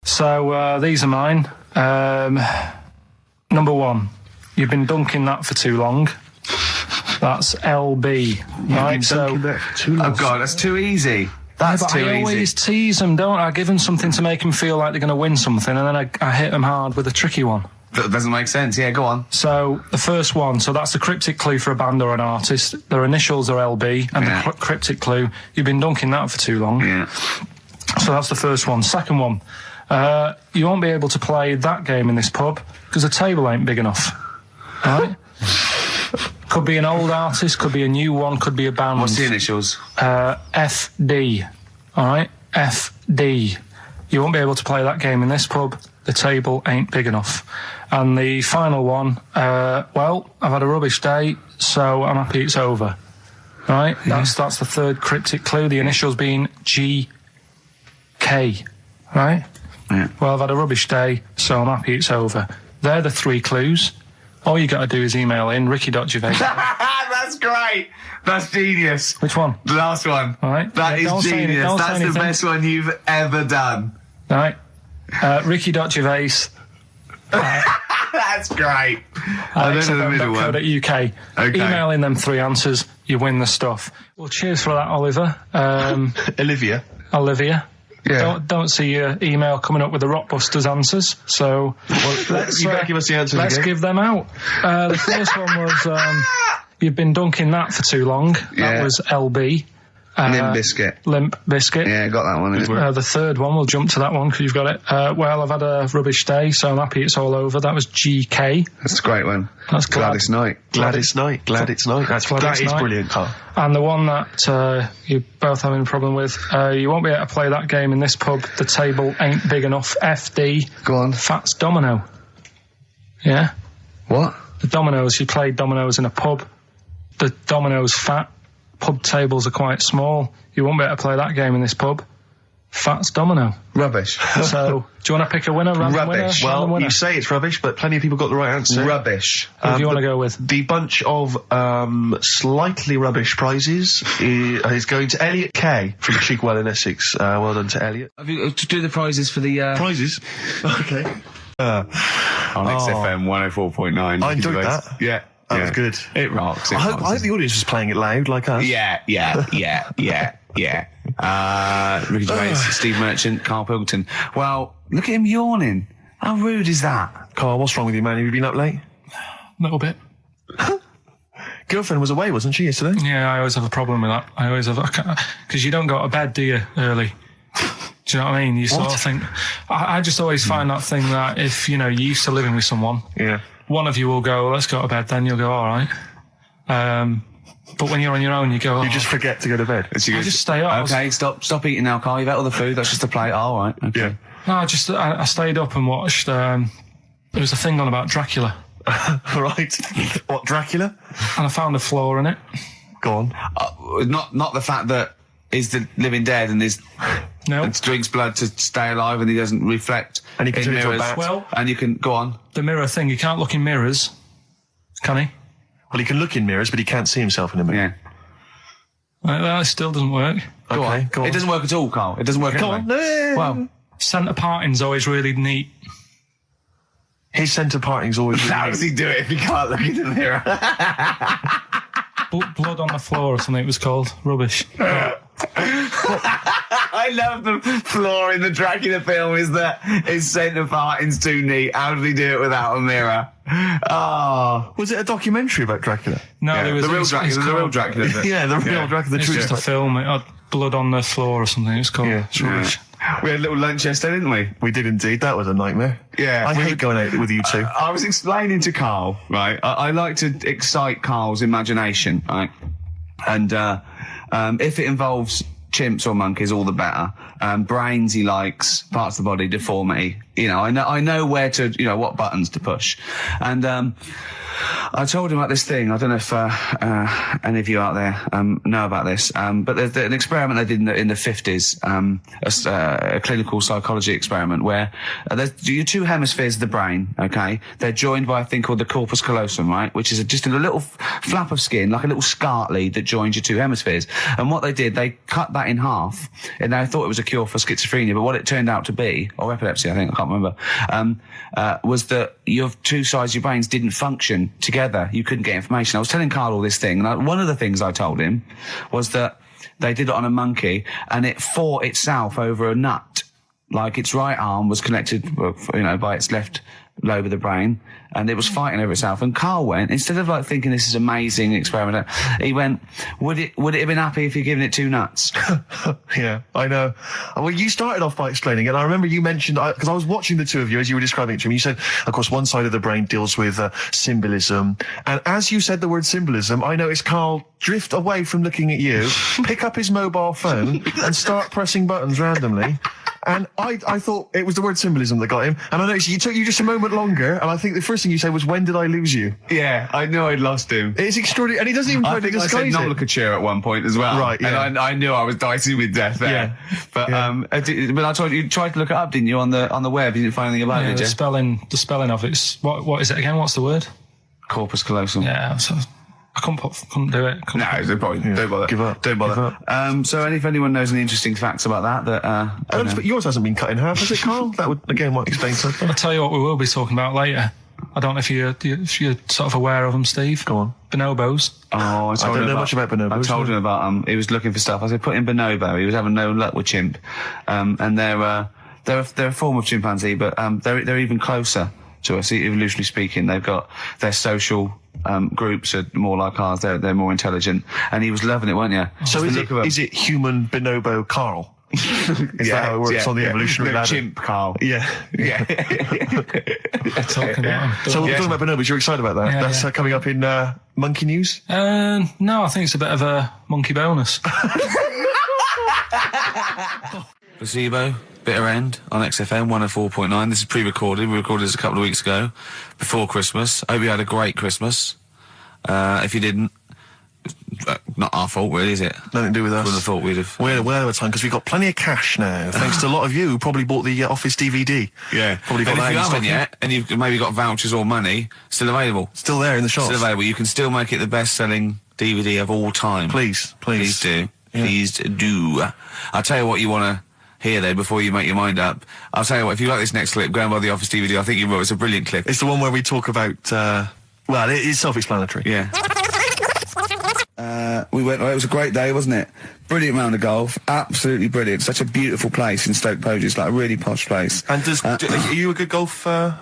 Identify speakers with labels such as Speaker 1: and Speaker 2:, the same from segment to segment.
Speaker 1: So these are mine. Number 1, you've been dunking that for too long. That's LB, right? So,
Speaker 2: oh God, that's too easy. That's too easy. I
Speaker 1: always tease them, don't I? Give them something to make them feel like they're going to win something, and then I hit them hard with a tricky one.
Speaker 2: That doesn't make sense. Yeah, go on.
Speaker 1: So the first one, so that's the cryptic clue for a band or an artist. Their initials are LB, and the cryptic clue, you've been dunking that for too long.
Speaker 2: Yeah.
Speaker 1: So that's the first one. Second one, you won't be able to play that game in this pub because the table ain't big enough. Right? Could be an old artist, could be a new one, could be a band.
Speaker 2: What's the initials?
Speaker 1: FD. All right? FD. You won't be able to play that game in this pub. The table ain't big enough. And the final one, well, I've had a rubbish day, so I'm happy it's over. Right? That's the third cryptic clue. The initials being GK. Right?
Speaker 2: Yeah.
Speaker 1: Well, I've had a rubbish day, so I'm happy it's over. They're the 3 clues. All you got to do is email in ricky.gervais.
Speaker 2: That's great. That's genius.
Speaker 1: Which one?
Speaker 2: The last one.
Speaker 1: All right.
Speaker 2: That is genius. That's the best one you've ever done.
Speaker 1: All right. Ricky.gervais.
Speaker 2: That's great. I don't know the middle one.
Speaker 1: .co.uk. Okay. Email in them 3 answers, you win the stuff. Well, cheers for that, Oliver. Olivia. Yeah. Don't see your email coming up with the Rockbusters answers, so
Speaker 3: you better give us the answers.
Speaker 1: Let's give them out. The first one was you've been dunking that for too long. That was LB.
Speaker 2: Limp Bizkit. Yeah, got that one.
Speaker 1: The third one, we'll jump to that one because you've got it. Well, I've had a rubbish day, so I'm happy it's all over. That was GK.
Speaker 2: That's a great one.
Speaker 1: That's
Speaker 2: Glad It's Night.
Speaker 3: Glad It's Night. That is brilliant, Carl.
Speaker 1: And the one that you're both having a problem with, you won't be able to play that game in this pub. The table ain't big enough. FD.
Speaker 2: Go on.
Speaker 1: Fats Domino. Yeah?
Speaker 2: What?
Speaker 1: The dominoes. You played dominoes in a pub. The dominoes fat. Pub tables are quite small. You won't be able to play that game in this pub. Fats Domino.
Speaker 2: Rubbish.
Speaker 1: So, do you want to pick a winner?
Speaker 3: Rubbish. Well, you say it's rubbish, but plenty of people got the right answer.
Speaker 2: Rubbish.
Speaker 1: Who do you want to go with?
Speaker 3: The bunch of slightly rubbish prizes is going to Elliot K from Chigwell in Essex. Well done to Elliot.
Speaker 2: Have you to do the prizes for the
Speaker 3: prizes? Okay.
Speaker 2: On XFM 104.9.
Speaker 3: I enjoyed that.
Speaker 2: Yeah.
Speaker 3: That was good.
Speaker 2: It rocks.
Speaker 3: I hope the audience was playing it loud like us.
Speaker 2: Yeah. Ricky Gervais, Steve Merchant, Karl Pilkington. Well, look at him yawning. How rude is that?
Speaker 3: Carl, what's wrong with you, man? Have you been up late?
Speaker 1: A little bit.
Speaker 3: Girlfriend was away, wasn't she, yesterday?
Speaker 1: Yeah, I always have a problem with that. I always have, because you don't go to bed, do you, early? Do you know what I mean? You sort of think, I just always find that thing that if, you're used to living with someone.
Speaker 3: Yeah.
Speaker 1: One of you will go, let's go to bed, then you'll go, all right. But when you're on your own, you go,
Speaker 3: you just forget to go to bed.
Speaker 1: I just stay up.
Speaker 2: Okay, stop eating now, Carl. You've ate all the food. That's just a plate. All right. Okay.
Speaker 3: Yeah.
Speaker 1: No, I stayed up and watched, there was a thing on about Dracula.
Speaker 3: Right. What, Dracula?
Speaker 1: And I found a flaw in it.
Speaker 3: Go on.
Speaker 2: Not the fact that he's the living dead and and drinks blood to stay alive and he doesn't reflect.
Speaker 3: And he can turn into a bat.
Speaker 1: Well,
Speaker 2: and you can go on.
Speaker 1: The mirror thing, you can't look in mirrors, can he?
Speaker 3: Well, he can look in mirrors, but he can't see himself in a mirror.
Speaker 1: Yeah. That still doesn't work.
Speaker 2: Go on. It doesn't work at all, Carl. It doesn't work at all.
Speaker 3: Go on. No.
Speaker 1: Well, centre parting's always really neat.
Speaker 3: His centre parting's always really neat.
Speaker 2: How does he do it if he can't look in the mirror?
Speaker 1: Blood on the floor or something it was called. Rubbish.
Speaker 2: I love the flaw in the Dracula film is that his centre parting's too neat. How did he do it without a mirror? Oh.
Speaker 3: Was it a documentary about Dracula?
Speaker 1: No,
Speaker 2: yeah,
Speaker 1: it was
Speaker 2: the real Dracula. The real Dracula.
Speaker 3: Yeah, the real Dracula.
Speaker 1: It's just a film. It had blood on the floor or something. It's called.
Speaker 3: Yeah.
Speaker 2: We had a little lunch yesterday, didn't we?
Speaker 3: We did indeed. That was a nightmare.
Speaker 2: Yeah.
Speaker 3: I hate going out with you two.
Speaker 2: I was explaining to Carl, right? I like to excite Carl's imagination, right? And if it involves chimps or monkeys, all the better. Brains he likes, parts of the body, deformity. I know where to, what buttons to push. And I told him about this thing. I don't know if any of you out there know about this, but there's an experiment they did in the 50s, a clinical psychology experiment where there's your 2 hemispheres of the brain, okay? They're joined by a thing called the corpus callosum, right? Which is just a little flap of skin, like a little scarlet lead that joins your 2 hemispheres. And what they did, they cut that in half, and they thought it was a cure for schizophrenia, but what it turned out to be, or epilepsy, I think, I can't remember, was that your two sides of your brains didn't function together. You couldn't get information. I was telling Karl all this thing, and one of the things I told him was that they did it on a monkey, and it fought itself over a nut. Like its right arm was connected, by its left lobe of the brain, and it was fighting over itself. And Karl went, instead of like thinking this is amazing experiment, he went, would it have been happy if you'd given it 2 nuts?
Speaker 3: Yeah, I know. Well, you started off by explaining it. I remember you mentioned, because I was watching the two of you as you were describing it to me, you said, of course, one side of the brain deals with symbolism. And as you said the word symbolism, I noticed Karl drift away from looking at you, pick up his mobile phone and start pressing buttons randomly. And I thought it was the word symbolism that got him. And I noticed it took you just a moment longer. And I think the first thing you said was, when did I lose you?
Speaker 2: Yeah, I knew I'd lost him.
Speaker 3: It's extraordinary. And he doesn't even try to disguise it.
Speaker 2: I said Nomenclature at one point as well.
Speaker 3: Right, yeah.
Speaker 2: And I knew I was dicey with death there.
Speaker 3: Yeah.
Speaker 2: But I told you tried to look it up, didn't you, on the web? You didn't find anything about it, did you?
Speaker 1: The spelling of it's, what is it again? What's the word?
Speaker 2: Corpus callosum.
Speaker 1: Yeah, so I couldn't do it.
Speaker 2: Don't bother.
Speaker 3: Give up.
Speaker 2: Don't bother.
Speaker 3: Give up.
Speaker 2: So if anyone knows any interesting facts about that
Speaker 3: but yours hasn't been cut in half, has it, Karl? That would, again, might explain something.
Speaker 1: I'll tell you what we will be talking about later. I don't know if you're sort of aware of them, Steve.
Speaker 3: Go on.
Speaker 1: Bonobos.
Speaker 2: Oh, I
Speaker 3: don't know much about bonobos.
Speaker 2: I told him about he was looking for stuff. I said, put in bonobo. He was having no luck with chimp. And they're a form of chimpanzee, but they're even closer to us, evolutionarily speaking. They've got their social groups are more like ours. They're more intelligent. And he was loving it, weren't you?
Speaker 3: So is it human bonobo Karl? Is that how it works on the evolutionary ladder?
Speaker 2: Chimp Karl.
Speaker 3: Yeah.
Speaker 1: Talking about them.
Speaker 3: So we're talking about bonobos. You're excited about that?
Speaker 1: Yeah,
Speaker 3: That's coming up in Monkey News?
Speaker 1: No, I think it's a bit of a monkey bonus.
Speaker 2: Placebo, Bitter End on XFM 104.9. This is pre-recorded. We recorded this a couple of weeks ago, before Christmas. I hope you had a great Christmas. If you didn't, not our fault, really, is it?
Speaker 3: Nothing to do with us.
Speaker 2: Wouldn't have thought we'd have.
Speaker 3: We're aware of the time because we've got plenty of cash now, thanks to a lot of you who probably bought the Office DVD.
Speaker 2: Yeah.
Speaker 3: Probably got
Speaker 2: and
Speaker 3: that
Speaker 2: if you
Speaker 3: in
Speaker 2: haven't
Speaker 3: stock
Speaker 2: yet, and you've maybe got vouchers or money, still available.
Speaker 3: Still there in the shops.
Speaker 2: Still available. You can still make it the best-selling DVD of all time.
Speaker 3: Please
Speaker 2: do.
Speaker 3: Yeah.
Speaker 2: Please do. I'll tell you what you want to hear though before you make your mind up. I'll tell you what, if you like this next clip, go and buy the Office DVD. I think you will. It's a brilliant clip.
Speaker 3: It's the one where we talk about, well, it is self-explanatory.
Speaker 2: Yeah. We went, it was a great day, wasn't it? Brilliant round of golf. Absolutely brilliant. Such a beautiful place in Stoke Poges. It's like a really posh place.
Speaker 3: And are you a good golf player?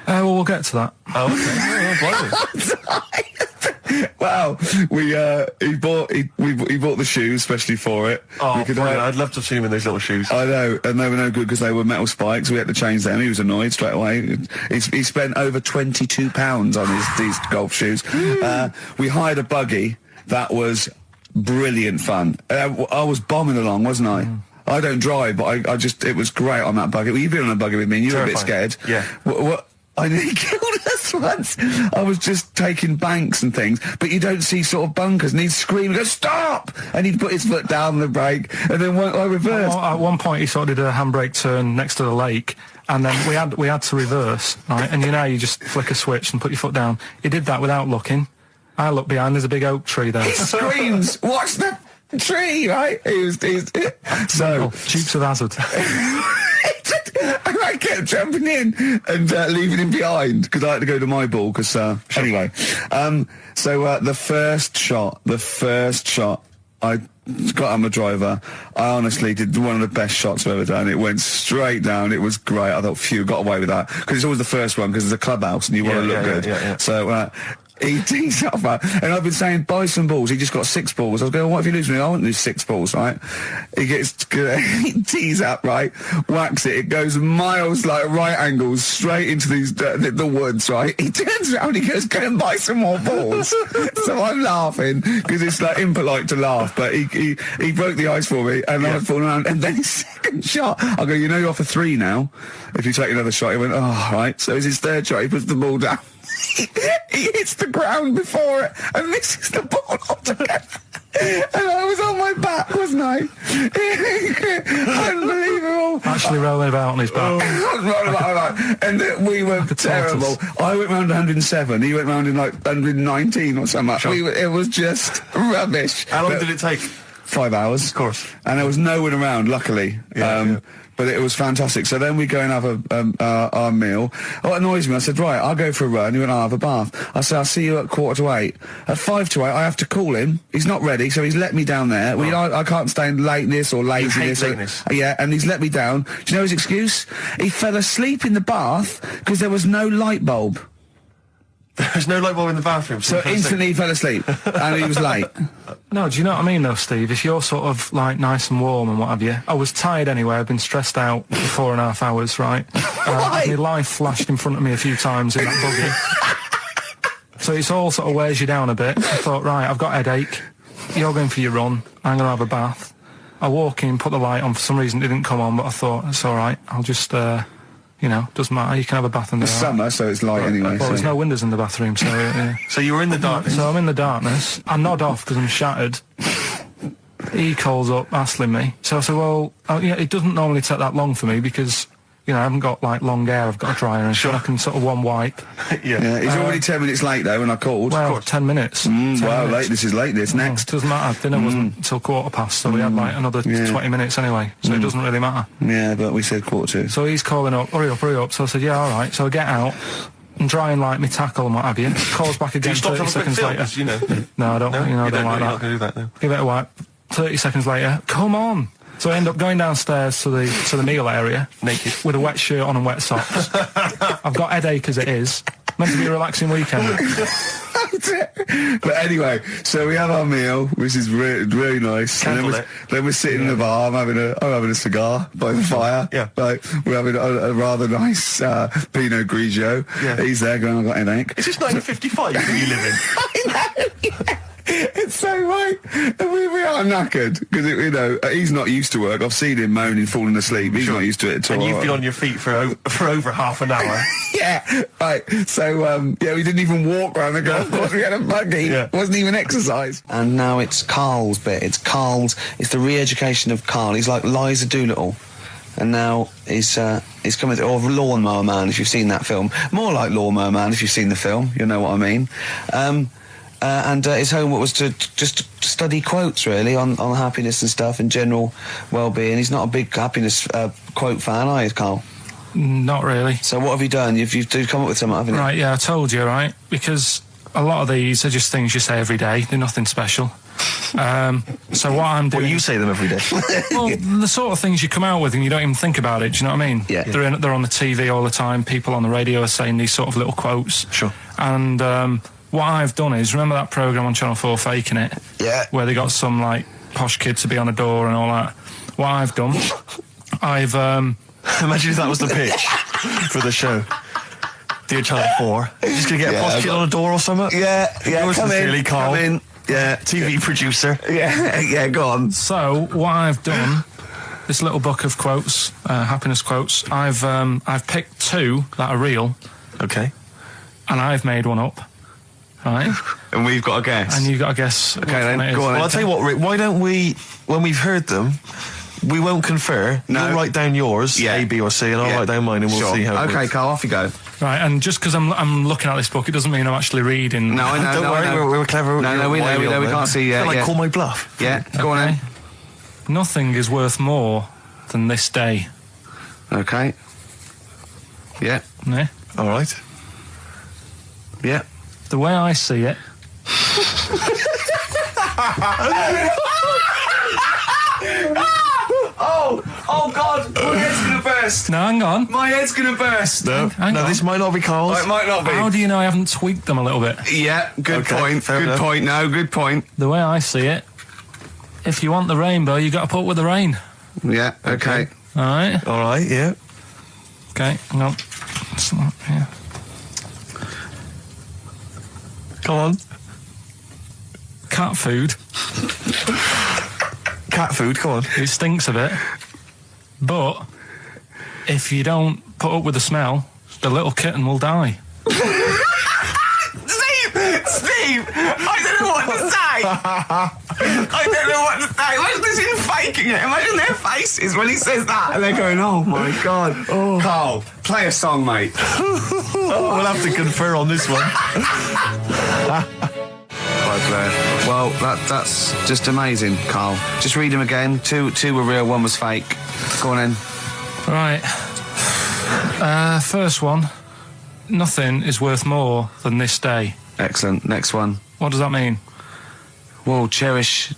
Speaker 1: Well, we'll get to that.
Speaker 3: Oh, okay.
Speaker 2: Wow, he bought the shoes especially for it.
Speaker 3: Oh, I'd love to have seen him in those little shoes.
Speaker 2: I know, and they were no good because they were metal spikes. We had to change them. He was annoyed straight away. He spent over £22 on these golf shoes. We hired a buggy that was brilliant fun. I was bombing along, wasn't I? I don't drive, but it was great on that buggy. Well, you've been on a buggy with me, and you were a bit scared.
Speaker 3: Yeah.
Speaker 2: What? I nearly killed us once. I was just taking banks and things, but you don't see sort of bunkers, and he'd scream, go, stop! And he'd put his foot down on the brake, and then I reversed.
Speaker 1: At one point, he sort of did a handbrake turn next to the lake, and then we had to reverse, right? And you just flick a switch and put your foot down. He did that without looking. I look behind, there's a big oak tree there.
Speaker 2: He screams, watch the tree, right? So
Speaker 1: Dukes of Hazzard.
Speaker 2: And I kept jumping in and leaving him behind because I had to go to my ball. Anyway, the first shot, I got on the driver. I honestly did one of the best shots I've ever done. It went straight down. It was great. I thought, phew, got away with that because it's always the first one because it's a clubhouse and you want to look good.
Speaker 3: Yeah.
Speaker 2: So. He tees up, and I've been saying, buy some balls. He just got 6 balls. I was going, what if you lose me? I want these 6 balls, right? He tees up, right? Whacks it. It goes miles, like right angles, straight into the woods, right? He turns around, he goes, go and buy some more balls. So I'm laughing, because it's like impolite to laugh, but he broke the ice for me, and I was falling around, and then his second shot, I go, you're off for 3 now. If you take another shot, he went, oh, right. So it's his third shot, he puts the ball down. He hits the ground before it and misses the ball altogether. And I was on my back, wasn't I? Unbelievable.
Speaker 1: Actually rolling about on his back.
Speaker 2: And we were terrible. I went round 107. He went round in like 119 or something.
Speaker 3: Sure.
Speaker 2: It was just rubbish.
Speaker 3: How long did it take?
Speaker 2: 5 hours.
Speaker 3: Of course.
Speaker 2: And there was no one around, luckily.
Speaker 3: Yeah.
Speaker 2: But it was fantastic. So then we go and have our meal. What annoys me, I said, right, I'll go for a run. He went, I'll have a bath. I said, I'll see you at 7:45. At 7:55, I have to call him. He's not ready, so he's let me down there. I can't stand lateness or laziness.
Speaker 3: You hate lateness.
Speaker 2: Yeah, and he's let me down. Do you know his excuse? He fell asleep in the bath because there was no light bulb.
Speaker 3: There's no light bulb in the bathroom.
Speaker 2: So instantly he fell asleep, and he was late.
Speaker 1: No, do you know what I mean though, Steve? If you're sort of like nice and warm and what have you, I was tired anyway. I've been stressed out for 4.5 hours, right? My life flashed in front of me a few times in that buggy. So it's all sort of wears you down a bit. I thought, right, I've got a headache. You're going for your run. I'm going to have a bath. I walk in, put the light on. For some reason, it didn't come on, but I thought, it's all right. I'll just, doesn't matter. You can have a bath in the
Speaker 2: It's summer, so it's light anyway.
Speaker 1: Well, there's no windows in the bathroom, so...
Speaker 3: So you were in the darkness?
Speaker 1: So I'm in the darkness. I nod off because I'm shattered. He calls up, hassling me. So I said, well, it doesn't normally take that long for me because... I haven't got, like, long hair. I've got a dryer and sure. I can sort of one wipe.
Speaker 2: Yeah. He's already 10 minutes late, though, when I called.
Speaker 1: Well, 10 minutes. 10
Speaker 2: wow,
Speaker 1: minutes.
Speaker 2: This is late, this. Next.
Speaker 1: Doesn't matter. Dinner wasn't until 7:15, so we had, like, another 20 minutes anyway. So it doesn't really matter.
Speaker 2: Yeah, but we said 7:45.
Speaker 1: So he's calling up, hurry up. So I said, yeah, all right. So I get out and dry and like my tackle and what have you. Calls back again 30 seconds later. No, I don't, I don't like that.
Speaker 3: You're not going to do that, no.
Speaker 1: Give it a wipe. 30 seconds later, come on. So I end up going downstairs to the meal area.
Speaker 3: Naked.
Speaker 1: With a wet shirt on and wet socks. I've got headache as it is. Meant to be a relaxing weekend.
Speaker 2: But anyway, so we have our meal, which is really nice. And then we're sitting in the bar. I'm having a cigar by the fire.
Speaker 3: Yeah.
Speaker 2: Like, we're having a rather nice Pinot Grigio. Yeah. He's there going, I've got headache.
Speaker 3: Is this 1955 that you live in?
Speaker 2: I know, yeah. It's so right. And we are knackered because he's not used to work. I've seen him moaning, falling asleep. He's not used to it at all.
Speaker 3: And you've been on your feet for over half an hour.
Speaker 2: Yeah, right. So we didn't even walk around the golf course. We had a buggy. Yeah. It wasn't even exercise. And now it's Karl's bit. It's the re-education of Karl. He's like Liza Doolittle. And now he's coming or Lawnmower Man, if you've seen that film. More like Lawnmower Man, if you've seen the film. You'll know what I mean. And his homework was to just study quotes, really, on happiness and stuff and general well-being. He's not a big happiness quote fan, are you, Karl?
Speaker 1: Not really.
Speaker 2: So what have you done? You've come up with something, haven't you?
Speaker 1: Right, yeah, I told you, right? Because a lot of these are just things you say every day. They're nothing special. So what I'm doing...
Speaker 3: Well, you say them every day.
Speaker 1: Well, the sort of things you come out with and you don't even think about it, do you know what I mean?
Speaker 2: Yeah.
Speaker 1: They're on the TV all the time. People on the radio are saying these sort of little quotes.
Speaker 3: Sure.
Speaker 1: And... what I've done is, remember that programme on Channel 4, Faking It?
Speaker 2: Yeah.
Speaker 1: Where they got some, like, posh kid to be on a door and all that. What I've done, I've...
Speaker 3: Imagine if that was the pitch for the show. Dear Channel 4, you're just going to get a posh kid on a door or something?
Speaker 2: Yeah,
Speaker 3: Yours
Speaker 2: come
Speaker 3: sincerely,
Speaker 2: in,
Speaker 3: Karl.
Speaker 2: come in. Yeah.
Speaker 3: TV producer.
Speaker 2: Yeah, go on.
Speaker 1: So, what I've done, this little book of quotes, happiness quotes, I've picked 2 that are real.
Speaker 3: Okay.
Speaker 1: And I've made one up. Right.
Speaker 2: And we've got to guess.
Speaker 1: And you've got to guess.
Speaker 2: Okay, then go on.
Speaker 3: Well, I'll tell you what, Rick, why don't we, when we've heard them, we won't confer.
Speaker 2: No.
Speaker 3: You'll write down yours, A, B, or C, and I'll write down mine, and we'll see how it
Speaker 2: Okay,
Speaker 3: works.
Speaker 2: Karl, off you go.
Speaker 1: Right, and just because I'm looking at this book, it doesn't mean I'm actually reading.
Speaker 2: No, I know.
Speaker 3: Don't worry, we're clever.
Speaker 2: No, we know. We can't see.
Speaker 3: Like,
Speaker 2: yeah.
Speaker 3: call my bluff.
Speaker 2: Yeah, go on then.
Speaker 1: Nothing is worth more than this day.
Speaker 2: Okay. Yeah.
Speaker 1: Yeah.
Speaker 3: All right.
Speaker 2: Yeah.
Speaker 1: The way I see it.
Speaker 2: Oh God! My head's gonna burst.
Speaker 1: No, hang on.
Speaker 2: My head's gonna burst.
Speaker 3: No,
Speaker 1: Hang on.
Speaker 3: this might not be Karl's.
Speaker 2: Oh, it might not be.
Speaker 1: How do you know I haven't tweaked them a little bit?
Speaker 2: Yeah, good
Speaker 3: Okay,
Speaker 2: point.
Speaker 3: fair
Speaker 2: Good
Speaker 3: enough.
Speaker 2: point. No, good point.
Speaker 1: The way I see it, if you want the rainbow, you got to put up with the rain.
Speaker 2: Yeah. Okay.
Speaker 1: All right.
Speaker 3: All right, yeah.
Speaker 1: Okay. Hang on. It's not, yeah.
Speaker 3: Come on.
Speaker 1: Cat food.
Speaker 3: Cat food, come on.
Speaker 1: It stinks a bit, but if you don't put up with the smell, the little kitten will die.
Speaker 2: Steve, I don't know what to say. I don't know what to say. Imagine this in faking it. Imagine their faces when he says that, and they're going, "Oh my God." Oh. Karl, play a song, mate.
Speaker 3: We'll have to confer on this one.
Speaker 2: Blair. Well, that's just amazing, Carl. Just read them again. Two were real, one was fake. Go on in.
Speaker 1: Right. First one. Nothing is worth more than this day.
Speaker 2: Excellent. Next one.
Speaker 1: What does that mean?
Speaker 2: Well, cherish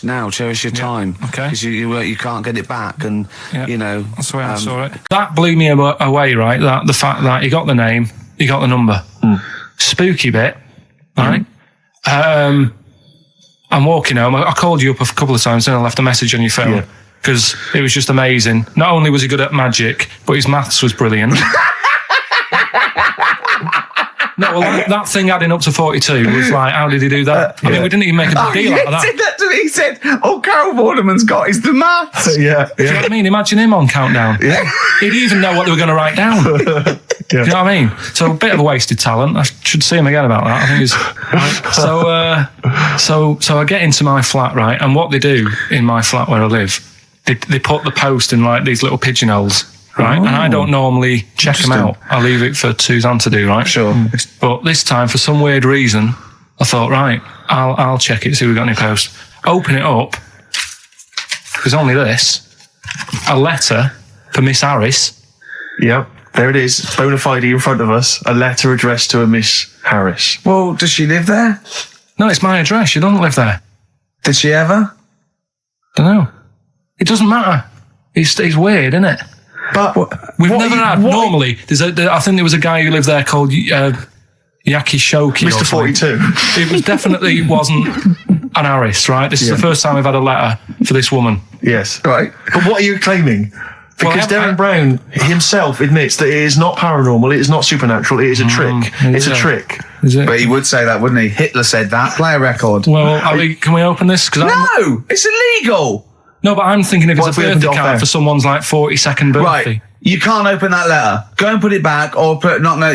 Speaker 2: now, cherish your time.
Speaker 1: Okay.
Speaker 2: Because you can't get it back, and you know.
Speaker 1: That's the way I saw it. That blew me away, right? That the fact that he got the name, he got the number. Spooky bit, right? I'm walking home. I called you up a couple of times and I left a message on your phone because it was just amazing. Not only was he good at magic, but his maths was brilliant. No, well, that thing adding up to 42 was like, how did he do that? I mean, we didn't even make a big deal out of that.
Speaker 2: He said that to me. He said, all Carol Vorderman's got is the maths.
Speaker 1: Do you know what I mean? Imagine him on Countdown. Yeah. He'd even know what they were going to write down. Do you know what I mean? So a bit of a wasted talent. I should see him again about that. I think he's So I get into my flat, right? And what they do in my flat where I live, they put the post in like these little pigeonholes. Right, and I don't normally check them out. I leave it for Suzanne to do, right? Sure. But this time, for some weird reason, I thought, right, I'll check it, see if we've got any posts. Open it up. There's only this. A letter for Miss Harris.
Speaker 3: Yep, there it is. Bona fide in front of us. A letter addressed to a Miss Harris.
Speaker 2: Well, does she live there?
Speaker 1: No, it's my address. She doesn't live there.
Speaker 2: Did she ever?
Speaker 1: Don't know. It doesn't matter. It's weird, isn't it?
Speaker 3: But
Speaker 1: we've never had. Normally, I think there was a guy who lived there called Yaki Shoki.
Speaker 3: Mr. 42.
Speaker 1: It was definitely wasn't an Harris, right? This is the first time we've had a letter for this woman.
Speaker 3: Yes.
Speaker 2: Right.
Speaker 3: But what are you claiming? Because Darren Brown himself admits that it is not paranormal, it is not supernatural, it is a trick. It's a trick.
Speaker 1: Is it?
Speaker 2: But he would say that, wouldn't he? Hitler said that. Play a record.
Speaker 1: Well, can we open this?
Speaker 2: No! It's illegal!
Speaker 1: No, but I'm thinking if it's a birthday card for someone's like 42nd birthday.
Speaker 2: Right. You can't open that letter. Go and put it back or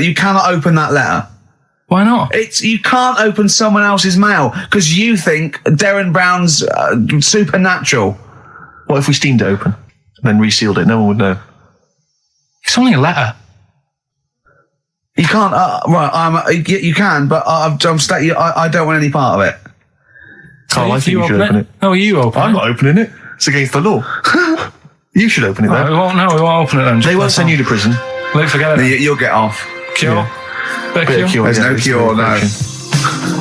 Speaker 2: you cannot open that letter.
Speaker 1: Why not?
Speaker 2: You can't open someone else's mail because you think Darren Brown's supernatural.
Speaker 3: What if we steamed it open and then resealed it? No one would know.
Speaker 1: It's only a letter.
Speaker 2: You can't, you can, but I don't want any part of it.
Speaker 3: Carl, I think you should open it.
Speaker 1: No, you open it.
Speaker 3: I'm not opening it. It's against the law. You should open it then.
Speaker 1: We won't open it then.
Speaker 3: They won't send you to prison.
Speaker 1: Forget it.
Speaker 2: You'll get off.
Speaker 1: Cure?
Speaker 3: Yeah.
Speaker 1: Bit of cure?
Speaker 2: There's no cure, no.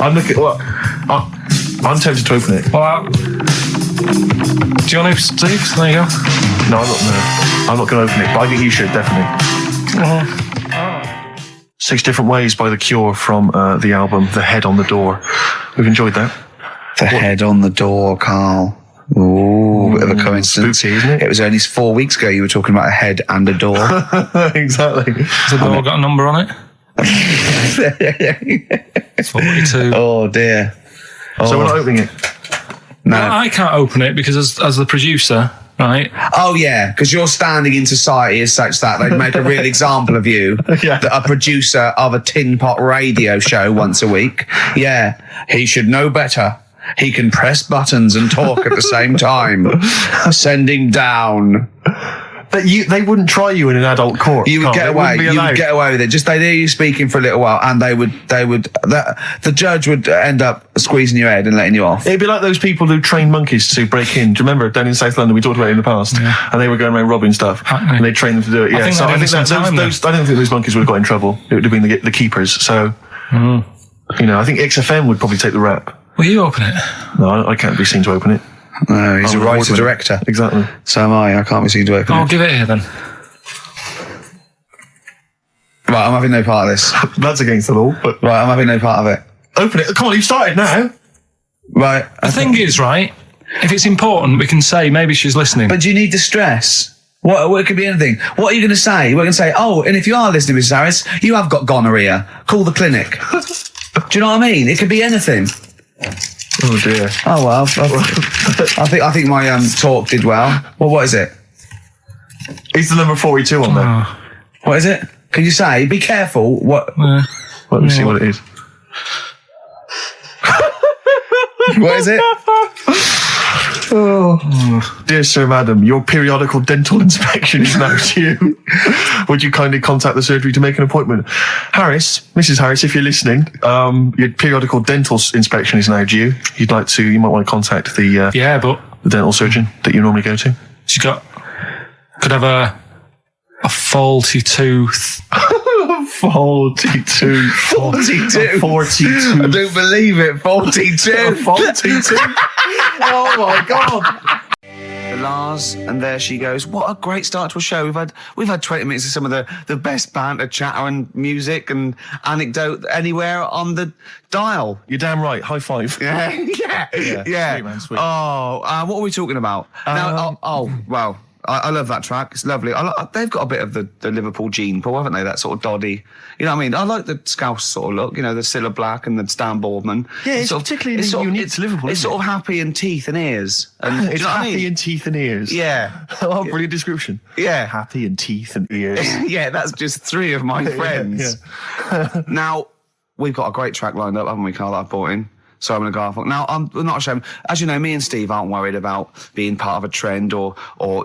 Speaker 3: I'm looking. I'm tempted to open it.
Speaker 1: Well, do you want to, Steve? There you go.
Speaker 3: No, I'm not going to open it, but I think you should, definitely. 6 Different Ways by The Cure from the album The Head on the Door. We've enjoyed that.
Speaker 2: The head on the door, Carl. Ooh, bit of a coincidence.
Speaker 3: Spooky, isn't it?
Speaker 2: It was only 4 weeks ago you were talking about a head and a door.
Speaker 3: Exactly.
Speaker 1: Has the door got a number on it? 42.
Speaker 2: Oh, dear.
Speaker 3: So we're not opening it?
Speaker 2: No.
Speaker 1: Well, I can't open it because as the producer, right?
Speaker 2: Oh, yeah, because your standing in society is such that they'd make a real example of you.
Speaker 3: Yeah.
Speaker 2: A producer of a tin pot radio show once a week. Yeah, he should know better. He can press buttons and talk at the same time. Sending down.
Speaker 3: But they wouldn't try you in an adult court.
Speaker 2: You would get away. You would get away with it. Just they'd hear you speaking for a little while, and the judge would end up squeezing your head and letting you off.
Speaker 3: It'd be like those people who train monkeys to break in. Do you remember down in South London? We talked about it in the past, and they were going around robbing stuff, and they trained them to do it. Yeah, I don't think those monkeys would have got in trouble. It would have been the keepers. So, I think XFM would probably take the rap.
Speaker 1: Will you open it?
Speaker 3: No, I can't be seen to open it.
Speaker 2: No, he's a writer-director.
Speaker 3: Exactly.
Speaker 2: So am I. I can't be seen to open it.
Speaker 1: I'll give it here then.
Speaker 2: Right, I'm having no part of this.
Speaker 3: That's against the law. But
Speaker 2: right, I'm having no part of it.
Speaker 3: Open it. Come on, you started now.
Speaker 2: Right.
Speaker 1: The thing is, right, if it's important, we can say maybe she's listening.
Speaker 2: But do you need the stress? What it could be anything. What are you going to say? We're going to say, oh, and if you are listening, Mrs. Harris, you have got gonorrhea. Call the clinic. Do you know what I mean? It could be anything.
Speaker 3: Oh dear.
Speaker 2: Oh well, I think my talk did well. Well, what is it?
Speaker 3: It's the number 42 on there.
Speaker 2: What is it? Can you say? Be careful. What?
Speaker 3: Let me see what it is.
Speaker 2: What is it?
Speaker 3: Dear Sir, Madam, your periodical dental inspection is now due. would you kindly contact the surgery to make an appointment? Harris, Mrs. Harris, if you're listening, your periodical dental inspection is now due. You might want to contact the dental surgeon that you normally go to.
Speaker 1: She could have a faulty tooth.
Speaker 3: Faulty tooth.
Speaker 2: 42.
Speaker 3: 42.
Speaker 2: I don't believe it. 42.
Speaker 3: 42. Oh my God.
Speaker 2: Lars, and there she goes. What a great start to a show. We've had 20 minutes of some of the best banter, chatter and music and anecdote anywhere on the dial.
Speaker 3: You're damn right. High five.
Speaker 2: Yeah.
Speaker 3: Sweet, man, sweet.
Speaker 2: Oh, what are we talking about? Well, I love that track. It's lovely. They've got a bit of the Liverpool gene, Paul, haven't they? That sort of doddy. You know what I mean? I like the Scouse sort of look. You know, the Cilla Black and the Stan Boardman.
Speaker 3: Yeah, it's particularly unique to Liverpool.
Speaker 2: It's sort of happy in teeth and ears. And,
Speaker 3: it's happy in teeth and ears.
Speaker 2: Yeah.
Speaker 3: Oh, brilliant description.
Speaker 2: Yeah.
Speaker 3: Happy in teeth and ears.
Speaker 2: Yeah, that's just 3 of my friends.
Speaker 3: Yeah.
Speaker 2: Now, we've got a great track lined up, haven't we, Carl, that I've brought in? Simon and Garfunkel. Now, I'm not ashamed. As you know, me and Steve aren't worried about being part of a trend or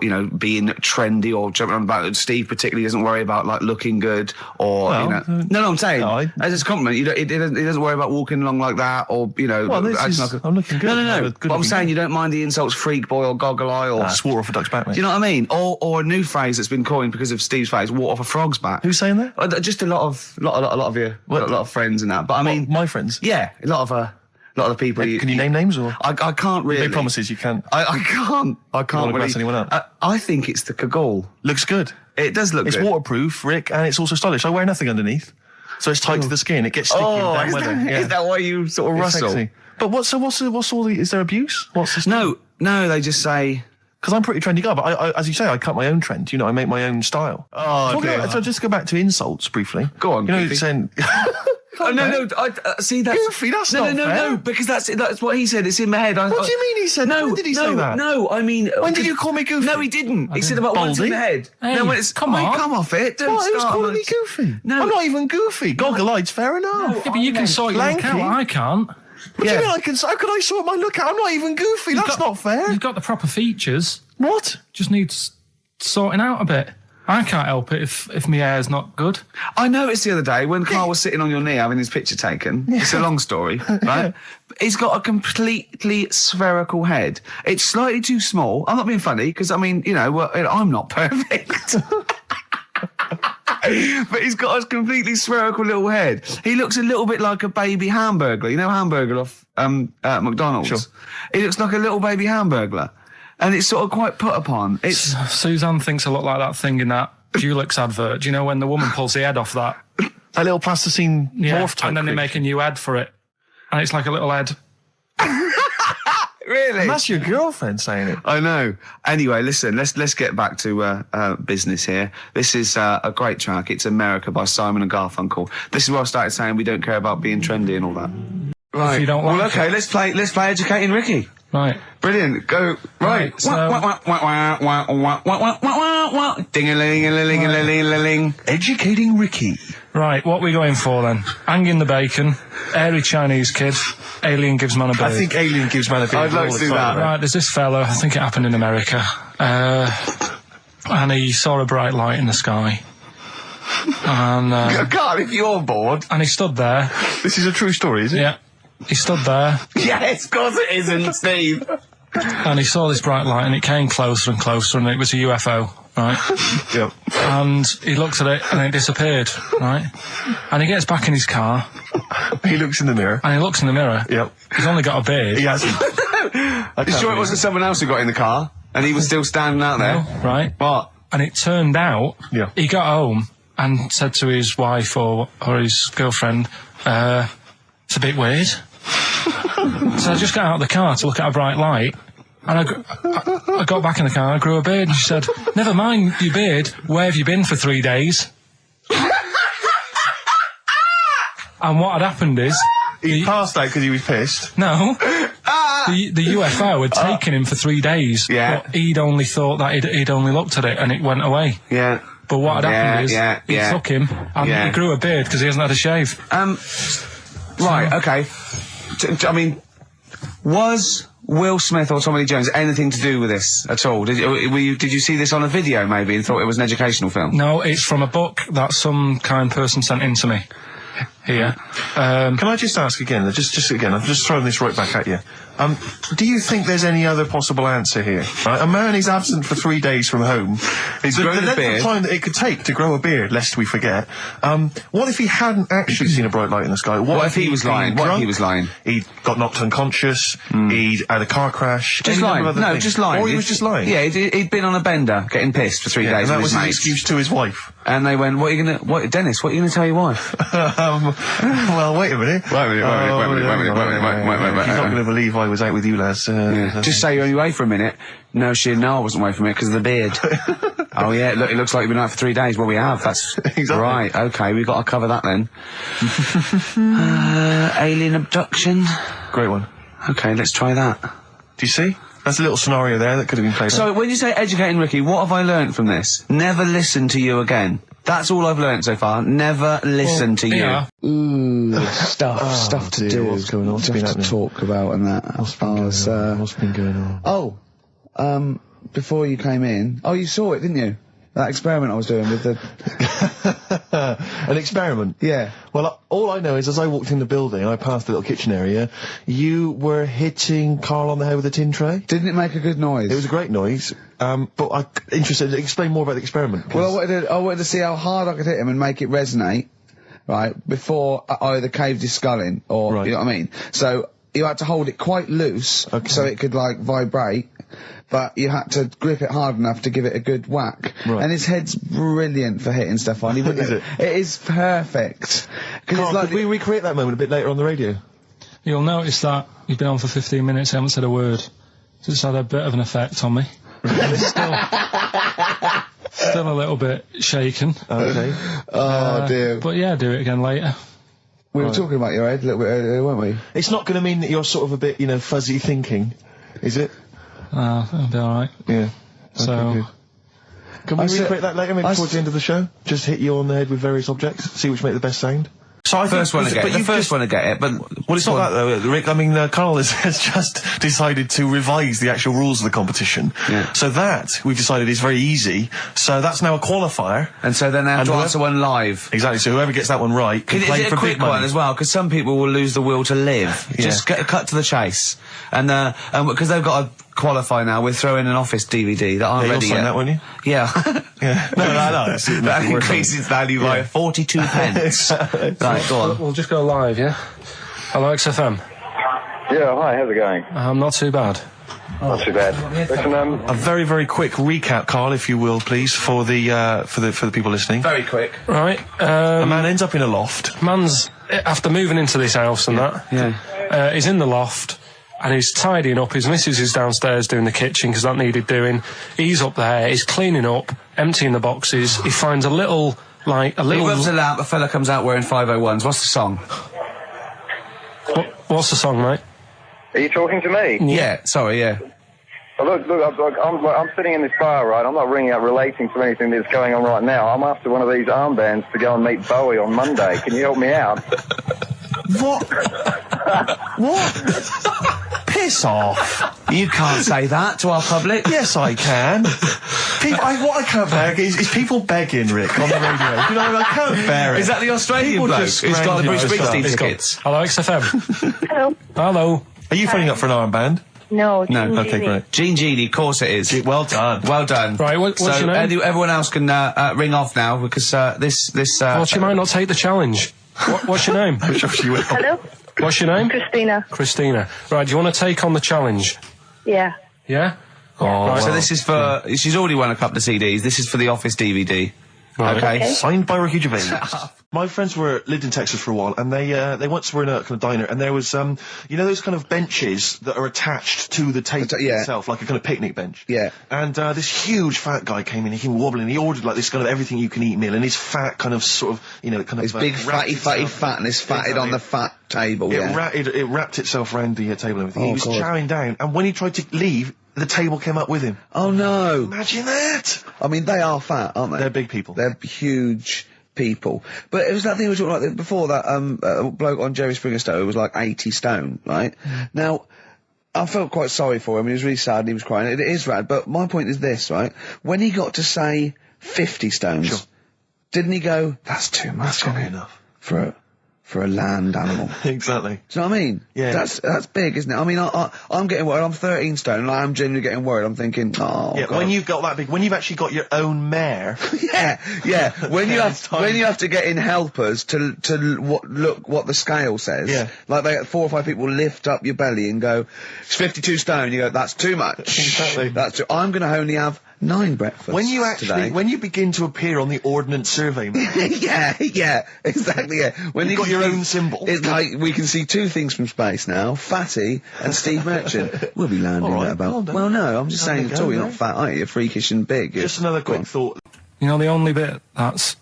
Speaker 2: you know, being trendy or jumping on about it. Steve particularly doesn't worry about, like, looking good or,
Speaker 3: well,
Speaker 2: you know. No, I'm saying, as a compliment, he doesn't worry about walking along like that or, you know.
Speaker 3: Well, I'm looking good.
Speaker 2: No. But I'm saying you don't mind the insults freak boy or goggle eye or...
Speaker 3: swore off a duck's back, mate.
Speaker 2: Do you know what I mean? Or a new phrase that's been coined because of Steve's phrase, walk off a frog's back.
Speaker 3: Who's saying that?
Speaker 2: Just a lot of you, a lot of friends and that. But I mean...
Speaker 3: my friends?
Speaker 2: Yeah, a lot of the people.
Speaker 3: Can you name names or?
Speaker 2: I can't really.
Speaker 3: Make promises you can't.
Speaker 2: I can't. I can't
Speaker 3: really.
Speaker 2: Pass
Speaker 3: anyone up?
Speaker 2: I think it's the Kaggle.
Speaker 3: Looks good.
Speaker 2: It does look
Speaker 3: good. It's waterproof, Rick, and it's also stylish. I wear nothing underneath, so it's tight to the skin. It gets sticky in damn weather.
Speaker 2: Is that why you sort of rustle?
Speaker 3: Sexy. But what's all the? Is there abuse? What's this?
Speaker 2: No. They just say.
Speaker 3: Because I'm a pretty trendy guy, but as you say, I cut my own trend. You know, I make my own style. So just go back to insults briefly.
Speaker 2: Go on.
Speaker 3: You know, saying.
Speaker 2: No. See, that's
Speaker 3: goofy. That's not fair.
Speaker 2: No. Because that's what he said. It's in my head.
Speaker 3: What do you mean he said? When did he say that?
Speaker 2: No, I mean.
Speaker 3: When did you call me goofy?
Speaker 2: No, he didn't. He said about what's in the head.
Speaker 1: Hey,
Speaker 2: no, when it's
Speaker 1: come on,
Speaker 2: come off it. Don't
Speaker 3: What? Who's
Speaker 2: start
Speaker 3: calling me goofy?
Speaker 2: No,
Speaker 3: I'm not even goofy. Goggle-eyed's fair enough.
Speaker 1: Yeah, but you can sort your look out. I can't.
Speaker 3: What do you mean I can? How can I sort my look out? I'm not even goofy. That's not fair.
Speaker 1: You've got the proper features.
Speaker 3: What?
Speaker 1: Just needs sorting out a bit. I can't help it if my hair's not good.
Speaker 2: I noticed the other day when Carl was sitting on your knee having his picture taken. It's a long story, right? He's got a completely spherical head. It's slightly too small. I'm not being funny because, I mean, you know, I'm not perfect. But he's got a completely spherical little head. He looks a little bit like a baby hamburger. You know Hamburger off McDonald's?
Speaker 1: Sure.
Speaker 2: He looks like a little baby hamburger. And it's sort of quite put upon.
Speaker 1: Suzanne thinks a lot like that thing in that Dulux advert. Do you know when the woman pulls the head off that?
Speaker 3: That little plasticine morph type.
Speaker 1: And then they make a new ad for it. And it's like a little head.
Speaker 2: Really?
Speaker 3: And that's your girlfriend saying it.
Speaker 2: I know. Anyway, listen, let's get back to business here. This is a great track. It's America by Simon and Garfunkel. This is where I started saying we don't care about being trendy and all that. Right.
Speaker 1: If you don't like
Speaker 2: okay, let's play Educating Ricky.
Speaker 1: Right.
Speaker 2: Brilliant. Go. Right.
Speaker 1: So,
Speaker 2: Ding-a-ling-a-ling-a-ling-a-ling.
Speaker 3: Educating Ricky.
Speaker 1: Right, what are we going for then? Hanging the bacon, airy Chinese kid, alien gives man a beard.
Speaker 3: I think alien gives man a beard.
Speaker 2: I'd like to do that.
Speaker 1: Right, there's this fella, I think it happened in America, and he saw a bright light in the sky. And
Speaker 2: God, if you're bored.
Speaker 1: And he stood there.
Speaker 3: This is a true story, is it?
Speaker 1: Yeah. He stood there.
Speaker 2: Yes, of course it isn't, Steve.
Speaker 1: And he saw this bright light and it came closer and closer and it was a UFO, right?
Speaker 3: Yep.
Speaker 1: And he looked at it and it disappeared, right? And he gets back in his car.
Speaker 3: He looks in the mirror.
Speaker 1: And he looks in the mirror.
Speaker 3: Yep.
Speaker 1: He's only got a beard.
Speaker 3: He hasn't.
Speaker 2: You sure it wasn't someone else who got in the car and he was still standing out there?
Speaker 1: No, right?
Speaker 2: What?
Speaker 1: And it turned out he got home and said to his wife or his girlfriend, it's a bit weird. So I just got out of the car to look at a bright light, and I got back in the car and I grew a beard, and she said, never mind your beard, where have you been for 3 days? And what had happened is...
Speaker 3: He passed out because he was pissed.
Speaker 1: No. The UFO had taken him for 3 days.
Speaker 2: Yeah.
Speaker 1: But he'd only thought that he'd only looked at it and it went away.
Speaker 2: Yeah.
Speaker 1: But what had happened is he took him and he grew a beard because he hasn't had a shave.
Speaker 2: Right, okay. I mean, was Will Smith or Tommy Lee Jones anything to do with this at all? Did you see this on a video maybe and thought it was an educational film?
Speaker 1: No, it's from a book that some kind person sent in to me. Here.
Speaker 3: Can I just ask again, just again, I'm just throwing this right back at you. Do you think there's any other possible answer here? Right? A man is absent for 3 days from home.
Speaker 2: He's grown a
Speaker 3: length
Speaker 2: beard.
Speaker 3: of time that it could take to grow a beard, lest we forget. What if he hadn't actually seen a bright light in the sky?
Speaker 2: What if he was lying? What if he was lying?
Speaker 3: He got knocked unconscious. He'd had a car crash.
Speaker 2: Just lying. No, just lying.
Speaker 3: Or he was just lying.
Speaker 2: Yeah, he'd been on a bender, getting pissed for 3 days.
Speaker 3: And that
Speaker 2: with
Speaker 3: was
Speaker 2: his
Speaker 3: his
Speaker 2: mates.
Speaker 3: excuse to his wife.
Speaker 2: And they went, Dennis, what are you going to tell your wife?
Speaker 3: Well, wait a minute.
Speaker 2: Wait a minute.
Speaker 3: You're not going to believe I was out with you, lads.
Speaker 2: Just say you're only away for a minute. No, I wasn't away from it because of the beard. Oh yeah, look, it looks like you've been out for 3 days. Well, we have. That's
Speaker 3: Exactly.
Speaker 2: right. Okay, we've got to cover that then. Alien abduction.
Speaker 3: Great one.
Speaker 2: Okay, let's try that.
Speaker 3: Do you see? That's a little scenario there that could have been played out.
Speaker 2: So, when you say educating Ricky, what have I learnt from this? Never listen to you again. That's all I've learnt so far. Never listen to you.
Speaker 1: Yeah.
Speaker 4: Ooh, stuff to
Speaker 3: dear,
Speaker 4: do.
Speaker 3: what's going on? What's
Speaker 4: Stuff
Speaker 3: been
Speaker 4: to
Speaker 3: happening?
Speaker 4: talk about and that.
Speaker 3: What's been going on?
Speaker 4: Before you came in. Oh, you saw it, didn't you? That experiment I was doing with the...
Speaker 3: An experiment?
Speaker 4: Yeah.
Speaker 3: Well, all I know is as I walked in the building, I passed the little kitchen area, you were hitting Karl on the head with a tin tray.
Speaker 4: Didn't it make a good noise?
Speaker 3: It was a great noise, but I'm interested, explain more about the experiment. 'cause-
Speaker 4: Well, I wanted to see how hard I could hit him and make it resonate, right, before I either caved his skull in, or,
Speaker 3: Right.
Speaker 4: you know what I mean? So, you had to hold it quite loose,
Speaker 3: Okay.
Speaker 4: so it could, like, vibrate, but you had to grip it hard enough to give it a good whack.
Speaker 3: Right.
Speaker 4: And his head's brilliant for hitting stuff on. He wouldn't-
Speaker 3: Is it?
Speaker 4: It is perfect. 'Cause
Speaker 3: Karl,
Speaker 4: it's like
Speaker 3: could we recreate that moment a bit later on the radio?
Speaker 1: You'll notice that you've been on for 15 minutes, I haven't said a word. So it's had a bit of an effect on me. Still a little bit shaken.
Speaker 3: Okay.
Speaker 4: Oh, dear.
Speaker 1: But yeah, do it again later.
Speaker 4: We were talking about your head a little bit earlier, weren't we?
Speaker 3: It's not going to mean that you're sort of a bit, fuzzy thinking, is it?
Speaker 1: It'll be alright.
Speaker 3: Yeah.
Speaker 1: So-
Speaker 3: Okay, good. Can we
Speaker 4: I said-
Speaker 3: recreate that later, maybe
Speaker 4: I
Speaker 3: towards the end of the show? Just hit you on the head with various objects, see which make the best sound? So I
Speaker 2: First one to get it. The first one to get it, but...
Speaker 3: Well, it's not that though, Rick. I mean, Karl has just decided to revise the actual rules of the competition.
Speaker 2: Yeah.
Speaker 3: So that, we've decided, is very easy. So that's now a qualifier.
Speaker 2: And so then they have
Speaker 3: And
Speaker 2: to
Speaker 3: whoever-
Speaker 2: answer one live.
Speaker 3: Exactly, so whoever gets that one right can
Speaker 2: Is
Speaker 3: play
Speaker 2: it
Speaker 3: for
Speaker 2: a quick
Speaker 3: big money.
Speaker 2: one as well? Because some people will lose the will to live.
Speaker 3: Yeah.
Speaker 2: Just cut to the chase. And because they've got to qualify now, we're throwing an Office DVD that aren't
Speaker 3: Yeah, you'll
Speaker 2: ready
Speaker 3: sign
Speaker 2: yet.
Speaker 3: that, won't you?
Speaker 2: Yeah.
Speaker 3: Yeah. No, it's
Speaker 2: That increases value by 42 pence. Right, go on.
Speaker 1: We'll just go live, yeah? Hello, XFM.
Speaker 5: Yeah, hi, how's it going?
Speaker 1: Not too bad.
Speaker 5: Not too bad. Listen,
Speaker 3: A very, very quick recap, Karl, if you will, please, for the people listening.
Speaker 2: Very quick.
Speaker 1: Right,
Speaker 3: A man ends up in a loft.
Speaker 1: man's, after moving into this house and that, he's in the loft, and he's tidying up. His missus is downstairs doing the kitchen, because that needed doing. He's up there, he's cleaning up, emptying the boxes. He finds a little...
Speaker 2: He rubs a lamp, a fella comes out wearing 501s. What's the song?
Speaker 1: What's the song, mate?
Speaker 5: are you talking to me?
Speaker 2: Yeah, sorry, yeah.
Speaker 5: Oh, look, I'm sitting in this bar, right? I'm not ringing up relating to anything that's going on right now. I'm after one of these armbands to go and meet Bowie on Monday. Can you help me out?
Speaker 3: What? What? Piss off.
Speaker 2: You can't say that to our public.
Speaker 3: Yes, I can. What I can't bear is people begging, Rick, on the radio. You know, I can't bear it.
Speaker 2: Is that the Australian
Speaker 3: People
Speaker 2: bloke
Speaker 3: just
Speaker 2: who's got the Bruce
Speaker 3: scrounging
Speaker 2: Springsteen
Speaker 3: for
Speaker 2: tickets?
Speaker 1: Hello, XFM.
Speaker 6: Hello.
Speaker 1: Hello.
Speaker 3: Are you phoning up for an armband?
Speaker 6: No.
Speaker 2: No,
Speaker 6: Jean
Speaker 3: Okay,
Speaker 6: Genie.
Speaker 3: great.
Speaker 2: Gene Genie, of course it is.
Speaker 3: Well done.
Speaker 2: Well done.
Speaker 1: Right, what's
Speaker 2: so
Speaker 1: your name?
Speaker 2: everyone else can ring off now because this.
Speaker 1: Well, she might not take the challenge. What's your name?
Speaker 6: Hello.
Speaker 1: What's your name?
Speaker 6: Christina.
Speaker 1: Christina. Right, do you want to take on the challenge?
Speaker 6: Yeah.
Speaker 1: Yeah?
Speaker 3: Oh,
Speaker 2: So this is for. She's already won a couple of CDs. This is for the Office DVD.
Speaker 1: Right.
Speaker 2: Okay.
Speaker 3: Signed by Ricky Gervais. My friends lived in Texas for a while, and they once were in a kind of diner, and there was those kind of benches that are attached to the table
Speaker 4: Yeah.
Speaker 3: itself, like a kind of picnic bench.
Speaker 4: Yeah.
Speaker 3: And this huge fat guy came in, he came wobbling, he ordered like this kind of everything you can eat meal, and his fat kind of sort of
Speaker 4: His big fatty fatness fatted on the fat table, yeah.
Speaker 3: It wrapped itself around the table and everything.
Speaker 4: Oh,
Speaker 3: He was
Speaker 4: God.
Speaker 3: chowing down, and when he tried to leave, the table came up with him.
Speaker 4: Oh, no.
Speaker 3: Imagine that!
Speaker 4: I mean, they are fat, aren't they?
Speaker 3: They're big people.
Speaker 4: They're huge people. But it was that thing we were talking about before, that bloke on Jerry Springer Show who was like 80 stone, right? Now, I felt quite sorry for him. He was really sad and he was crying. It is rad, but my point is this, right? When he got to say 50 stones,
Speaker 3: Sure.
Speaker 4: didn't he go, that's too much,
Speaker 3: That's not
Speaker 4: isn't it?
Speaker 3: enough.
Speaker 4: For a land animal.
Speaker 3: Exactly.
Speaker 4: Do you know what I mean?
Speaker 3: Yeah.
Speaker 4: That's big, isn't it? I mean, I'm getting worried. I'm 13 stone, and I am genuinely getting worried. I'm thinking, oh,
Speaker 3: Yeah,
Speaker 4: God.
Speaker 3: when you've got that big, when you've actually got your own mare.
Speaker 4: yeah. When you
Speaker 3: It's time.
Speaker 4: when you have to get in helpers to look what the scale says.
Speaker 3: Yeah.
Speaker 4: Like 4 or 5 people lift up your belly and go, it's 52 stone. You go, that's too much.
Speaker 3: Exactly.
Speaker 4: I'm going to only have 9 breakfasts
Speaker 3: When you actually,
Speaker 4: today.
Speaker 3: when you begin to appear on the Ordnance Survey map,
Speaker 4: yeah, exactly, yeah. When
Speaker 3: You've got
Speaker 4: can
Speaker 3: your
Speaker 4: see-
Speaker 3: own symbol.
Speaker 4: It's like, we can see 2 things from space now, Fatty and Steve Merchant. We'll be landing
Speaker 3: All right,
Speaker 4: at about...
Speaker 3: well done.
Speaker 4: Well, no, I'm just saying,
Speaker 3: Have a
Speaker 4: at all,
Speaker 3: go,
Speaker 4: you're not
Speaker 3: mate.
Speaker 4: fat, are you? You're freakish and big.
Speaker 3: just another
Speaker 4: Go on.
Speaker 3: quick thought.
Speaker 1: You know, the only bit that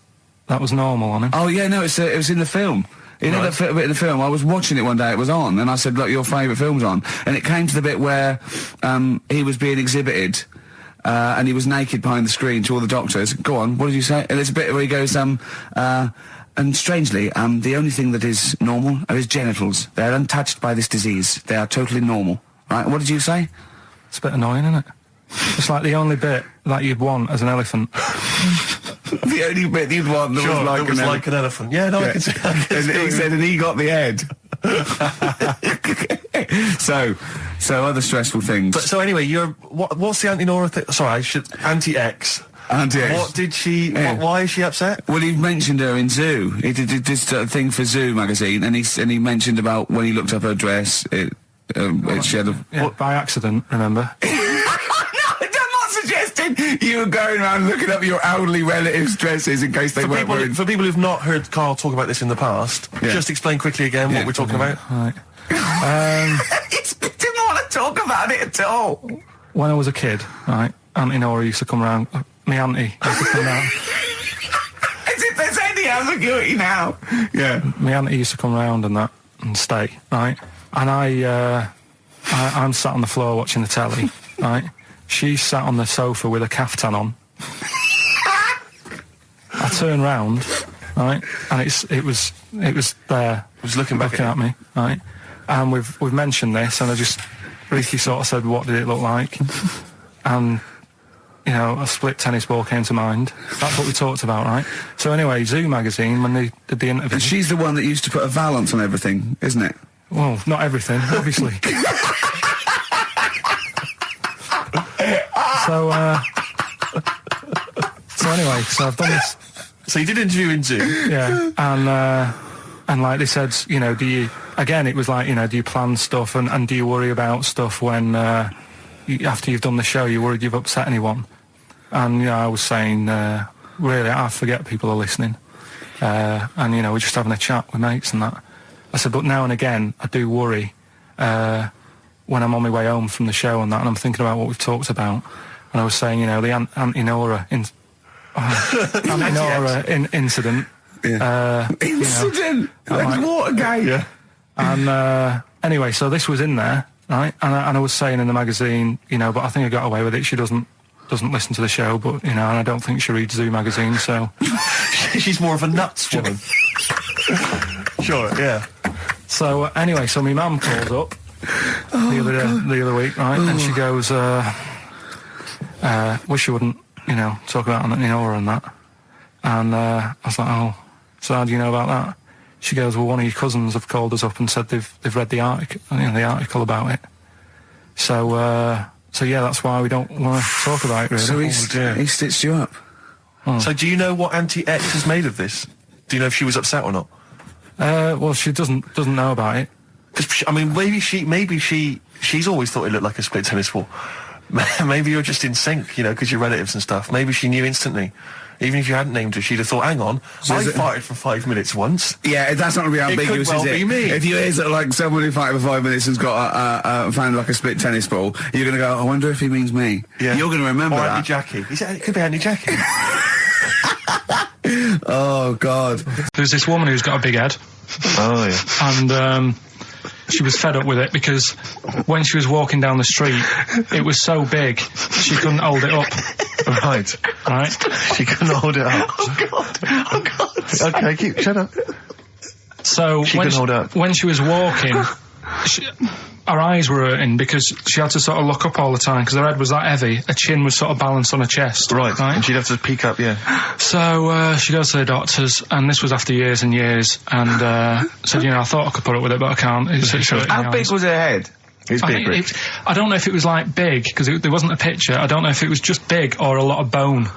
Speaker 1: was normal on him.
Speaker 2: Oh yeah, no, it was in the film. You know that bit in the film? I was watching it one day, it was on, and I said, look, your favourite film's on. And it came to the bit where he was being exhibited, and he was naked behind the screen to all the doctors. Go on, what did you say? And there's a bit where he goes, and strangely, the only thing that is normal are his genitals. They're untouched by this disease. They are totally normal. Right, what did you say?
Speaker 1: It's a bit annoying, isn't it? It's like the only bit that you'd want as an elephant.
Speaker 2: The only bit you'd want that was like
Speaker 3: it was like an elephant. Yeah, no, I can see.
Speaker 2: And he said, and he got the head. so other stressful things.
Speaker 3: But so anyway, what's the Auntie Nora thing? Sorry, Auntie X.
Speaker 2: Auntie X.
Speaker 3: What did she?
Speaker 2: Yeah.
Speaker 3: Why is she upset?
Speaker 2: Well, he mentioned her in Zoo. He did this thing for Zoo magazine, and he mentioned about when he looked up her dress. She had a.
Speaker 1: Yeah, by accident, remember?
Speaker 2: I'm not suggesting you were going around looking up your elderly relatives' dresses in case they weren't wearing.
Speaker 3: For people who've not heard Karl talk about this in the past,
Speaker 2: Yeah.
Speaker 3: just explain quickly again what we're talking about.
Speaker 1: Right.
Speaker 2: He didn't want to talk about it at all.
Speaker 1: When I was a kid, right, Auntie Nora used to come round. My auntie used to come round.
Speaker 2: As if there's any ambiguity now. Yeah.
Speaker 1: My auntie used to come round and stay, right? And I'm sat on the floor watching the telly, right? She sat on the sofa with a caftan on. I turn round, right, and it was there.
Speaker 3: It was looking back
Speaker 1: at me, right? And we've mentioned this, and Ricky sort of said, "What did it look like?" And you know, a split tennis ball came to mind. That's what we talked about, right? So anyway, Zoo magazine, when they did the interview,
Speaker 2: And she's the one that used to put a valance on everything, isn't it?
Speaker 1: well, not everything, obviously. So anyway, so I've done this.
Speaker 3: So you did an interview in Zoo.
Speaker 1: Yeah, and like they said, you know, it was like, you know, do you plan stuff and do you worry about stuff when, after you've done the show, you're worried you've upset anyone? And, you know, I was saying, really, I forget people are listening. And, you know, we're just having a chat with mates and that. I said, but now and again, I do worry, when I'm on my way home from the show and that, and I'm thinking about what we've talked about. And I was saying, you know, the Auntie Nora incident.
Speaker 2: Yeah. Incident! Like Watergate!
Speaker 3: Yeah.
Speaker 1: And anyway, so this was in there, right? And I was saying in the magazine, you know, but I think I got away with it. She doesn't listen to the show, but, you know, and I don't think she reads Zoo magazine, so...
Speaker 3: She's more of a nuts woman. Sure, yeah.
Speaker 1: So, anyway, so my mum calls up the other week, right? And she goes, wish you wouldn't, you know, talk about Auntie Nora and that. And I was like, oh, so how do you know about that? She goes, well, one of your cousins have called us up and said they've read the article about it. So yeah, that's why we don't want to talk about it, really.
Speaker 2: So he stitched you up.
Speaker 3: So do you know what Auntie X is made of this? Do you know if she was upset or not?
Speaker 1: Well, she doesn't know about it.
Speaker 3: Because, I mean, maybe she's always thought it looked like a split tennis ball. Maybe you're just in sync, you know, because you're relatives and stuff. Maybe she knew instantly. Even if you hadn't named her, she'd have thought, hang on,
Speaker 2: So
Speaker 3: I
Speaker 2: is it-
Speaker 3: farted for 5 minutes once.
Speaker 2: Yeah, that's not going to be ambiguous,
Speaker 3: well
Speaker 2: is it?
Speaker 3: be me.
Speaker 2: If you hear sort of like someone who farted for 5 minutes and's got found like a split tennis ball, you're going to go, I wonder if he means me.
Speaker 3: Yeah.
Speaker 2: You're going to remember
Speaker 3: Or
Speaker 2: that.
Speaker 3: Auntie Jackie. It could be Auntie Jackie.
Speaker 2: Oh, God.
Speaker 1: There's this woman who's got a big head,
Speaker 3: Oh, yeah.
Speaker 1: and she was fed up with it because when she was walking down the street, it was so big she couldn't hold it up.
Speaker 3: Right.
Speaker 1: Right?
Speaker 3: She couldn't hold it up. Oh, God. Okay, shut up.
Speaker 1: So
Speaker 3: She couldn't hold it up.
Speaker 1: when she was walking, her eyes were hurting because she had to sort of look up all the time because her head was that heavy. Her chin was sort of balanced on her chest.
Speaker 3: Right. And she'd have to peek up, yeah.
Speaker 1: So she goes to the doctors, and this was after years and years, and said, I thought I could put up with it, but I can't. It's hurting my
Speaker 2: How big
Speaker 1: eyes.
Speaker 2: was her head?
Speaker 3: It's big, Rich.
Speaker 1: I don't know if it was like big because there wasn't a picture. I don't know if it was just big or a lot of bone.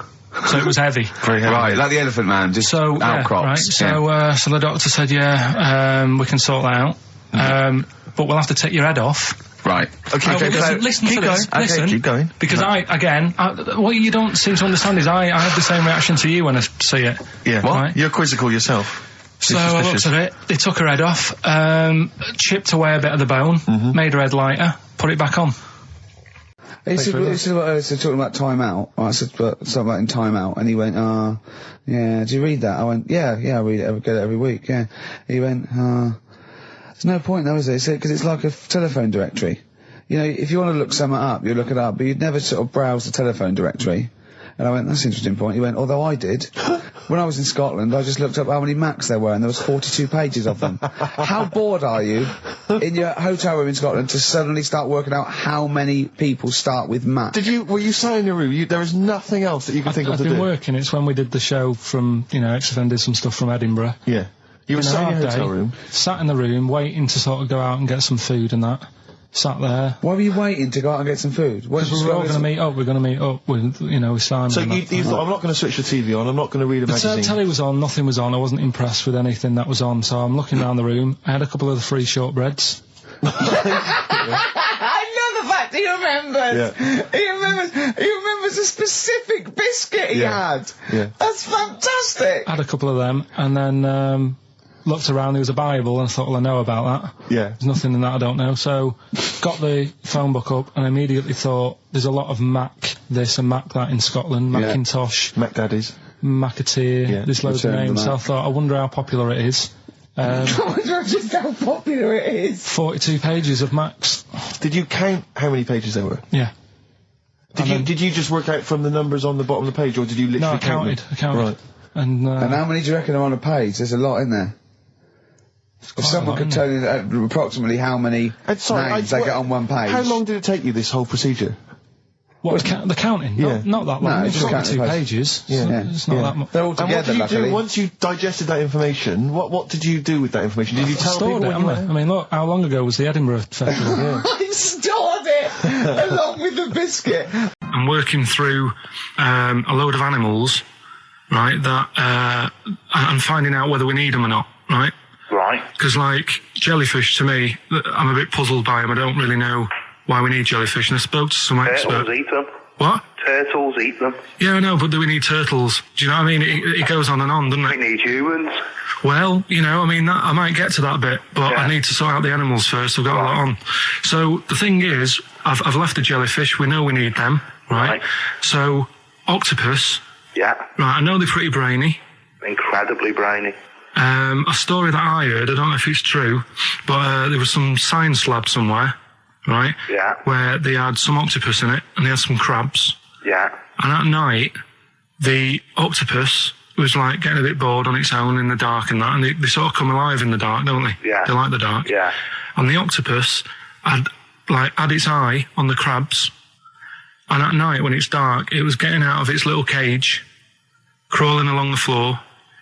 Speaker 1: So it was heavy.
Speaker 3: Very heavy.
Speaker 2: Right, like the Elephant Man, just
Speaker 1: So
Speaker 2: outcrops.
Speaker 1: yeah, right. So the doctor said, we can sort that out, but we'll have to take your head off.
Speaker 2: Right. Okay,
Speaker 1: listen
Speaker 3: keep
Speaker 1: to this.
Speaker 3: going.
Speaker 1: Listen,
Speaker 3: Okay, keep going.
Speaker 1: Because what you don't seem to understand is I have the same reaction to you when I see it.
Speaker 3: Yeah.
Speaker 1: What? Right?
Speaker 3: You're quizzical yourself.
Speaker 1: So I looked at it. They took her head off, chipped away a bit of the bone, made her head lighter, put it back on.
Speaker 4: This is what I was talking about time out. I said something about in time out, and he went, yeah, do you read that? I went, yeah, I read it, get it every week, yeah. He went, there's no point though, is there? Because it's like a telephone directory. If you want to look something up, you look it up, but you'd never sort of browse the telephone directory. And I went, that's an interesting point. He went, although I did. When I was in Scotland, I just looked up how many Macs there were, and there was 42 pages of them. How bored are you in your hotel room in Scotland to suddenly start working out how many people start with Mac?
Speaker 3: Were you sat in your room? There was nothing else that you could think of to do?
Speaker 1: I've been working. It's when we did the show from, XFM did some stuff from Edinburgh.
Speaker 3: Yeah. You were sat in your hotel room?
Speaker 1: Sat in the room, waiting to sort of go out and get some food and that. Sat there.
Speaker 4: Why were you waiting to go out and get some food?
Speaker 1: Because we were all going to meet up. We're going to meet up with, with Simon.
Speaker 3: So you thought, I'm not going to switch the TV on, I'm not going to read a magazine.
Speaker 1: The telly was on, nothing was on. I wasn't impressed with anything that was on, so I'm looking around the room. I had a couple of the free shortbreads.
Speaker 4: I love the fact he remembers. Yeah. He remembers a specific biscuit he had.
Speaker 3: Yeah.
Speaker 4: That's fantastic.
Speaker 1: I had a couple of them, and then looked around, there was a Bible, and I thought, well, I know about that.
Speaker 3: Yeah.
Speaker 1: There's nothing in that I don't know. So, got the phone book up, and I immediately thought, there's a lot of Mac this and Mac that in Scotland, Macintosh,
Speaker 3: Mac Daddies,
Speaker 1: Macateer, there's loads of names. So I thought, I wonder how popular it is.
Speaker 4: Just how popular it is.
Speaker 1: 42 pages of Macs.
Speaker 3: Did you count how many pages there were?
Speaker 1: Yeah.
Speaker 3: Did you just work out from the numbers on the bottom of the page, or did you literally
Speaker 1: I counted.
Speaker 3: Right.
Speaker 1: And
Speaker 4: how many do you reckon are on a page? There's a lot in there. If someone could tell you approximately how many names they get on one page.
Speaker 3: How long did it take you, this whole procedure?
Speaker 1: What, the counting?
Speaker 3: Yeah.
Speaker 1: Not that long.
Speaker 4: No,
Speaker 1: it's
Speaker 4: just
Speaker 1: 42 pages.
Speaker 3: Yeah.
Speaker 1: It's not that much.
Speaker 4: They're all
Speaker 3: And what
Speaker 4: together,
Speaker 3: did you
Speaker 4: luckily.
Speaker 3: do once you digested that information? What did you do with that information? Did you tell
Speaker 1: stored
Speaker 3: people
Speaker 1: it,
Speaker 3: when you
Speaker 1: haven't I? I mean, look, how long ago was the Edinburgh Festival?
Speaker 4: I stored it along with the biscuit.
Speaker 1: I'm working through a load of animals, right, that I'm finding out whether we need them or not, right?
Speaker 5: Right.
Speaker 1: Because, like, jellyfish, to me, I'm a bit puzzled by them. I don't really know why we need jellyfish, and I spoke to some expert.
Speaker 5: Turtles eat them.
Speaker 1: What?
Speaker 5: Turtles eat them.
Speaker 1: Yeah, I know, but do we need turtles? Do you know what I mean? It goes on and on, doesn't
Speaker 5: We
Speaker 1: it?
Speaker 5: need humans.
Speaker 1: Well, I mean, I might get to that bit, but
Speaker 5: Yeah.
Speaker 1: I need to sort out the animals first. I've got a lot on. So the thing is, I've left the jellyfish. We know we need them, right? So octopus.
Speaker 5: Yeah.
Speaker 1: Right, I know they're pretty brainy.
Speaker 5: Incredibly brainy.
Speaker 1: A story that I heard, I don't know if it's true, but there was some science lab somewhere, right?
Speaker 5: Yeah.
Speaker 1: Where they had some octopus in it, and they had some crabs.
Speaker 5: Yeah.
Speaker 1: And at night, the octopus was like getting a bit bored on its own in the dark and that, and they sort of come alive in the dark, don't they?
Speaker 5: Yeah.
Speaker 1: They like the dark.
Speaker 5: Yeah.
Speaker 1: And the octopus had its eye on the crabs, and at night when it's dark, it was getting out of its little cage, crawling along the floor,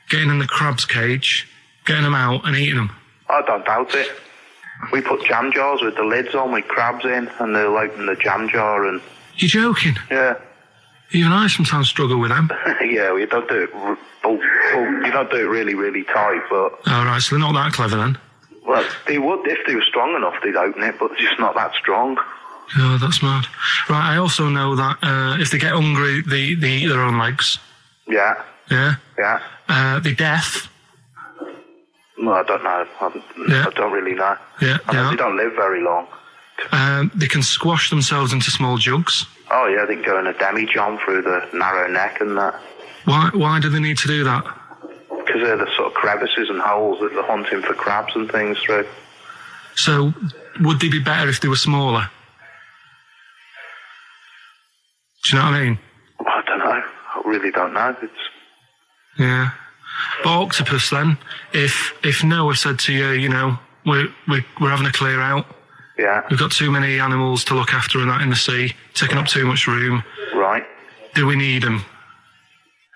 Speaker 1: getting in the crab's cage, getting them out and eating them.
Speaker 5: I don't doubt it. We put jam jars with the lids on with crabs in, and they'll open the jam jar and...
Speaker 1: You're joking?
Speaker 5: Yeah.
Speaker 1: Even I sometimes struggle with them.
Speaker 5: Yeah, we don't do it... you don't do it really, really tight, but...
Speaker 1: All right, so they're not that clever then?
Speaker 5: Well, they would, if they were strong enough, they'd open it, but they're just not that strong.
Speaker 1: Oh, that's mad. Right, I also know that if they get hungry, they eat their own legs.
Speaker 5: Yeah.
Speaker 1: Yeah?
Speaker 5: Yeah.
Speaker 1: They're deaf.
Speaker 5: Well, I don't know. I don't really know.
Speaker 1: Yeah,
Speaker 5: I mean, they don't live very long.
Speaker 1: They can squash themselves into small jugs.
Speaker 5: Oh, yeah, they can go in a demi-john through the narrow neck and that.
Speaker 1: Why do they need to do that?
Speaker 5: Because they're the sort of crevices and holes that they're hunting for crabs and things through.
Speaker 1: So, would they be better if they were smaller? Do you know what I mean?
Speaker 5: I don't know. I really don't know.
Speaker 1: Yeah. But octopus then, if Noah said to you, we're having a clear out,
Speaker 7: Yeah.
Speaker 1: We've got too many animals to look after and that in the sea, taking up too much room.
Speaker 7: Right.
Speaker 1: Do we need them?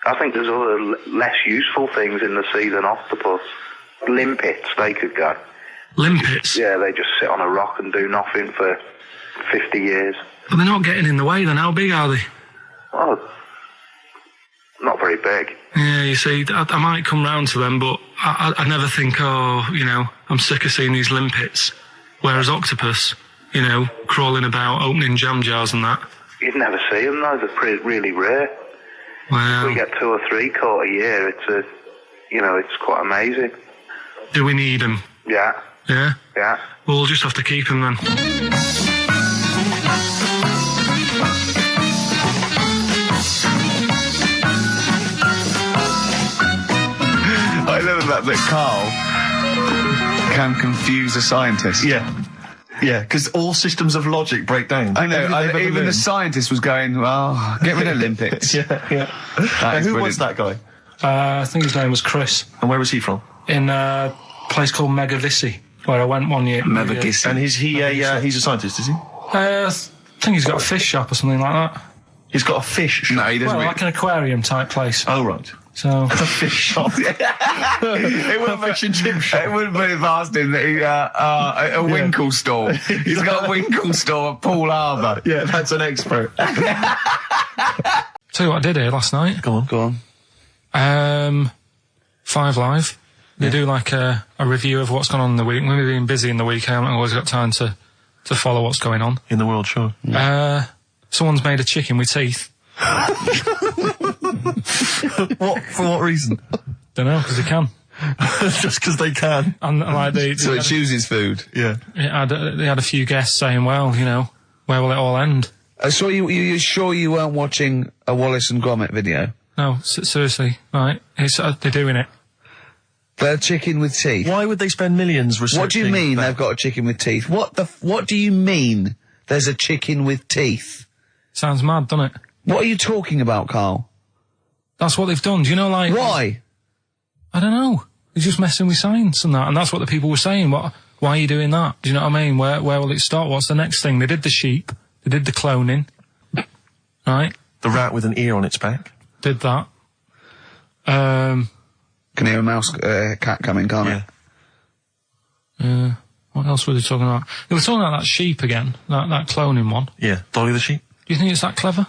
Speaker 7: I think there's other less useful things in the sea than octopus. Limpets, they could go.
Speaker 1: Limpets?
Speaker 7: Yeah, they just sit on a rock and do nothing for 50 years.
Speaker 1: But they're not getting in the way then. How big are they?
Speaker 7: Well, not very big.
Speaker 1: Yeah, you see, I might come round to them, but I never think, I'm sick of seeing these limpets. Whereas octopus, crawling about, opening jam jars and that.
Speaker 7: You'd never see them, though. They're really rare.
Speaker 1: Well,
Speaker 7: We get 2 or 3 caught a year. It's quite amazing.
Speaker 1: do we need them?
Speaker 7: Yeah.
Speaker 1: Yeah?
Speaker 7: Yeah.
Speaker 1: Well, we'll just have to keep them then.
Speaker 2: I love that Carl can confuse a scientist.
Speaker 3: Yeah. Yeah, because all systems of logic break down.
Speaker 2: I know.
Speaker 3: Everything they've ever
Speaker 2: Even the
Speaker 3: learned.
Speaker 2: scientist was going, well, get rid of Olympics.
Speaker 3: Yeah.
Speaker 2: That is
Speaker 3: Who
Speaker 2: brilliant.
Speaker 3: was that guy?
Speaker 1: I think his name was Chris.
Speaker 3: And where was he from?
Speaker 1: In a place called Megavissi, where I went one year.
Speaker 2: Megavissi.
Speaker 3: And is he he's a scientist, is he?
Speaker 1: I think he's got a fish shop or something like that.
Speaker 3: He's got a fish shop.
Speaker 2: No, he doesn't.
Speaker 1: Well, like an aquarium type place.
Speaker 3: Oh, right.
Speaker 1: So,
Speaker 3: A fish shop.
Speaker 2: It wouldn't
Speaker 3: fish and chip shop.
Speaker 2: It wouldn't be asked him that he, a Winkle store. He's got a Winkle store at Poole Harbour.
Speaker 3: Yeah, that's an expert.
Speaker 1: tell you what I did here last night.
Speaker 3: Go on.
Speaker 1: 5 Live. They do like a review of what's gone on in the week. We've been busy in the week. I haven't always got time to follow what's going on.
Speaker 3: In the world, sure.
Speaker 1: Someone's made a chicken with teeth.
Speaker 3: For what reason?
Speaker 1: Don't know, because they can.
Speaker 3: Just because they can.
Speaker 1: And like
Speaker 2: So it chooses food.
Speaker 3: Yeah.
Speaker 1: they had a few guests saying, well, where will it all end?
Speaker 4: So you sure you weren't watching a Wallace and Gromit video?
Speaker 1: No, seriously, right? They're doing it.
Speaker 4: They're a chicken with teeth.
Speaker 3: Why would they spend millions researching?
Speaker 4: What do you mean
Speaker 3: that?
Speaker 4: they've got a chicken with teeth? What do you mean there's a chicken with teeth?
Speaker 1: Sounds mad, doesn't it?
Speaker 4: What are you talking about, Carl?
Speaker 1: That's what they've done. Do you know, like...
Speaker 4: Why?
Speaker 1: I don't know. They're just messing with science and that, and that's what the people were saying. Why are you doing that? Do you know what I mean? Where will it start? What's the next thing? They did the sheep. They did the cloning. Right?
Speaker 3: The rat with an ear on its back.
Speaker 1: Did that.
Speaker 4: Can hear a cat coming, can't it?
Speaker 1: What else were they talking about? They were talking about that sheep again, that cloning one.
Speaker 3: Yeah. Dolly the sheep.
Speaker 1: Do you think it's that clever?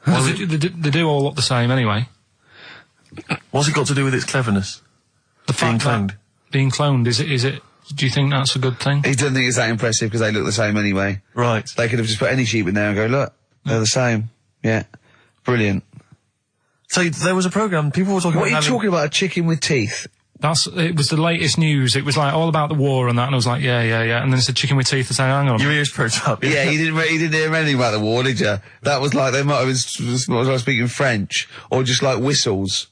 Speaker 1: Well, they do all look the same anyway.
Speaker 3: What's it got to do with its cleverness?
Speaker 1: The fact that being cloned, is it, do you think that's a good thing?
Speaker 4: He doesn't think it's that impressive because they look the same anyway.
Speaker 3: Right.
Speaker 4: They could have just put any sheep in there and go, look, they're the same. Yeah. Brilliant.
Speaker 3: So there was a programme, people were talking
Speaker 4: What
Speaker 3: about
Speaker 4: are you talking about, a chicken with teeth?
Speaker 1: It was the latest news. It was like all about the war and that, and I was like, yeah. And then it's a chicken with teeth and saying, hang on.
Speaker 3: Your ears perked up.
Speaker 4: Yeah, you didn't hear anything about the war, did you? That was like, they might have been speaking French, or just like whistles.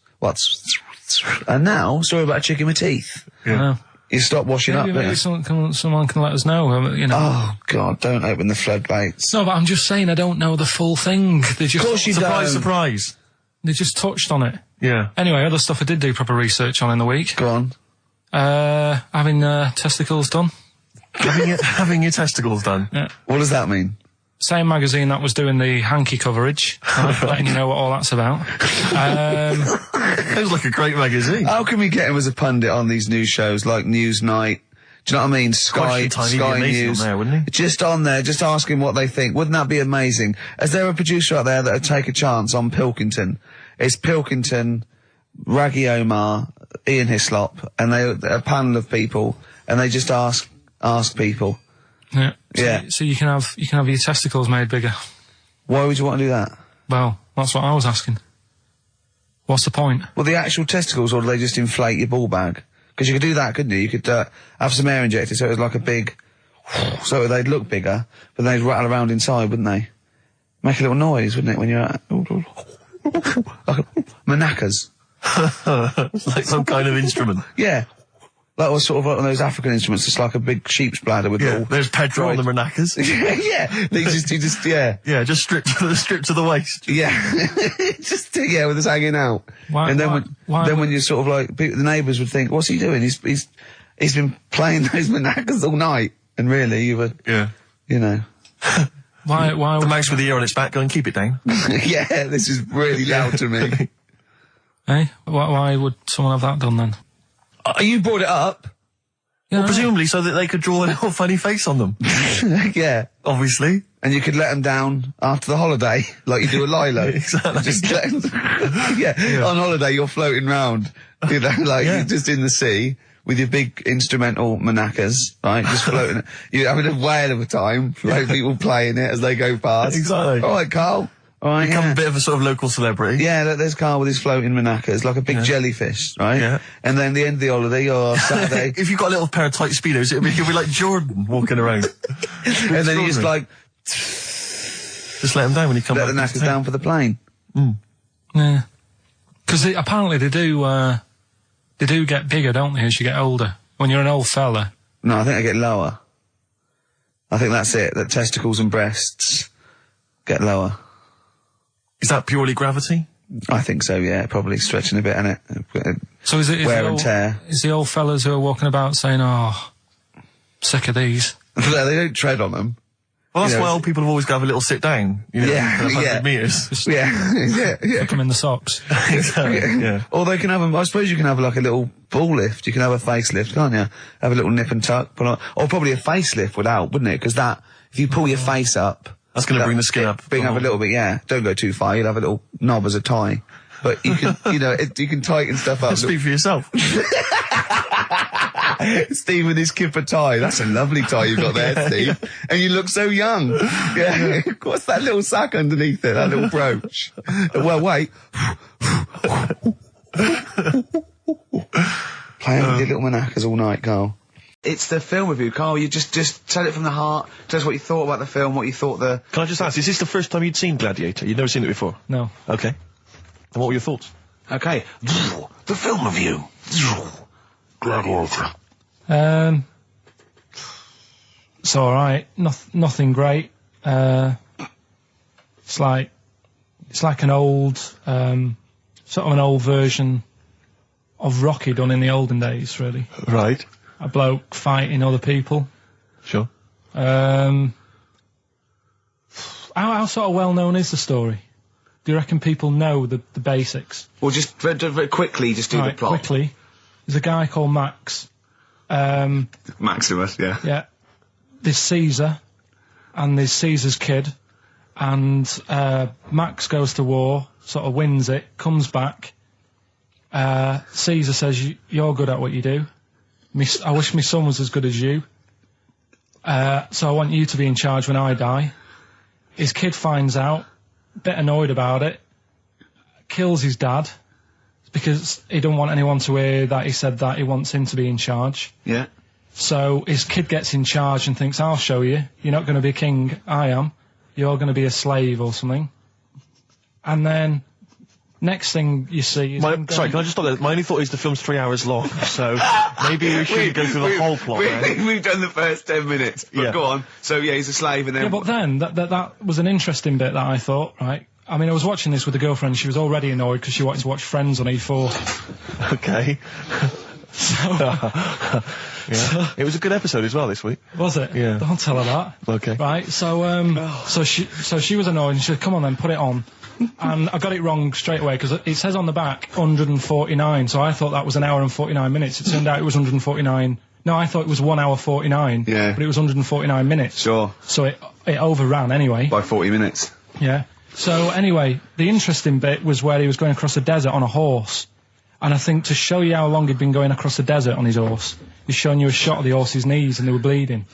Speaker 4: And now, story about a chicken with teeth.
Speaker 1: Yeah.
Speaker 4: You stop washing up,
Speaker 1: Maybe someone can let us know,
Speaker 4: Oh, God, don't open the floodgates.
Speaker 1: No, but I'm just saying I don't know the full thing. They just,
Speaker 4: Of course you don't.
Speaker 3: Surprise.
Speaker 1: They just touched on it.
Speaker 3: Yeah.
Speaker 1: Anyway, other stuff I did do proper research on in the week.
Speaker 4: Go on.
Speaker 1: Having testicles done.
Speaker 3: Having your testicles done.
Speaker 1: Yeah.
Speaker 4: What does that mean?
Speaker 1: Same magazine that was doing the hanky coverage. Letting you know what all that's about.
Speaker 3: Sounds like a great magazine.
Speaker 4: How can we get him as a pundit on these news shows like Newsnight? Do you know what I mean? Sky News.
Speaker 3: On there, wouldn't he?
Speaker 4: Just on there, just ask him what they think. Wouldn't that be amazing? Is there a producer out there that would take a chance on Pilkington? It's Pilkington, Raggy Omar, Ian Hislop, and they're a panel of people, and they just ask people.
Speaker 1: Yeah.
Speaker 4: Yeah.
Speaker 1: So you can have your testicles made bigger.
Speaker 4: Why would you want to do that?
Speaker 1: Well, that's what I was asking. What's the point?
Speaker 4: Well, the actual testicles, or do they just inflate your ball bag? Because you could do that, couldn't you? You could have some air injected so it was like a big... So they'd look bigger, but they'd rattle around inside, wouldn't they? Make a little noise, wouldn't it, when you're at... like manacas.
Speaker 3: Like some kind of instrument.
Speaker 4: Yeah. That was sort of like one of those African instruments. It's like a big sheep's bladder with all...
Speaker 3: There's Pedro on the Manacas.
Speaker 4: Yeah.
Speaker 3: Yeah, just stripped to the waist.
Speaker 4: Yeah. With us hanging out.
Speaker 1: Why-
Speaker 4: and then
Speaker 1: why-
Speaker 4: when you're sort of like... The neighbours would think, what's he doing? He's been playing those manacas all night. And really, you were, you know.
Speaker 1: Why
Speaker 3: The mouse with the ear on its back going, keep it down.
Speaker 4: Yeah, this is really loud to me.
Speaker 1: Eh? Why would someone have that done then?
Speaker 4: You brought it up.
Speaker 1: Yeah,
Speaker 3: Well, presumably so that they could draw a little funny face on them.
Speaker 4: Yeah.
Speaker 3: Obviously.
Speaker 4: And you could let them down after the holiday, like you do a Lilo.
Speaker 3: Exactly.
Speaker 4: Just let 'em- on holiday you're floating round, you know, like you're just in the sea with your big instrumental manacas, right? Just floating. You're having a whale of a time, like people playing it as they go past.
Speaker 3: Exactly.
Speaker 4: All right, Carl. All right,
Speaker 3: Become a bit of a sort of local celebrity.
Speaker 4: Yeah, look, there's Carl with his floating manacas, like a big jellyfish, right?
Speaker 3: Yeah.
Speaker 4: And then the end of the holiday, or Saturday,
Speaker 3: If you've got a little pair of tight speedos, you'll be like Jordan walking around.
Speaker 4: and then you just like
Speaker 3: Just let them down when you come
Speaker 4: let
Speaker 3: back.
Speaker 4: the knackers down for the plane.
Speaker 1: Yeah. Because apparently they do get bigger, don't they, as you get older? When you're an old fella.
Speaker 4: No, I think they get lower. I think that's it, that testicles and breasts get lower.
Speaker 3: Is that purely gravity?
Speaker 4: I think so, yeah, probably stretching a bit, innit?
Speaker 1: So is
Speaker 4: Wear
Speaker 1: the
Speaker 4: and
Speaker 1: old,
Speaker 4: tear.
Speaker 1: Is the old fellas who are walking about saying, "Oh, sick of these"?
Speaker 4: They don't tread on them.
Speaker 3: Well, that's
Speaker 4: You know,
Speaker 3: why old people have always got to have a little sit down. You know,
Speaker 4: Yeah,
Speaker 3: for 100
Speaker 4: yeah.
Speaker 3: metres.
Speaker 4: Yeah.
Speaker 1: Stick them in the socks.
Speaker 3: Exactly, yeah.
Speaker 4: Or they can have I suppose you can have like a little ball lift. You can have a facelift, can't you? Have a little nip and tuck. Put on, or probably a facelift would help, wouldn't it? Because if you pull your face up,
Speaker 3: That's going to bring the skin up.
Speaker 4: Bring up a little bit, yeah. Don't go too far. You'll have a little knob as a tie. But you can, you can tighten stuff up.
Speaker 3: Speak for yourself.
Speaker 4: Steve with his kipper tie. That's a lovely tie you've got there, Steve. And you look so young. Yeah. What's that little sack underneath it? That little brooch. Well, wait. Playing with your little manacas all night, Carl. It's the film review, Carl. You just tell it from the heart. Tell us what you thought about the film, what you thought
Speaker 3: Can I just ask, is this the first time you'd seen Gladiator? You'd never seen it before?
Speaker 1: No.
Speaker 3: Okay. And what were your thoughts?
Speaker 4: Okay. The film review. Gladiator.
Speaker 1: It's all right. Nothing great. It's like an old, sort of an old version of Rocky done in the olden days, really.
Speaker 3: Right.
Speaker 1: A bloke fighting other people.
Speaker 3: Sure.
Speaker 1: How sort of well known is the story? Do you reckon people know the basics?
Speaker 4: Well, just very quickly, just do the plot.
Speaker 1: Quickly. There's a guy called Max.
Speaker 4: Maximus, yeah.
Speaker 1: Yeah. There's Caesar, and there's Caesar's kid, and Max goes to war, sort of wins it, comes back. Caesar says, "You're good at what you do. I wish my son was as good as you. So I want you to be in charge when I die." His kid finds out, a bit annoyed about it, kills his dad, because he don't want anyone to hear that he said that he wants him to be in charge.
Speaker 4: Yeah.
Speaker 1: So his kid gets in charge and thinks, "I'll show you. You're not going to be king, I am. You're going to be a slave or something." And then next thing you see is...
Speaker 3: Sorry, can I just stop there? My only thought is the film's 3 hours long, so maybe we shouldn't go through the whole plot.
Speaker 4: We've done the first 10 minutes, but
Speaker 3: Yeah.
Speaker 4: go on. So, yeah, he's a slave and then...
Speaker 1: Yeah, but then, that was an interesting bit that I thought, right? I mean, I was watching this with a girlfriend. She was already annoyed because she wanted to watch Friends on E4.
Speaker 3: Okay. Yeah. It was a good episode as well this week.
Speaker 1: Was it?
Speaker 3: Yeah.
Speaker 1: Don't tell her that.
Speaker 3: Okay.
Speaker 1: Right, so she was annoyed and she said, "Come on then, put it on." And I got it wrong straight away because it says on the back 149, so I thought that was an hour and 49 minutes. It turned out it was 149. No, I thought it was 1 hour 49.
Speaker 4: Yeah.
Speaker 1: But it was 149 minutes.
Speaker 4: Sure.
Speaker 1: So it overran anyway.
Speaker 4: By 40 minutes.
Speaker 1: Yeah. So anyway, the interesting bit was where he was going across the desert on a horse. And I think to show you how long he'd been going across the desert on his horse, he's showing you a shot of the horse's knees and they were bleeding.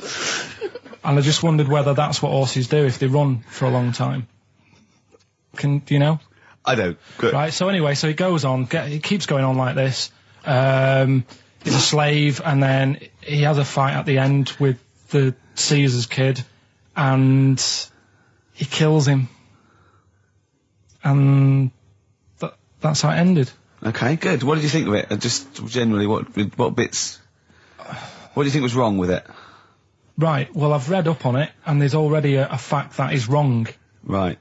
Speaker 1: And I just wondered whether that's what horses do if they run for a long time. Do you know?
Speaker 4: I don't. Good.
Speaker 1: Right, so anyway, so he goes on, he keeps going on like this. He's a slave, and then he has a fight at the end with the Caesar's kid, and he kills him. And that's how it ended.
Speaker 4: Okay, good. What did you think of it? Just generally, what bits... What do you think was wrong with it?
Speaker 1: Right, well, I've read up on it, and there's already a fact that is wrong.
Speaker 4: Right.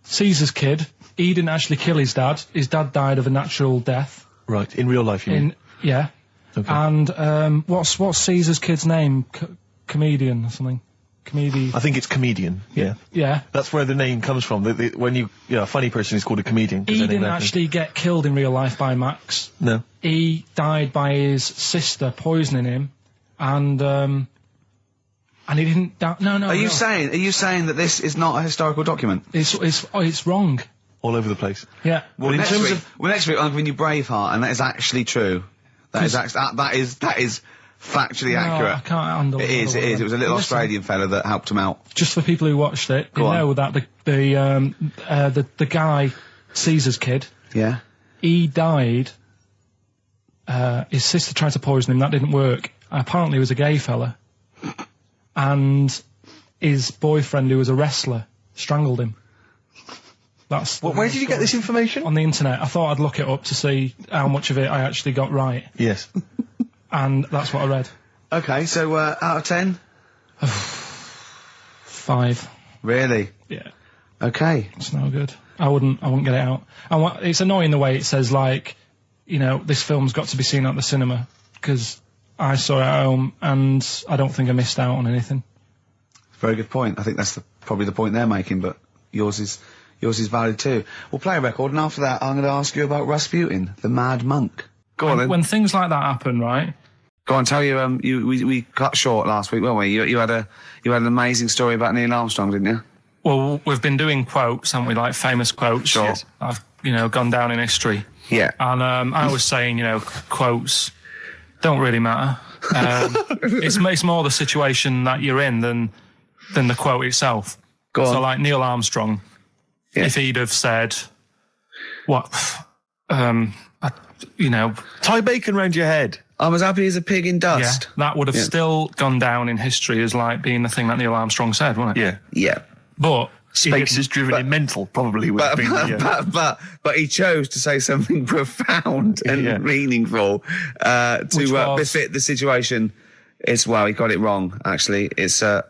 Speaker 1: Caesar's kid, he didn't actually kill his dad. His dad died of a natural death.
Speaker 3: Right, in real life, you mean?
Speaker 1: Yeah.
Speaker 3: Okay.
Speaker 1: And what's Caesar's kid's name? Comedian or something?
Speaker 3: I think it's comedian. Yeah.
Speaker 1: Yeah.
Speaker 3: That's where the name comes from. When a funny person is called a comedian.
Speaker 1: He didn't actually get killed in real life by Max.
Speaker 3: No.
Speaker 1: He died by his sister poisoning him, and he didn't die. No.
Speaker 4: Are you saying that this is not a historical document?
Speaker 1: It's wrong.
Speaker 3: All over the place.
Speaker 1: Yeah.
Speaker 4: Well, next week I'm giving you Braveheart, and that is actually true. That is factually accurate.
Speaker 1: I can't handle it.
Speaker 4: It is. It was a little Australian fella that helped him out.
Speaker 1: Just for people who watched it, you know that the guy, Caesar's kid.
Speaker 4: Yeah.
Speaker 1: He died. His sister tried to poison him. That didn't work. Apparently, he was a gay fella, and his boyfriend, who was a wrestler, strangled him.
Speaker 3: Where did you get this information?
Speaker 1: On the internet. I thought I'd look it up to see how much of it I actually got right.
Speaker 3: Yes.
Speaker 1: And that's what I read.
Speaker 4: Okay, so out of 10?
Speaker 1: 5.
Speaker 4: Really?
Speaker 1: Yeah.
Speaker 4: Okay.
Speaker 1: It's no good. I wouldn't get it out. And it's annoying the way it says, like, you know, this film's got to be seen at the cinema, because I saw it at home and I don't think I missed out on anything.
Speaker 4: Very good point. I think that's probably the point they're making, but yours is valid too. We'll play a record, and after that I'm going to ask you about Rasputin, the Mad Monk. Go on then.
Speaker 1: When things like that happen, right?
Speaker 2: Go on, tell you. We cut short last week, weren't we? You had an amazing story about Neil Armstrong, didn't you?
Speaker 1: Well, we've been doing quotes, haven't we? Like famous quotes.
Speaker 2: Sure.
Speaker 1: Yes. I've gone down in history.
Speaker 2: Yeah.
Speaker 1: And I was saying, quotes don't really matter. It's more the situation that you're in than the quote itself.
Speaker 2: Go on.
Speaker 1: So like Neil Armstrong, if he'd have said,
Speaker 3: tie bacon round your head.
Speaker 2: I'm as happy as a pig in dust.
Speaker 1: Yeah, that would have still gone down in history as like being the thing that Neil Armstrong said, wouldn't it?
Speaker 3: Yeah.
Speaker 2: Yeah.
Speaker 1: But
Speaker 3: Space is driven in mental, probably would have been.
Speaker 2: But he chose to say something profound and meaningful to befit the situation. He got it wrong, actually. It's a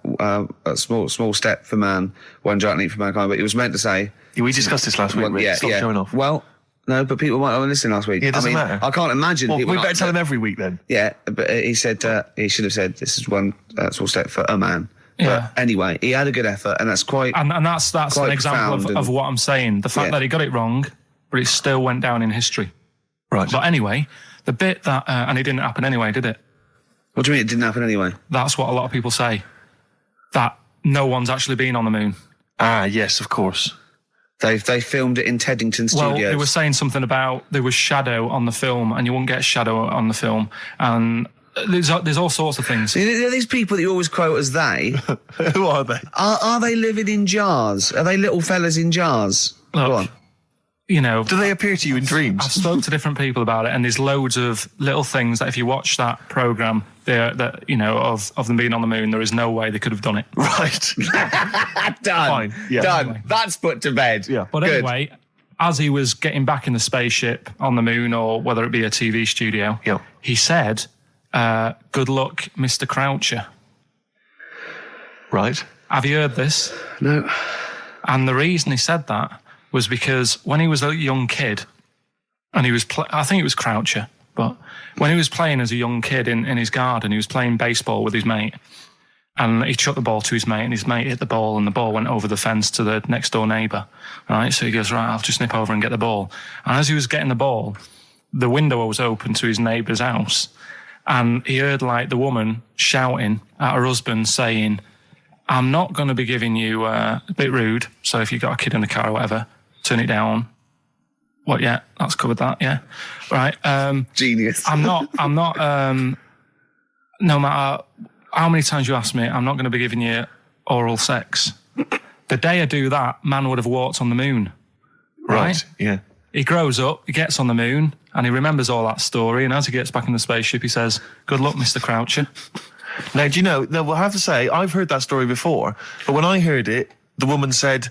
Speaker 2: small step for man, one giant leap for mankind. But he was meant to say...
Speaker 3: We discussed this last week, Rick. Stop showing off.
Speaker 2: Well, no, but people might have listened last week.
Speaker 3: Yeah, it doesn't matter.
Speaker 2: I can't imagine people...
Speaker 3: we better tell him every week, then.
Speaker 2: Yeah, but he said... he should have said, this is one small step for a man.
Speaker 1: Yeah.
Speaker 2: But anyway, he had a good effort, and that's quite...
Speaker 1: And that's an example of what I'm saying. The fact that he got it wrong, but it still went down in history.
Speaker 3: Right.
Speaker 1: But anyway, the bit that... and it didn't happen anyway, did it?
Speaker 2: What do you mean it didn't happen anyway?
Speaker 1: That's what a lot of people say. That no one's actually been on the moon.
Speaker 3: Ah, yes, of course.
Speaker 2: They filmed it in Teddington Studios.
Speaker 1: Well, they were saying something about there was shadow on the film, and you wouldn't get shadow on the film. And there's all sorts of things.
Speaker 2: See, there are these people that you always quote as they.
Speaker 3: Who are they?
Speaker 2: Are they living in jars? Are they little fellas in jars?
Speaker 1: Look,
Speaker 2: go on.
Speaker 3: Do they appear to you in dreams?
Speaker 1: I've spoke to different people about it, and there's loads of little things that if you watch that programme, of them being on the moon, there is no way they could have done it.
Speaker 3: Right.
Speaker 2: Done.
Speaker 3: Fine. Yeah.
Speaker 2: Done.
Speaker 1: Anyway.
Speaker 2: That's put to bed.
Speaker 3: Yeah.
Speaker 1: But
Speaker 2: Good.
Speaker 1: anyway, as he was getting back in the spaceship on the moon, or whether it be a TV studio, he said, "Good luck, Mr. Croucher."
Speaker 3: Right.
Speaker 1: Have you heard this?
Speaker 2: No.
Speaker 1: And the reason he said that was because when he was a young kid, and he was, I think it was Croucher, but when he was playing as a young kid in his garden, he was playing baseball with his mate, and he chucked the ball to his mate, and his mate hit the ball, and the ball went over the fence to the next door neighbour. Right, so he goes, right, I'll just nip over and get the ball. And as he was getting the ball, the window was open to his neighbour's house, and he heard like the woman shouting at her husband saying, "I'm not going to be giving you a bit rude, so if you've got a kid in the car or whatever, turn it down." What, yeah, that's covered that, yeah. Right.
Speaker 2: Genius.
Speaker 1: I'm not, no matter how many times you ask me, I'm not going to be giving you oral sex. The day I do that, man would have walked on the moon. Right?
Speaker 3: Yeah.
Speaker 1: He grows up, he gets on the moon, and he remembers all that story, and as he gets back in the spaceship, he says, "Good luck, Mr. Croucher."
Speaker 3: Now, do you know, I have to say, I've heard that story before, but when I heard it, the woman said,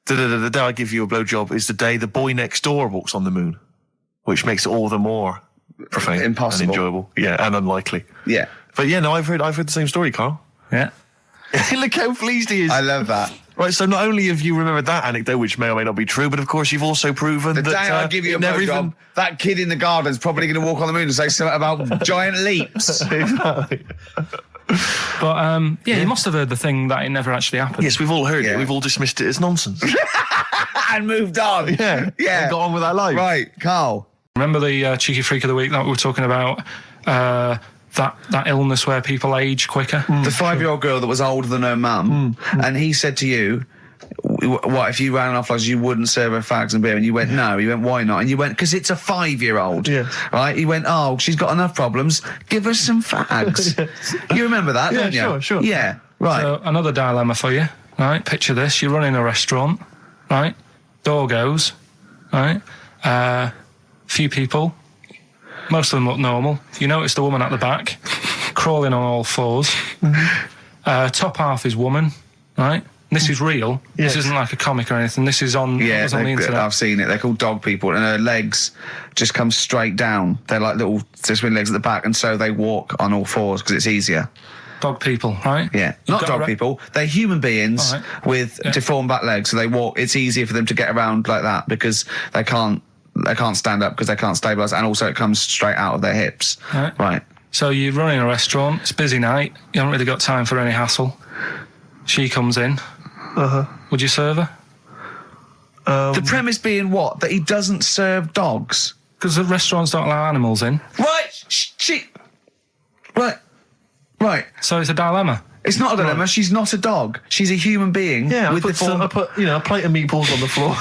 Speaker 3: the day I give you a blowjob is the day the boy next door walks on the moon, which makes it all the more profane
Speaker 2: Impossible.
Speaker 3: and enjoyable. Yeah, and unlikely.
Speaker 2: Yeah.
Speaker 3: But yeah, no, I've heard the same story, Carl.
Speaker 1: Yeah.
Speaker 3: Look how pleased he is.
Speaker 2: I love that.
Speaker 3: Right, so not only have you remembered that anecdote, which may or may not be true, but of course you've also proven
Speaker 2: The
Speaker 3: that...
Speaker 2: day I give you a blowjob, that kid in the garden's probably going to walk on the moon and say something about giant leaps.
Speaker 3: Exactly.
Speaker 1: But, you must have heard the thing that it never actually happened.
Speaker 3: Yes, we've all heard
Speaker 2: Yeah.
Speaker 3: it. We've all dismissed it as nonsense.
Speaker 2: And moved on.
Speaker 3: Yeah.
Speaker 2: Yeah.
Speaker 3: And got on with our lives.
Speaker 2: Right, Carl.
Speaker 1: Remember the cheeky freak of the week that we were talking about? That illness where people age quicker?
Speaker 2: The 5-year-old girl that was older than her mum, and he said to you, what, if you ran off like you wouldn't serve her fags and beer? And you went, no. He went, why not? And you went, because it's a 5-year-old.
Speaker 3: Yeah.
Speaker 2: Right? He went, oh, she's got enough problems. Give her some fags.
Speaker 3: Yes.
Speaker 2: You remember that,
Speaker 3: Yeah,
Speaker 2: don't you?
Speaker 3: sure.
Speaker 2: Yeah, right.
Speaker 1: So another dilemma for you, right? Picture this: you're running a restaurant, right? Door goes, right? Few people, most of them look normal. You notice the woman at the back, crawling on all fours. Top half is woman, right? This is real.
Speaker 3: Yes.
Speaker 1: This isn't like a comic or anything. This is on.
Speaker 2: Yeah,
Speaker 1: it's on the internet.
Speaker 2: I've seen it. They're called dog people, and her legs just come straight down. They're like little twin legs at the back, and so they walk on all fours because it's easier.
Speaker 1: Dog people, right?
Speaker 2: Yeah,
Speaker 1: You've
Speaker 2: not
Speaker 1: got
Speaker 2: dog people. They're human beings
Speaker 1: All right.
Speaker 2: with deformed back legs, so they walk. It's easier for them to get around like that because they can't stand up because they can't stabilise, and also it comes straight out of their hips. Right.
Speaker 1: So you're running a restaurant. It's a busy night. You haven't really got time for any hassle. She comes in. Would you serve her?
Speaker 2: The premise being what? That he doesn't serve dogs.
Speaker 1: Because the restaurants don't allow animals in.
Speaker 2: Right. Right.
Speaker 1: So it's a dilemma.
Speaker 2: It's not a dilemma. She's not a dog. She's a human being.
Speaker 3: Yeah, I
Speaker 2: with
Speaker 3: put a plate of meatballs on the floor,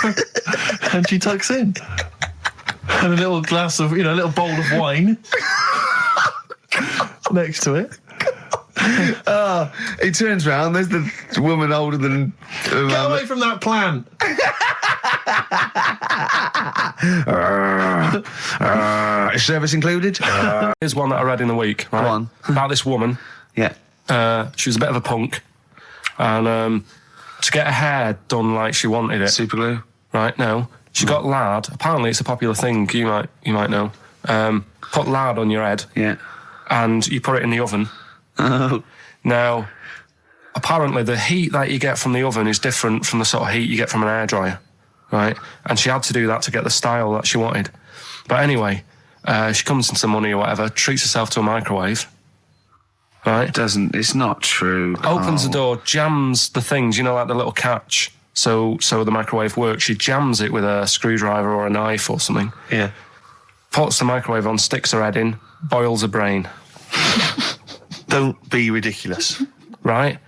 Speaker 3: and she tucks in, and a little glass of, a little bowl of wine next to it.
Speaker 2: He turns round. There's the woman older than.
Speaker 3: Get away from that plant.
Speaker 2: Is service included?
Speaker 1: Here's one that I read in the week. Right?
Speaker 2: Go on.
Speaker 1: About this woman.
Speaker 2: Yeah.
Speaker 1: She was a bit of a punk, and to get her hair done like she wanted it.
Speaker 2: Super glue.
Speaker 1: Right? No, she got lard. Apparently, it's a popular thing. You might know. Put lard on your head.
Speaker 2: Yeah.
Speaker 1: And you put it in the oven.
Speaker 2: Oh.
Speaker 1: Now, apparently, the heat that you get from the oven is different from the sort of heat you get from an hairdryer, right? And she had to do that to get the style that she wanted. But anyway, she comes into money or whatever, treats herself to a microwave, right?
Speaker 2: It's not true.
Speaker 1: Opens the door, jams the things, like the little catch, so the microwave works. She jams it with a screwdriver or a knife or something.
Speaker 3: Yeah.
Speaker 1: Puts the microwave on, sticks her head in, boils her brain.
Speaker 3: Don't be ridiculous.
Speaker 1: Right?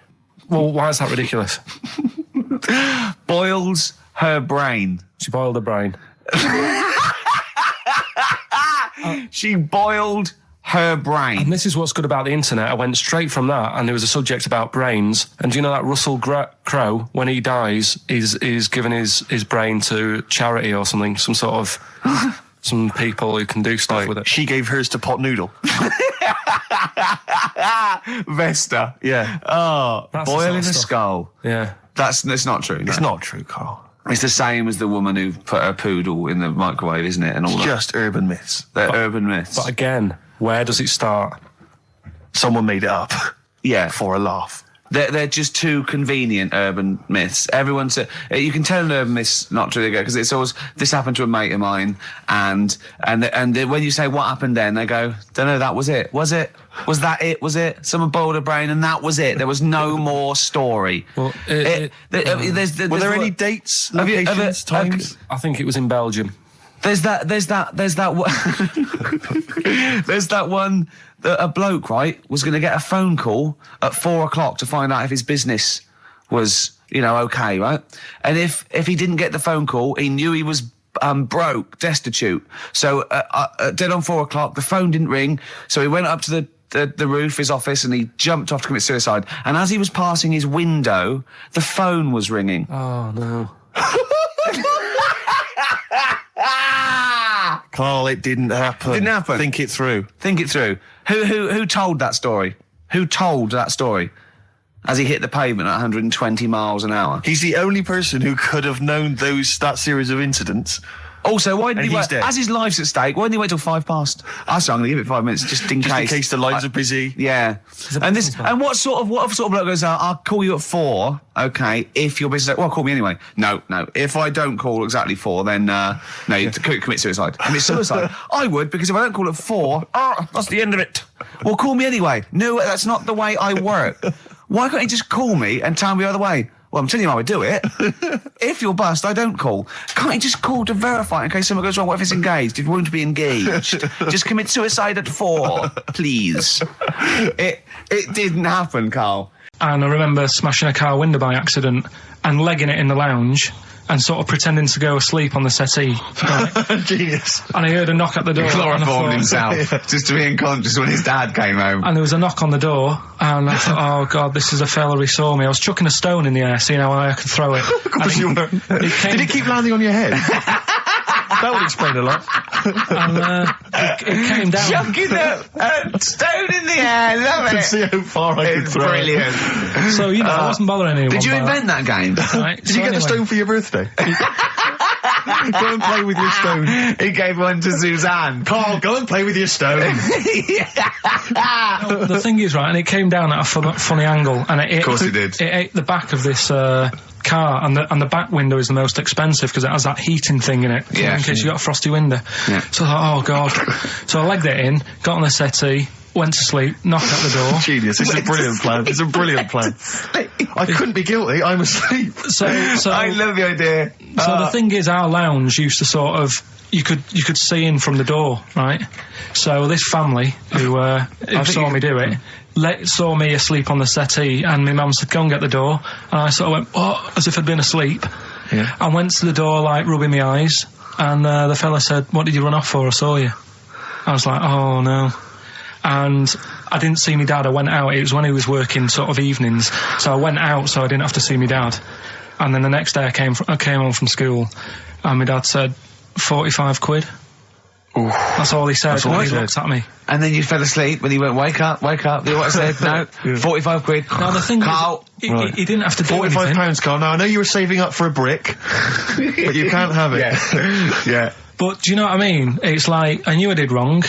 Speaker 1: Well, why is that ridiculous?
Speaker 2: Boils her brain.
Speaker 1: She boiled her brain.
Speaker 2: She boiled her brain.
Speaker 1: And this is what's good about the internet. I went straight from that, and there was a subject about brains. And do you know that Russell Crowe, when he dies, is giving his brain to charity or something, some sort of some people who can do stuff with it.
Speaker 3: She gave hers to Pot Noodle.
Speaker 2: Vesta.
Speaker 3: Yeah.
Speaker 2: Oh,
Speaker 1: That's the
Speaker 2: boiling
Speaker 1: sort of
Speaker 2: a
Speaker 1: stuff.
Speaker 2: skull.
Speaker 1: Yeah.
Speaker 2: That's not true. No.
Speaker 3: It's not true, Carl.
Speaker 2: It's the same as the woman who put her poodle in the microwave, isn't it? And all that.
Speaker 3: Just urban myths.
Speaker 2: They're urban myths.
Speaker 1: But again, where does it start?
Speaker 3: Someone made it up
Speaker 2: yeah.
Speaker 3: for a laugh.
Speaker 2: They're just too convenient urban myths. Everyone said you can tell an urban myth's not true because it's always this happened to a mate of mine, and when you say what happened then, they go, don't know, that was it. Was it? Was that it? Was it? Someone boiled a brain and that was it. There was no more story.
Speaker 1: Well,
Speaker 2: were
Speaker 3: There any dates, locations, times?
Speaker 1: I think it was in Belgium.
Speaker 2: There's that one that a bloke, right, was going to get a phone call at 4:00 to find out if his business was, okay, right? And if he didn't get the phone call, he knew he was broke, destitute. So dead on 4:00, the phone didn't ring. So he went up to the roof, his office, and he jumped off to commit suicide. And as he was passing his window, the phone was ringing.
Speaker 1: Oh, no.
Speaker 3: Carl, it didn't happen.
Speaker 2: Didn't happen.
Speaker 3: Think it through.
Speaker 2: Think it through. Who told that story? Who told that story? As he hit the pavement at 120 miles an hour.
Speaker 3: He's the only person who could have known that series of incidents
Speaker 2: Also, why didn't
Speaker 3: And
Speaker 2: he
Speaker 3: he's
Speaker 2: wait?
Speaker 3: dead.
Speaker 2: As his life's at stake, why didn't he wait till 5 past? I'm going to give it 5 minutes just in
Speaker 3: Just
Speaker 2: case.
Speaker 3: in case the lines are busy.
Speaker 2: Yeah. And what sort of bloke goes, I'll call you at 4, okay, if you're busy. Well, call me anyway. No. If I don't call exactly 4, then, you commit suicide. Commit suicide. I would, because if I don't call at 4, that's the end of it. Well, call me anyway. No, that's not the way I work. Why can't you just call me and tell me the other way? Well, I'm telling you how I do it. If you're bust, I don't call. Can't you just call to verify in case something goes wrong? What if it's engaged? If you want to be engaged, just commit suicide at 4, please. It didn't happen, Carl.
Speaker 1: And I remember smashing a car window by accident and legging it in the lounge and sort of pretending to go asleep on the settee. Right?
Speaker 3: Genius.
Speaker 1: And I heard a knock at the door. and I
Speaker 2: Chloroformed
Speaker 1: thought-
Speaker 2: himself, just to be unconscious when his dad came home.
Speaker 1: And there was a knock on the door, and I thought, oh God, this is a fella who saw me. I was chucking a stone in the air, seeing how high I could throw it.
Speaker 3: Of course you were. Did it keep landing on your head? That would explain a lot.
Speaker 1: And it came down.
Speaker 2: Chucking a stone in the air, love
Speaker 3: To
Speaker 2: it.
Speaker 3: see how far I could
Speaker 2: It's
Speaker 3: throw
Speaker 2: brilliant.
Speaker 1: So, I wasn't bothering anyone.
Speaker 2: Did you
Speaker 1: by
Speaker 2: invent that game?
Speaker 1: that. Right?
Speaker 3: Did you get the stone for your birthday? Go and play with your stone.
Speaker 2: He gave one to Suzanne.
Speaker 3: Carl, go and play with your stone.
Speaker 1: The thing is, right, and it came down at a funny angle, and
Speaker 2: Of course it did.
Speaker 1: It ate the back of this car, and the back window is the most expensive because it has that heating thing in it,
Speaker 2: Yeah.
Speaker 1: in case you got a frosty window.
Speaker 2: Yeah.
Speaker 1: So I thought, oh God. So I legged it in, got on the settee, went to sleep, knocked at the door.
Speaker 3: Genius. It's a brilliant plan. It's a brilliant plan. I couldn't be guilty. I'm asleep.
Speaker 1: So
Speaker 2: I love the idea.
Speaker 1: So the thing is, our lounge used to sort of, you could see in from the door, right? So this family who saw me do it, saw me asleep on the settee, and my mum said, go and get the door. And I sort of went, oh, as if I'd been asleep.
Speaker 3: Yeah.
Speaker 1: And went to the door, like, rubbing my eyes. And the fella said, what did you run off for? I saw you. I was like, oh no. And I didn't see my dad. I went out. It was when he was working sort of evenings. So I went out so I didn't have to see my dad. And then the next day I came home from school, and my dad said, 45 quid.
Speaker 3: Ooh.
Speaker 1: That's all he said.
Speaker 3: That's all
Speaker 1: when
Speaker 3: he
Speaker 1: he
Speaker 3: said.
Speaker 1: looked at me.
Speaker 2: And then you fell asleep when he went, wake up. You know what I said? No,
Speaker 3: Yeah.
Speaker 2: 45 quid.
Speaker 1: Now the thing
Speaker 2: Carl.
Speaker 1: is,
Speaker 3: Right.
Speaker 1: he didn't have to do anything.
Speaker 3: £45, Carl. Now, I know you were saving up for a brick, but you can't have it.
Speaker 2: Yeah.
Speaker 1: But do you know what I mean? It's like, I knew I did wrong,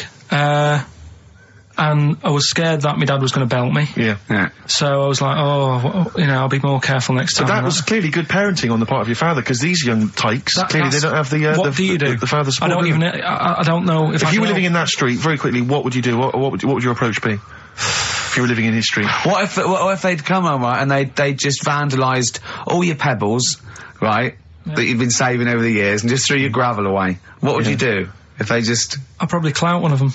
Speaker 1: and I was scared that my dad was going to belt me.
Speaker 3: Yeah.
Speaker 1: So I was like, I'll be more careful next time.
Speaker 3: But that was clearly good parenting on the part of your father, because these young tykes, clearly they don't have the
Speaker 1: what do you do?
Speaker 3: the father support.
Speaker 1: I don't even. I don't know if
Speaker 3: If
Speaker 1: I
Speaker 3: you were
Speaker 1: know.
Speaker 3: living in that street, very quickly, what would you do? What would your approach be? If you were living in his street.
Speaker 2: What if they'd come home, right, and they just vandalised all your pebbles, right, that you've been saving over the years, and just threw your gravel away? What would you do if they just...
Speaker 1: I'd probably clout one of them.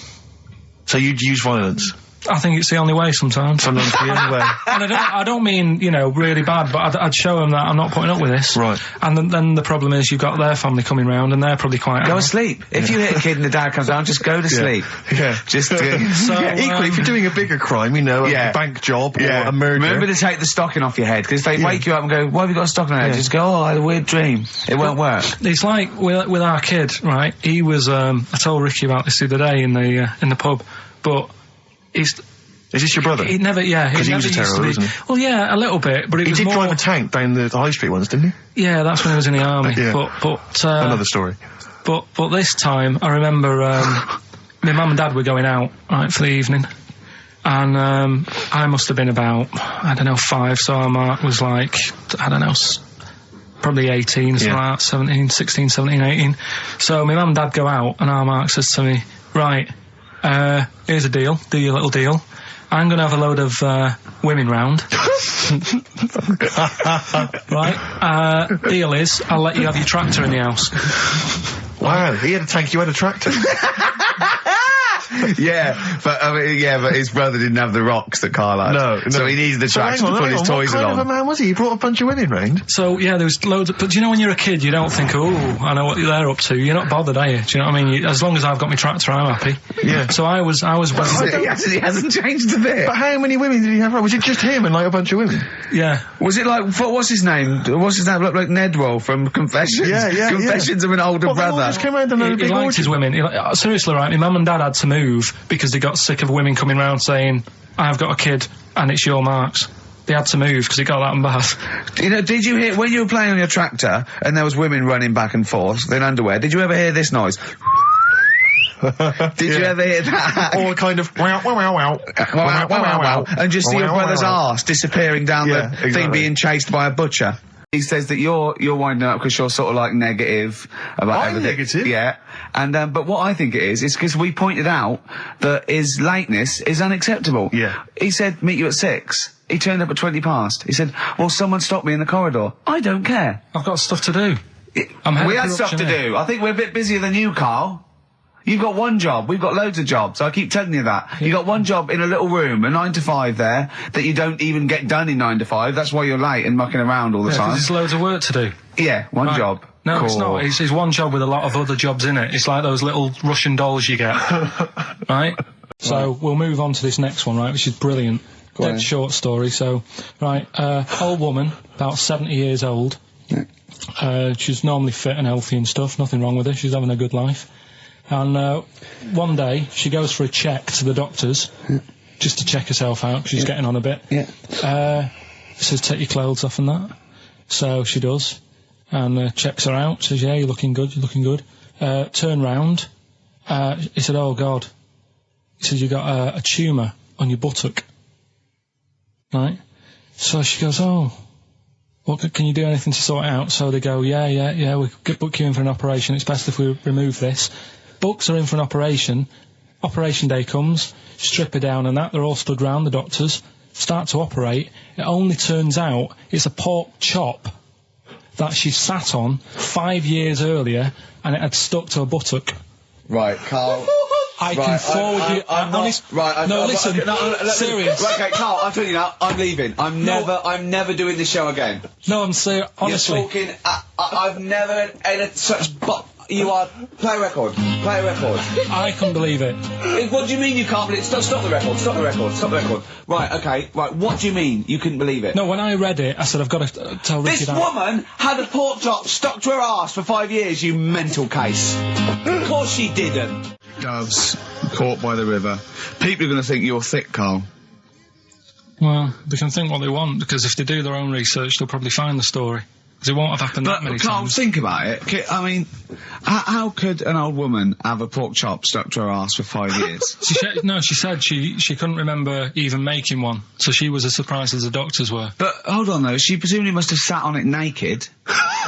Speaker 3: So you'd use violence?
Speaker 1: I think it's the only way sometimes.
Speaker 3: Sometimes the only way.
Speaker 1: And I don't mean, really bad, but I'd show them that I'm not putting up with this.
Speaker 3: Right.
Speaker 1: And then the problem is you've got their family coming round, and they're probably quite
Speaker 2: Go
Speaker 1: angry.
Speaker 2: asleep. If you hit a kid and the dad comes down, just go to sleep.
Speaker 3: Yeah.
Speaker 2: Just...
Speaker 3: Equally, if you're doing a bigger crime, a bank job or a murder.
Speaker 2: Remember to take the stocking off your head, because if they wake you up and go, why have you got a stocking on your head? Just go, I had a weird dream. It won't work.
Speaker 1: It's like with our kid, right? He was. I told Ricky about this the other day in the pub, but he's.
Speaker 3: Is this your brother?
Speaker 1: He never. Yeah,
Speaker 3: Because he was a
Speaker 1: never used
Speaker 3: terror,
Speaker 1: to be-
Speaker 3: wasn't he?
Speaker 1: Well, yeah, a little bit, but it
Speaker 3: He
Speaker 1: was
Speaker 3: did
Speaker 1: more.
Speaker 3: drive a tank down the high street once, didn't he?
Speaker 1: Yeah, that's when he was in the army.
Speaker 3: Yeah.
Speaker 1: But
Speaker 3: Another story.
Speaker 1: But this time, I remember my mum and dad were going out, right, for the evening. And I must have been about, 5, so our Mark was like, probably 18, something like that, 16, 17, 18. So my mum and dad go out, and our Mark says to me, right, here's a deal, do your little deal. I'm going to have a load of women round. Right? Deal is, I'll let you have your tractor in the house.
Speaker 3: Wow, he had a tank, you had a tractor.
Speaker 2: but his brother didn't have the rocks that Carl had.
Speaker 3: No.
Speaker 2: So he needed the tractor to put his toys
Speaker 3: What kind of a
Speaker 2: along.
Speaker 3: man was he? He brought a bunch of women round?
Speaker 1: So, yeah, there was loads of... But do you know when you're a kid, you don't think, oh, I know what they're up to. You're not bothered, are you? Do you know what I mean? As long as I've got my tractor, I'm happy.
Speaker 3: Yeah.
Speaker 1: So I was...
Speaker 2: He hasn't changed a bit.
Speaker 3: But how many women did he have around? Was it just him and a bunch of women?
Speaker 1: Yeah.
Speaker 2: Was it like, what's his name? What's his name? Looked like Nedwell from Confessions.
Speaker 3: Yeah.
Speaker 2: Confessions of an Older
Speaker 3: Well, they all
Speaker 2: Brother.
Speaker 3: just came round and had a
Speaker 1: He
Speaker 3: big
Speaker 1: liked
Speaker 3: orgy.
Speaker 1: his women. Seriously, right, my mum and dad had to move because they got sick of women coming round saying, I've got a kid and it's your Mark's. they had to move because it got that bad.
Speaker 4: You know, did you hear, when you were playing on your tractor and there was women running back and forth in underwear, did you ever hear this noise? Did you ever hear that?
Speaker 3: Or kind of wow, wow, wow, wow.
Speaker 4: Wow, wow, wow, wow. And just see your brother's arse disappearing down the thing being chased by a butcher. He says that you're winding up because you're sort of like negative about everything.
Speaker 3: Negative?
Speaker 4: Yeah. And, but what I think it is because we pointed out that his lateness is unacceptable.
Speaker 3: Yeah.
Speaker 4: He said, meet you at 6. He turned up at 20 past. He said, well, someone stopped me in the corridor. I don't care.
Speaker 1: I've got stuff to do.
Speaker 4: We had stuff to do. I think we're a bit busier than you, Carl. You've got one job. We've got loads of jobs. I keep telling you that. Yeah. You got one job in a little room, a 9 to 5 there, that you don't even get done in 9 to 5. That's why you're late and mucking around all the time.
Speaker 1: There's loads of work to do.
Speaker 4: Yeah, one job.
Speaker 1: No, cool. It's not. It's one job with a lot of other jobs in it. It's like those little Russian dolls you get. Right? So we'll move on to this next one, right, which is brilliant. Dead short story. So, right, old woman, about 70 years old. Yeah. She's normally fit and healthy and stuff. Nothing wrong with her. She's having a good life. And one day, she goes for a check to the doctors, just to check herself out, 'cause she's getting on a bit. Yeah. Says, take your clothes off and that. So she does, and checks her out, says, yeah, you're looking good, you're looking good. Turn round. He said, oh, God. He says, you got a tumour on your buttock. Right? So she goes, oh, what, can you do anything to sort it out? So they go, yeah, we could book you in for an operation. It's best if we remove this. Books are in for an operation. Operation day comes, strip her down and that. They're all stood round, the doctors. Start to operate. It only turns out it's a pork chop that she sat on 5 years earlier and it had stuck to her buttock.
Speaker 4: Right, Carl.
Speaker 1: I can forward you. No, listen. Serious.
Speaker 4: Right, okay, Carl, I'm telling you now, I'm leaving. I'm never doing this show again.
Speaker 1: No, I'm serious. Honestly.
Speaker 4: You're talking, I've never in such you are, play a record.
Speaker 1: I can't believe it.
Speaker 4: What do you mean you can't believe it? Stop the record. Right, okay, right, what do you mean you couldn't believe it?
Speaker 1: No, when I read it, I said, I've got to tell Ricky that.
Speaker 4: This woman had a pork chop stuck to her arse for 5 years, you mental case. Of course she didn't. Doves, caught by the river. People are going to think you're thick, Carl.
Speaker 1: Well, they can think what they want, because if they do their own research, they'll probably find the story. Because it won't have happened that many times. But Carl, think about it. I mean, how could an old woman have a pork chop stuck to her arse for 5 years? She said she couldn't remember even making one, so she was as surprised as the doctors were.
Speaker 4: But hold on though, she presumably must have sat on it naked.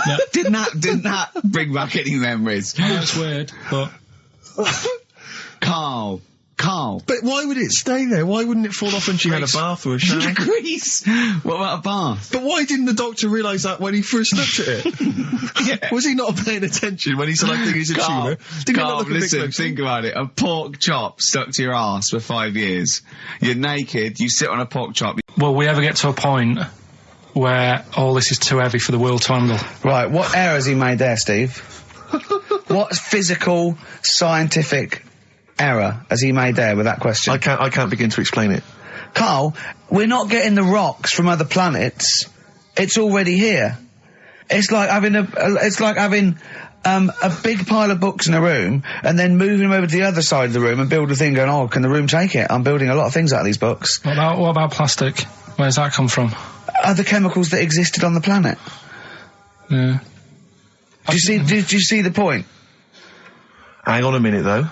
Speaker 4: Yeah. Didn't that bring back any memories?
Speaker 1: No, it's weird, but...
Speaker 4: Carl.
Speaker 3: But why would it stay there? Why wouldn't it fall off when she had a bath or a shower?
Speaker 4: Grease! What about a bath?
Speaker 3: But why didn't the doctor realise that when he first looked at it?
Speaker 4: Yeah.
Speaker 3: Was he not paying attention when he said, I think it's a tumour?
Speaker 4: Carl, listen, think about it. A pork chop stuck to your arse for 5 years. You're naked, you sit on a pork chop.
Speaker 1: Will we ever get to a point where all this is too heavy for the world to handle?
Speaker 4: Right, what error has he made there, Steve? What physical, scientific error has he made there with that question?
Speaker 3: I can't begin to explain it.
Speaker 4: Carl, we're not getting the rocks from other planets. It's already here. It's like having a big pile of books in a room and then moving them over to the other side of the room and build a thing going, oh, can the room take it? I'm building a lot of things out of these books.
Speaker 1: What about plastic? Where's that come from?
Speaker 4: Other chemicals that existed on the planet.
Speaker 1: Yeah.
Speaker 4: Do you see the point?
Speaker 3: Hang on a minute, though.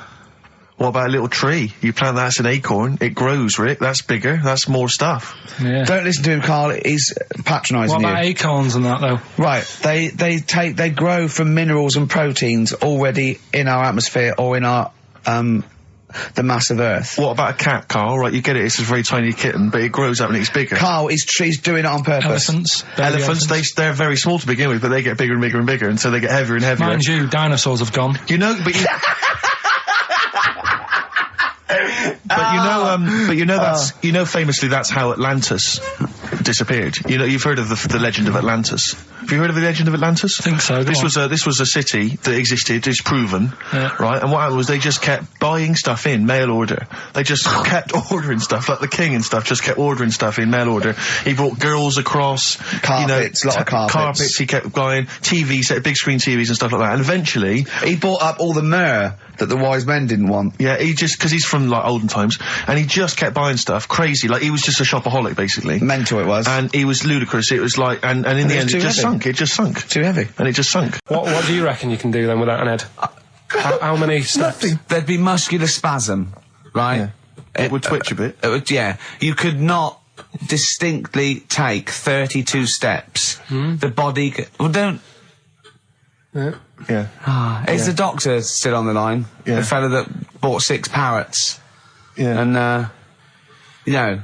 Speaker 3: What about a little tree? You plant that as an acorn, it grows, Rick. That's bigger. That's more stuff.
Speaker 1: Yeah.
Speaker 4: Don't listen to him, Carl. He's patronising you.
Speaker 1: What about acorns and that, though?
Speaker 4: Right. They grow from minerals and proteins already in our atmosphere or in our, the mass of Earth.
Speaker 3: What about a cat, Carl? Right, you get it, it's a very tiny kitten, but it grows up and it's bigger.
Speaker 4: Carl, he's doing it on purpose.
Speaker 3: Elephants, they're very small to begin with, but they get bigger and bigger and bigger, and so they get heavier and heavier.
Speaker 1: Mind you, dinosaurs have gone.
Speaker 3: You know, but you... famously that's how Atlantis disappeared. You know, you've heard of the legend of Atlantis. Have you heard of the legend of Atlantis?
Speaker 1: I think so.
Speaker 3: This was a city that existed, it's proven, right? And what happened was they just kept buying stuff in mail order. They just kept ordering stuff, like the king and stuff, just kept ordering stuff in mail order. He brought girls across,
Speaker 4: Carpets, lot of carpets.
Speaker 3: He kept buying TVs, big screen TVs and stuff like that. And eventually,
Speaker 4: He bought up all the myrrh that the wise men didn't want.
Speaker 3: yeah, because he's from like olden times, and he just kept buying stuff, crazy. Like he was just a shopaholic basically.
Speaker 4: Mental it was.
Speaker 3: And he was ludicrous. It was like, and in the end, it just sunk. It just sunk.
Speaker 4: Too heavy.
Speaker 3: And it just sunk.
Speaker 8: What do you reckon you can do then without an head? How many steps?
Speaker 2: There'd be muscular spasm, right?
Speaker 3: Yeah. It would twitch a bit.
Speaker 2: It would, yeah. You could not distinctly take 32 steps. The body don't...
Speaker 3: Yeah.
Speaker 2: Is the doctor still on the line?
Speaker 3: Yeah.
Speaker 2: The fella that bought 6 parrots.
Speaker 3: Yeah.
Speaker 2: And,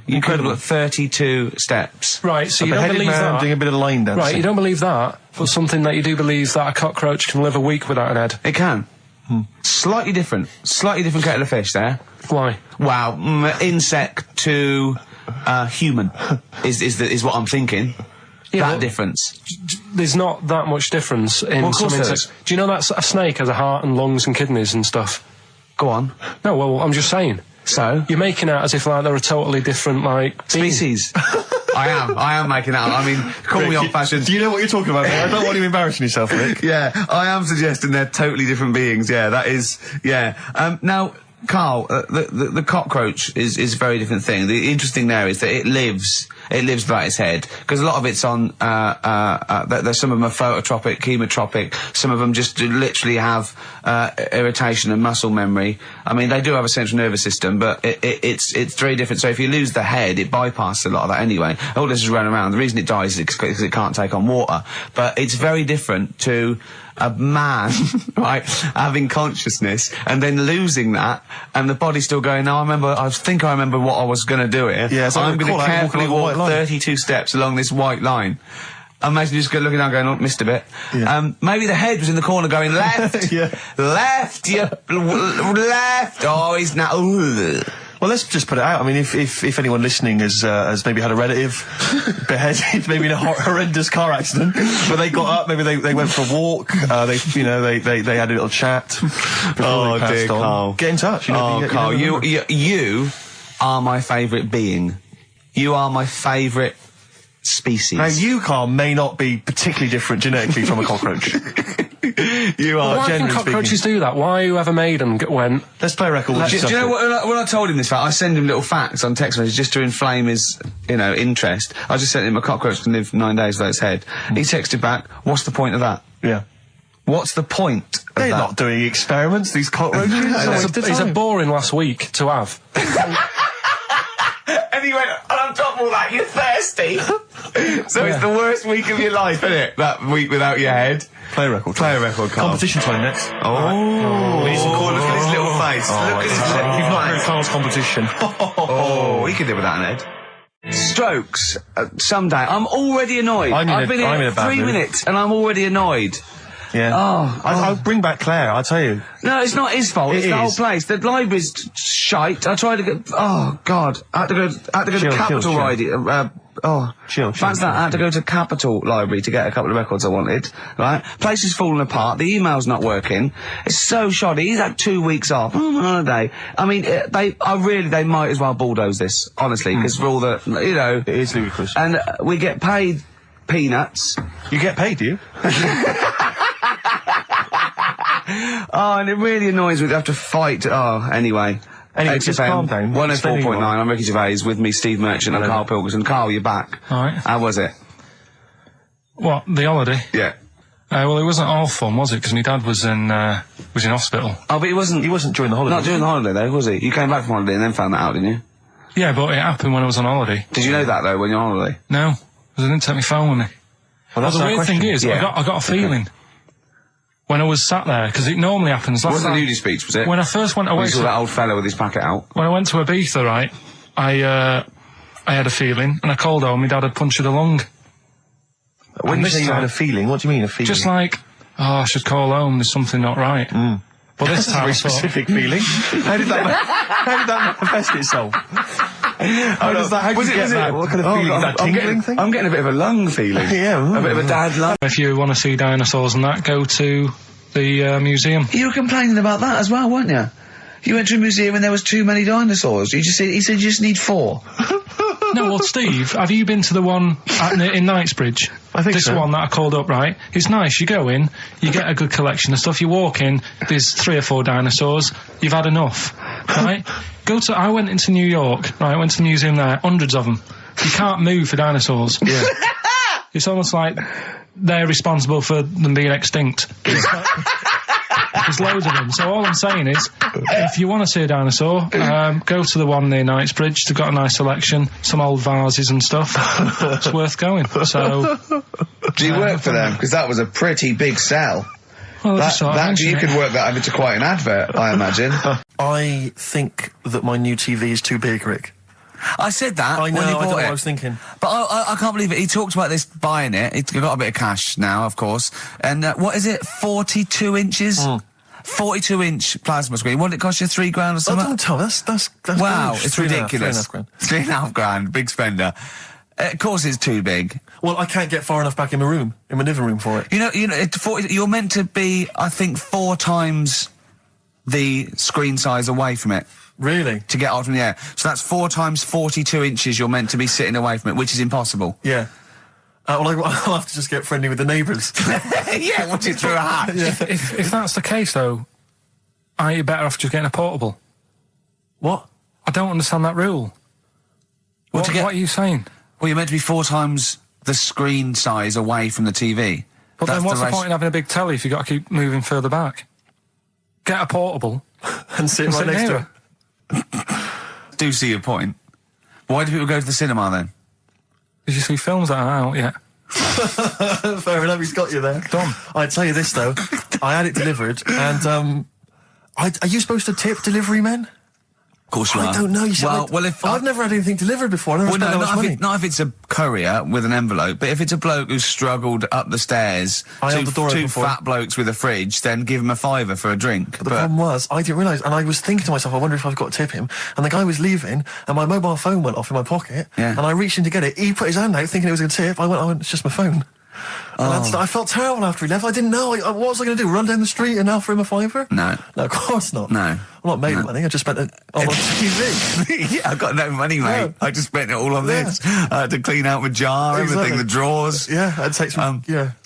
Speaker 2: you could have 32 steps.
Speaker 8: Right, so
Speaker 3: A
Speaker 8: you don't
Speaker 3: beheaded
Speaker 8: believe
Speaker 3: man
Speaker 8: that.
Speaker 3: doing a bit of line dancing.
Speaker 8: Right, you don't believe that, but something that you do believe that a cockroach can live a week without an head.
Speaker 2: It can. Slightly different kettle of fish there.
Speaker 8: Why?
Speaker 2: Wow, insect to human is what I'm thinking.
Speaker 8: Yeah,
Speaker 2: that difference.
Speaker 8: There's not that much difference in
Speaker 2: Well, of
Speaker 8: some
Speaker 2: course there
Speaker 8: insects. Do you know that a snake has a heart and lungs and kidneys and stuff?
Speaker 2: Go on.
Speaker 8: No, well, I'm just saying.
Speaker 2: So?
Speaker 8: You're making out as if like they're a totally different like
Speaker 2: Species. I am making out. I mean, call me old-fashioned.
Speaker 3: Do you know what you're talking about, mate? I don't want you embarrassing yourself, Nick.
Speaker 2: Yeah, I am suggesting they're totally different beings. Yeah, that is. Yeah. Now, Karl, the cockroach is a very different thing. The interesting there is that it lives without its head, because a lot of it's on. There's some of them are phototropic, chemotropic. Some of them just literally have irritation and muscle memory. I mean, they do have a central nervous system, but it's very different. So if you lose the head, it bypasses a lot of that anyway. All this is running around. The reason it dies is because it can't take on water. But it's very different to a man, right, having consciousness and then losing that, and the body still going, no, I think I remember what I was going to do here.
Speaker 3: Yeah, so
Speaker 2: I'm going to carefully walk 32 steps along this white line. Imagine you just looking down going, oh, missed a bit.
Speaker 3: Yeah.
Speaker 2: Maybe the head was in the corner going, left, left, left, oh, he's now,
Speaker 3: Well, let's just put it out. I mean, if anyone listening has maybe had a relative beheaded, maybe in a horrendous car accident, but they got up, maybe they went for a walk, they had a little chat before they passed on.
Speaker 2: Karl.
Speaker 3: Get in touch.
Speaker 2: Karl, you are my favourite being. You are my favourite species.
Speaker 3: Now, you, Karl, may not be particularly different genetically from a cockroach. You are,
Speaker 8: why can
Speaker 3: generally
Speaker 8: cockroaches
Speaker 3: speaking.
Speaker 8: do that? Why whoever made them went...
Speaker 3: Let's play a record.
Speaker 2: Do you know what, when I told him this fact, I send him little facts on text messages just to inflame his, interest. I just sent him a cockroach can live 9 days without its head. He texted back, what's the point of that?
Speaker 3: Yeah.
Speaker 2: What's the point of
Speaker 3: They're
Speaker 2: that?
Speaker 3: not doing experiments, these cockroaches.
Speaker 8: It's a boring last week to have.
Speaker 2: And he went, and on top of all that, you're thirsty. So it's the worst week of your life, isn't it? That week without your head.
Speaker 3: Play a record.
Speaker 2: Play a record, Karl.
Speaker 3: Competition time next.
Speaker 2: Look at his little face. Look at his little
Speaker 3: You've not heard
Speaker 2: face.
Speaker 3: Karl's competition.
Speaker 2: He could live without an head. Strokes. Someday. I'm already annoyed. I've been
Speaker 3: I'm in
Speaker 2: here
Speaker 3: a bad
Speaker 2: 3
Speaker 3: mood.
Speaker 2: minutes and I'm already annoyed.
Speaker 3: Yeah. I'll bring back Claire, I'll tell you.
Speaker 2: No, it's not his fault. It's
Speaker 3: It
Speaker 2: the whole
Speaker 3: is.
Speaker 2: place. The library's shite. I tried to get. Oh God! I had to go to Capital Library.
Speaker 3: Chill.
Speaker 2: Thanks that. I had to go to Capital Library to get a couple of records I wanted. Right, place is falling apart. The email's not working. It's so shoddy. He's had 2 weeks off on holiday. I mean, they might as well bulldoze this, honestly, because for all the,
Speaker 3: It is ludicrous.
Speaker 2: and we get paid peanuts.
Speaker 3: You get paid, do you?
Speaker 2: Oh, and it really annoys me to have to fight.
Speaker 3: Anyway, just calm down.
Speaker 2: 104.9, I'm Ricky Gervais, with me, Steve Merchant and Karl Pilkington. Karl, you're back.
Speaker 1: All right.
Speaker 2: How was it?
Speaker 1: What, the holiday?
Speaker 2: Yeah.
Speaker 1: Well, it wasn't all fun, was it? Because my dad was in hospital.
Speaker 2: Oh, but he wasn't
Speaker 3: during the holiday.
Speaker 2: Not during the holiday, though, was he? You came back from holiday and then found that out, didn't you?
Speaker 1: Yeah, but it happened when I was on holiday.
Speaker 2: Did you know that, though, when you're on holiday?
Speaker 1: No, because I didn't take my phone with me.
Speaker 3: Well, that's
Speaker 1: the
Speaker 3: our
Speaker 1: weird
Speaker 3: question.
Speaker 1: thing is,
Speaker 2: Yeah.
Speaker 1: I got a feeling when I was sat there, because it normally happens.
Speaker 2: It wasn't a nudie speech, was it?
Speaker 1: When I first went away,
Speaker 2: You saw that old fella with his packet out.
Speaker 1: when I went to Ibiza, right, I had a feeling, and I called home. My dad had punctured a lung.
Speaker 3: When
Speaker 1: And
Speaker 3: you
Speaker 1: this
Speaker 3: say you had
Speaker 1: time-
Speaker 3: a feeling, what do you mean, a feeling?
Speaker 1: Just like, I should call home. There's something not right. But this time,
Speaker 3: very
Speaker 1: I thought,
Speaker 3: specific feeling. How did that manifest itself? How does that? How do you get that? What kind of feeling? Is that tingling thing?
Speaker 2: I'm getting a bit of a lung feeling.
Speaker 3: Yeah,
Speaker 2: a bit of a dad lung.
Speaker 1: If you want to see dinosaurs and that, go to the museum.
Speaker 4: You were complaining about that as well, weren't you? You went to a museum and there was too many dinosaurs. He said you just need 4.
Speaker 1: No, well, Steve, have you been to the one in Knightsbridge?
Speaker 3: I think
Speaker 1: this
Speaker 3: so.
Speaker 1: one that I called up, right? It's nice. You go in, you get a good collection of stuff. You walk in, there's 3 or 4 dinosaurs. You've had enough, right? I went into New York, right? I went to the museum there, hundreds of them. You can't move for dinosaurs.
Speaker 3: Yeah.
Speaker 1: It's almost like they're responsible for them being extinct. There's loads of them. So all I'm saying is, if you want to see a dinosaur, go to the one near Knightsbridge. They've got a nice selection, some old vases and stuff. It's worth going. So,
Speaker 4: do you work for them? Because that was a pretty big sell.
Speaker 1: Well,
Speaker 4: you could work that into quite an advert, I imagine.
Speaker 3: I think that my new TV is too big, Rick.
Speaker 2: I said that
Speaker 3: I know,
Speaker 2: when he
Speaker 3: I don't know
Speaker 2: bought
Speaker 3: what
Speaker 2: it.
Speaker 3: I was thinking.
Speaker 2: But I can't believe it. He talked about this buying it. He's got a bit of cash now, of course. And what is it? 42 inches? 42-inch plasma screen. What did it cost you? $3 grand or something?
Speaker 3: Don't tell. That's
Speaker 2: wow,
Speaker 3: gross.
Speaker 2: it's ridiculous.
Speaker 3: £3.5
Speaker 2: grand. Big spender. Of course, it's too big.
Speaker 3: Well, I can't get far enough back in my room, in my living room for it.
Speaker 2: You know, you're meant to be, I think, 4 times the screen size away from it.
Speaker 3: Really?
Speaker 2: To get out from the air. So that's 4 times 42 inches you're meant to be sitting away from it, which is impossible.
Speaker 3: Yeah. Well, I'll have to just get friendly with the neighbours.
Speaker 2: Yeah, watch it through a hatch.
Speaker 3: Yeah.
Speaker 1: If that's the case, though, aren't you better off just getting a portable?
Speaker 3: What?
Speaker 1: I don't understand that rule. What are you saying?
Speaker 2: Well, you're meant to be 4 times the screen size away from the TV.
Speaker 1: But then what's the point in having a big telly if you've got to keep moving further back? Get a portable.
Speaker 3: and sit right next to it.
Speaker 2: Do see your point. Why do people go to the cinema then?
Speaker 1: Did you see films that are out yet?
Speaker 3: Fair enough, he's got you there.
Speaker 1: Done.
Speaker 3: I'd tell you this though, I had it delivered, and are you supposed to tip delivery men?
Speaker 2: Of course you are.
Speaker 3: I don't know. You see, I've never had anything delivered before. I never spent that much money.
Speaker 2: Not if it's a courier with an envelope, but if it's a bloke who's struggled up the stairs, two fat blokes with a fridge, then give him a £5 for a drink.
Speaker 3: But the problem was, I didn't realise, and I was thinking to myself, I wonder if I've got to tip him. And the guy was leaving, and my mobile phone went off in my pocket, and I reached in to get it. He put his hand out, thinking it was a tip. I went, it's just my phone. And I felt terrible after he left. I didn't know. What was I going to do? Run down the street and offer him a £5?
Speaker 2: No.
Speaker 3: No, of course not.
Speaker 2: No.
Speaker 3: I'm not made of money. I just spent it on TV.
Speaker 2: Yeah, I've got no money, mate.
Speaker 3: Yeah.
Speaker 2: I just spent it all on this. I had to clean out my jar, everything, the drawers.
Speaker 3: Yeah, I'd take some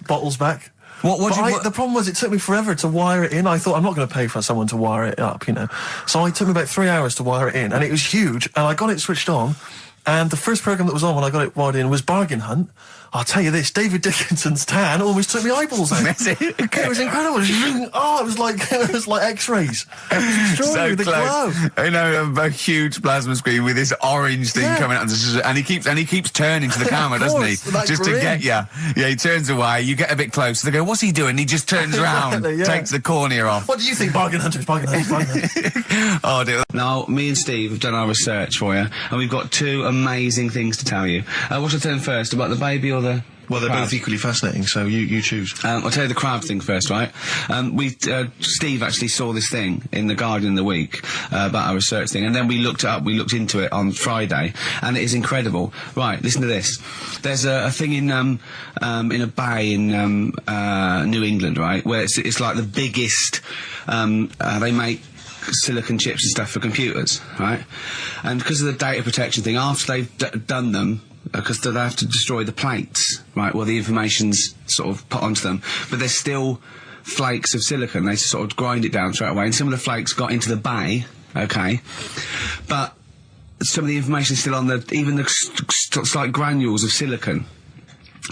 Speaker 3: bottles back.
Speaker 2: The
Speaker 3: problem was it took me forever to wire it in. I thought I'm not going to pay for someone to wire it up, you know. So it took me about 3 hours to wire it in, and it was huge. And I got it switched on, and the first program that was on when I got it wired in was Bargain Hunt. I'll tell you this, David Dickinson's tan almost took me eyeballs out. It was incredible. It was like X-rays. It was extraordinary, the glow.
Speaker 2: I know, a huge plasma screen with this orange thing coming out, and he keeps turning to the camera, doesn't he? Just to get you. Yeah, he turns away. You get a bit closer. They go, "What's he doing?" He just turns around, takes the cornea off.
Speaker 3: What do you think, Bargain Hunters? Bargain Hunters.
Speaker 2: Oh dear. Now, me and Steve have done our research for you, and we've got 2 amazing things to tell you. What should I tell them first, about the baby or the...
Speaker 3: Well, they're both equally fascinating, so you choose.
Speaker 2: I'll tell you the crowd thing first, right? Steve actually saw this thing in The Guardian of the Week about our research thing, and then we looked into it on Friday, and it is incredible. Right, listen to this. There's a thing in a bay in New England, right, where it's like the biggest. They make silicon chips and stuff for computers, right? And because of the data protection thing, after they've done them, because they have to destroy the plates, right, well, the information's sort of put onto them, but there's still flakes of silicon. They sort of grind it down straight away, and some of the flakes got into the bay, okay, but some of the information is still on even the slight granules of silicon.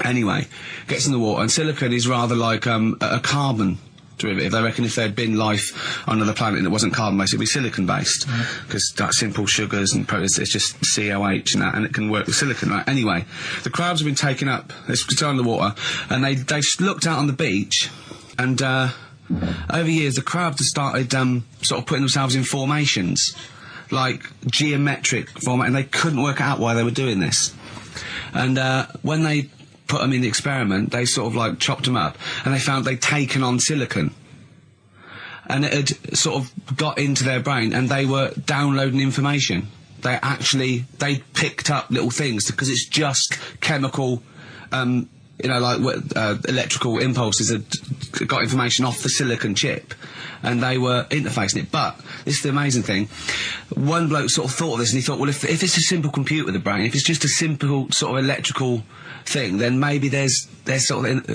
Speaker 2: Anyway, gets in the water, and silicon is rather like a carbon derivative. They reckon if there had been life on another planet that wasn't carbon-based, it'd be silicon-based, because that simple sugars and proteins, it's just COH and that, and it can work with silicon, right? Anyway, the crabs have been taken up, it's still in the water, and they looked out on the beach, and over years the crabs have started sort of putting themselves in formations, like geometric format, and they couldn't work out why they were doing this. And when they put them in the experiment, they sort of like chopped them up, and they found they'd taken on silicon, and it had sort of got into their brain, and they were downloading information. they picked up little things because it's just chemical, electrical impulses that got information off the silicon chip, and they were interfacing it. But this is the amazing thing. One bloke sort of thought of this, and he thought, well, if it's a simple computer, the brain, if it's just a simple sort of electrical thing, then maybe there's sort of,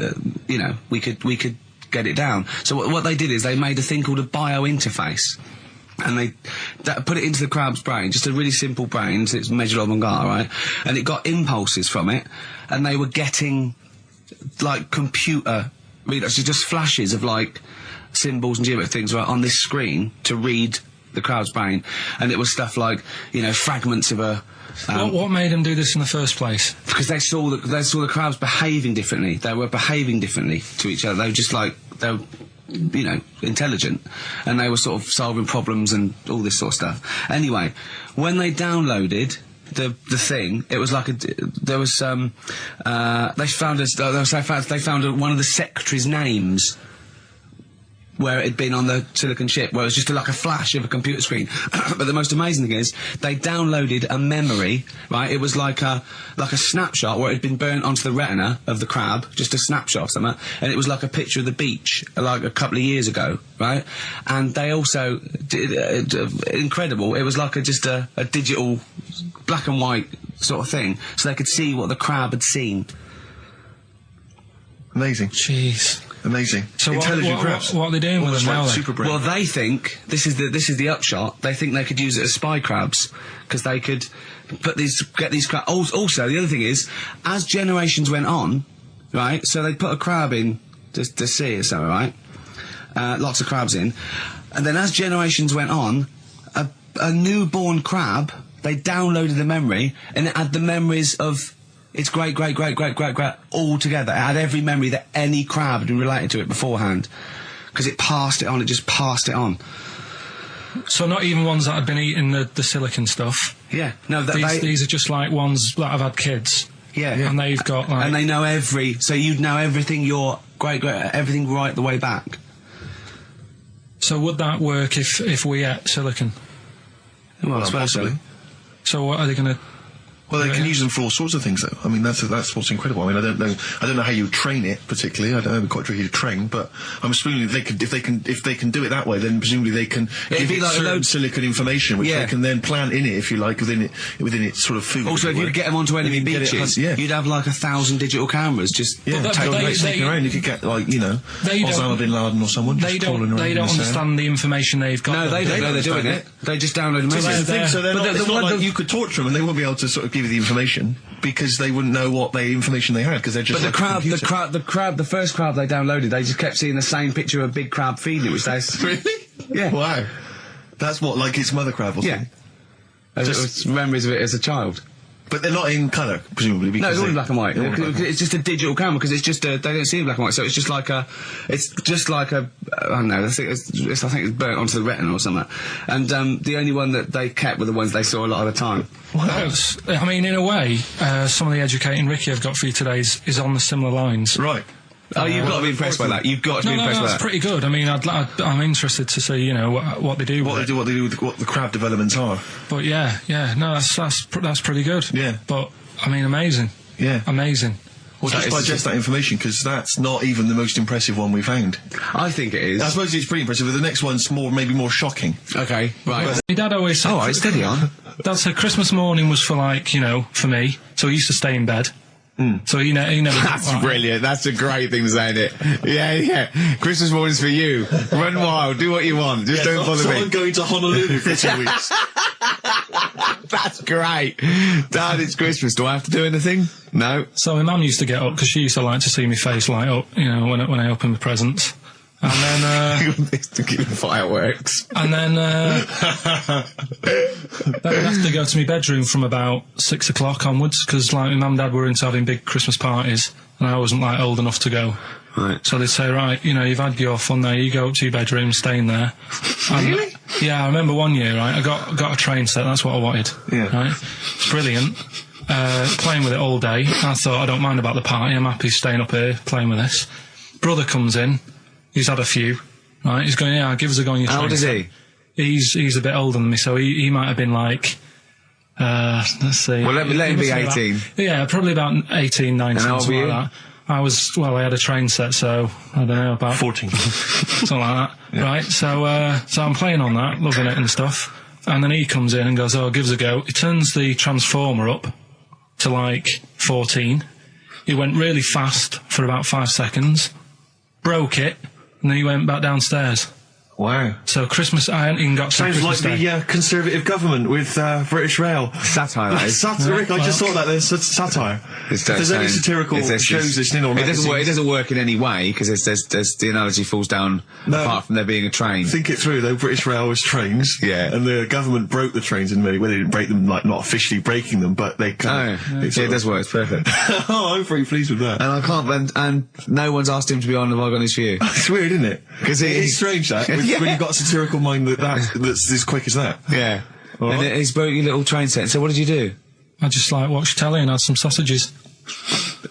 Speaker 2: we could get it down. So what they did is they made a thing called a biointerface. And they put it into the crab's brain, just a really simple brain, so it's measured on Mangala, right? And it got impulses from it, and they were getting, like, computer readouts, so just flashes of, like, symbols and geometric things right on this screen to read the crab's brain. And it was stuff like, fragments of a...
Speaker 1: what made them do this in the first place?
Speaker 2: Because they saw the crabs behaving differently. They were behaving differently to each other. They were just like... they were, intelligent, and they were sort of solving problems and all this sort of stuff. Anyway, when they downloaded the thing, it was like they found one of the secretary's names where it had been on the silicon chip, where it was just like a flash of a computer screen. But the most amazing thing is, they downloaded a memory, right? It was like a snapshot where it had been burnt onto the retina of the crab, just a snapshot of something, and it was like a picture of the beach, like a couple of years ago, right? And they also did, incredible, it was like just a digital black and white sort of thing, so they could see what the crab had seen.
Speaker 3: Amazing.
Speaker 1: Jeez.
Speaker 3: Amazing.
Speaker 1: So
Speaker 3: intelligent crabs.
Speaker 1: What are they doing with them now?
Speaker 3: Super brain.
Speaker 2: Well, they think this is the upshot. They think they could use it as spy crabs because they could get these crabs. Also, the other thing is, as generations went on, right? So they put a crab in to sea or something, right? Lots of crabs in, and then as generations went on, a newborn crab, they downloaded the memory, and it had the memories of its great all together. It had every memory that any crab had been related to it beforehand, because it passed it on. It just passed it on.
Speaker 1: So not even ones that had been eating the silicon stuff.
Speaker 2: Yeah, no.
Speaker 1: These are just like ones that have had kids.
Speaker 2: Yeah,
Speaker 1: and they've got like,
Speaker 2: and they know so you'd know everything. Your everything right the way back.
Speaker 1: So would that work if we ate silicon?
Speaker 2: Well, possibly.
Speaker 1: So what are they going to?
Speaker 3: Well, they can use them for all sorts of things, though. I mean, that's what's incredible. I mean, I don't know how you train it particularly. I don't know, it'd be quite tricky to train, but I'm assuming if they can do it that way, then presumably they can give it like certain silicon information, which they can then plant in it, if you like, within its sort of food.
Speaker 2: Also, if you get them onto enemy beaches, you'd have like 1,000 digital cameras just
Speaker 3: taking around. You could get Osama bin Laden or someone.
Speaker 1: They don't understand the information they've got.
Speaker 2: No, they don't know they're doing it. They just download them.
Speaker 3: So it's not like you could torture them and they won't be able to sort of give you the information because they wouldn't know what information they had because they're just.
Speaker 2: But the first crab they downloaded, they just kept seeing the same picture of a big crab feeding it, which they
Speaker 3: really.
Speaker 2: Yeah.
Speaker 3: Wow. That's what, like its mother crab or something.
Speaker 2: Yeah. Just memories of it as a child.
Speaker 3: But they're not in colour, presumably. Because
Speaker 2: no, it's all in black and white. It's just a digital camera because it's just they don't see in black and white, so it's just like a I don't know. I think it's burnt onto the retina or something. And the only one that they kept were the ones they saw a lot of the time.
Speaker 1: Wow. I mean, in a way, some of the educating Ricky I've got for you today is on the similar lines.
Speaker 3: Right.
Speaker 2: Oh, you've got to be impressed by that. You've got to be impressed by that.
Speaker 1: That's pretty good. I mean, I'm interested to see, what they do.
Speaker 3: What they do with what the crab developments are.
Speaker 1: But that's pretty good.
Speaker 3: Yeah.
Speaker 1: But I mean, amazing.
Speaker 3: Yeah.
Speaker 1: Amazing.
Speaker 3: Well, just digest that information because that's not even the most impressive one we found.
Speaker 2: I think it is.
Speaker 3: I suppose it's pretty impressive, but the next one's maybe more shocking.
Speaker 2: Okay, right.
Speaker 1: My dad always said.
Speaker 2: Oh, right, steady on.
Speaker 1: Dad said Christmas morning was for for me. So he used to stay in bed. So he never.
Speaker 2: That's brilliant. That's a great thing to say, isn't it? Yeah. Christmas morning's for you. Run wild. Do what you want. Just don't bother me.
Speaker 3: I'm going to Honolulu for 2 weeks.
Speaker 2: That's great. Dad, it's Christmas. Do I have to do anything? No.
Speaker 1: So my mum used to get up because she used to like to see my face light up, when I opened the presents. And then
Speaker 2: to keep the fireworks.
Speaker 1: And then then I'd have to go to my bedroom from about 6 o'clock onwards because my mum and dad were into having big Christmas parties and I wasn't old enough to go.
Speaker 2: Right.
Speaker 1: So they'd say, right, you've had your fun there, you go up to your bedroom, stay in there.
Speaker 2: Really?
Speaker 1: Yeah, I remember one year, right, I got a train set, that's what I wanted.
Speaker 3: Yeah.
Speaker 1: Right? It's brilliant. Playing with it all day. I thought, I don't mind about the party, I'm happy staying up here playing with this. Brother comes in, he's had a few, right, he's going, give us a go on your train.
Speaker 2: How old is he?
Speaker 1: He's a bit older than me, so he might have been like
Speaker 8: Let's see.
Speaker 2: Well, let him be 18.
Speaker 8: Yeah, probably about 18, 19,
Speaker 2: And how old were
Speaker 8: something
Speaker 2: you?
Speaker 8: like that. I had a train set, so, I don't know, about
Speaker 3: 14.
Speaker 8: something like that, right? So I'm playing on that, loving it and stuff, and then he comes in and goes, oh, give us a go. He turns the transformer up to, like, 14. He went really fast for about 5 seconds, broke it, and then he went back downstairs.
Speaker 3: Wow.
Speaker 8: So Christmas, I hadn't even got to
Speaker 3: Sounds
Speaker 8: Christmas
Speaker 3: like
Speaker 8: Day.
Speaker 3: the Conservative government with British Rail.
Speaker 2: Satire, that is.
Speaker 3: Satire, Rick, I just thought that there's satire. If there's any satirical shows listening on
Speaker 2: it doesn't work in any way, because there's the analogy falls down apart from there being a train.
Speaker 3: Think it through, though. British Rail was trains.
Speaker 2: Yeah.
Speaker 3: And the government broke the trains in many ways. They didn't break them, like, not officially breaking them, but they kind of...
Speaker 2: it does work. It's perfect.
Speaker 3: Oh, I'm pretty pleased with that.
Speaker 2: And I can't... And no one's asked him to be on Have I Got News For You.
Speaker 3: It's weird, isn't it?
Speaker 2: Because
Speaker 3: it's strange, that, when you've got a satirical mind that's as quick as that.
Speaker 2: Yeah.
Speaker 3: Right.
Speaker 2: And he's broke your little train set. So what did you do?
Speaker 8: I just, like, watched telly and had some sausages.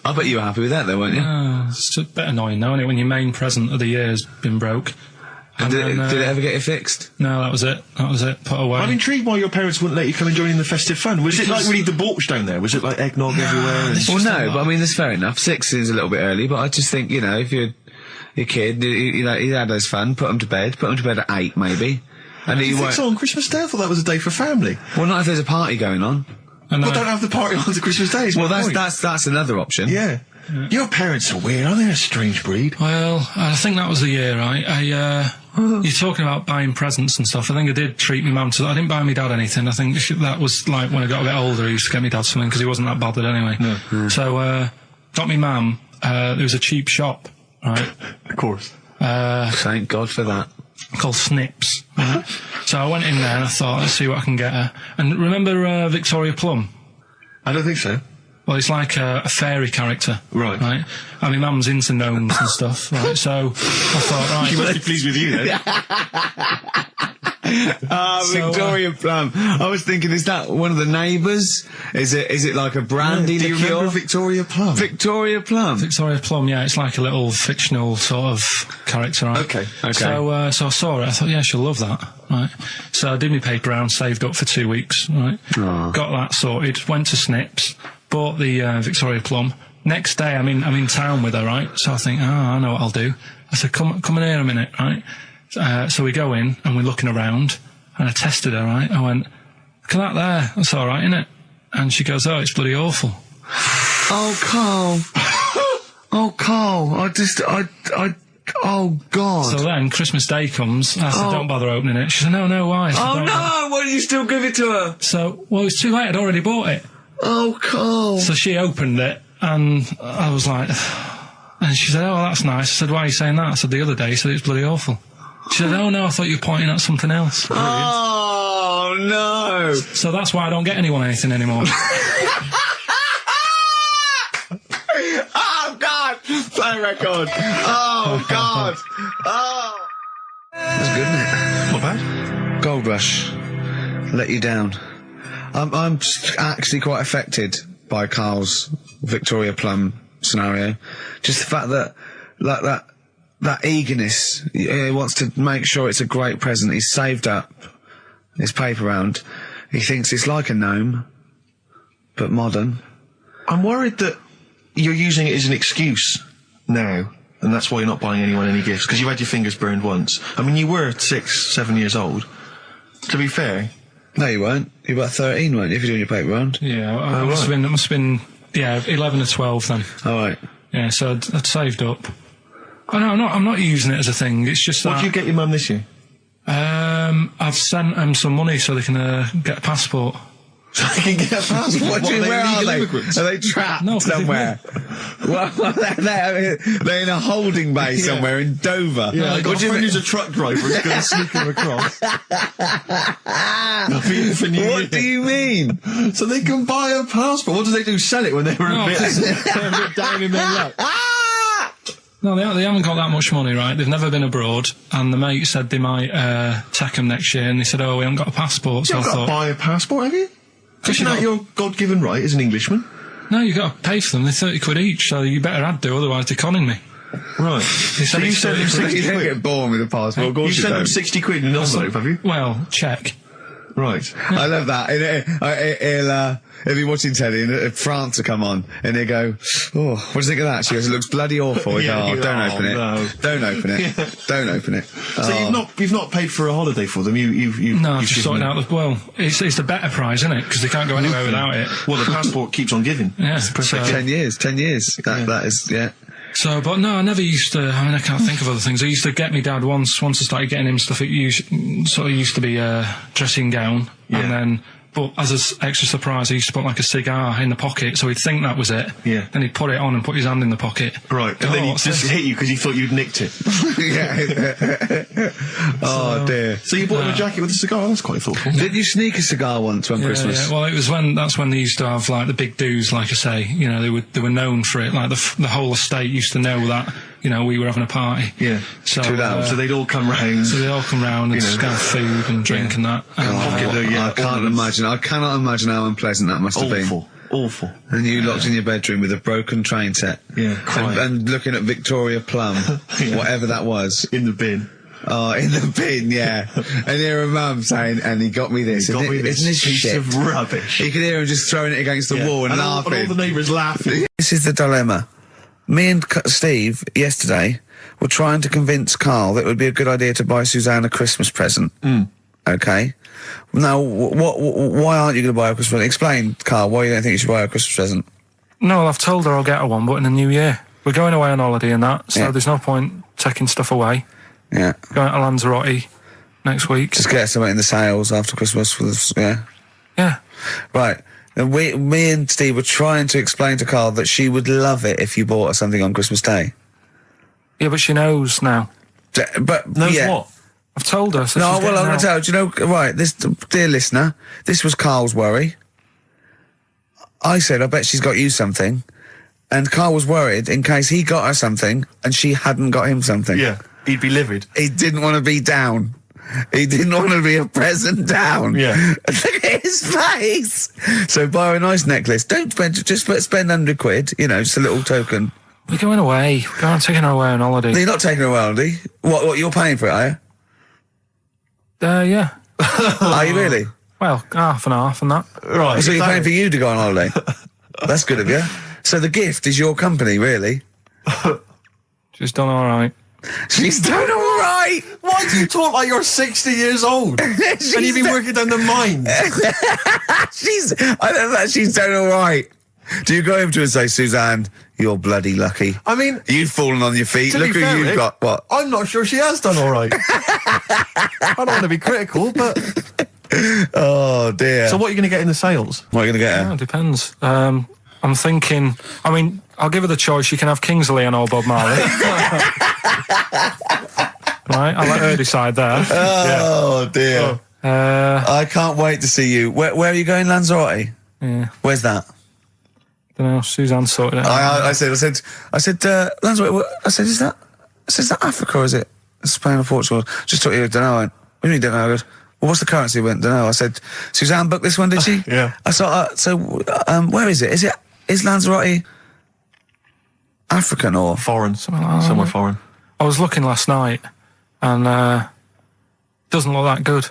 Speaker 2: I bet you were happy with that, though, weren't you?
Speaker 8: It's a bit annoying, though, isn't it, when your main present of the year has been broke.
Speaker 2: And did it ever get it fixed?
Speaker 8: No, that was it. Put away.
Speaker 3: I'm intrigued why your parents wouldn't let you come and join in the festive fun. Was it like really debauched down there? Was it like eggnog everywhere?
Speaker 2: Well, no, but I mean, that's fair enough. 6 seems a little bit early, but I just think, you know, if you're a kid, you know, he had his fun, put him to bed at 8, maybe. And
Speaker 3: you think so on Christmas Day? I thought that was a day for family.
Speaker 2: Well, not if there's a party going on.
Speaker 3: Well, don't have the party on to Christmas Day.
Speaker 2: Well, that's another option.
Speaker 3: Yeah. Your parents are weird, aren't they? A strange breed.
Speaker 8: Well, I think that was the year, right? You're talking about buying presents and stuff. I think I did treat my mum to... I didn't buy my dad anything. I think that was, like, when I got a bit older, I used to get my dad something, because he wasn't that bothered anyway. No. So, got me mum, there was a cheap shop, right?
Speaker 3: Of course.
Speaker 2: Thank God for that.
Speaker 8: Called Snips. Right? So I went in there and I thought, let's see what I can get her. And remember Victoria Plum?
Speaker 3: I don't think so.
Speaker 8: Well, it's like a fairy character.
Speaker 3: Right.
Speaker 8: Right? And my mum's into gnomes and stuff, right? So I thought, right...
Speaker 3: She must be pleased with you, then.
Speaker 2: Victoria Plum. I was thinking, is that one of the neighbours? Is it like a brandy
Speaker 3: liqueur? Do you remember Victoria Plum?
Speaker 2: Victoria Plum.
Speaker 8: Victoria Plum, yeah, it's like a little fictional sort of character, right?
Speaker 2: Okay.
Speaker 8: So I saw it, I thought, yeah, she'll love that, right? So I did my paper round, saved up for 2 weeks, right? Got that sorted, went to Snips, bought the Victoria Plum. Next day, I'm in town with her, right? So I think, I know what I'll do. I said, come in here a minute, right? So we go in, and we're looking around, and I tested her, right? I went, look at that there, that's alright, isn't it? And she goes, oh, it's bloody awful.
Speaker 2: Oh, Carl. Oh, Carl, oh, God.
Speaker 8: So then, Christmas Day comes, I said, don't bother opening it. She said, no, why? I said,
Speaker 2: Oh, no, why did you still give it to her?
Speaker 8: So, well, it's too late, I'd already bought it.
Speaker 2: Oh, Carl.
Speaker 8: So she opened it, and I was like... And she said, oh, that's nice. I said, why are you saying that? I said, the other day, you said it's bloody awful. She said, oh, no, I thought you were pointing at something else.
Speaker 2: Oh, no.
Speaker 8: So that's why I don't get anyone anything anymore.
Speaker 2: Oh, God. Play record. Oh, God. Oh. That's good, isn't it?
Speaker 3: Not bad.
Speaker 2: Gold Rush. Let you down. I'm actually quite affected by Carl's Victoria Plum scenario. Just the fact that, like, that eagerness, he wants to make sure it's a great present. He's saved up his paper round. He thinks it's like a gnome, but modern.
Speaker 3: I'm worried that you're using it as an excuse now, and that's why you're not buying anyone any gifts, because you've had your fingers burned once. I mean, you were 6, 7 years old. To be fair...
Speaker 2: No, you weren't. You were about 13, weren't you, if you're doing your paper round?
Speaker 8: Yeah, it must have been, 11 or 12 then.
Speaker 2: All right.
Speaker 8: Yeah, so I'd saved up. Oh, no, I'm not using it as a thing, it's just that...
Speaker 3: What did you get your mum this year?
Speaker 8: I've sent them some money so they can get a passport.
Speaker 3: So they can get a passport?
Speaker 2: What do you mean, where are they?
Speaker 3: Immigrants?
Speaker 2: Are they trapped
Speaker 8: No,
Speaker 2: somewhere? Well, they're in a holding bay somewhere in Dover.
Speaker 3: Yeah, I've got a friend who's a truck driver who's going to sneak them across.
Speaker 2: What do you mean?
Speaker 3: So they can buy a passport. What do they do? Sell it when they're a bit down in their luck?
Speaker 8: No, they haven't got that much money, right? They've never been abroad, and the mate said they might take them next year, and they said, oh, we haven't got a passport, so
Speaker 3: You've got to buy a passport, have you? Isn't that your God-given right as an Englishman?
Speaker 8: No, you've got to pay for them. They're 30 quid each, so you better add to, otherwise they're conning me.
Speaker 3: Right.
Speaker 8: So
Speaker 3: you sent them 60
Speaker 2: You don't
Speaker 3: quid?
Speaker 2: get born with a passport, of course
Speaker 3: You
Speaker 2: you
Speaker 3: sent them
Speaker 2: don't.
Speaker 3: 60 quid in an envelope, have you?
Speaker 8: Well, check.
Speaker 3: Right.
Speaker 4: I love that. He'll be watching telly and France will come on and he'll go, oh, what do you think of that? She goes, it looks bloody awful. We go, don't open it.
Speaker 3: No.
Speaker 4: Don't open it. Don't open it.
Speaker 3: So you've not paid for a holiday for them? You've
Speaker 8: just sorted out it's the better prize, isn't it? Because they can't go anywhere without it.
Speaker 3: Well, the passport keeps on giving.
Speaker 8: Yeah.
Speaker 3: So,
Speaker 4: 10 years. That is, yeah.
Speaker 8: So, but no, I never used to. I mean, I can't think of other things. I used to get me dad once I started getting him stuff. It used to be a dressing gown, and then. But as an extra surprise, I used to put like a cigar in the pocket, so he'd think that was it.
Speaker 3: Yeah.
Speaker 8: Then he'd put it on and put his hand in the pocket.
Speaker 3: Right. And then he'd just hit you because he thought you'd nicked it.
Speaker 4: Oh dear.
Speaker 3: So you bought him a jacket with a cigar? That's quite thoughtful.
Speaker 4: Did you sneak a cigar once on Christmas?
Speaker 8: Yeah. Well, that's when they used to have like the big do's, like I say. You know, they were known for it. Like the whole estate used to know that. You know, we were having a party.
Speaker 3: Yeah.
Speaker 8: So
Speaker 3: they'd all come round.
Speaker 8: So they'd all come round and have food and drink and that.
Speaker 4: I cannot imagine how unpleasant that must have been.
Speaker 3: Awful.
Speaker 4: And you locked in your bedroom with a broken train set.
Speaker 3: Yeah, crying.
Speaker 4: And looking at Victoria Plum, whatever that was.
Speaker 3: In the bin.
Speaker 4: Oh, in the bin, yeah. And hear a mum saying, and he got me this. Isn't this
Speaker 3: piece
Speaker 4: shit?
Speaker 3: of rubbish.
Speaker 4: You could hear him just throwing it against the wall and laughing.
Speaker 3: And all the neighbours laughing.
Speaker 4: This is the dilemma. Me and Steve, yesterday, were trying to convince Karl that it would be a good idea to buy Suzanne a Christmas present. Okay? Now, why aren't you going to buy her a Christmas present? Explain, Karl, why you don't think you should buy her a Christmas present.
Speaker 8: No, I've told her I'll get her one, but in the new year. We're going away on holiday and that, so there's no point taking stuff away.
Speaker 4: Yeah.
Speaker 8: Going to Lanzarote next week.
Speaker 4: Just get something in the sales after Christmas for this,
Speaker 8: Yeah.
Speaker 4: Right. And me and Steve were trying to explain to Karl that she would love it if you bought her something on Christmas Day.
Speaker 8: Yeah, but she knows now.
Speaker 4: But
Speaker 8: knows what? I've told her. So
Speaker 4: no, well, I'm going to tell you. Do you know? Right, this dear listener, this was Karl's worry. I said, I bet she's got you something, and Karl was worried in case he got her something and she hadn't got him something.
Speaker 3: Yeah, he'd be livid.
Speaker 4: He didn't want to be down. He didn't want to be a present down.
Speaker 3: Yeah.
Speaker 4: Look at his face. So buy her a nice necklace. Don't spend, spend £100, you know, just a little token.
Speaker 8: We're going away. We're going taking her away on holiday.
Speaker 4: No, you're not taking her away on holiday. What, you're paying for it, are you?
Speaker 8: Yeah.
Speaker 4: Are you really?
Speaker 8: Well, half and half and that.
Speaker 3: Right.
Speaker 4: So you're paying for you to go on holiday? That's good of you. So the gift is your company, really?
Speaker 8: She's done all right.
Speaker 4: She's done all right.
Speaker 3: Why do you talk like you're 60 years old? And you've been working down the mines.
Speaker 4: I know that she's done all right. Do you go over to her and say, Suzanne, you're bloody lucky?
Speaker 3: I mean,
Speaker 4: you've fallen on your feet. Look who you've got. What?
Speaker 3: I'm not sure she has done all right. I don't want to be critical, but.
Speaker 4: Oh dear.
Speaker 3: So what are you going to get in the sales?
Speaker 4: What are you going to get her?
Speaker 8: Yeah, it depends. I'm thinking. I mean, I'll give her the choice. She can have Kingsley and old Bob Marley. Right, I'll let her decide there.
Speaker 4: Oh dear. I can't wait to see you. Where are you going, Lanzarote?
Speaker 8: Yeah.
Speaker 4: Where's that?
Speaker 8: Don't know. Suzanne sorted it out.
Speaker 4: I said, Lanzarote. I said, is that Africa or is it Spain or Portugal? Just thought you don't know. What do you mean don't know? I goes, well, what's the currency? I went, don't know. I said, Suzanne booked this one, did she?
Speaker 3: Yeah.
Speaker 4: I thought, where is it? Is Lanzarote African or
Speaker 3: foreign? Somewhere foreign.
Speaker 8: I was looking last night, and doesn't look that good.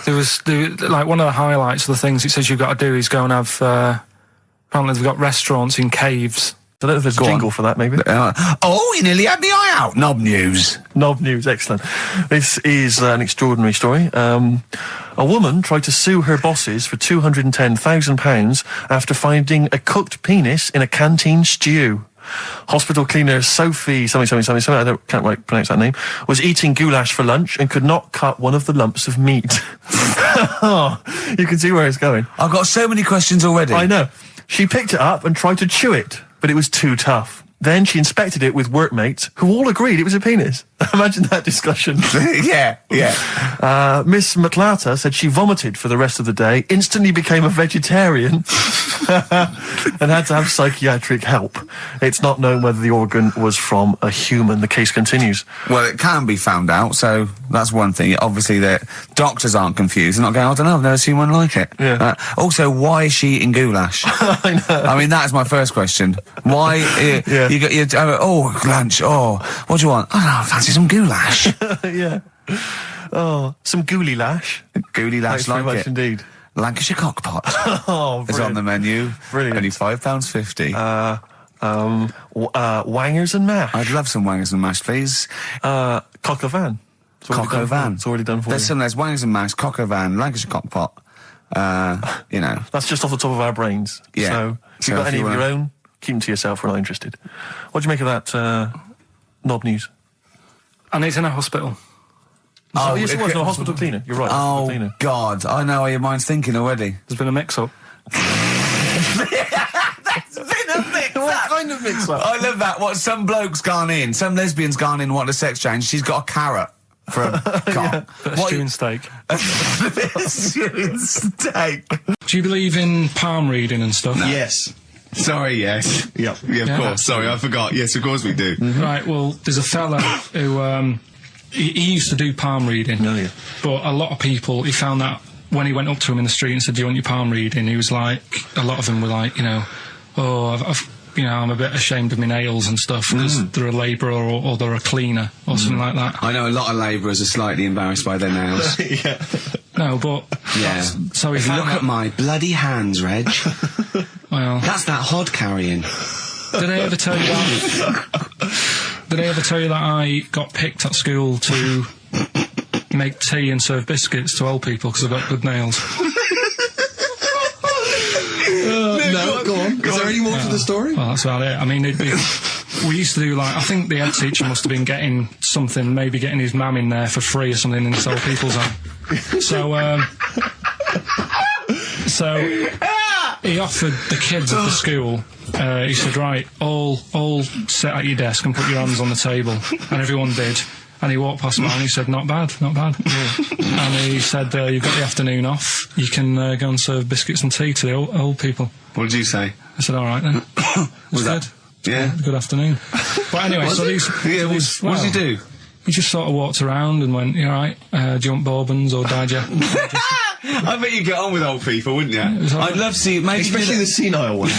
Speaker 8: There was like one of the highlights of the things it says you've got to do is go and have. Apparently, they've got restaurants in caves.
Speaker 3: I don't know if there's a jingle for that, maybe.
Speaker 4: You nearly had me eye out. Knob news.
Speaker 3: Knob news, excellent. This is an extraordinary story. A woman tried to sue her bosses for £210,000 after finding a cooked penis in a canteen stew. Hospital cleaner Sophie, something, I can't pronounce that name, was eating goulash for lunch and could not cut one of the lumps of meat. You can see where it's going.
Speaker 4: I've got so many questions already.
Speaker 3: I know. She picked it up and tried to chew it, but it was too tough. Then she inspected it with workmates, who all agreed it was a penis. Imagine that discussion.
Speaker 4: Yeah.
Speaker 3: Miss McLata said she vomited for the rest of the day, instantly became a vegetarian, and had to have psychiatric help. It's not known whether the organ was from a human. The case continues.
Speaker 4: Well, it can be found out, so that's one thing. Obviously, the doctors aren't confused. They're not going, I don't know, I've never seen one like it.
Speaker 3: Yeah.
Speaker 4: Also, why is she eating goulash?
Speaker 3: I know.
Speaker 4: I mean, that's my first question. Why? You got lunch. Oh, what do you want? I don't know, I fancy some goulash.
Speaker 3: Yeah. Oh, some gooly lash.
Speaker 2: Gooly lash
Speaker 3: Thanks very
Speaker 2: like
Speaker 3: much
Speaker 2: it.
Speaker 3: indeed.
Speaker 2: Lancashire cockpot
Speaker 3: Oh,
Speaker 2: is on the menu.
Speaker 3: Brilliant.
Speaker 2: Only £5.50.
Speaker 3: Wangers and mash.
Speaker 2: I'd love some wangers and mash, please.
Speaker 3: Coq au vin.
Speaker 2: Coq au vin.
Speaker 3: It's already done for
Speaker 2: There's
Speaker 3: you.
Speaker 2: there's wangers and mash, coq au vin, Lancashire cockpot. You know.
Speaker 3: That's just off the top of our brains.
Speaker 2: Yeah.
Speaker 3: So, if you've got any of your own, keep them to yourself. We're not interested. What do you make of that knob news?
Speaker 1: And he's in a hospital.
Speaker 3: Oh, yes, it was. No, hospital cleaner. You're right.
Speaker 2: Oh,
Speaker 3: cleaner.
Speaker 2: God. I know how your mind's thinking already.
Speaker 1: There's been a mix-up.
Speaker 3: What kind of mix-up?
Speaker 2: I love that. What, some bloke's gone in, some lesbian's gone in, wanted a sex change. She's got a carrot for a cock.
Speaker 1: Bit of stewing steak.
Speaker 2: Stewing steak.
Speaker 1: Do you believe in palm reading and stuff?
Speaker 3: Yes.
Speaker 2: Sorry, yes.
Speaker 3: Yep.
Speaker 2: Yeah, of
Speaker 1: Yeah.
Speaker 2: course. Sorry, I forgot. Yes, of course we do.
Speaker 1: Right, well, there's a fella who, he used to do palm reading.
Speaker 3: Oh, yeah.
Speaker 1: But a lot of people, he found that when he went up to him in the street and said, do you want your palm reading? He was like, a lot of them were like, you know, oh, I'm a bit ashamed of my nails and stuff because they're a labourer or they're a cleaner or something like that.
Speaker 2: I know a lot of labourers are slightly embarrassed by their nails.
Speaker 3: Yeah.
Speaker 1: No, but...
Speaker 2: Yeah.
Speaker 1: So he
Speaker 2: If you
Speaker 1: found
Speaker 2: look
Speaker 1: that,
Speaker 2: at my bloody hands, Reg,
Speaker 1: well,
Speaker 2: that's that hod carrying.
Speaker 1: did I ever tell you that? Did I ever tell you that I got picked at school to make tea and serve biscuits to old people because I've got good nails?
Speaker 3: No, go on. Is there any more to the story?
Speaker 1: Well, that's about it. I mean, we used to do, like, I think the head teacher must have been getting something, maybe getting his mum in there for free or something in this old people's home. So he offered the kids at the school, he said, right, all sit at your desk and put your hands on the table. And everyone did. And he walked past mine and he said, not bad, not bad. And he said, you've got the afternoon off. You can go and serve biscuits and tea to the old people.
Speaker 2: What did you say?
Speaker 1: I said, all right then.
Speaker 2: Was
Speaker 1: good.
Speaker 2: that? Yeah.
Speaker 1: Good afternoon. But anyway, so these...
Speaker 2: Yeah, what did he do?
Speaker 1: He just sort of walked around and went, you all right, do you want bourbons or digest?
Speaker 2: I bet you get on with old people, wouldn't you? I'd love to see... Maybe
Speaker 3: Especially the senile one.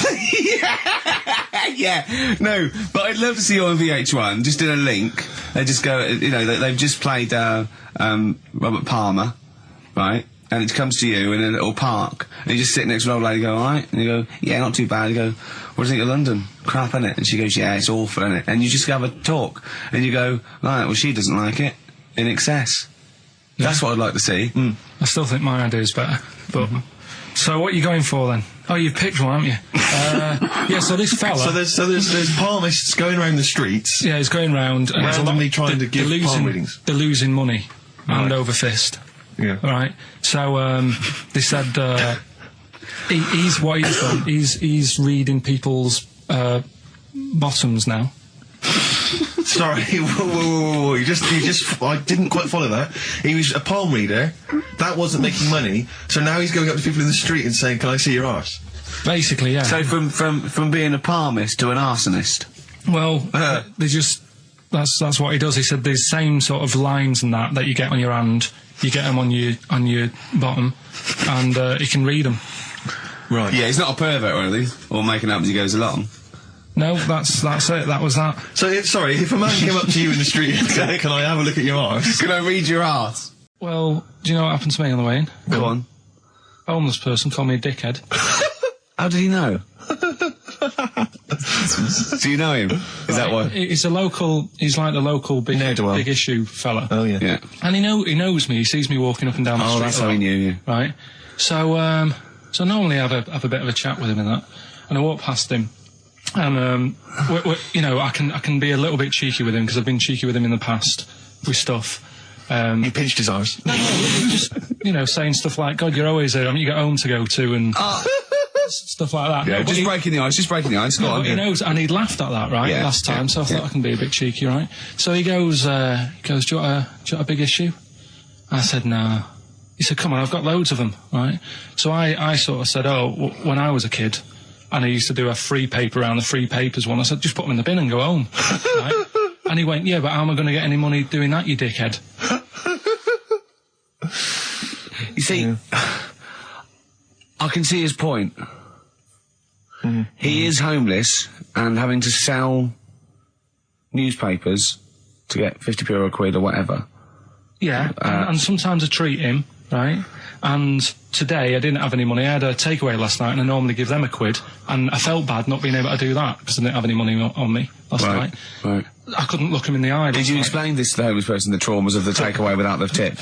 Speaker 2: Yeah, no, but I'd love to see you on VH1, just in a link. They just go, you know, they've just played Robert Palmer, right? And it comes to you in a little park, and you just sit next to an old lady, go, all right? And you go, yeah, not too bad. You go, what do you think of London? Crap, innit? And she goes, yeah, it's awful, innit? And you just have a talk, and you go, right, well, she doesn't like it, in excess. Yeah. That's what I'd like to see.
Speaker 1: I still think my idea is better, but... So what are you going for then? Oh, you've picked one, haven't you? Yeah, so this fella...
Speaker 3: So there's palmists going around the streets.
Speaker 1: Yeah, he's going round... and
Speaker 3: randomly trying to give palm readings.
Speaker 1: They're losing money, hand over fist.
Speaker 3: Yeah.
Speaker 1: Right? So, they said, he's what he's done, he's reading people's, bottoms now.
Speaker 3: Sorry, whoa. You just, I didn't quite follow that. He was a palm reader, that wasn't making money, so now he's going up to people in the street and saying, can I see your arse?
Speaker 1: Basically, yeah.
Speaker 2: So from being a palmist to an arsonist.
Speaker 1: Well, they just, that's what he does. He said there's same sort of lines and that you get on your hand, you get them on your bottom, and he can read them.
Speaker 3: Right.
Speaker 2: Yeah, he's not a pervert or anything, or making up as he goes along.
Speaker 1: No, that's it. That was that.
Speaker 3: So, if a man came up to you in the street and said, can I have a look at your arse?
Speaker 2: Can I read your arse?
Speaker 1: Well, do you know what happened to me on the way in?
Speaker 2: Go on.
Speaker 1: A homeless person called me a dickhead.
Speaker 2: How did he know? Do you know him? Is that why?
Speaker 1: He's like the local big issue fella.
Speaker 3: Oh, yeah.
Speaker 2: Yeah.
Speaker 1: And he knows me. He sees me walking up and down the street.
Speaker 2: Oh, that's how he knew you.
Speaker 1: Right. So, so normally I have a bit of a chat with him and that. And I walk past him. And, you know, I can be a little bit cheeky with him because I've been cheeky with him in the past with stuff.
Speaker 3: You pinched his arse.
Speaker 1: No, just, you know, saying stuff like, God, you're always there. I mean, you got home to go to and stuff like that.
Speaker 2: Yeah,
Speaker 1: No,
Speaker 2: just breaking the ice, Go on.
Speaker 1: He knows, and he'd laughed at that, right, last time, so I thought I can be a bit cheeky, right? So he goes, do you want a big issue? I said, no. He said, come on, I've got loads of them, right? So I sort of said, when I was a kid, and I used to do a free paper around the free papers one, I said, just put them in the bin and go home, right? And he went, yeah, but how am I going to get any money doing that, you dickhead?
Speaker 2: You see, I can see his point. He is homeless and having to sell newspapers to get 50p or a quid or whatever.
Speaker 8: Yeah, and sometimes I treat him, right? And today I didn't have any money. I had a takeaway last night, and I normally give them £1, and I felt bad not being able to do that because I didn't have any money on me last night.
Speaker 2: Right.
Speaker 8: I couldn't look him in the eye.
Speaker 2: Did you explain this to the homeless person, the traumas of the takeaway without the tip?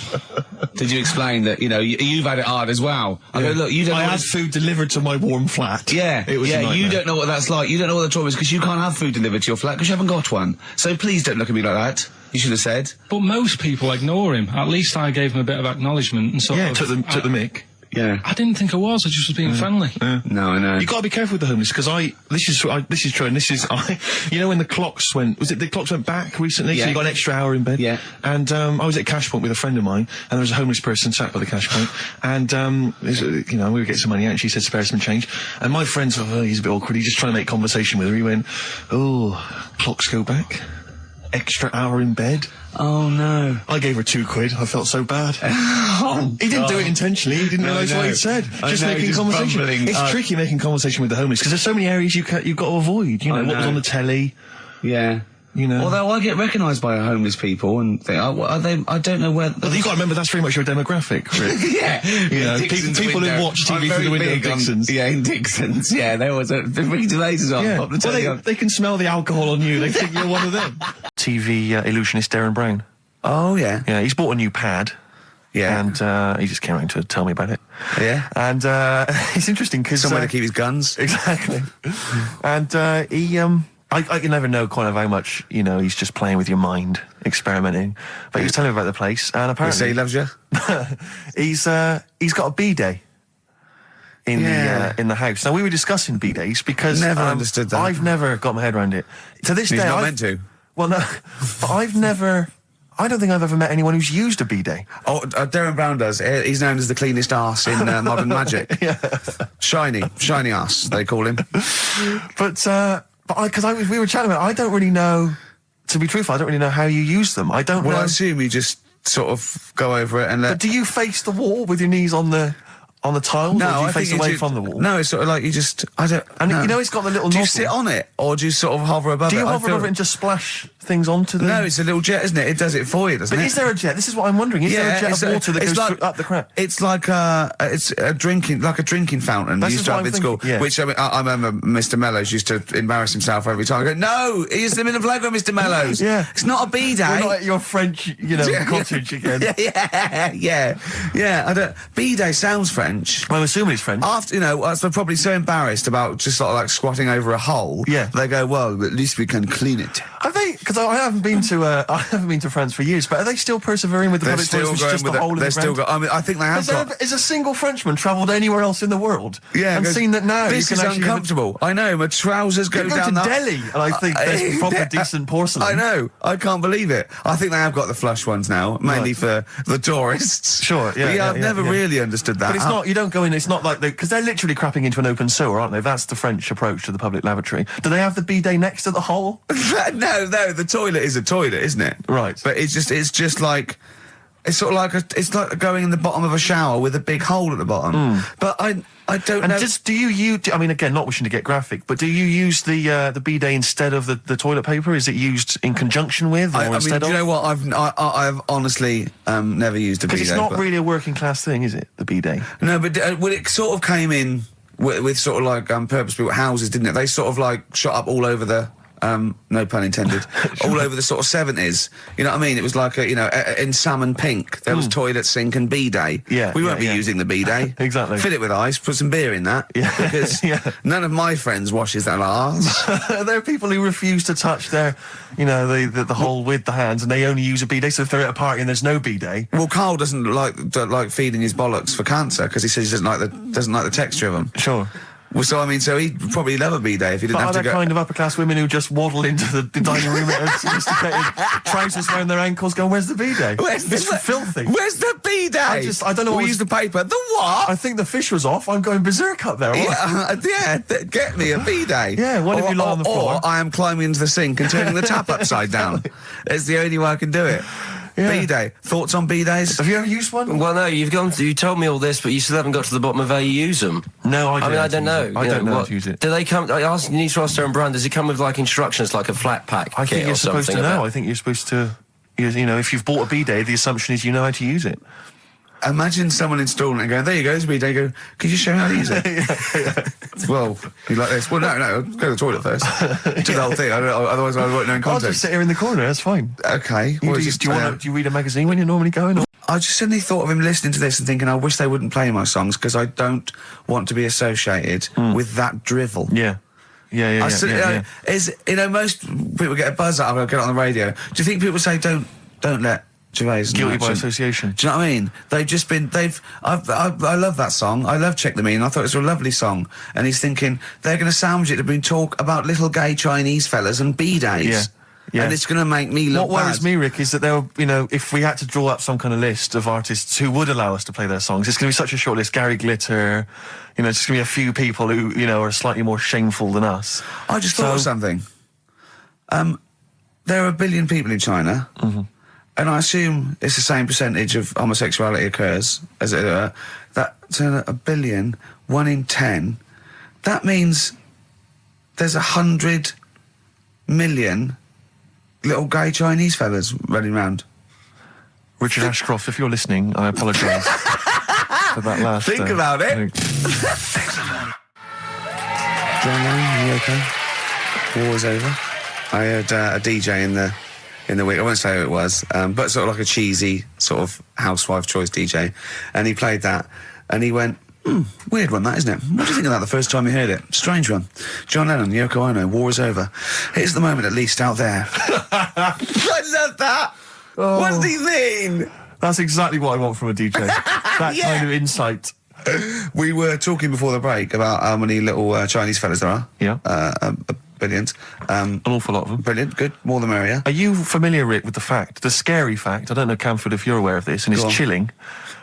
Speaker 2: Did you explain that, you've had it hard as well? I go, look, you don't
Speaker 3: I
Speaker 2: know
Speaker 3: had food delivered to my warm flat.
Speaker 2: Yeah,
Speaker 3: it was a nightmare.
Speaker 2: You don't know what that's like. You don't know what the trauma is because you can't have food delivered to your flat because you haven't got one. So please don't look at me like that. You should have said.
Speaker 8: But most people ignore him. At least I gave him a bit of acknowledgement and sort of...
Speaker 3: took the mick.
Speaker 2: Yeah.
Speaker 8: I didn't think I was just being friendly.
Speaker 3: Yeah.
Speaker 2: No, I know.
Speaker 3: You got to be careful with the homeless because this is true, and this is when the clocks went back recently, so you got an extra hour in bed.
Speaker 2: Yeah.
Speaker 3: And I was at Cash Point with a friend of mine, and there was a homeless person sat by the Cash Point, and we were getting some money out, and she said spare some change, and my friend thought, he's a bit awkward. He's just trying to make conversation with her. He went, clocks go back, extra hour in bed.
Speaker 2: Oh no!
Speaker 3: I gave her £2. I felt so bad. He didn't do it intentionally. He didn't realise what he'd said. Just making conversation.
Speaker 2: Bumbling.
Speaker 3: It's tricky making conversation with the homeless because there's so many areas you've got to avoid. What was on the telly.
Speaker 2: Yeah. Although I get recognised by homeless people and think, are they? I don't know where.
Speaker 3: But you've got to remember that's very much your demographic, Rick.
Speaker 2: Yeah.
Speaker 3: People who watch TV through the window of Dixon's.
Speaker 2: In Dixon's. Yeah, there was a big delays as well.
Speaker 3: Yeah. They can smell the alcohol on you. They think you're one of them. TV illusionist Darren Brown.
Speaker 2: Oh yeah.
Speaker 3: Yeah, he's bought a new pad.
Speaker 2: Yeah.
Speaker 3: And he just came around to tell me about it.
Speaker 2: Yeah.
Speaker 3: And it's interesting because
Speaker 2: somewhere to keep his guns.
Speaker 3: Exactly. And he I can never know kind of how much, he's just playing with your mind, experimenting. But he was telling me about the place, and apparently...
Speaker 2: Say he loves you?
Speaker 3: he's got a B-day in the house. Now, we were discussing B-days because...
Speaker 2: Never understood that.
Speaker 3: I've never got my head around it. To this day...
Speaker 2: He's not meant to.
Speaker 3: Well, no, but I don't think I've ever met anyone who's used a B-day.
Speaker 2: Oh, Darren Brown does. He's known as the cleanest arse in Modern Magic.
Speaker 3: Yeah.
Speaker 2: Shiny arse, they call him.
Speaker 3: But we were chatting about it, I don't really know, to be truthful, I don't really know how you use them. I don't know.
Speaker 2: Well, I assume you just sort of go over it and let...
Speaker 3: But do you face the wall with your knees on the tiles?
Speaker 2: No,
Speaker 3: or do you
Speaker 2: I
Speaker 3: face
Speaker 2: think
Speaker 3: away from the wall?
Speaker 2: No, it's sort of like you just... I don't...
Speaker 3: And
Speaker 2: no.
Speaker 3: it's got the little
Speaker 2: Do you
Speaker 3: nozzle.
Speaker 2: sit on it, or do you sort of hover above it?
Speaker 3: Do you hover above it and just splash things onto them?
Speaker 2: No, it's a little jet, isn't it? It does it for you, doesn't it?
Speaker 3: But is there a jet? This is what I'm wondering. Is there a jet of water that goes up the crap?
Speaker 2: It's like a drinking fountain.
Speaker 3: That's
Speaker 2: used to have in school.
Speaker 3: Yeah.
Speaker 2: Which I remember Mr. Mellows used to embarrass himself every time. I go, no, he's in the playground, Mr. Mellows.
Speaker 3: Yeah.
Speaker 2: It's not a B-day.
Speaker 3: We're not at your French, cottage again.
Speaker 2: Yeah. I don't... B-day sounds French.
Speaker 3: Well, I'm assuming it's French.
Speaker 2: After, they're probably so embarrassed about just sort of like squatting over a hole.
Speaker 3: Yeah.
Speaker 2: They go, well, at least we can clean it.
Speaker 3: Are they? Because I haven't been to France for years, but are they still persevering with the public toilets? Just the hole in the ground?
Speaker 2: I think they have
Speaker 3: Has a single Frenchman travelled anywhere else in the world?
Speaker 2: Yeah,
Speaker 3: and seen that now
Speaker 2: this
Speaker 3: you can
Speaker 2: is uncomfortable. I know, my trousers go down
Speaker 3: to Delhi, and I think there's proper decent porcelain.
Speaker 2: I know, I can't believe it. I think they have got the flush ones now, mainly for the tourists.
Speaker 3: Sure, yeah.
Speaker 2: I've never really understood that.
Speaker 3: But it's not. You don't go in. It's not like because they're literally crapping into an open sewer, aren't they? That's the French approach to the public lavatory. Do they have the bidet next to the hole?
Speaker 2: No, the toilet is a toilet, isn't it?
Speaker 3: Right.
Speaker 2: But it's just like it's sort of like it's like going in the bottom of a shower with a big hole at the bottom. But I don't know.
Speaker 3: And do you I mean, again, not wishing to get graphic, but do you use the bidet instead of the toilet paper? Is it used in conjunction with or instead of?
Speaker 2: Do you know what? I've honestly never used a bidet.
Speaker 3: Because it's not really a working class thing, is it? The bidet.
Speaker 2: No, but it sort of came in with sort of like purpose-built houses, didn't it? They sort of like shot up all over the. No pun intended. All over the sort of 70s. You know what I mean? It was like in salmon pink. There was toilet, sink, and bidet.
Speaker 3: Yeah,
Speaker 2: we won't be using the bidet.
Speaker 3: Exactly.
Speaker 2: Fill it with ice. Put some beer in that. Yeah, because none of my friends washes their arse.
Speaker 3: There are people who refuse to touch their, the hole with the hands, and they only use a bidet. So if they're at a party and there's no bidet,
Speaker 2: well, Carl doesn't like feeding his bollocks for cancer because he says he doesn't like the texture of them.
Speaker 3: Sure.
Speaker 2: Well, so so he'd probably love a bidet if he didn't have to go.
Speaker 3: Are there kind of upper class women who just waddle into the dining room in sophisticated trousers around their ankles, going, "Where's the bidet? It's filthy.
Speaker 2: Where's the bidet?
Speaker 3: I don't know.
Speaker 2: We use the paper. The what?
Speaker 3: I think the fish was off. I'm going berserk up there.
Speaker 2: Get me a bidet.
Speaker 3: Yeah, one of you lie on the floor.
Speaker 2: Or I am climbing into the sink and turning the tap upside down. It's the only way I can do it. Yeah. B-day. Thoughts on B-days?
Speaker 3: Have you ever used one?
Speaker 9: Well, no, you told me all this, but you still haven't got to the bottom of how you use them.
Speaker 3: No, I
Speaker 9: don't know.
Speaker 3: I don't know how to use it.
Speaker 9: Do they come... you need to ask Darren Brown, does it come with, like, instructions, like a flat pack
Speaker 3: I think you're supposed to know. I think you're supposed to... You know, if you've bought a bidet, the assumption is you know how to use it.
Speaker 2: Imagine someone installing it and going, there you go, there's a bidet. Go, could you show me how to use it? Well, you like this? Well, no, go to the toilet first. Do the whole thing. Otherwise I won't know in
Speaker 3: I'll
Speaker 2: context.
Speaker 3: just sit here in the corner, that's fine.
Speaker 2: Okay.
Speaker 3: Do you read a magazine when you're normally going? Or?
Speaker 2: I just suddenly thought of him listening to this and thinking, I wish they wouldn't play my songs because I don't want to be associated with that drivel.
Speaker 3: Yeah. Yeah.
Speaker 2: Is, you know, most people get a buzz out of it, get it on the radio. Do you think people say, don't let Gervais
Speaker 3: guilty by association?
Speaker 2: Do you know what I mean? I love that song. I love Check the Meaning. I thought it was a lovely song. And he's thinking, they're going to sandwich it to bring talk about little gay Chinese fellas and bidets. Yeah. And it's going to make me look
Speaker 3: What
Speaker 2: bad.
Speaker 3: worries me, Rick, is that there, you know, if we had to draw up some kind of list of artists who would allow us to play their songs, it's going to be such a short list. Gary Glitter, you know, it's just going to be a few people who, you know, are slightly more shameful than us.
Speaker 2: I just thought of something. There are 1 billion people in China, and I assume it's the same percentage of homosexuality occurs as that. So 1 billion, 1 in 10. That means there's 100 million little gay Chinese fellas running around.
Speaker 3: Richard Ashcroft, if you're listening, I apologise for that last...
Speaker 2: Think about it. John Lennon, you okay? War's over. I heard a DJ in the week, I won't say who it was, but sort of like a cheesy sort of housewife choice DJ, and he played that, and he went, weird one that, isn't it? What do you think of that the first time you heard it? Strange one. John Lennon, Yoko Ono, war is over. Here's the moment at least out there. I love that. Oh. What does he mean?
Speaker 3: That's exactly what I want from a DJ. That kind of insight.
Speaker 2: We were talking before the break about how many little Chinese fellas there are.
Speaker 3: Yeah.
Speaker 2: Billions.
Speaker 3: An awful lot of them.
Speaker 2: Brilliant, good. More the merrier.
Speaker 3: Are you familiar, Rick, with the scary fact, I don't know, Camford, if you're aware of this, and it's chilling.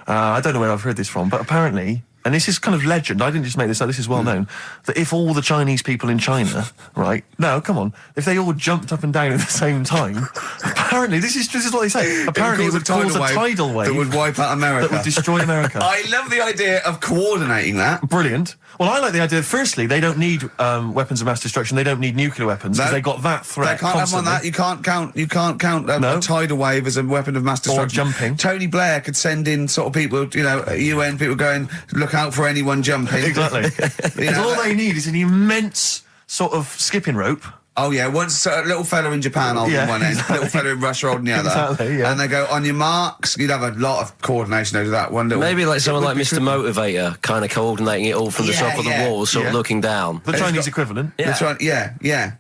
Speaker 3: I don't know where I've heard this from, but apparently, and this is kind of legend, I didn't just make this up, this is well known, that if all the Chinese people in China, right, no, come on, if they all jumped up and down at the same time, apparently, this is what they say, apparently it would cause a tidal wave
Speaker 2: that would wipe out America.
Speaker 3: That would destroy America.
Speaker 2: I love the idea of coordinating that.
Speaker 3: Brilliant. Well, I like the idea, firstly, they don't need weapons of mass destruction, they don't need nuclear weapons, because they got that threat
Speaker 2: They can't
Speaker 3: constantly.
Speaker 2: have on that, you can't count a tidal wave as a weapon of mass destruction.
Speaker 3: Or jumping.
Speaker 2: Tony Blair could send in sort of people, you know, UN people going, look out for anyone jumping.
Speaker 3: Exactly. Because all they need is an immense sort of skipping rope.
Speaker 2: Oh yeah, once a little fella in Japan holding one end, little fella in Russia holding the other.
Speaker 3: Exactly, yeah.
Speaker 2: And they go, on your marks, you'd have a lot of coordination over that one little...
Speaker 9: Maybe like someone like Mr. Motivator, kind of coordinating it all from the top of the wall, sort of looking down.
Speaker 3: The Chinese equivalent.
Speaker 2: Yeah.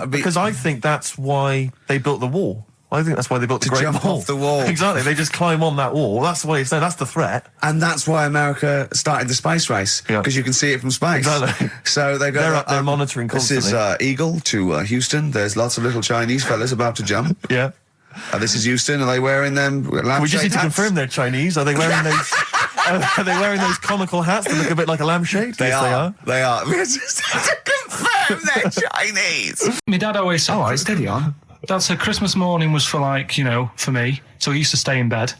Speaker 3: Because I think that's why they built the wall. I think that's why they built the Great Wall.
Speaker 2: To jump off the wall.
Speaker 3: Exactly, they just climb on that wall. That's what it's saying, that's the threat.
Speaker 2: And that's why America started the space race, because you can see it from space.
Speaker 3: Exactly.
Speaker 2: So they go...
Speaker 3: They're up there monitoring constantly.
Speaker 2: This is Eagle to Houston. There's lots of little Chinese fellas about to jump.
Speaker 3: Yeah.
Speaker 2: This is Houston. Are they wearing them lampshade
Speaker 3: We just need to
Speaker 2: hats?
Speaker 3: confirm they're Chinese. Are they wearing those... are they wearing those comical hats that look a bit like a lampshade?
Speaker 2: They
Speaker 3: Yes,
Speaker 2: They are. We just need to confirm they're Chinese.
Speaker 1: My dad always said...
Speaker 2: All right, steady on.
Speaker 1: Dad said Christmas morning was for, like, you know, for me. So he used to stay in bed.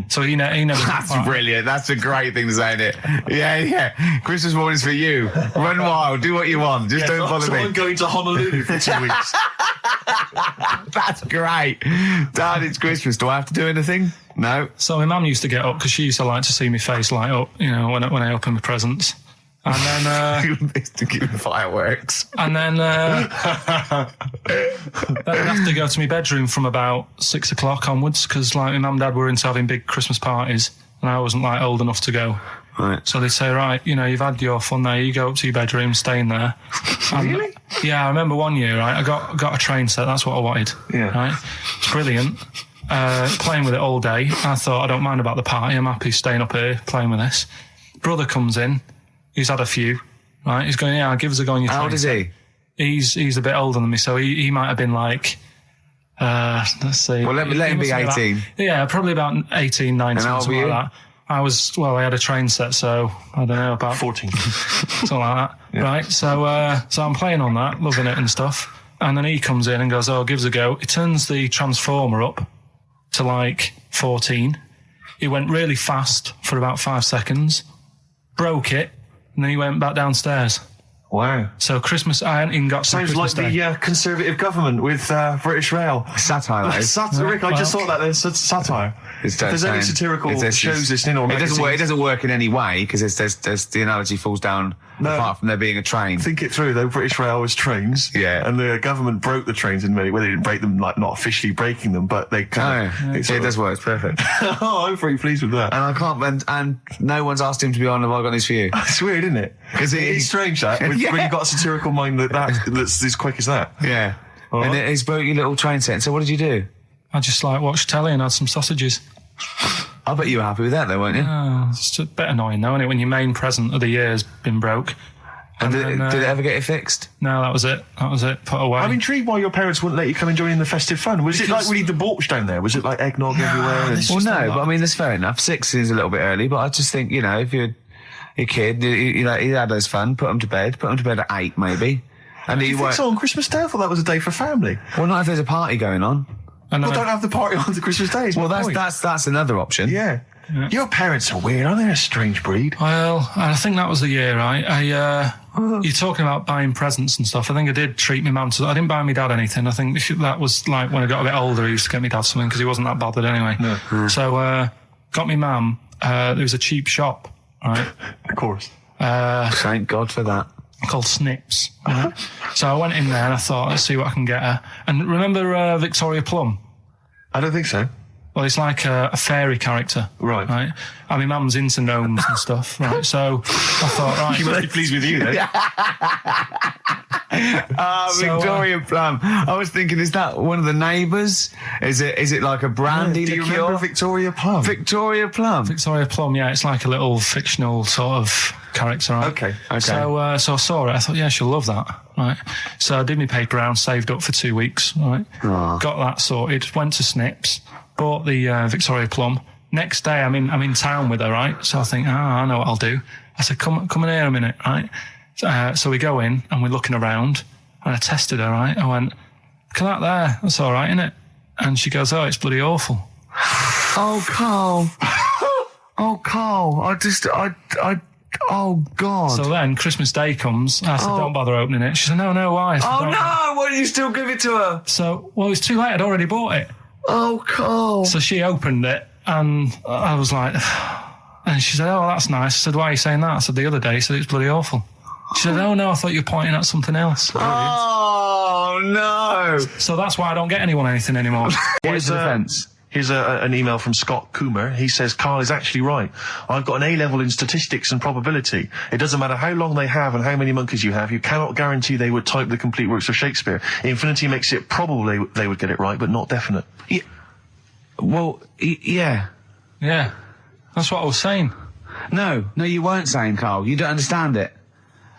Speaker 1: So he never...
Speaker 2: That's brilliant. That's a great thing to say, isn't it? Yeah. Christmas morning's for you. Run wild. Do what you want. Just don't bother me.
Speaker 3: I'm going to Honolulu for 2 weeks.
Speaker 2: That's great. Dad, it's Christmas. Do I have to do anything? No.
Speaker 1: So my mum used to get up because she used to like to see my face light up, you know, when I open my presents. And then...
Speaker 2: to give fireworks.
Speaker 1: And then... then I'd have to go to my bedroom from about 6 o'clock onwards because, like, my mum and dad were into having big Christmas parties and I wasn't, like, old enough to go.
Speaker 2: Right.
Speaker 1: So they'd say, right, you know, you've had your fun there, you go up to your bedroom, stay in there.
Speaker 2: Really?
Speaker 1: Yeah, I remember one year, right, I got a train set, that's what I wanted.
Speaker 2: Yeah.
Speaker 1: Right? It's brilliant. Playing with it all day. I thought, I don't mind about the party, I'm happy staying up here playing with this. Brother comes in, he's had a few, right? He's going, yeah, give us a go on your train.
Speaker 2: How old is he?
Speaker 1: He's a bit older than me, so he might have been like, let's see.
Speaker 2: Well, let him be 18.
Speaker 1: Probably about 18, 19,
Speaker 2: And how old
Speaker 1: something
Speaker 2: were
Speaker 1: like
Speaker 2: you?
Speaker 1: that. I had a train set, so I don't know, about
Speaker 3: 14.
Speaker 1: something like that. Yeah. Right, so I'm playing on that, loving it and stuff. And then he comes in and goes, oh, give us a go. He turns the transformer up to like 14. He went really fast for about 5 seconds, broke it, and then he went back downstairs.
Speaker 3: Wow.
Speaker 8: So Christmas, I hadn't even got to
Speaker 3: Sounds
Speaker 8: Christmas
Speaker 3: like
Speaker 8: Day.
Speaker 3: the Conservative government with British Rail.
Speaker 2: Satire, though.
Speaker 3: Rick, I just thought that there's satire. If there's any satirical shows listening or magazines.
Speaker 2: It doesn't work in any way because there's the analogy falls down apart from there being a train.
Speaker 3: Think it through though. British Rail was trains, and the government broke the trains in many. Well, they didn't break them, like not officially breaking them, but they kind of.
Speaker 2: It does work. It's perfect.
Speaker 3: Oh, I'm pretty pleased with that.
Speaker 2: And I can't. And no one's asked him to be on. Have I got news for you?
Speaker 3: It's weird, isn't it? Because it's strange that when you've got a satirical mind that's as quick as that.
Speaker 2: Yeah. And he's broke your little train set. So what did you do?
Speaker 8: I just watched telly and had some sausages.
Speaker 2: I bet you were happy with that though, weren't you?
Speaker 8: Oh, it's a bit annoying though, isn't it, when your main present of the year's been broke.
Speaker 2: And did it ever get it fixed?
Speaker 8: No, that was it. Put away.
Speaker 3: I'm intrigued why your parents wouldn't let you come and join in the festive fun. Was it like really debauched down there? Was it like eggnog everywhere?
Speaker 2: Well, no, but I mean, that's fair enough. 6 is a little bit early, but I just think, if you're a kid, you had those fun, put them to bed at 8 maybe. And
Speaker 3: you think so on Christmas Day? I thought that was a day for family.
Speaker 2: Well, not if there's a party going on.
Speaker 3: Well, don't have the party on the Christmas Day.
Speaker 2: Well, that's another option.
Speaker 3: Yeah. Your parents are weird, aren't they? A strange breed.
Speaker 8: Well, I think that was the year, right? You're talking about buying presents and stuff. I think I did treat my mum to. I didn't buy my dad anything. I think that was like when I got a bit older, he used to get me dad something because he wasn't that bothered anyway. No. So, got me mum. There was a cheap shop, right?
Speaker 3: Of course.
Speaker 2: Thank God for that.
Speaker 8: Called Snips. Right? So I went in there and I thought, let's see what I can get her. And remember Victoria Plum?
Speaker 3: I don't think so.
Speaker 8: Well, it's like a fairy character.
Speaker 3: Right.
Speaker 8: I mean, mum's into gnomes and stuff, right? So I thought, right.
Speaker 3: She must be pleased with you, then.
Speaker 2: Victoria Plum. I was thinking, is that one of the neighbours? Is it like a brandy liqueur?
Speaker 3: Do you remember Victoria Plum?
Speaker 2: Victoria Plum.
Speaker 8: Victoria Plum, yeah. It's like a little fictional sort of character, right?
Speaker 3: Okay.
Speaker 8: So I saw it. I thought, yeah, she'll love that, right? So I did my paper round, saved up for 2 weeks, right?
Speaker 2: Oh.
Speaker 8: Got that sorted, went to Snips, bought the Victoria Plum. Next day, I'm in town with her, right? So I think, I know what I'll do. I said, come in here a minute, right? So we go in and we're looking around and I tested her, right? I went, look at that there. That's all right, isn't it? And she goes, oh, it's bloody awful.
Speaker 2: Oh, Carl. Oh, Carl. Oh, God.
Speaker 8: So then Christmas Day comes. I said, don't bother opening it. She said, no, why? I said,
Speaker 2: no. Why did you still give it to her?
Speaker 8: So, well, it's too late. I'd already bought it.
Speaker 2: Oh, Carl.
Speaker 8: So she opened it and I was like, and she said, oh, that's nice. I said, why are you saying that? I said, the other day, she said, it's bloody awful. She said, oh, no, I thought you were pointing at something else.
Speaker 2: Oh, no.
Speaker 8: So that's why I don't get anyone anything anymore.
Speaker 2: Here's the defence.
Speaker 3: Here's an email from Scott Coomer. He says, Carl is actually right. I've got an A-level in statistics and probability. It doesn't matter how long they have and how many monkeys you have. You cannot guarantee they would type the complete works of Shakespeare. Infinity makes it probable they would get it right, but not definite.
Speaker 2: Yeah. Well, yeah.
Speaker 8: Yeah. That's what I was saying.
Speaker 2: No, you weren't saying, Carl. You don't understand it.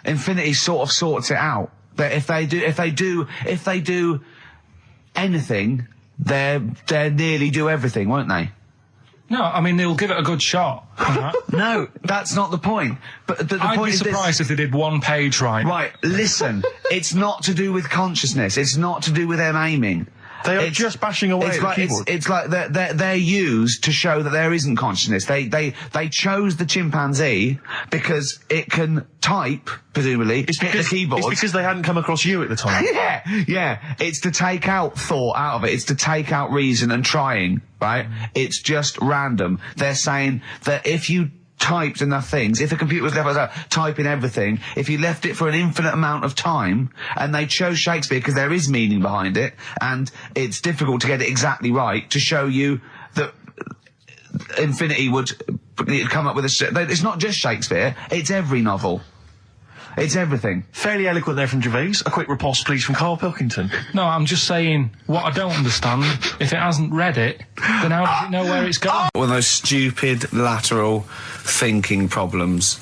Speaker 2: Infinity sort of sorts it out. That if they do anything, they nearly do everything, won't they?
Speaker 8: No, I mean, they'll give it a good shot.
Speaker 2: No, that's not the point. But the
Speaker 8: I'd
Speaker 2: point
Speaker 8: be
Speaker 2: is
Speaker 8: surprised if they did one page right.
Speaker 2: Right, listen, it's not to do with consciousness. It's not to do with them aiming.
Speaker 3: They are just bashing away at the keyboard.
Speaker 2: It's like they're used to show that there isn't consciousness. They chose the chimpanzee because it can type, presumably, hit the keyboard.
Speaker 3: It's because they hadn't come across you at the time.
Speaker 2: Yeah. It's to take out thought out of it. It's to take out reason and trying, right? It's just random. They're saying that if you typed enough things, if a computer was left typing everything, if you left it for an infinite amount of time, and they chose Shakespeare because there is meaning behind it, and it's difficult to get it exactly right, to show you that infinity would come up with it's not just Shakespeare, it's every novel. It's everything.
Speaker 3: Fairly eloquent there from Gervais. A quick riposte, please, from Karl Pilkington.
Speaker 8: No, I'm just saying, what I don't understand, if it hasn't read it, then how does it know where it's going?
Speaker 2: One of those stupid lateral thinking problems.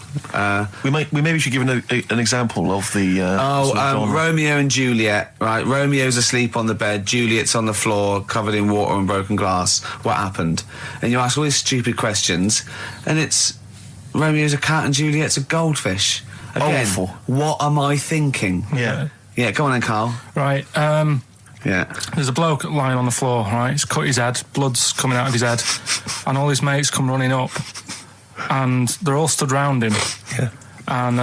Speaker 3: We maybe should give an example of the...
Speaker 2: Romeo and Juliet, right? Romeo's asleep on the bed, Juliet's on the floor, covered in water and broken glass. What happened? And you ask all these stupid questions, and it's... Romeo's a cat and Juliet's a goldfish. Again,
Speaker 3: awful.
Speaker 2: What am I thinking?
Speaker 3: Yeah.
Speaker 2: Yeah, go on then, Carl.
Speaker 8: Right,
Speaker 2: yeah.
Speaker 8: There's a bloke lying on the floor, right? He's cut his head, blood's coming out of his head, and all his mates come running up, and they're all stood round him.
Speaker 3: Yeah.
Speaker 1: and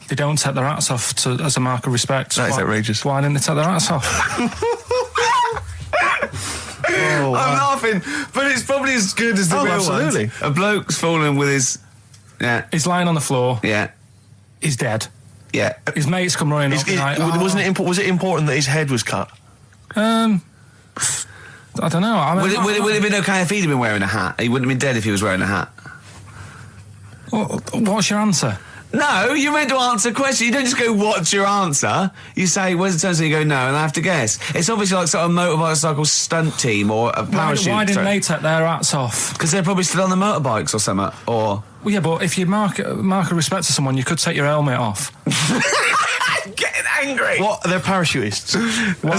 Speaker 1: they don't take their hats off as a mark of respect.
Speaker 3: That is outrageous.
Speaker 1: Why didn't they take their hats off?
Speaker 2: I'm laughing, but it's probably as good as the real
Speaker 3: absolutely.
Speaker 2: ones. A bloke's fallen with his... Yeah.
Speaker 1: He's lying on the floor.
Speaker 2: Yeah.
Speaker 1: He's dead.
Speaker 2: Yeah.
Speaker 1: His mates come running up.
Speaker 3: Was it important that his head was cut?
Speaker 1: I don't know. I mean,
Speaker 2: Would it have been okay if he'd have been wearing a hat? He wouldn't have been dead if he was wearing a hat.
Speaker 1: What's your answer?
Speaker 2: No, you're meant to answer a question. You don't just go, what's your answer? You say, where's the turn? So you go, no, and I have to guess. It's obviously like sort of motorcycle stunt team or a parachute.
Speaker 1: Why didn't they take their hats off?
Speaker 2: Because they're probably still on the motorbikes or something. Or...
Speaker 1: Well, yeah, but if you mark a respect to someone, you could take your helmet off.
Speaker 2: I'm getting angry.
Speaker 3: What? They're parachutists.
Speaker 1: Why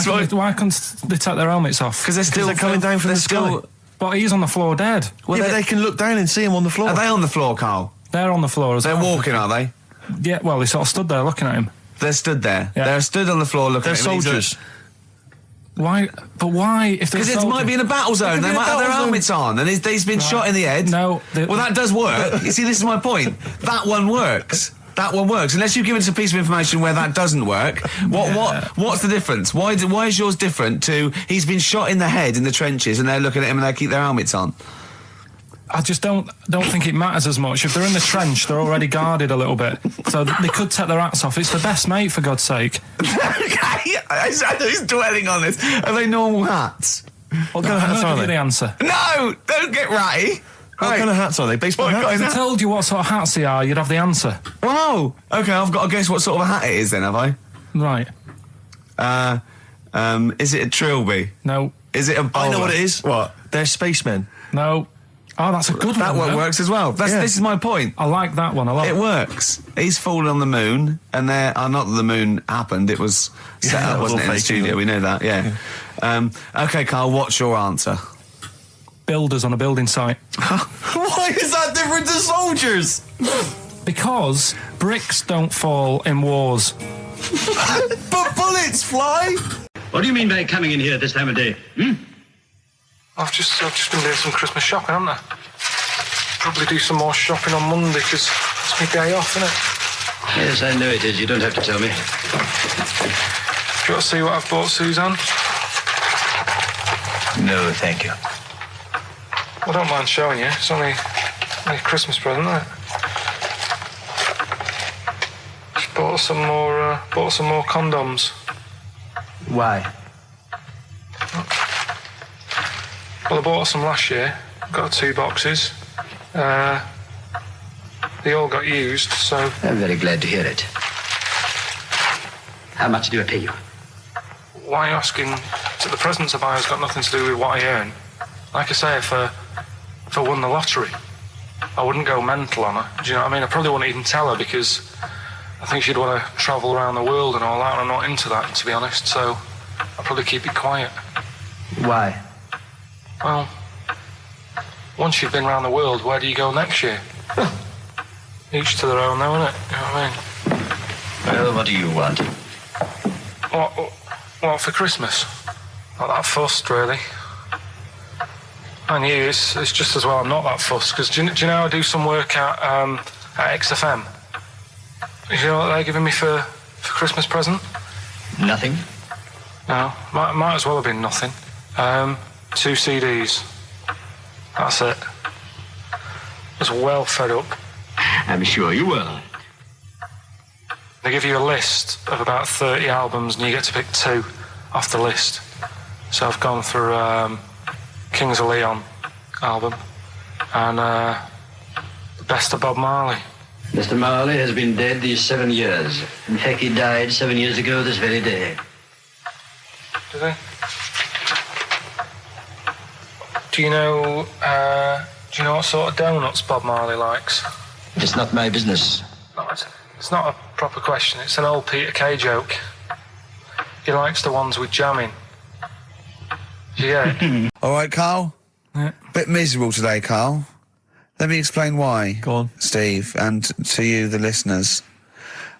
Speaker 1: can't they take their helmets off?
Speaker 2: Because they're
Speaker 3: coming down from the sky.
Speaker 1: But he's on the floor dead.
Speaker 3: Well, yeah, but they can look down and see him on the floor.
Speaker 2: Are they on the floor, Carl?
Speaker 1: They're on the floor as well.
Speaker 2: They're walking, are they?
Speaker 1: Yeah, well, they sort of stood there looking at him.
Speaker 2: They're stood there.
Speaker 1: Yeah.
Speaker 2: They're stood on the floor looking at him.
Speaker 3: They're soldiers.
Speaker 1: Why? But why?
Speaker 2: Because it might be in a battle zone. They might have their helmets on, and he's been shot in the head.
Speaker 1: No.
Speaker 2: Well, that does work. You see, this is my point. That one works. That one works. Unless you give us a piece of information where that doesn't work. What's the difference? Why is yours different to he's been shot in the head in the trenches, and they're looking at him and they keep their helmets on?
Speaker 1: I just don't think it matters as much. If they're in the trench, they're already guarded a little bit, so they could take their hats off. It's the best mate, for God's sake.
Speaker 2: Okay, he's dwelling on this. Are they normal hats?
Speaker 3: What kind of hats are
Speaker 1: Give you
Speaker 3: they?
Speaker 1: the answer.
Speaker 2: No, don't get ratty.
Speaker 3: What kind of hats are they? Baseball hats?
Speaker 1: If I told you what sort of hats they are, you'd have the answer.
Speaker 2: Wow. Okay, I've got to guess what sort of a hat it is then, have I?
Speaker 1: Right.
Speaker 2: Is it a trilby?
Speaker 1: No.
Speaker 2: Is it a bowler?
Speaker 3: I know what it is.
Speaker 2: What?
Speaker 3: They're spacemen.
Speaker 1: No. Oh, that's a good
Speaker 2: That
Speaker 1: one.
Speaker 2: one works as well. This is my point.
Speaker 1: I like that one a lot.
Speaker 2: It works. He's fallen on the moon, and not that the moon happened. It was set up, wasn't it, in the studio? We know that, yeah. Okay, Carl, what's your answer?
Speaker 1: Builders on a building site.
Speaker 3: Why is that different to soldiers?
Speaker 1: Because bricks don't fall in wars.
Speaker 3: But bullets fly.
Speaker 10: What do you mean by coming in here this time of day?
Speaker 1: I've just been doing some Christmas shopping, haven't I? Probably do some more shopping on Monday because it's my day off, isn't it?
Speaker 10: Yes, I know it is. You don't have to tell me.
Speaker 1: Do you want to see what I've bought, Suzanne?
Speaker 10: No, thank you.
Speaker 1: I don't mind showing you. It's only a Christmas present, isn't it? Just bought some more condoms.
Speaker 10: Why?
Speaker 1: Well, I bought some last year. Got 2 boxes. They all got used, so...
Speaker 10: I'm very glad to hear it. How much do I pay you?
Speaker 1: Why are you asking? The presents I buy has got nothing to do with what I earn. Like I say, if I won the lottery, I wouldn't go mental on her. Do you know what I mean? I probably wouldn't even tell her because I think she'd want to travel around the world and all that, and I'm not into that, to be honest, so I'll probably keep it quiet.
Speaker 10: Why?
Speaker 1: Well, once you've been around the world, where do you go next year? Each to their own, though, innit? You know what I mean?
Speaker 10: Well, what do you want?
Speaker 1: What for Christmas? Not that fussed, really. And you, it's just as well I'm not that fussed, because do you know I do some work at XFM? Do you know what they're giving me for Christmas present?
Speaker 10: Nothing.
Speaker 1: No, might as well have been nothing. 2 CDs. That's it. I was well fed up.
Speaker 10: I'm sure you will.
Speaker 1: They give you a list of about 30 albums and you get to pick 2 off the list. So I've gone through Kings of Leon album and the best of Bob Marley.
Speaker 10: Mr. Marley has been dead these 7 years. In fact, he died 7 years ago this very day.
Speaker 1: Did he? Do you know what sort of donuts Bob Marley likes?
Speaker 10: It's not my business.
Speaker 1: No, it's not a proper question. It's an old Peter Kay joke. He likes the ones with jam in. Do you get it?
Speaker 2: All right, Carl?
Speaker 1: Yeah.
Speaker 2: Bit miserable today, Carl. Let me explain why.
Speaker 3: Go on.
Speaker 2: Steve, and to you, the listeners.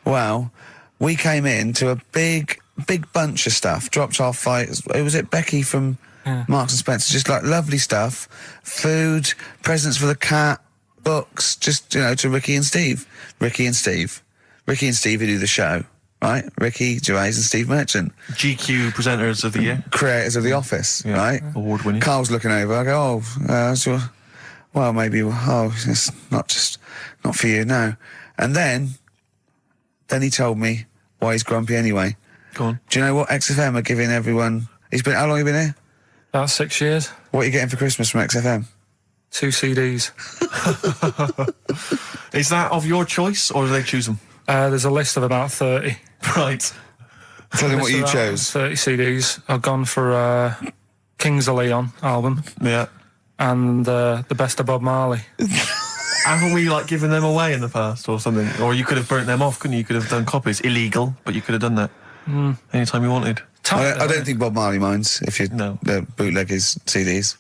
Speaker 2: Well, we came in to a big bunch of stuff. Dropped off was it Becky from Marks and Spencer? Just like lovely stuff. Food, presents for the cat, books, just, to Ricky and Steve.
Speaker 4: Ricky and Steve who do the show, right? Ricky Gervais and Steve Merchant.
Speaker 3: GQ presenters of the year.
Speaker 4: Creators of The Office, right?
Speaker 3: Award-winning.
Speaker 4: Carl's looking over. I go, well, maybe, it's not for you, no. And then he told me why he's grumpy anyway.
Speaker 3: Go on.
Speaker 4: Do you know what XFM are giving everyone? How long have you been here?
Speaker 1: About 6 years.
Speaker 4: What are you getting for Christmas from XFM?
Speaker 1: 2 CDs.
Speaker 3: Is that of your choice, or do they choose them?
Speaker 1: There's a list of about 30.
Speaker 3: Right.
Speaker 4: Tell them what you chose.
Speaker 1: 30 CDs. I've gone for Kings of Leon album.
Speaker 3: Yeah.
Speaker 1: And the best of Bob Marley.
Speaker 3: Haven't we, given them away in the past or something? Or you could have burnt them off, couldn't you? You could have done copies. Illegal, but you could have done that anytime you wanted.
Speaker 4: I don't think Bob Marley minds if you bootleg his CDs.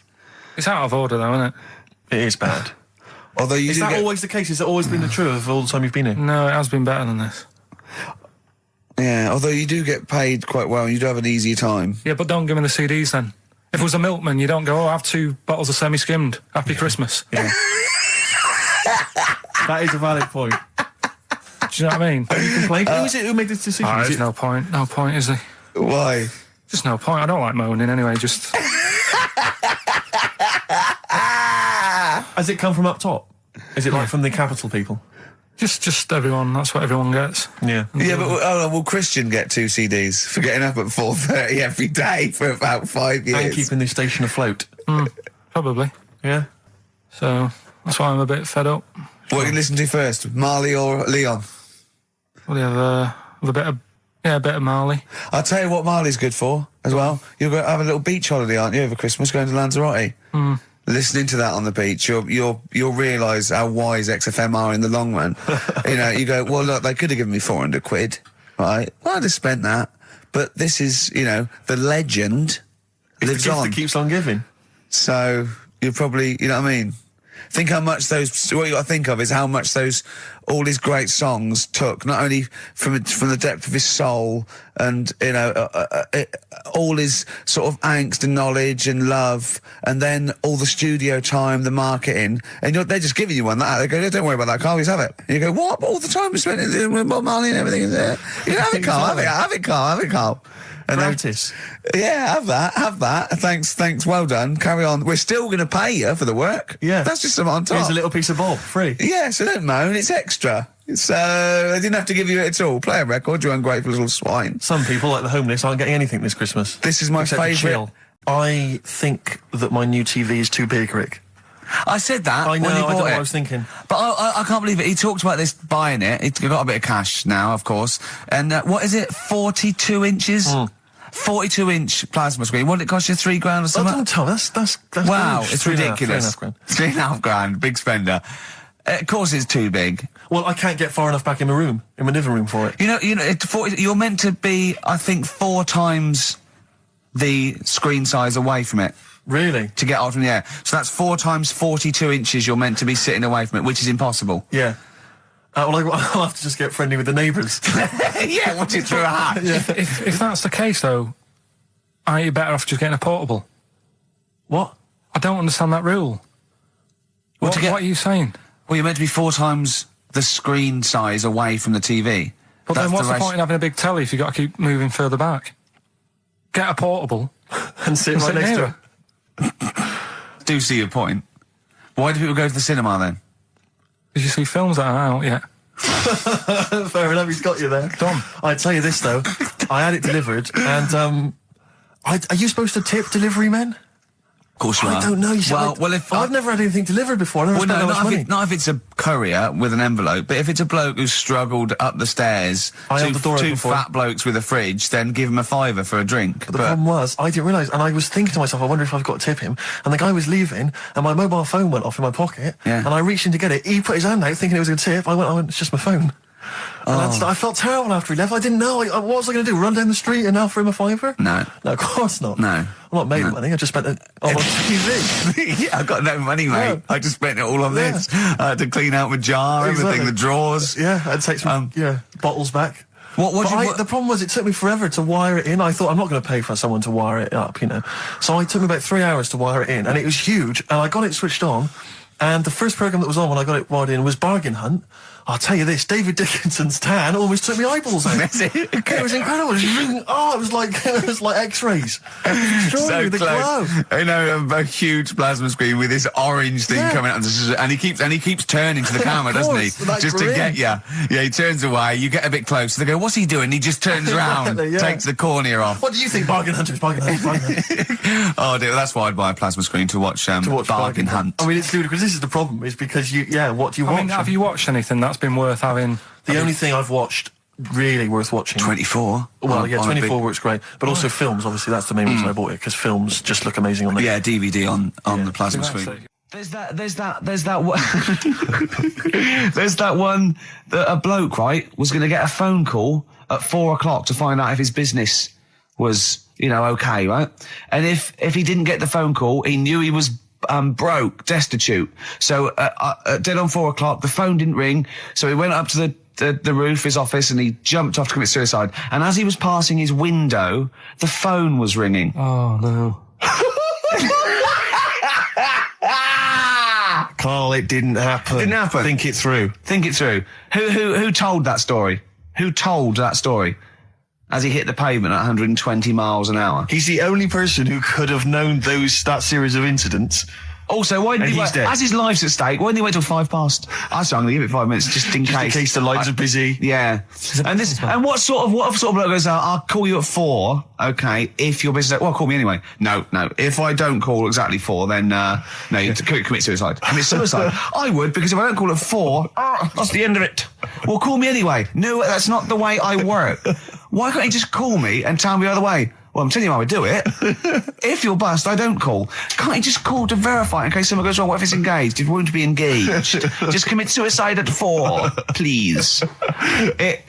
Speaker 1: It's out of order, though, isn't it?
Speaker 3: It is bad.
Speaker 4: Although
Speaker 3: is that always the case? Has it always been the truth of all the time you've been here?
Speaker 1: No, it has been better than this.
Speaker 4: Yeah, although you do get paid quite well and you do have an easier time.
Speaker 1: Yeah, but don't give me the CDs then. If it was a milkman, you don't go, have 2 bottles of semi-skimmed. Happy Christmas.
Speaker 3: Yeah. That is a valid point.
Speaker 1: Do you know what I mean?
Speaker 3: Have you complained? Who is it who made this decision?
Speaker 1: There's no point. No point, is there?
Speaker 4: Why?
Speaker 1: Just no point. I don't like moaning anyway, just...
Speaker 2: Has it come from up top? Is it from the capital people?
Speaker 1: Just everyone. That's what everyone gets.
Speaker 2: Yeah.
Speaker 4: Yeah, but will Christian get 2 CDs for getting up at 4:30 every day for about 5 years?
Speaker 2: And keeping the station afloat.
Speaker 1: Probably.
Speaker 2: Yeah.
Speaker 1: So that's why I'm a bit fed up.
Speaker 4: What are you listen to first, Marley or Leon?
Speaker 1: Well, they have a bit of Marley.
Speaker 4: I'll tell you what Marley's good for as well. You're going to have a little beach holiday, aren't you, over Christmas, going to Lanzarote? Listening to that on the beach, you'll realise how wise XFM are in the long run. You go, well, look, they could have given me 400 quid, right? Well, I'd have spent that. But this is, the legend lives
Speaker 2: the gift
Speaker 4: on.
Speaker 2: that keeps on giving.
Speaker 4: So you're probably, you know what I mean? Think how much what you got to think of is how much all his great songs took, not only from the depth of his soul and, all his sort of angst and knowledge and love, and then all the studio time, the marketing, and they're just giving you one that. They go, don't worry about that, Carl, just have it. And you go, what? But all the time we spent with Bob Marley and everything is there. Have it, Carl, have it, Carl. And
Speaker 2: Practice.
Speaker 4: Have that. Thanks, well done. Carry on. We're still going to pay you for the work.
Speaker 2: Yeah.
Speaker 4: That's just something on top.
Speaker 2: Here's a little piece of Bob, free.
Speaker 4: Yeah, so don't moan, it's extra. So, I didn't have to give you it at all. Play a record, you ungrateful little swine.
Speaker 2: Some people, like the homeless, aren't getting anything this Christmas.
Speaker 4: This is my favourite.
Speaker 3: I think that my new TV is too big, Rick.
Speaker 4: I said that
Speaker 3: I know,
Speaker 4: when he
Speaker 3: I
Speaker 4: bought
Speaker 3: don't know
Speaker 4: it.
Speaker 3: what I was thinking.
Speaker 4: But I can't believe it. He talked about this buying it. He's got a bit of cash now, of course. And what is it, 42 inches? 42-inch plasma screen. What did it cost you, $3,000 or something?
Speaker 3: Don't tell. That's
Speaker 4: wow,
Speaker 3: rubbish.
Speaker 4: it's ridiculous. $3,500, big spender. Of course, it's too big.
Speaker 3: Well, I can't get far enough back in my living room for it.
Speaker 4: You're meant to be, I think, 4 times the screen size away from it.
Speaker 3: Really?
Speaker 4: To get out from the air. So that's 4 times 42 inches. You're meant to be sitting away from it, which is impossible.
Speaker 3: Yeah. Well, I'll have to just get friendly with the neighbours.
Speaker 4: Yeah, watch it through a hat.
Speaker 1: If that's the case, though, aren't you better off just getting a portable?
Speaker 3: What?
Speaker 1: I don't understand that rule. What are you saying?
Speaker 4: Well, you're meant to be 4 times the screen size away from the TV.
Speaker 1: But then what's the point in having a big telly if you've got to keep moving further back? Get a portable
Speaker 3: and sit right next to
Speaker 4: it. Do see your point. Why do people go to the cinema then?
Speaker 1: Did you see films that are out yet?
Speaker 3: Fair enough, he's got you there.
Speaker 1: Done.
Speaker 3: I tell you this though, I had it delivered, and are you supposed to tip delivery men?
Speaker 4: Of course you are.
Speaker 3: I don't know.
Speaker 4: I've
Speaker 3: never had anything delivered before. I've never spent that much money.
Speaker 4: Not if it's a courier with an envelope, but if it's a bloke who's struggled up the stairs, two fat blokes with a fridge, then give him a £5 for a drink.
Speaker 3: But the problem was, I didn't realise, and I was thinking to myself, I wonder if I've got to tip him. And the guy was leaving, and my mobile phone went off in my pocket, and I reached in to get it. He put his hand out, thinking it was a tip. I went, it's just my phone. And I felt terrible after he left. I didn't know. What was I going to do? Run down the street and offer him a £5?
Speaker 4: No,
Speaker 3: of course not.
Speaker 4: No,
Speaker 3: I'm not made money. I just spent it on TV.
Speaker 4: Yeah, I got no money, mate. Yeah. I just spent it all on this. I had to clean out my jar, everything, the drawers.
Speaker 3: Yeah, I'd take some bottles back. The problem was, it took me forever to wire it in. I thought, I'm not going to pay for someone to wire it up, So it took me about 3 hours to wire it in, and it was huge. And I got it switched on, and the first programme that was on when I got it wired in was Bargain Hunt I'll tell you this, David Dickinson's tan almost took my eyeballs out. It was incredible. It was like X-rays.
Speaker 2: So
Speaker 3: the
Speaker 2: close.
Speaker 3: glow.
Speaker 2: You know, a huge plasma screen with this orange thing coming out, and he keeps turning to the camera, doesn't he? Just to get you. Yeah, he turns away. You get a bit closer. They go, "What's he doing?" He just turns around, takes the cornea off.
Speaker 3: What do you think, Bargain Hunters?
Speaker 2: Oh dear, that's why I'd buy a plasma screen to watch Bargain Hunt.
Speaker 3: I mean, it's ludicrous. This is the problem, is because what do you watch?
Speaker 1: I mean, have you watched anything that's been worth having?
Speaker 3: The only thing I've watched really worth watching.
Speaker 2: 24.
Speaker 3: Well, 24 works great, but also films. Obviously, that's the main reason I bought it, because films just look amazing on the
Speaker 2: DVD on the plasma screen. There's that one that a bloke, right, was going to get a phone call at 4 o'clock to find out if his business was, okay, right? And if he didn't get the phone call, he knew he was broke, destitute. So dead on 4 o'clock, the phone didn't ring, so he went up to the roof of his office and he jumped off to commit suicide. And as he was passing his window, the phone was ringing.
Speaker 1: Oh no.
Speaker 3: Carl, it didn't happen.
Speaker 2: Didn't happen.
Speaker 3: Think it through.
Speaker 2: Who told that story? Who told that story? As he hit the pavement at 120 miles an hour.
Speaker 3: He's the only person who could have known that series of incidents.
Speaker 2: Also, why didn't he wait? As his life's at stake, why didn't he wait till 5 past? I'm going to give it 5 minutes just in case.
Speaker 3: In case the lines are busy.
Speaker 2: Yeah. And what sort of bloke goes out, I'll call you at 4, okay, if your business, well, call me anyway. No. If I don't call exactly 4, then, no, you commit suicide. Commit suicide. I would, because if I don't call at 4, that's the end of it. Well, call me anyway. No, that's not the way I work. Why can't he just call me and tell me the other way? Well, I'm telling you how I do it. If you're bust, I don't call. Can't you just call to verify in case something goes wrong? What if it's engaged? It won't be engaged. Just commit suicide at 4, please. It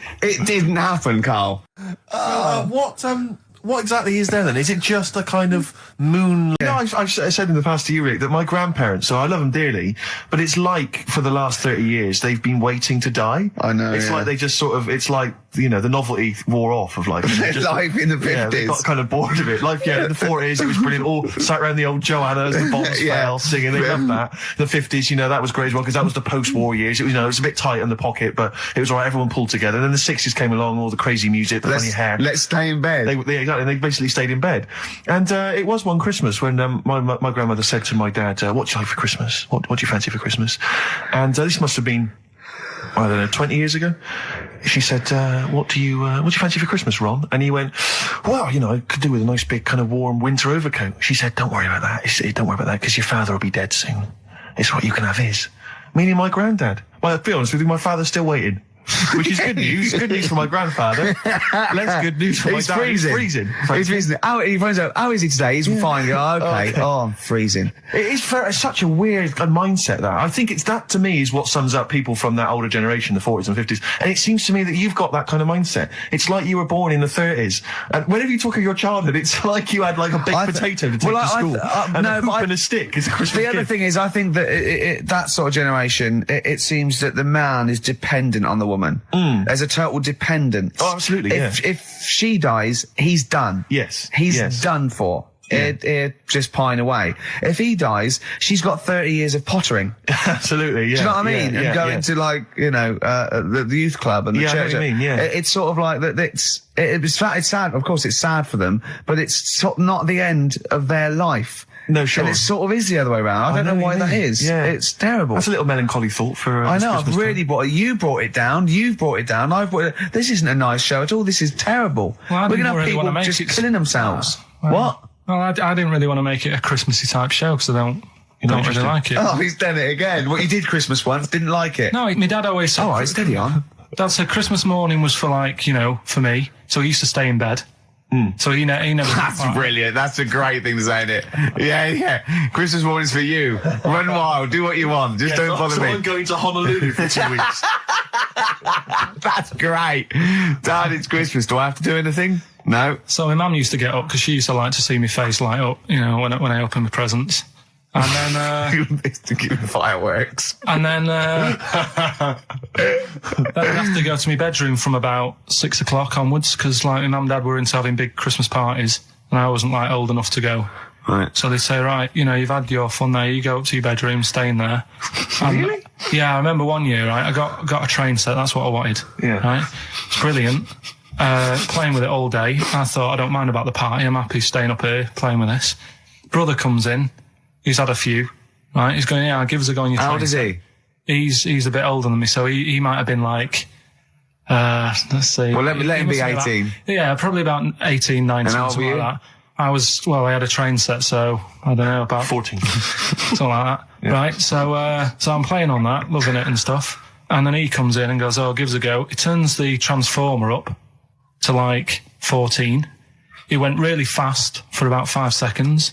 Speaker 2: didn't happen, Carl.
Speaker 3: What exactly is there then? Is it just a kind of moon? I've said in the past to you, Rick, that my grandparents, so I love them dearly, but it's like for the last 30 years they've been waiting to die.
Speaker 2: I know.
Speaker 3: It's like they just sort of, it's like, the novelty wore off of life.
Speaker 2: Life in the 50s.
Speaker 3: Yeah, they got kind of bored of it. Life, in the 40s, it was brilliant. All sat around the old Joanna as the bombs fell, singing. They loved that. The 50s, that was great as well, because that was the post-war years. It was, it was a bit tight in the pocket, but it was all right. Everyone pulled together. And then the 60s came along, all the crazy music, the funny hair.
Speaker 2: Let's stay in bed.
Speaker 3: Exactly. They basically stayed in bed. And it was one Christmas when my grandmother said to my dad, what do you like for Christmas? What do you fancy for Christmas? And this must have been, I don't know, 20 years ago. She said, what do you fancy for Christmas, Ron? And he went, well, I could do with a nice big kind of warm winter overcoat. She said, don't worry about that. Don't worry about that, because your father will be dead soon. It's what you can have his. Meaning my granddad. Well, to be honest with you, my father's still waiting. Which is good news. Good news for my grandfather. Less good news for my dad. He's freezing.
Speaker 2: He's freezing. He finds out, how is he today? He's fine. Okay. Oh, I'm freezing.
Speaker 3: It is such a weird mindset, that. I think that, to me, is what sums up people from that older generation, the 40s and 50s. And it seems to me that you've got that kind of mindset. It's like you were born in the 30s. And whenever you talk of your childhood, it's like you had like a big potato to take to school. And a hoop and a stick is a Christmas gift.
Speaker 2: The other thing is, I think that that sort of generation, it seems that the man is dependent on the woman. There's a total dependence.
Speaker 3: Oh, absolutely.
Speaker 2: If she dies, he's done.
Speaker 3: Yes.
Speaker 2: He's done for. It just pine away. If he dies, she's got 30 years of pottering.
Speaker 3: Absolutely, yeah.
Speaker 2: Do you know what I mean? And going to the youth club and the church.
Speaker 3: I know what you mean, yeah.
Speaker 2: It's sort of like that. It's sad. Of course, it's sad for them, but it's not the end of their life.
Speaker 3: No, sure.
Speaker 2: And it sort of is the other way around. I don't know why that is. Yeah. It's terrible.
Speaker 3: That's a little melancholy thought for
Speaker 2: I know, I've really brought it. You brought it down. You've brought it down. I've brought it. This isn't a nice show at all. This is terrible.
Speaker 1: Well,
Speaker 2: we're going to have people just killing themselves. What?
Speaker 1: Well, I didn't really want to make it a Christmassy type show because I don't really like it.
Speaker 2: Oh, he's done it again. What, you did Christmas once, didn't like it?
Speaker 1: No, my dad always said...
Speaker 2: All right, steady on.
Speaker 1: Dad said Christmas morning was for for me. So he used to stay in bed. So he never...
Speaker 2: That's brilliant. That's a great thing to say, isn't it? Yeah. Christmas morning's for you. Run wild. Do what you want. Just don't bother me.
Speaker 3: I'm going to Honolulu for 2 weeks.
Speaker 2: That's great. Dad, it's Christmas. Do I have to do anything? No.
Speaker 1: So my mum used to get up because she used to like to see my face light up, when I open my presents. And then
Speaker 2: to give fireworks.
Speaker 1: And then then I'd have to go to my bedroom from about 6 o'clock onwards because my mum and dad were into having big Christmas parties and I wasn't old enough to go.
Speaker 2: Right.
Speaker 1: So they'd say, right, you've had your fun there, you go up to your bedroom, stay in there.
Speaker 2: Really?
Speaker 8: Yeah, I remember one year, right, I got a train set, that's what I wanted.
Speaker 3: Yeah.
Speaker 8: Right? It's brilliant. Playing with it all day. I thought, I don't mind about the party, I'm happy staying up here playing with this. Brother comes in, he's had a few, right? He's going, yeah, give us a go on your train.
Speaker 2: How old is he?
Speaker 8: He's a bit older than me, so he might have been like, let's see.
Speaker 2: Well, let him be 18.
Speaker 8: Yeah, probably about 18, 19,
Speaker 2: And how old
Speaker 8: something
Speaker 2: were
Speaker 8: like that. I had a train set, so I don't know, about
Speaker 3: 14.
Speaker 8: something like that. Yeah. Right, so I'm playing on that, loving it and stuff. And then he comes in and goes, oh, give us a go. He turns the transformer up to like 14. He went really fast for about 5 seconds,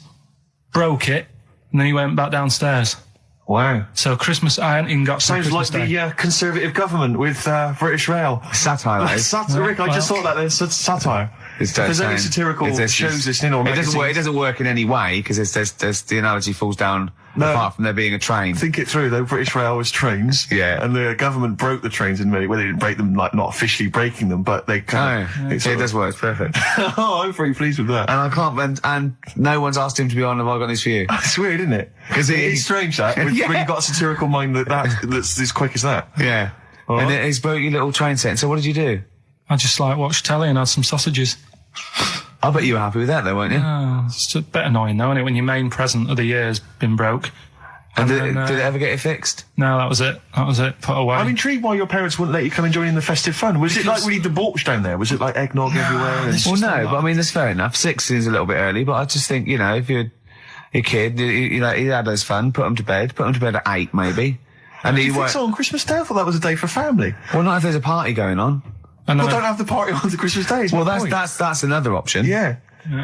Speaker 8: broke it, and then he went back downstairs.
Speaker 3: Wow.
Speaker 8: So Christmas, I hadn't even got
Speaker 3: Sounds
Speaker 8: Christmas
Speaker 3: like
Speaker 8: Day.
Speaker 3: the Conservative government with British Rail.
Speaker 2: Satire, though.
Speaker 3: Rick, I just thought that there's satire. If there's any satirical shows listening or magazines.
Speaker 2: It doesn't work in any way, because there's the analogy falls down apart from there being a train.
Speaker 3: Think it through, though. British Rail was trains.
Speaker 2: Yeah.
Speaker 3: And the government broke the trains in many, well, they didn't break them, like, not officially breaking them, but they kind of...
Speaker 2: It does work. It's perfect.
Speaker 3: Oh, I'm pretty pleased with that.
Speaker 2: And I can't, and no one's asked him to be on Have I Got News For You.
Speaker 3: It's weird, isn't it? Because it's strange, that, when you've got a satirical mind that's as quick as that.
Speaker 2: Yeah.
Speaker 3: Right.
Speaker 2: And he's broke your little train set. So what did you do?
Speaker 8: I just like watched telly and had some sausages.
Speaker 2: I bet you were happy with that, though, weren't you?
Speaker 8: Oh, it's a bit annoying, though, isn't it, when your main present of the year's been broke.
Speaker 2: And did it ever get it fixed?
Speaker 8: No, that was it. Put away.
Speaker 3: I'm intrigued why your parents wouldn't let you come and join in the festive fun. Was it like really debauched down there? Was it like eggnog everywhere?
Speaker 2: Well, no, but I mean, that's fair enough. 6 is a little bit early, but I just think, if you're a kid, you had those fun, put them to bed at 8, maybe. And
Speaker 3: you think so on Christmas Day? I thought that was a day for family.
Speaker 2: Well, not if there's a party going on.
Speaker 3: Well, don't have the party on the Christmas Day.
Speaker 2: Well, that's another option.
Speaker 3: Yeah.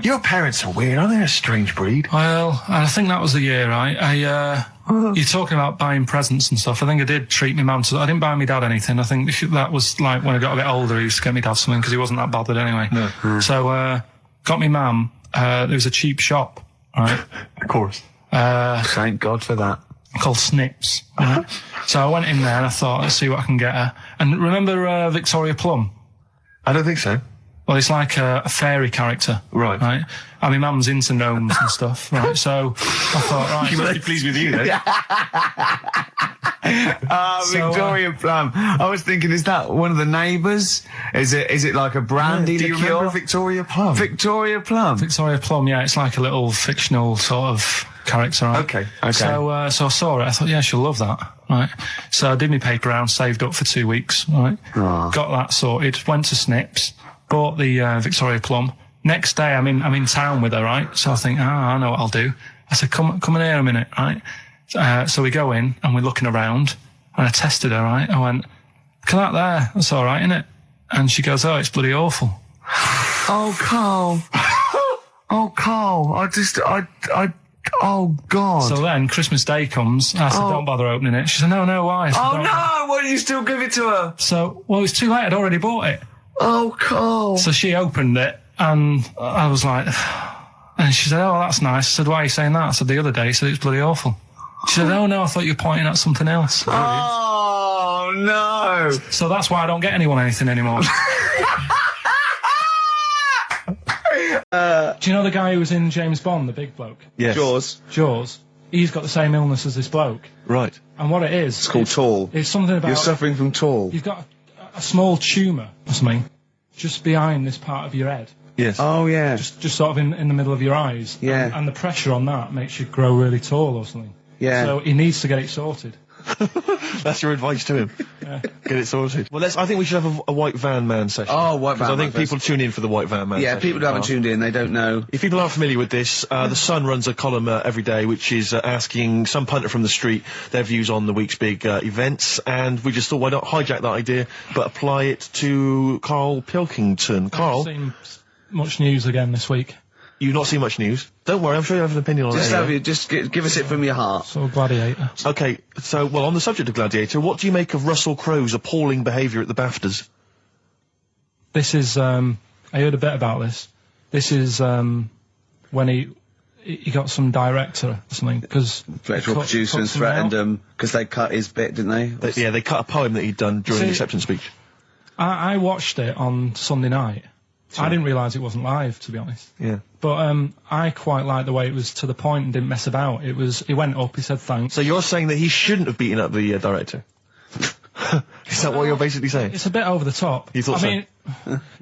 Speaker 3: Your parents are weird, aren't they? A strange breed.
Speaker 8: Well, I think that was the year, right? You're talking about buying presents and stuff. I think I did treat my mum to... I didn't buy my dad anything. I think that was like when I got a bit older, he used to get me dad something because he wasn't that bothered anyway. No. So, got me mum, there was a cheap shop, right?
Speaker 3: Of course.
Speaker 2: Thank God for that.
Speaker 8: Called Snips. Right? So I went in there and I thought, let's see what I can get her. And remember Victoria Plum?
Speaker 3: I don't think so.
Speaker 8: Well, it's like a fairy character.
Speaker 3: Right.
Speaker 8: Right. I mean, mum's into gnomes and stuff. Right. So I thought, right.
Speaker 3: You must be pleased with you then.
Speaker 2: Victoria Plum. I was thinking, is that one of the neighbours? Is it like a brandy
Speaker 3: liqueur? Do you remember Victoria Plum?
Speaker 2: Victoria Plum.
Speaker 8: Victoria Plum, yeah. It's like a little fictional sort of character, right?
Speaker 3: Okay.
Speaker 8: So I saw it. I thought, yeah, she'll love that. Right. So I did my paper round, saved up for 2 weeks. Right.
Speaker 2: Oh.
Speaker 8: Got that sorted. Went to Snips. Bought the Victoria Plum. Next day, I'm in town with her, right? So I think, I know what I'll do. I said, come in here a minute, right? So we go in and we're looking around, and I tested her, right? I went, look at that there. That's all right, isn't it? And she goes, oh, it's bloody awful.
Speaker 2: Oh, Carl. Oh, Carl. Oh, God.
Speaker 8: So then Christmas Day comes. I said, don't bother opening it. She said, no, why? I said,
Speaker 2: no. Why don't you still give it to her?
Speaker 8: So, well, it's too late. I'd already bought it.
Speaker 2: Oh, Carl.
Speaker 8: So she opened it, and I was like, and she said, oh, that's nice. I said, why are you saying that? I said, the other day, she said, it's bloody awful. She said, oh, no, I thought you were pointing at something else.
Speaker 2: Oh, no.
Speaker 8: So that's why I don't get anyone anything anymore. Do you know the guy who was in James Bond, the big bloke?
Speaker 3: Yes.
Speaker 4: Jaws.
Speaker 8: He's got the same illness as this bloke.
Speaker 3: Right.
Speaker 8: And what it is...
Speaker 4: It's called tall.
Speaker 8: It's something about...
Speaker 4: You're suffering from tall.
Speaker 8: You've got a small tumour or something just behind this part of your head.
Speaker 3: Yes.
Speaker 4: Oh, yeah.
Speaker 8: Just sort of in the middle of your eyes.
Speaker 4: Yeah.
Speaker 8: And the pressure on that makes you grow really tall or something.
Speaker 4: Yeah.
Speaker 8: So he needs to get it sorted.
Speaker 3: That's your advice to him.
Speaker 8: Yeah.
Speaker 3: Get it sorted. Well, I think we should have a White Van Man session.
Speaker 4: Oh, White Van Man.
Speaker 3: I think people tune in for the White Van Man
Speaker 4: Yeah,
Speaker 3: session.
Speaker 4: people who haven't tuned in, they don't know.
Speaker 3: If people aren't familiar with this, The Sun runs a column every day which is asking some punter from the street their views on the week's big events, and we just thought, why not hijack that idea but apply it to Karl Pilkington. Karl?
Speaker 8: I've seen much news again this week.
Speaker 3: You've not seen much news? Don't worry, I'm sure you have an opinion on it.
Speaker 4: Just give us it from your heart.
Speaker 8: So Gladiator.
Speaker 3: Okay, so, well, on the subject of Gladiator, what do you make of Russell Crowe's appalling behaviour at the BAFTAs?
Speaker 8: This is, I heard a bit about this. This is, when he got some director or something, because...
Speaker 4: Director or producer and threatened him, because they cut his bit, didn't they?
Speaker 3: They cut a poem that he'd done during the acceptance speech.
Speaker 8: I watched it on Sunday night, I didn't realise it wasn't live, to be honest.
Speaker 3: Yeah.
Speaker 8: But I quite liked the way it was to the point and didn't mess about. He went up, he said thanks.
Speaker 3: So you're saying that he shouldn't have beaten up the director? Is that what you're basically saying?
Speaker 8: It's a bit over the top.
Speaker 3: You thought
Speaker 8: I mean,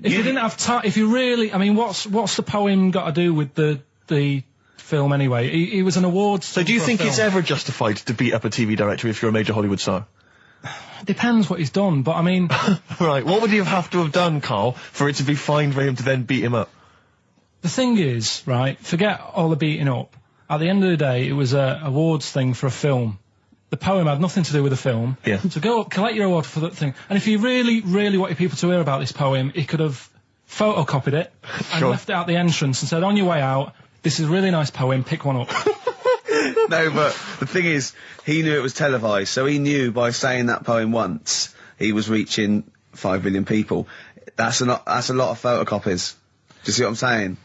Speaker 8: if you didn't have time, if you really, I mean, what's the poem got to do with the film anyway? He was an awards.
Speaker 3: So do you think it's ever justified to beat up a TV director if you're a major Hollywood star?
Speaker 8: Depends what he's done, but I mean...
Speaker 3: Right, what would he have to have done, Carl, for it to be fine for him to then beat him up?
Speaker 8: The thing is, right, forget all the beating up. At the end of the day, it was a awards thing for a film. The poem had nothing to do with the film.
Speaker 3: Yeah.
Speaker 8: So go up, collect your award for that thing. And if he really, really wanted people to hear about this poem, he could have photocopied it and left it at the entrance and said, on your way out, this is a really nice poem, pick one up.
Speaker 2: No, but the thing is, he knew it was televised, so he knew by saying that poem once, he was reaching 5 billion people. That's a lot of photocopies. Do you see what I'm saying?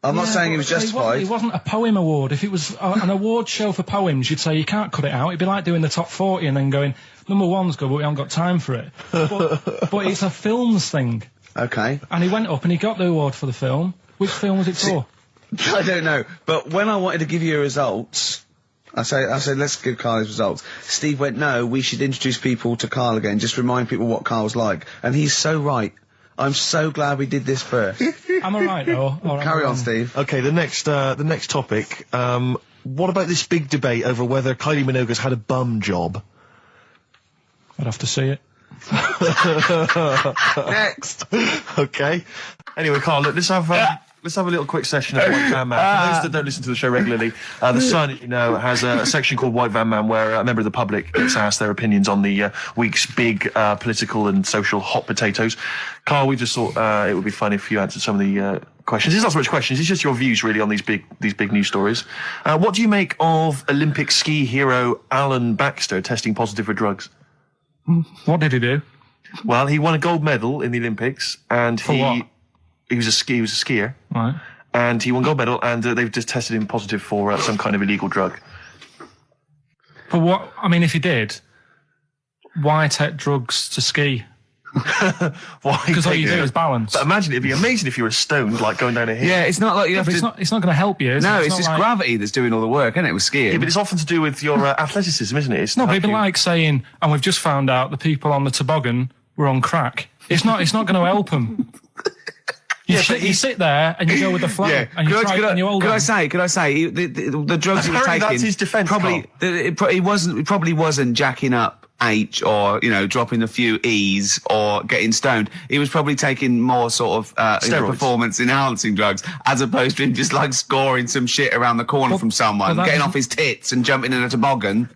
Speaker 2: I'm not saying he was justified.
Speaker 8: It wasn't a poem award. If it was an award show for poems, you'd say you can't cut it out. It'd be like doing the top 40 and then going, number one's good, but we haven't got time for it. But it's a films thing.
Speaker 2: Okay.
Speaker 8: And he went up and he got the award for the film. Which film was it for?
Speaker 2: I don't know, but when I wanted to give you results, I said, let's give Carl his results. Steve went, no, we should introduce people to Carl again, just remind people what Carl's like. And he's so right. I'm so glad we did this first.
Speaker 8: Am I right, though?
Speaker 2: Carry on, Steve.
Speaker 3: Okay, the next topic, what about this big debate over whether Kylie Minogue's had a bum job?
Speaker 8: I'd have to see it.
Speaker 2: Next.
Speaker 3: Okay. Anyway, Carl, look, let's have a little quick session of White Van Man. For those that don't listen to the show regularly, The Sun, as you know, has a section called White Van Man where a member of the public gets asked their opinions on the week's big political and social hot potatoes. Carl, we just thought it would be fun if you answered some of the questions. It's not so much questions, it's just your views really on these big news stories. What do you make of Olympic ski hero Alan Baxter testing positive for drugs?
Speaker 8: What did he do?
Speaker 3: Well, he won a gold medal in the Olympics, and he was a skier.
Speaker 8: Right.
Speaker 3: And he won gold medal, and they've just tested him positive for some kind of illegal drug.
Speaker 8: But what, I mean, if he did, why take drugs to ski?
Speaker 3: Why?
Speaker 8: Because all you do is balance.
Speaker 3: But imagine, it'd be amazing if you were stoned, like going down a hill.
Speaker 2: Yeah, it's not like you have to...
Speaker 8: It's not going to help you, is it?
Speaker 2: No, it's just like... gravity that's doing all the work, isn't it, with skiing?
Speaker 3: Yeah, but it's often to do with your athleticism, isn't it?
Speaker 8: No, but it'd be like saying, and we've just found out the people on the toboggan were on crack. It's not going to help them. You sit there and you go with the flow, and you
Speaker 2: Could I say the drugs he was taking?
Speaker 3: That's his defence.
Speaker 2: He probably wasn't jacking up H or dropping a few E's or getting stoned. He was probably taking more sort of performance enhancing drugs as opposed to him just like scoring some shit around the corner from someone, getting off his tits and jumping in a toboggan.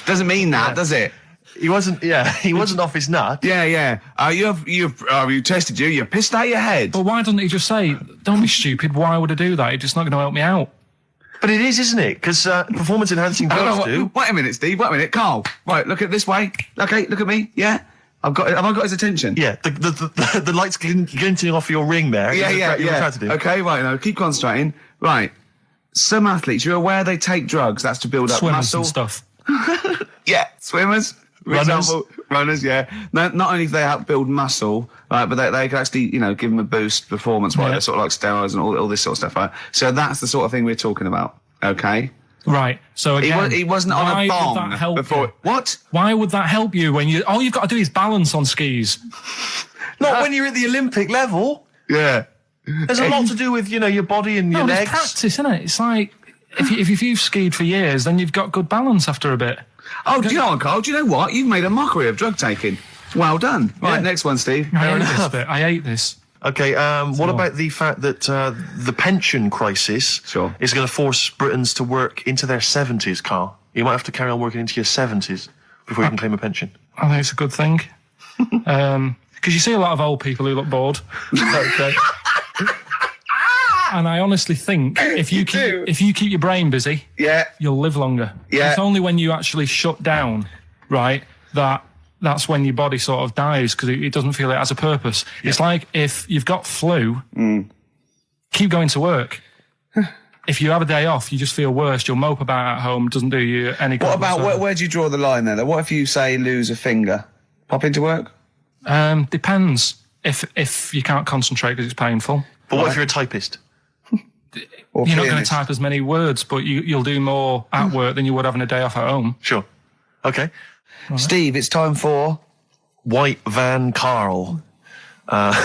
Speaker 2: Doesn't mean that, does it?
Speaker 3: He wasn't off his nut.
Speaker 2: Yeah. You tested you pissed out your head.
Speaker 8: But why doesn't he just say, don't be stupid, why would I do that? It's just not going to help me out.
Speaker 3: But it is, isn't it? Because performance enhancing drugs do.
Speaker 2: Wait a minute, Steve, wait a minute. Carl, right, look at this way. Okay, look at me, yeah? Have I got his attention?
Speaker 3: Yeah, the light's glinting off your ring there.
Speaker 2: Yeah. Okay, right, now, keep concentrating. Right, some athletes, you're aware they take drugs, that's to build up muscle.
Speaker 8: And stuff.
Speaker 2: Yeah, swimmers. For example, runners, yeah. Not only do they help build muscle, right, but they can actually, give them a boost performance-wise, They're sort of like steroids and all this sort of stuff, right? So that's the sort of thing we're talking about, okay?
Speaker 8: Right. So again,
Speaker 2: he wasn't on a bong before. What?
Speaker 8: Why would that help you when all you've got to do is balance on skis?
Speaker 3: Not when you're at the Olympic level.
Speaker 2: Yeah.
Speaker 3: There's a lot to do with, your body and your legs.
Speaker 8: It's practice, isn't it? It's like, if you've skied for years, then you've got good balance after a bit.
Speaker 2: Oh, do you know what, Carl? Do you know what? You've made a mockery of drug taking. Well done. Right, next one, Steve.
Speaker 8: I hate this.
Speaker 3: Okay, what about the fact that the pension crisis is going to force Britons to work into their 70s, Carl? You might have to carry on working into your 70s before you can claim a pension.
Speaker 8: I think it's a good thing. Because you see a lot of old people who look bored. Okay. And I honestly think if you keep your brain busy, you'll live longer. Yeah. It's only when you actually shut down, right, that's when your body sort of dies because it doesn't feel it has a purpose. Yeah. It's like if you've got flu, keep going to work. If you have a day off, you just feel worse. You'll mope about at home. Doesn't do you any good.
Speaker 2: What about where do you draw the line there? What if you say lose a finger? Pop into work?
Speaker 8: Depends.
Speaker 1: if you can't concentrate because it's painful.
Speaker 3: But what if you're a typist?
Speaker 1: You're not going to type as many words, but you'll do more at work than you would having a day off at home.
Speaker 3: Sure. Okay.
Speaker 4: Right. Steve, it's time for
Speaker 3: White Van Karl.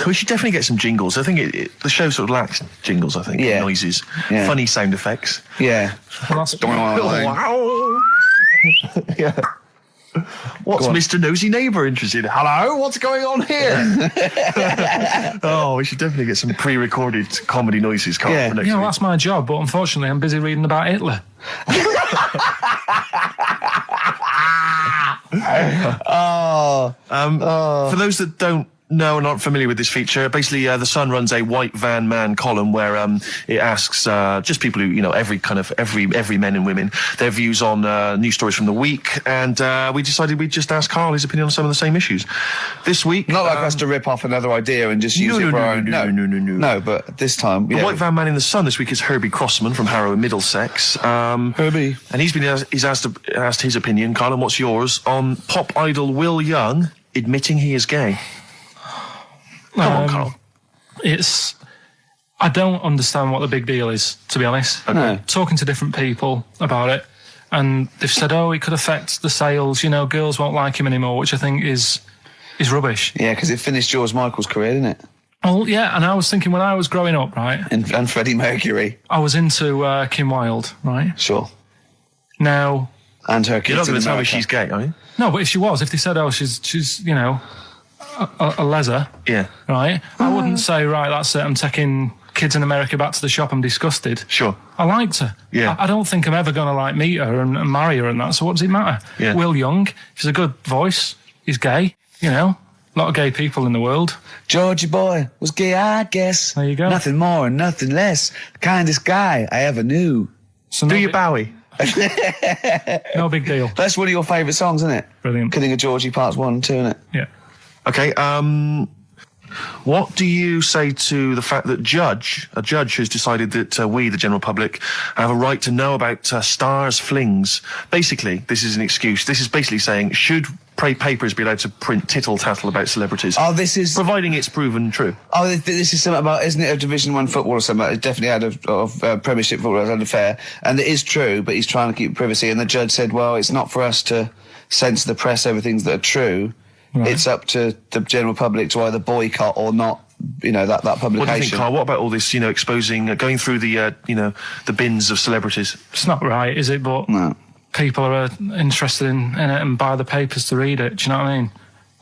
Speaker 3: We should definitely get some jingles. I think the show sort of lacks jingles, I think.
Speaker 4: Yeah.
Speaker 3: Noises.
Speaker 4: Yeah.
Speaker 3: Funny sound effects.
Speaker 4: Yeah.
Speaker 3: Wow. Yeah. What's Mr. Nosy Neighbour interested in? Hello, what's going on here? Oh, we should definitely get some pre-recorded comedy noises, Carl, for next week.
Speaker 1: That's my job, but unfortunately I'm busy reading about Hitler.
Speaker 3: For those that don't know and aren't familiar with this feature, basically The Sun runs a White Van Man column where it asks just people who, every men and women, their views on news stories from the week, and we decided we'd just ask Karl his opinion on some of the same issues. This week...
Speaker 4: Not like us to rip off another idea and just use it for our own... No, but this time...
Speaker 3: The White Van Man in The Sun this week is Herbie Crossman from Harrow in Middlesex.
Speaker 4: Herbie.
Speaker 3: And he's asked his opinion, Karl, and what's yours, on pop idol Will Young admitting he is gay. Come on, Karl.
Speaker 1: I don't understand what the big deal is, to be honest.
Speaker 4: Okay. No.
Speaker 1: Talking to different people about it, and they've said, it could affect the sales, girls won't like him anymore, which I think is rubbish.
Speaker 4: Yeah, because it finished George Michael's career, didn't it?
Speaker 1: Well, yeah, and I was thinking when I was growing up, right?
Speaker 4: And Freddie Mercury.
Speaker 1: I was into Kim Wilde, right?
Speaker 4: Sure.
Speaker 1: Now...
Speaker 4: And her kids.
Speaker 3: You're not going
Speaker 4: to
Speaker 3: tell me she's gay, are you?
Speaker 1: No, but if they said, she's a leather, right? I wouldn't say, right, that's it, I'm taking kids in America back to the shop, I'm disgusted.
Speaker 3: Sure.
Speaker 1: I liked her.
Speaker 3: Yeah.
Speaker 1: I don't think I'm ever going to meet her and marry her and that, so what does it matter?
Speaker 3: Yeah.
Speaker 1: Will Young, he's a good voice, he's gay, a lot of gay people in the world.
Speaker 4: Georgie boy was gay, I guess.
Speaker 1: There you go.
Speaker 4: Nothing more and nothing less. The kindest guy I ever knew.
Speaker 1: So
Speaker 3: Do you Bowie?
Speaker 1: No big deal.
Speaker 4: That's one of your favourite songs, isn't it?
Speaker 1: Brilliant.
Speaker 4: Kidding of Georgie Parts 1 and 2, isn't it?
Speaker 1: Yeah.
Speaker 3: Okay, what do you say to the fact that a judge has decided that we, the general public, have a right to know about stars' flings? Basically, this is an excuse. This is basically saying, should papers be allowed to print tittle-tattle about celebrities?
Speaker 4: Oh, this is...
Speaker 3: Providing it's proven true.
Speaker 4: Oh, this is something about, isn't it, a Division 1 football or something? It definitely had a Premiership football, it was unfair. And it is true, but he's trying to keep privacy. And the judge said, well, it's not for us to censor the press over things that are true. Right. It's up to the general public to either boycott or not, that publication.
Speaker 3: What do you think, Karl? What about all this, exposing, going through the, the bins of celebrities?
Speaker 1: It's not right, is it? But
Speaker 4: no.
Speaker 1: People are interested in it and buy the papers to read it. Do you know what I mean?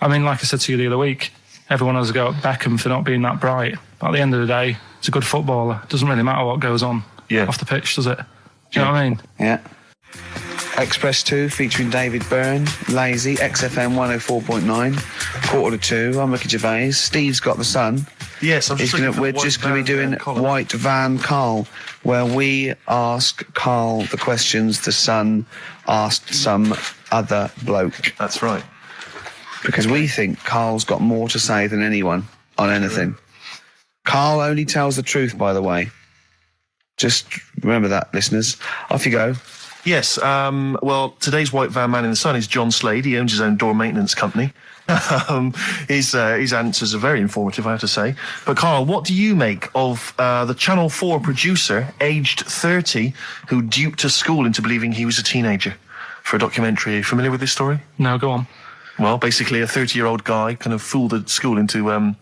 Speaker 1: I mean, like I said to you the other week, everyone has a go at Beckham for not being that bright. But at the end of the day, he's a good footballer. It doesn't really matter what goes on off the pitch, does it? Do you know what I mean?
Speaker 4: Yeah. Express 2 featuring David Byrne, Lazy, XFM 104.9, 1:45. I'm Ricky Gervais. Steve's got The Sun.
Speaker 3: Yes,
Speaker 4: we're just going to be doing White Van Karl, where we ask Karl the questions the Sun asked some other bloke.
Speaker 3: That's right.
Speaker 4: Because we think Karl's got more to say than anyone on anything. Karl only tells the truth, by the way. Just remember that, listeners. Off you go.
Speaker 3: Yes, well, today's White Van Man in the Sun is John Slade. He owns his own door maintenance company. His answers are very informative, I have to say. But, Karl, what do you make of the Channel 4 producer, aged 30, who duped a school into believing he was a teenager for a documentary? Are you familiar with this story?
Speaker 1: No, go on.
Speaker 3: Well, basically, a 30-year-old guy kind of fooled the school into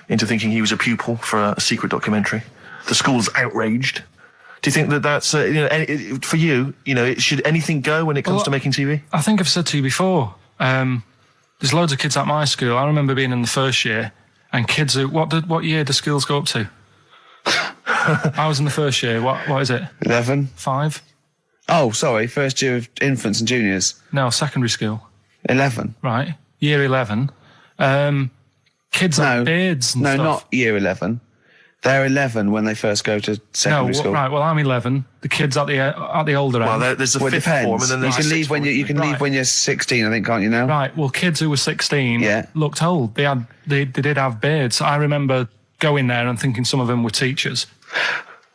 Speaker 3: thinking he was a pupil for a secret documentary. The school's outraged. Do you think that that's, for you, should anything go when it comes to making TV?
Speaker 1: I think I've said to you before, there's loads of kids at my school. I remember being in the first year, and kids who, what year do schools go up to? I was in the first year. What is it?
Speaker 4: 11.
Speaker 1: 5?
Speaker 4: Oh, sorry, first year of infants and juniors.
Speaker 1: No, secondary school.
Speaker 4: 11.
Speaker 1: Right, year 11. Kids have beards and stuff.
Speaker 4: No, not year 11. They're 11 when they first go to secondary school.
Speaker 1: Right. Well, I'm 11. The kids at the older end.
Speaker 3: Well, there's a fifth form, and then there's
Speaker 4: you can leave when you're 16, I think, can't you now?
Speaker 1: Right. Well, kids who were 16 looked old. They did have beards. I remember going there and thinking some of them were teachers.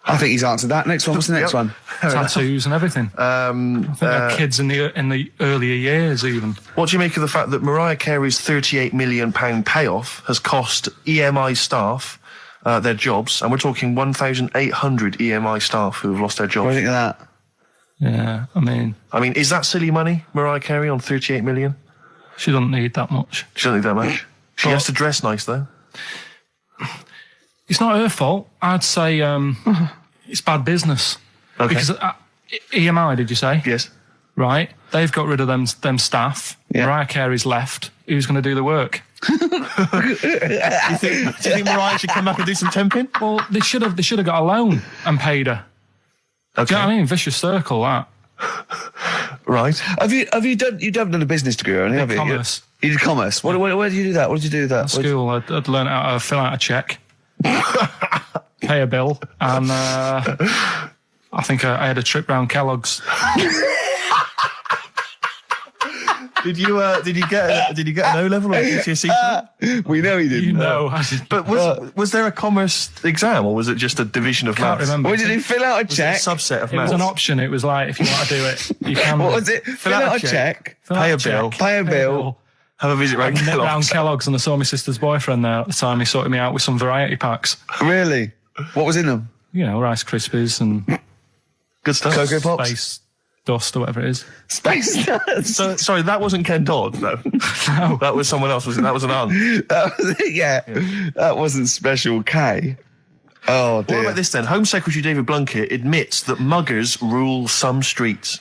Speaker 4: I think he's answered that. Next one. What's the next one?
Speaker 1: Tattoos and everything. I think they're kids in the earlier years even.
Speaker 3: What do you make of the fact that Mariah Carey's £38 million payoff has cost EMI staff their jobs, and we're talking 1,800 EMI staff who have lost their jobs?
Speaker 4: What do you think of that?
Speaker 1: Yeah, I mean,
Speaker 3: is that silly money, Mariah Carey, on 38 million?
Speaker 1: She doesn't need that much.
Speaker 3: She doesn't need that much. She has to dress nice, though.
Speaker 1: It's not her fault. I'd say it's bad business.
Speaker 3: Okay.
Speaker 1: Because EMI, did you say?
Speaker 3: Yes.
Speaker 1: Right. They've got rid of them staff.
Speaker 4: Yeah.
Speaker 1: Mariah Carey's left. Who's going to do the work?
Speaker 3: do you think Mariah should come back and do some temping?
Speaker 1: Well, they should have got a loan and paid her.
Speaker 3: Okay.
Speaker 1: Do you know what I mean? Vicious circle, that.
Speaker 3: Right.
Speaker 4: Have you done a business degree or anything?
Speaker 1: Commerce.
Speaker 4: You did commerce. Where did you do that? What did you do with that?
Speaker 1: At school, I'd learned how to fill out a cheque, pay a bill, and I think I had a trip round Kellogg's.
Speaker 3: Did you get an O level or a GCSE?
Speaker 4: We know he didn't.
Speaker 1: You know, I did.
Speaker 3: But was there a commerce exam, or was it just a division of
Speaker 1: Can't
Speaker 3: maths?
Speaker 1: remember.
Speaker 4: What did he fill out a check?
Speaker 3: Was it a subset of
Speaker 1: It was
Speaker 3: maths?
Speaker 1: an option. It was like, if you want to do it, you can.
Speaker 4: What was it? Fill out a check.
Speaker 3: Pay a bill.
Speaker 4: Pay a bill.
Speaker 3: Have a visit round
Speaker 1: I met round
Speaker 3: Kellogg's.
Speaker 1: Kellogg's, and I saw my sister's boyfriend there at the time. He sorted me out with some variety packs.
Speaker 4: Really? What was in them?
Speaker 1: You know, Rice Krispies and
Speaker 3: Good stuff.
Speaker 4: Cocoa Pops?
Speaker 1: Space Dust or whatever it is.
Speaker 4: Space Nuts.
Speaker 3: So, sorry, that wasn't Ken Dodd, no.
Speaker 1: No.
Speaker 3: That was someone else, wasn't it? That was an aunt.
Speaker 4: That was it, yeah. That wasn't Special K. Oh, dear.
Speaker 3: What about this then? Home Secretary David Blunkett admits that muggers rule some streets.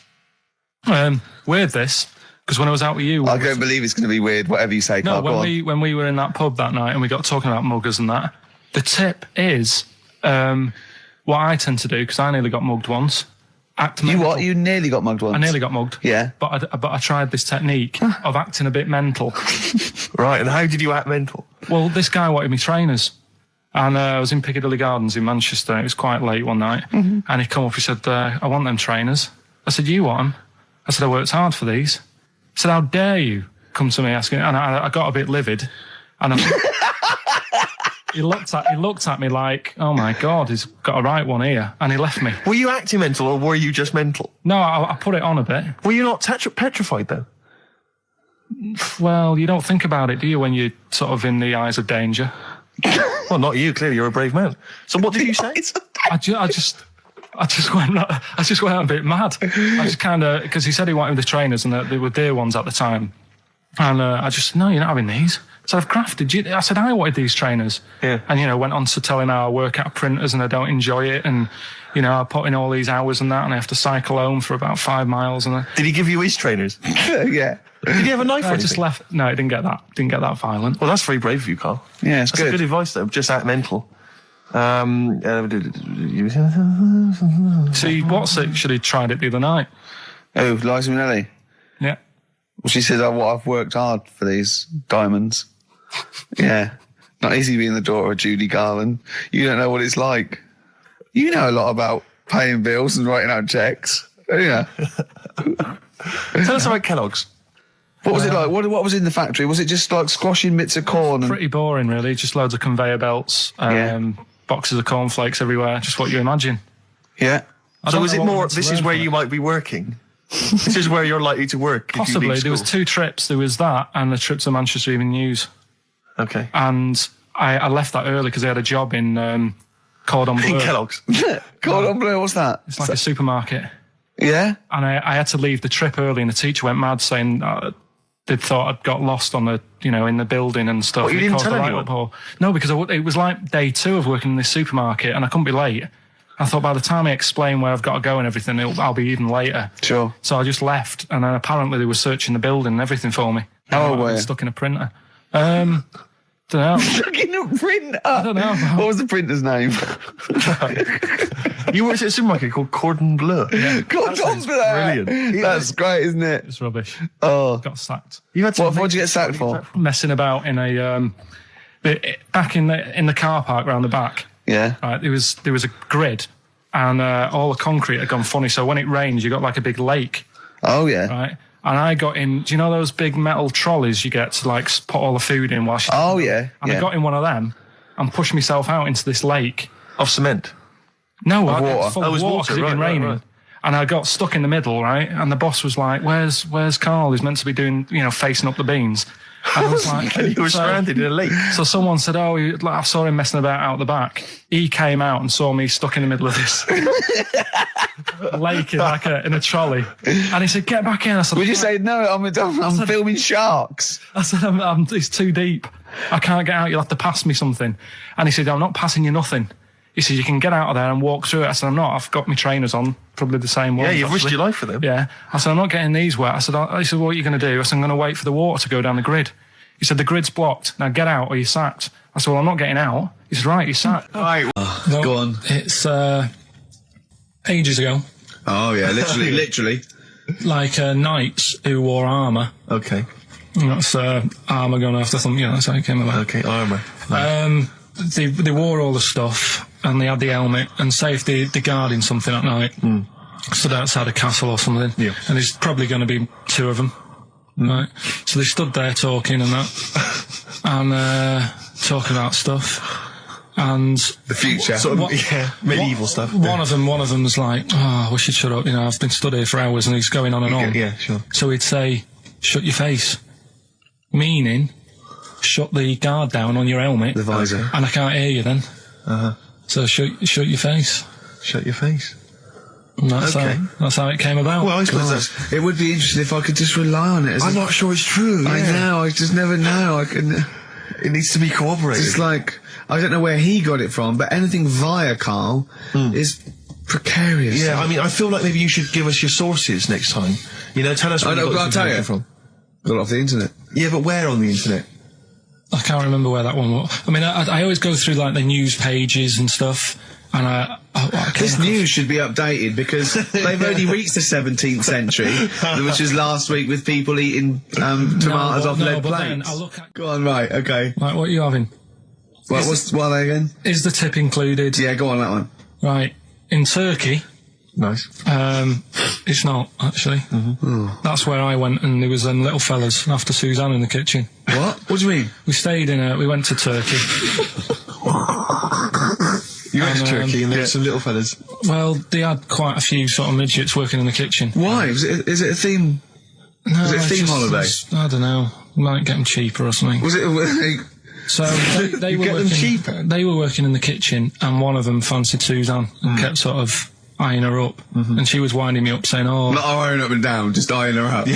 Speaker 1: Weird this, because when I was out with you...
Speaker 4: I don't believe it's going to be weird, whatever you say,
Speaker 1: No,
Speaker 4: Carl.
Speaker 1: when we were in that pub that night and we got talking about muggers and that, the tip is what I tend to do, because I nearly got mugged once. Act
Speaker 4: You
Speaker 1: mental.
Speaker 4: what? You nearly got mugged once?
Speaker 1: I nearly got mugged.
Speaker 4: Yeah.
Speaker 1: But I tried this technique of acting a bit mental.
Speaker 3: Right, and how did you act mental?
Speaker 1: Well, this guy wanted me trainers. And I was in Piccadilly Gardens in Manchester. It was quite late one night.
Speaker 4: Mm-hmm.
Speaker 1: And he come up, he said, I want them trainers. I said, you want them? I said, I worked hard for these. He said, how dare you come to me asking? And I got a bit livid. And he looked at me like, oh my God, he's got a right one here. And he left me.
Speaker 3: Were you acting mental or were you just mental?
Speaker 1: No, I put it on a bit.
Speaker 3: Were you not petrified though?
Speaker 1: Well, you don't think about it, do you, when you're sort of in the eyes of danger?
Speaker 3: Well, not you, clearly, you're a brave man. So what did you say?
Speaker 1: I just went a bit mad. I just kind of, because he said he wanted the trainers and they were dear ones at the time. And I just said, no, you're not having these. So I've crafted you. I said, I wanted these trainers.
Speaker 3: Yeah.
Speaker 1: And, went on to tell him how I work at printers and I don't enjoy it. And, I put in all these hours and that and I have to cycle home for about 5 miles. And
Speaker 3: Did he give you his trainers?
Speaker 4: Yeah.
Speaker 3: Did he have a knife or
Speaker 1: I
Speaker 3: anything?
Speaker 1: just left. No, it didn't get that. Didn't get that violent.
Speaker 3: Well, that's very brave of you, Carl.
Speaker 4: Yeah, it's
Speaker 3: That's
Speaker 4: good.
Speaker 3: good advice, though. Just act mental.
Speaker 1: See, Watson should have tried it the other night.
Speaker 4: Oh, Liza Minnelli.
Speaker 1: Yeah.
Speaker 4: Well, she said, I've worked hard for these diamonds. Yeah. Not easy being the daughter of Judy Garland. You don't know what it's like. You know a lot about paying bills and writing out checks. Don't you?
Speaker 3: Tell us about Kellogg's.
Speaker 4: What was it like? What was in the factory? Was it just like squashing bits of corn? And...
Speaker 1: Pretty boring, really. Just loads of conveyor belts, boxes of cornflakes everywhere. Just what you imagine.
Speaker 4: Yeah.
Speaker 3: So is it more, this is where you might be working? This is where you're likely to work if you
Speaker 1: Possibly.
Speaker 3: leave
Speaker 1: There was
Speaker 3: school?
Speaker 1: 2 trips. There was that and the trip to Manchester Evening News.
Speaker 3: Okay.
Speaker 1: And I left that early because I had a job in Cordon Bleu.
Speaker 3: In Kellogg's.
Speaker 4: Cordon Bleu, what's that?
Speaker 1: It's like a supermarket.
Speaker 4: Yeah?
Speaker 1: And I had to leave the trip early and the teacher went mad saying they'd thought I'd got lost on the, in the building and stuff.
Speaker 3: What, you
Speaker 1: It
Speaker 3: didn't
Speaker 1: caused
Speaker 3: tell
Speaker 1: a
Speaker 3: anyone?
Speaker 1: uproar. No, because it was like day 2 of working in this supermarket and I couldn't be late. I thought by the time I explain where I've got to go and everything, I'll be even later.
Speaker 4: Sure.
Speaker 1: So I just left and then apparently they were searching the building and everything for me.
Speaker 4: Oh,
Speaker 1: I
Speaker 4: were
Speaker 1: was
Speaker 4: you?
Speaker 1: stuck in a printer. Don't know.
Speaker 4: Stuck in a printer?
Speaker 1: I don't know.
Speaker 4: What was the printer's name?
Speaker 3: You worked at a supermarket called Cordon Bleu. Yeah.
Speaker 4: Cordon Bleu.
Speaker 3: Brilliant.
Speaker 4: That's great, isn't it?
Speaker 1: It's rubbish.
Speaker 4: Oh.
Speaker 1: Got sacked.
Speaker 3: You had to
Speaker 4: What did you get sacked for?
Speaker 1: Messing about in a back in the car park round the back.
Speaker 4: Yeah.
Speaker 1: Right, there was a grid, and all the concrete had gone funny. So when it rains, you got like a big lake,
Speaker 4: Oh, yeah.
Speaker 1: right? And I got in. Do you know those big metal trolleys you get to like put all the food in while?
Speaker 4: Oh, yeah.
Speaker 1: And I got in one of them and pushed myself out into this lake.
Speaker 3: Of cement.
Speaker 1: No,
Speaker 3: water.
Speaker 1: full
Speaker 3: Oh, it
Speaker 1: of
Speaker 3: was
Speaker 1: water
Speaker 3: water,
Speaker 1: because it'd been
Speaker 3: right,
Speaker 1: raining.
Speaker 3: right.
Speaker 1: And I got stuck in the middle, right? And the boss was like, where's Karl? He's meant to be doing, facing up the beans. And I was like...
Speaker 3: You were stranded in a lake.
Speaker 1: So someone said, I saw him messing about out the back. He came out and saw me stuck in the middle of this lake in a trolley. And he said, get back in. I said,
Speaker 4: Would you say, no, I'm filming sharks?
Speaker 1: I said, it's too deep. I can't get out. You'll have to pass me something. And he said, I'm not passing you nothing. He said, you can get out of there and walk through it. I said, I'm not. I've got my trainers on, probably the same ones.
Speaker 3: Yeah, you've risked
Speaker 1: actually.
Speaker 3: your life for them.
Speaker 1: Yeah. I said, I'm not getting these wet. He said, what are you going to do? I said, I'm going to wait for the water to go down the grid. He said, the grid's blocked. Now get out or you're sacked. I said, well, I'm not getting out. He said, right, you're sacked.
Speaker 4: Right.
Speaker 1: No,
Speaker 4: go on.
Speaker 1: It's ages ago.
Speaker 4: Oh, yeah, literally.
Speaker 1: Like knights who wore armour.
Speaker 3: Okay.
Speaker 1: That's armour going after something. That's how it came about.
Speaker 3: Okay, armour.
Speaker 1: They wore all the stuff and they had the helmet, and say if they're guarding something at night, stood outside a castle or something,
Speaker 3: yeah.
Speaker 1: And there's probably going to be two of them, right? So they stood there talking and that, and talking about stuff. And
Speaker 4: the future,
Speaker 3: medieval stuff.
Speaker 1: One of them was like, "Oh, I wish you'd shut up. I've been stood here for hours," and he's going on and on.
Speaker 3: Yeah, sure.
Speaker 1: So he'd say, "Shut your face," meaning, shut the guard down on your helmet,
Speaker 4: the visor,
Speaker 1: and I can't hear you then. So shut your face.
Speaker 3: Shut your face.
Speaker 1: And that's how it came about.
Speaker 3: Well, I suppose
Speaker 4: it would be interesting if I could just rely on it.
Speaker 3: I'm not sure it's true.
Speaker 4: I know. I just never know.
Speaker 3: It needs to be corroborated.
Speaker 4: It's like, I don't know where he got it from, but anything via Karl is precarious.
Speaker 3: Yeah, I mean, I feel like maybe you should give us your sources next time. Tell us where you got this information from.
Speaker 4: Got it off the internet.
Speaker 3: Yeah, but where on the internet?
Speaker 1: I can't remember where that one was. I mean, I always go through like the news pages and stuff, and
Speaker 4: this news should be updated because they've only reached the 17th century, which was last week with people eating tomatoes off lead plates. Go on, right, okay.
Speaker 1: Like, what are you having?
Speaker 4: What are they again?
Speaker 1: Is the tip included?
Speaker 4: Yeah, go on, that one.
Speaker 1: Right. In Turkey...
Speaker 3: Nice.
Speaker 1: It's not, actually. That's where I went, and there was them little fellas after Suzanne in the kitchen.
Speaker 4: What? What do you mean?
Speaker 1: We went to Turkey.
Speaker 3: You went to Turkey and there were some little fellas?
Speaker 1: Well, they had quite a few sort of midgets working in the kitchen.
Speaker 4: Why? Is it a theme?
Speaker 1: No,
Speaker 4: was it a theme holiday?
Speaker 1: I don't know. Might get them cheaper or something.
Speaker 4: Was it...
Speaker 1: So they were working, cheaper? They were working in the kitchen, and one of them fancied Suzanne and kept sort of eyeing her up, and she was winding me up saying, "Oh,
Speaker 4: not eyeing up and down, just eyeing her up."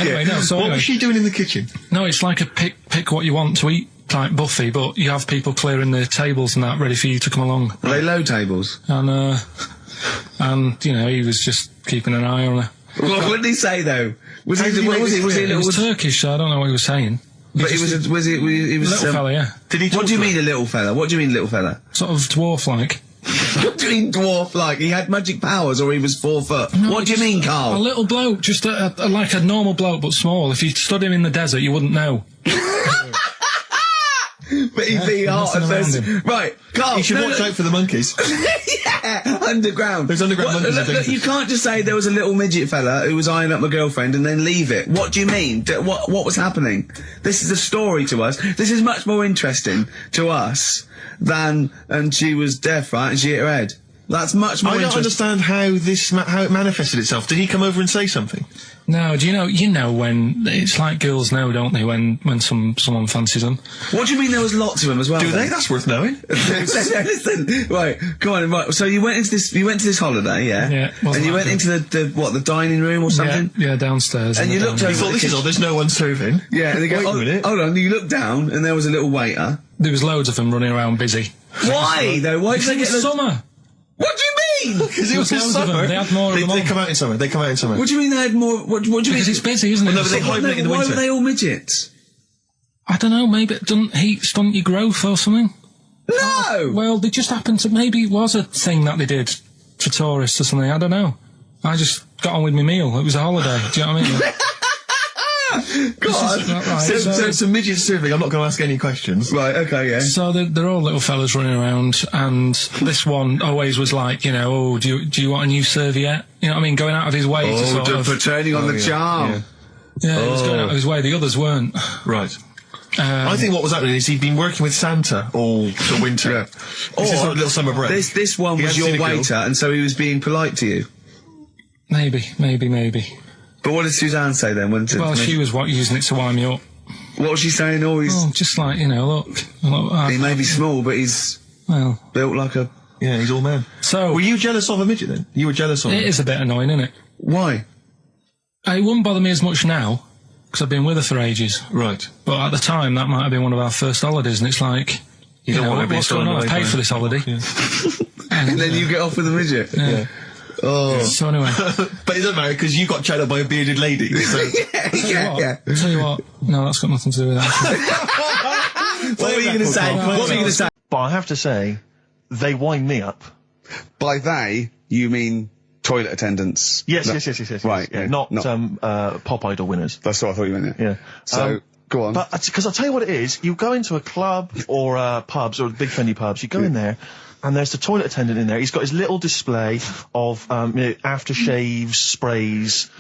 Speaker 1: Anyway, no. So
Speaker 3: what was she doing in the kitchen?
Speaker 1: No, it's like a pick what you want to eat type buffet, but you have people clearing the tables and that ready for you to come along.
Speaker 4: Are they low tables?
Speaker 1: And he was just keeping an eye on her.
Speaker 4: What did he say though? Was
Speaker 1: it was Turkish, so I don't know what he was saying.
Speaker 4: But he was
Speaker 1: little fella, yeah.
Speaker 4: Did he? What do you mean a little fella? What do you mean little fella?
Speaker 1: Sort of dwarf-like.
Speaker 4: What do you mean dwarf-like? He had magic powers, or he was 4 foot? No, what do you mean, Karl?
Speaker 1: A little bloke, just like a normal bloke, but small. If you stood him in the desert, you wouldn't know.
Speaker 4: But he'd be hot and says, right, Karl.
Speaker 3: You should watch out for the monkeys.
Speaker 4: Yeah, underground.
Speaker 3: There's underground monkeys.
Speaker 4: Look, you can't just say there was a little midget fella who was eyeing up my girlfriend and then leave it. What do you mean? What was happening? This is a story to us. This is much more interesting to us than, and she was deaf, right, and she hit her head. That's much more interesting.
Speaker 3: I don't understand how it manifested itself. Did he come over and say something?
Speaker 1: No, do you know when it's like girls know, don't they, when someone fancies them?
Speaker 4: What do you mean there was lots of them as well?
Speaker 3: Do they? That's worth knowing.
Speaker 4: Listen, right, go on, right. So you went to this holiday, yeah?
Speaker 1: Yeah.
Speaker 4: And you went into the dining room or something?
Speaker 1: Yeah, downstairs.
Speaker 4: And you looked over.
Speaker 3: You thought, there's no one serving.
Speaker 4: Yeah, and they go,
Speaker 3: wait a minute.
Speaker 4: Hold on, you looked down and there was a little waiter.
Speaker 1: There was loads of them running around busy.
Speaker 4: Why though? Why did they get
Speaker 1: summer?
Speaker 4: What do you mean?
Speaker 3: Because it was in summer.
Speaker 1: They had more of them.
Speaker 3: They come out in summer.
Speaker 4: What do you mean they had more? What do you mean?
Speaker 1: Because it's busy, isn't it?
Speaker 3: Well, no, but they hibernate in the winter.
Speaker 4: Why were they all midgets?
Speaker 1: I don't know. Maybe it doesn't heat stunt your growth or something.
Speaker 4: No.
Speaker 1: Well, they just happened to. Maybe it was a thing that they did for tourists or something. I don't know. I just got on with my meal. It was a holiday. Do you know what I mean?
Speaker 4: God.
Speaker 3: Right. So it's a midget serving. I'm not going to ask any questions.
Speaker 4: Right, okay, yeah.
Speaker 1: So they're all little fellas running around, and this one always was like, do you want a new serviette? You know what I mean? Going out of his way to sort of...
Speaker 4: for turning on the charm.
Speaker 1: Yeah, he was going out of his way. The others weren't.
Speaker 3: Right. I think what was happening is he'd been working with Santa all the winter. This is a little summer break.
Speaker 2: This one was your waiter, and so he was being polite to you.
Speaker 8: Maybe.
Speaker 2: But what did Suzanne say then?
Speaker 8: Well, she was using it to wind me up.
Speaker 2: What was she saying?
Speaker 8: Just like, look.
Speaker 2: He may be small, but he's built like a...
Speaker 3: Yeah, he's all man.
Speaker 8: So...
Speaker 3: Were you jealous of a midget then? You were jealous of him?
Speaker 8: It is a bit annoying, isn't it?
Speaker 2: Why?
Speaker 8: It wouldn't bother me as much now, because I've been with her for ages.
Speaker 3: Right.
Speaker 8: But at the time, that might have been one of our first holidays, and it's like... You know, what's going on? I paid for this holiday.
Speaker 3: Yeah.
Speaker 2: And then you get off with a midget.
Speaker 8: Yeah.
Speaker 2: Oh.
Speaker 8: So anyway.
Speaker 3: But it doesn't matter, because you got chatted up by a bearded lady. So.
Speaker 2: Yeah.
Speaker 8: Tell you what, no, that's got nothing to do with that.
Speaker 3: What were you going to say? But I have to say, they wind me up.
Speaker 2: By they, you mean toilet attendants?
Speaker 3: Yes.
Speaker 2: Right.
Speaker 3: Yeah, not Pop Idol winners.
Speaker 2: That's what I thought you meant.
Speaker 3: Yeah.
Speaker 2: So, go on.
Speaker 3: But, because I'll tell you what it is, you go into a club or pubs, or big friendly pubs, you go in there, and there's the toilet attendant in there. He's got his little display of aftershaves, sprays,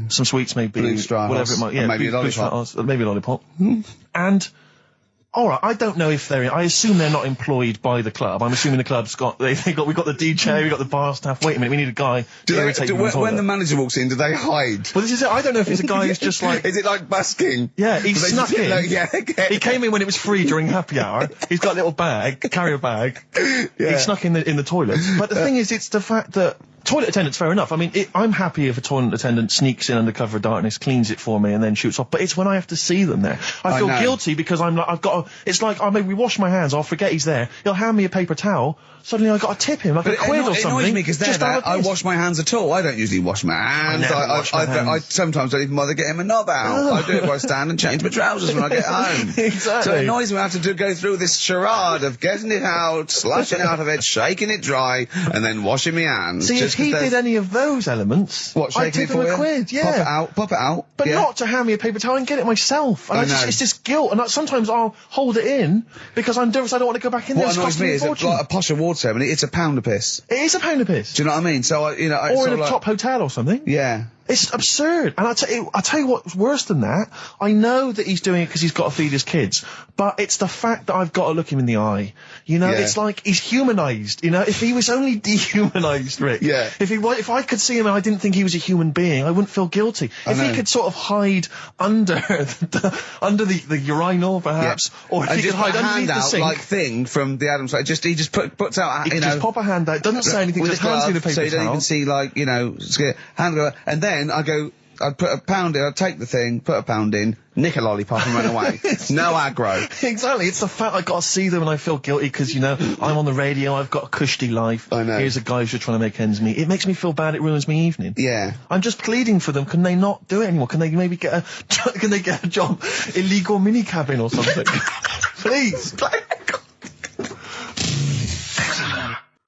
Speaker 3: some sweets maybe, whatever it might be. Yeah,
Speaker 2: maybe a lollipop.
Speaker 3: Maybe a lollipop. And... All right, I don't know if I assume they're not employed by the club. I'm assuming the club's we've got the DJ, we've got the bar staff. Wait a minute, we need a guy to irritate you.
Speaker 2: When the manager walks in, do they hide?
Speaker 3: Well, this is it. I don't know if it's a guy who's just like...
Speaker 2: Is it like busking?
Speaker 3: Yeah, he snuck in.
Speaker 2: He
Speaker 3: came in when it was free during happy hour. He's got a little carrier bag. He snuck in the toilet. But the thing is, it's the fact that... Toilet attendants, fair enough. I mean, I'm happy if a toilet attendant sneaks in under cover of darkness, cleans it for me, and then shoots off. But it's when I have to see them there. I feel guilty because it's like, I maybe wash my hands, I'll forget he's there. He'll hand me a paper towel. Suddenly I've got to tip him like a quid or something.
Speaker 2: It annoys me because I wash my hands at all. I don't usually wash my hands. I sometimes don't even bother getting my knob out. I do it while I stand and change my trousers when I get home.
Speaker 3: Exactly.
Speaker 2: So it annoys me I have to go through this charade of getting it out, slushing out of it, shaking it dry, and then washing my hands.
Speaker 3: See, if he did any of those elements, I'd tip him a quid, yeah.
Speaker 2: Pop it out.
Speaker 3: But not to hand me a paper towel and get it myself. And it's just guilt. And sometimes I'll hold it in because I'm nervous I don't want to go back in there.
Speaker 2: What annoys me is like a posh award ceremony, it's a pound a piss.
Speaker 3: It is a pound a piss.
Speaker 2: Do you know what I mean? So, or
Speaker 3: in a top hotel or something.
Speaker 2: Yeah.
Speaker 3: It's absurd. And I'll tell you what's worse than that. I know that he's doing it because he's got to feed his kids. But it's the fact that I've got to look him in the eye. It's like he's humanised. If he was only dehumanised, Rick.
Speaker 2: Yeah.
Speaker 3: If I could see him and I didn't think he was a human being, I wouldn't feel guilty. If he could sort of hide under the urinal, perhaps, or if he could hide underneath the sink.
Speaker 2: Like thing from the Adams side. He just puts out,
Speaker 3: just pop a hand out. Doesn't say anything. Just hands me the paper towel.
Speaker 2: So you don't even see, hand go, and then I'd put a pound in, I'd take the thing, put a pound in, nick a lollipop and run away. No aggro.
Speaker 3: Exactly. It's the fact I've got to see them and I feel guilty because, I'm on the radio, I've got a cushy life.
Speaker 2: I know.
Speaker 3: Here's a guy who's just trying to make ends meet. It makes me feel bad, it ruins my evening.
Speaker 2: Yeah.
Speaker 3: I'm just pleading for them. Can they not do it anymore? Can they maybe get a job? Illegal mini cabin or something? Please.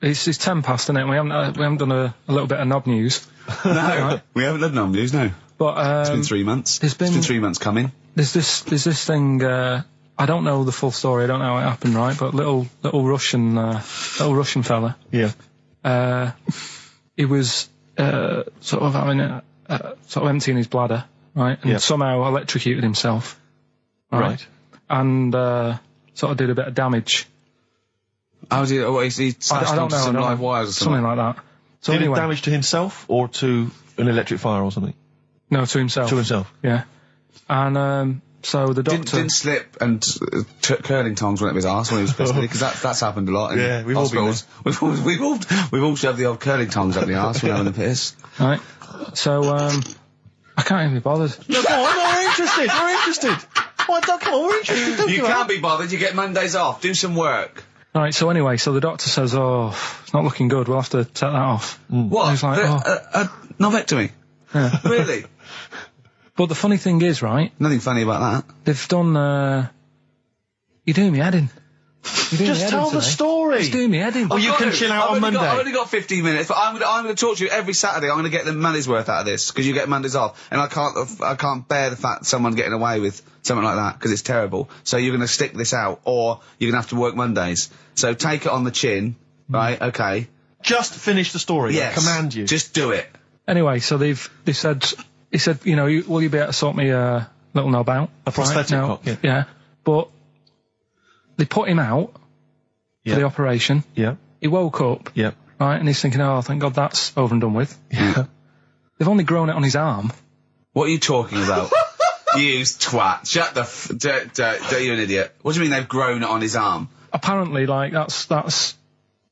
Speaker 8: It's 10 past, isn't it? We haven't done a little bit of knob news.
Speaker 2: No, right? We haven't done knob news, no.
Speaker 8: But
Speaker 2: it's been 3 months. It's been 3 months coming.
Speaker 8: There's this thing. I don't know the full story. I don't know how it happened, right? But little Russian fella.
Speaker 3: Yeah.
Speaker 8: He was sort of having sort of emptying his bladder, right? And somehow electrocuted himself. Right. And sort of did a bit of damage.
Speaker 2: How did he smashed onto some live wires or something
Speaker 8: like that? So
Speaker 3: did it damage to himself or to an electric fire or something?
Speaker 8: No, to himself.
Speaker 3: To himself.
Speaker 8: Yeah. And so the doctor
Speaker 2: didn't slip and curling tongs went up his arse when he was pissed because that's happened a lot.
Speaker 3: Yeah, we've all been
Speaker 2: there. We've all shoved the old curling tongs up the arse when having a piss.
Speaker 8: Right. So I can't even be bothered.
Speaker 3: No, come on, we're interested. We're interested. Come on, we're interested. Don't
Speaker 2: you can't be bothered. You get Mondays off. Do some work.
Speaker 8: Right, so anyway, the doctor says, it's not looking good, we'll have to take that off.
Speaker 2: What? He's like, novectomy?
Speaker 8: Yeah.
Speaker 2: Really?
Speaker 8: But the funny thing is, right?
Speaker 2: Nothing funny about that.
Speaker 8: They've done, you're doing me head in.
Speaker 3: Just tell the story.
Speaker 8: Just doing me head in.
Speaker 3: Or you can chill out on Monday.
Speaker 2: I've only got 15 minutes, but I'm going to talk to you every Saturday. I'm going to get the money's worth out of this, because you get Mondays off. And I can't bear the fact someone's getting away with something like that, because it's terrible. So you're going to stick this out, or you're going to have to work Mondays. So take it on the chin, right? Okay.
Speaker 3: Just finish the story.
Speaker 2: Yes.
Speaker 3: I command you.
Speaker 2: Just do it.
Speaker 8: Anyway, so he said, will you be able to sort me a little knob out?
Speaker 3: A prosthetic cock?
Speaker 8: Yeah.
Speaker 1: But they put him out for the operation.
Speaker 3: Yeah.
Speaker 1: He woke up.
Speaker 3: Yeah.
Speaker 1: Right, and he's thinking, oh, thank God that's over and done with.
Speaker 3: Yeah.
Speaker 1: They've only grown it on his arm.
Speaker 2: What are you talking about? You twat. Shut the you're an idiot. What do you mean they've grown it on his arm?
Speaker 1: Apparently, like, that's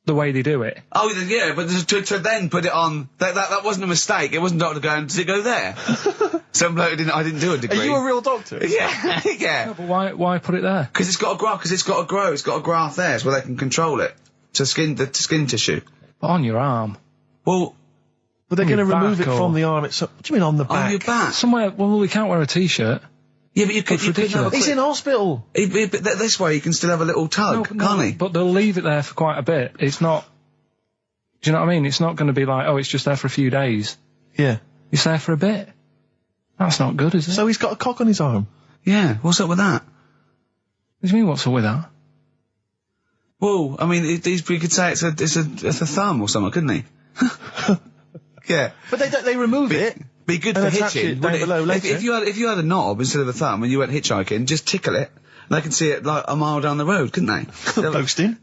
Speaker 1: the way they do it.
Speaker 2: Oh, yeah, but to then put it on, that wasn't a mistake. It wasn't doctor going, did it go there? Some bloke I didn't do a degree.
Speaker 3: Are you a real doctor?
Speaker 2: Yeah, yeah.
Speaker 1: No, but why put it there?
Speaker 2: Because it's got to grow, it's got a graft there, so where they can control it. To skin tissue.
Speaker 1: But on your arm.
Speaker 2: Well,
Speaker 3: but they're going to remove it
Speaker 1: or...
Speaker 3: from the arm itself. What do you mean on the back?
Speaker 2: On your back?
Speaker 1: Somewhere, well, we can't wear a t-shirt.
Speaker 2: Yeah, but you could have
Speaker 3: He's in hospital.
Speaker 2: But this way you can still have a little tug, can't he?
Speaker 1: But they'll leave it there for quite a bit. It's not... Do you know what I mean? It's not going to be like, oh, it's just there for a few days.
Speaker 3: Yeah.
Speaker 1: It's there for a bit. That's not good, is it?
Speaker 3: So he's got a cock on his arm?
Speaker 2: Yeah, what's up with that?
Speaker 1: What do you mean, what's up with that?
Speaker 2: Well, I mean, you could say it's a thumb or something, couldn't he? Yeah.
Speaker 3: But they remove it.
Speaker 2: Be good for hitching. If you had a knob instead of a thumb and you went hitchhiking, just tickle it. They can see it like a mile down the road, couldn't they?
Speaker 3: Posting.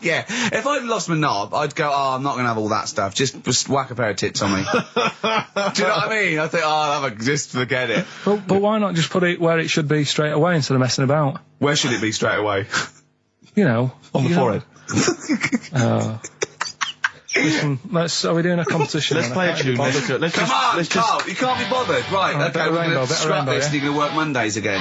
Speaker 2: Yeah. If I'd lost my knob, I'd go, I'm not going to have all that stuff. Just whack a pair of tits on me. Do you know what I mean? I think, just forget it.
Speaker 1: But why not just put it where it should be straight away instead of messing about?
Speaker 2: Where should it be straight away?
Speaker 1: You know.
Speaker 3: On the forehead.
Speaker 1: Listen, are we doing a competition?
Speaker 3: Let's play a tune.
Speaker 2: Come on, Carl, you can't be bothered. Right, okay, we're going to scrap this and you're going to work Mondays again.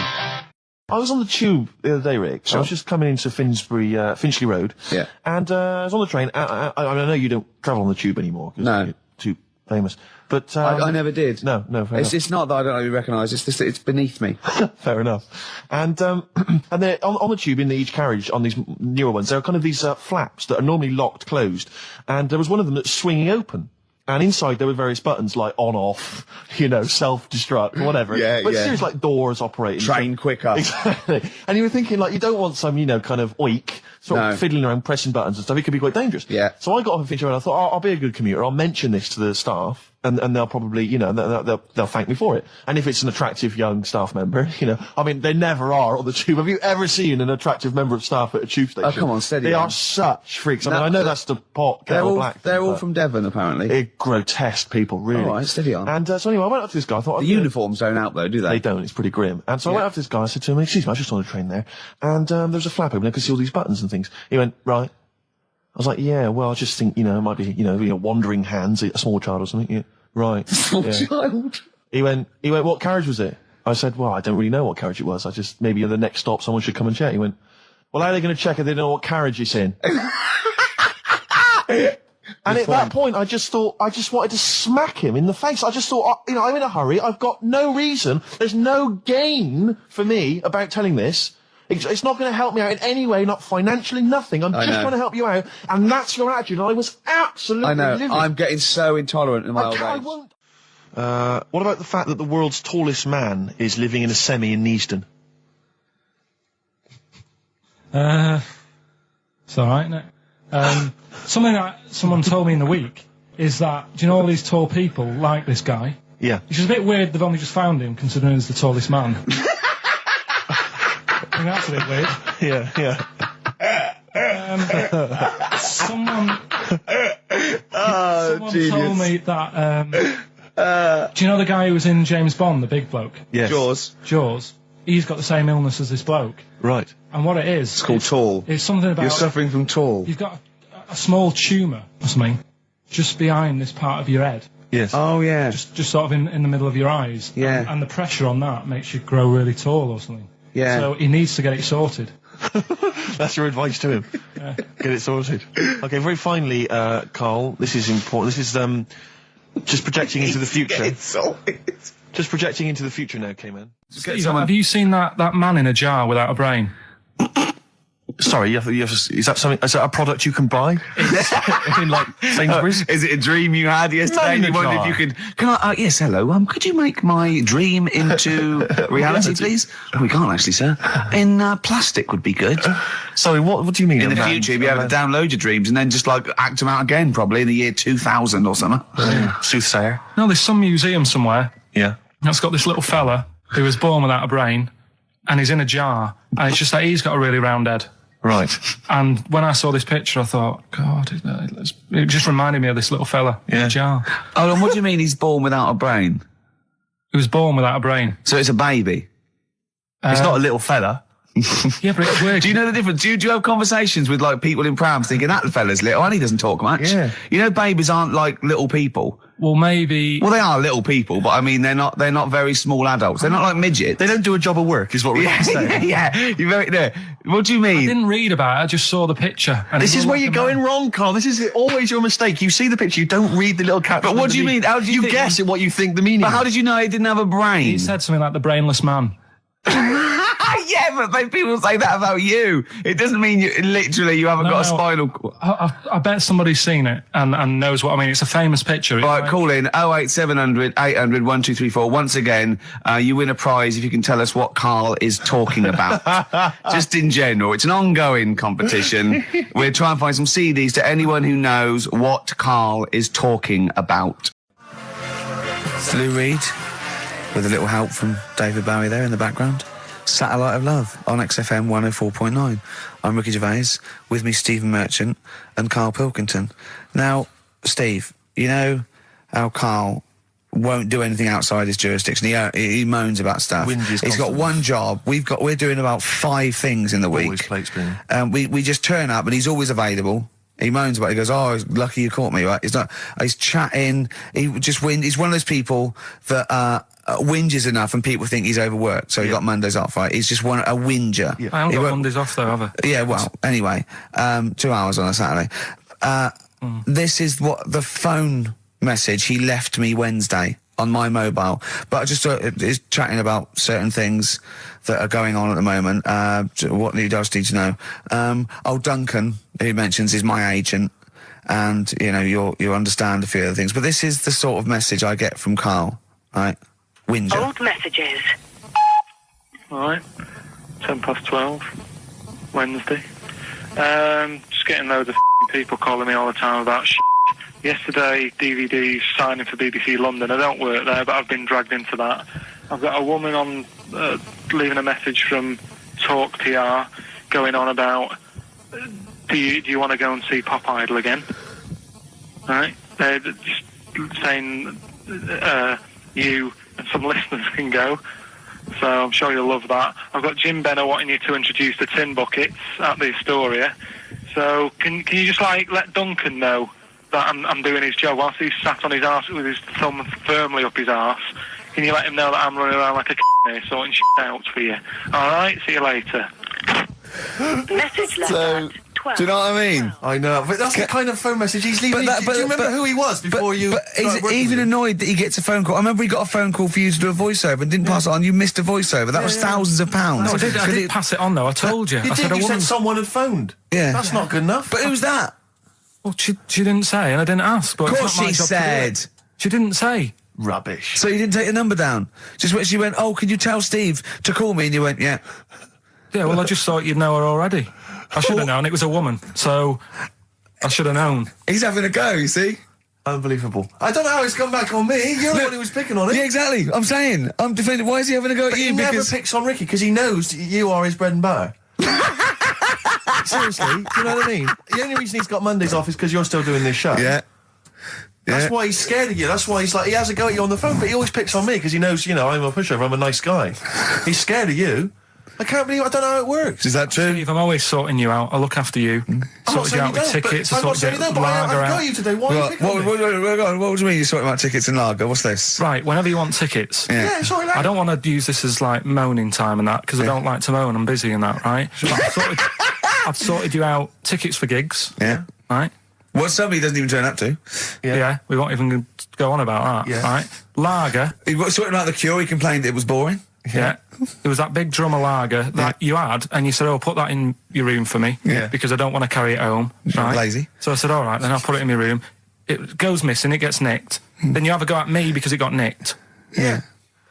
Speaker 3: I was on the tube the other day, Rick. So I was just coming into Finchley Road.
Speaker 2: Yeah.
Speaker 3: And I was on the train. I know you don't travel on the tube anymore.
Speaker 2: No.
Speaker 3: You're too famous. But
Speaker 2: I never did.
Speaker 3: No, fair enough.
Speaker 2: It's not that I don't really recognise. It's just it's beneath me.
Speaker 3: Fair enough. And they're on the tube in each carriage on these newer ones. There are kind of these flaps that are normally locked closed, and there was one of them that's swinging open. And inside there were various buttons like on, off, self-destruct, whatever. But seriously, like doors operating.
Speaker 2: Train quicker.
Speaker 3: Exactly. And you were thinking, like, you don't want some, kind of oik, sort of fiddling around pressing buttons and stuff. It could be quite dangerous.
Speaker 2: Yeah.
Speaker 3: So I got off of Finchley and I thought, I'll be a good commuter. I'll mention this to the staff. And they'll probably, they'll thank me for it. And if it's an attractive young staff member, I mean, they never are on the tube. Have you ever seen an attractive member of staff at a tube station?
Speaker 2: Oh, come on, steady.
Speaker 3: They are such freaks. I mean, I know that's the pot, kettle black.
Speaker 2: They're all from Devon, apparently.
Speaker 3: They're grotesque people, really.
Speaker 2: All right, steady on.
Speaker 3: And so anyway, I went up to this guy. I thought
Speaker 2: the uniforms don't out though, do they?
Speaker 3: They don't. It's pretty grim. And so I went up to this guy. I said to him, "Excuse me, I was just on a train there, and there was a flap open. I could see all these buttons and things." He went, "Right." I was like, "Yeah, well, I just think, it might be, wandering hands, a small child or something." Yeah. Right.
Speaker 2: Small child.
Speaker 3: He went, what carriage was it? I said, well, I don't really know what carriage it was. I just, maybe at the next stop someone should come and check. He went, well, how are they going to check if they don't know what carriage it's in? And at that point, I just wanted to smack him in the face. I just thought, I'm in a hurry. I've got no reason. There's no gain for me about telling this. It's not going to help me out in any way, not financially, nothing. I'm just trying to help you out, and that's your attitude. And I was absolutely livid.
Speaker 2: I'm getting so intolerant in my old age.
Speaker 3: I won't. What about the fact that the world's tallest man is living in a semi in Neaston?
Speaker 1: It's all right, isn't it? Something that someone told me in the week is that, do you know all these tall people like this guy?
Speaker 3: Yeah.
Speaker 1: It's just a bit weird they've only just found him, considering he's the tallest man. I think that's a bit weird. Someone told me that, do you know the guy who was in James Bond, the big bloke?
Speaker 3: Yes.
Speaker 1: Jaws. He's got the same illness as this bloke.
Speaker 3: Right.
Speaker 1: And what it is...
Speaker 2: It's called tall.
Speaker 1: It's something about...
Speaker 2: You're suffering from tall.
Speaker 1: You've got a small tumour or something just behind this part of your head.
Speaker 3: Yes.
Speaker 2: Oh, yeah.
Speaker 1: Just sort of in the middle of your eyes.
Speaker 2: Yeah.
Speaker 1: And the pressure on that makes you grow really tall or something.
Speaker 2: Yeah.
Speaker 1: So he needs to get it sorted.
Speaker 3: That's your advice to him.
Speaker 1: Yeah.
Speaker 3: Get it sorted. Okay, very finally, Carl, this is important. This is just projecting into the future.
Speaker 2: Get it sorted.
Speaker 3: Just projecting into the future now, K-Man.
Speaker 1: Have you seen that man in a jar without a brain?
Speaker 3: Sorry, is that something? Is that a product you can buy? In like Sainsbury's?
Speaker 2: Is it a dream you had yesterday? You wondered if you could. Can I? Yes, hello. Could you make my dream into reality, please? Oh, we can't actually, sir. In plastic would be good.
Speaker 3: Sorry, what do you mean?
Speaker 2: In the future, you'll be able to download your dreams and then just like act them out again, probably in the year 2000 or something.
Speaker 3: Soothsayer.
Speaker 1: No, there's some museum somewhere.
Speaker 3: Yeah.
Speaker 1: That's got this little fella who was born without a brain, and he's in a jar, and it's just that he's got a really round head.
Speaker 3: Right.
Speaker 1: And when I saw this picture, I thought, God, it just reminded me of this little fella in a jar.
Speaker 2: Oh, and what do you mean he's born without a brain?
Speaker 1: He was born without a brain.
Speaker 2: So it's a baby?
Speaker 3: It's not a little fella.
Speaker 1: Yeah, but it works.
Speaker 2: Do you know the difference? Do you have conversations with like people in prams thinking that fella's little and he doesn't talk much?
Speaker 3: Yeah.
Speaker 2: You know, babies aren't like little people.
Speaker 1: Well, maybe.
Speaker 2: Well, they are little people, but I mean, they're not very small adults. They're not like midgets.
Speaker 3: They don't do a job of work, is what we're saying.
Speaker 2: Yeah. You're very there. What do you mean?
Speaker 1: I didn't read about it. I just saw the picture. And
Speaker 3: This is where you're going wrong, Carl. This is always your mistake. You see the picture, you don't read the little caption.
Speaker 2: But what do you mean? How do you think?
Speaker 3: guess at what you think the meaning
Speaker 2: But
Speaker 3: is.
Speaker 2: how did you know he didn't have a brain?
Speaker 1: He said something like the brainless man.
Speaker 2: Yeah, but people say that about you. It doesn't mean you haven't got a spinal cord.
Speaker 1: I bet somebody's seen it and knows what I mean. It's a famous picture.
Speaker 2: Right, call in 08700 800 1234. Once again, you win a prize if you can tell us what Karl is talking about. Just in general. It's an ongoing competition. We're trying to find some CDs to anyone who knows what Karl is talking about. Lou Reed, with a little help from David Bowie there in the background. Satellite of Love on XFM 104.9. I'm Ricky Gervais, with me Stephen Merchant and Karl Pilkington. Now, Steve, you know how Karl won't do anything outside his jurisdiction. He moans about stuff. He's got one job. We're doing about 5 things in the week.
Speaker 3: Always plate spinning.
Speaker 2: We just turn up and he's always available. He moans about it. He goes, "Oh, lucky you caught me," right? He's chatting. He just He's one of those people that whinges enough and people think he's overworked. So he got Mondays off, right? He's just a whinger.
Speaker 1: Yeah. I haven't got Mondays off though, have I?
Speaker 2: Yeah, well, anyway, 2 hours on a Saturday. This is what the phone message he left me Wednesday on my mobile. But I just is chatting about certain things that are going on at the moment. What he does need to know. Duncan, who he mentions, is my agent. And, you know, you'll understand a few other things. But this is the sort of message I get from Karl, right? Whinger.
Speaker 6: Old messages.
Speaker 11: Alright, 12:10, Wednesday. Just getting loads of people calling me all the time about shit. Yesterday, DVD's signing for BBC London. I don't work there, but I've been dragged into that. I've got a woman on leaving a message from Talk TR going on about do you want to go and see Pop Idol again? Right? They're just saying you and some listeners can go. So I'm sure you'll love that. I've got Jim Benner wanting you to introduce the tin buckets at the Astoria. So can you just let Duncan know that I'm doing his job whilst he's sat on his arse with his thumb firmly up his arse? Can you let him know that I'm running around like a here sorting shit out for you? Alright, see you later.
Speaker 6: Message left
Speaker 2: So, do you know what I mean?
Speaker 3: I know, but that's the kind of phone message he's leaving. Do you remember who he was before you?
Speaker 2: But he's even annoyed that he gets a phone call. I remember he got a phone call for you to do a voiceover and didn't pass it on. You missed a voiceover. That was thousands of pounds.
Speaker 1: No, I did pass it on though. I told you.
Speaker 3: You said someone had phoned.
Speaker 2: Yeah.
Speaker 3: That's not good enough.
Speaker 2: But who's that?
Speaker 1: Well, she didn't say, and I didn't ask. But
Speaker 2: Of course
Speaker 1: it's not my
Speaker 2: she
Speaker 1: job to do
Speaker 2: said.
Speaker 1: it. She didn't say.
Speaker 3: Rubbish.
Speaker 2: So you didn't take the number down? She went, "Oh, can you tell Steve to call me?" And you went, "Yeah."
Speaker 1: Yeah, well, I just thought you'd know her already. I should have known. It was a woman, so I should have known.
Speaker 2: He's having a go, you see?
Speaker 3: Unbelievable. I don't know how it's come back on me. You're the one who was picking on it.
Speaker 2: Yeah, exactly. I'm saying. I'm defending. Why is he having a go at you?
Speaker 3: He never picks on Ricky because he knows you are his bread and butter. Seriously, do you know what I mean? The only reason he's got Mondays off is because you're still doing this show.
Speaker 2: Yeah.
Speaker 3: That's why he's scared of you. That's why he has a go at you on the phone, but he always picks on me because he knows, I'm a pushover, I'm a nice guy. He's scared of you. I don't know how it works.
Speaker 2: Is that true?
Speaker 1: Steve, I'm always sorting you out. I look after you. Sorted you out with tickets. I sorted you out lager out.
Speaker 3: I've got you today. Why are you picking on me?
Speaker 2: What do you mean you're sorting out tickets and lager? What's this?
Speaker 1: Right, whenever you want tickets.
Speaker 3: Yeah, sorry,
Speaker 1: I don't want to use this as moaning time and that because I don't like to moan. I'm busy and that, right? I've sorted you out tickets for gigs.
Speaker 2: Yeah.
Speaker 1: Right?
Speaker 2: What somebody doesn't even turn up to.
Speaker 1: Yeah, we won't even go on about that.
Speaker 3: Yeah.
Speaker 1: Right? Lager.
Speaker 2: He was sorting out the Cure. He complained it was boring.
Speaker 1: Yeah. There was that big drum of lager that you had, and you said, "Oh, put that in your room for me, because I don't want to carry it home." Right?
Speaker 2: Lazy.
Speaker 1: So I said, "All right, then I'll put it in my room." It goes missing, it gets nicked. Then you have a go at me because it got nicked.
Speaker 2: Yeah.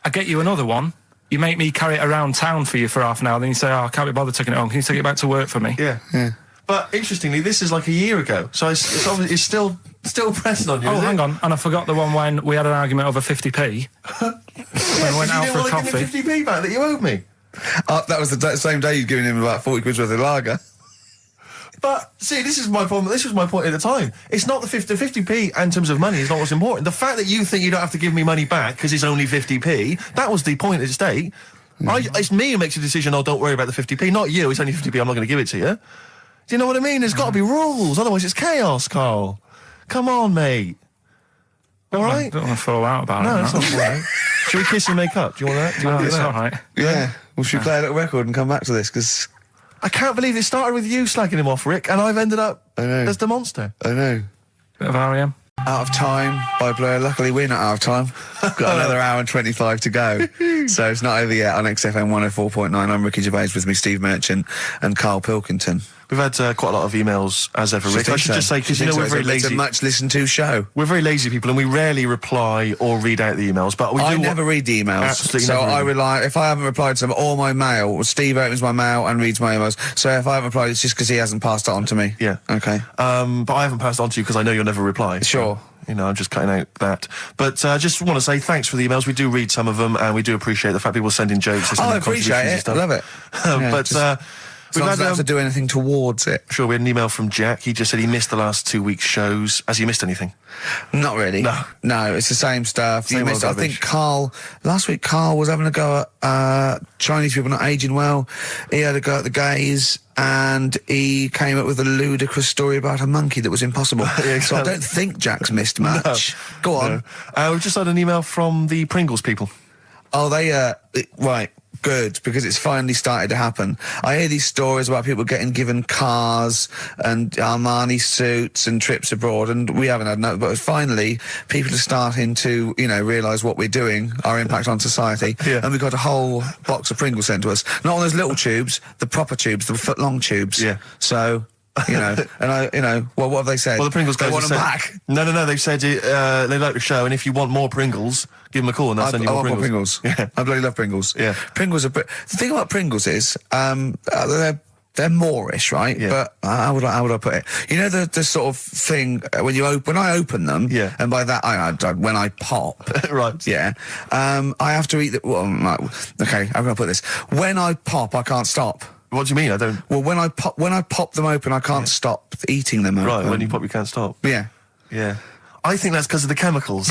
Speaker 1: I get you another one. You make me carry it around town for you for half an hour. Then you say, "Oh, I can't be bothered taking it home. Can you take it back to work for me?"
Speaker 3: Yeah. But interestingly, this is like a year ago, so it's obviously still pressing on you.
Speaker 1: Oh, hang on, and I forgot the one when we had an argument over 50p. When I went out for a coffee.
Speaker 3: You didn't want to give me 50p back that you owed me.
Speaker 4: That was the same day you'd given him about 40 quid worth of lager.
Speaker 3: But, see, this is my problem. This was my point at the time. It's not the 50p in terms of money is not what's important. The fact that you think you don't have to give me money back because it's only 50p, that was the point at stake. It's me who makes a decision, don't worry about the 50p, not you. It's only 50p, I'm not going to give it to you. Do you know what I mean? There's got to be rules, otherwise it's chaos, Carl. Come on, mate. All right?
Speaker 1: I don't want to fall out about it.
Speaker 3: No, that's not all right. Should we kiss and make up? Do you want that? Do you want to do
Speaker 1: It's
Speaker 3: that?
Speaker 1: all right.
Speaker 4: Yeah. Well, should we play a little record and come back to this? Because
Speaker 3: I can't believe it started with you slagging him off, Rick, and I've ended up as the monster.
Speaker 4: I know.
Speaker 1: Bit of R.E.M.
Speaker 4: Out of Time by Blur. Luckily, we're not out of time. Got another hour and 25 to go. So it's not over yet on XFM 104.9. I'm Ricky Gervais, with me Steve Merchant and Karl Pilkington.
Speaker 3: We've had quite a lot of emails, as ever, Rick. I should just say, because we're very lazy.
Speaker 4: It's a much listened to show.
Speaker 3: We're very lazy people, and we rarely reply or read out the emails. But I
Speaker 4: never read the emails.
Speaker 3: Absolutely
Speaker 4: so
Speaker 3: never.
Speaker 4: I rely, if I haven't replied to them, or my mail, Steve opens my mail and reads my emails. So if I haven't replied, it's just because he hasn't passed it on to me.
Speaker 3: Yeah.
Speaker 4: Okay.
Speaker 3: But I haven't passed it on to you because I know you'll never reply.
Speaker 4: Sure.
Speaker 3: So, I'm just cutting out that. But I just want to say thanks for the emails. We do read some of them, and we do appreciate the fact people send in jokes.
Speaker 4: I appreciate it. I love it.
Speaker 3: We've
Speaker 4: had have to do anything towards it.
Speaker 3: Sure, we had an email from Jack. He just said he missed the last 2 weeks' shows. Has he missed anything?
Speaker 4: Not really. No, it's the same stuff.
Speaker 3: Same old
Speaker 4: I think last week Carl was having a go at Chinese people not aging well. He had a go at the gays, and he came up with a ludicrous story about a monkey that was impossible.
Speaker 3: Yeah, exactly.
Speaker 4: So I don't think Jack's missed much. Go on.
Speaker 3: No. We've just had an email from the Pringles people.
Speaker 4: Oh, right. Good, because it's finally started to happen. I hear these stories about people getting given cars and Armani suits and trips abroad, and we haven't had no, but finally people are starting to, realise what we're doing, our impact on society, and we've got a whole box of Pringles sent to us. Not on those little tubes, the proper tubes, the foot-long tubes.
Speaker 3: Yeah.
Speaker 4: So... and what have they said?
Speaker 3: Well, the Pringles guys
Speaker 4: they want them
Speaker 3: said,
Speaker 4: back.
Speaker 3: No, they've said they like the show, and if you want more Pringles, give them a call and they'll send you more Pringles.
Speaker 4: Yeah. I bloody love Pringles.
Speaker 3: Yeah.
Speaker 4: Pringles are... The thing about Pringles is, they're Moorish, right?
Speaker 3: Yeah.
Speaker 4: But how would I put it? You know the sort of thing when I open them, and by that when I pop,
Speaker 3: right?
Speaker 4: Yeah, I have to eat the. Well, okay, I'm gonna put this. When I pop, I can't stop.
Speaker 3: What do you mean? I don't.
Speaker 4: Well, when I pop them open, I can't stop eating them.
Speaker 3: Right, when you pop, you can't stop.
Speaker 4: Yeah,
Speaker 3: yeah. I think that's because of the chemicals.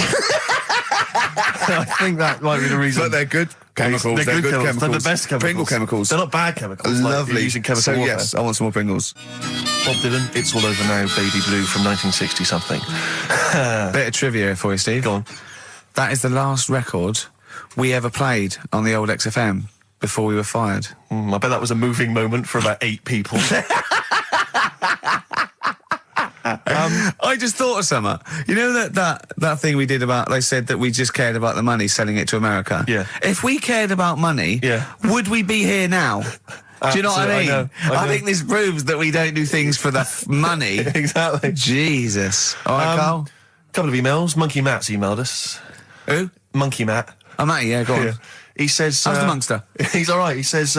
Speaker 3: I think that might be the reason.
Speaker 4: But they're good chemicals.
Speaker 3: They're good chemicals. They're the best chemicals.
Speaker 4: Pringle chemicals.
Speaker 3: They're not bad chemicals.
Speaker 4: Lovely.
Speaker 3: Like using chemical warfare.
Speaker 4: Yes, I want some more Pringles.
Speaker 3: Bob Dylan, It's All Over Now, Baby Blue from 1960 something.
Speaker 4: Bit of trivia for you, Steve.
Speaker 3: Go on.
Speaker 4: That is the last record we ever played on the old XFM before we were fired.
Speaker 3: I bet that was a moving moment for about 8 people.
Speaker 4: I just thought of something. You know that thing we did about, they said that we just cared about the money, selling it to America?
Speaker 3: Yeah.
Speaker 4: If we cared about money, would we be here now? Do you know what I mean? I think this proves that we don't do things for the money.
Speaker 3: Exactly.
Speaker 4: Jesus. All right, Carl?
Speaker 3: Couple of emails. Monkey Matt's emailed us.
Speaker 4: Who?
Speaker 3: Monkey Matt.
Speaker 4: Oh, Matty, yeah, go on.
Speaker 3: Yeah. He says...
Speaker 4: How's the Monkster?
Speaker 3: He's all right. He says,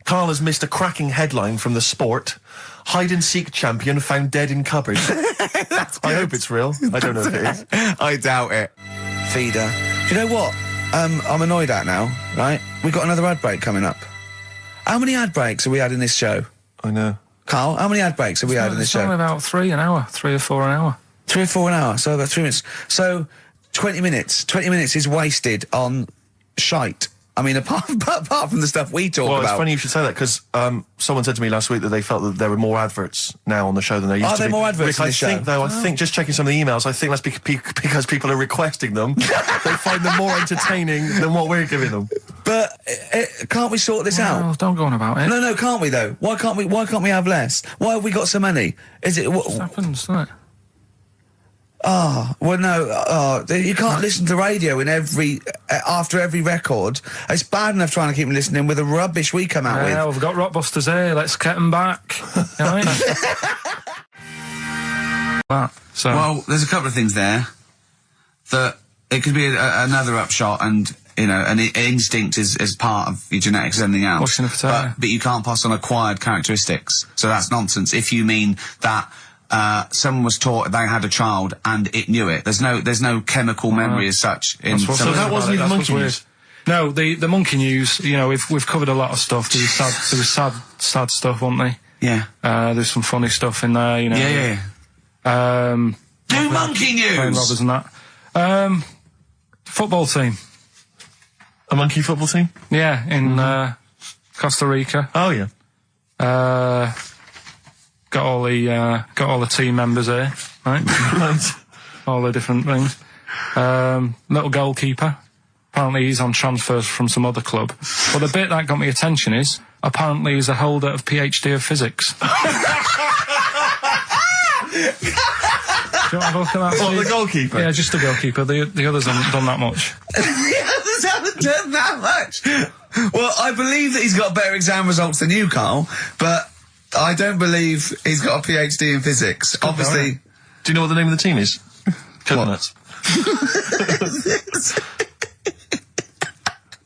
Speaker 3: Carl has missed a cracking headline from The Sport. Hide-and-seek champion found dead in cupboard. I hope it's real. I don't know if it is.
Speaker 4: I doubt it. Feeder. Do you know what? I'm annoyed at now, right? We've got another ad break coming up. How many ad breaks have we had in this show?
Speaker 3: I know.
Speaker 4: Carl, how many ad breaks have we had in this show?
Speaker 1: It's about 3 an hour, 3 or 4 an hour.
Speaker 4: 3 or 4 an hour, so about 3 minutes. So 20 minutes. 20 minutes is wasted on shite. I mean, apart from the stuff we talk about.
Speaker 3: Well, it's funny you should say that, because someone said to me last week that they felt that there were more adverts now on the show than there used to be.
Speaker 4: Are there more adverts in the show?
Speaker 3: I think, just checking some of the emails, I think that's because people are requesting them. They find them more entertaining than what we're giving them.
Speaker 4: But can't we sort this out?
Speaker 1: Don't go on about it.
Speaker 4: No, can't we though? Why can't we have less? Why have we got so many? Is it what
Speaker 1: happens, doesn't it?
Speaker 4: Well, no. You can't listen to the radio in after every record. It's bad enough trying to keep them listening with the rubbish we come out with.
Speaker 1: Yeah, we've got Rockbusters here. Let's get them back.
Speaker 4: Well, there's a couple of things there that it could be another upshot, and an instinct is part of your genetics as anything else.
Speaker 1: Washing a potato.
Speaker 4: But you can't pass on acquired characteristics, so that's nonsense. If you mean that someone was taught they had a child and it knew it, there's no chemical memory as such.
Speaker 3: So that wasn't even monkeys.
Speaker 1: No, the monkey news. You know, we've covered a lot of stuff. There was sad stuff, wasn't there?
Speaker 2: Yeah.
Speaker 1: There's some funny stuff in there. You know.
Speaker 2: Yeah. Do monkey news.
Speaker 1: Playing robbers and that. Football team.
Speaker 3: A monkey football team?
Speaker 1: Yeah, in Costa Rica.
Speaker 3: Oh yeah.
Speaker 1: Got all the team members here, right? All the different things. Little goalkeeper. Apparently he's on transfers from some other club. But the bit that got me attention is, apparently he's a holder of PhD of physics. Do you want to have a look at that,
Speaker 3: What, the goalkeeper?
Speaker 1: Yeah, just the goalkeeper. The others haven't done that much.
Speaker 2: The others haven't done that much. Well, I believe that he's got better exam results than you, Carl, but I don't believe he's got a PhD in physics. Obviously.
Speaker 3: Do you know what the name of the team is? Coconuts.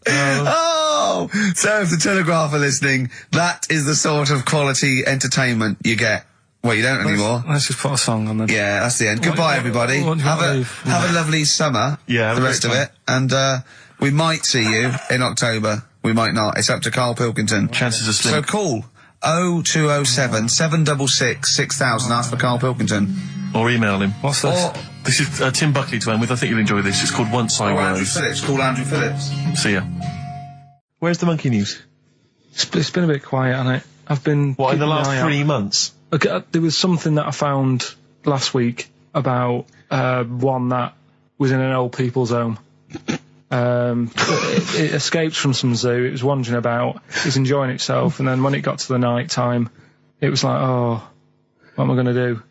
Speaker 2: Oh! So if the Telegraph are listening, that is the sort of quality entertainment you get. Well, you don't anymore.
Speaker 1: Let's just put a song on then.
Speaker 2: Yeah, that's the end. Goodbye, everybody. Have a lovely summer.
Speaker 3: Yeah,
Speaker 2: the rest of it. And we might see you in October. We might not. It's up to Karl Pilkington.
Speaker 3: Chances are slim.
Speaker 2: So call 0207 766 6000. Ask for Karl Pilkington.
Speaker 3: Or email him.
Speaker 1: What's this?
Speaker 3: This is Tim Buckley to end with. I think you'll enjoy this. It's called Once I
Speaker 2: Andrew
Speaker 3: Was.
Speaker 2: Phillips. Call Andrew Phillips.
Speaker 3: See ya. Where's the monkey news?
Speaker 1: It's been a bit quiet, hasn't it? I've been...
Speaker 3: What, in the
Speaker 1: keeping an
Speaker 3: last
Speaker 1: eye
Speaker 3: 3
Speaker 1: out.
Speaker 3: months?
Speaker 1: Okay, there was something that I found last week about one that was in an old people's home. It escaped from some zoo. It was wandering about. It was enjoying itself, and then when it got to the night time, it was like, oh, what am I going to do?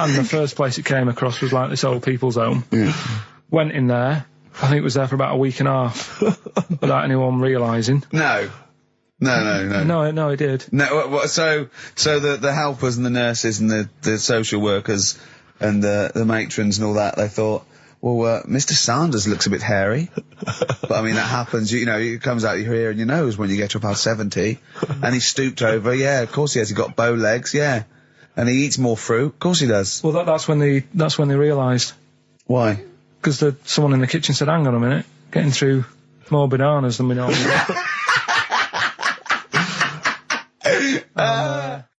Speaker 1: And the first place it came across was like this old people's home. Went in there. I think it was there for about a week and a half without anyone realising.
Speaker 2: No,
Speaker 1: it did.
Speaker 2: No, so the helpers and the nurses and the social workers and the matrons and all that, they thought, well, Mr. Sanders looks a bit hairy. But I mean, that happens, you know, it comes out your ear and your nose when you get to about 70. And he stooped over, yeah, of course he has, he got bow legs, yeah. And he eats more fruit, of course he does.
Speaker 1: Well, that's when they realised.
Speaker 2: Why?
Speaker 1: Because someone in the kitchen said, hang on a minute, getting through more bananas than we normally get.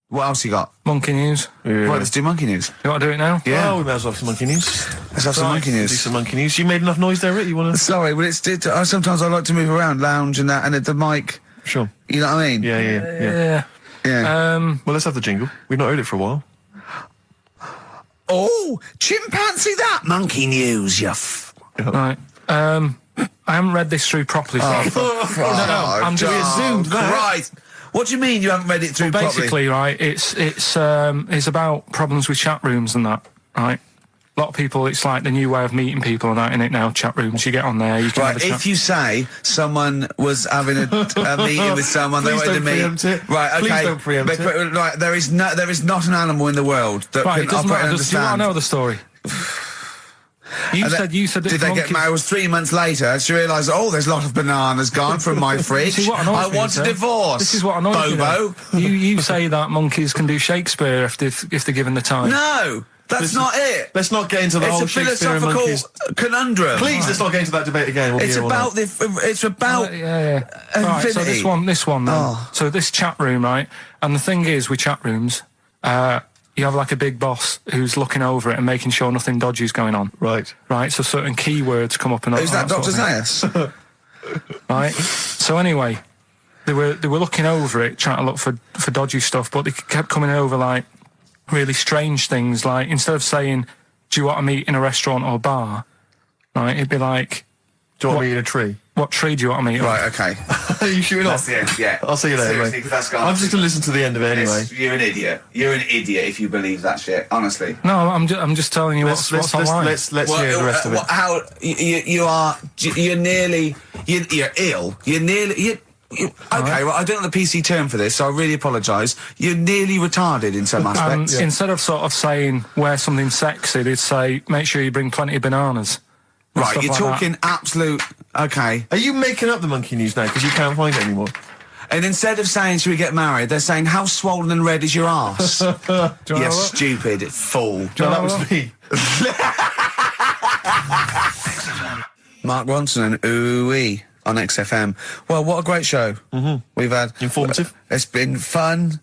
Speaker 2: What else you got?
Speaker 1: Monkey news.
Speaker 2: Yeah. Right, let's do monkey news.
Speaker 1: You want to do it now?
Speaker 2: Yeah.
Speaker 3: Oh, we may as well have some monkey news.
Speaker 2: Let's have some monkey news.
Speaker 3: Do some monkey news. You made enough noise there, Rick? You want to...
Speaker 2: Sorry, but sometimes I like to move around, lounge and that, and at the mic.
Speaker 3: Sure.
Speaker 2: You know what I mean?
Speaker 3: Yeah. Well, let's have the jingle. We've not heard it for a while.
Speaker 2: Oh, chimpanzee that monkey news,
Speaker 1: Right. I haven't read this through properly. I'm just assumed that.
Speaker 2: Right. What do you mean you haven't read it through properly?
Speaker 1: Basically, right, it's about problems with chat rooms and that, right? A lot of people, it's like the new way of meeting people and that, in it now, chat rooms. You get on there, you can have a chat.
Speaker 2: If you say someone was having a meeting with someone they wanted to meet... Right, okay.
Speaker 3: Please don't preempt it.
Speaker 2: Right, there is not an animal in the world that can operate and understand...
Speaker 1: Do you want to know the story? You said
Speaker 2: did they get married? It was 3 months later. She realised, oh, there's a lot of bananas gone from my fridge. I want a divorce.
Speaker 1: This is what annoys
Speaker 2: Bobo.
Speaker 1: me. You say that monkeys can do Shakespeare if they're given the time.
Speaker 2: No, that's not it.
Speaker 3: Let's not get into the whole Shakespeare and monkeys.
Speaker 2: It's a philosophical conundrum.
Speaker 3: Please, let's not get into that debate again.
Speaker 2: It's about
Speaker 1: Right, so this one then. Oh. So this chat room, right? And the thing is with chat rooms, you have like a big boss who's looking over it and making sure nothing dodgy is going on.
Speaker 3: Right.
Speaker 1: Right, so certain keywords come up and...
Speaker 2: Who's that, Dr. Zayas?
Speaker 1: Right. So anyway, they were looking over it, trying to look for dodgy stuff, but they kept coming over like really strange things. Like, instead of saying, do you want to meet in a restaurant or bar? Right, it'd be like...
Speaker 3: Do you want to meet in a tree?
Speaker 1: What tree do you want to meet on?
Speaker 2: Right, okay.
Speaker 3: Are you shooting off?
Speaker 2: That's the end, yeah.
Speaker 3: I'll see you later,
Speaker 2: Seriously,
Speaker 3: mate.
Speaker 2: that's gone.
Speaker 3: I'm just going to listen to the end of it anyway.
Speaker 2: You're an idiot. You're an idiot if you believe that shit, honestly.
Speaker 1: No, I'm just telling you what's online.
Speaker 3: Let's hear the rest of it.
Speaker 2: You're ill. Okay, well, I don't know the PC term for this, so I really apologise. You're nearly retarded in some aspects.
Speaker 1: Instead of sort of saying, wear something sexy, they'd say, make sure you bring plenty of bananas.
Speaker 2: Right, you're talking absolute... Okay.
Speaker 3: Are you making up the monkey news now because you can't find it anymore?
Speaker 2: And instead of saying, should we get married, they're saying, how swollen and red is your arse? You stupid fool.
Speaker 3: That was me.
Speaker 2: Mark Ronson and ooh-wee.
Speaker 4: on XFM. Well, what a great show we've had.
Speaker 3: Informative.
Speaker 4: It's been fun.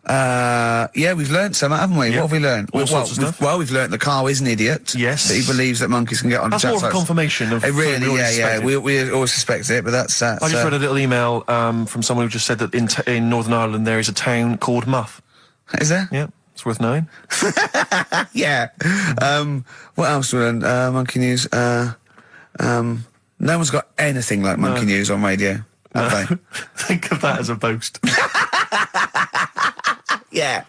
Speaker 4: Yeah, we've learnt some, haven't we?
Speaker 3: Yep.
Speaker 4: What have we learnt?
Speaker 3: All sorts of stuff.
Speaker 4: Well, we've learnt that Carl is an idiot.
Speaker 3: Yes.
Speaker 4: That he believes that monkeys can get on.
Speaker 3: That's more of a confirmation of.
Speaker 4: It really,
Speaker 3: something we always
Speaker 4: yeah.
Speaker 3: suspected.
Speaker 4: We always suspected it, but that's.
Speaker 3: I just read a little email from someone who just said that in Northern Ireland there is a town called Muff.
Speaker 4: Is there?
Speaker 3: Yeah, it's worth knowing.
Speaker 4: Yeah. What else do we learn? Monkey news. No one's got anything like monkey news on radio, have they?
Speaker 3: Think of that as a boast.
Speaker 4: Yeah.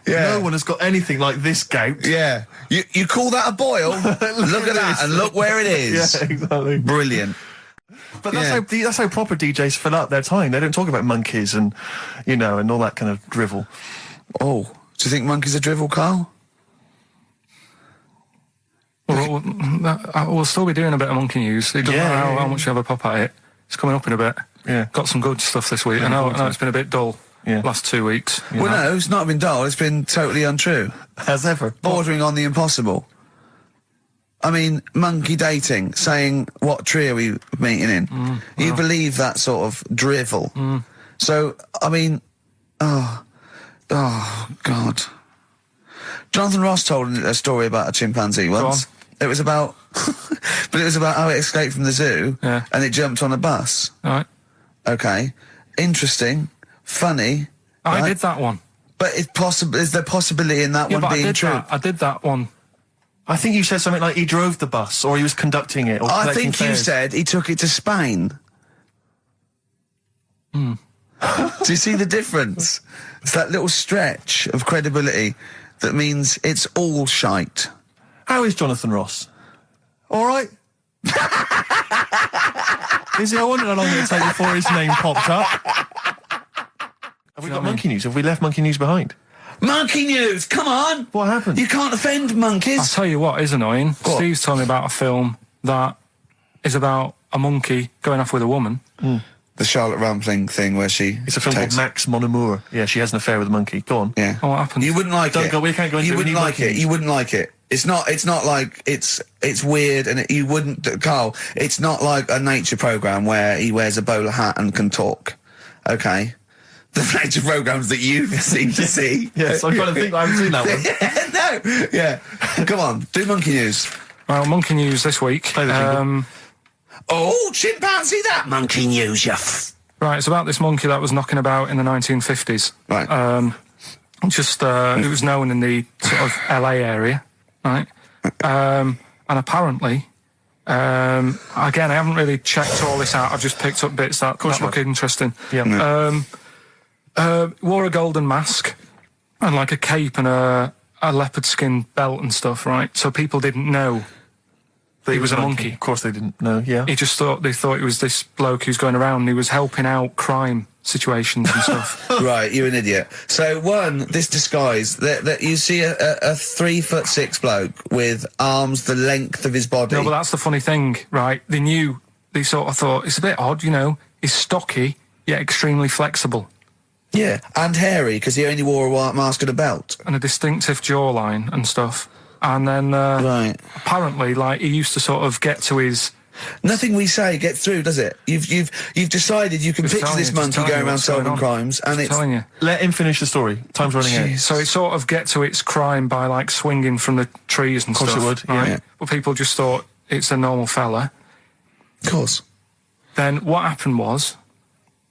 Speaker 3: No one has got anything like this gout.
Speaker 4: Yeah. You call that a boil? Look at that and look where it is.
Speaker 3: Yeah, exactly.
Speaker 4: Brilliant.
Speaker 3: But that's how proper DJs fill up their time. They don't talk about monkeys and, and all that kind of drivel.
Speaker 4: Oh, do you think monkeys are drivel, Carl?
Speaker 1: Well, we'll still be doing a bit of monkey news. It doesn't matter how much you have a pop at it. It's coming up in a bit. Yeah. Got some good stuff this week. I know it's been a bit dull. Yeah. Last 2 weeks.
Speaker 4: Well, no, it's not been dull. It's been totally untrue.
Speaker 3: As ever.
Speaker 4: Bordering on the impossible. I mean, monkey dating, saying, what tree are we meeting in? You believe that sort of drivel. So, I mean, oh, God. Jonathan Ross told a story about a chimpanzee once. It was about, but it was about how it escaped from the zoo and it jumped on a bus.
Speaker 1: Right.
Speaker 4: Okay. Interesting. Funny.
Speaker 1: I did that one.
Speaker 4: But is there possibility in that one being true?
Speaker 1: I did that one.
Speaker 3: I think you said something like he drove the bus, or he was conducting it, or
Speaker 4: I think you said he took it to Spain. Do you see the difference? It's that little stretch of credibility that means it's all shite.
Speaker 3: How is Jonathan Ross? All right? Is he? I wondered how long it would take before his name popped up. Have we got monkey news? Have we left monkey news behind?
Speaker 4: Monkey news! Come on!
Speaker 3: What happened?
Speaker 4: You can't offend monkeys.
Speaker 1: I'll tell you what is annoying.
Speaker 4: What?
Speaker 1: Steve's told me about a film that is about a monkey going off with a woman.
Speaker 4: The Charlotte Rampling thing where she...
Speaker 3: It's a film called Max Mon Amour. Yeah, she has an affair with a monkey. Go on.
Speaker 4: Yeah.
Speaker 1: Oh, what happened?
Speaker 4: You wouldn't like it.
Speaker 3: We can't go into it.
Speaker 4: You wouldn't like it. You wouldn't like it. It's not like it's weird and you wouldn't... Carl, it's not like a nature programme where he wears a bowler hat and can talk. Okay? The nature programmes that you seem to see.
Speaker 3: Yes, I've got to think I haven't seen that one.
Speaker 4: No. Yeah. Come on. Do monkey news.
Speaker 1: Well, monkey news this week.
Speaker 4: Oh, chimpanzee, that monkey news,
Speaker 1: Right, it's about this monkey that was knocking about in the 1950s.
Speaker 4: Right.
Speaker 1: It was known in the sort of LA area, right? And apparently, again, I haven't really checked all this out. I've just picked up bits that look interesting.
Speaker 3: Yeah.
Speaker 1: Wore a golden mask and like a cape and a leopard skin belt and stuff, right? So people didn't know that he was a monkey.
Speaker 3: Of course they didn't know, yeah.
Speaker 1: They thought it was this bloke who's going around and he was helping out crime situations and stuff.
Speaker 4: Right, you're an idiot. So this disguise, that you see a 3'6" bloke with arms the length of his body.
Speaker 1: No, but that's the funny thing, right? They sort of thought, it's a bit odd, he's stocky, yet extremely flexible.
Speaker 4: Yeah, and hairy, because he only wore a white mask and a belt.
Speaker 1: And a distinctive jawline and stuff. And then, apparently, he used to sort of get to his...
Speaker 4: Nothing we say gets through, does it? You've decided you can picture this monkey going around solving crimes, and it's...
Speaker 1: telling you.
Speaker 3: Let him finish the story. Time's running out.
Speaker 1: So it sort of get to its crime by, swinging from the trees and stuff.
Speaker 3: Of course it would, yeah.
Speaker 1: But people just thought it's a normal fella.
Speaker 4: Of course.
Speaker 1: Then what happened was...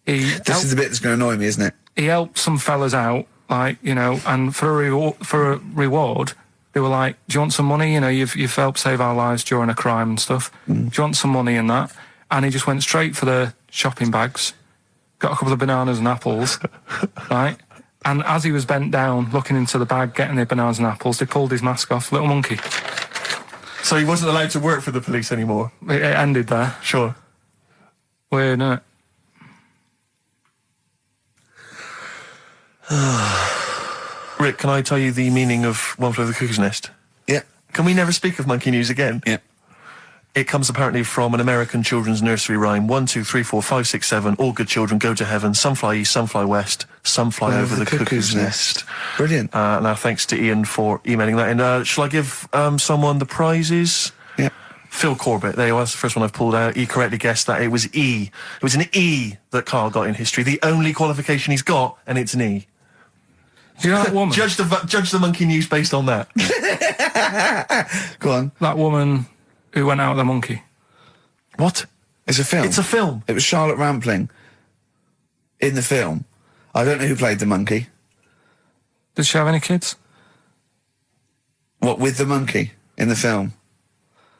Speaker 4: This is the bit that's going to annoy me, isn't it?
Speaker 1: He helped some fellas out, and for a reward, they were like, do you want some money? You've helped save our lives during a crime and stuff. Do you want some money in that? And he just went straight for the shopping bags, got a couple of bananas and apples, right? And as he was bent down, looking into the bag, getting the bananas and apples, they pulled his mask off, little monkey.
Speaker 3: So he wasn't allowed to work for the police anymore?
Speaker 1: It ended there.
Speaker 3: Sure.
Speaker 1: Weird, isn't it?
Speaker 3: Rick, can I tell you the meaning of One Flew Over the Cuckoo's Nest?
Speaker 4: Yeah.
Speaker 3: Can we never speak of monkey news again?
Speaker 4: Yeah.
Speaker 3: It comes apparently from an American children's nursery rhyme. 1, 2, 3, 4, 5, 6, 7. All good children go to heaven. Some fly east, some fly west. Some fly over the cuckoo's nest.
Speaker 4: Brilliant.
Speaker 3: Now, thanks to Ian for emailing that in. Shall I give someone the prizes?
Speaker 4: Yeah.
Speaker 3: Phil Corbett. There you are. That's the first one I've pulled out. He correctly guessed that it was E. It was an E that Karl got in history. The only qualification he's got, and it's an E.
Speaker 1: Do you know that woman?
Speaker 3: Judge the Monkey News based on that.
Speaker 4: Go on.
Speaker 1: That woman who went out with the monkey.
Speaker 3: What?
Speaker 4: It's a film.
Speaker 3: It's a film.
Speaker 4: It was Charlotte Rampling in the film. I don't know who played the monkey.
Speaker 1: Did she have any kids?
Speaker 4: What, with the monkey in the film?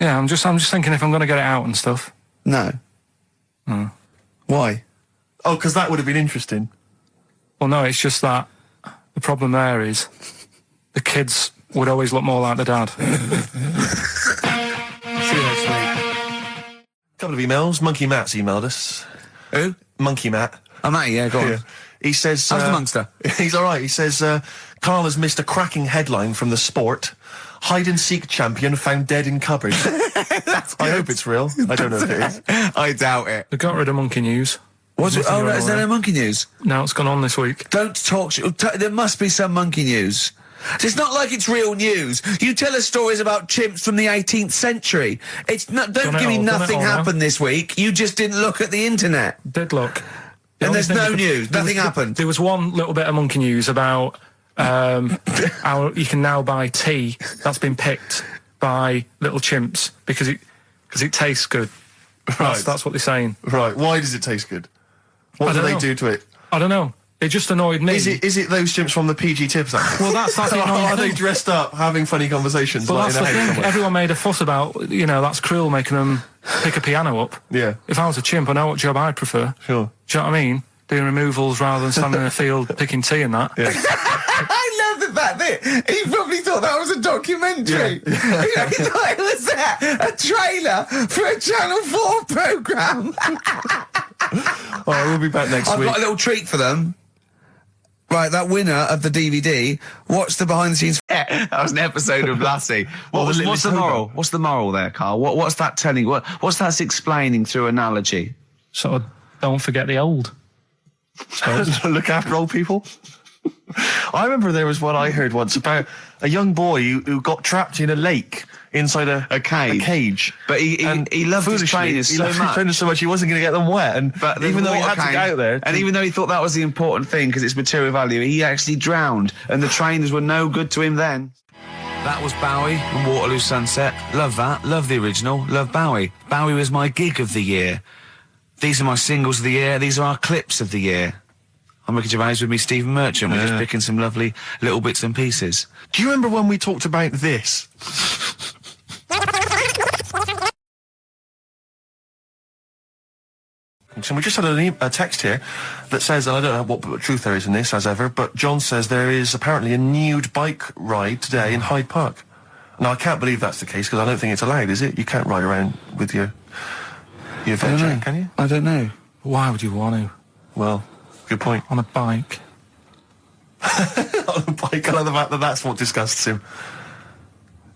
Speaker 1: Yeah, I'm just thinking if I'm going to get it out and stuff.
Speaker 4: No.
Speaker 1: Hmm.
Speaker 4: Why?
Speaker 3: Oh, because that would have been interesting.
Speaker 1: Well, no, it's just that the problem there is the kids would always look more like the dad.
Speaker 3: See you next week. Couple of emails. Monkey Matt's emailed us.
Speaker 4: Who?
Speaker 3: Monkey Matt.
Speaker 4: Oh, Matty, yeah, go on.
Speaker 3: Yeah. He says...
Speaker 4: How's the monster?
Speaker 3: He's all right. He says, Karl has missed a cracking headline from The Sport. Hide-and-seek champion found dead in cupboard. I hope it's real. I don't know if it is.
Speaker 4: I doubt it.
Speaker 1: They got rid of Monkey News.
Speaker 4: Was it? Oh, no, is there no Monkey News?
Speaker 1: No, it's gone on this week.
Speaker 4: Don't talk... there must be some Monkey News. It's not like it's real news. You tell us stories about chimps from the 18th century. It's not... Don't give me nothing happened this week. You just didn't look at the internet.
Speaker 1: Did look.
Speaker 4: And there's no news. Nothing happened.
Speaker 1: There was one little bit of Monkey News about how you can now buy tea that's been picked by little chimps because it tastes good.
Speaker 3: Right.
Speaker 1: That's what they're saying.
Speaker 3: Right. Why does it taste good? What do they do to it?
Speaker 1: I don't know. It just annoyed me.
Speaker 3: Is it those chimps from the PG Tips Act?
Speaker 1: Well, that's the annoying
Speaker 3: Are they
Speaker 1: thing.
Speaker 3: dressed up, having funny conversations?
Speaker 1: Well,
Speaker 3: like
Speaker 1: that's
Speaker 3: in
Speaker 1: the
Speaker 3: a
Speaker 1: thing.
Speaker 3: somewhere?
Speaker 1: Everyone made a fuss about, that's cruel making them pick a piano up.
Speaker 3: Yeah.
Speaker 1: If I was a chimp, I know what job I'd prefer.
Speaker 3: Sure.
Speaker 1: Do you know what I mean? Doing removals rather than standing in a field picking tea and that.
Speaker 3: Yeah.
Speaker 4: I love the fact that he probably thought that was a documentary.
Speaker 3: Yeah.
Speaker 4: He thought it was a trailer for a Channel 4 programme.
Speaker 3: All right, we'll be back next week.
Speaker 4: I've got a little treat for them. Right, that winner of the DVD, watch the behind-the-scenes...
Speaker 2: Yeah, that was an episode of Lassie. What's the
Speaker 3: Hobo.
Speaker 2: moral? What's the moral there, Karl? What's that telling? What's that explaining through analogy?
Speaker 1: Sort of, don't forget the old.
Speaker 3: Look after old people. I remember there was one I heard once about a young boy who got trapped in a lake inside a cage.
Speaker 2: But he loved his trainers so much.
Speaker 3: He wasn't going to get them wet.
Speaker 2: But
Speaker 3: even though he had to get out there,
Speaker 2: and even though he thought that was the important thing because it's material value, he actually drowned, and the trainers were no good to him then. That was Bowie and Waterloo Sunset. Love that. Love the original. Love Bowie. Bowie was my gig of the year. These are my singles of the year. These are our clips of the year. I'm Ricky Gervais, with me, Stephen Merchant. We're just picking some lovely little bits and pieces.
Speaker 3: Do you remember when we talked about this? So we just had a text here that says, and I don't know what truth there is in this, as ever, but John says there is apparently a nude bike ride today in Hyde Park. Now, I can't believe that's the case, because I don't think it's allowed, is it? You can't ride around with your veg out, can you?
Speaker 4: I don't know.
Speaker 1: Why would you want to?
Speaker 3: Well, good point.
Speaker 1: On a bike.
Speaker 3: On a bike, I love the fact that that's what disgusts him.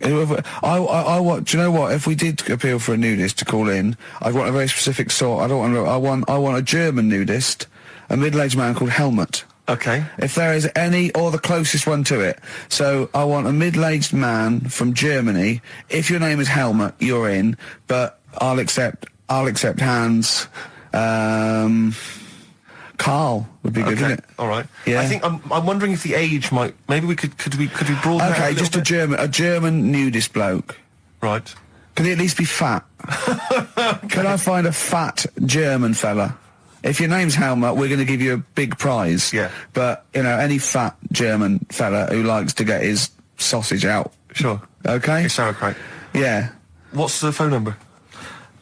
Speaker 4: I want. Do you know what? If we did appeal for a nudist to call in, I'd want a very specific sort. I want a German nudist, a middle-aged man called Helmut.
Speaker 3: Okay.
Speaker 4: If there is any, or the closest one to it. So I want a middle-aged man from Germany. If your name is Helmut, you're in. But I'll accept Hans. Karl would be good, wouldn't it?
Speaker 3: All right.
Speaker 4: Yeah.
Speaker 3: I think I'm wondering if the age might. Maybe we could broaden that.
Speaker 4: Okay, just a German nudist bloke.
Speaker 3: Right.
Speaker 4: Can he at least be fat? Can I find a fat German fella? If your name's Helmut, we're going to give you a big prize.
Speaker 3: Yeah.
Speaker 4: But any fat German fella who likes to get his sausage out.
Speaker 3: Sure.
Speaker 4: Okay.
Speaker 3: It's sauerkraut.
Speaker 4: Yeah.
Speaker 3: What's the phone number?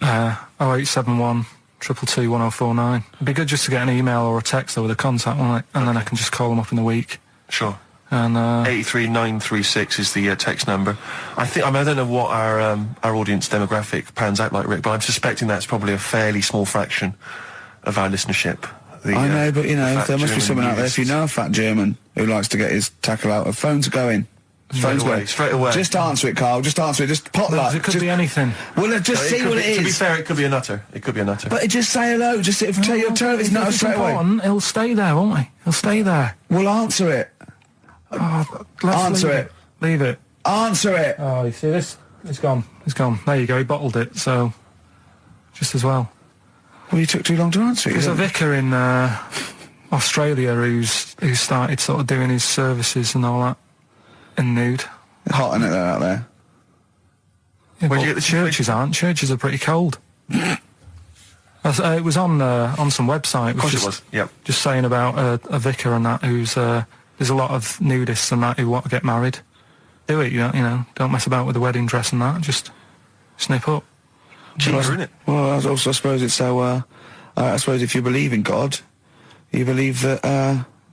Speaker 1: 0871 222 1049. It'd be good just to get an email or a text with a contact, wouldn't it? And then I can just call them up in the week.
Speaker 3: Sure.
Speaker 1: And
Speaker 3: 83936 is the text number. I don't know what our audience demographic pans out like, Rick, but I'm suspecting that's probably a fairly small fraction of our listenership.
Speaker 4: I know, but there must be someone out there. If you know a fat German who likes to get his tackle out, phones are going.
Speaker 3: Straight away.
Speaker 4: Just answer it, Carl. Just answer it. Just potluck.
Speaker 1: It could be anything.
Speaker 4: Well, just see what it is.
Speaker 3: To be fair, it could be a nutter. But
Speaker 4: just say hello. Just tell his nutter straight away.
Speaker 1: He'll stay there, won't he? He'll stay there.
Speaker 4: Well, answer it.
Speaker 1: Answer
Speaker 4: it.
Speaker 1: Leave it.
Speaker 4: Answer it.
Speaker 1: Oh, you see this? It's gone. It's gone. There you go. He bottled it. So, just as well.
Speaker 4: Well, you took too long to answer it.
Speaker 1: There's a vicar in Australia who started sort of doing his services and all that in nude.
Speaker 4: Hot, isn't it, out there?
Speaker 1: Yeah, but the churches aren't. Churches are pretty cold. It was on some website.
Speaker 3: Of course it was. Yep.
Speaker 1: Just saying about a vicar and that who's there's a lot of nudists and that who want to get married. Do it, you know. Don't mess about with the wedding dress and that. Just snip up.
Speaker 3: Cheaper, isn't it?
Speaker 4: Well, I suppose it's so. I suppose if you believe in God, you believe that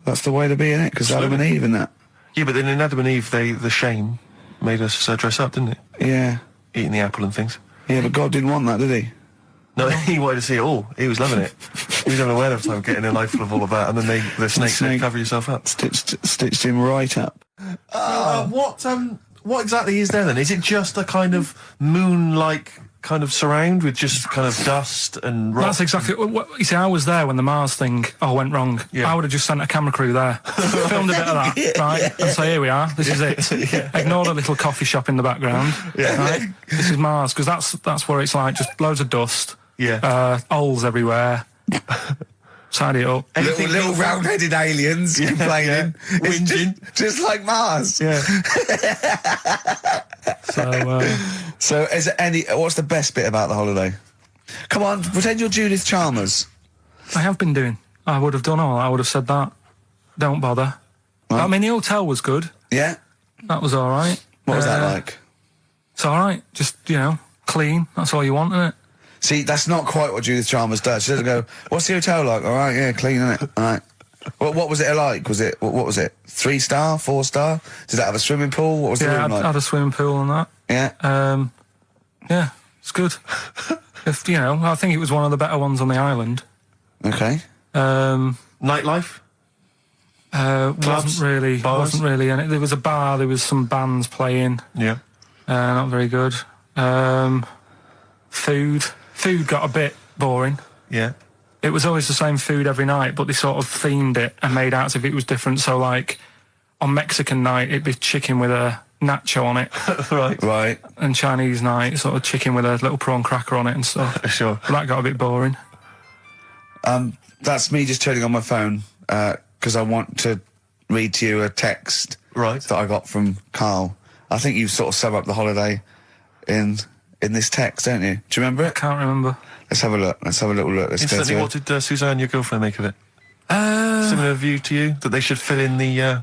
Speaker 4: that's the way to be, innit? Because Adam and Eve and that.
Speaker 3: Yeah, but then in Adam and Eve, the shame made us dress up, didn't it?
Speaker 4: Yeah.
Speaker 3: Eating the apple and things.
Speaker 4: Yeah, but God didn't want that, did he?
Speaker 3: No, he wanted to see it all. He was loving it. He was having a whale of time getting a life full of all of that, and then the snake said, cover yourself up.
Speaker 4: Stitched him right up.
Speaker 3: What exactly is there then? Is it just a kind of moon-like kind of surround with just kind of dust and rock?
Speaker 1: That's exactly what you see. I was there when the Mars thing went wrong.
Speaker 3: Yeah.
Speaker 1: I would have just sent a camera crew there, filmed a bit of that, right, and say, here we are, this is it.
Speaker 3: Yeah.
Speaker 1: Ignore the little coffee shop in the background.
Speaker 3: Yeah.
Speaker 1: Right? This is Mars, because that's where it's like just loads of dust.
Speaker 3: Yeah.
Speaker 1: Holes everywhere. Tidy it up.
Speaker 4: Little round-headed aliens complaining.
Speaker 3: Whinging.
Speaker 4: Just like Mars.
Speaker 1: Yeah.
Speaker 4: So is there what's the best bit about the holiday? Come on, pretend you're Judith Chalmers.
Speaker 1: I have been doing. I would have done all. I would have said that. Don't bother.
Speaker 4: Right.
Speaker 1: I mean, the hotel was good.
Speaker 4: Yeah.
Speaker 1: That was all right.
Speaker 4: What was that like?
Speaker 1: It's all right. Just, clean. That's all you want, isn't it?
Speaker 4: See, that's not quite what Judith Chalmers does. She doesn't go, what's the hotel like? All right, yeah, clean, isn't it? All right. What was it like? What was it? 3-star, 4-star? Did that have a swimming pool? What was the room like?
Speaker 1: Yeah, had a swimming pool and that.
Speaker 4: Yeah.
Speaker 1: Yeah, it's good. I think it was one of the better ones on the island.
Speaker 4: Okay.
Speaker 3: Nightlife?
Speaker 1: Wasn't really. And there was a bar. There was some bands playing.
Speaker 3: Yeah.
Speaker 1: Not very good. Food got a bit boring.
Speaker 3: Yeah.
Speaker 1: It was always the same food every night, but they sort of themed it and made out as if it was different. So, like, on Mexican night, it'd be chicken with a nacho on it.
Speaker 3: Right.
Speaker 1: And Chinese night, sort of chicken with a little prawn cracker on it and stuff.
Speaker 3: Sure.
Speaker 1: That got a bit boring.
Speaker 4: That's me just turning on my phone, because I want to read to you a text that I got from Karl. I think you sort of sum up the holiday in this text, don't you? Do you remember it?
Speaker 1: I can't remember.
Speaker 4: Let's have a look. Let's have a little look.
Speaker 3: Instantly, what did Suzanne, your girlfriend, make of it? Similar view to you, that they should fill in the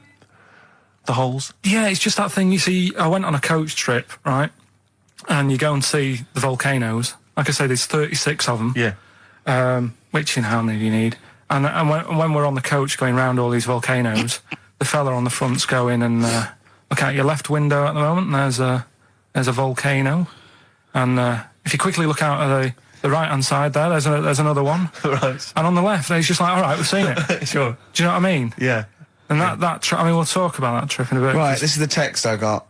Speaker 3: holes?
Speaker 1: Yeah, it's just that thing, you see, I went on a coach trip, right? And you go and see the volcanoes. Like I say, there's 36 of them.
Speaker 3: Yeah.
Speaker 1: Which, how many do you need? And when we're on the coach going round all these volcanoes, the fella on the front's going and look out your left window at the moment, and there's a volcano. And if you quickly look out at the right-hand side there, there's another one.
Speaker 3: Right.
Speaker 1: And on the left, he's just like, all right, we've seen it.
Speaker 3: Sure.
Speaker 1: Do you know what I mean?
Speaker 3: Yeah.
Speaker 1: And that trip, we'll talk about that trip in a bit.
Speaker 4: Right, this is the text I got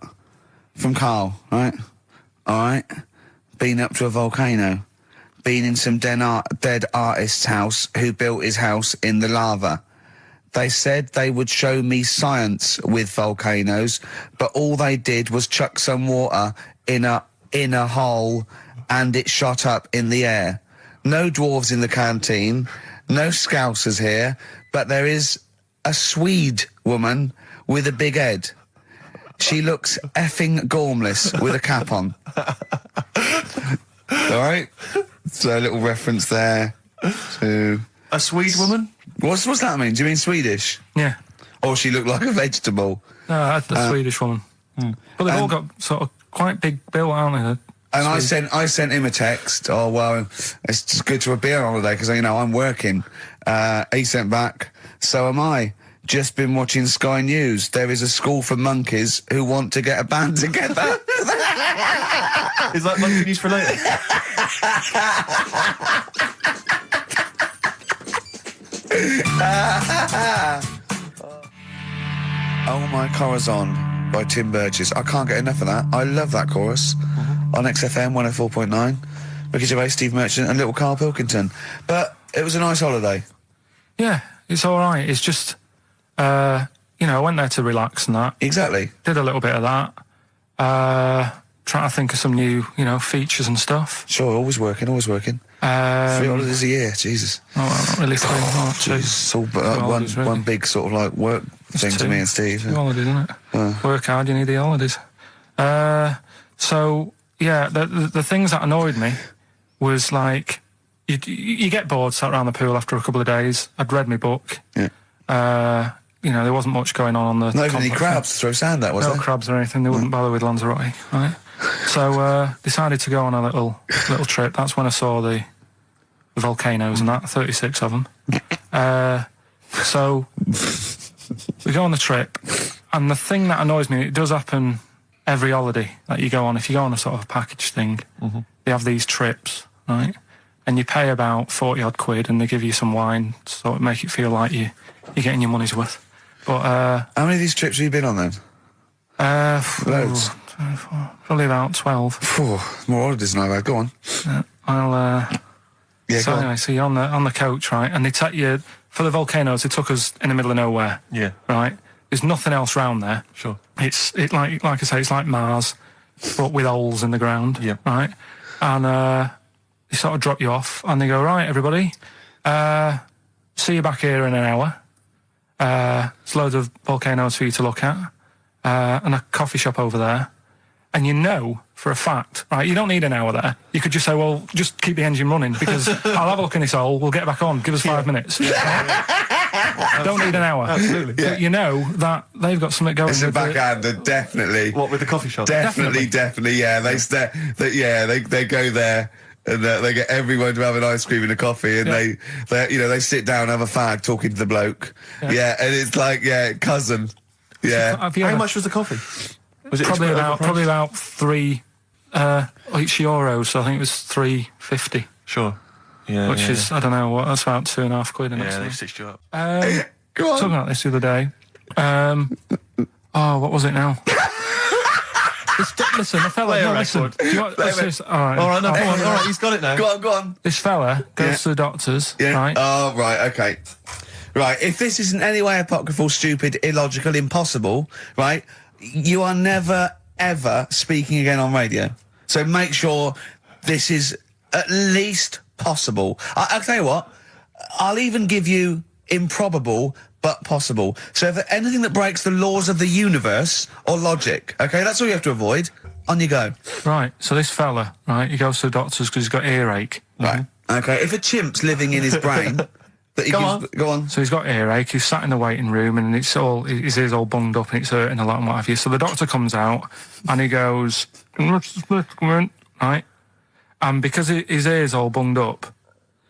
Speaker 4: from Karl, right? All right. Been up to a volcano. Been in some dead artist's house who built his house in the lava. They said they would show me science with volcanoes, but all they did was chuck some water in a hole and it shot up in the air. No dwarves in the canteen, no scousers here, but there is a Swede woman with a big head. She looks effing gormless with a cap on. All right? So a little reference there to...
Speaker 3: A Swede woman?
Speaker 4: What's that mean? Do you mean Swedish?
Speaker 1: Yeah.
Speaker 4: Or she looked like a vegetable?
Speaker 1: No, a Swedish woman. But they've all got sort of quite big bill, aren't they?
Speaker 4: And I sent him a text. Oh, well, it's just good to be on holiday because, I'm working. He sent back, so am I. Just been watching Sky News. There is a school for monkeys who want to get a band together.
Speaker 3: Is that monkey news for later?
Speaker 4: Oh My Corazon by Tim Burgess. I can't get enough of that. I love that chorus. On XFM 104.9. Ricky Gervais, Steve Merchant and little Karl Pilkington. But it was a nice holiday.
Speaker 1: Yeah, it's all right. It's just, I went there to relax and that.
Speaker 4: Exactly.
Speaker 1: Did a little bit of that. trying to think of some new, features and stuff.
Speaker 4: Sure, always working. 3 holidays a year, Jesus.
Speaker 1: Oh, well, not really 3, not 2.
Speaker 4: It's all
Speaker 1: holidays, really.
Speaker 4: one big sort of like work thing to me and Steve.
Speaker 1: 2 holidays, isn't it? Work hard, you need the holidays. So, yeah, the things that annoyed me was like, you get bored, sat around the pool after a couple of days. I'd read my book.
Speaker 4: Yeah.
Speaker 1: There wasn't much going on the...
Speaker 4: Not even any crabs to throw sand at, was there?
Speaker 1: No crabs or anything. They wouldn't bother with Lanzarote, right? So, decided to go on a little trip. That's when I saw the volcanoes and that, 36 of them. So, we go on the trip, and the thing that annoys me, it does happen every holiday that you go on. If you go on a sort of package thing, they have these trips, right? And you pay about 40 odd quid, and they give you some wine, so it make it feel like you're getting your money's worth. But
Speaker 4: how many of these trips have you been on then? Loads.
Speaker 1: Probably about 12.
Speaker 4: More holidays than I've had. Go on.
Speaker 1: So anyway, so you're on the coach, right? And they take you for the volcanoes. They took us in the middle of nowhere.
Speaker 3: Yeah.
Speaker 1: Right. There's nothing else round there.
Speaker 3: Sure.
Speaker 1: It's like I say, it's like Mars, but with holes in the ground.
Speaker 3: Yeah.
Speaker 1: Right. And they sort of drop you off, and they go, right, everybody, see you back here in an hour. There's loads of volcanoes for you to look at, and a coffee shop over there. And you know for a fact, right, you don't need an hour there. You could just say, well, just keep the engine running, because I'll have a look in this hole, we'll get back on, give us 5 minutes. Don't need an hour.
Speaker 3: Absolutely.
Speaker 1: But you know that they've got something going.
Speaker 4: It's a backhander, definitely.
Speaker 3: What, with the coffee shop?
Speaker 4: Definitely, yeah. They go there. And they get everyone to have an ice cream and a coffee, and they sit down, have a fag, talking to the bloke. Yeah, and it's like, cousin. Yeah.
Speaker 3: How much was the coffee? Was it
Speaker 1: probably about €3 euros? So I think it was $3.50.
Speaker 3: Sure. Yeah.
Speaker 1: Which is, I don't know what. That's about £2.5 quid.
Speaker 3: Yeah, they stitched you up.
Speaker 4: Go on.
Speaker 1: Talking about this the other day. What was it now? Listen, the fella. No, listen. Do you want, all right,
Speaker 3: no, come on. All right, he's got it now.
Speaker 4: Go on.
Speaker 1: This fella goes to the doctors.
Speaker 4: Yeah.
Speaker 1: Right.
Speaker 4: Oh, right. Okay. Right. If this is in any way apocryphal, stupid, illogical, impossible, right, you are never ever speaking again on radio. So make sure this is at least possible. I'll tell you what. I'll even give you improbable but possible. So if anything that breaks the laws of the universe or logic, okay, that's all you have to avoid. On you go.
Speaker 1: Right, so this fella, right, he goes to the doctors because he's got earache.
Speaker 4: Right. Okay, if a chimp's living in his brain... Go on.
Speaker 1: So he's got earache, he's sat in the waiting room, and his ears all bunged up and it's hurting a lot and what have you. So the doctor comes out and he goes, right? And because his ear's all bunged up,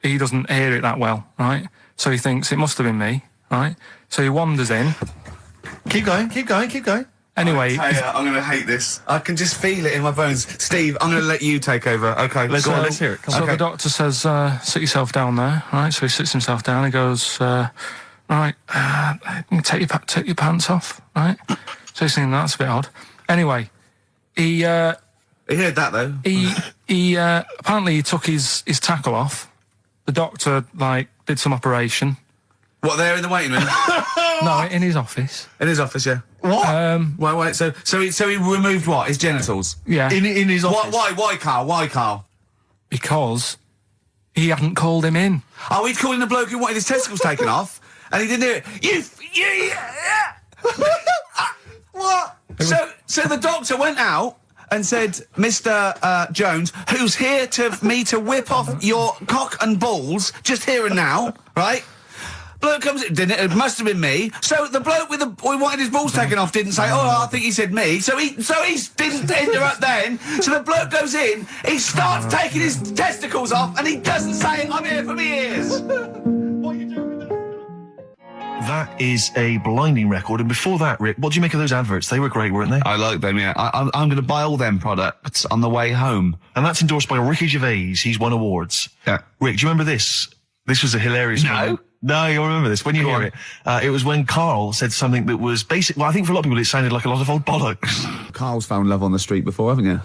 Speaker 1: he doesn't hear it that well, right? So he thinks it must have been me. Right, so he wanders in.
Speaker 3: Keep going.
Speaker 1: Anyway,
Speaker 4: I'm going to hate this. I can just feel it in my bones. Steve, I'm going to let you take over. Okay,
Speaker 3: let's hear it.
Speaker 1: So the doctor says, sit yourself down there. Right, so he sits himself down. He goes, right, take your pants off. Right, so he's thinking that's a bit odd. Anyway, he heard
Speaker 4: that though.
Speaker 1: He apparently he took his tackle off. The doctor did some operation.
Speaker 4: What, there in the waiting room?
Speaker 1: No, in his office.
Speaker 4: In his office, yeah. What? Wait. So he removed what? His genitals?
Speaker 1: Yeah.
Speaker 3: In his office.
Speaker 4: Why, Carl?
Speaker 1: Because he hadn't called him in.
Speaker 4: Oh, he'd called in the bloke who wanted his testicles taken off, and he didn't hear it. What? So the doctor went out and said, Mr. Jones, who's here to whip off your cock and balls, just here and now, right? Bloke comes in, didn't it? It must have been me. So the bloke who wanted his balls taken off didn't say, I think he said me. So he didn't interrupt then. So the bloke goes in, he starts taking his testicles off, and he doesn't say, I'm here for me ears. What are you doing with that?
Speaker 3: That is a blinding record. And before that, Rick, what do you make of those adverts? They were great, weren't they?
Speaker 2: I like them, yeah. I'm going to buy all them products on the way home.
Speaker 3: And that's endorsed by Ricky Gervais. He's won awards.
Speaker 2: Yeah.
Speaker 3: Rick, do you remember this? This was a hilarious moment. No, you'll remember this when you hear it. It was when Karl said something that was basic. Well, I think for a lot of people it sounded like a lot of old bollocks.
Speaker 2: Carl's found love on the street before, haven't you?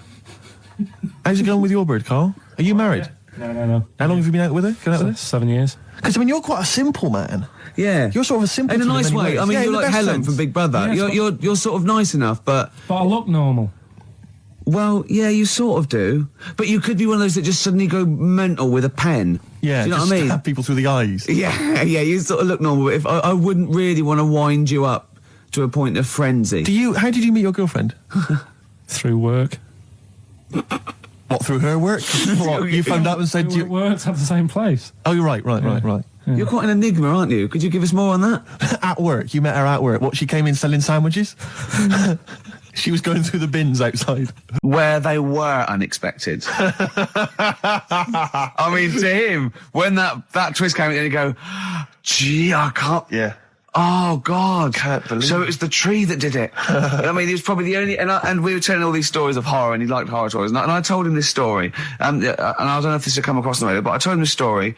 Speaker 3: How's it going with your bird, Karl? Are you married?
Speaker 8: No.
Speaker 3: How long have you been out with her?
Speaker 8: 7 years.
Speaker 3: Because, you're quite a simple man.
Speaker 2: Yeah.
Speaker 3: You're sort of a simple
Speaker 2: in a nice way.
Speaker 3: Ways.
Speaker 2: I mean, you're like Helen from Big Brother.
Speaker 8: Yeah,
Speaker 2: you're sort of nice enough, but
Speaker 8: I look normal.
Speaker 2: Well, yeah, you sort of do. But you could be one of those that just suddenly go mental with a pen.
Speaker 3: Yeah,
Speaker 2: do you know
Speaker 3: just
Speaker 2: what I mean?
Speaker 3: stab people through the eyes.
Speaker 2: Yeah, you sort of look normal. But if I wouldn't really want to wind you up to a point of frenzy.
Speaker 3: How did you meet your girlfriend?
Speaker 8: Through work.
Speaker 3: What, through her work? What, you phoned up and said
Speaker 8: We worked at the same place.
Speaker 3: Oh, you're right.
Speaker 8: Yeah.
Speaker 2: You're quite an enigma, aren't you? Could you give us more on that?
Speaker 3: At work. You met her at work. What, she came in selling sandwiches? She was going through the bins outside.
Speaker 2: Where they were unexpected. I mean, to him, when that twist came in, he'd go, gee, I can't...
Speaker 3: Yeah.
Speaker 2: Oh, God.
Speaker 3: Can't believe
Speaker 2: So it was the tree that did it. I mean, he was probably the only... And we were telling all these stories of horror, and he liked horror stories. And I told him this story. And I don't know if this had come across the radio, but I told him this story.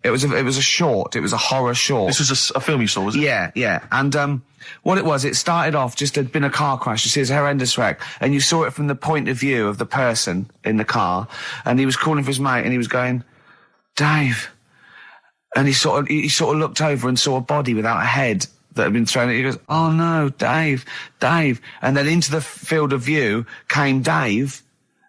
Speaker 2: It was a short. It was a horror short.
Speaker 3: This was a film you saw, was it?
Speaker 2: Yeah. And what it was, it started off just had been a car crash. You see, it's a horrendous wreck, and you saw it from the point of view of the person in the car, and he was calling for his mate, and he was going, Dave. And he sort of looked over and saw a body without a head that had been thrown at. He goes, oh no, Dave. And then into the field of view came Dave,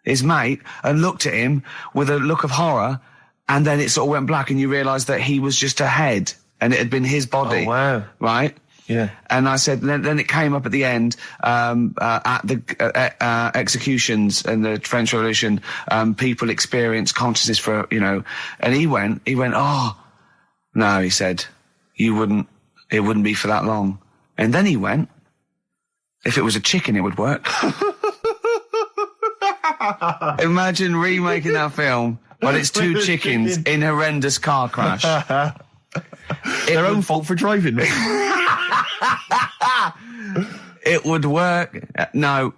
Speaker 2: his mate, and looked at him with a look of horror. And then it sort of went black, and you realised that he was just a head, and it had been his body.
Speaker 3: Oh, wow.
Speaker 2: Right?
Speaker 3: Yeah.
Speaker 2: And I said, then it came up at the end, at the executions and the French Revolution, people experience consciousness for, and he went, oh, no, he said, it wouldn't be for that long. And then he went, if it was a chicken, it would work. Imagine remaking that film. Well, it's two chickens in horrendous car crash.
Speaker 3: Their own fault for driving.
Speaker 2: It would work. No,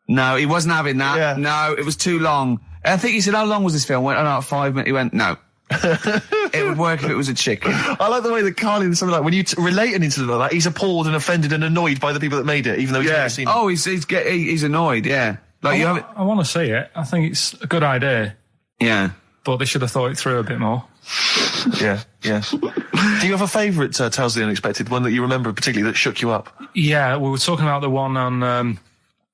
Speaker 2: he wasn't having that.
Speaker 3: Yeah.
Speaker 2: No, it was too long. I think he said, how long was this film? I went, 5 minutes. He went, no. It would work if it was a chicken.
Speaker 3: I like the way that Carl, in something like when you relate an incident like that, he's appalled and offended and annoyed by the people that made it, even though he's never seen it.
Speaker 2: Oh, he's annoyed, yeah. Like
Speaker 8: I want to see it. I think it's a good idea.
Speaker 2: Yeah.
Speaker 8: But they should have thought it through a bit more.
Speaker 3: Yeah. Do you have a favourite Tales of the Unexpected, one that you remember particularly that shook you up?
Speaker 8: Yeah, we were talking about the one on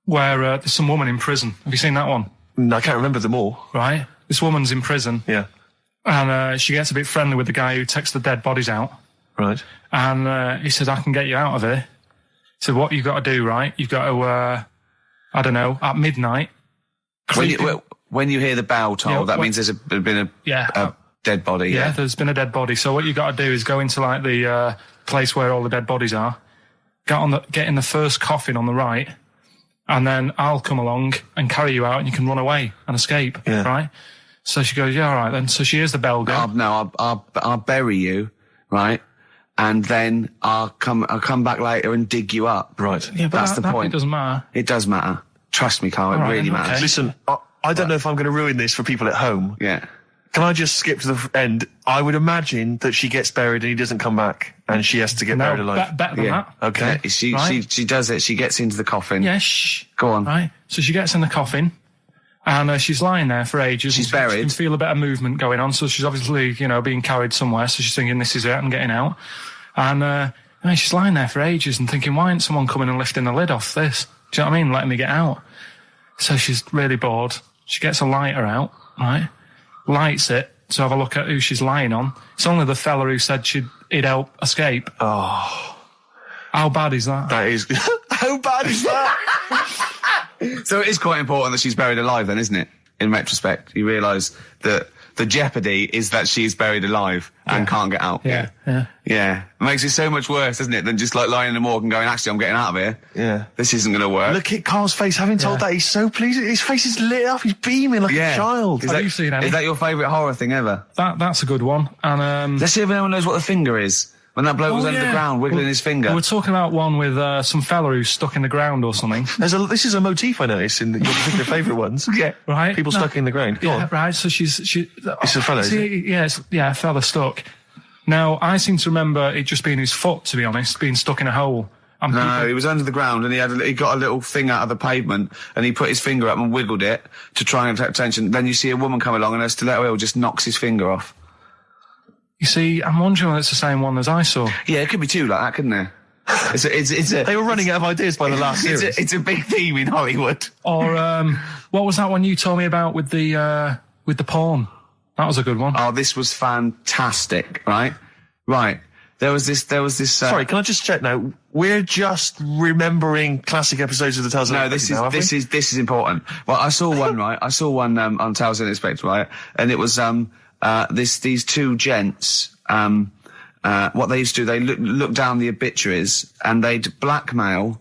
Speaker 8: where there's some woman in prison. Have you seen that one?
Speaker 3: No, I can't remember them all.
Speaker 8: Right. This woman's in prison.
Speaker 3: Yeah.
Speaker 8: And she gets a bit friendly with the guy who takes the dead bodies out.
Speaker 3: Right.
Speaker 8: And he says, I can get you out of here. He said, what you've got to do, right? You've got to, at midnight...
Speaker 2: When you hear the bell toll, that means there's been a dead body.
Speaker 8: Yeah, there's been a dead body. So what you got to do is go into like the place where all the dead bodies are, get in the first coffin on the right, and then I'll come along and carry you out, and you can run away and escape. Yeah. Right? So she goes, yeah, all right then. So she hears the bell go.
Speaker 2: I'll bury you, right? And then I'll come back later and dig you up.
Speaker 3: Right.
Speaker 8: Yeah, but
Speaker 2: that's the point.
Speaker 8: It doesn't matter.
Speaker 2: It does matter. Trust me, Carl. It really matters.
Speaker 3: Okay. Listen, I don't know if I'm going to ruin this for people at home.
Speaker 2: Yeah.
Speaker 3: Can I just skip to the end? I would imagine that she gets buried and he doesn't come back, and she has to get buried alive.
Speaker 8: Better than that.
Speaker 3: Okay.
Speaker 2: Yeah, she does it. She gets into the coffin.
Speaker 8: Yeah, shh.
Speaker 2: Go on.
Speaker 8: Right. So she gets in the coffin, and she's lying there for ages.
Speaker 2: She's buried.
Speaker 8: She can feel a bit of movement going on, so she's obviously, being carried somewhere, so she's thinking, this is it, I'm getting out. And she's lying there for ages and thinking, why isn't someone coming and lifting the lid off this? Do you know what I mean? Letting me get out. So she's really bored. She gets a lighter out, right? Lights it to have a look at who she's lying on. It's only the fella who said he'd help escape.
Speaker 3: Oh.
Speaker 8: How bad is that?
Speaker 3: That is... How bad is that?
Speaker 2: So it is quite important that she's buried alive then, isn't it? In retrospect, you realise that the jeopardy is that she's buried alive and can't get out.
Speaker 8: Yeah.
Speaker 2: It makes it so much worse, doesn't it, than just like lying in the morgue and going, actually, I'm getting out of here.
Speaker 3: Yeah.
Speaker 2: This isn't going to work.
Speaker 3: Look at Carl's face. Having told that, he's so pleased. His face is lit up. He's beaming like a child.
Speaker 8: Have you seen any?
Speaker 2: Is that your favourite horror thing ever?
Speaker 8: That's a good one. And
Speaker 2: let's see if anyone knows what the finger is. When that bloke was under the ground, wiggling his finger.
Speaker 8: We're talking about one with some fella who's stuck in the ground or something.
Speaker 3: This is a motif I noticed in your particular favourite ones.
Speaker 8: Yeah, right.
Speaker 3: People stuck in the ground. Go on.
Speaker 8: Right. So she's.
Speaker 3: It's a fella.
Speaker 8: A fella stuck. Now I seem to remember it just being his foot, to be honest, being stuck in a hole.
Speaker 2: No, he was under the ground and he got a little thing out of the pavement and he put his finger up and wiggled it to try and attract attention. Then you see a woman come along and her stiletto heel just knocks his finger off.
Speaker 8: You see, I'm wondering if it's the same one as I saw.
Speaker 2: Yeah, it could be two like that, couldn't there?
Speaker 3: They were running out of ideas by the last series.
Speaker 2: It's a big theme in Hollywood.
Speaker 1: Or what was that one you told me about with the porn? That was a good one.
Speaker 2: Oh, this was fantastic, right? Right. There was this.
Speaker 3: Sorry, can I just check now? We're just remembering classic episodes of the Tales Unexpected.
Speaker 2: No, this is important. Well, I saw one, right? I saw one on Tales Unexpected, right? And it was these two gents. What they used to do, they look down the obituaries and they'd blackmail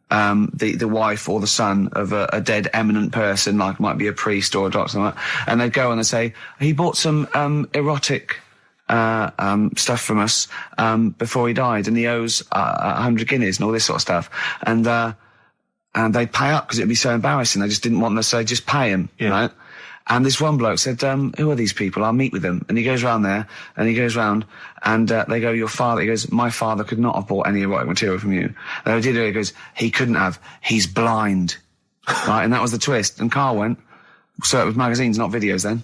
Speaker 2: the wife or the son of a dead eminent person, like might be a priest or a doctor, or something like that. And they'd go and they'd say, he bought some erotic stuff from us before he died, and he owes 100 guineas and all this sort of stuff. And they'd pay up because it'd be so embarrassing. They just didn't want them to say, just pay him, right? And this one bloke said, who are these people? I'll meet with them. And he goes round there, and he goes round, and they go, your father. He goes, my father could not have bought any erotic material from you. They did it. He goes, he couldn't have. He's blind. Right? And that was the twist. And Carl went, so it was magazines, not videos then.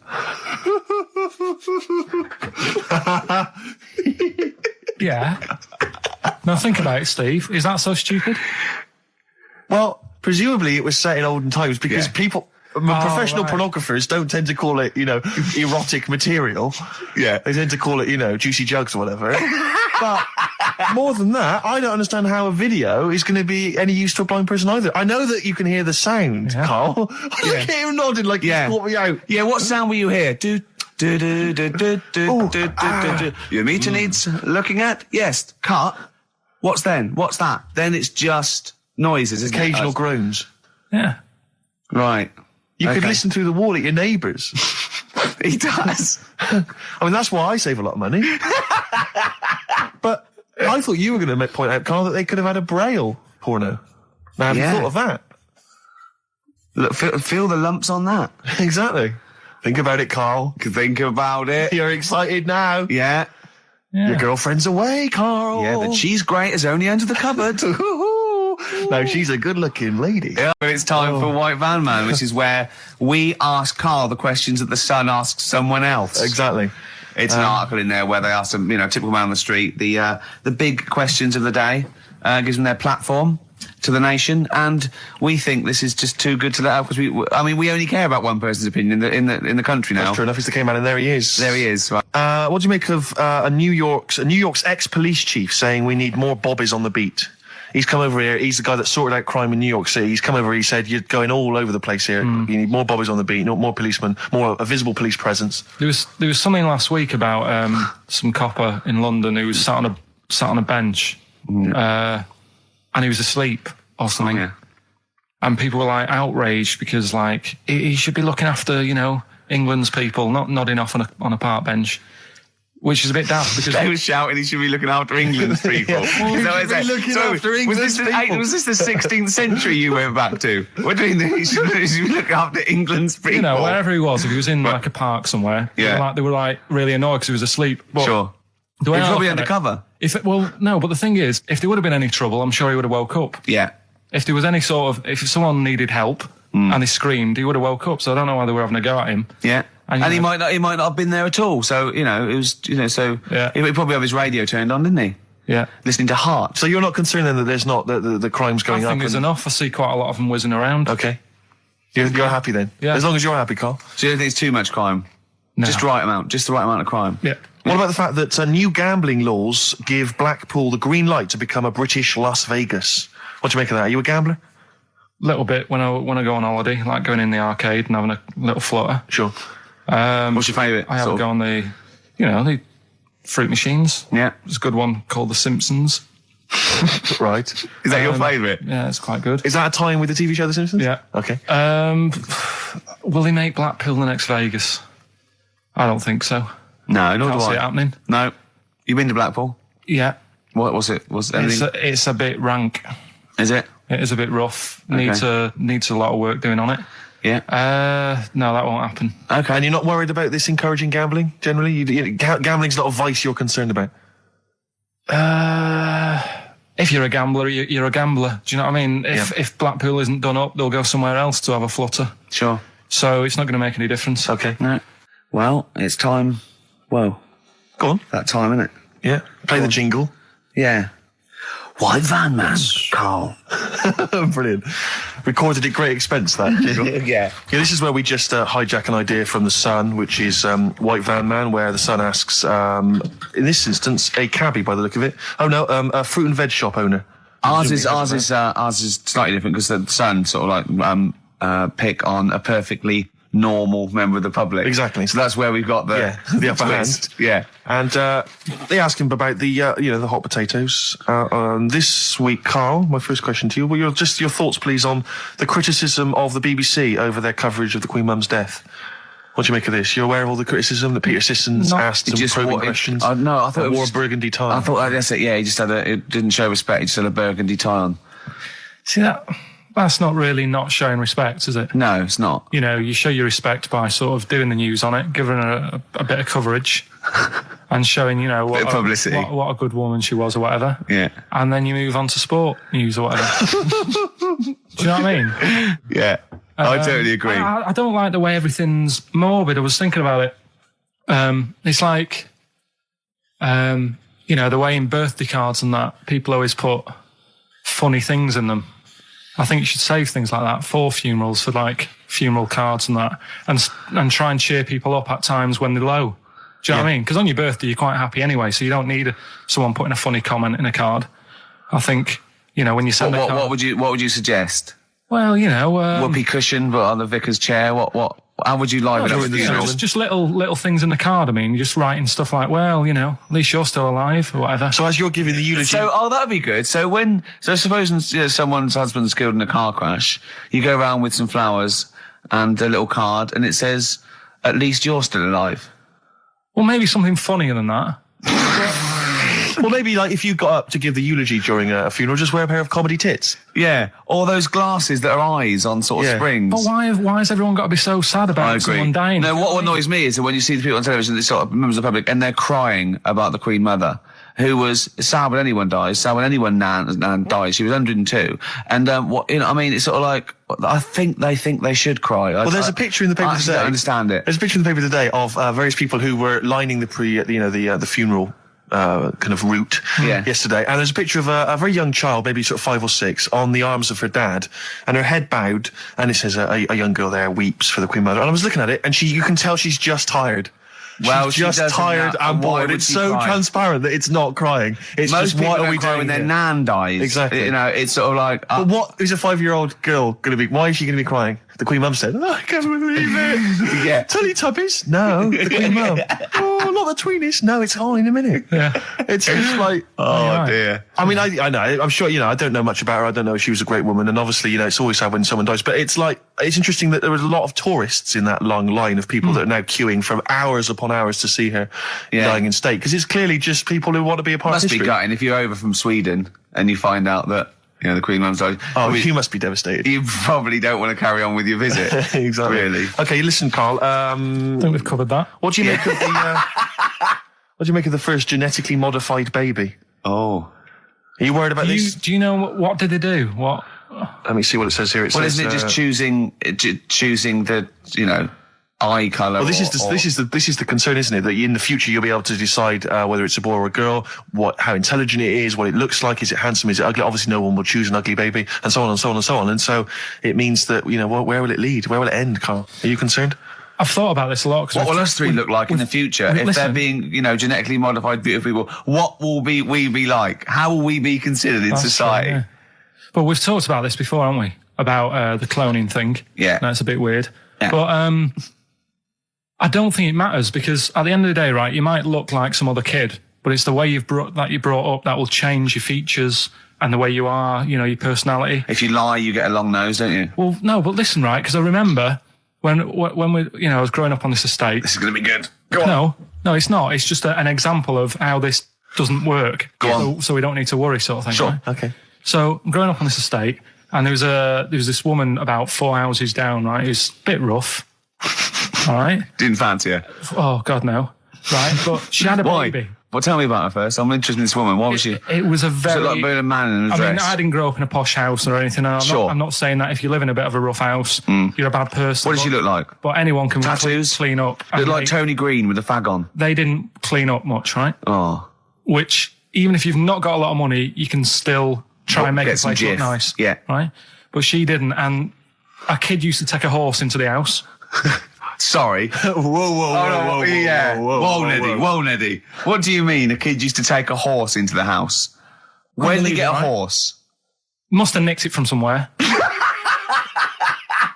Speaker 1: Yeah. Now think about it, Steve. Is that so stupid?
Speaker 3: Well, presumably it was set in olden times because people... professional pornographers don't tend to call it, erotic material.
Speaker 2: Yeah.
Speaker 3: They tend to call it, juicy jugs or whatever. But more than that, I don't understand how a video is going to be any use to a blind person either. I know that you can hear the sound, Carl. Look at him nodding like he's caught me out.
Speaker 2: Yeah, what sound will you hear? Do. Your meter needs looking at? Yes. Cut. What's then? What's that? Then it's just noises, isn't
Speaker 3: occasional groans.
Speaker 1: Yeah.
Speaker 2: Right.
Speaker 3: You could listen through the wall at your neighbours.
Speaker 2: He does.
Speaker 3: I mean, that's why I save a lot of money. But I thought you were going to point out, Carl, that they could have had a Braille porno. Now, have you thought of that?
Speaker 2: Look, feel the lumps on that.
Speaker 3: Exactly. Think about it, Carl.
Speaker 2: Think about it.
Speaker 3: You're excited now.
Speaker 2: Yeah.
Speaker 3: Your girlfriend's away, Carl.
Speaker 2: Yeah, the cheese grate is only under the cupboard.
Speaker 3: No, she's a good-looking lady.
Speaker 2: Yeah, it's time for White Van Man, which is where we ask Carl the questions that the Sun asks someone else.
Speaker 3: Exactly.
Speaker 2: It's an article in there where they ask them, typical man on the street, the big questions of the day, gives them their platform to the nation, and we think this is just too good to let out because we only care about one person's opinion in the country now.
Speaker 3: That's true enough. He's the K-man, and there he is.
Speaker 2: There he is. Right.
Speaker 3: What do you make of New York's ex-police chief saying we need more bobbies on the beat? He's come over here. He's the guy that sorted out crime in New York City. He's come over. He said, "You're going all over the place here. You need more bobbies on the beat, more policemen, a visible police presence."
Speaker 1: There was something last week about some copper in London who was sat on a bench, and he was asleep or something. Yeah. And people were like outraged because he should be looking after England's people, not nodding off on a park bench. Which is a bit daft because
Speaker 2: they were shouting he should be looking after England's people.
Speaker 3: Was this
Speaker 2: the 16th century you went back to? What do you mean he should be looking after England's people?
Speaker 1: Wherever he was, if he was in a park somewhere, they were really annoyed because he was asleep. But
Speaker 2: sure. He was probably undercover.
Speaker 1: No, but the thing is, if there would have been any trouble, I'm sure he would have woke up.
Speaker 2: Yeah.
Speaker 1: If there was any if someone needed help and he screamed, he would have woke up. So I don't know why they were having a go at him.
Speaker 2: Yeah. And he might not have been there at all. So, it was, he probably have his radio turned on, didn't he?
Speaker 1: Yeah.
Speaker 2: Listening to Heart.
Speaker 3: So you're not concerned then that there's not, the crime's going up?
Speaker 1: I think there's enough. I see quite a lot of them whizzing around.
Speaker 3: Okay. You're happy then?
Speaker 1: Yeah.
Speaker 3: As long as you're happy, Carl.
Speaker 2: So you don't think it's too much crime? No. Just the right amount of crime?
Speaker 1: Yeah.
Speaker 3: What about the fact that new gambling laws give Blackpool the green light to become a British Las Vegas? What do you make of that? Are you a gambler?
Speaker 1: Little bit when I go on holiday, like going in the arcade and having a little flutter.
Speaker 3: Sure.
Speaker 2: What's your favourite?
Speaker 1: I have a go on the fruit machines.
Speaker 2: Yeah.
Speaker 1: There's a good one called The Simpsons.
Speaker 3: Right.
Speaker 2: Is that your favourite?
Speaker 1: Yeah, it's quite good.
Speaker 3: Is that a tie-in with the TV show The Simpsons?
Speaker 1: Yeah.
Speaker 3: Okay.
Speaker 1: Will they make Blackpool the next Vegas? I don't think so.
Speaker 2: No, not
Speaker 1: Can't see it happening.
Speaker 2: No. You been to Blackpool?
Speaker 1: Yeah.
Speaker 2: What was it?
Speaker 1: It's a bit rank.
Speaker 2: Is it?
Speaker 1: It is a bit rough.
Speaker 2: Okay.
Speaker 1: Needs a lot of work doing on it.
Speaker 2: Yeah.
Speaker 1: No, that won't happen.
Speaker 3: Okay. And you're not worried about this encouraging gambling, generally? Gambling's not a vice you're concerned about?
Speaker 1: If you're a gambler, you're a gambler. Do you know what I mean? If Blackpool isn't done up, they'll go somewhere else to have a flutter.
Speaker 2: Sure.
Speaker 1: So it's not going to make any difference.
Speaker 3: Okay.
Speaker 2: No. Well, it's time. Well,
Speaker 3: go on.
Speaker 2: That time, isn't it?
Speaker 3: Yeah. Play the jingle.
Speaker 2: Yeah. White van man, Carl.
Speaker 3: Brilliant. Recorded at great expense, that.
Speaker 2: Yeah.
Speaker 3: This is where we just hijack an idea from The Sun, which is White Van Man, where The Sun asks, in this instance, a cabbie by the look of it. Oh no, a fruit and veg shop owner.
Speaker 2: Ours is slightly different because The Sun sort of like pick on a perfectly normal member of the public.
Speaker 3: Exactly.
Speaker 2: So that's where we've got the
Speaker 3: upper hand.
Speaker 2: Yeah.
Speaker 3: And they ask him about the the hot potatoes. This week, Carl, my first question to you, well, your thoughts, please, on the criticism of the BBC over their coverage of the Queen Mum's death. What do you make of this? You're aware of all the criticism that Peter Sissons asked some probing questions?
Speaker 2: No, I thought it
Speaker 3: wore
Speaker 2: was
Speaker 3: a burgundy tie.
Speaker 2: I thought that's it. Yeah, he just it didn't show respect. He just had a burgundy tie on.
Speaker 1: See that's not really not showing respect, is it?
Speaker 2: No, it's not.
Speaker 1: You know, you show your respect by sort of doing the news on it, giving her a bit of coverage, and showing, you know, what a good woman she was or whatever.
Speaker 2: Yeah.
Speaker 1: And then you move on to sport news or whatever. Do you know what I mean?
Speaker 2: Yeah. I totally agree.
Speaker 1: I don't like the way everything's morbid. I was thinking about it. It's like, the way in birthday cards and that, people always put funny things in them. I think you should save things like that for funerals, for like funeral cards and that, and try and cheer people up at times when they're low. Do you know what I mean? Because on your birthday, you're quite happy anyway, so you don't need someone putting a funny comment in a card. I think, when you send a card...
Speaker 2: What would you suggest?
Speaker 1: Well,
Speaker 2: whoopee cushion, but on the vicar's chair. How would you liven up the funeral?
Speaker 1: Just little things in the card. I mean, you're just writing stuff like, well, at least you're still alive or whatever.
Speaker 3: So as you're giving the eulogy,
Speaker 2: that'd be good. So supposing someone's husband's killed in a car crash, you go around with some flowers and a little card, and it says, "At least you're still alive."
Speaker 1: Well, maybe something funnier than that.
Speaker 3: Well, maybe like if you got up to give the eulogy during a funeral, just wear a pair of comedy tits.
Speaker 2: Yeah, or those glasses that are eyes on sort of springs.
Speaker 1: But why has everyone got to be so sad about someone dying?
Speaker 2: No, what annoys me is that when you see the people on television, they sort of members of the public, and they're crying about the Queen Mother, who was sad when anyone dies, sad when anyone nan dies. She was 102, and it's sort of like I think they should cry.
Speaker 3: Well, there's a picture in the paper today.
Speaker 2: I understand it.
Speaker 3: There's a picture in the paper today of various people who were lining the funeral kind of route yesterday, and there's a picture of a very young child, maybe sort of 5 or 6, on the arms of her dad, and her head bowed, and it says a young girl there weeps for the Queen Mother. And I was looking at it, and you can tell she's just tired. Well, she's just tired and bored. It's so transparent that it's not crying. It's
Speaker 2: most
Speaker 3: just, what are we
Speaker 2: doing
Speaker 3: doing
Speaker 2: when their nan dies?
Speaker 3: Exactly.
Speaker 2: It's sort of like.
Speaker 3: But what is a 5-year-old girl going to be? Why is she going to be crying? The Queen Mum said, I can't believe it.
Speaker 2: Yeah.
Speaker 3: Teletubbies? No. The Queen Mum. Oh, not the Tweenies. No, it's all in a minute.
Speaker 1: Yeah.
Speaker 3: It's just like,
Speaker 2: oh dear.
Speaker 3: I mean, I know. I'm sure, I don't know much about her. I don't know if she was a great woman. And obviously, it's always sad when someone dies. But it's interesting that there was a lot of tourists in that long line of people that are now queuing from hours upon hours to see her dying in state. Because it's clearly just people who want to be a part of history.
Speaker 2: Must be gutting if you're over from Sweden and you find out that the Queen Mum's died.
Speaker 3: Oh, you must be devastated.
Speaker 2: You probably don't want to carry on with your visit.
Speaker 3: Exactly.
Speaker 2: Really.
Speaker 3: Okay, listen, Carl.
Speaker 1: I think we've covered that.
Speaker 3: What do you make of the? What do you make of the first genetically modified baby?
Speaker 2: Oh,
Speaker 3: are you worried about this?
Speaker 1: Do you know what did they do? What?
Speaker 3: Let me see what it says here.
Speaker 2: Isn't it just choosing the eye colour?
Speaker 3: Well, this is the concern, isn't it? That in the future you'll be able to decide whether it's a boy or a girl, how intelligent it is, what it looks like, is it handsome, is it ugly? Obviously, no one will choose an ugly baby, and so on and so on and so on. And so it means that where will it lead? Where will it end, Carl? Are you concerned?
Speaker 1: I've thought about this a lot.
Speaker 2: What will us three look like in the future if they're being, genetically modified, beautiful people? What will we be like? How will we be considered in society?
Speaker 1: True, yeah. But we've talked about this before, haven't we? About the cloning thing.
Speaker 2: Yeah,
Speaker 1: that's a bit weird.
Speaker 2: Yeah.
Speaker 1: But I don't think it matters, because at the end of the day, right, you might look like some other kid, but it's the way you're brought up that will change your features and the way you are, your personality.
Speaker 2: If you lie, you get a long nose, don't you?
Speaker 1: Well, no, but listen, right, because I remember when we, I was growing up on this estate.
Speaker 2: This is going to be good. Go on.
Speaker 1: No, it's not. It's just an example of how this doesn't work.
Speaker 2: Go on.
Speaker 1: So we don't need to worry, sort of thing.
Speaker 3: Sure.
Speaker 1: Right?
Speaker 3: Okay.
Speaker 1: So I'm growing up on this estate, and there was this woman about 4 houses down, right, who's a bit rough. All right.
Speaker 2: Didn't fancy her.
Speaker 1: Oh God, no. Right, but she had a baby.
Speaker 2: Well, tell me about her first. I'm interested in this woman. Why was she?
Speaker 1: It was a very.
Speaker 2: Was it like being a man in a dress?
Speaker 1: I mean, I didn't grow up in a posh house or anything. I'm not saying that if you live in a bit of a rough house, you're a bad person.
Speaker 2: What does she look like?
Speaker 1: But anyone can
Speaker 2: tattoos,
Speaker 1: clean up.
Speaker 2: Look like Tony Green with a fag on.
Speaker 1: They didn't clean up much, right?
Speaker 2: Oh.
Speaker 1: Which, even if you've not got a lot of money, you can still try and make a place look nice.
Speaker 2: Yeah.
Speaker 1: Right? But she didn't, and a kid used to take a horse into the house.
Speaker 2: Sorry. Whoa, Neddy. What do you mean a kid used to take a horse into the house? Where did he get a horse?
Speaker 1: Must have nicked it from somewhere.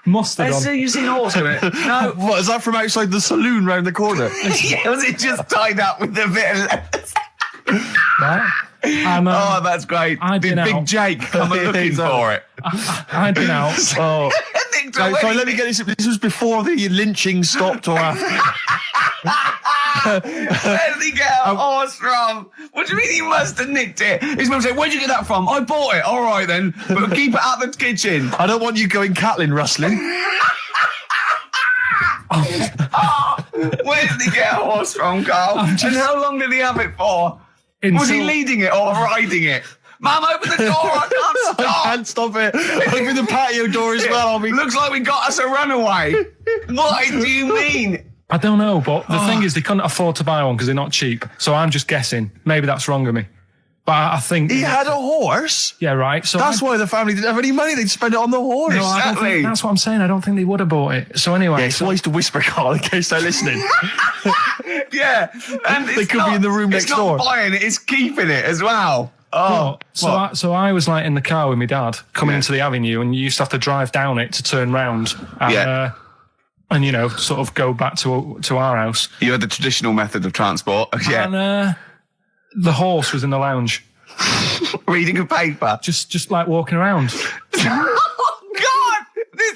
Speaker 1: Must have done.
Speaker 2: You seen a horse with it? No.
Speaker 3: What, is that from outside the saloon round the corner?
Speaker 2: Yeah, was it just tied up with a bit of leather?
Speaker 1: Right? And,
Speaker 2: oh, that's great. Did Big Jake come looking for it?
Speaker 1: I'd been out.
Speaker 3: Oh. Sorry, let me get this. This was before the lynching stopped or after.
Speaker 2: Where did he get a horse from? What do you mean he must have nicked it? His mum said, where'd you get that from? I bought it. All right then, but keep it out of the kitchen.
Speaker 3: I don't want you going Catlin rustling.
Speaker 2: Where did he get a horse from, Carl? And how long did he have it for? Was he leading it or riding it? Mum, open the door, I can't stop.
Speaker 3: I can't stop it. Open the patio door as well.
Speaker 2: Looks like we got us a runaway. What do you mean?
Speaker 1: I don't know, but the thing is they couldn't afford to buy one because they're not cheap. So I'm just guessing. Maybe that's wrong of me. But I think...
Speaker 3: He had a horse?
Speaker 1: Yeah, right. So
Speaker 3: that's why the family didn't have any money. They'd spend it on the horse.
Speaker 1: No, I don't think, that's what I'm saying. I don't think they would have bought it. So anyway...
Speaker 3: Yeah, it's wise to whisper, Carl, in case they're listening.
Speaker 2: Yeah. And
Speaker 3: they could be in the room next door.
Speaker 2: It's not buying it, it's keeping it as well. Oh,
Speaker 1: so I was like in the car with my dad coming into the avenue, and you used to have to drive down it to turn round and, and you know, sort of go back to our house.
Speaker 2: You had the traditional method of transport. Yeah.
Speaker 1: And the horse was in the lounge.
Speaker 2: Reading a paper.
Speaker 1: Just like walking around.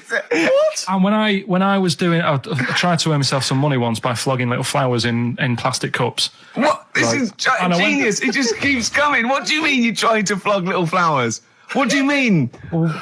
Speaker 2: What?
Speaker 1: And when I was doing, I tried to earn myself some money once by flogging little flowers in plastic cups.
Speaker 2: What? This is genius. It just keeps coming. What do you mean you're trying to flog little flowers? What do you mean?
Speaker 3: Wait.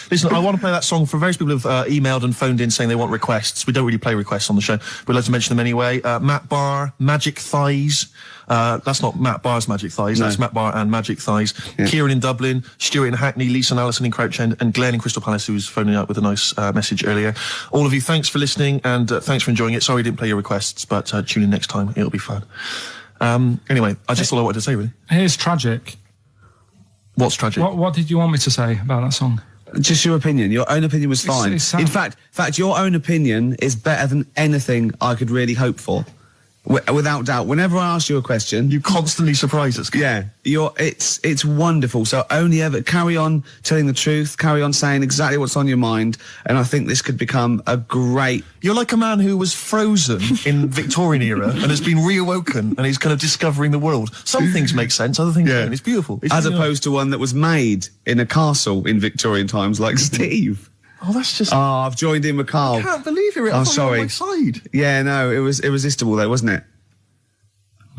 Speaker 3: Listen, I want to play that song for various people who've emailed and phoned in saying they want requests. We don't really play requests on the show. We'd like to mention them anyway. Matt Barr, Magic Thighs. That's not Matt Barr's Magic Thighs. No. That's Matt Barr and Magic Thighs. Yeah. Kieran in Dublin, Stuart in Hackney, Lisa and Alison in Crouch End, and Glenn in Crystal Palace, who was phoning up with a nice message earlier. All of you, thanks for listening and thanks for enjoying it. Sorry we didn't play your requests, but tune in next time. It'll be fun. Anyway, that's all I wanted to say, really.
Speaker 1: Here's tragic.
Speaker 3: What's tragic?
Speaker 1: What did you want me to say about that song?
Speaker 2: Just your opinion. Your own opinion was fine. In fact, your own opinion is better than anything I could really hope for. Without doubt. Whenever I ask you a question,
Speaker 3: you constantly surprise us.
Speaker 2: Yeah, it's wonderful. So only ever carry on telling the truth, carry on saying exactly what's on your mind, and I think this could become a great...
Speaker 3: You're like a man who was frozen in Victorian era and has been reawoken and he's kind of discovering the world. Some things make sense, other things don't. It's beautiful.
Speaker 2: As opposed to one that was made in a castle in Victorian times, like Steve.
Speaker 3: Oh, that's just...
Speaker 2: Oh, I've joined in with Carl.
Speaker 3: I can't believe you're
Speaker 2: sorry.
Speaker 3: On my side.
Speaker 2: Yeah, no, it was irresistible though, wasn't it?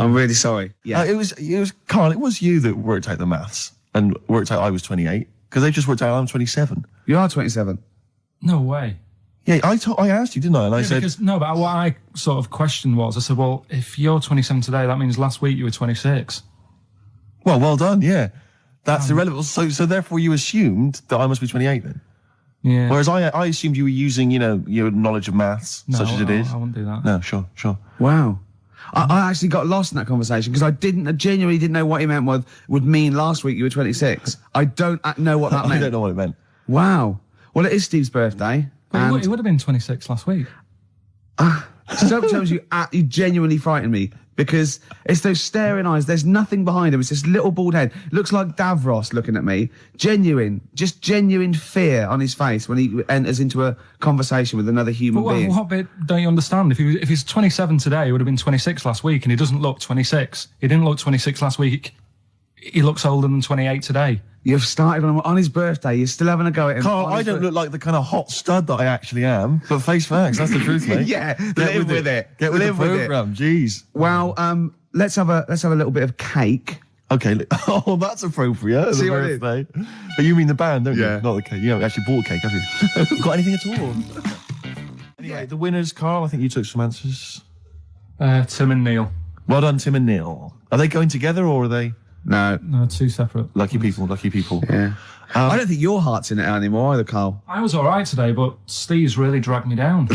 Speaker 2: I'm really sorry. Yeah.
Speaker 3: It was Carl, it was you that worked out the maths and worked out I was 28, because they just worked out I'm 27.
Speaker 2: You are 27?
Speaker 1: No way.
Speaker 3: Yeah, I asked you, didn't I? And I said...
Speaker 1: But what I sort of questioned was, I said, well, if you're 27 today, that means last week you were 26.
Speaker 3: Well done, yeah. That's irrelevant. So therefore you assumed that I must be 28 then?
Speaker 1: Yeah.
Speaker 3: Whereas I assumed you were using, your knowledge of maths, such as it is.
Speaker 1: I wouldn't do that.
Speaker 3: No, sure.
Speaker 2: Wow. I actually got lost in that conversation because I genuinely didn't know what he meant would mean last week you were 26. I don't know what that meant.
Speaker 3: I don't know what it meant.
Speaker 2: Wow. Well, it is Steve's birthday.
Speaker 1: But he would have been 26 last week.
Speaker 2: Sometimes you genuinely frighten me because it's those staring eyes. There's nothing behind him. It's this little bald head. Looks like Davros looking at me. Genuine fear on his face when he enters into a conversation with another human being.
Speaker 1: What bit don't you understand? If he's 27 today, he would have been 26 last week, and he doesn't look 26. He didn't look 26 last week. He looks older than 28 today.
Speaker 2: You've started on his birthday. You're still having a go at him.
Speaker 3: Carl, I don't look like the kind of hot stud that I actually am, but face facts, that's the truth, mate.
Speaker 2: Yeah, live with it.
Speaker 3: Get with the programme, jeez.
Speaker 2: Well, let's have a little bit of cake.
Speaker 3: Okay. Oh, that's appropriate.
Speaker 2: See
Speaker 3: what birthday. But you mean the band, don't you? Not the cake. You haven't actually bought a cake, have you? Got anything at all? Anyway, the winners, Carl, I think you took some answers.
Speaker 1: Tim and Neil.
Speaker 3: Well done, Tim and Neil. Are they going together or are they...
Speaker 1: No, two separate.
Speaker 3: Lucky people.
Speaker 2: Yeah. I don't think your heart's in it anymore either, Carl.
Speaker 1: I was all right today, but Steve's really dragged me down.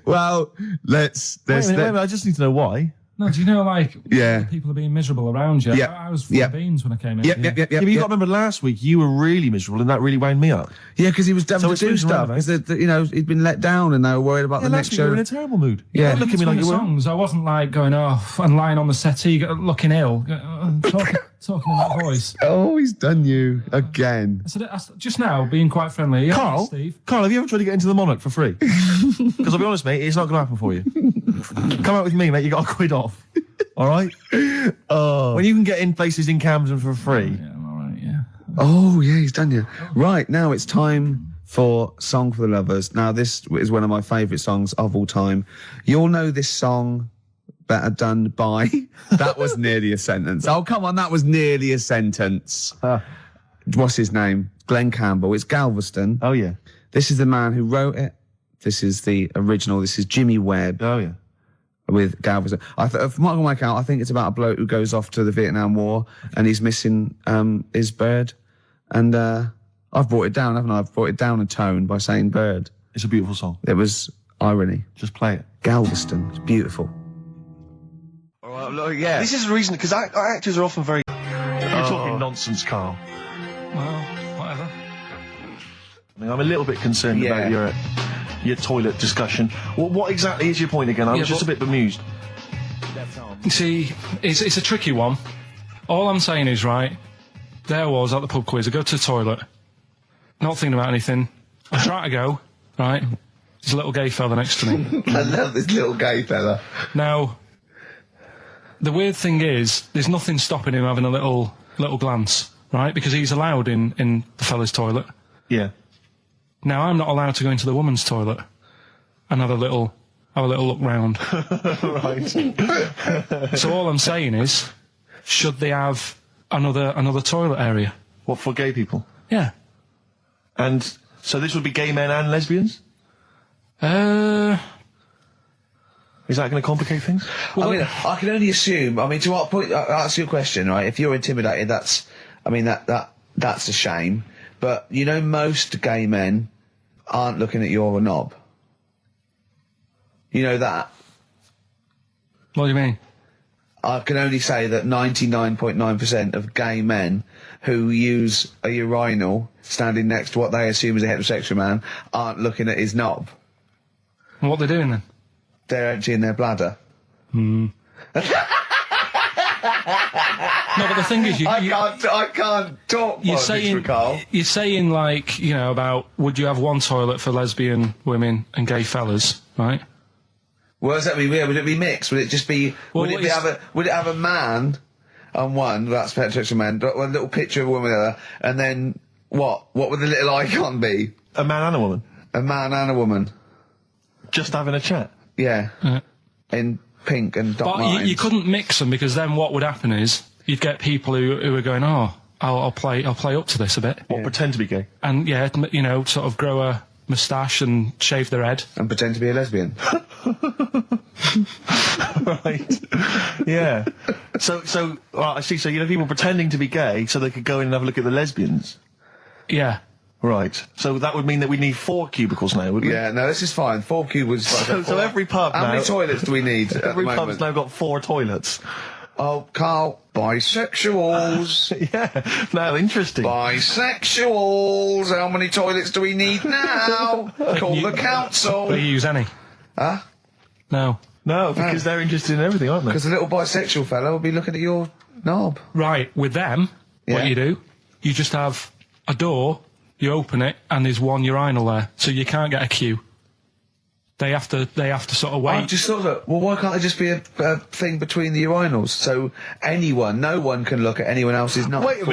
Speaker 2: Well, let's.
Speaker 3: Wait a minute, I just need to know why.
Speaker 8: No, do you know, like,
Speaker 2: Yeah.
Speaker 8: people are being miserable around you?
Speaker 2: Yeah.
Speaker 8: I was full of beans when I came in.
Speaker 2: Yep.
Speaker 3: Yeah, but you got to remember last week you were really miserable and that really wound me up.
Speaker 2: Yeah, because he was having
Speaker 3: So
Speaker 2: to do
Speaker 3: it's
Speaker 2: stuff.
Speaker 3: roundabout.
Speaker 2: Because, he'd been let down and they were worried about the next
Speaker 3: last week you
Speaker 2: show.
Speaker 3: were in a terrible mood.
Speaker 2: Yeah.
Speaker 3: Don't look at me like you were.
Speaker 8: songs. I wasn't like going off and lying on the settee looking ill, talking in that voice.
Speaker 2: Oh, he's done you again.
Speaker 8: I said, just now, being quite friendly. Yeah,
Speaker 3: Carl,
Speaker 8: Steve.
Speaker 3: Carl, have you ever tried to get into the Monarch for free? Because I'll be honest, mate, it's not going to happen for you. Come out with me, mate. You got a quid off. All right. When you can get in places in Camden for free.
Speaker 8: Yeah, I'm all right. Yeah.
Speaker 2: Oh, yeah, he's done you. Right, now it's time for Song for the Lovers. Now, this is one of my favourite songs of all time. You'll know this song better done by... That was nearly a sentence. Oh, come on, that was nearly a sentence. What's his name? Glenn Campbell. It's Galveston.
Speaker 3: Oh, yeah.
Speaker 2: This is the man who wrote it. This is the original. This is Jimmy Webb.
Speaker 3: Oh, yeah.
Speaker 2: With Galveston. From what I can work out, I think it's about a bloke who goes off to the Vietnam War and he's missing his bird. And I've brought it down, haven't I? I've brought it down a tone by saying bird.
Speaker 3: It's a beautiful song.
Speaker 2: It was irony.
Speaker 3: Just play it.
Speaker 2: Galveston. It's beautiful. All right, look, yeah.
Speaker 3: This is the reason, because actors are often very... You're talking nonsense, Carl.
Speaker 8: Well, whatever.
Speaker 3: I mean, I'm a little bit concerned about your toilet discussion. What exactly is your point again? I was just a bit bemused.
Speaker 8: You see, it's a tricky one. All I'm saying is, right, there I was at the pub quiz. I go to the toilet, not thinking about anything. I try to go, right, there's a little gay fella next to me.
Speaker 2: I love this little gay fella.
Speaker 8: Now, the weird thing is, there's nothing stopping him having a little glance, right, because he's allowed in the fella's toilet.
Speaker 3: Yeah.
Speaker 8: Now, I'm not allowed to go into the woman's toilet and have a little look round.
Speaker 3: Right.
Speaker 8: So all I'm saying is, should they have another toilet area?
Speaker 3: What, for gay people?
Speaker 8: Yeah.
Speaker 3: And so this would be gay men and lesbians? Is that going to complicate things?
Speaker 2: Well, I mean, I can only assume. I mean, to what point? I'll ask you a question, right? If you're intimidated, that's a shame. But you know, most gay men aren't looking at your knob. You know that.
Speaker 8: What do you mean?
Speaker 2: I can only say that 99.9% of gay men who use a urinal standing next to what they assume is a heterosexual man aren't looking at his knob.
Speaker 8: And what they're doing then?
Speaker 2: They're emptying their bladder.
Speaker 8: No, but the thing is,
Speaker 2: I can't talk.
Speaker 8: You're
Speaker 2: Carl.
Speaker 8: saying like, you know, about would you have one toilet for lesbian women and gay fellas, right?
Speaker 2: What does that mean? Would it be mixed? Would it just be?
Speaker 8: Well,
Speaker 2: would it have a man on one? That's heterosexual man. One little picture of a woman, the other, and then what? What would the little icon be?
Speaker 3: A man and a woman.
Speaker 2: A man and a woman.
Speaker 3: Just having a chat.
Speaker 2: Yeah. In pink and dot
Speaker 8: But
Speaker 2: lines.
Speaker 8: you couldn't mix them because then what would happen is you'd get people who are going, oh, I'll play up to this a bit.
Speaker 3: What, pretend to be gay?
Speaker 8: And yeah, you know, sort of grow a moustache and shave their head.
Speaker 2: And pretend to be a lesbian.
Speaker 3: Right. Yeah. So, well, I see. So, you know, people pretending to be gay so they could go in and have a look at the lesbians.
Speaker 8: Yeah.
Speaker 3: Right. So that would mean that we need 4 cubicles now, wouldn't we?
Speaker 2: Yeah, no, this is fine. 4 cubicles.
Speaker 3: So every pub
Speaker 2: How
Speaker 3: now...
Speaker 2: many toilets do we need at
Speaker 3: Every
Speaker 2: the
Speaker 3: pub's
Speaker 2: moment?
Speaker 3: now got 4 toilets.
Speaker 2: Oh, Carl, bisexuals.
Speaker 3: Yeah. Now, interesting.
Speaker 2: Bisexuals. How many toilets do we need now? Call the council.
Speaker 8: Do you use any?
Speaker 2: Huh?
Speaker 8: No.
Speaker 3: No, because they're interested in everything, aren't they?
Speaker 2: Because the little bisexual fella will be looking at your knob.
Speaker 8: Right, with them, what you do, you just have a door, you open it, and there's one urinal there, so you can't get a queue. They have to sort of wait.
Speaker 2: I just thought that, well, why can't there just be a thing between the urinals, so no one can look at anyone else's knob?
Speaker 3: Wait a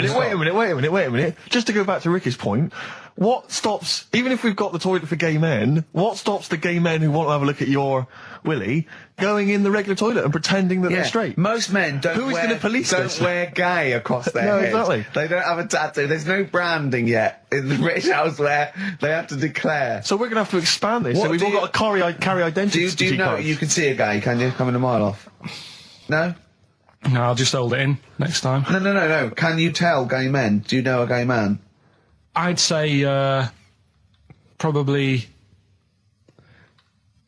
Speaker 3: minute. Just to go back to Ricky's point, what stops, even if we've got the toilet for gay men, what stops the gay men who want to have a look at your willy going in the regular toilet and pretending that they're straight?
Speaker 2: Most men don't wear gay across their
Speaker 3: No,
Speaker 2: head.
Speaker 3: exactly.
Speaker 2: They don't have a tattoo. There's no branding yet in the British house where they have to declare.
Speaker 3: So we're going to have to expand this.
Speaker 2: What
Speaker 3: So we've
Speaker 2: do
Speaker 3: all got to carry identity
Speaker 2: Do you know
Speaker 3: cards.
Speaker 2: you can see a gay, can you? Coming a mile off. No?
Speaker 8: No, I'll just hold it in next time.
Speaker 2: No. Can you tell gay men? Do you know a gay man?
Speaker 8: I'd say probably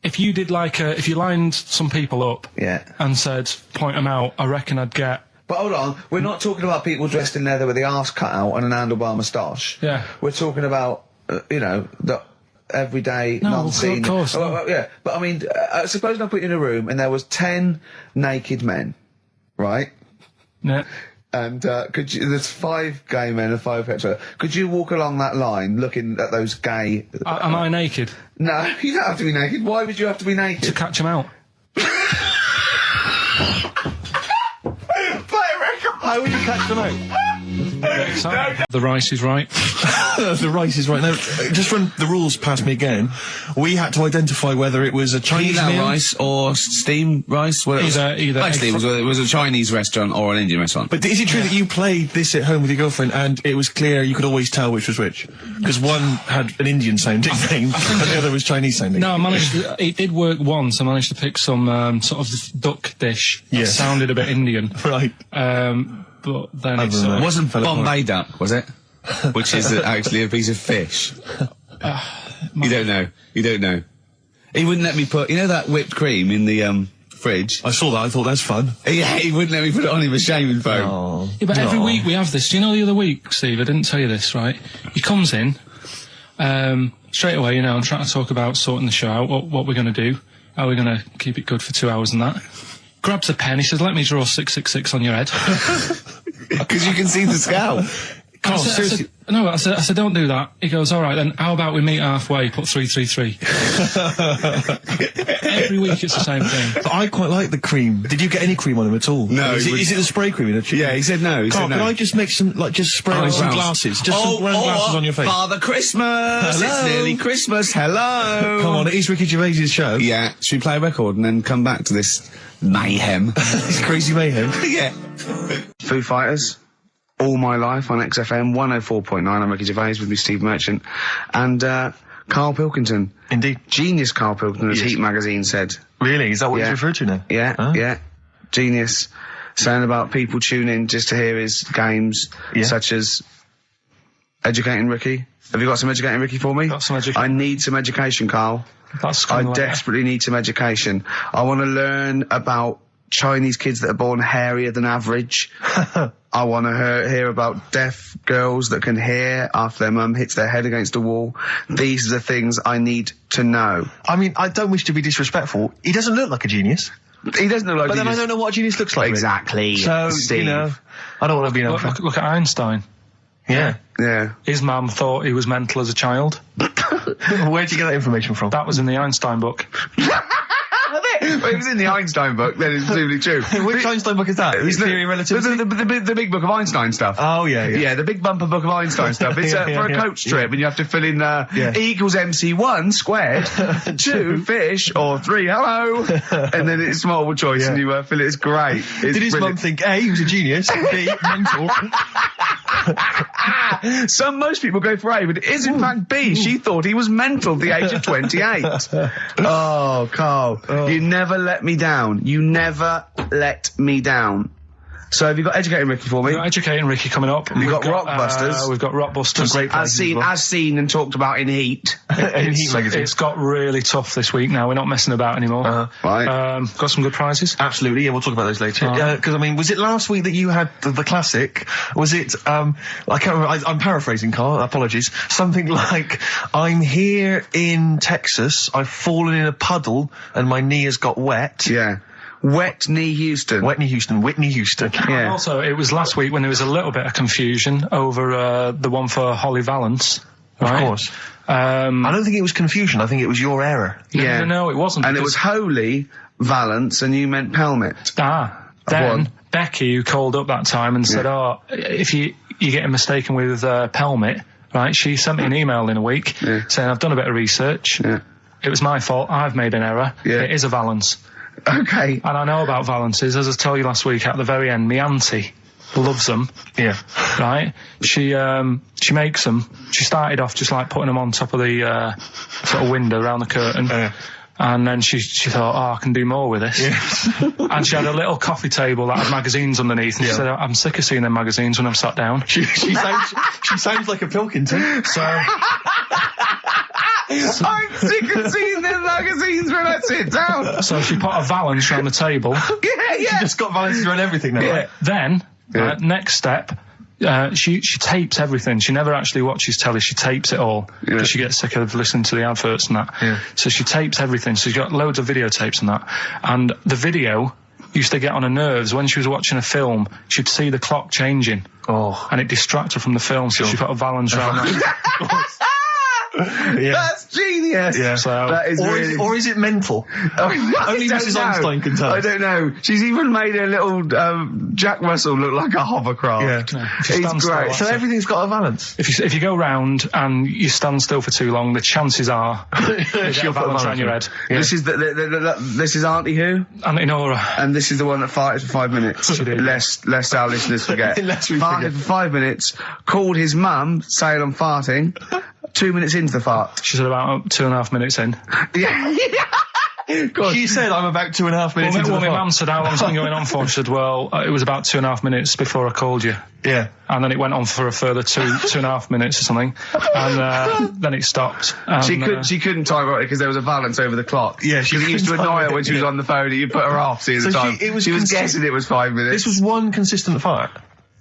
Speaker 1: if you did if you lined some people up and said, point them out, I reckon I'd get...
Speaker 4: But hold on, we're not talking about people dressed in leather with the arse cut out and an handlebar moustache.
Speaker 1: Yeah.
Speaker 4: We're talking about, the everyday, non-seen...
Speaker 1: of course.
Speaker 4: Yeah, but I mean, suppose I put you in a room and there was 10 naked men, right?
Speaker 1: Yeah.
Speaker 4: And there's 5 gay men and 5 hetero. Could you walk along that line looking at those gay...
Speaker 1: Am I naked?
Speaker 4: No, you don't have to be naked. Why would you have to be naked?
Speaker 1: To catch them out.
Speaker 3: How would you catch them out?
Speaker 1: The rice is right.
Speaker 3: The rice is right. Now, just run the rules past me again. We had to identify whether it was a Chinese meal,
Speaker 2: rice or steamed rice. Well,
Speaker 1: either.
Speaker 2: Basically, it was a Chinese restaurant or an Indian restaurant.
Speaker 3: But is it true that you played this at home with your girlfriend and it was clear you could always tell which was which? Because one had an Indian sounding name and the other was Chinese sounding.
Speaker 1: No, I managed to, it did work once. I managed to pick some sort of duck dish that sounded a bit Indian.
Speaker 3: Right.
Speaker 1: But then
Speaker 2: it wasn't Bombay duck, was it? Which is actually a piece of fish. You don't know. He wouldn't let me put, that whipped cream in the fridge.
Speaker 3: I saw that. I thought that's fun.
Speaker 2: Yeah, he wouldn't let me put it on. He was shaming foam.
Speaker 3: Oh.
Speaker 1: Yeah, but every week we have this. Do you know the other week, Steve? I didn't tell you this, right? He comes in straight away. I'm trying to talk about sorting the show out. What we're going to do? How we're going to keep it good for 2 hours and that. Grabs a pen. He says, "Let me draw 666 on your head."
Speaker 2: Because you can see the scale.
Speaker 1: I said, don't do that. He goes, all right then, how about we meet halfway, put 333. Every week it's the same thing.
Speaker 3: But I quite like the cream. Did you get any cream on him at all?
Speaker 2: No.
Speaker 3: Is it the spray cream in a tube?
Speaker 2: Yeah, he said no.
Speaker 3: Carl, can I just make some, just spray on some glasses? Just some round glasses on your face.
Speaker 2: Father Christmas!
Speaker 3: Hello.
Speaker 2: It's nearly Christmas, hello!
Speaker 3: Come on, it is Ricky Gervais' show.
Speaker 2: Yeah, should we play a record and then come back to this mayhem?
Speaker 3: This crazy mayhem?
Speaker 2: Yeah. Foo Fighters. All My Life on XFM 104.9. I'm Ricky Gervais with me, Steve Merchant, and Karl Pilkington.
Speaker 3: Indeed.
Speaker 2: Genius Karl Pilkington, as Heat magazine said.
Speaker 3: Really? Is that what he's referred to now?
Speaker 2: Yeah, yeah. Genius. Saying about people tune in just to hear his games, such as Educating Ricky. Have you got some Educating Ricky for me?
Speaker 1: Got some education.
Speaker 2: I need some education, Karl. I desperately need some education. I want to learn about Chinese kids that are born hairier than average. I want to hear about deaf girls that can hear after their mum hits their head against a wall. These are the things I need to know.
Speaker 3: I mean, I don't wish to be disrespectful. He doesn't look like a genius.
Speaker 2: He doesn't look like a genius.
Speaker 3: But then I don't know what a genius looks like.
Speaker 2: Exactly.
Speaker 3: So,
Speaker 2: Steve.
Speaker 3: I don't want to be
Speaker 1: look at Einstein.
Speaker 3: Yeah.
Speaker 2: Yeah.
Speaker 1: His mum thought he was mental as a child.
Speaker 3: Where'd you get that information from?
Speaker 1: That was in the Einstein book.
Speaker 2: Well, it was in the Einstein book, then it's presumably true.
Speaker 3: Which Einstein book is that? Theory of Relativity?
Speaker 2: The big book of Einstein stuff.
Speaker 3: Oh, yeah.
Speaker 2: Yeah, the big bumper book of Einstein stuff. It's for a coach trip, and you have to fill in E equals MC1 squared, 2 fish, or 3 hello, and then it's multiple choice, and you fill it. It's great. Did
Speaker 3: his mum think, A, he was a genius, B, mental?
Speaker 2: Most people go for A, but it is in fact B. She thought he was mental at the age of 28. Oh, Karl, you never let me down. You never let me down. So have you got Educating Ricky for me?
Speaker 1: We've got Educating Ricky coming up.
Speaker 2: We've got Rockbusters.
Speaker 1: We've got Rockbusters.
Speaker 3: Great
Speaker 2: as seen and talked about in Heat.
Speaker 3: In Heat magazine.
Speaker 1: It's got really tough this week now. We're not messing about anymore.
Speaker 2: Right.
Speaker 1: Got some good prizes.
Speaker 3: Absolutely, yeah, we'll talk about those later. Because, I mean, was it last week that you had the classic? Was it, I can't remember, I'm paraphrasing, Karl, apologies. Something like, I'm here in Texas, I've fallen in a puddle, and my knee has got wet.
Speaker 2: Yeah. Whitney Houston.
Speaker 1: Yeah. And also, it was last week when there was a little bit of confusion over the one for Holly Valance. Right?
Speaker 3: Of course. I don't think it was confusion. I think it was your error.
Speaker 1: No, it wasn't.
Speaker 2: And it was Holy Valance, and you meant Pelmet.
Speaker 1: Then Becky, who called up that time and said, if you're getting mistaken with Pelmet, right? She sent me an email in a week saying, I've done a bit of research. Yeah. It was my fault. I've made an error. Yeah. It is a Valance.
Speaker 2: Okay.
Speaker 1: And I know about Valances. As I told you last week, at the very end, my auntie loves them.
Speaker 3: Yeah.
Speaker 1: Right? She makes them. She started off just like putting them on top of the sort of window around the curtain. And then she thought, I can do more with this. Yeah. And she had a little coffee table that had magazines underneath. And she said, I'm sick of seeing them magazines when I'm sat down.
Speaker 3: She sounds like a Pilkington. So...
Speaker 2: I'm sick of seeing the magazines when I sit down.
Speaker 1: So she put a valance around the table.
Speaker 2: Yeah.
Speaker 3: She just got valances around everything now.
Speaker 2: Yeah.
Speaker 1: Then, next step, she tapes everything. She never actually watches telly. She tapes it all because she gets sick of listening to the adverts and that.
Speaker 3: Yeah.
Speaker 1: So she tapes everything. So she's got loads of videotapes and that. And the video used to get on her nerves. When she was watching a film, she'd see the clock changing.
Speaker 3: Oh.
Speaker 1: And it distracted her from the film. So she put a valance around that.
Speaker 3: Yeah.
Speaker 2: That's genius.
Speaker 3: Yeah.
Speaker 1: So,
Speaker 2: that is
Speaker 3: or is it mental? Only Mrs. Einstein can tell.
Speaker 2: I don't know. She's even made a little Jack Russell look like a hovercraft.
Speaker 3: Yeah.
Speaker 2: He's great.
Speaker 3: So everything's got a valance.
Speaker 1: if you go round and you stand still for too long, the chances are she'll balance around your head.
Speaker 2: Yeah. This is this is Auntie who?
Speaker 1: Auntie Nora.
Speaker 2: And this is the one that farted for 5 minutes. Lest our listeners forget.
Speaker 3: Lest we
Speaker 2: farted
Speaker 3: forget.
Speaker 2: for 5 minutes, called his mum, saying I'm farting. 2 minutes into the fart.
Speaker 1: She said about 2.5 minutes in.
Speaker 2: Yeah. God.
Speaker 3: She said I'm about 2.5 minutes into the
Speaker 1: my
Speaker 3: fart.
Speaker 1: mum said, how long's it been going on for? She said, well, it was about 2.5 minutes before I called you.
Speaker 3: Yeah.
Speaker 1: And then it went on for a further 2.5 minutes or something. And then it stopped. And,
Speaker 2: She couldn't time it because there was a valance over the clock.
Speaker 3: Yeah,
Speaker 2: she used to annoy her when she was on the phone and you put her off see the time. She was guessing it was 5 minutes.
Speaker 3: This was one consistent fart.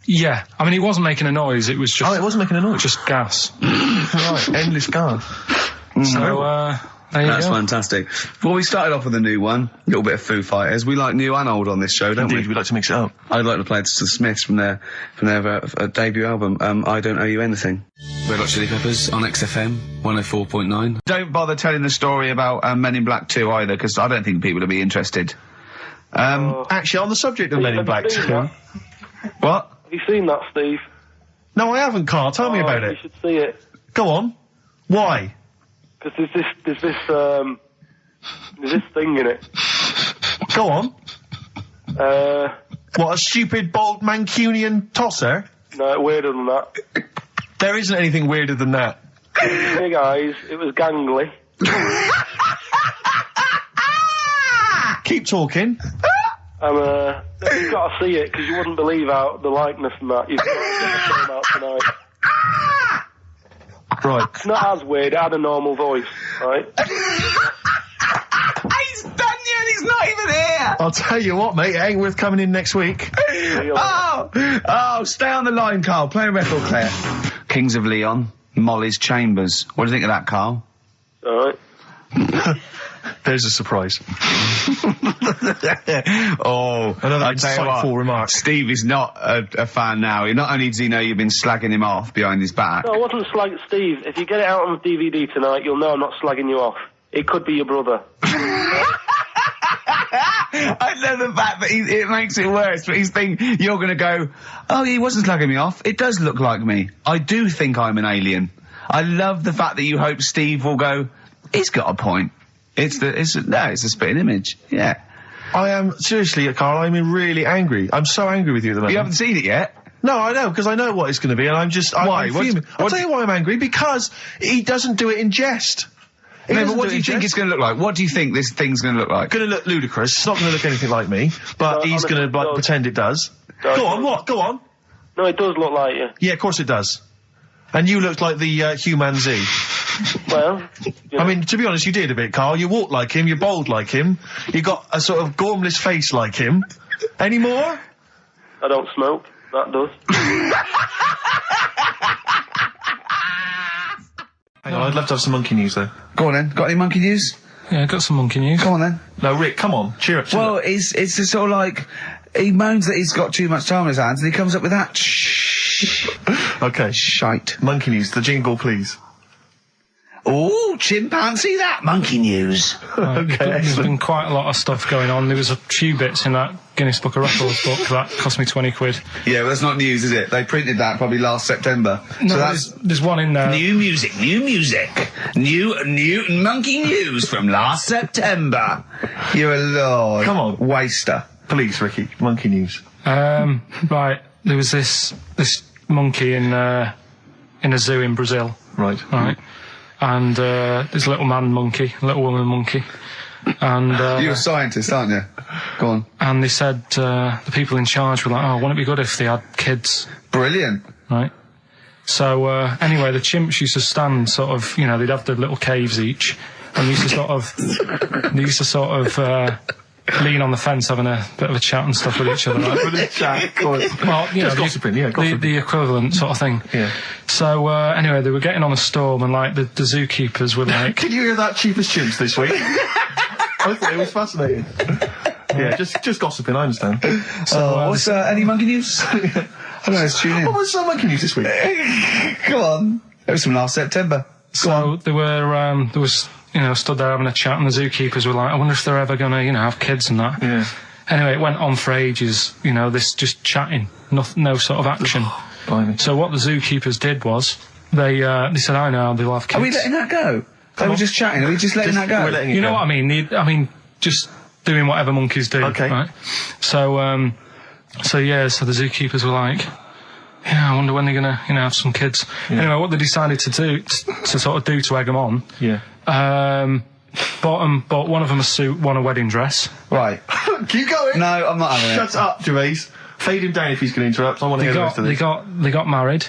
Speaker 1: Yeah. I mean, it wasn't making a noise. It was just...
Speaker 3: Oh, it wasn't making a noise?
Speaker 1: Just gas.
Speaker 3: Right, endless gas.
Speaker 1: So, there you
Speaker 2: That's
Speaker 1: go.
Speaker 2: fantastic. Well, we started off with a new one, a little bit of Foo Fighters. We like new and old on this show, don't
Speaker 3: Indeed, we like to mix it up.
Speaker 2: I'd like to play the Smiths from their debut album, I Don't Owe You Anything. Red Hot Chili Peppers on XFM 104.9. Don't bother telling the story about Men in Black 2 either, because I don't think people will be interested.
Speaker 3: Actually, on the subject of Men in Black 2... What?
Speaker 11: Have you seen that, Steve?
Speaker 3: No, I haven't, Carl. Tell me about
Speaker 11: You
Speaker 3: it.
Speaker 11: should see it.
Speaker 3: Go on. Why?
Speaker 11: Because there's this thing in it.
Speaker 3: Go on. What, a stupid, bald Mancunian tosser?
Speaker 11: No, weirder than that.
Speaker 3: There isn't anything weirder than that.
Speaker 11: Big eyes, it was gangly.
Speaker 3: Keep talking.
Speaker 11: And you've got to see it, because you wouldn't believe how the likeness and that. You've got to check the film out tonight.
Speaker 3: Right.
Speaker 11: It's not as weird, it had a normal voice, right?
Speaker 2: He's done yet, he's not even here!
Speaker 3: I'll tell you what, mate, it ain't worth coming in next week.
Speaker 2: Oh, stay on the line, Carl. Play a record player. Kings of Leon, Molly's Chambers. What do you think of that, Carl?
Speaker 11: Alright.
Speaker 3: There's a surprise.
Speaker 2: Another
Speaker 3: insightful remark.
Speaker 2: Steve is not a fan now. Not only does he know you've been slagging him off behind his back.
Speaker 11: No, I wasn't slagging Steve. If you get it out on DVD tonight, you'll know I'm not slagging you off. It could be your brother.
Speaker 2: I love the fact that it makes it worse, but he's thinking you're going to go, oh, he wasn't slagging me off. It does look like me. I do think I'm an alien. I love the fact that you hope Steve will go, he's got a point. It's a spitting image. Yeah.
Speaker 3: I am, seriously, Carl, I'm really angry. I'm so angry with you at the moment.
Speaker 2: You haven't seen it yet?
Speaker 3: No, I know, because I know what it's going to be, and I'm just...
Speaker 2: Why?
Speaker 3: I'm fuming. I'll tell you why I'm angry, because he doesn't do it in jest.
Speaker 2: No, but what do you think it's going to look like? What do you think this thing's going to look like?
Speaker 3: Going to look ludicrous. It's not going to look anything like me, but he's going to pretend it does. Go on, what? Go on.
Speaker 11: No, it does look like you.
Speaker 3: Yeah, of course it does. And you looked like the Human Z.
Speaker 11: Well,
Speaker 3: I mean, to be honest, you did a bit, Carl. You walk like him, you're bold like him, you got a sort of gormless face like him. Any more?
Speaker 11: I don't smoke. That does.
Speaker 3: Hang on, I'd love to have some monkey news, though.
Speaker 2: Go on then. Got any monkey news?
Speaker 1: Yeah, got some monkey news.
Speaker 2: Go on then.
Speaker 3: No, Rick, come on. Cheer up.
Speaker 2: Well, it's just sort of like, he moans that he's got too much time on his hands, and he comes up with that
Speaker 3: Okay.
Speaker 2: shite.
Speaker 3: Monkey news. The jingle, please.
Speaker 2: Oh, chimpanzee that monkey news.
Speaker 3: Okay,
Speaker 1: There's been quite a lot of stuff going on. There was a few bits in that Guinness Book of Records book that cost me 20 quid.
Speaker 2: Yeah, well, that's not news, is it? They printed that probably last September.
Speaker 1: No,
Speaker 2: so that's
Speaker 1: there's one in there.
Speaker 2: new music. New monkey news from last September. You're a lord.
Speaker 3: Come on.
Speaker 2: Waster.
Speaker 3: Please, Ricky. Monkey news.
Speaker 1: Right, there was this monkey in a zoo in Brazil.
Speaker 3: Right.
Speaker 1: And there's a little man monkey, a little woman monkey. And
Speaker 2: You're a scientist, aren't you? Go on.
Speaker 1: And they said the people in charge were like, oh, wouldn't it be good if they had kids?
Speaker 2: Brilliant.
Speaker 1: Right. So anyway, the chimps used to stand sort of, you know, they'd have their little caves each, and they used to sort of lean on the fence having a bit of a chat and stuff with each other. Right?
Speaker 3: With a chat, well,
Speaker 1: you know,
Speaker 3: gossiping,
Speaker 1: the equivalent sort of thing.
Speaker 3: Yeah.
Speaker 1: So anyway, they were getting on a storm, and like the zookeepers were like,
Speaker 3: "Can you hear that, cheapest chimps this week?" I thought it was fascinating. Yeah, just gossiping. I understand.
Speaker 4: So what's any monkey news? I don't know. Let's tune in.
Speaker 3: What was monkey news this week?
Speaker 4: Come on. It was from last September.
Speaker 1: So there was, you know, stood there having a chat, and the zookeepers were like, I wonder if they're ever going to, you know, have kids and that.
Speaker 3: Yeah.
Speaker 1: Anyway, it went on for ages, you know, this just chatting, no sort of action. So what the zookeepers did was, they said, I know, they'll have kids.
Speaker 4: Are we letting that go? They were just chatting. Are we just letting that go?
Speaker 3: We're letting it
Speaker 1: you know
Speaker 3: go.
Speaker 1: what I mean? Just doing whatever monkeys do.
Speaker 3: Okay.
Speaker 1: Right? So the zookeepers were like, yeah, I wonder when they're gonna, you know, have some kids.
Speaker 3: Yeah.
Speaker 1: Anyway, what they decided to do, to egg them on.
Speaker 3: Yeah.
Speaker 1: Bought one of them a suit, one a wedding dress.
Speaker 4: Right.
Speaker 3: Keep going.
Speaker 4: No, I'm not having it.
Speaker 3: Shut up, Gervais. Fade him down if he's going to interrupt. I want to hear the rest of this.
Speaker 1: They got married.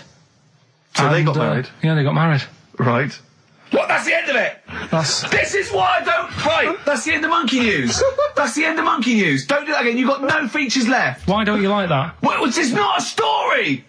Speaker 3: So they got married?
Speaker 1: Yeah, they got married.
Speaker 3: Right.
Speaker 5: What? That's the end of it. This is why I don't. Right. That's the end of monkey news. That's the end of monkey news. Don't do that again. You've got no features left.
Speaker 1: Why don't you like that?
Speaker 5: Well, it's not a story.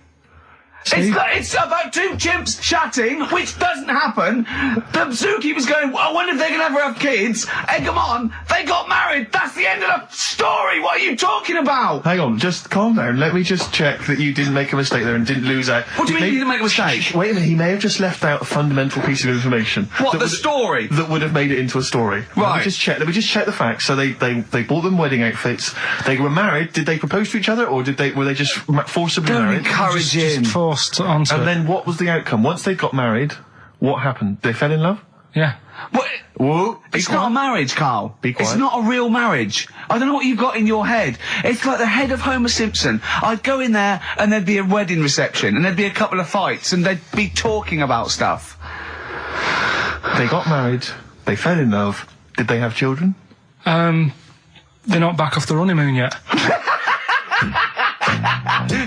Speaker 5: It's about two chimps chatting, which doesn't happen. The zookeeper's going, I wonder if they're going to ever have kids. Egg them on. They got married. That's the end of the story. What are you talking about?
Speaker 3: Hang on, just calm down. Let me just check that you didn't make a mistake there and didn't lose out.
Speaker 5: What do you mean you didn't make a mistake?
Speaker 3: Wait a minute, he may have just left out a fundamental piece of information.
Speaker 5: What, the story?
Speaker 3: That would have made it into a story.
Speaker 5: Right.
Speaker 3: Let me just check the facts. So they bought them wedding outfits. They were married. Did they propose to each other, or were they just forcibly
Speaker 5: Don't
Speaker 3: married?
Speaker 5: encourage him.
Speaker 1: Just forced onto
Speaker 3: And
Speaker 1: it.
Speaker 3: then what was the outcome? Once they got married, what happened? They fell in love?
Speaker 1: Yeah.
Speaker 5: What?
Speaker 3: Whoa.
Speaker 5: It's not a marriage, Carl.
Speaker 3: Be quiet.
Speaker 5: It's not a real marriage. I don't know what you've got in your head. It's like the head of Homer Simpson. I'd go in there and there'd be a wedding reception and there'd be a couple of fights and they'd be talking about stuff.
Speaker 3: They got married. They fell in love. Did they have children?
Speaker 1: They're not back off the honeymoon yet.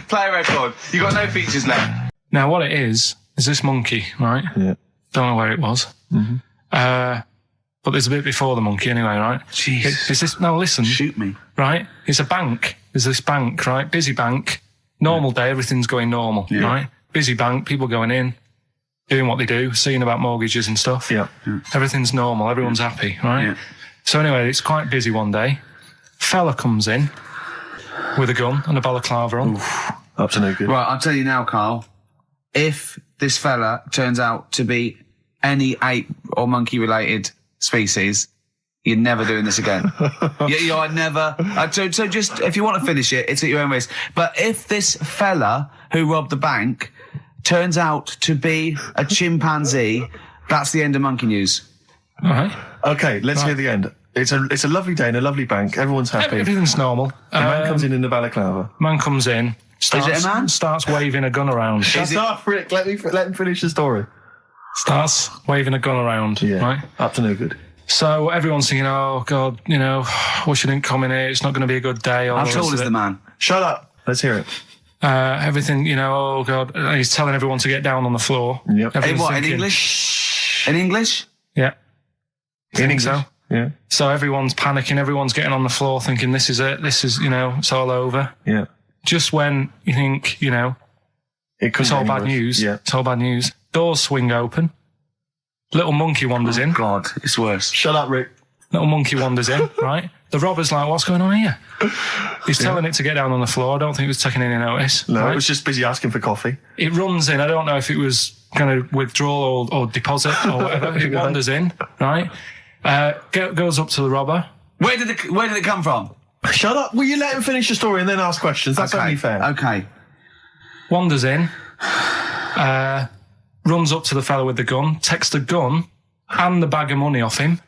Speaker 5: Play a record. You got no features left.
Speaker 1: Now, what it is this monkey, right?
Speaker 3: Yeah.
Speaker 1: Don't know where it was.
Speaker 3: Mm-hmm.
Speaker 1: But there's a bit before the monkey anyway, right?
Speaker 5: Jeez.
Speaker 1: It's this, no, listen.
Speaker 5: Shoot me.
Speaker 1: Right? It's a bank. There's this bank, right? Busy bank. Normal day, everything's going normal, right? Busy bank, people going in, doing what they do, seeing about mortgages and stuff.
Speaker 3: Yeah.
Speaker 1: Everything's normal, everyone's happy, right?
Speaker 5: Yeah.
Speaker 1: So anyway, it's quite busy one day. Fella comes in with a gun and a balaclava on.
Speaker 3: Up to no good.
Speaker 2: Right, I'll tell you now, Carl. If this fella turns out to be any ape or monkey related species, you're never doing this again. You're never. So just, if you want to finish it, it's at your own risk. But if this fella who robbed the bank turns out to be a chimpanzee, that's the end of monkey news.
Speaker 1: All right.
Speaker 3: Okay, let's hear the end. It's a lovely day in a lovely bank. Everyone's happy.
Speaker 1: Everything's normal.
Speaker 3: The man comes in the balaclava.
Speaker 1: Man comes in.
Speaker 2: Is it a man?
Speaker 1: Starts waving a gun around.
Speaker 3: Shut up, Rick. Let him finish the story.
Speaker 1: Starts waving a gun around.
Speaker 3: Yeah.
Speaker 1: Right?
Speaker 3: Up to no good.
Speaker 1: So everyone's thinking, oh, God, you know, wish you didn't come in here. It's not going to be a good day.
Speaker 2: How tall is the man?
Speaker 3: Shut up. Let's hear it.
Speaker 1: Everything, you know, oh, God. And he's telling everyone to get down on the floor.
Speaker 3: Yep.
Speaker 2: Hey, what, in English? In English?
Speaker 1: Yeah.
Speaker 3: In English?
Speaker 1: So?
Speaker 3: Yeah.
Speaker 1: So everyone's panicking. Everyone's getting on the floor thinking, this is it. This is, you know, it's all over.
Speaker 3: Yeah.
Speaker 1: Just when you think, you know, it's all bad news.
Speaker 3: Yeah.
Speaker 1: It's all bad news. Doors swing open. Little monkey wanders in.
Speaker 2: God, it's worse.
Speaker 3: Shut up, Rick.
Speaker 1: Little monkey wanders in, right? The robber's like, what's going on here? He's telling it to get down on the floor. I don't think it was taking any notice.
Speaker 3: No,
Speaker 1: right?
Speaker 3: it was just busy asking for coffee.
Speaker 1: It runs in. I don't know if it was going to withdraw or deposit or whatever. It wanders in, right? Goes up to the robber.
Speaker 2: Where did it come from?
Speaker 3: Shut up. Will you let him finish the story and then ask questions? That's only fair.
Speaker 2: Okay.
Speaker 1: Wanders in. Runs up to the fella with the gun. Takes the gun and the bag of money off him.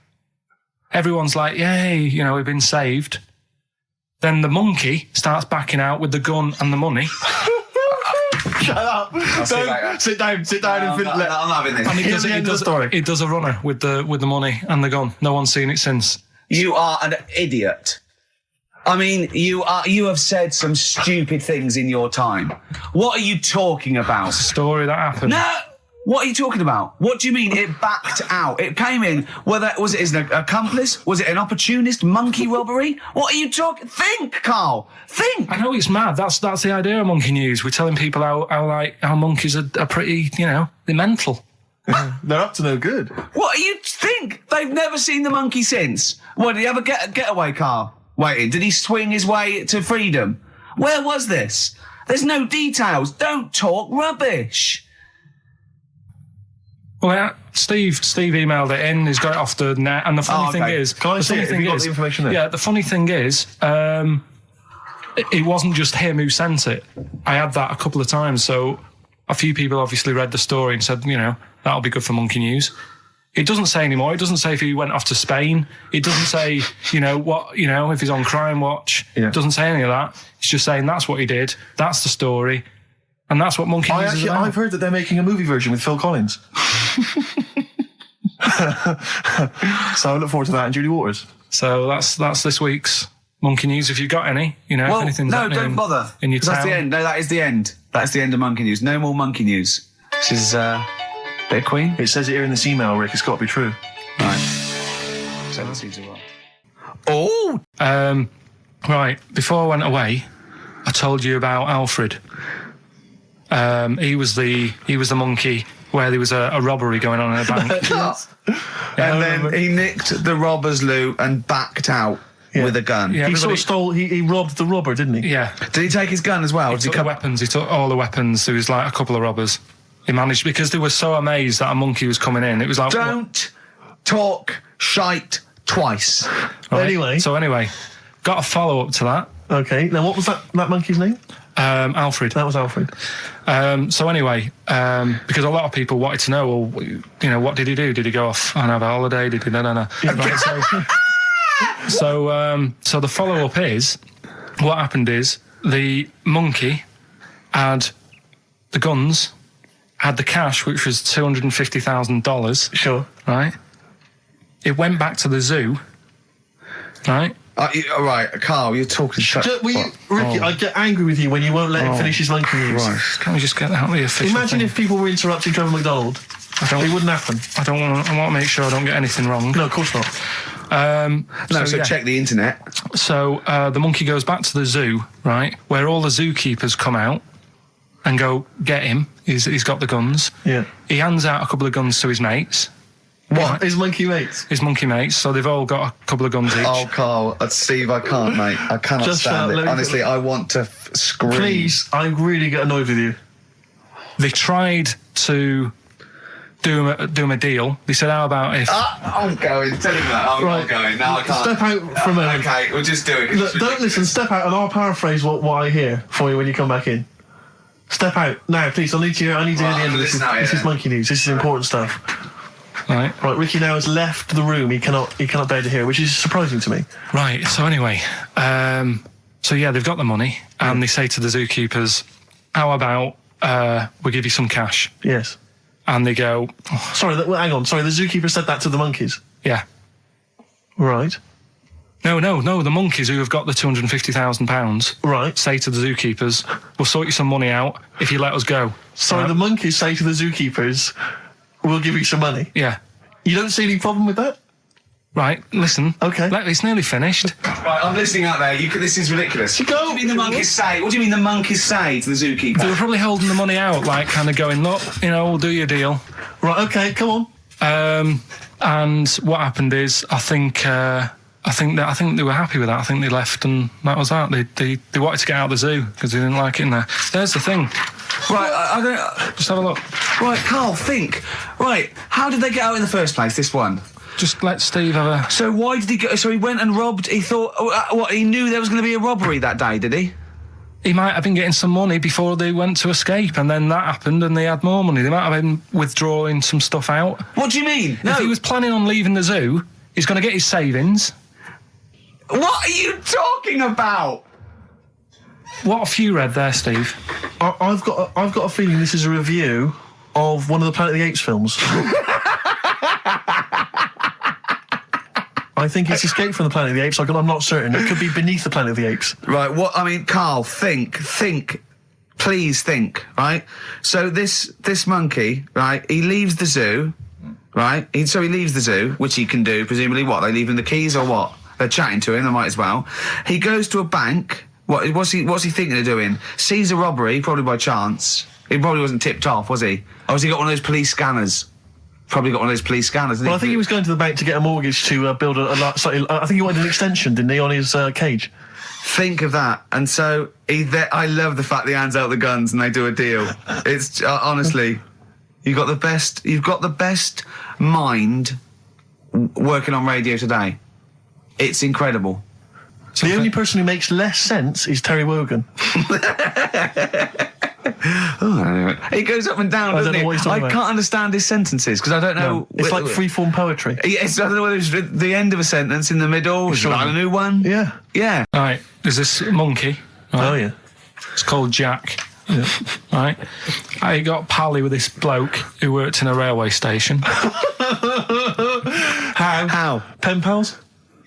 Speaker 1: Everyone's like, yay, you know, we've been saved. Then the monkey starts backing out with the gun and the money.
Speaker 3: Shut up. Sit down and
Speaker 2: I'm not having this.
Speaker 1: And he does a runner with the money and the gun. No one's seen it since.
Speaker 2: You are an idiot. I mean, you have said some stupid things in your time. What are you talking about?
Speaker 1: It's a story that happened.
Speaker 2: No! What are you talking about? What do you mean it backed out? It came in, was it an accomplice? Was it an opportunist monkey robbery? What are you talking? Think, Carl! Think!
Speaker 1: I know it's mad. That's the idea of Monkey News. We're telling people how monkeys are pretty, they're mental.
Speaker 3: They're up to no good.
Speaker 2: What do you think? They've never seen the monkey since. What, did he have a getaway car waiting? Did he swing his way to freedom? Where was this? There's no details. Don't talk rubbish.
Speaker 1: Well, yeah, Steve emailed it in. He's got it off the net. And the funny thing is,
Speaker 3: can I see it? Have you got the information there?
Speaker 1: Yeah, the funny thing is, it wasn't just him who sent it. I had that a couple of times. So a few people obviously read the story and said, that'll be good for Monkey News. It doesn't say anymore. It doesn't say if he went off to Spain. It doesn't say, if he's on Crime Watch. Yeah. It doesn't say any of that. It's just saying that's what he did. That's the story. And that's what Monkey News is about.
Speaker 3: I've heard that they're making a movie version with Phil Collins. So I look forward to that and Julie Waters.
Speaker 1: So that's this week's Monkey News. If you've got any, if anything's happening
Speaker 2: don't bother.
Speaker 1: In your town.
Speaker 2: That's the end. No, that is the end. That's the end of Monkey News. No more Monkey News. This is bit of Queen.
Speaker 3: It says it here in this email, Rick. It's got to be true.
Speaker 2: Right. So that seems well. Oh.
Speaker 1: Right. Before I went away, I told you about Alfred. He was the monkey where there was a robbery going on in a bank.
Speaker 2: Yes. And then he nicked the robber's loot and backed out with a gun.
Speaker 1: Yeah,
Speaker 3: he sort of stole. He robbed the robber, didn't he?
Speaker 1: Yeah.
Speaker 2: Did he take his gun as well?
Speaker 1: He took the weapons. He took all the weapons. There was like a couple of robbers. He managed because they were so amazed that a monkey was coming in. It was like
Speaker 2: don't talk shite twice.
Speaker 1: Right? So anyway, got a follow up to that.
Speaker 3: Okay. Now what was that monkey's name?
Speaker 1: Alfred.
Speaker 3: That was Alfred.
Speaker 1: So anyway, because a lot of people wanted to know, well, what did he do? Did he go off and have a holiday? Did he? No. Right, so the follow-up is, what happened is, the monkey had the guns, had the cash, which was $250,000.
Speaker 3: Sure.
Speaker 1: Right? It went back to the zoo, right?
Speaker 2: Right, Carl, you're talking shit.
Speaker 3: Ricky, I get angry with you when you won't let him finish his Monkey News.
Speaker 2: Right.
Speaker 1: Can't we just get out the official
Speaker 3: Imagine
Speaker 1: thing?
Speaker 3: if people were interrupting Trevor McDonald. It wouldn't happen.
Speaker 1: I want to make sure I don't get anything wrong.
Speaker 3: No, of course not.
Speaker 2: Check the internet.
Speaker 1: So the monkey goes back to the zoo, right, where all the zookeepers come out and go, get him. He's got the guns.
Speaker 3: Yeah.
Speaker 1: He hands out a couple of guns to his mates.
Speaker 3: What?
Speaker 1: Right.
Speaker 3: His monkey mates?
Speaker 1: His monkey mates, so they've all got a couple of guns each.
Speaker 2: Oh, Carl, Steve, I can't, mate. I cannot stand it. Honestly, I want to scream.
Speaker 3: Please, I really get annoyed with you.
Speaker 1: They tried to do him a deal. They said, how about if...
Speaker 2: I'm going. Tell him that. I'm not going. No, I can't.
Speaker 3: Step out for a moment.
Speaker 2: Okay, we'll just do it.
Speaker 3: Look, don't listen. Step out and I'll paraphrase what I hear for you when you come back in. Step out. Now, please, I need to hear the end of this. This is Monkey News. This is important stuff.
Speaker 1: Right,
Speaker 3: Ricky now has left the room. He cannot bear to hear, which is surprising to me.
Speaker 1: Right, so anyway, they've got the money, and they say to the zookeepers, how about we give you some cash?
Speaker 3: Yes.
Speaker 1: And they go...
Speaker 3: Oh. Sorry, hang on. Sorry, the zookeeper said that to the monkeys?
Speaker 1: Yeah.
Speaker 3: Right.
Speaker 1: No, the monkeys who have got the £250,000
Speaker 3: right.
Speaker 1: say to the zookeepers, we'll sort you some money out if you let us go.
Speaker 3: Sorry, the monkeys say to the zookeepers... We'll give you some money.
Speaker 1: Yeah.
Speaker 3: You don't see any problem with that?
Speaker 1: Right, listen.
Speaker 3: Okay.
Speaker 1: It's nearly finished.
Speaker 2: Right, I'm listening out there. This is ridiculous. What do you mean the monkeys say? What do you mean the monkeys say to the zookeeper?
Speaker 1: They were probably holding the money out, like kind of going, look, we'll do your deal.
Speaker 3: Right, okay, come on.
Speaker 1: And what happened is, I think they were happy with that. I think they left, and that was that. They wanted to get out of the zoo because they didn't like it in there. There's the thing.
Speaker 2: Right, I don't...
Speaker 1: Just have a look.
Speaker 2: Right, Carl, think. Right, how did they get out in the first place, this one?
Speaker 1: Just let Steve have a...
Speaker 2: So why did he go... So he went and robbed... He thought... he knew there was going to be a robbery that day, did he?
Speaker 1: He might have been getting some money before they went to escape, and then that happened and they had more money. They might have been withdrawing some stuff out.
Speaker 2: What do you mean?
Speaker 1: If he was planning on leaving the zoo, he's going to get his savings.
Speaker 2: What are you talking about?
Speaker 1: What have you read there, Steve?
Speaker 3: I've got a feeling this is a review of one of the Planet of the Apes films. I think it's Escape from the Planet of the Apes. I'm not certain. It could be Beneath the Planet of the Apes.
Speaker 2: Right, Carl, think, please think, right? So this monkey, right, he leaves the zoo, right? So he leaves the zoo, which he can do, presumably what? They leave him the keys or what? They're chatting to him, they might as well. He goes to a bank. What's he thinking of doing? Sees a robbery, probably by chance. He probably wasn't tipped off, was he? Or has he got one of those police scanners? Probably got one of those police scanners.
Speaker 3: Well, I think he was going to the bank to get a mortgage to build I think he wanted an extension, didn't he, on his cage?
Speaker 2: Think of that. And so I love the fact that he hands out the guns and they do a deal. It's honestly, you've got the best mind working on radio today. It's incredible.
Speaker 3: So the only person who makes less sense is Terry Wogan.
Speaker 2: He goes up and down, doesn't he? I can't understand his sentences because I don't know.
Speaker 3: No, it's like freeform poetry.
Speaker 2: Yes, I don't know whether it's the end of a sentence in the middle. Is that a new one?
Speaker 3: Yeah.
Speaker 2: Yeah.
Speaker 1: Right, there's this monkey. Right?
Speaker 3: Oh, yeah.
Speaker 1: It's called Jack.
Speaker 3: Yeah.
Speaker 1: Right? I got pally with this bloke who worked in a railway station.
Speaker 3: How? Pen pals?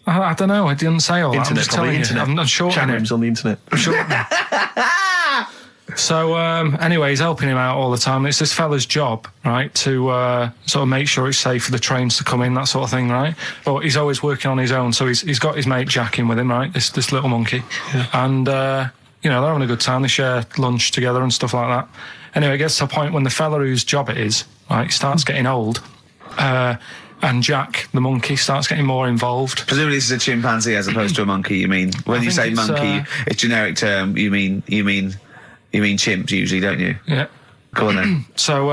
Speaker 1: I don't know. I didn't say all
Speaker 3: internet,
Speaker 1: that. I'm just telling you. I'm not sure.
Speaker 3: Chat rooms on the internet.
Speaker 1: So, anyway, he's helping him out all the time. It's this fella's job, right, to sort of make sure it's safe for the trains to come in, that sort of thing, right? But he's always working on his own, so he's got his mate Jack in with him, right, this little monkey. Yeah. And, they're having a good time. They share lunch together and stuff like that. Anyway, it gets to a point when the fella whose job it is, right, starts getting old, and Jack, the monkey, starts getting more involved.
Speaker 2: Presumably this is a chimpanzee as opposed to a monkey, you mean? When you say monkey, it's generic term, you mean chimps usually, don't you?
Speaker 1: Yeah.
Speaker 2: Go on then.
Speaker 1: So,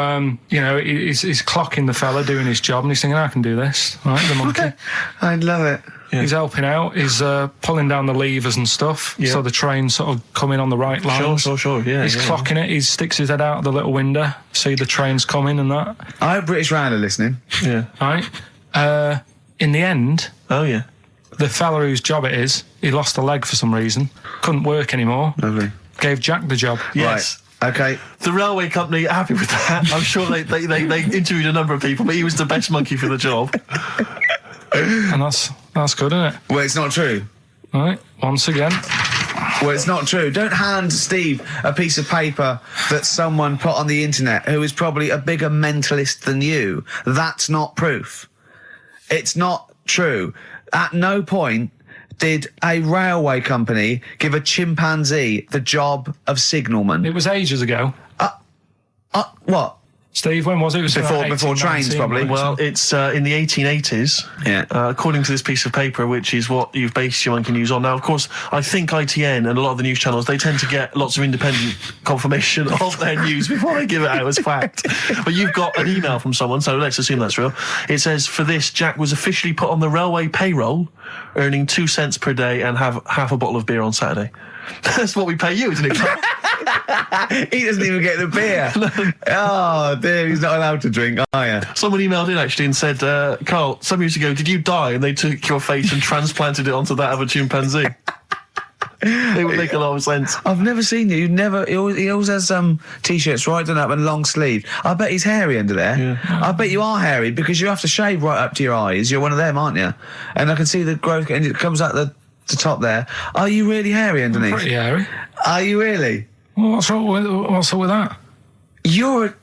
Speaker 1: he's clocking the fella doing his job and he's thinking, I can do this, right, the monkey.
Speaker 2: I love it.
Speaker 1: Yeah. He's helping out, he's pulling down the levers and stuff, so the train's sort of coming on the right lines.
Speaker 3: Sure, yeah.
Speaker 1: He's clocking it, he sticks his head out the little window, see the train's coming and that.
Speaker 2: I hope British Rail are listening.
Speaker 3: Yeah.
Speaker 1: Right? In the end...
Speaker 3: Oh, yeah.
Speaker 1: The fella whose job it is, he lost a leg for some reason, couldn't work anymore.
Speaker 2: Lovely.
Speaker 1: Gave Jack the job.
Speaker 3: Yes.
Speaker 2: Right. Okay.
Speaker 3: The railway company are happy with that. I'm sure they interviewed a number of people, but he was the best monkey for the job.
Speaker 1: And that's good, isn't it?
Speaker 2: Well, it's not true.
Speaker 1: Right, once again.
Speaker 2: Well, it's not true. Don't hand Steve a piece of paper that someone put on the internet who is probably a bigger mentalist than you. That's not proof. It's not true. At no point did a railway company give a chimpanzee the job of signalman.
Speaker 1: It was ages ago.
Speaker 2: What?
Speaker 1: Steve, when was it? It was
Speaker 2: before trains, probably.
Speaker 3: Well, it's in the 1880s.
Speaker 2: Yeah.
Speaker 3: According to this piece of paper, which is what you've based your monkey news on. Now, of course, I think ITN and a lot of the news channels, they tend to get lots of independent confirmation of their news before they give it out as fact. But you've got an email from someone, so let's assume that's real. It says, for this, Jack was officially put on the railway payroll, earning 2 cents per day and have half a bottle of beer on Saturday. That's what we pay you, isn't it?
Speaker 2: He doesn't even get the beer. Oh, dear, he's not allowed to drink, are you?
Speaker 3: Someone emailed in, actually, and said, Carl, some years ago, did you die? And they took your face and transplanted it onto that of a chimpanzee. It would make a lot of sense.
Speaker 2: I've never seen you. He always has T-shirts right done up and long sleeve. I bet he's hairy under there. Yeah. I bet you are hairy because you have to shave right up to your eyes. You're one of them, aren't you? And I can see the growth, and it comes out the top there. Are you really hairy underneath?
Speaker 1: I'm pretty hairy.
Speaker 2: Are you really?
Speaker 1: Well, what's up with that?
Speaker 2: You're a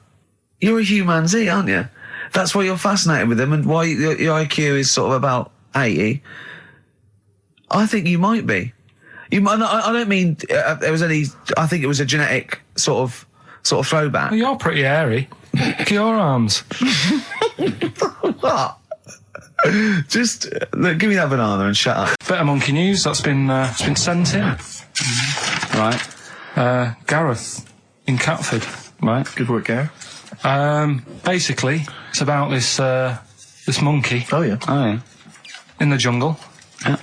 Speaker 2: humanzee, aren't you? That's why you're fascinated with them and why your IQ is sort of about 80. I think you might be. I don't mean there was any. I think it was a genetic sort of throwback.
Speaker 1: Well, you're pretty hairy. Look at your arms.
Speaker 2: What? Just look, give me that banana and shut up.
Speaker 1: Bit of monkey news that's been sent in.
Speaker 2: Right.
Speaker 1: Gareth in Catford.
Speaker 3: Right. Good work, Gareth.
Speaker 1: Basically, it's about this monkey.
Speaker 3: Oh yeah.
Speaker 1: In the jungle.
Speaker 2: Yeah.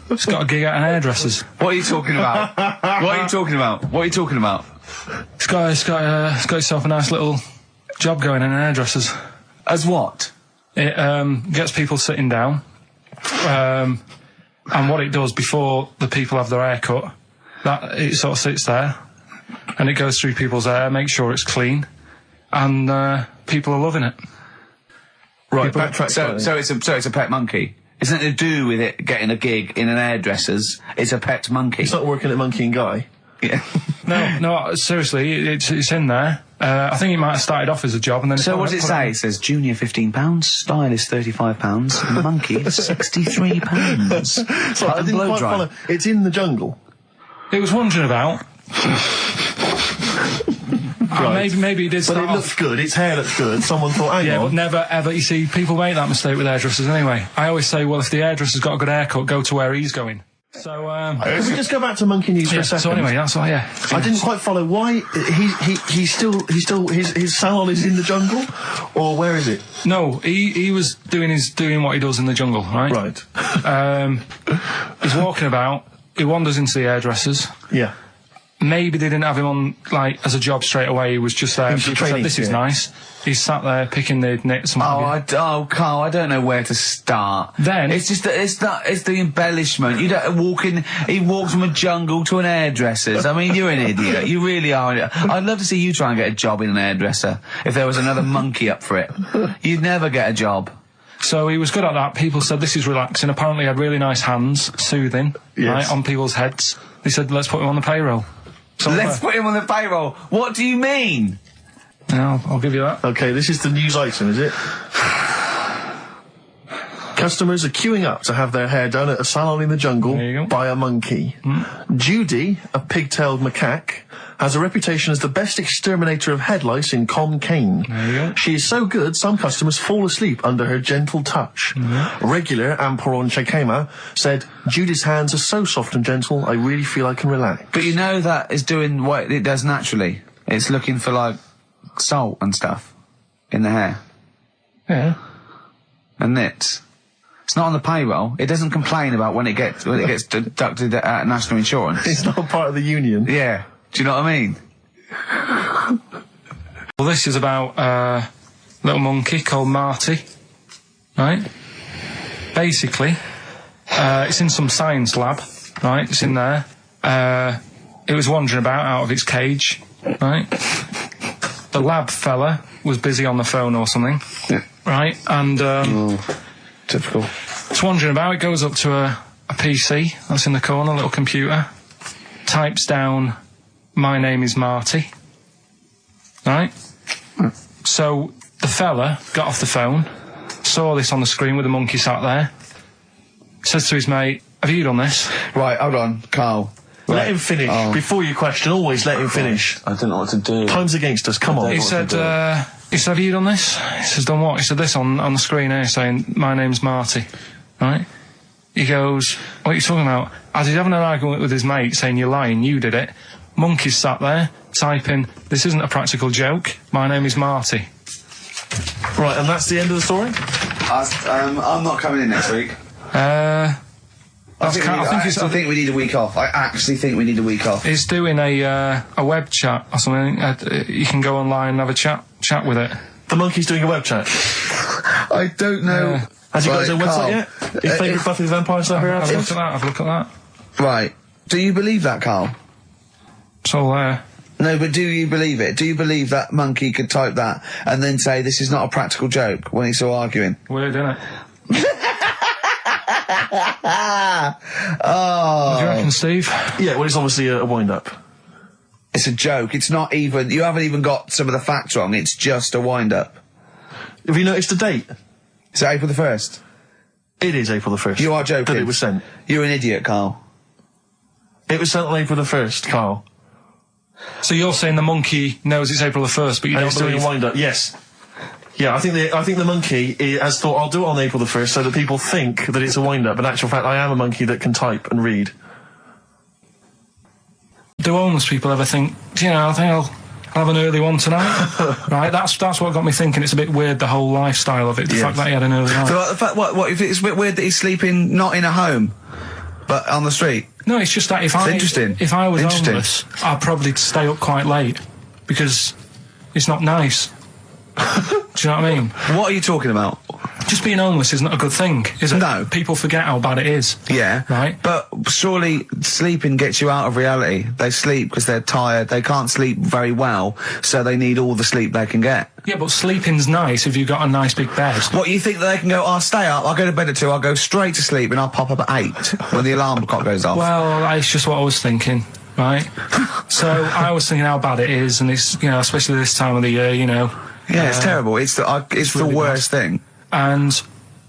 Speaker 1: It's got a gig at an hairdresser's.
Speaker 2: What are you talking about? What are you talking about?
Speaker 1: It's got itself a nice little job going in an hairdresser's.
Speaker 2: As what?
Speaker 1: It gets people sitting down, and what it does before the people have their hair cut, that it sort of sits there, and it goes through people's hair, makes sure it's clean, and people are loving it.
Speaker 3: Right, backtrack
Speaker 2: So
Speaker 3: slightly.
Speaker 2: it's a pet monkey. It's nothing to do with it getting a gig in an hairdresser's. It's a pet monkey.
Speaker 3: It's not working at Monkey and Guy.
Speaker 2: Yeah.
Speaker 1: No, seriously, it's in there. I think it might have started off as a job and then...
Speaker 2: So what does it say? It says junior £15, stylist £35, and monkey £63.
Speaker 3: Sorry, I didn't quite follow. It's in the jungle.
Speaker 1: It was wandering about.
Speaker 3: Right.
Speaker 1: Maybe it did start
Speaker 3: But it looks good, its hair looks good. Someone thought, hang
Speaker 1: Yeah,
Speaker 3: on.
Speaker 1: but never, ever... You see, people make that mistake with hairdressers anyway. I always say, well, if the hairdresser's got a good haircut, go to where he's going. So,
Speaker 3: Can we just go back to Monkey News for a second?
Speaker 1: So anyway, that's why, yeah.
Speaker 3: I didn't quite follow why he's still his salon is in the jungle, or where is it?
Speaker 1: No, he was doing what he does in the jungle, right?
Speaker 3: Right.
Speaker 1: He's walking about. He wanders into the hairdressers.
Speaker 3: Yeah.
Speaker 1: Maybe they didn't have him on, like, as a job straight away. He was just there.
Speaker 3: He was
Speaker 1: People said, this is nice. He's sat there picking the knits and
Speaker 2: Carl, I don't know where to start.
Speaker 1: Then
Speaker 2: it's just it's the embellishment. You don't he walks from a jungle to an hairdresser's. I mean, you're an idiot. You really are. I'd love to see you try and get a job in an hairdresser if there was another monkey up for it. You'd never get a job.
Speaker 1: So he was good at that. People said this is relaxing. Apparently he had really nice hands, soothing, right, on people's heads. They said, let's put him on the payroll. So
Speaker 2: let's put him on the payroll. What do you mean?
Speaker 1: No, I'll give you that.
Speaker 3: Okay, this is the news item, is it? Customers are queuing up to have their hair done at a salon in the jungle by a monkey. Judy, a pig-tailed macaque, has a reputation as the best exterminator of head lice in Con Cane. She is so good, some customers fall asleep under her gentle touch. Regular Amporon Chekema said, Judy's hands are so soft and gentle, I really feel I can relax.
Speaker 2: But you know that is doing what it does naturally. It's looking for, like, salt and stuff in the hair.
Speaker 1: Yeah.
Speaker 2: And nits. It's not on the payroll. It doesn't complain about when it gets deducted at national insurance.
Speaker 3: It's not part of the union.
Speaker 2: Yeah. Do you know what I mean?
Speaker 1: Well, this is about a little monkey called Marty, right? Basically, it's in some science lab, right? It's in there. It was wandering about out of its cage, right? The lab fella was busy on the phone or something, right? And
Speaker 4: typical.
Speaker 1: It's wandering about. It goes up to a PC that's in the corner, a little computer, types down, "My name is Marty," right? So the fella got off the phone, saw this on the screen with the monkey sat there, says to his mate, "Have you done this?"
Speaker 4: Right, hold on, Carl.
Speaker 3: Let him finish. Before you question, always let him finish.
Speaker 9: I don't know what to do.
Speaker 3: Time's against us, come on.
Speaker 1: He said, have you done this? He says, done what? He said, this on the screen here saying, "My name's Marty," right? He goes, "What are you talking about?" As he's having an argument with his mate saying, "You're lying, you did it," monkey's sat there typing, "This isn't a practical joke. My name is Marty."
Speaker 3: Right, and that's the end of the story?
Speaker 4: I'm not coming in next week. I think we need a week off. I actually think we need a week off.
Speaker 1: He's doing a web chat or something. You can go online and have a chat with it.
Speaker 3: The monkey's doing a web chat?
Speaker 4: I don't know.
Speaker 3: Has he got his own website yet? His favourite Buffy the Vampire Slayer
Speaker 1: Have a look at that, have a look at that.
Speaker 4: Right. Do you believe that, Carl?
Speaker 1: It's all there.
Speaker 4: No, but do you believe it? Do you believe that monkey could type that and then say, "This is not a practical joke," when he's still arguing?
Speaker 1: Weird, isn't it?
Speaker 4: Oh.
Speaker 1: What do you reckon, Steve?
Speaker 3: Yeah, well, it's obviously a wind-up.
Speaker 4: It's a joke. It's not even... You haven't even got some of the facts wrong. It's just a wind-up.
Speaker 3: Have you noticed the date?
Speaker 4: Is it April the 1st?
Speaker 3: It is April the 1st.
Speaker 4: You are joking.
Speaker 3: That it was sent.
Speaker 4: You're an idiot, Carl.
Speaker 3: It was sent on April the 1st, Carl.
Speaker 1: So you're saying the monkey knows it's April the 1st, but you don't
Speaker 3: it's doing
Speaker 1: believe...
Speaker 3: a wind-up, yes. Yeah, I think the monkey has thought, I'll do it on April the 1st so that people think that it's a wind-up. In actual fact, I am a monkey that can type and read.
Speaker 1: Do homeless people ever think, I think I'll have an early one tonight? Right, that's what got me thinking. It's a bit weird, the whole lifestyle of it, the fact that he had an early night.
Speaker 2: So the fact, what if it's a bit weird that he's sleeping not in a home, but on the street?
Speaker 1: No, it's just that if I was homeless, I'd probably stay up quite late, because it's not nice. Do you know what I mean?
Speaker 2: What are you talking about?
Speaker 1: just being homeless isn't a good thing, is it?
Speaker 4: No.
Speaker 1: People forget how bad it is.
Speaker 4: Yeah.
Speaker 1: Right?
Speaker 4: But surely sleeping gets you out of reality. They sleep because they're tired. They can't sleep very well, so they need all the sleep they can get.
Speaker 1: Yeah, but sleeping's nice if you've got a nice big bed.
Speaker 4: What, you think that they can go, I'll stay up, I'll go to bed at 2, I'll go straight to sleep and I'll pop up at 8 when the alarm clock goes off?
Speaker 1: Well, that's just what I was thinking, right? So I was thinking how bad it is, and it's, you know, especially this time of the year, you know.
Speaker 4: Yeah, it's terrible. It's the
Speaker 1: really
Speaker 4: worst thing.
Speaker 1: And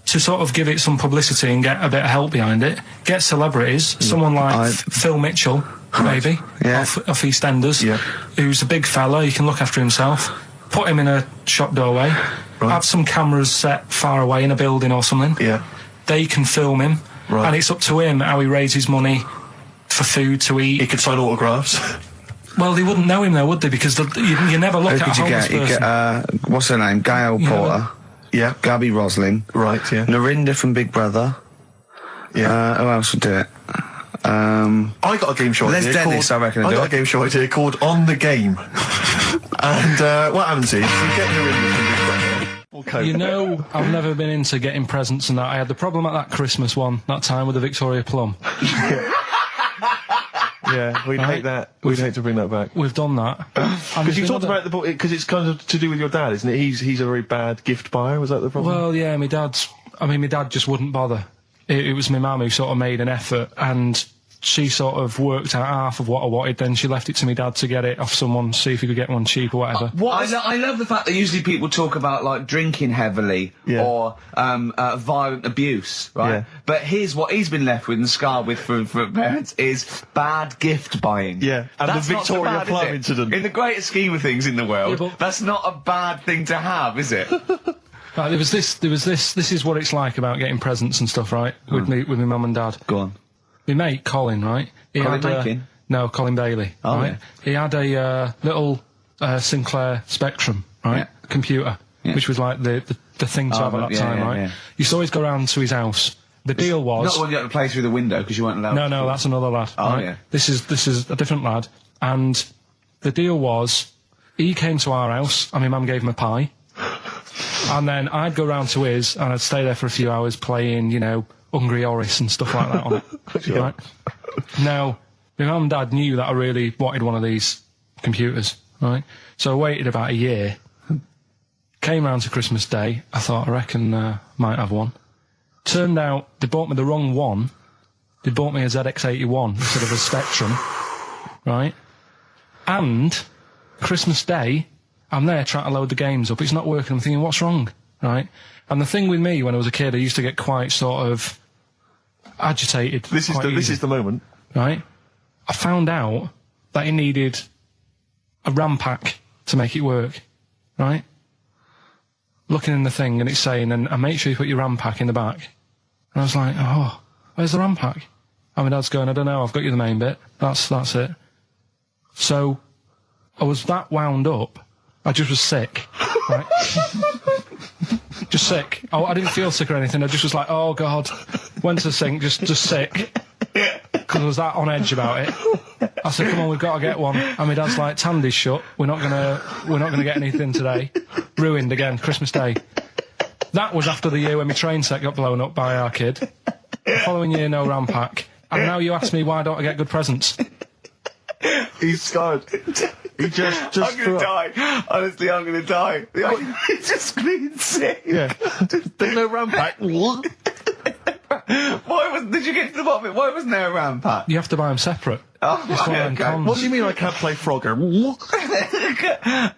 Speaker 1: to sort of give it some publicity and get a bit of help behind it, get celebrities, someone like Phil Mitchell, maybe, off EastEnders, who's a big fella, he can look after himself, put him in a shop doorway, have some cameras set far away in a building or something. Yeah. They can film him, and it's up to him how he raises money for food to eat.
Speaker 3: He could sign autographs.
Speaker 1: Well, they wouldn't know him though, would they? Because you never look at a homeless person.
Speaker 4: You get, what's her name? Gail Porter.
Speaker 3: Yeah.
Speaker 4: Gabby Roslin.
Speaker 3: Right, yeah.
Speaker 4: Narinda from Big Brother.
Speaker 3: Yeah.
Speaker 4: Who else would do it?
Speaker 3: I got a game show idea.
Speaker 4: Les Dennis, I reckon.
Speaker 3: I got a game show idea called On the Game. And what happens is, you get Narinda from Big Brother.
Speaker 1: You know, I've never been into getting presents and that. I had the problem at that Christmas one, that time with the Victoria Plum.
Speaker 3: Yeah, we'd hate that. We'd hate to bring that back.
Speaker 1: We've done that.
Speaker 3: Because you talked about the book, because it's kind of to do with your dad, isn't it? He's a very bad gift buyer. Was that the problem?
Speaker 1: Well, yeah, my dad just wouldn't bother. It was my mum who sort of made an effort, and she sort of worked out half of what I wanted, then she left it to me dad to get it off someone, see if he could get one cheap or whatever.
Speaker 5: I love the fact that usually people talk about, like, drinking heavily or violent abuse, right? Yeah. But here's what he's been left with and scarred with from parents is bad gift buying.
Speaker 3: Yeah, and
Speaker 5: that's
Speaker 3: the Victoria Plum incident.
Speaker 5: In the greater scheme of things in the world, that's not a bad thing to have, is it?
Speaker 1: Right, there was this is what it's like about getting presents and stuff, right? With my mum and dad.
Speaker 5: Go on.
Speaker 1: My mate, Colin, right?
Speaker 5: Colin Bacon?
Speaker 1: No, Colin Bailey, right? Yeah. He had a little Sinclair Spectrum, right? Computer, which was like the thing to have at that time, right? You used to always go round to his house. The deal was...
Speaker 5: Not the one you had to play through the window because you weren't allowed
Speaker 1: No, that's another lad.
Speaker 5: Oh,
Speaker 1: right?
Speaker 5: yeah.
Speaker 1: This is a different lad. And the deal was, he came to our house and my mum gave him a pie. And then I'd go round to his and I'd stay there for a few hours playing, you know, Hungry Horace and stuff like that on it. Right? Now, my mum and dad knew that I really wanted one of these computers, right? So I waited about a year. Came round to Christmas Day. I thought, I reckon might have one. Turned out they bought me the wrong one. They bought me a ZX81 instead of a Spectrum, right? And Christmas Day, I'm there trying to load the games up. It's not working. I'm thinking, what's wrong, right? And the thing with me when I was a kid, I used to get quite sort of agitated.
Speaker 3: This is the moment,
Speaker 1: right? I found out that it needed a RAM pack to make it work, right? Looking in the thing and it's saying, and make sure you put your RAM pack in the back. And I was like, oh, where's the RAM pack? And my dad's going, I don't know, I've got you the main bit. That's it. So I was that wound up, I just was sick, right? Just sick. I didn't feel sick or anything. I just was like, oh God. Went to the sink, just sick. Because I was that on edge about it. I said, come on, we've got to get one. And my dad's like, Tandy's shut. We're not gonna get anything today. Ruined again, Christmas Day. That was after the year when my train set got blown up by our kid. The following year, no RAM pack. And now you ask me why don't I get good presents?
Speaker 3: He's scarred. He just
Speaker 5: I'm gonna die. Honestly, I'm gonna die. He's just being sick.
Speaker 3: Yeah. There's no RAM pack.
Speaker 5: Did you get to the bottom of it? Why wasn't there a RAM pack?
Speaker 1: You have to buy them separate.
Speaker 5: Oh, okay.
Speaker 3: What do you mean I can't play Frogger?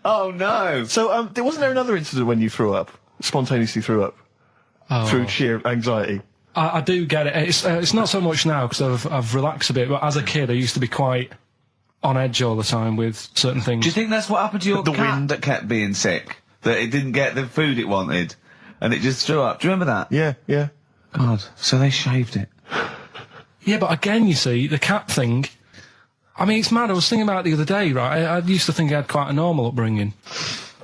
Speaker 5: Oh no.
Speaker 3: So, wasn't there another incident when you threw up? Spontaneously threw up? Through sheer anxiety?
Speaker 1: I do get it. It's not so much now because I've relaxed a bit, but as a kid I used to be quite on edge all the time with certain things.
Speaker 5: Do you think that's what happened to your cat that kept being sick? That it didn't get the food it wanted and it just threw up? Do you remember that?
Speaker 3: Yeah.
Speaker 5: God, so they shaved it.
Speaker 1: Yeah, but again, you see, the cat thing, I mean, it's mad. I was thinking about it the other day, right? I used to think I had quite a normal upbringing.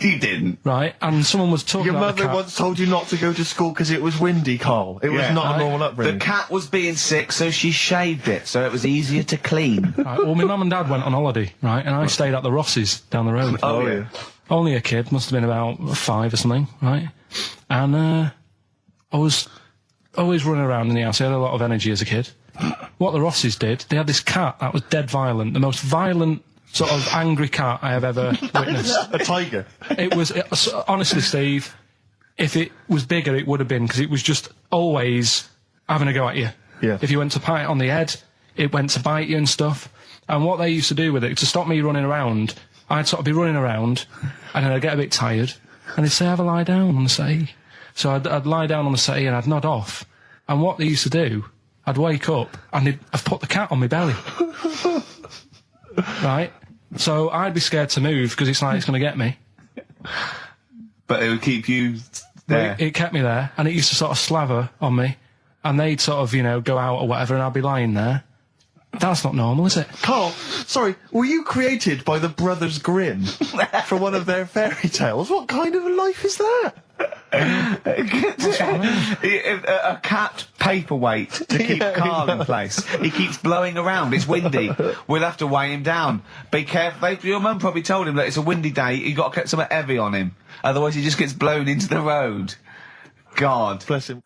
Speaker 5: You didn't.
Speaker 1: Right? And someone was talking about
Speaker 3: Your mother once told you not to go to school because it was windy, Carl. It was not a normal upbringing.
Speaker 5: The cat was being sick, so she shaved it, so it was easier to clean.
Speaker 1: Right, well, my mum and dad went on holiday, right? And I stayed at the Rosses down the road.
Speaker 3: Oh, yeah.
Speaker 1: Only a kid, must have been about 5 or something, right? And
Speaker 8: I was always running around in the house. I had a lot of energy as a kid. What the Rosses did, they had this cat that was dead violent, the most violent sort of angry cat I have ever witnessed.
Speaker 3: A tiger?
Speaker 8: It was, honestly, Steve, if it was bigger, it would have been, because it was just always having a go at you.
Speaker 3: Yeah.
Speaker 8: If you went to pat it on the head, it went to bite you and stuff. And what they used to do with it, to stop me running around, I'd sort of be running around, and then I'd get a bit tired, and they'd say, have a lie down on the settee. So I'd lie down on the settee and I'd nod off. And what they used to do, I'd wake up and I'd put the cat on my belly. Right? So I'd be scared to move because it's like it's going to get me.
Speaker 2: But it would keep you there.
Speaker 8: It kept me there, and it used to sort of slaver on me, and they'd sort of, you know, go out or whatever, and I'd be lying there. That's not normal, is it?
Speaker 3: Carl, sorry, were you created by the Brothers Grimm for one of their fairy tales? What kind of a life is that?
Speaker 2: A cat paperweight to keep Carl in place. He keeps blowing around. It's windy. We'll have to weigh him down. Be careful. Your mum probably told him that it's a windy day. You've got to get something heavy on him. Otherwise he just gets blown into the road. God.
Speaker 3: Bless him.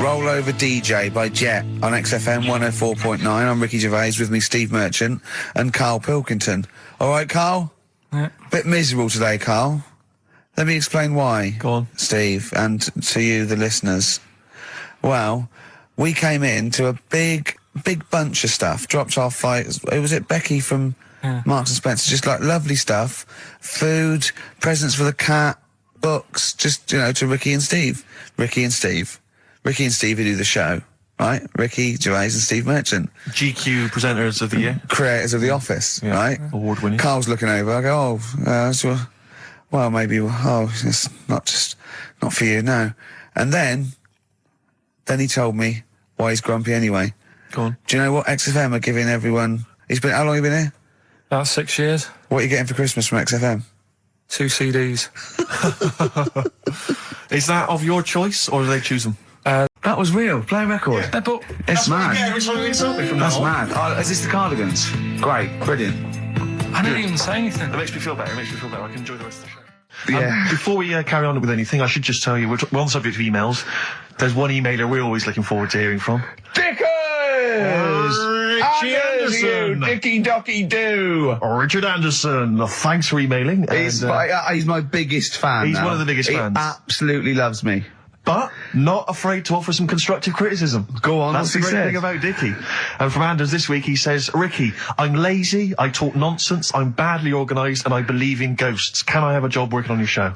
Speaker 4: Roll Over DJ by Jet on XFM 104.9. I'm Ricky Gervais, with me Steve Merchant and Karl Pilkington. All right, Karl?
Speaker 8: Yeah.
Speaker 4: Bit miserable today, Karl. Let me explain why.
Speaker 3: Go on.
Speaker 4: Steve, and to you, the listeners. Well, we came in to a big bunch of stuff. Dropped off was it Becky from Marks and Spencer? Just like lovely stuff. Food, presents for the cat, books, just, you know, to Ricky and Steve. Ricky and Steve who do the show, right? Ricky Gervais and Steve Merchant.
Speaker 3: GQ presenters of the year.
Speaker 4: Creators of The Office, right?
Speaker 3: Award winning.
Speaker 4: Carl's looking over, I go, well, maybe, it's not for you, no. And then he told me why he's grumpy anyway.
Speaker 3: Go on.
Speaker 4: Do you know what XFM are giving everyone? How long have you been here?
Speaker 8: About 6 years.
Speaker 4: What are you getting for Christmas from XFM?
Speaker 8: 2 CDs.
Speaker 3: Is that of your choice, or do they choose them?
Speaker 2: That was real. Play a record.
Speaker 8: But
Speaker 2: It's mad.
Speaker 3: Every time you insult me from
Speaker 2: That's
Speaker 3: now on.
Speaker 2: mad. Oh, is this the Cardigans? Great. Brilliant.
Speaker 8: I didn't even say anything.
Speaker 3: It makes me feel better. I can enjoy the rest of the show.
Speaker 4: Yeah.
Speaker 3: Before we carry on with anything, I should just tell you, we're on the subject of emails. There's one emailer we're always looking forward to hearing from.
Speaker 2: Dickers!
Speaker 3: Richie Anderson!
Speaker 2: Dicky Docky Doo!
Speaker 3: Richard Anderson, thanks for emailing.
Speaker 2: He's my biggest fan.
Speaker 3: He's
Speaker 2: now.
Speaker 3: one of the biggest fans.
Speaker 2: He absolutely loves me.
Speaker 3: But not afraid to offer some constructive criticism.
Speaker 2: Go on,
Speaker 3: That's the great thing about Dickie. And from Anders this week, he says, Ricky, I'm lazy, I talk nonsense, I'm badly organised, and I believe in ghosts. Can I have a job working on your show?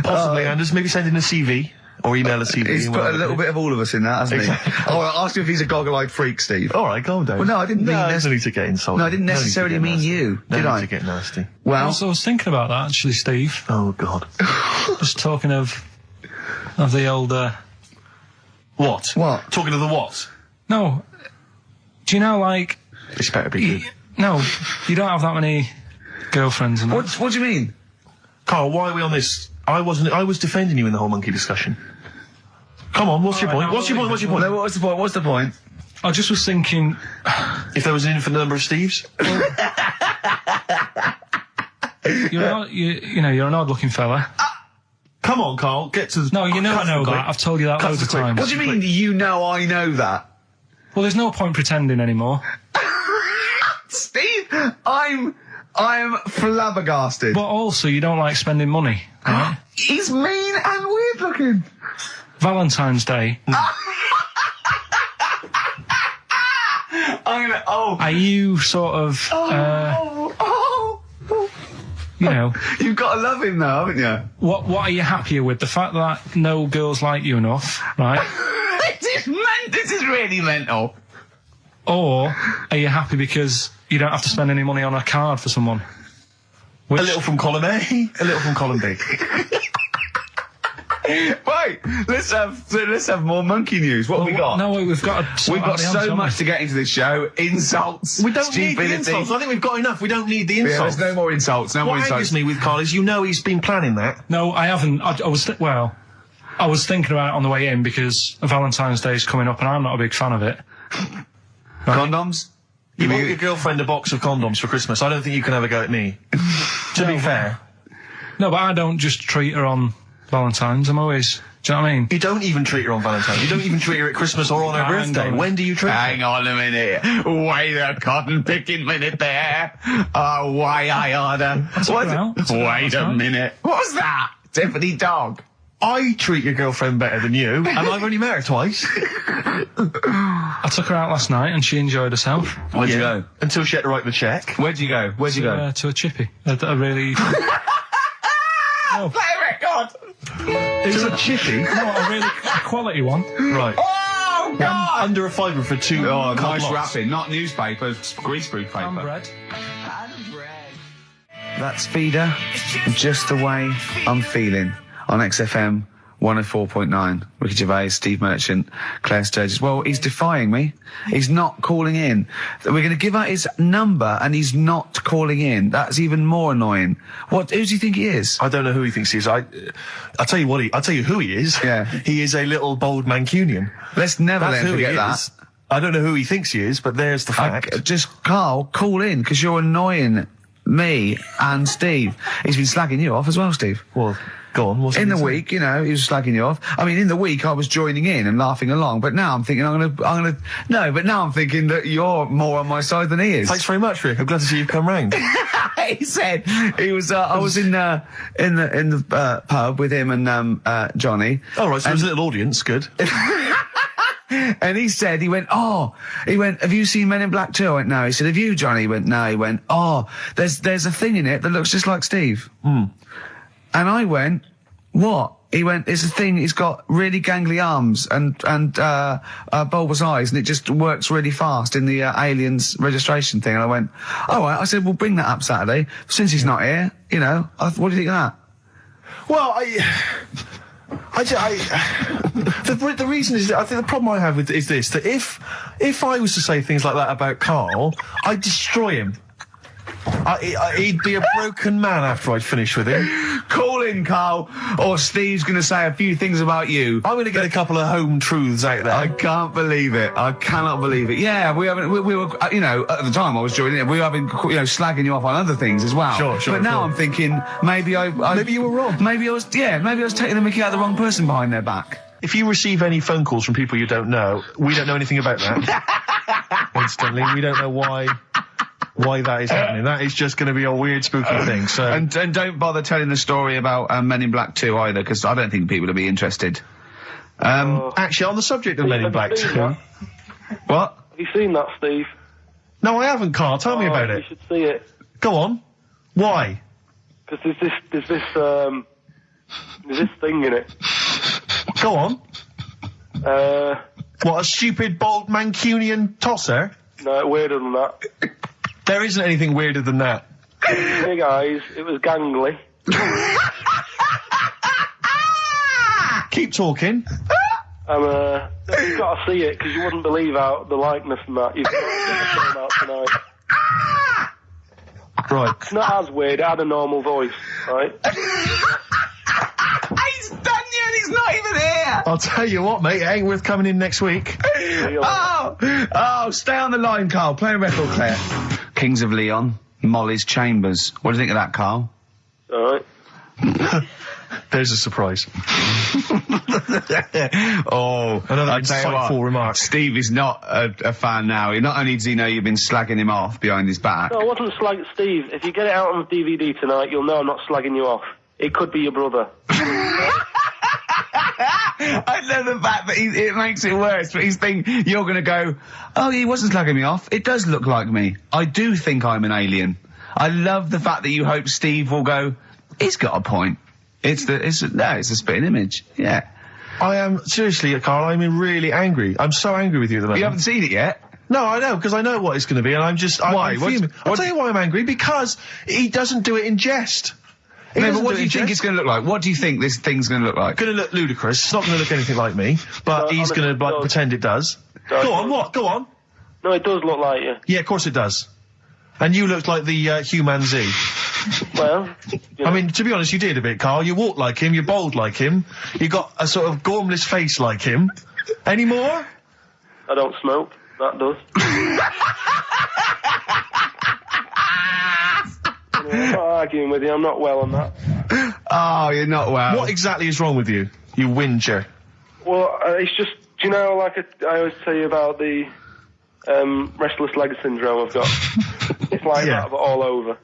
Speaker 3: Possibly, Anders. Maybe send in a CV. Or email a CV.
Speaker 2: He's put a little bit of all of us in that, hasn't he?
Speaker 3: Exactly.
Speaker 2: Oh, I'll ask him if he's a goggle-eyed freak, Steve.
Speaker 3: All right, calm down.
Speaker 2: Well, no, I didn't mean
Speaker 3: there's no need to get insulted.
Speaker 2: No, I didn't necessarily mean you, did I?
Speaker 3: No need to get nasty.
Speaker 2: Well,
Speaker 8: I was thinking about that, actually, Steve.
Speaker 3: Oh, God.
Speaker 8: Just talking of the old...
Speaker 3: What?
Speaker 2: What?
Speaker 3: Talking of the what?
Speaker 8: No. Do you know, like...
Speaker 3: This better be good.
Speaker 8: No, you don't have that many girlfriends and that.
Speaker 2: What do you mean?
Speaker 3: Carl, why are we on this? I was defending you in the whole monkey discussion. Come on, what's your point? What's your point?
Speaker 2: No, what's the point?
Speaker 8: I just was thinking...
Speaker 3: If there was an infinite number of Steves?
Speaker 8: You're an odd-looking fella.
Speaker 3: Come on, Carl, get to the...
Speaker 8: No, you know I know that. I've told you that loads of times.
Speaker 2: What do you mean, you know I know that?
Speaker 8: Well, there's no point pretending anymore.
Speaker 2: Steve, I'm flabbergasted.
Speaker 8: But also, you don't like spending money, right?
Speaker 2: He's mean and weird looking.
Speaker 8: Valentine's Day. Are you sort of... you know...
Speaker 2: You've got to love him now, haven't you?
Speaker 8: What are you happier with? The fact that no girls like you enough, right?
Speaker 2: This is really mental.
Speaker 8: Or are you happy because you don't have to spend any money on a card for someone?
Speaker 3: A little from column A, a little from column B.
Speaker 2: Right, let's have more monkey news. What have we got?
Speaker 8: No, we've got
Speaker 2: so much to get into this show. Insults.
Speaker 3: We don't need the insults. I think we've got enough. We don't need the insults.
Speaker 2: Yeah, there's no more insults. No more insults.
Speaker 3: What angers me with Carl is, he's been planning that.
Speaker 8: No, I haven't. I was thinking about it on the way in because Valentine's Day is coming up and I'm not a big fan of it.
Speaker 2: Right. Condoms?
Speaker 3: You bought your girlfriend a box of condoms for Christmas. I don't think you can have a go at me. To be fair.
Speaker 1: No, but I don't just treat her on Valentine's. I'm always... Do you know what I mean?
Speaker 3: You don't even treat her on Valentine's. You don't even treat her at Christmas or on her birthday. When do you treat her?
Speaker 2: Hang on a minute. Wait a cotton picking minute there. Oh, why I order. Wait a minute. What's that? Tiffany dog.
Speaker 3: I treat your girlfriend better than you, and I've only met her twice.
Speaker 1: I took her out last night and she enjoyed herself.
Speaker 2: Where'd you go?
Speaker 3: Until she had to write the check.
Speaker 2: Where'd you go?
Speaker 1: To a chippy. A really...
Speaker 2: Play a record!
Speaker 3: Is it a chippy?
Speaker 1: No, a really quality one.
Speaker 3: Right.
Speaker 2: Oh, God!
Speaker 3: Under a fiver for 2
Speaker 2: Oh, nice
Speaker 3: lots.
Speaker 2: wrapping. Not newspaper, greaseproof paper.
Speaker 1: And bread.
Speaker 4: That's Feeder, Just the Way I'm Feeling, on XFM 104.9. Ricky Gervais, Steve Merchant, Claire Sturgis. Well, he's defying me. He's not calling in. We're going to give out his number and he's not calling in. That's even more annoying. Who does he think he is?
Speaker 3: I don't know who he thinks he is. I'll tell you what I'll tell you who he is.
Speaker 4: Yeah.
Speaker 3: He is a little bold Mancunian.
Speaker 4: Let's never
Speaker 3: That's
Speaker 4: let him
Speaker 3: who he
Speaker 4: forget that.
Speaker 3: is. I don't know who he thinks he is, but there's the fact.
Speaker 4: Just, Carl, call in, because you're annoying me and Steve. He's been slagging you off as well, Steve.
Speaker 3: Well, go on. What's
Speaker 4: in the week, you know, he was slagging you off. I mean, in the week, I was joining in and laughing along, but now I'm thinking but now I'm thinking that you're more on my side than he is.
Speaker 3: Thanks very much, Rick. I'm glad to see you've come round.
Speaker 4: He said he was. I was in the pub with him and Johnny.
Speaker 3: Oh right, so there's a little audience. Good.
Speaker 4: And he said, have you seen Men in Black 2? I went, no. He said, have you, Johnny? He went, no. He went, there's a thing in it that looks just like Steve. And I went, what? He went, it's a thing, he's got really gangly arms and bulbous eyes, and it just works really fast in the Aliens registration thing. And I went, all right. I said, well, bring that up Saturday. Since he's not here, you know, what do you think of that?
Speaker 3: Well, the reason is that I think the problem I have with is this, that if I was to say things like that about Carl, I'd destroy him. He'd be a broken man after I'd finished with him.
Speaker 4: Call in, Carl, or Steve's going to say a few things about you.
Speaker 3: I'm going to get a couple of home truths out there.
Speaker 4: I can't believe it. I cannot believe it. Yeah, we were, you know, at the time I was joining it, we were having, you know, slagging you off on other things as well.
Speaker 3: Sure.
Speaker 4: But now I'm thinking, maybe
Speaker 3: maybe you were wrong.
Speaker 4: Maybe I was taking the mickey out of the wrong person behind their back.
Speaker 3: If you receive any phone calls from people you don't know, we don't know anything about that. Instantly, we don't know why that is happening. That is just going to be a weird, spooky thing. So
Speaker 4: and don't bother telling the story about Men in Black 2 either, because I don't think people will be interested.
Speaker 3: Actually, on the subject of Men in Black 2, what?
Speaker 11: Have you seen that, Steve?
Speaker 3: No, I haven't, Carl. Tell me about it.
Speaker 11: You should see it.
Speaker 3: Go on. Why?
Speaker 11: Because there's this thing in it.
Speaker 3: Go on. What, a stupid, bald Mancunian tosser?
Speaker 11: No, weirder than that.
Speaker 3: There isn't anything weirder than that.
Speaker 11: Big eyes, it was gangly.
Speaker 3: Keep talking.
Speaker 11: You've got to see it, because you wouldn't believe how the likeness and that. You've got to get the film out tonight.
Speaker 3: Right.
Speaker 11: It's not as weird, it had a normal voice, right?
Speaker 2: He's done you and he's not even here!
Speaker 3: I'll tell you what, mate, it ain't worth coming in next week.
Speaker 4: Stay on the line, Carl. Play a record, Claire. Kings of Leon, Molly's Chambers. What do you think of that, Carl?
Speaker 11: Alright.
Speaker 3: There's a surprise.
Speaker 4: Another
Speaker 3: insightful remark.
Speaker 4: Steve is not a fan now. Not only does he know you've been slagging him off behind his back.
Speaker 11: No, I wasn't slagging Steve. If you get it out on DVD tonight, you'll know I'm not slagging you off. It could be your brother.
Speaker 4: I love the fact that it makes it worse, but he's thinking you're going to go, oh, he wasn't slagging me off. It does look like me. I do think I'm an alien. I love the fact that you hope Steve will go, he's got a point. It's a spitting image. Yeah.
Speaker 3: I am, seriously, Carl, I'm really angry. I'm so angry with you at the moment.
Speaker 4: You haven't seen it yet?
Speaker 3: No, I know, because I know what it's going to be, and I'm just...
Speaker 4: Why?
Speaker 3: I'll tell you why I'm angry, because he doesn't do it in jest.
Speaker 4: No, but what do you think it's going to look like? What do you think this thing's going to look like?
Speaker 3: It's going to look ludicrous. It's not going to look anything like me, but he's going to pretend it does. Go on, what? Go on.
Speaker 11: No, it does look like you.
Speaker 3: Yeah, of course it does. And you looked like the Human Z.
Speaker 11: Well, you know.
Speaker 3: I mean, to be honest, you did a bit, Carl. You walk like him, you're bold like him, you got a sort of gormless face like him. Any more?
Speaker 11: I don't smoke. That does. arguing with you. I'm not well on that.
Speaker 2: Oh, you're not well.
Speaker 3: What exactly is wrong with you? You whinger.
Speaker 11: Well, it's just, do you know, like I always tell you about the restless leg syndrome I've got. It's like that, but all over.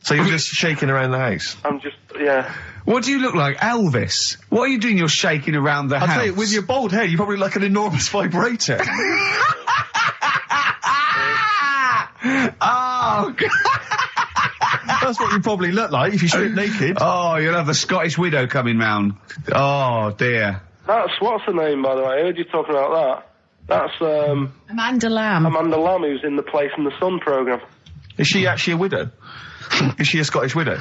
Speaker 3: So you're just shaking around the house?
Speaker 11: I'm just, yeah.
Speaker 2: What do you look like, Elvis? What are you doing? You're shaking around the house.
Speaker 3: I'll tell you, with your bald head, you probably look like an enormous vibrator.
Speaker 2: Oh, God.
Speaker 3: That's what you probably look like if you strip naked.
Speaker 2: Oh, you'll have the Scottish widow coming round. Oh, dear.
Speaker 11: That's, what's her name, by the way? I heard you talking about that. That's,
Speaker 12: Amanda Lamb.
Speaker 11: Amanda Lamb, who's in the Place in the Sun programme.
Speaker 3: Is she actually a widow? Is she a Scottish widow?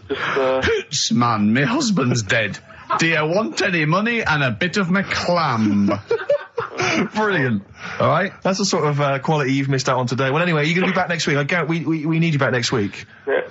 Speaker 2: Hoots, man, my husband's dead. Do you want any money and a bit of my clam?
Speaker 3: Brilliant.
Speaker 2: All right.
Speaker 3: That's the sort of quality you've missed out on today. Well, anyway, you're going to be back next week. We need you back next week.
Speaker 11: Yeah.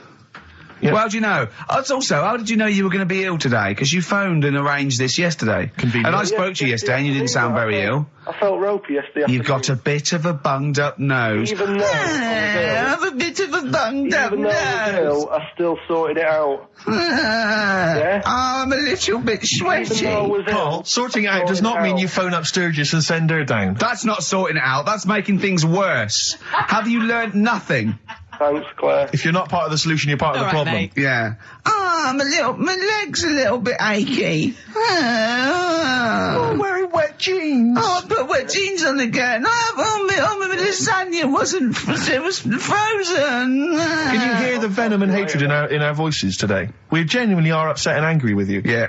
Speaker 2: Yeah. Well, how do you know? Also, how did you know you were going to be ill today? Because you phoned and arranged this yesterday.
Speaker 3: Convenient.
Speaker 2: And I spoke to you yesterday and you didn't sound very ill.
Speaker 11: I felt ropey yesterday.
Speaker 2: You've got a bit of a bunged up nose.
Speaker 11: Even though
Speaker 2: I have a bit of a bunged up
Speaker 11: Even though I was
Speaker 2: nose.
Speaker 11: ill, I still sorted it out. Yeah?
Speaker 2: I'm a little bit sweaty.
Speaker 11: Even though I was
Speaker 3: Carl,
Speaker 11: ill,
Speaker 3: sorting it out does not mean you phone up Sturgis and send her down.
Speaker 2: That's not sorting it out. That's making things worse. Have you learnt nothing?
Speaker 11: Thanks, Claire.
Speaker 3: If you're not part of the solution, you're part of the problem.
Speaker 12: Mate.
Speaker 2: Yeah. My leg's a little bit achy.
Speaker 3: Oh, wearing wet jeans.
Speaker 2: Oh, I put wet jeans on again. My lasagna it was frozen.
Speaker 3: Can you hear the venom and hatred in our voices today? We genuinely are upset and angry with you.
Speaker 2: Yeah.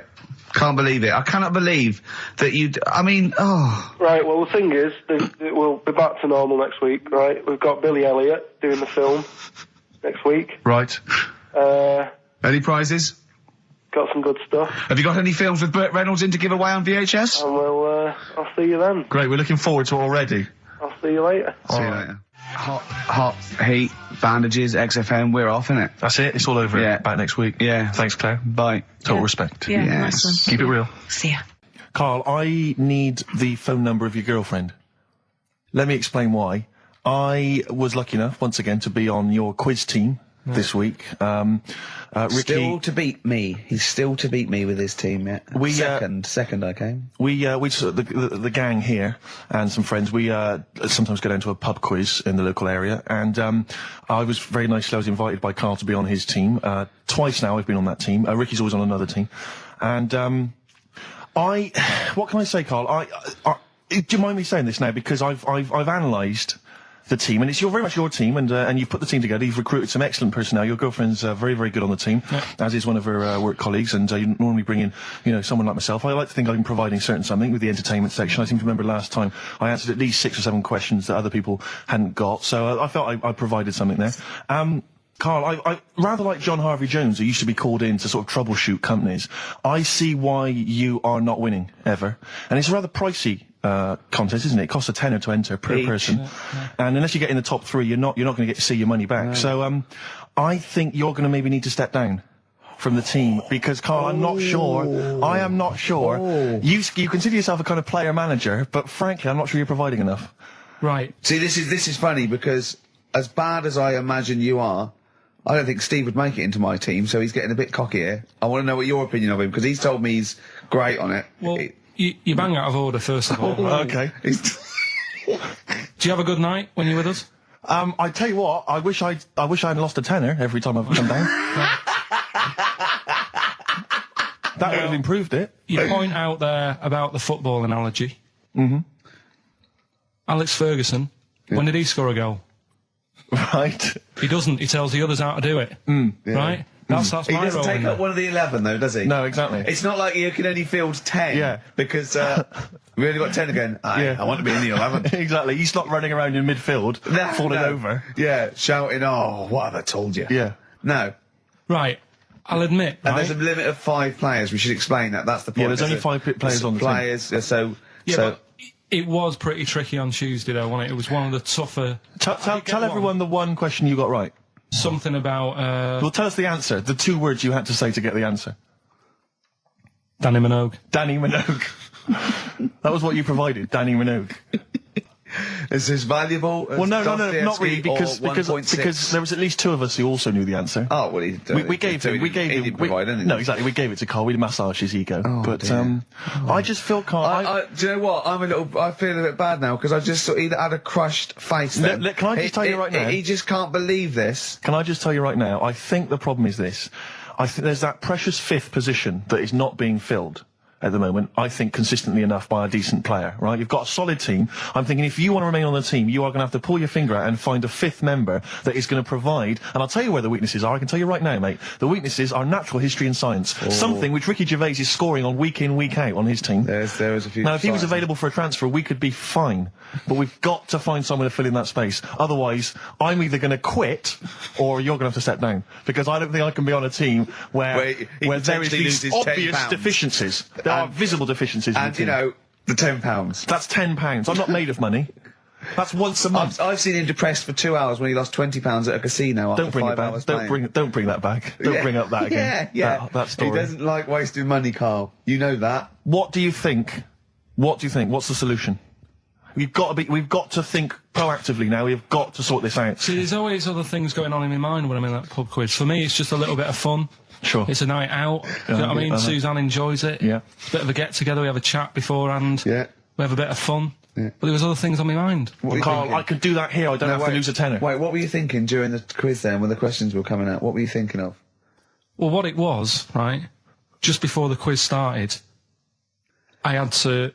Speaker 2: Can't believe it. I cannot believe that
Speaker 11: Right, well, the thing is, we'll be back to normal next week, right? We've got Billy Elliot doing the film next week.
Speaker 3: Right.
Speaker 2: Any prizes?
Speaker 11: Got some good stuff.
Speaker 2: Have you got any films with Burt Reynolds in to give away on VHS?
Speaker 11: And I'll see you then.
Speaker 3: Great, we're looking forward to it already.
Speaker 11: I'll see you later.
Speaker 2: See you later. Hot heat, bandages, XFM, we're off, innit?
Speaker 3: That's it, it's all over.
Speaker 2: Yeah.
Speaker 3: Back next week.
Speaker 2: Yeah.
Speaker 3: Thanks, Claire.
Speaker 2: Bye.
Speaker 3: Total respect.
Speaker 12: Yeah,
Speaker 2: Yes.
Speaker 12: nice one.
Speaker 3: Keep it real.
Speaker 12: See ya.
Speaker 3: Carl, I need the phone number of your girlfriend. Let me explain why. I was lucky enough, once again, to be on your quiz team this week. Ricky...
Speaker 4: Still to beat me. He's still to beat me with his team, yeah. Second I came.
Speaker 3: We the gang here and some friends, we sometimes go down to a pub quiz in the local area, and I was very nicely, I was invited by Carl to be on his team. Twice now I've been on that team. Ricky's always on another team. And what can I say, Carl? Do you mind me saying this now? Because I've analysed the team, and it's very much your team, and you've put the team together. You've recruited some excellent personnel. Your girlfriend's very, very good on the team, as is one of her work colleagues. And you normally bring in, someone like myself. I like to think I'm providing something with the entertainment section. I seem to remember last time I answered at least 6 or 7 questions that other people hadn't got. So I felt I provided something there. Carl, I rather like John Harvey Jones, who used to be called in to sort of troubleshoot companies. I see why you are not winning ever, and it's a rather pricey contest, isn't it? It costs £10 to enter per person, and unless you get in the top 3, you're not going to get to see your money back. No. So I think you're going to maybe need to step down from the team, because Carl, I'm not sure. I am not sure. You consider yourself a kind of player manager, but frankly, I'm not sure you're providing enough.
Speaker 8: Right.
Speaker 4: See, this is funny, because as bad as I imagine you are, I don't think Steve would make it into my team, so he's getting a bit cocky here. I want to know what your opinion of him, because he's told me he's great on it.
Speaker 8: Well, you bang out of order, first of all.
Speaker 3: Okay.
Speaker 8: Do you have a good night when you're with us?
Speaker 3: I tell you what, I wish I'd lost a tenner every time I've come down. That would have improved it.
Speaker 8: You point out there about the football analogy.
Speaker 3: Mm-hmm.
Speaker 8: Alex Ferguson, when did he score a goal?
Speaker 3: Right.
Speaker 8: He doesn't. He tells the others how to do it. Right? That's my role.
Speaker 4: He doesn't take up one of the 11, though, does he?
Speaker 3: No, exactly.
Speaker 4: It's not like you can only field 10.
Speaker 3: Yeah.
Speaker 4: Because we only got 10 again. I want to be in the 11.
Speaker 3: Exactly. He's not running around in midfield, falling over.
Speaker 4: Yeah, shouting, oh, what have I told you?
Speaker 3: Yeah.
Speaker 4: No.
Speaker 8: Right. I'll admit,
Speaker 4: And there's a limit of 5 players. We should explain that. That's the point.
Speaker 3: Yeah, there's only 5 players on the team.
Speaker 8: But it was pretty tricky on Tuesday, though, wasn't it? It was one of the tougher...
Speaker 3: Tell everyone the one question you got right.
Speaker 8: Something about...
Speaker 3: Well, tell us the answer. The 2 words you had to say to get the answer.
Speaker 8: Danny Minogue.
Speaker 3: Danny Minogue. That was what you provided, Danny Minogue.
Speaker 4: Is this valuable?
Speaker 3: Well, no, not really, because there was at least 2 of us who also knew the answer.
Speaker 4: Oh, well,
Speaker 3: we gave him. No, exactly. We gave it to Carl. We massaged his ego. I just feel Carl.
Speaker 4: Do you know what? I feel a bit bad now because I just thought he had a crushed face. Then.
Speaker 3: Can I just tell you right now?
Speaker 4: He just can't believe this.
Speaker 3: Can I just tell you right now? I think the problem is this. I think there's that precious 5th position that is not being filled at the moment, I think, consistently enough by a decent player, right? You've got a solid team. I'm thinking if you want to remain on the team, you are going to have to pull your finger out and find a 5th member that is going to provide, and I'll tell you where the weaknesses are. I can tell you right now, mate. The weaknesses are natural history and science. Something which Ricky Gervais is scoring on week in, week out on his team.
Speaker 4: There is a few.
Speaker 3: Now, if he was available for a transfer, we could be fine. But we've got to find someone to fill in that space. Otherwise, I'm either going to quit or you're going to have to step down. Because I don't think I can be on a team where there is these obvious deficiencies. There are visible deficiencies.
Speaker 4: And, you know, the £10.
Speaker 3: That's £10. I'm not made of money. That's once a month.
Speaker 4: I've seen him depressed for 2 hours when he lost £20 at a casino after 5 hours playing.
Speaker 3: Don't bring that back. Don't bring up that again.
Speaker 4: Yeah.
Speaker 3: That story.
Speaker 4: He doesn't like wasting money, Carl. You know that.
Speaker 3: What do you think? What's the solution? We've got to think proactively now. We've got to sort this out.
Speaker 8: See, there's always other things going on in my mind when I'm in that pub quiz. For me, it's just a little bit of fun.
Speaker 3: Sure.
Speaker 8: It's a night out. You know what I mean? Suzanne enjoys it.
Speaker 3: Yeah.
Speaker 8: It's a bit of a get-together. We have a chat beforehand.
Speaker 4: Yeah.
Speaker 8: We have a bit of fun.
Speaker 4: Yeah.
Speaker 8: But there was other things on my mind.
Speaker 3: Carl, I could do that here. I don't have to lose a tenner.
Speaker 4: Wait, what were you thinking during the quiz then when the questions were coming out? What were you thinking of?
Speaker 8: Well, what it was, right, just before the quiz started, I had to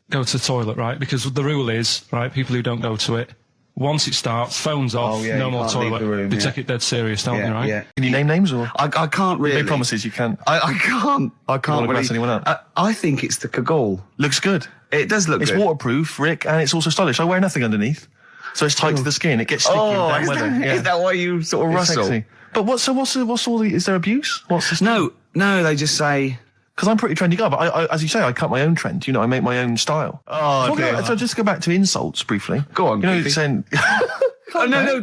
Speaker 8: go to the toilet, right? Because the rule is, right, people who don't go to it, once it starts, phones off, no more toilet. They take it dead serious, don't they, right?
Speaker 4: Yeah.
Speaker 3: Can you name names or?
Speaker 2: I can't really.
Speaker 3: Big promises you can't.
Speaker 2: I can't
Speaker 3: really mess anyone up.
Speaker 2: I think it's the Kagol.
Speaker 3: Looks good.
Speaker 2: It does look good.
Speaker 3: It's waterproof, Rick, and it's also stylish. I wear nothing underneath, so it's tight to the skin. It gets sticky in bad weather.
Speaker 2: Is that why you sort of rustle?
Speaker 3: Sexy. But what's all the? Is there abuse? What's this?
Speaker 2: No, they just say.
Speaker 3: Because I'm a pretty trendy guy, but I, as you say, I cut my own trend. You know, I make my own style. So just go back to insults briefly.
Speaker 2: Go on.
Speaker 3: You know, saying.
Speaker 2: No.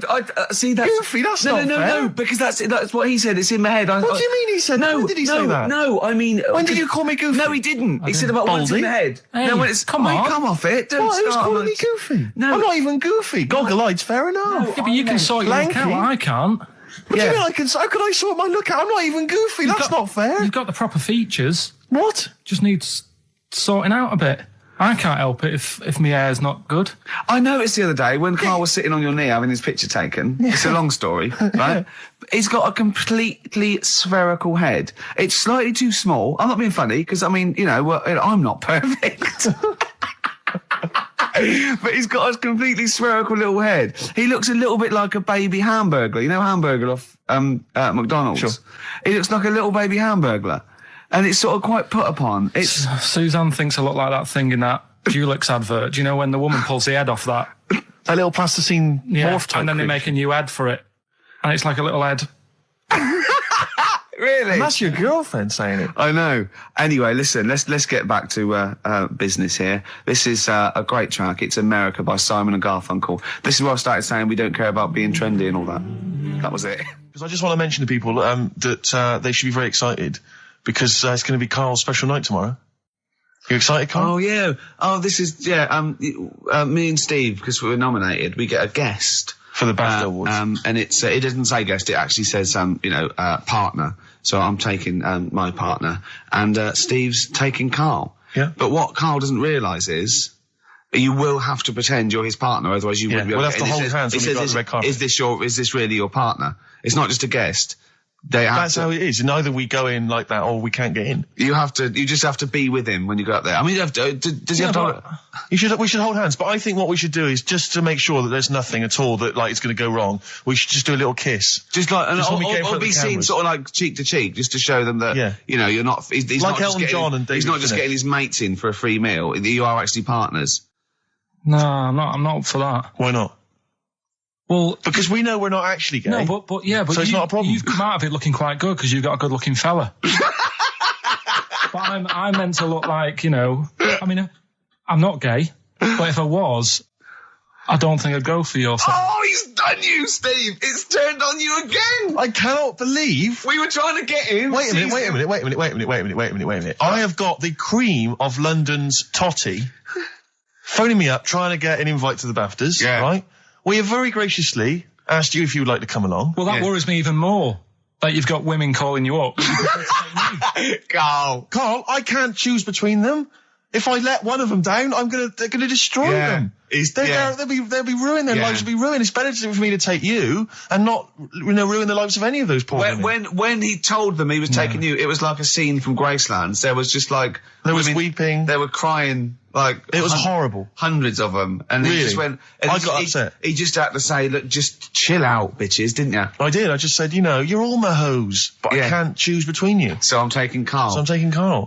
Speaker 2: See, that's
Speaker 3: goofy. That's not fair.
Speaker 2: No, because that's what he said. It's in my head.
Speaker 3: What do you mean he said?
Speaker 2: No,
Speaker 3: when did he say that?
Speaker 2: No, I mean,
Speaker 3: when did you call me goofy?
Speaker 2: No, he didn't. He said about what's in my head.
Speaker 8: Hey,
Speaker 2: no, when it's come off it. Don't
Speaker 3: Who's
Speaker 2: start.
Speaker 3: calling me goofy?
Speaker 2: No,
Speaker 3: I'm not even goofy. Goggle-eyed's fair enough.
Speaker 8: Yeah, but you can sort your look out. I can't.
Speaker 3: What do you mean I can? How can I sort my look out? I'm not even goofy. That's not fair.
Speaker 8: You've got the proper features.
Speaker 3: What?
Speaker 8: Just needs sorting out a bit. I can't help it if my hair's not good.
Speaker 2: I noticed the other day when Carl was sitting on your knee having his picture taken. It's a long story, right? He's got a completely spherical head. It's slightly too small. I'm not being funny because I mean, you know, I'm not perfect. But he's got a completely spherical little head. He looks a little bit like a baby hamburger. You know, hamburger off McDonald's.
Speaker 3: Sure.
Speaker 2: He looks like a little baby hamburger. And it's sort of quite put upon.
Speaker 8: Suzanne thinks I look like that thing in that Dulux advert. Do you know when the woman pulls the head off that?
Speaker 3: A little plasticine morph type.
Speaker 8: And then they make a new head for it. And it's like a little head.
Speaker 2: Really?
Speaker 3: And that's your girlfriend saying it.
Speaker 2: I know. Anyway, listen, let's get back to business here. This is a great track. It's America by Simon and Garfunkel. This is where I started saying we don't care about being trendy and all that. That was it.
Speaker 3: Because I just want to mention to people that they should be very excited because it's going to be Carl's special night tomorrow. You excited, Carl?
Speaker 2: Oh, yeah. Oh, this is, me and Steve, because we were nominated, we get a guest.
Speaker 3: For the BAFTA Awards.
Speaker 2: And it doesn't say guest, it actually says, partner. So I'm taking my partner, and Steve's taking Carl.
Speaker 3: Yeah.
Speaker 2: But what Carl doesn't realise is you will have to pretend you're his partner, otherwise you wouldn't be able to.
Speaker 3: We'll have to hold hands when we go on the red carpet.
Speaker 2: Is this really your partner? It's not just a guest. That's
Speaker 3: how it is. And either we go in like that or we can't get in.
Speaker 2: You just have to be with him when you go up there. I mean, does he have to?
Speaker 3: We should hold hands. But I think what we should do is just to make sure that there's nothing at all that it's going to go wrong. We should just do a little kiss.
Speaker 2: Just like, or be seen sort of like cheek to cheek, just to show them that, you're not, he's
Speaker 3: like
Speaker 2: not
Speaker 3: Elton
Speaker 2: just
Speaker 3: John and David
Speaker 2: he's not just
Speaker 3: Tennant.
Speaker 2: getting his mates in for a free meal. You are actually partners.
Speaker 8: No, I'm not up for that.
Speaker 3: Why not?
Speaker 8: Well,
Speaker 3: because we know we're not actually gay.
Speaker 8: No, but
Speaker 3: so it's not a problem.
Speaker 8: You've come out of it looking quite good because you've got a good-looking fella. But I'm meant to look like, I mean, I'm not gay, but if I was, I don't think I'd go for your thing.
Speaker 2: Oh, he's done you, Steve! It's turned on you again!
Speaker 3: I cannot believe
Speaker 2: we were trying to get him.
Speaker 3: Wait a minute. I have got the cream of London's totty phoning me up, trying to get an invite to the BAFTAs, right? We have very graciously asked you if you would like to come along.
Speaker 1: Well, that worries me even more. That you've got women calling you up.
Speaker 3: Carl, I can't choose between them. If I let one of them down, they're gonna destroy them. They'll be ruined. Their lives will be ruined. It's better for me to take you and not, ruin the lives of any of those poor women.
Speaker 2: When he told them he was taking you, it was like a scene from Graceland. There was just like
Speaker 3: there was weeping.
Speaker 2: They were crying. Like
Speaker 3: it was horrible.
Speaker 2: Hundreds of them, and
Speaker 3: really?
Speaker 2: He just went.
Speaker 3: I got upset.
Speaker 2: He just had to say, "Look, just chill out, bitches," didn't you?
Speaker 3: I did. I just said, you're all my hoes, but I can't choose between you.
Speaker 2: So I'm taking Carl.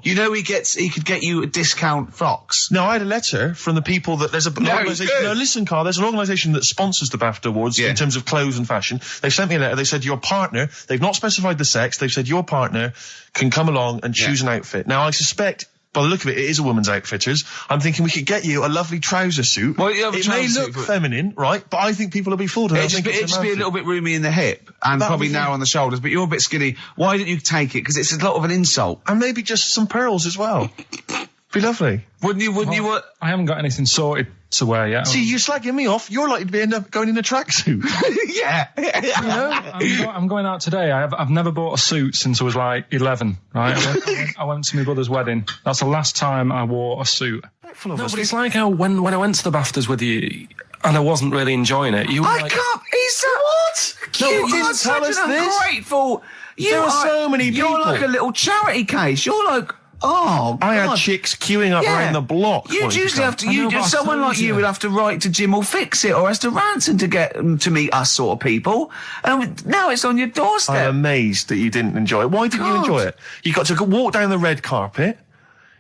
Speaker 3: You know,
Speaker 2: he could get you a discount frocks.
Speaker 3: No, I had a letter from the people that there's an organisation. No, listen, Carl. There's an organisation that sponsors the BAFTA Awards in terms of clothes and fashion. They sent me a letter. They said your partner. They've not specified the sex. They've said your partner can come along and choose an outfit. Now I suspect, by the look of it, it is a woman's outfitters. I'm thinking we could get you a lovely trouser suit.
Speaker 2: Well,
Speaker 3: it may look feminine, right? But I think people will be fooled.
Speaker 2: It'd just be a little bit roomy in the hip and probably narrow on the shoulders, but you're a bit skinny. Why didn't you take it? Because it's a lot of an insult.
Speaker 3: And maybe just some pearls as well. Be lovely.
Speaker 2: Wouldn't you?
Speaker 1: I haven't got anything sorted to wear yet.
Speaker 3: See, you're slagging me off. You're likely to end up going in a tracksuit.
Speaker 1: I'm going out today. I've never bought a suit since I was like 11, right? I went to my brother's wedding. That's the last time I wore a suit.
Speaker 8: No, but it's like how when I went to the BAFTAs with you and I wasn't really enjoying it, you were like...
Speaker 2: What?
Speaker 3: No, you didn't tell us this.
Speaker 2: Ungrateful.
Speaker 3: There are so many people.
Speaker 2: You're like a little charity case. You're like... Oh,
Speaker 3: I had chicks queuing up around the block.
Speaker 2: You'd usually have to. Someone like you would have to write to Jim or Fix It or has to Ransom to get them to meet us sort of people. And now it's on your doorstep.
Speaker 3: I'm amazed that you didn't enjoy it. Why didn't you enjoy it? You got to walk down the red carpet.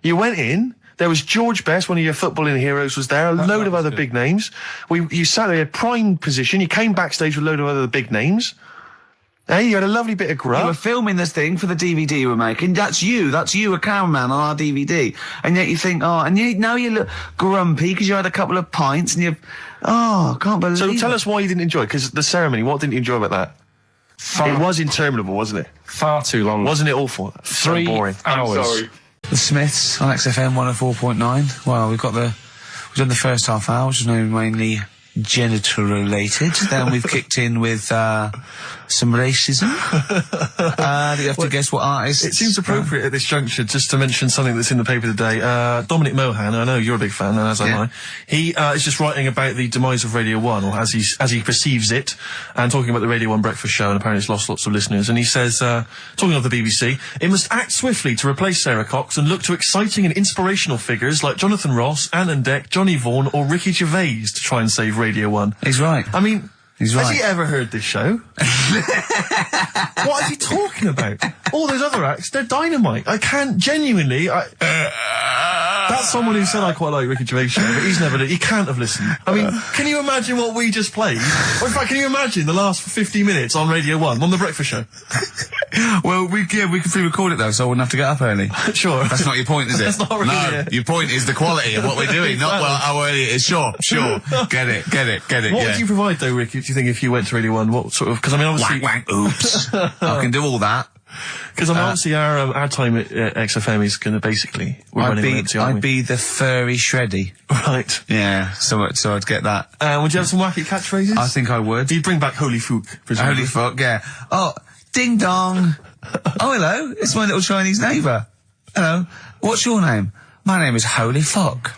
Speaker 3: You went in. There was George Best, one of your footballing heroes, was there. A load of other big names. You sat there in prime position. You came backstage with a load of other big names. Hey, you had a lovely bit of grub.
Speaker 2: You were filming this thing for the DVD you were making. That's you, a cameraman on our DVD. And yet you think, now you look grumpy because you had a couple of pints and I can't believe
Speaker 3: So tell us why you didn't enjoy it, because the ceremony, what didn't you enjoy about that? It was interminable, wasn't it?
Speaker 1: Far too long.
Speaker 3: Wasn't it awful?
Speaker 1: 3
Speaker 3: boring.
Speaker 1: hours.
Speaker 2: I'm sorry.
Speaker 4: The Smiths on XFM 104.9. Well, we've done the first half hour, which is mainly genital related. Then we've kicked in with some racism. You have to guess what artist.
Speaker 3: It seems appropriate at this juncture just to mention something that's in the paper today. Dominic Mohan, I know you're a big fan, and as am I. He is just writing about the demise of Radio 1, or as he perceives it, and talking about the Radio 1 breakfast show, and apparently it's lost lots of listeners. And he says, talking of the BBC, it must act swiftly to replace Sarah Cox and look to exciting and inspirational figures like Jonathan Ross, Anne and Dec, Johnny Vaughan, or Ricky Gervais to try and save Radio 1.
Speaker 4: He's right.
Speaker 3: I mean,
Speaker 4: he's right.
Speaker 3: Has he ever heard this show? What is he talking about? All those other acts, they're dynamite. I can't genuinely... That's someone who said I quite like Ricky Gervais show, but he can't have listened. I mean, can you imagine what we just played? Or in fact, can you imagine the last 50 minutes on Radio 1, on the breakfast show?
Speaker 2: Well, we could pre-record it though, so I wouldn't have to get up early.
Speaker 3: Sure.
Speaker 2: That's not your point, is it?
Speaker 3: That's not really it.
Speaker 2: Your point is the quality of what we're doing, not how early it is. Sure. Get it.
Speaker 3: What would you provide though, Ricky, do you think, if you went to Radio 1? What sort of, because I mean, obviously...
Speaker 2: Oops. I can do all that.
Speaker 3: Because I mean, obviously our time at XFM is going to basically...
Speaker 4: I'd be the furry shreddy.
Speaker 3: Right.
Speaker 2: Yeah, so I'd get that.
Speaker 3: Would you have some wacky catchphrases?
Speaker 2: I think I would.
Speaker 3: You'd bring back Holy Fook, presumably.
Speaker 2: Holy Fuck, yeah. Oh, ding dong. Oh, hello, it's my little Chinese neighbour. Hello, what's your name? My name is Holy Fuck.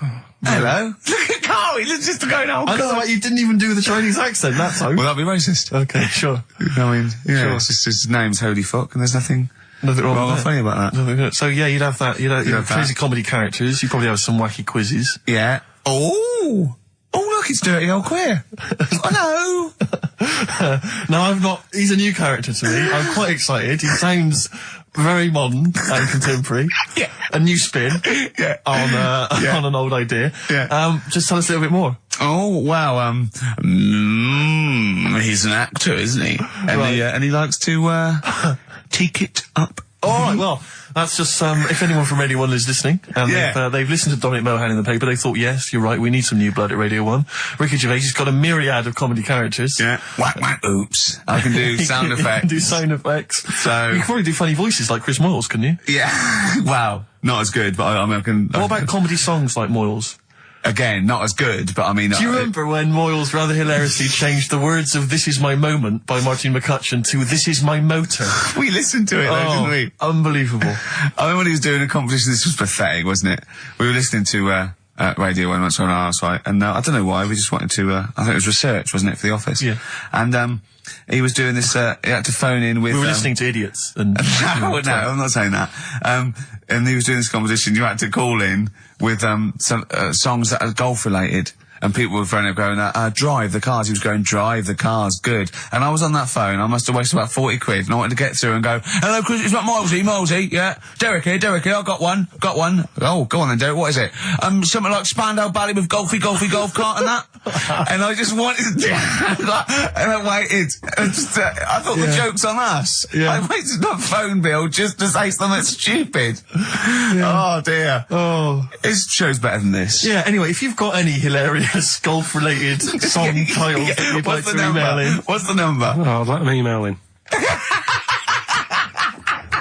Speaker 2: Hello. Look at Carl, he's just going, oh,
Speaker 3: I know, you didn't even do the Chinese accent that time.
Speaker 2: Well, that'd be racist.
Speaker 3: Okay, sure.
Speaker 2: I mean, yeah,
Speaker 3: sure.
Speaker 2: His name's Holy Fuck, and there's nothing
Speaker 3: wrong with
Speaker 2: funny about that.
Speaker 3: So yeah, you'd have that. You'd have crazy comedy characters. You'd probably have some wacky quizzes.
Speaker 2: Yeah. Oh, look, it's Dirty Old Queer. Hello.
Speaker 3: No, I'm not. He's a new character to me. I'm quite excited. He sounds very modern and contemporary.
Speaker 2: Yeah.
Speaker 3: A new spin.
Speaker 2: Yeah.
Speaker 3: On an old idea.
Speaker 2: Yeah.
Speaker 3: Just tell us a little bit more.
Speaker 2: Oh, wow, he's an actor, isn't he? And he likes to, take it up.
Speaker 3: Alright, well, that's just, if anyone from Radio 1 is listening, and they've listened to Dominic Mohan in the paper, they thought, yes, you're right, we need some new blood at Radio 1. Ricky Gervais has got a myriad of comedy characters.
Speaker 2: Yeah. Whack, oops. I can do sound effects.
Speaker 3: You can do sound effects.
Speaker 2: So...
Speaker 3: You can probably do funny voices like Chris Moyles, couldn't you?
Speaker 2: Yeah. Wow. Not as good, but I can...
Speaker 3: What about comedy songs like Moyles?
Speaker 2: Again, not as good, but I mean...
Speaker 3: Do you remember when Moyles rather hilariously changed the words of This Is My Moment by Martin McCutcheon to This Is My Motor?
Speaker 2: We listened to it though, didn't we?
Speaker 3: Unbelievable.
Speaker 2: I remember when he was doing a competition, this was pathetic, wasn't it? We were listening to Radio 1 once on our house, right? And I don't know why, we just wanted to... I think it was research, wasn't it, for The Office?
Speaker 3: Yeah.
Speaker 2: And he was doing this... he had to phone in with...
Speaker 3: We were listening to idiots. And
Speaker 2: no, I'm not saying that. And he was doing this competition, you had to call in with some songs that are golf related. And people were phoning up going, drive the cars. He was going, drive the cars, good. And I was on that phone, I must have wasted about 40 quid, and I wanted to get through and go, hello, Chris, it's not Milesy, yeah. Derek here, I got one. Oh, go on then, Derek, what is it? Something like Spandau Ballet with golf cart and that. And I just wanted to and I waited. I thought the joke's on us. Yeah. I waited my phone bill just to say something stupid. Yeah. Oh, dear.
Speaker 3: Oh.
Speaker 2: His show's better than this.
Speaker 3: Yeah, anyway, if you've got any hilarious golf-related song titles that you'd like to email in.
Speaker 2: What's the number?
Speaker 8: Oh, let me email in.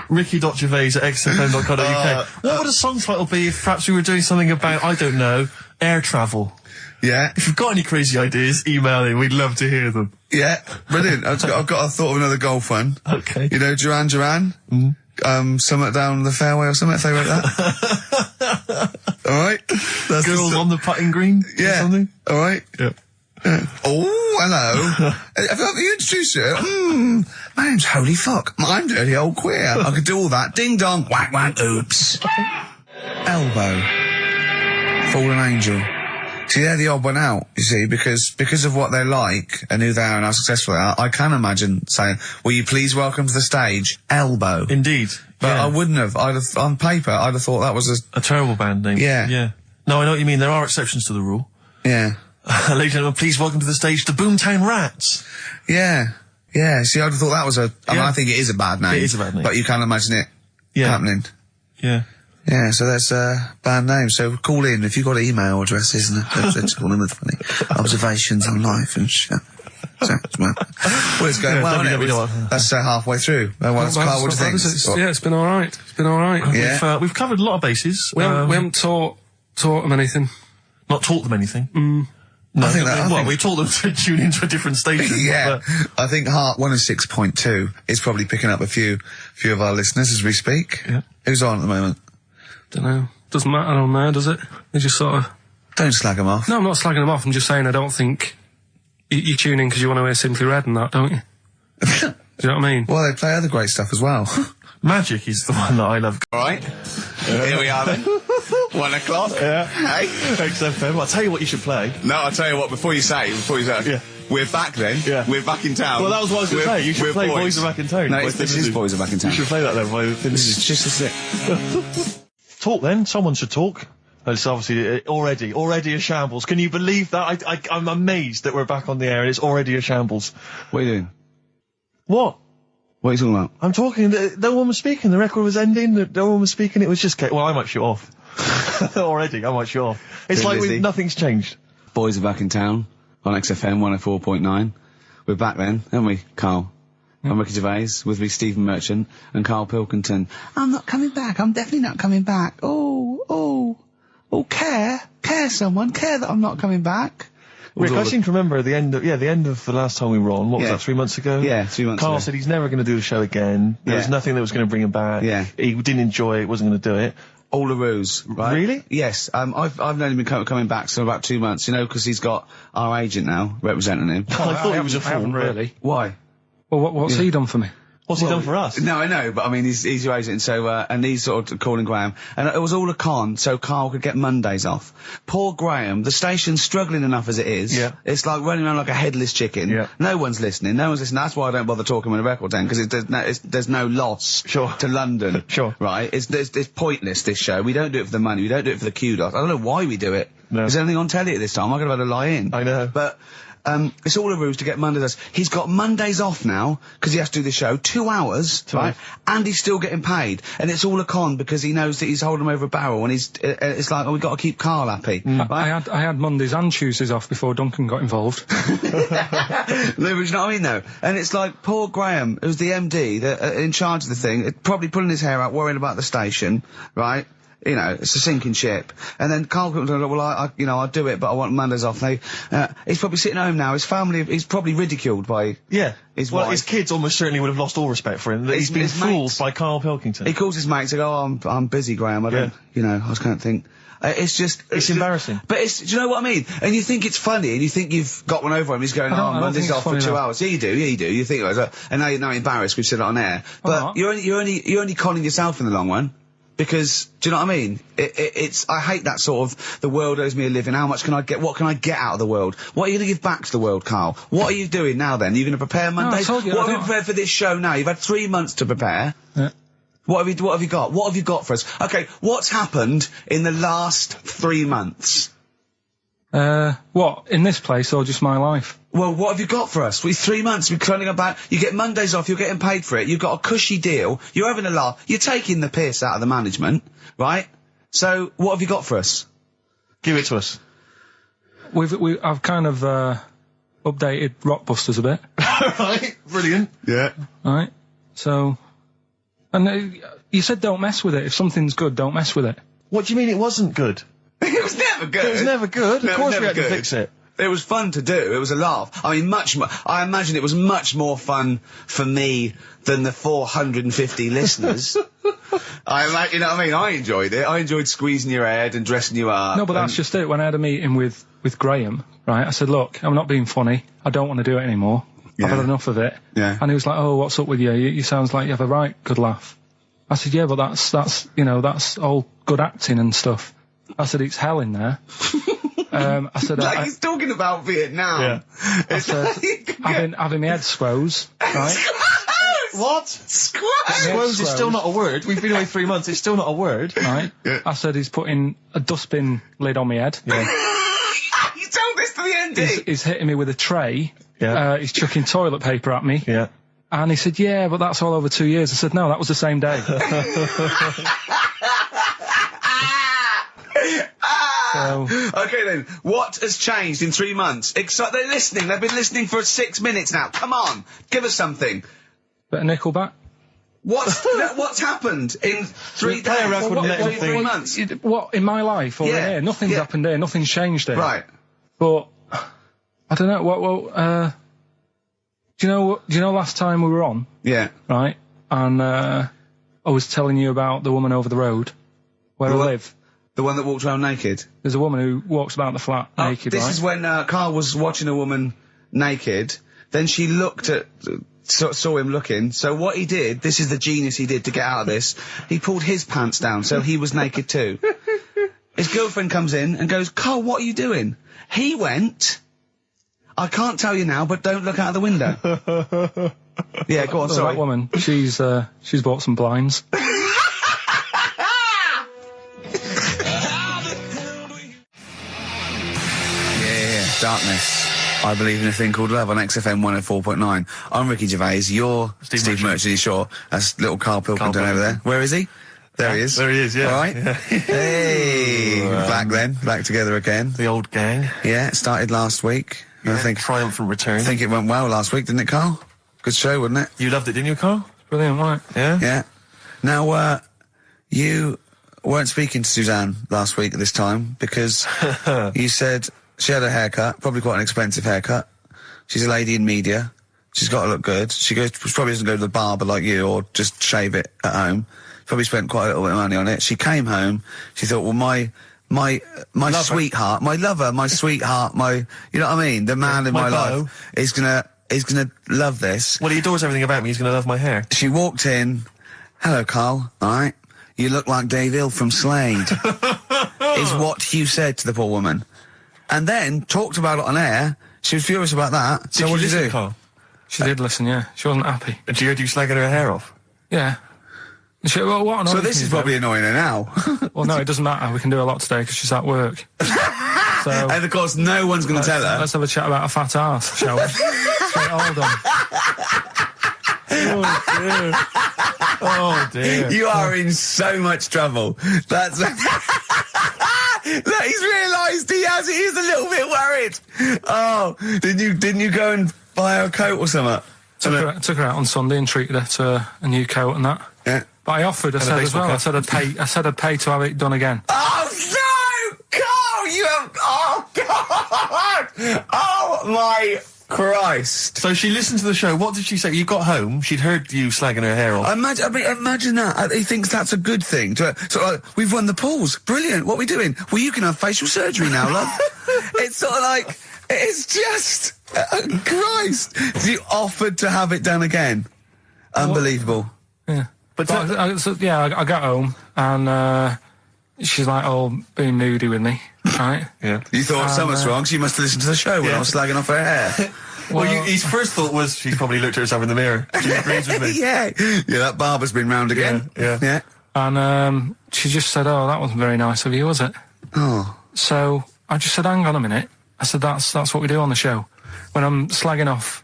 Speaker 3: ricky.gervais@xfm.co.uk. What would a song title be if perhaps we were doing something about, I don't know, air travel?
Speaker 2: Yeah.
Speaker 3: If you've got any crazy ideas, email in. We'd love to hear them.
Speaker 2: Yeah, brilliant. I've got a thought of another golf one.
Speaker 3: Okay.
Speaker 2: You know, Duran Duran? Something down the fairway or something, if they wrote that. Alright?
Speaker 3: Girls on the putting green?
Speaker 2: Yeah.
Speaker 3: Or something?
Speaker 2: Alright?
Speaker 3: Yeah.
Speaker 2: Oh, hello. Have you introduced her? My name's Holy Fuck. I'm Dirty Old Queer. I could do all that. Ding dong, whack whack, oops. Elbow. Fallen Angel. See, they're the odd one out, you see, because of what they're like and who they are and how successful they are, I can imagine saying, will you please welcome to the stage, Elbow.
Speaker 3: Indeed.
Speaker 2: But I wouldn't have. On paper, I'd have thought that was
Speaker 3: a terrible band name.
Speaker 2: Yeah.
Speaker 3: Yeah. No, I know what you mean. There are exceptions to the rule.
Speaker 2: Yeah.
Speaker 3: Ladies and gentlemen, please welcome to the stage the Boomtown Rats.
Speaker 2: Yeah. Yeah. See, I'd have thought that was I mean, I think it is a bad name.
Speaker 3: It is a bad name.
Speaker 2: But you can't imagine it happening.
Speaker 3: Yeah.
Speaker 2: Yeah, so that's a bad name. So call in if you've got email addresses and let's call in with funny observations on life and shit. So, well, it's going well, isn't it? That's halfway through. Carl, what do you think?
Speaker 8: Yeah, it's been alright. It's been alright.
Speaker 2: Yeah.
Speaker 3: We've covered a lot of bases.
Speaker 8: We haven't taught them anything.
Speaker 3: Not taught them anything?
Speaker 8: No,
Speaker 3: I think we taught them to tune into a different station.
Speaker 2: Yeah. I think Heart 106.2 is probably picking up a few of our listeners as we speak.
Speaker 3: Yeah.
Speaker 2: Who's on at the moment?
Speaker 8: Don't know. Doesn't matter on there, does it? They just sort of...
Speaker 2: Don't slag them off.
Speaker 8: No, I'm not slagging them off. I'm just saying I don't think... You tune in because you want to hear Simply Red and that, don't you? Do you know what I mean?
Speaker 2: Well, they play other great stuff as well.
Speaker 3: Magic is the one that I love.
Speaker 2: Alright. Here we are then. 1 o'clock.
Speaker 3: Yeah.
Speaker 2: Hey.
Speaker 3: XFM. I'll tell you what you should play.
Speaker 2: No, I'll tell you what, before you say.
Speaker 3: Yeah.
Speaker 2: We're back then.
Speaker 3: Yeah.
Speaker 2: We're back in town.
Speaker 3: Well, that was what I was going to say. You should play Boys Are Back in Town.
Speaker 2: No, this is Boys Are Back in Town.
Speaker 3: You should play that then.
Speaker 2: This is just as it.
Speaker 3: Talk then. Someone should talk. It's obviously already a shambles. Can you believe that? I'm amazed that we're back on the air and it's already a shambles.
Speaker 2: What are you doing?
Speaker 3: What?
Speaker 2: What are you talking about?
Speaker 3: I'm talking. No one was speaking. The record was ending. No one was speaking. It was just... Well, I might shoot off. Already, I might shoot off. It's like nothing's changed.
Speaker 2: Boys Are Back in Town on XFM 104.9. We're back then, aren't we, Carl? I'm Ricky Gervais, with me Stephen Merchant and Karl Pilkington. I'm not coming back. I'm definitely not coming back. Oh, care that I'm not coming back.
Speaker 3: Rick, I seem to remember the end of the last time we were on. What was that, 3 months ago?
Speaker 2: Yeah, 3 months
Speaker 3: Carl
Speaker 2: ago.
Speaker 3: said he's never going to do the show again. There was nothing that was going to bring him back.
Speaker 2: Yeah.
Speaker 3: He didn't enjoy it, wasn't going to do it.
Speaker 2: All a ruse, right?
Speaker 3: Really?
Speaker 2: Yes. I've known him been coming back for about 2 months, you know, because he's got our agent now representing him.
Speaker 3: I thought he was a fool.
Speaker 8: Really?
Speaker 2: Why?
Speaker 8: Well, what's he done for me?
Speaker 3: What's he done for us?
Speaker 2: No, I know, but I mean, he's your agent, so, and he's sort of calling Graham. And it was all a con, so Carl could get Mondays off. Poor Graham, the station's struggling enough as it is.
Speaker 3: Yeah.
Speaker 2: It's like running around like a headless chicken.
Speaker 3: Yeah.
Speaker 2: No one's listening. That's why I don't bother talking on a record then, because there's no loss to London.
Speaker 3: Sure.
Speaker 2: Right? It's pointless, this show. We don't do it for the money. We don't do it for the kudos. I don't know why we do it.
Speaker 3: No.
Speaker 2: Is there anything on telly at this time? I could have had a lie in.
Speaker 3: I know.
Speaker 2: But, it's all a ruse to get Mondays. He's got Mondays off now, because he has to do the show, 2 hours, right? And he's still getting paid. And it's all a con, because he knows that he's holding him over a barrel, and it's like, we've got to keep Carl happy. Right?
Speaker 8: I had Mondays and Tuesdays off before Duncan got involved.
Speaker 2: No, but you know what I mean, though? And it's like, poor Graham, who's the MD, in charge of the thing, probably pulling his hair out, worrying about the station, right?
Speaker 4: You know, it's a sinking ship. And then Karl Pilkington, well, I'll do it, but I want Mondays off. He's probably sitting home now. His family, he's probably ridiculed by his wife.
Speaker 3: His kids almost certainly would have lost all respect for him. He's been fooled by Karl Pilkington.
Speaker 4: He calls his mates and goes, I'm busy, Graham. I don't, I just can't think. It's embarrassing. But do you know what I mean? And you think it's funny, and you think you've got one over him. He's going, Monday's off for 2 hours. Yeah, you do. You think, and now you're embarrassed we've said it on air. But you're only conning yourself in the long run. Because, do you know what I mean? I hate that sort of, the world owes me a living, what can I get out of the world? What are you going to give back to the world, Karl? What are you doing now then? Are you going to prepare Mondays? What have you prepared for this show now? You've had 3 months to prepare. Yeah. What have you got? What have you got for us? Okay, what's happened in the last 3 months?
Speaker 8: What? In this place or just my life?
Speaker 4: Well, what have you got for us? 3 months, we're cloning about, you get Mondays off, you're getting paid for it, you've got a cushy deal, you're having a laugh, you're taking the piss out of the management, right? So, what have you got for us?
Speaker 3: Give it to us.
Speaker 8: I've kind of, updated Rockbusters a bit.
Speaker 3: Right, brilliant.
Speaker 4: Yeah.
Speaker 8: Right, so, and you said don't mess with it. If something's good, don't mess with it.
Speaker 3: What do you mean it wasn't good?
Speaker 4: It was never good.
Speaker 3: It was never good. Of course we had to fix it.
Speaker 4: It was fun to do. It was a laugh. I mean, much more. I imagine it was much more fun for me than the 450 listeners. You know what I mean? I enjoyed it. I enjoyed squeezing your head and dressing you up.
Speaker 8: No, but that's just it. When I had a meeting with Graham, right, I said, look, I'm not being funny. I don't want to do it anymore. Yeah. I've had enough of it.
Speaker 4: Yeah.
Speaker 8: And he was like, oh, what's up with you? You sounds like you have a right good laugh. I said, yeah, but that's all good acting and stuff. I said, it's hell in there. I said,
Speaker 4: he's talking about Vietnam.
Speaker 8: Yeah. I said, having my head squoze, right?
Speaker 3: What? Squoze is still not a word. We've been away 3 months. It's still not a word.
Speaker 8: Right. Yeah. I said, he's putting a dustbin lid on my head.
Speaker 4: Yeah. You told this to the ND.
Speaker 8: He's hitting me with a tray.
Speaker 3: Yeah.
Speaker 8: He's chucking toilet paper at me.
Speaker 3: Yeah.
Speaker 8: And he said, yeah, but that's all over 2 years. I said, no, that was the same day.
Speaker 4: Okay then, what has changed in 3 months? They're listening, they've been listening for 6 minutes now. Come on, give us something.
Speaker 8: Bit of Nickelback.
Speaker 4: What's happened in 3 days? 3 months?
Speaker 8: What, in my life or in here? Nothing's happened here, nothing's changed here.
Speaker 4: Right.
Speaker 8: But, I don't know, do you know last time we were on?
Speaker 4: Yeah.
Speaker 8: Right? And, I was telling you about the woman over the road, where I live.
Speaker 4: The one that walks around naked?
Speaker 8: There's a woman who walks about the flat naked,
Speaker 4: This is when Karl was watching a woman naked, then she looked at, saw him looking, so what he did, this is the genius he did to get out of this, he pulled his pants down so he was naked too. His girlfriend comes in and goes, Karl, what are you doing? He went, I can't tell you now, but don't look out of the window. Yeah, go on, sorry.
Speaker 8: That woman, she's bought some blinds.
Speaker 2: Darkness. I believe in a thing called love on XFM 104.9. I'm Ricky Gervais. You're Steve Merchant. Sure. That's little Karl Pilkington over there. Where is he? There he is.
Speaker 3: There he is, yeah.
Speaker 2: All right. Yeah. Hey. Back together again.
Speaker 3: The old gang.
Speaker 2: Yeah, it started last week.
Speaker 3: Yeah, I think triumphant return.
Speaker 2: I think it went well last week, didn't it, Karl? Good show, wasn't it?
Speaker 3: You loved it, didn't you, Karl?
Speaker 8: Brilliant, right?
Speaker 3: Yeah?
Speaker 2: Yeah. Now, you weren't speaking to Suzanne last week at this time because you said she had a haircut, probably quite an expensive haircut. She's a lady in media. She's got to look good. She probably doesn't go to the barber like you or just shave it at home. Probably spent quite a little bit of money on it. She came home. She thought, well, my sweetheart, my lover, my sweetheart, you know what I mean? The man in my life is gonna love this.
Speaker 3: Well, he adores everything about me. He's gonna love my hair.
Speaker 2: She walked in. Hello, Karl. All right. You look like Dave Hill from Slade. Is what you said to the poor woman. And then talked about it on air. She was furious about that. So what did you do?
Speaker 3: Karl?
Speaker 8: She did listen, yeah. She wasn't happy.
Speaker 3: And she heard you slagging her hair off?
Speaker 8: Yeah. Well, what
Speaker 2: so this is probably annoying her now.
Speaker 8: Well, no, it doesn't matter. We can do a lot today because she's at work. So,
Speaker 2: and of course, no one's going to tell her.
Speaker 8: Let's have a chat about a fat arse, shall we? Hold on. Oh, dear. Oh, dear.
Speaker 2: You are in so much trouble. That's... Look, he's realised he is a little bit worried. Oh, didn't you go and buy her a coat or something?
Speaker 8: Took her out on Sunday and treated her to a new coat and that.
Speaker 2: Yeah.
Speaker 1: But I offered, I
Speaker 3: And a
Speaker 1: said as
Speaker 3: baseball
Speaker 1: well,
Speaker 3: cap.
Speaker 1: I said I'd pay to have it done again.
Speaker 2: Oh no, Carl! You have. Oh God! Oh my Christ!
Speaker 3: So she listened to the show. What did she say? You got home. She'd heard you slagging her hair off.
Speaker 2: Imagine that. He thinks that's a good thing. We've won the polls. Brilliant. What are we doing? Well, you can have facial surgery now, love. It's sort of like, it's just, Christ. You offered to have it done again. Unbelievable.
Speaker 1: Yeah. But I got home and she's like, being moody with me, right?
Speaker 2: Yeah. You thought something's wrong, so you must have listened to the show when I was slagging off her hair.
Speaker 3: Well, his first thought was she's probably looked at herself in the mirror. She agrees with me.
Speaker 2: Yeah, that barber's been round again.
Speaker 3: Yeah.
Speaker 1: And she just said, that wasn't very nice of you, was it?
Speaker 2: Oh.
Speaker 1: So I just said, hang on a minute. I said, that's what we do on the show. When I'm slagging off,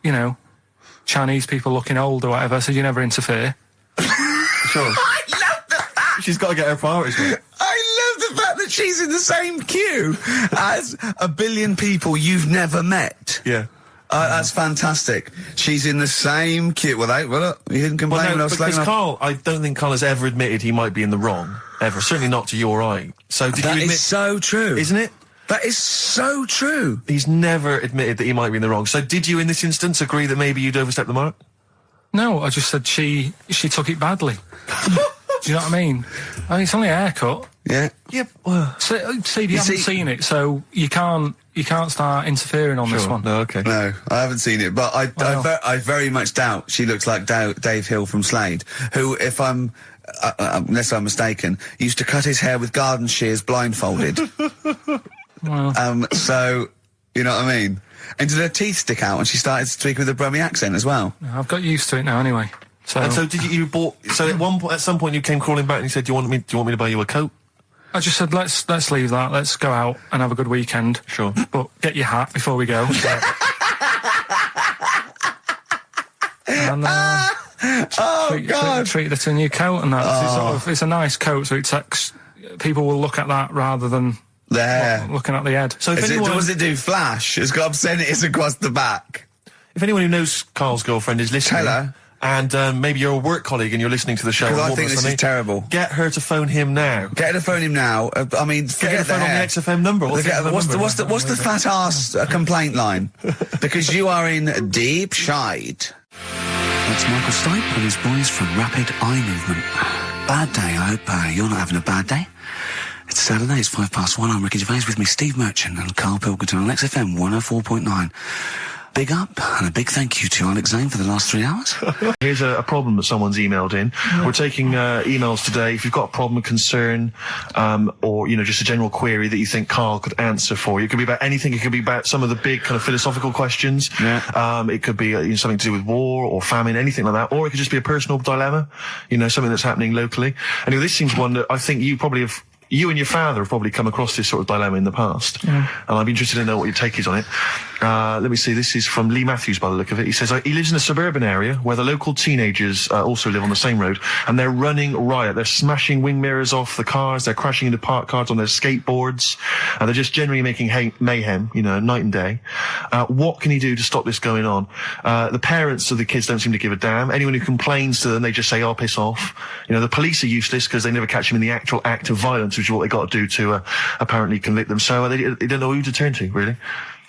Speaker 1: Chinese people looking old or whatever, I said, you never interfere.
Speaker 3: Sure.
Speaker 2: I love the fact.
Speaker 3: She's got to get her priorities right.
Speaker 2: I love the fact that she's in the same queue as a billion people you've never met.
Speaker 3: Yeah.
Speaker 2: That's fantastic. She's in the same queue. Well, look, you didn't complain when I was slagging
Speaker 3: because
Speaker 2: off.
Speaker 3: Carl, I don't think Carl has ever admitted he might be in the wrong. Ever. Certainly not to your eye. So did you admit...
Speaker 2: That is so true.
Speaker 3: Isn't it?
Speaker 2: That is so true.
Speaker 3: He's never admitted that he might be in the wrong. So did you, in this instance, agree that maybe you'd overstepped the mark?
Speaker 1: No, I just said she took it badly. Do you know what I mean? It's only a haircut.
Speaker 2: Yeah.
Speaker 3: Yep.
Speaker 1: Steve, you haven't seen it, so you can't start interfering on this one.
Speaker 3: No, okay.
Speaker 2: No, I haven't seen it, but I very much doubt she looks like Dave Hill from Slade, who, if I'm, unless I'm mistaken, used to cut his hair with garden shears blindfolded.
Speaker 1: Well.
Speaker 2: So, you know what I mean? And did her teeth stick out and she started speaking with a Brummie accent as well?
Speaker 1: I've got used to it now anyway. So.
Speaker 3: And so did you bought, so at some point you came crawling back and you said, do you want me to buy you a coat?
Speaker 1: I just said, let's leave that, let's go out and have a good weekend.
Speaker 3: Sure.
Speaker 1: But get your hat before we go. And, treat it to a new coat and that. It's a nice coat, so it takes, people will look at that rather than looking at the head.
Speaker 2: So if does it do flash? It's got obscenities across the back.
Speaker 3: If anyone who knows Carl's girlfriend is listening...
Speaker 2: Tell her.
Speaker 3: And maybe you're a work colleague and you're listening to the show.
Speaker 2: Because I think this is terrible.
Speaker 3: Get her to phone him now.
Speaker 2: Get her to phone him now. I mean,
Speaker 3: get her to phone on the XFM number.
Speaker 2: What's the fat ass complaint line? Because you are in deep shite. That's Michael Stipe and his boys from Rapid Eye Movement. Bad day. I hope you're not having a bad day. It's Saturday. It's 1:05. I'm Ricky Gervais, with me Steve Merchant and Karl Pilkington on XFM 104.9. Big up and a big thank you to Alex Zane for the last 3 hours.
Speaker 3: Here's a problem that someone's emailed in. Yeah. We're taking emails today. If you've got a problem, a concern, or just a general query that you think Karl could answer for you, it could be about anything. It could be about some of the big kind of philosophical questions. Yeah. It could be something to do with war or famine, anything like that, or it could just be a personal dilemma. Something that's happening locally. Anyway, this seems one that I think you and your father have probably come across this sort of dilemma in the past. Yeah. And I'd be interested to know what your take is on it. Let me see, this is from Lee Matthews by the look of it. He says, he lives in a suburban area where the local teenagers also live on the same road, and they're running riot. They're smashing wing mirrors off the cars, they're crashing into parked cars on their skateboards, and they're just generally making mayhem, night and day. What can he do to stop this going on? The parents of the kids don't seem to give a damn. Anyone who complains to them, they just say, oh, piss off. The police are useless because they never catch them in the actual act of violence, which is what they got to do to apparently convict them. So they don't know who to turn to, really.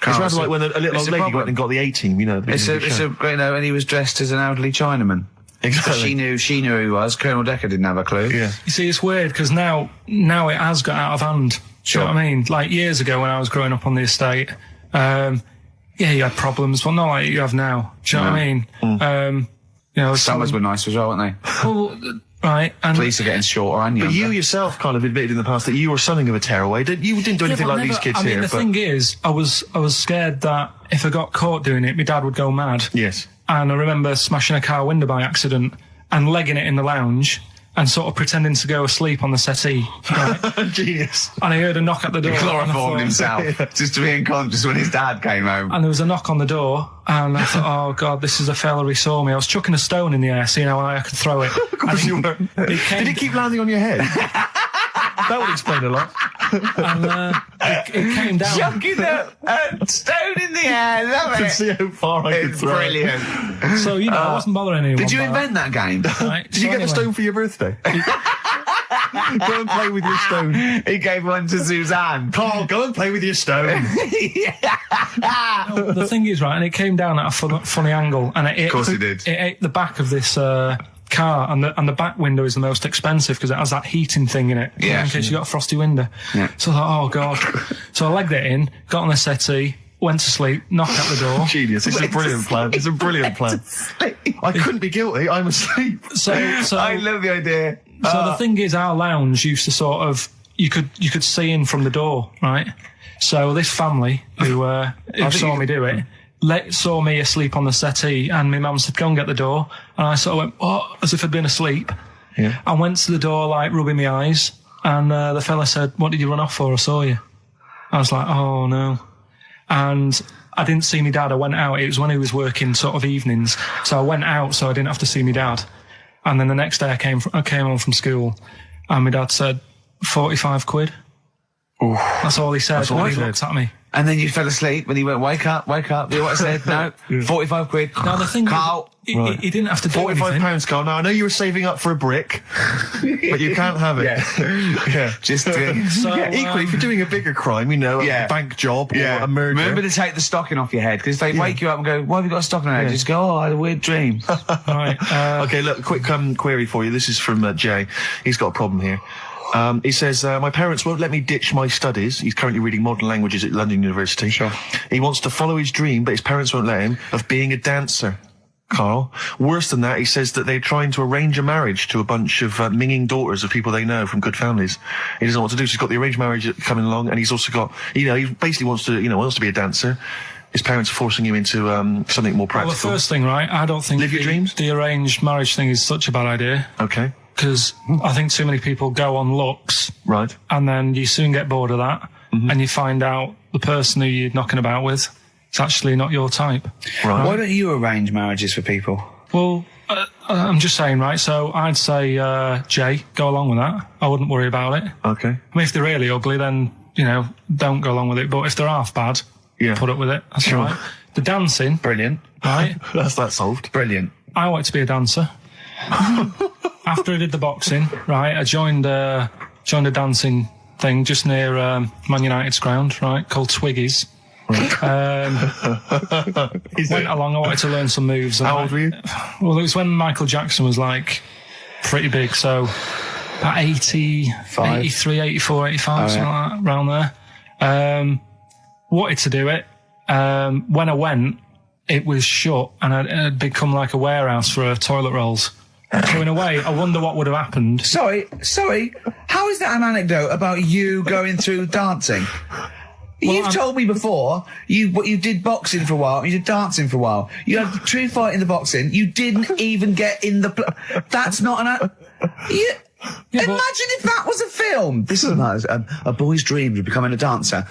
Speaker 3: It's rather like when a little old lady went and got the A-team,
Speaker 4: and he was dressed as an elderly Chinaman.
Speaker 3: Exactly.
Speaker 4: She knew who he was. Colonel Decker didn't have a clue.
Speaker 3: Yeah.
Speaker 1: You see, it's weird because now it has got out of hand.
Speaker 4: Sure.
Speaker 1: Do you know what I mean? Like years ago when I was growing up on the estate, you had problems, but not like you have now. Do you know what I mean?
Speaker 4: Summers were nice as well, weren't they?
Speaker 1: Well, right. And
Speaker 4: police are getting shorter and younger.
Speaker 3: But you yourself kind of admitted in the past that you were something of a tearaway. You didn't do anything like these kids here.
Speaker 1: The thing is, I was scared that if I got caught doing it, my dad would go mad.
Speaker 3: Yes.
Speaker 1: And I remember smashing a car window by accident and legging it in the lounge and sort of pretending to go asleep on the settee. Right?
Speaker 3: Genius.
Speaker 1: And I heard a knock at the door.
Speaker 4: He chloroformed himself just to be unconscious when his dad came home.
Speaker 1: And there was a knock on the door, and I thought, oh God, this is a fella who saw me. I was chucking a stone in the air, seeing how high I could throw it.
Speaker 3: Of course you were. Did it keep landing on your head? That would explain a lot.
Speaker 8: it came down.
Speaker 5: Chucking a stone in the air. Love
Speaker 3: To
Speaker 5: it.
Speaker 3: see how far I could
Speaker 5: It's
Speaker 3: throw it.
Speaker 5: brilliant.
Speaker 8: So, I wasn't bothering anyone.
Speaker 5: Did you
Speaker 8: but-
Speaker 5: invent that game?
Speaker 8: Right,
Speaker 3: Did you get the
Speaker 8: anyway.
Speaker 3: stone for your birthday? Go and play with your stone.
Speaker 5: He gave one to Suzanne.
Speaker 3: Carl, go and play with your stone.
Speaker 8: The thing is, right, and it came down at a funny angle, and
Speaker 5: Of course it did.
Speaker 8: It ate the back of this car, and the back window is the most expensive because it has that heating thing in it.
Speaker 5: Yeah.
Speaker 8: In case you got a frosty window.
Speaker 5: Yeah.
Speaker 8: So I thought, oh god. So I legged it in, got on the settee, went to sleep, knocked at the door.
Speaker 3: Genius. It's a brilliant plan. It's a brilliant plan. I couldn't be guilty. I'm asleep.
Speaker 8: So
Speaker 5: I love the idea.
Speaker 8: So the thing is, our lounge used to sort of you could see in from the door, right? So this family who saw me do it saw me asleep on the settee, and my mum said, "Go and get the door." And I sort of went, "What?" as if I'd been asleep.
Speaker 3: Yeah.
Speaker 8: I went to the door, like rubbing my eyes, and the fella said, "What did you run off for? I saw you." I was like, "Oh no," and I didn't see my dad. I went out. It was when he was working sort of evenings, so I went out so I didn't have to see my dad. And then the next day I came home from school, and my dad said, 45 quid.
Speaker 3: Ooh.
Speaker 8: That's all he said.
Speaker 3: That's all he
Speaker 8: He
Speaker 3: said.
Speaker 8: looked at me.
Speaker 5: And then you fell asleep, and he went, wake up. You know what I said? No, 45 quid.
Speaker 8: Now the thing
Speaker 5: Carl.
Speaker 8: is, he didn't have to do anything.
Speaker 3: £45, Carl. Now, I know you were saving up for a brick, but you can't have it. Yeah.
Speaker 5: Just
Speaker 8: So,
Speaker 3: Equally, if you're doing a bigger crime, a bank job or a murder.
Speaker 5: Remember to take the stocking off your head, because if they wake you up and go, why have you got a stocking on your head? Just go, I had a weird dream.
Speaker 8: Right.
Speaker 3: Okay, look, quick query for you. This is from Jay. He's got a problem here. He says, my parents won't let me ditch my studies. He's currently reading modern languages at London University. Sure. He wants to follow his dream, but his parents won't let him, of being a dancer. Carl. Worse than that, he says that they're trying to arrange a marriage to a bunch of minging daughters of people they know from good families. He doesn't know what to do, so he's got the arranged marriage coming along, and he's also got, he basically wants to be a dancer. His parents are forcing him into something more practical.
Speaker 8: Well, the first thing, right, I don't think
Speaker 3: Live your dreams?
Speaker 8: The arranged marriage thing is such a bad idea.
Speaker 3: Okay.
Speaker 8: Because I think too many people go on looks.
Speaker 3: Right.
Speaker 8: And then you soon get bored of that. Mm-hmm. And you find out the person who you're knocking about with is actually not your type.
Speaker 3: Right.
Speaker 5: Why don't you arrange marriages for people?
Speaker 8: Well, I'm just saying, right, so I'd say, Jay, go along with that. I wouldn't worry about it.
Speaker 3: Okay.
Speaker 8: I mean, if they're really ugly, then, don't go along with it. But if they're half bad, put up with it. That's
Speaker 3: Sure.
Speaker 8: all right. The dancing.
Speaker 5: Brilliant.
Speaker 8: Right.
Speaker 3: That's that solved.
Speaker 5: Brilliant.
Speaker 8: I wanted to be a dancer. After I did the boxing, right, I joined a dancing thing just near Man United's ground, right, called Twiggy's. Went along, I wanted to learn some moves.
Speaker 3: How old were you?
Speaker 8: Well, it was when Michael Jackson was, pretty big, so about 83, 84, 85, something like that, around there. Wanted to do it. When I went, it was shut, and it had become like a warehouse for toilet rolls. So in a way, I wonder what would have happened.
Speaker 5: Sorry. How is that an anecdote about you going through dancing? You've told me before you did boxing for a while, you did dancing for a while. You had a true fight in the boxing. You didn't even get in the. That's not an. Imagine if that was a film. This is a boy's dream of becoming a dancer.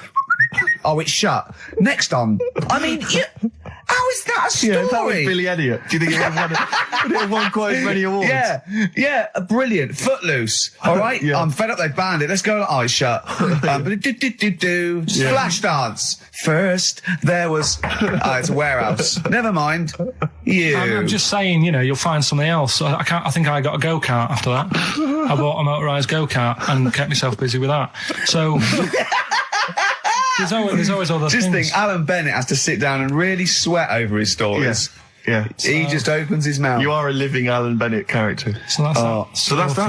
Speaker 5: Oh, it's shut. Next on. I mean, how is that a story?
Speaker 3: Yeah, if that was Billy Elliot, do you think it would have won quite as many awards?
Speaker 5: Yeah, brilliant. Footloose. All right,
Speaker 3: Yeah.
Speaker 5: I'm fed up. They banned it. Let's go. Eyes shut. Flash dance. First, there was. It's a warehouse. Never mind.
Speaker 8: I'm just saying, you'll find something else. I think I got a go-kart after that. I bought a motorised go-kart and kept myself busy with that. So. There's always other
Speaker 5: just
Speaker 8: things.
Speaker 5: think, Alan Bennett has to sit down and really sweat over his stories.
Speaker 3: Yeah.
Speaker 5: He just opens his mouth.
Speaker 3: You are a living Alan Bennett character.
Speaker 8: So that's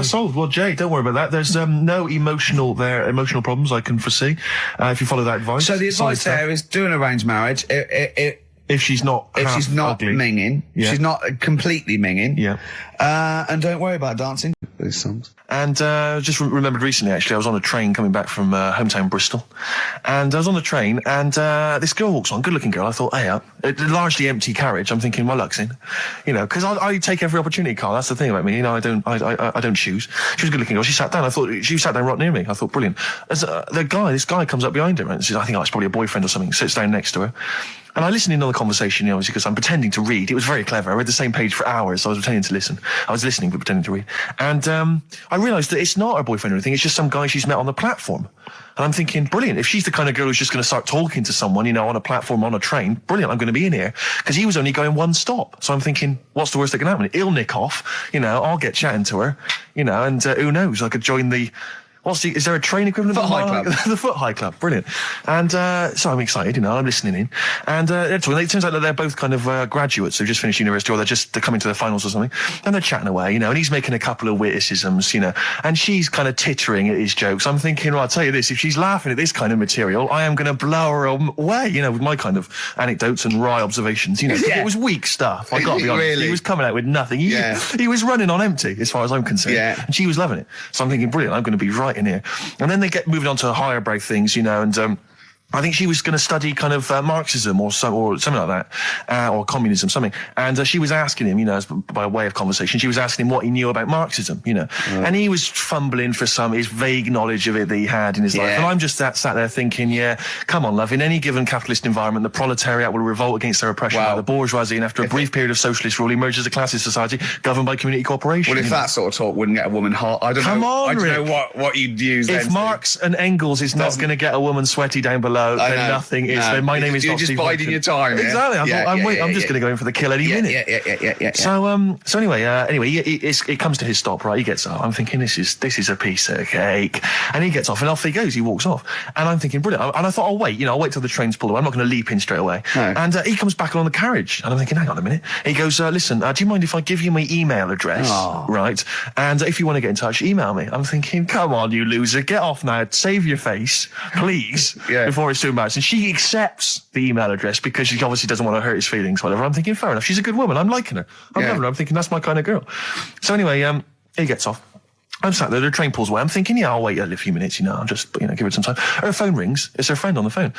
Speaker 3: solved. Well, Jay, don't worry about that. There's no emotional problems I can foresee if you follow that advice.
Speaker 5: So the advice there is do an arranged marriage.
Speaker 3: If she's not ugly.
Speaker 5: minging, she's not completely minging.
Speaker 3: Yeah.
Speaker 5: And don't worry about dancing. These songs.
Speaker 3: And just remembered recently, actually, I was on a train coming back from hometown Bristol, and I was on the train, and this girl walks on, good-looking girl. I thought, hey up, largely empty carriage. I'm thinking, my luck's in, because I take every opportunity, Carl. That's the thing about me, I don't choose. She was a good-looking girl. She sat down. I thought she sat down right near me. I thought, brilliant. As this guy comes up behind her and says, I think it's probably a boyfriend or something. Sits down next to her. And I listened in on the conversation, obviously, because I'm pretending to read. It was very clever. I read the same page for hours, so I was pretending to listen. I was listening, but pretending to read. And I realised that it's not her boyfriend or anything, it's just some guy she's met on the platform. And I'm thinking, brilliant, if she's the kind of girl who's just going to start talking to someone, you know, on a platform, on a train, brilliant, I'm going to be in here. Because he was only going one stop. So I'm thinking, what's the worst that can happen? He'll nick off, you know, I'll get chatting to her, you know, and who knows, I could join the... is there a train equivalent?
Speaker 2: Foot High Club.
Speaker 3: The Foot High Club, brilliant. And so I'm excited, you know, I'm listening in. And it turns out that they're both kind of graduates who've just finished university, or they're coming to the finals or something. And they're chatting away, you know, and he's making a couple of witticisms, you know, and she's kind of tittering at his jokes. I'm thinking, well, I'll tell you this, if she's laughing at this kind of material, I am going to blow her away, you know, with my kind of anecdotes and wry observations, you know. It was weak stuff, I got to be honest.
Speaker 2: Really?
Speaker 3: He was coming out with nothing. He was running on empty, as far as I'm concerned.
Speaker 2: Yeah.
Speaker 3: And she was loving it. So I'm thinking, brilliant, I'm going to be right in here. And then they get moving on to higher brow things, you know, and I think she was going to study kind of Marxism or something like that, or communism, something. And she was asking him, you know, by way of conversation, she was asking him what he knew about Marxism, you know. And he was fumbling for his vague knowledge of it that he had in his life. And I'm just sat there thinking, yeah, come on, love, in any given capitalist environment, the proletariat will revolt against their oppression by the bourgeoisie, and after a brief period of socialist rule, emerges a classist society governed by community cooperation.
Speaker 2: Well, if that sort of talk wouldn't get a woman hot, I don't know what you'd use.
Speaker 3: If Marx and Engels is not going to get a woman sweaty down below, then nothing is. Then my name is
Speaker 2: You're
Speaker 3: not
Speaker 2: just
Speaker 3: Steve
Speaker 2: biding your time.
Speaker 3: Exactly. I'm just going to go in for the kill any minute.
Speaker 2: Yeah.
Speaker 3: So anyway, it comes to his stop, right? He gets up. I'm thinking, this is a piece of cake. And he gets off, and off he goes. He walks off. And I'm thinking, brilliant. And I thought, I'll wait till the train's pulled away. I'm not going to leap in straight away. No. And he comes back on the carriage. And I'm thinking, hang on a minute. He goes, listen, do you mind if I give you my email address? Right? And if you want to get in touch, email me. I'm thinking, come on, you loser. Get off now. Save your face, please, before it's too embarrassing. She accepts the email address because she obviously doesn't want to hurt his feelings, whatever. I'm thinking, fair enough. She's a good woman. I'm liking her. I'm loving her. I'm thinking, that's my kind of girl. So anyway, he gets off. I'm sat there, the train pulls away. I'm thinking, I'll wait a few minutes, I'll just, give it some time. Her phone rings. It's her friend on the phone.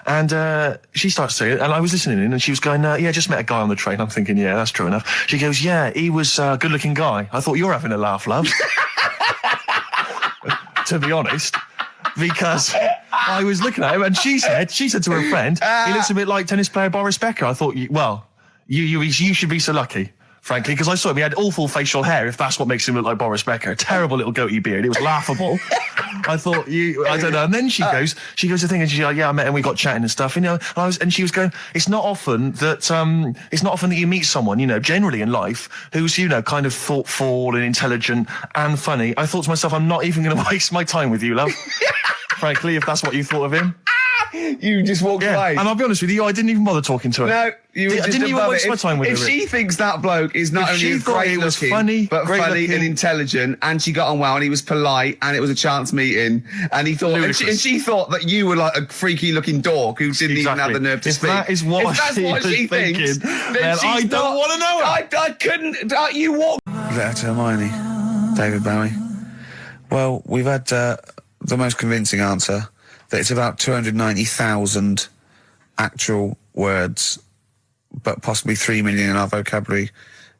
Speaker 3: And she starts saying, and I was listening in, and she was going, just met a guy on the train. I'm thinking, yeah, that's true enough. She goes, yeah, he was a good-looking guy. I thought, you're having a laugh, love. To be honest. Because I was looking at him, and she said to her friend, he looks a bit like tennis player Boris Becker. I thought, you should be so lucky, frankly, because I saw him. He had awful facial hair, if that's what makes him look like Boris Becker. Terrible little goatee beard. It was laughable. I thought, I don't know. And then she goes to thing, and she's like, yeah, I met him, we got chatting and stuff, and she was going, it's not often that you meet someone, generally in life, who's, kind of thoughtful and intelligent and funny. I thought to myself, I'm not even going to waste my time with you, love. Frankly, if that's what you thought of him.
Speaker 2: You just walked away.
Speaker 3: And I'll be honest with you, I didn't even bother talking to her.
Speaker 2: No, you were just
Speaker 3: didn't even waste my time with her.
Speaker 2: If she thinks that bloke is not only great looking, but funny and intelligent, and she got on well, and he was polite, and it was a chance meeting, and he thought, and she thought that you were like a freaky looking dork who didn't even have the nerve to speak.
Speaker 3: If that's what she thinks, then I don't want to know her.
Speaker 2: I couldn't. You walk.
Speaker 4: Letter to Hermione, David Bowie. Well, we've had the most convincing answer. That it's about 290,000 actual words, but possibly 3 million in our vocabulary,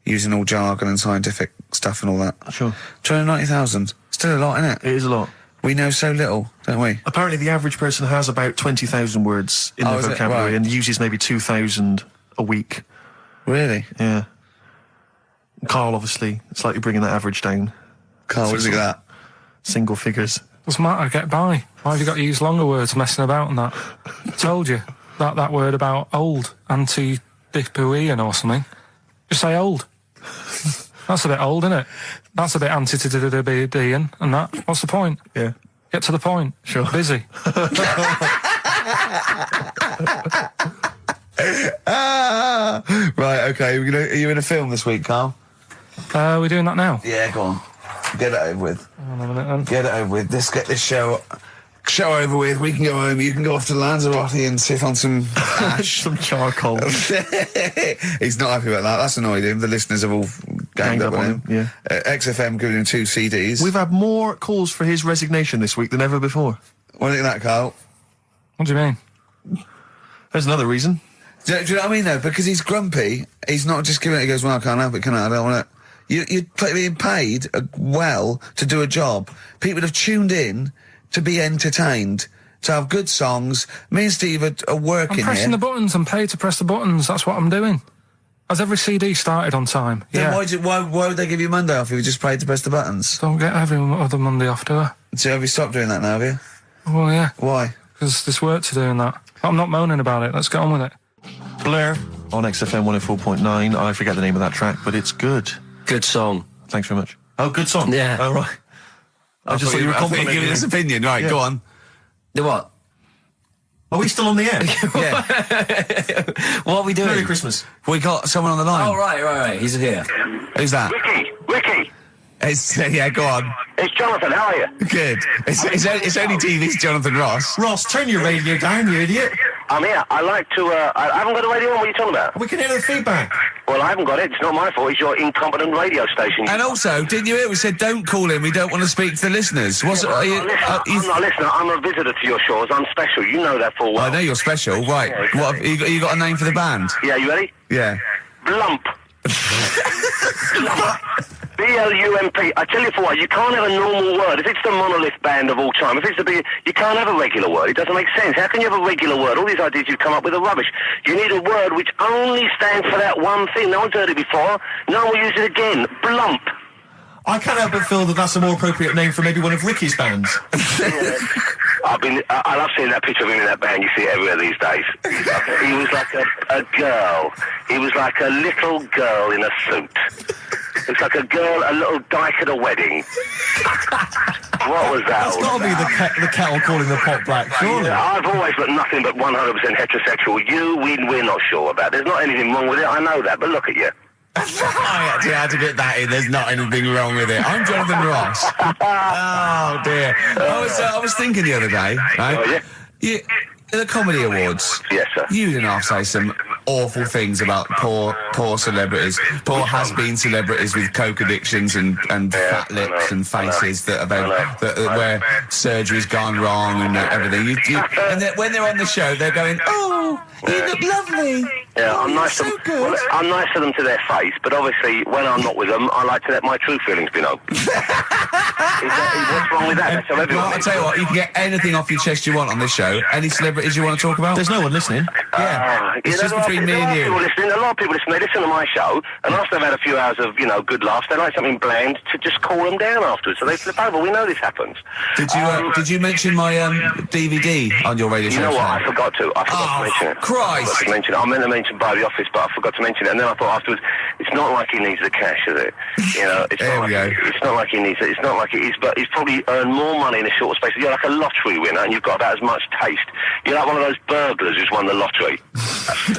Speaker 4: using all jargon and scientific stuff and all that.
Speaker 3: Sure.
Speaker 4: 290,000. Still a lot, isn't it?
Speaker 3: It is a lot.
Speaker 4: We know so little, don't we?
Speaker 3: Apparently the average person has about 20,000 words in their vocabulary and uses maybe 2,000 a week.
Speaker 4: Really?
Speaker 3: Yeah. Karl, obviously, slightly bringing that average down.
Speaker 4: Karl, what does he get that?
Speaker 8: Single figures. Doesn't matter, get by. Why have you got to use longer words messing about and that? I told you, that word about old, anti-dipuian or something. Just say old. That's a bit old, isn't it? That's a bit anti-dipuian and that. What's the point?
Speaker 3: Yeah.
Speaker 8: Get to the point.
Speaker 3: Sure.
Speaker 8: Busy.
Speaker 4: Right, okay. Are you in a film this week, Karl?
Speaker 8: We're doing that now?
Speaker 4: Yeah, go on. Get it over with.
Speaker 8: Hang on a minute, then.
Speaker 4: Get it over with. Let's get this show over with. We can go home. You can go off to Lanzarote and sit on some ash.
Speaker 3: Some charcoal.
Speaker 4: He's not happy about that. That's annoyed him. The listeners have all ganged up on him.
Speaker 3: Yeah.
Speaker 4: XFM giving him 2 CDs.
Speaker 3: We've had more calls for his resignation this week than ever before.
Speaker 4: What do you think of that, Karl?
Speaker 8: What do you mean?
Speaker 3: There's another reason.
Speaker 4: Do you know what I mean, though? Because he's grumpy. He's not just giving it. He goes, well, I can't help it, can I? I don't want it. You're being paid well to do a job. People have tuned in to be entertained, to have good songs. Me and Steve are working here.
Speaker 8: I'm pressing the buttons. I'm paid to press the buttons. That's what I'm doing.
Speaker 1: Has every CD started on time?
Speaker 4: Then why would they give you Monday off if you just played to press the buttons?
Speaker 1: Don't get every other Monday off, do I?
Speaker 4: So have you stopped doing that now, have you?
Speaker 1: Well, yeah.
Speaker 4: Why?
Speaker 1: Because there's work to do in that. I'm not moaning about it. Let's get on with it.
Speaker 3: Blur on XFM 104.9. I forget the name of that track, but it's good.
Speaker 9: Good song.
Speaker 3: Thanks very much. Oh, good song.
Speaker 9: Yeah.
Speaker 3: Oh, right. I just thought you were complimenting
Speaker 2: giving his opinion. Right, go on.
Speaker 9: The what?
Speaker 3: Are we still on the air?
Speaker 2: Yeah.
Speaker 9: What are we doing?
Speaker 3: Merry Christmas.
Speaker 2: We got someone on the line.
Speaker 9: Oh, right. He's here.
Speaker 2: Who's that?
Speaker 7: Ricky.
Speaker 2: Yeah, go on.
Speaker 7: It's Jonathan, how are you?
Speaker 2: Good. It's only TV's Jonathan Ross.
Speaker 3: Ross, turn your radio down, you idiot.
Speaker 7: I'm here. I like to, I haven't got a radio on. What are you talking about?
Speaker 3: We can hear the feedback.
Speaker 7: Well, I haven't got it. It's not my fault. It's your incompetent radio station.
Speaker 2: And also, didn't you hear we said don't call in, we don't want to speak to the listeners?
Speaker 7: I'm not a listener. I'm a visitor to your shores. I'm special. You know that full well.
Speaker 2: I know you're special. Right.
Speaker 7: Yeah, exactly.
Speaker 2: What, you got a name for the band?
Speaker 7: Yeah, you ready?
Speaker 2: Yeah.
Speaker 7: Blump. B-L-U-M-P. I tell you for what, you can't have a normal word. If it's the monolith band of all time, if it's the big, you can't have a regular word. It doesn't make sense. How can you have a regular word? All these ideas you've come up with are rubbish. You need a word which only stands for that one thing. No one's heard it before. No one will use it again. Blump.
Speaker 3: I can't help but feel that that's a more appropriate name for maybe one of Ricky's bands.
Speaker 7: I love seeing that picture of him in that band. You see it everywhere these days. He was like a girl. He was like a little girl in a suit. It's like a girl, a little dyke at a wedding. What was that?
Speaker 3: That's got to be the kettle calling the pot black, surely.
Speaker 7: I've always got nothing but 100% heterosexual. We're not sure about. There's not anything wrong with it. I know that, but look at you.
Speaker 2: I actually had to get that in. There's not anything wrong with it. I'm Jonathan Ross. Oh dear. I was thinking the other day, right?
Speaker 7: Oh, yeah?
Speaker 2: The Comedy Awards.
Speaker 7: Yes, sir.
Speaker 2: You didn't have to say some awful things about poor celebrities, poor has-been celebrities with coke addictions and fat lips and faces that where surgery's gone wrong and everything. And when they're on the show, they're going, "Oh, you look lovely."
Speaker 7: Yeah, I'm nice to them. Well, I'm nice to them to their face, but obviously when I'm not with them, I like to let my true feelings be known. What's wrong with that? That's how everyone.
Speaker 2: Well, I'll tell you what, you can get anything off your chest you want on this show. Any celebrities you want to talk about?
Speaker 3: There's no one listening.
Speaker 2: Yeah, it's just between me and you.
Speaker 7: A lot of people listen. They listen to my show, and after they've had a few hours of good laughs, they like something bland to just cool them down afterwards. So they flip over. We know this happens.
Speaker 2: Did you mention my DVD on your radio show?
Speaker 7: You know what? I forgot to. I forgot to mention it.
Speaker 2: Christ!
Speaker 7: I meant to mention by the office, but I forgot to mention it. And then I thought afterwards, it's not like he needs the cash, is it? It's not like he needs it. It's not like it is, but he's probably earned more money in a short space. You're like a lottery winner, and you've got about as much taste. You're like one of those burglars who's won the lottery.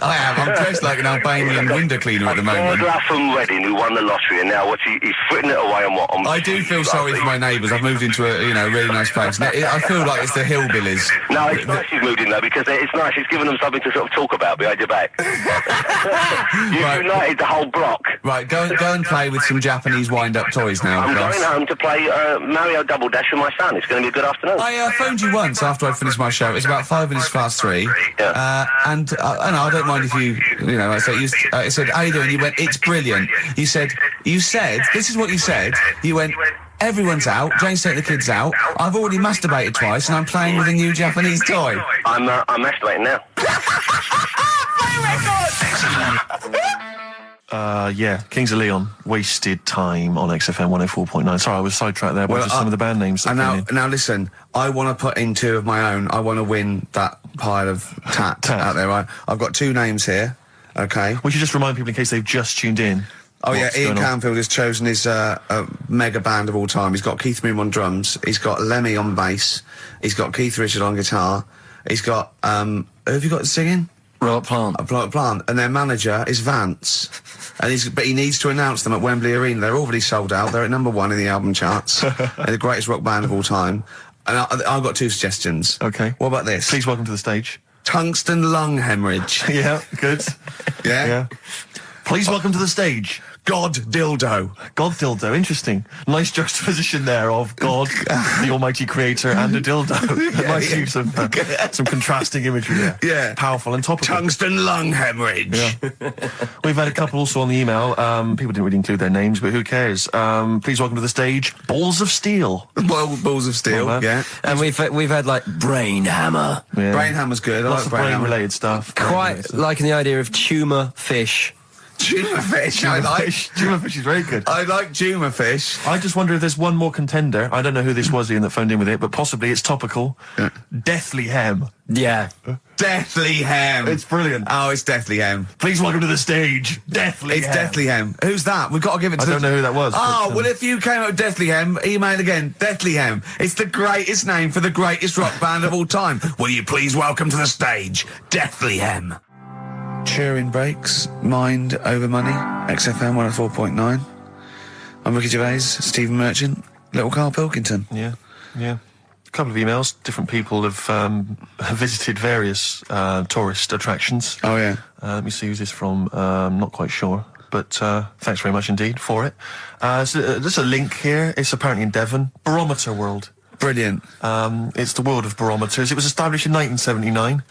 Speaker 2: I am. I'm dressed like an Albanian window cleaner at the moment.
Speaker 7: Burglar from Reading who won the lottery, and now he's fritting it away on what?
Speaker 2: I do feel sorry for my neighbours. I've moved into a really nice place. I feel like it's the hillbillies.
Speaker 7: No, it's nice he's moved in though, because it's nice. He's given them something to sort of talk about behind your back. You've united the whole block.
Speaker 2: Right, go and play with some Japanese wind-up toys now.
Speaker 7: I'm going home to play Mario Double Dash with my son. It's going to be a good afternoon.
Speaker 2: I phoned you once after I finished my show. It's about 5 minutes past 3.
Speaker 7: Yeah.
Speaker 2: And I don't mind if I said, how you doing? You went, it's brilliant. You said, this is what you said. You went, everyone's out. Jane's taking the kids out. I've already masturbated twice, and I'm playing with a new Japanese toy.
Speaker 7: I'm masturbating now.
Speaker 3: Kings of Leon, Wasted Time on XFM 104.9. Sorry, I was sidetracked there by just some of the band names.
Speaker 2: Now listen, I want to put in 2 of my own. I want to win that pile of tat out there, right? I've got 2 names here, okay?
Speaker 3: We should just remind people in case they've just tuned in.
Speaker 2: Oh yeah, Ian Canfield has chosen his mega band of all time. He's got Keith Moon on drums, he's got Lemmy on bass, he's got Keith Richards on guitar, he's got, who have you got singing?
Speaker 9: Robert Plant.
Speaker 2: Robert Plant. And their manager is Vance. But he needs to announce them at Wembley Arena. They're already sold out. They're at #1 in the album charts. They're the greatest rock band of all time. And I've got 2 suggestions.
Speaker 3: Okay.
Speaker 2: What about this?
Speaker 3: Please welcome to the stage.
Speaker 2: Tungsten lung hemorrhage.
Speaker 3: Yeah, good.
Speaker 2: Yeah?
Speaker 3: Please welcome to the stage.
Speaker 2: God dildo.
Speaker 3: God dildo, interesting. Nice juxtaposition there of God, the almighty creator, and a dildo. Nice use of some contrasting imagery there.
Speaker 2: Yeah.
Speaker 3: Powerful and topical.
Speaker 2: Tungsten lung hemorrhage.
Speaker 3: Yeah. We've had a couple also on the email. People didn't really include their names, but who cares? Please welcome to the stage, Balls of Steel.
Speaker 2: Balls of Steel, yeah.
Speaker 9: And we've had like Brain Hammer.
Speaker 3: Yeah.
Speaker 2: Brain Hammer's good.
Speaker 3: Lots of brain-related stuff.
Speaker 9: Quite liking the idea of tumour fish.
Speaker 2: Tuna fish. I like.
Speaker 3: Tuna fish is very good.
Speaker 2: I like tuna fish.
Speaker 3: I just wonder if there's one more contender. I don't know who this was, Ian, that phoned in with it, but possibly it's topical. Deathly Hem.
Speaker 9: Yeah.
Speaker 2: Deathly Hem.
Speaker 3: It's brilliant.
Speaker 2: Oh, it's Deathly Hem.
Speaker 3: Please welcome to the stage, Deathly Hem.
Speaker 2: It's Deathly Hem. Who's that? We've got to give it to
Speaker 3: I don't know who that was.
Speaker 2: Oh,
Speaker 3: but,
Speaker 2: well, if you came up with Deathly Hem, email again. Deathly Hem. It's the greatest name for the greatest rock band of all time. Will you please welcome to the stage, Deathly Hem. Cheering breaks, mind over money, XFM 104.9. I'm Ricky Gervais, Stephen Merchant, little Karl Pilkington.
Speaker 3: Yeah. A couple of emails. Different people have visited various tourist attractions.
Speaker 2: Oh, yeah.
Speaker 3: Let me see who's this from. Not quite sure. But thanks very much indeed for it. So there's a link here. It's apparently in Devon. Barometer World.
Speaker 2: Brilliant.
Speaker 3: It's the world of barometers. It was established in 1979.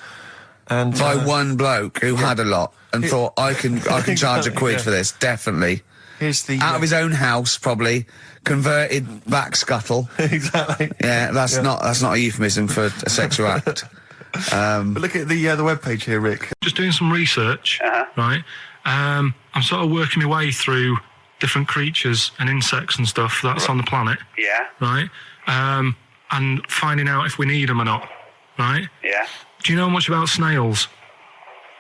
Speaker 3: And
Speaker 2: by one bloke who had a lot and thought, I can charge a quid for this, definitely.
Speaker 3: Here's the
Speaker 2: out of his own house, probably converted back scuttle.
Speaker 3: Exactly.
Speaker 2: Yeah, that's not a euphemism for a sexual act.
Speaker 3: But look at the webpage here, Rick.
Speaker 8: Just doing some research, right? I'm sort of working my way through different creatures and insects and stuff that's on the planet.
Speaker 7: Yeah.
Speaker 8: Right. And finding out if we need them or not. Right.
Speaker 7: Yeah.
Speaker 8: Do you know much about snails?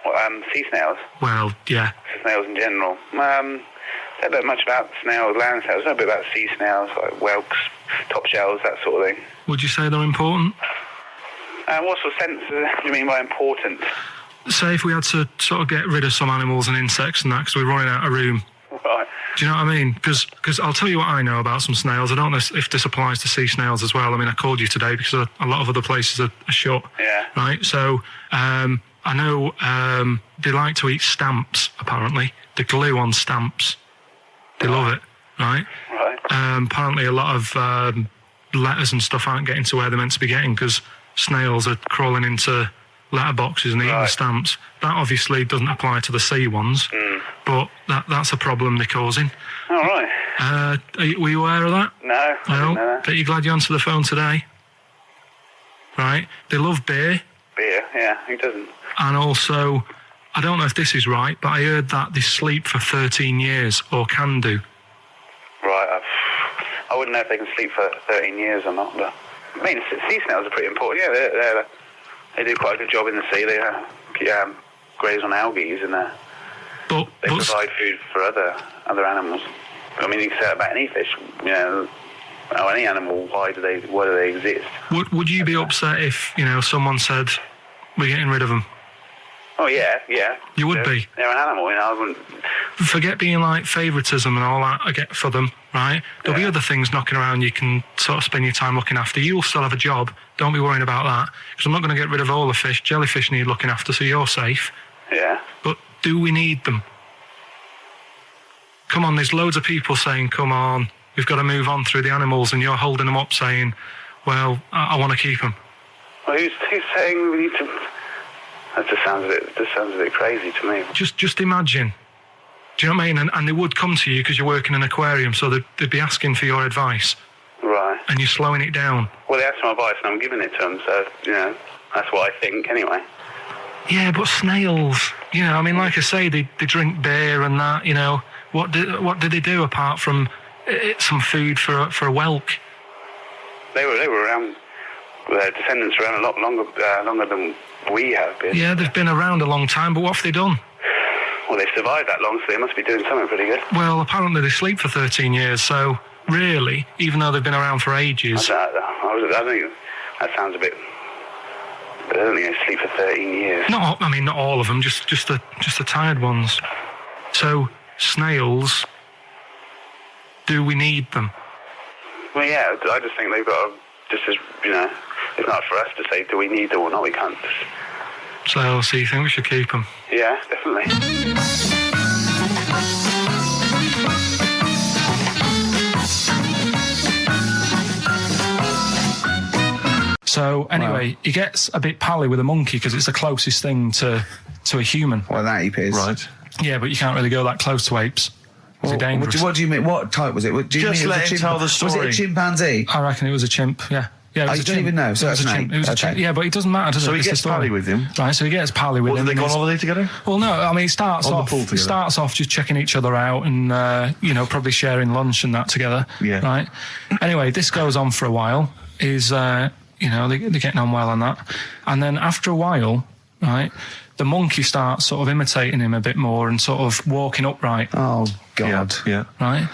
Speaker 7: Well, sea snails?
Speaker 8: Well, yeah.
Speaker 7: Snails in general. Don't know much about snails, land snails. I know a bit about sea snails, like whelks, top shells, that sort of thing.
Speaker 8: Would you say they're important?
Speaker 7: What sort of sense do you mean by important?
Speaker 8: Say if we had to sort of get rid of some animals and insects and that because we're running out of room.
Speaker 7: Right.
Speaker 8: Do you know what I mean? Because I'll tell you what I know about some snails. I don't know if this applies to sea snails as well. I mean, I called you today because a lot of other places are shut.
Speaker 7: Yeah.
Speaker 8: Right? So, I know they like to eat stamps, apparently. The glue on stamps. They love it, right?
Speaker 7: Right.
Speaker 8: Apparently a lot of letters and stuff aren't getting to where they're meant to be getting because snails are crawling into letterboxes and eating the stamps. That obviously doesn't apply to the sea ones, but that's a problem they're causing.
Speaker 7: All right.
Speaker 8: Were you aware of that?
Speaker 7: No, I didn't know that.
Speaker 8: Bet you're glad you answered the phone today. Right? They love beer.
Speaker 7: Beer, yeah, who doesn't?
Speaker 8: And also, I don't know if this is right, but I heard that they sleep for 13 years, or can do.
Speaker 7: Right, I wouldn't know if they can sleep for 13 years or not, but... I mean, sea snails are pretty important. Yeah, they do quite a good job in the sea. They graze on algae and they provide food for other animals. I mean, you can say that about any fish, or any animal. Why do they exist?
Speaker 8: Would you be upset if someone said we're getting rid of them?
Speaker 7: Oh yeah.
Speaker 8: You would be.
Speaker 7: They're an animal, I wouldn't.
Speaker 8: Forget being like favouritism and all that I get for them, right? There'll be other things knocking around you can sort of spend your time looking after. You'll still have a job. Don't be worrying about that. Because I'm not going to get rid of all the fish. Jellyfish need looking after, so you're safe.
Speaker 7: Yeah.
Speaker 8: But do we need them? Come on, there's loads of people saying, come on, we've got to move on through the animals, and you're holding them up saying, well, I want to keep them.
Speaker 7: Well, who's saying we need to... That just sounds a bit crazy to me.
Speaker 8: Just imagine. Do you know what I mean? And they would come to you because you work in an aquarium, so they'd be asking for your advice.
Speaker 7: Right.
Speaker 8: And you're slowing it down.
Speaker 7: Well, they asked for my advice and I'm giving it to them, so, that's what I think anyway.
Speaker 8: Yeah, but snails, I mean, like I say, they drink beer and that, What do they do apart from some food for a whelk?
Speaker 7: They were around, their descendants were around a lot longer than we have been.
Speaker 8: Yeah, they've been around a long time, but what have they done?
Speaker 7: Well, they've survived that long, so they must be doing something pretty good.
Speaker 8: Well, apparently they sleep for 13 years, so really, even though they've been around for ages...
Speaker 7: I think that sounds a bit... But I don't think they sleep for 13 years.
Speaker 8: Not all of them, just the tired ones. So, snails, do we need them?
Speaker 7: Well, yeah, I just think they've got to... Just as, it's not for us to say, do we need them or not, we can't.
Speaker 8: So you think we should keep them?
Speaker 7: Yeah, definitely.
Speaker 1: So, anyway, he gets a bit pally with a monkey because it's the closest thing to a human.
Speaker 4: Well, that ape is.
Speaker 3: Right.
Speaker 1: Yeah, but you can't really go that close to apes. Is it dangerous?
Speaker 4: What do you mean? What type was it? Do you
Speaker 3: Just
Speaker 4: mean
Speaker 3: let him tell the story.
Speaker 4: Was it a chimpanzee?
Speaker 1: I reckon it was a chimp, yeah. Yeah, it was
Speaker 4: you
Speaker 1: a
Speaker 4: don't
Speaker 1: chimp.
Speaker 4: even know. So
Speaker 1: it was a
Speaker 4: that's an
Speaker 1: chimp.
Speaker 4: eight.
Speaker 1: It was a chimp. Yeah, but it doesn't matter, does it?
Speaker 3: So he
Speaker 1: It's the
Speaker 3: gets
Speaker 1: story.
Speaker 3: pally with him.
Speaker 1: Right, so he gets pally with
Speaker 3: What,
Speaker 1: him.
Speaker 3: do they go on
Speaker 1: and
Speaker 3: holiday together?
Speaker 1: Well, no, I mean, it starts
Speaker 3: On the
Speaker 1: off.
Speaker 3: pool
Speaker 1: It
Speaker 3: together.
Speaker 1: starts off just checking each other out and probably sharing lunch and that together.
Speaker 3: Yeah.
Speaker 1: Right. Anyway, this goes on for a while. They're getting on well on that, and then after a while, right, the monkey starts sort of imitating him a bit more and sort of walking upright.
Speaker 4: Oh God.
Speaker 3: Yeah.
Speaker 1: Right.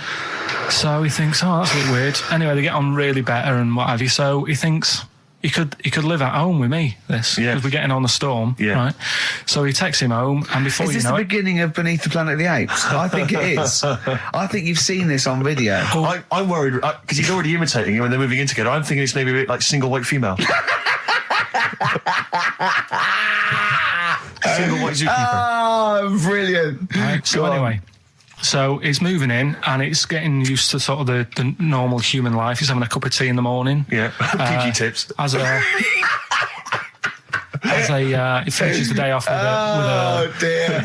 Speaker 1: So he thinks, oh, that's a bit weird. Anyway, they get on really better and what have you. So he thinks he could live at home with me. Because we're getting on the storm.
Speaker 3: Yeah.
Speaker 1: Right. So he takes him home, and before
Speaker 4: Is
Speaker 1: you
Speaker 4: this
Speaker 1: know
Speaker 4: the
Speaker 1: it,
Speaker 4: beginning of Beneath the Planet of the Apes? I think it is. I think you've seen this on video.
Speaker 3: I'm worried because he's already imitating him and they're moving in together. I'm thinking it's maybe a bit like single white female. Single white zookeeper.
Speaker 4: Oh, brilliant.
Speaker 1: Right, so anyway, so he's moving in and it's getting used to sort of the normal human life. He's having a cup of tea in the morning.
Speaker 3: Yeah, PG tips.
Speaker 1: He finishes the day off with a
Speaker 4: dear.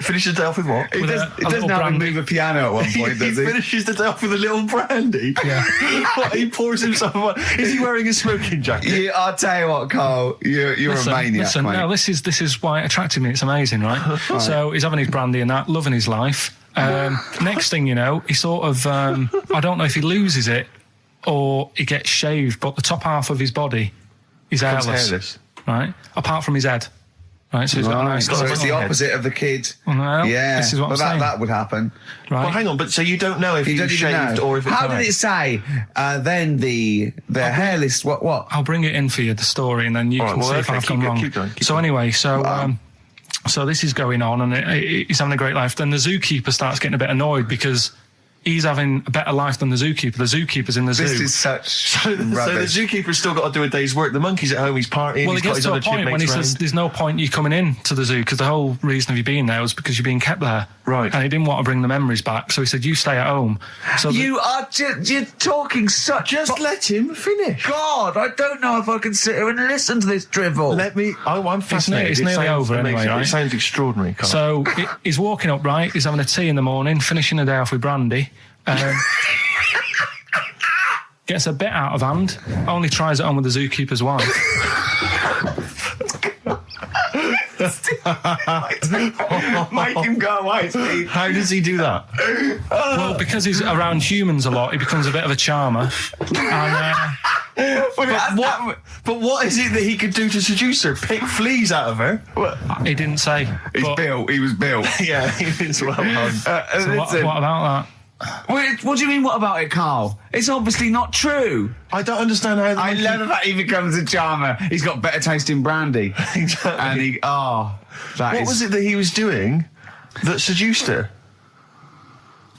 Speaker 3: Finishes the day off with what?
Speaker 4: He doesn't have him move a piano at one point, does he?
Speaker 3: Finishes the day off with a little brandy.
Speaker 1: Yeah.
Speaker 3: What, he pours himself one. Is he wearing a smoking jacket?
Speaker 4: I'll tell you what, Carl, you're a maniac, mate.
Speaker 1: No, this is why it attracted me. It's amazing, right? So he's having his brandy and that, loving his life. Next thing you know, he sort of, I don't know if he loses it or he gets shaved, but the top half of his body is hairless. Right? Apart from his head. Right, so he's got a nice
Speaker 4: so it's the opposite of the kid.
Speaker 1: Well,
Speaker 4: yeah,
Speaker 1: this is what I'm saying.
Speaker 4: that would happen.
Speaker 1: Right.
Speaker 3: Well, hang on, but so you don't know if he was shaved or if it's
Speaker 4: How did it say? Then the hairless. What?
Speaker 1: I'll bring it in for you, the story, and then you can see if I've gone wrong.
Speaker 3: Keep going.
Speaker 1: Anyway, so this is going on, and he's having a great life. Then the zookeeper starts getting a bit annoyed because he's having a better life than the zookeeper. The zookeeper's in the zoo.
Speaker 4: This is such
Speaker 3: So the zookeeper's still got to do a day's work. The monkey's at home, he's partying.
Speaker 1: Well,
Speaker 3: he's
Speaker 1: he
Speaker 3: got
Speaker 1: gets
Speaker 3: his
Speaker 1: to a
Speaker 3: other
Speaker 1: point when he
Speaker 3: chipmates
Speaker 1: says there's no point you coming in to the zoo because the whole reason of you being there was because you're being kept there.
Speaker 3: Right.
Speaker 1: And he didn't want to bring the memories back, so he said, you stay at home. So
Speaker 4: you're talking such...
Speaker 3: Just let him finish.
Speaker 4: God, I don't know if I can sit here and listen to this drivel.
Speaker 3: Let me... I'm fascinated.
Speaker 1: It's nearly over anyway, right?
Speaker 3: It sounds extraordinary, Carl.
Speaker 1: So he's walking up, right? He's having a tea in the morning, finishing the day off with brandy. Gets a bit out of hand, only tries it on with the zookeeper's wife.
Speaker 4: Make him go away, Steve.
Speaker 3: How does he do that?
Speaker 1: Well, because he's around humans a lot, he becomes a bit of a charmer. And,
Speaker 3: But what is it that he could do to seduce her? Pick fleas out of her?
Speaker 1: he didn't say.
Speaker 4: He was built.
Speaker 3: Yeah, it's well done.
Speaker 1: So what about that?
Speaker 4: What do you mean, what about it, Carl? It's obviously not true.
Speaker 3: I don't understand how...
Speaker 4: I love the fact he becomes a charmer. He's got better taste in brandy.
Speaker 3: Exactly.
Speaker 4: And
Speaker 3: what was it that he was doing that seduced her?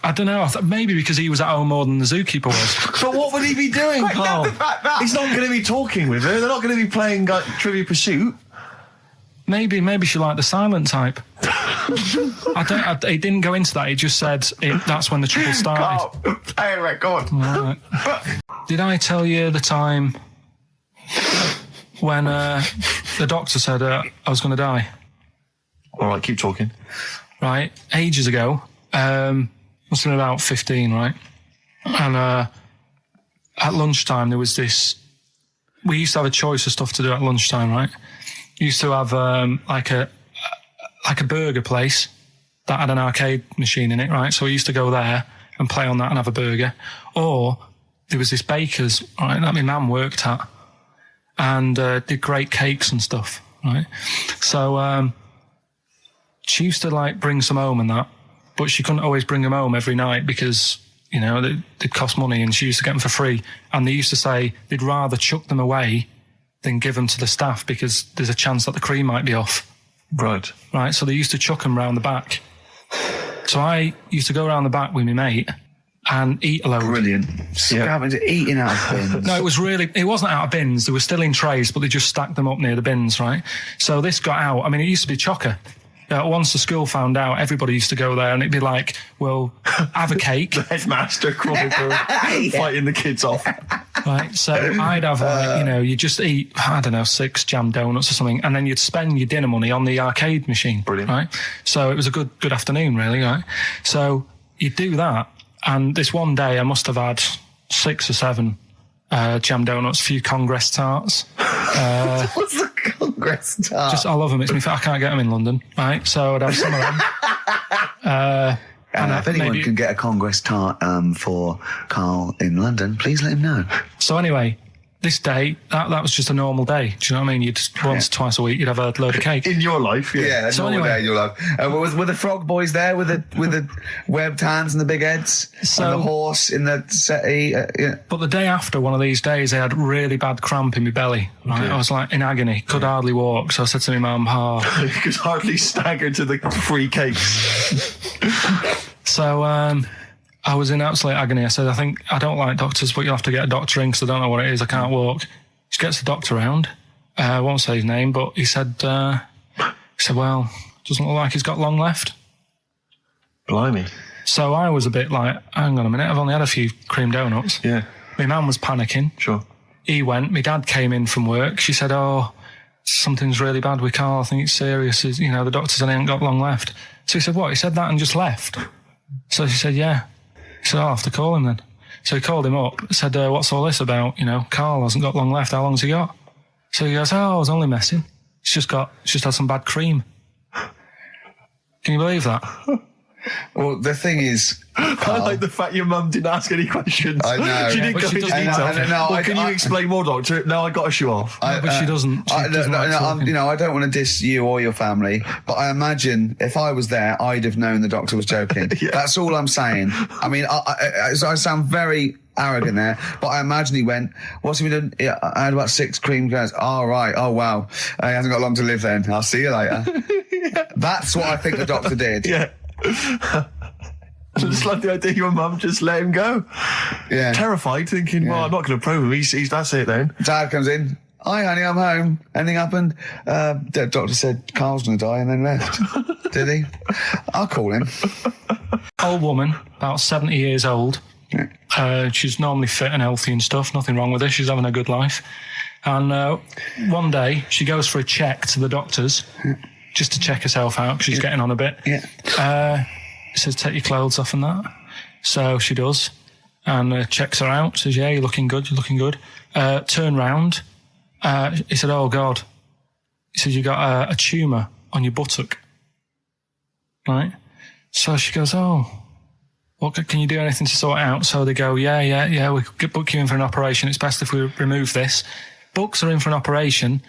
Speaker 1: I don't know. Maybe because he was at home more than the zookeeper was.
Speaker 3: But what would he be doing, Carl? He's not going to be talking with her. They're not going to be playing Trivial Pursuit.
Speaker 1: Maybe she liked the silent type. He didn't go into that. He just said that's when the trouble started.
Speaker 4: Carl, play a record.
Speaker 1: Right. Did I tell you the time when the doctor said I was going to die?
Speaker 3: All right, keep talking.
Speaker 1: Right, ages ago. Must have been about 15, right? And at lunchtime there was this. We used to have a choice of stuff to do at lunchtime, right? Used to have like a burger place that had an arcade machine in it, right? So we used to go there and play on that and have a burger. Or there was this baker's, right, that my mum worked at and did great cakes and stuff, right? So she used to like bring some home and that, but she couldn't always bring them home every night because, you know, they'd cost money and she used to get them for free. And they used to say they'd rather chuck them away than give them to the staff because there's a chance that the cream might be off.
Speaker 3: Right.
Speaker 1: Right, so they used to chuck them round the back. So I used to go around the back with my mate and eat a load.
Speaker 4: Brilliant. Eating out of bins.
Speaker 1: No, it wasn't out of bins. They were still in trays, but they just stacked them up near the bins, right? So this got out. I mean, it used to be chocker. Once the school found out, everybody used to go there and it'd be like, well, have a cake.
Speaker 3: The headmaster fighting the kids off.
Speaker 1: Right, so I'd have, you just eat, 6 jam donuts or something, and then you'd spend your dinner money on the arcade machine.
Speaker 3: Brilliant.
Speaker 1: Right? So it was a good afternoon, really, right? So you'd do that, and this one day I must have had 6 or 7 jam donuts, a few Congress tarts.
Speaker 4: What's the Congress tart?
Speaker 1: I love them. I can't get them in London, right? So I'd have some of them.
Speaker 4: And if anyone can get a Congress tart for Karl in London, please let him know.
Speaker 1: So anyway, this day, that was just a normal day. Do you know what I mean? Twice a week, you'd have a load of cake.
Speaker 3: In your life, yeah.
Speaker 4: Yeah,
Speaker 1: So
Speaker 4: normal
Speaker 1: anyway-
Speaker 4: day in your life. Were the frog boys there with the webbed hands and the big heads?
Speaker 1: So-
Speaker 4: and the horse in the settee? Yeah.
Speaker 1: But the day after one of these days, I had really bad cramp in my belly. Right? I was like in agony, could hardly walk. So I said to my mum,
Speaker 3: You could hardly stagger to the free cakes.
Speaker 1: So I was in absolute agony. I said, I don't like doctors, but you'll have to get a doctor in because I don't know what it is. I can't walk. She gets the doctor round. I won't say his name, but he said, well, doesn't look like he's got long left.
Speaker 3: Blimey.
Speaker 1: So I was a bit like, hang on a minute, I've only had a few cream donuts.
Speaker 3: Yeah.
Speaker 1: My mum was panicking.
Speaker 3: Sure.
Speaker 1: He went. My dad came in from work. She said, something's really bad with Karl. I think it's serious. The doctor said he ain't got long left. So he said, what? He said that and just left. So she said, yeah. He said, I'll have to call him then. So he called him up, said, what's all this about? Karl hasn't got long left. How long's he got? So he goes, I was only messing. It's just had some bad cream. Can you believe that?
Speaker 4: Well, the thing is,
Speaker 3: I like the fact your mum didn't ask any questions.
Speaker 4: I know.
Speaker 3: She didn't
Speaker 1: but
Speaker 3: go
Speaker 1: she
Speaker 3: into
Speaker 1: doesn't.
Speaker 3: detail. Can you explain more, doctor? No, I got a shoe off.
Speaker 1: But she doesn't.
Speaker 4: I don't want to diss you or your family, but I imagine if I was there, I'd have known the doctor was joking.
Speaker 3: Yeah.
Speaker 4: That's all I'm saying. I mean, I sound very arrogant there, but I imagine he went, what's he been doing? Yeah, I had about 6 cream cones. Oh, right. Oh, wow. He hasn't got long to live then. I'll see you later.
Speaker 3: Yeah.
Speaker 4: That's what I think the doctor did.
Speaker 3: Yeah. I just like the idea your mum just let him go.
Speaker 4: Yeah.
Speaker 3: Terrified, thinking, well, I'm not going to probe him. He's that's it then.
Speaker 4: Dad comes in. Hi, honey, I'm home. Anything happened? The doctor said Karl's going to die and then left. Did he? I'll call him.
Speaker 1: Old woman, about 70 years old. She's normally fit and healthy and stuff. Nothing wrong with her. She's having a good life. And one day, she goes for a check to the doctors just to check herself out because she's getting on a bit.
Speaker 4: Yeah.
Speaker 1: Says, take your clothes off and that. So she does. And checks her out. Says, yeah, you're looking good. You're looking good. Turn round. He said, oh, God. He said, you got a tumour on your buttock. Right? So she goes, oh, what, can you do anything to sort it out? So they go, yeah, we could book you in for an operation. It's best if we remove this. Books are in for an operation.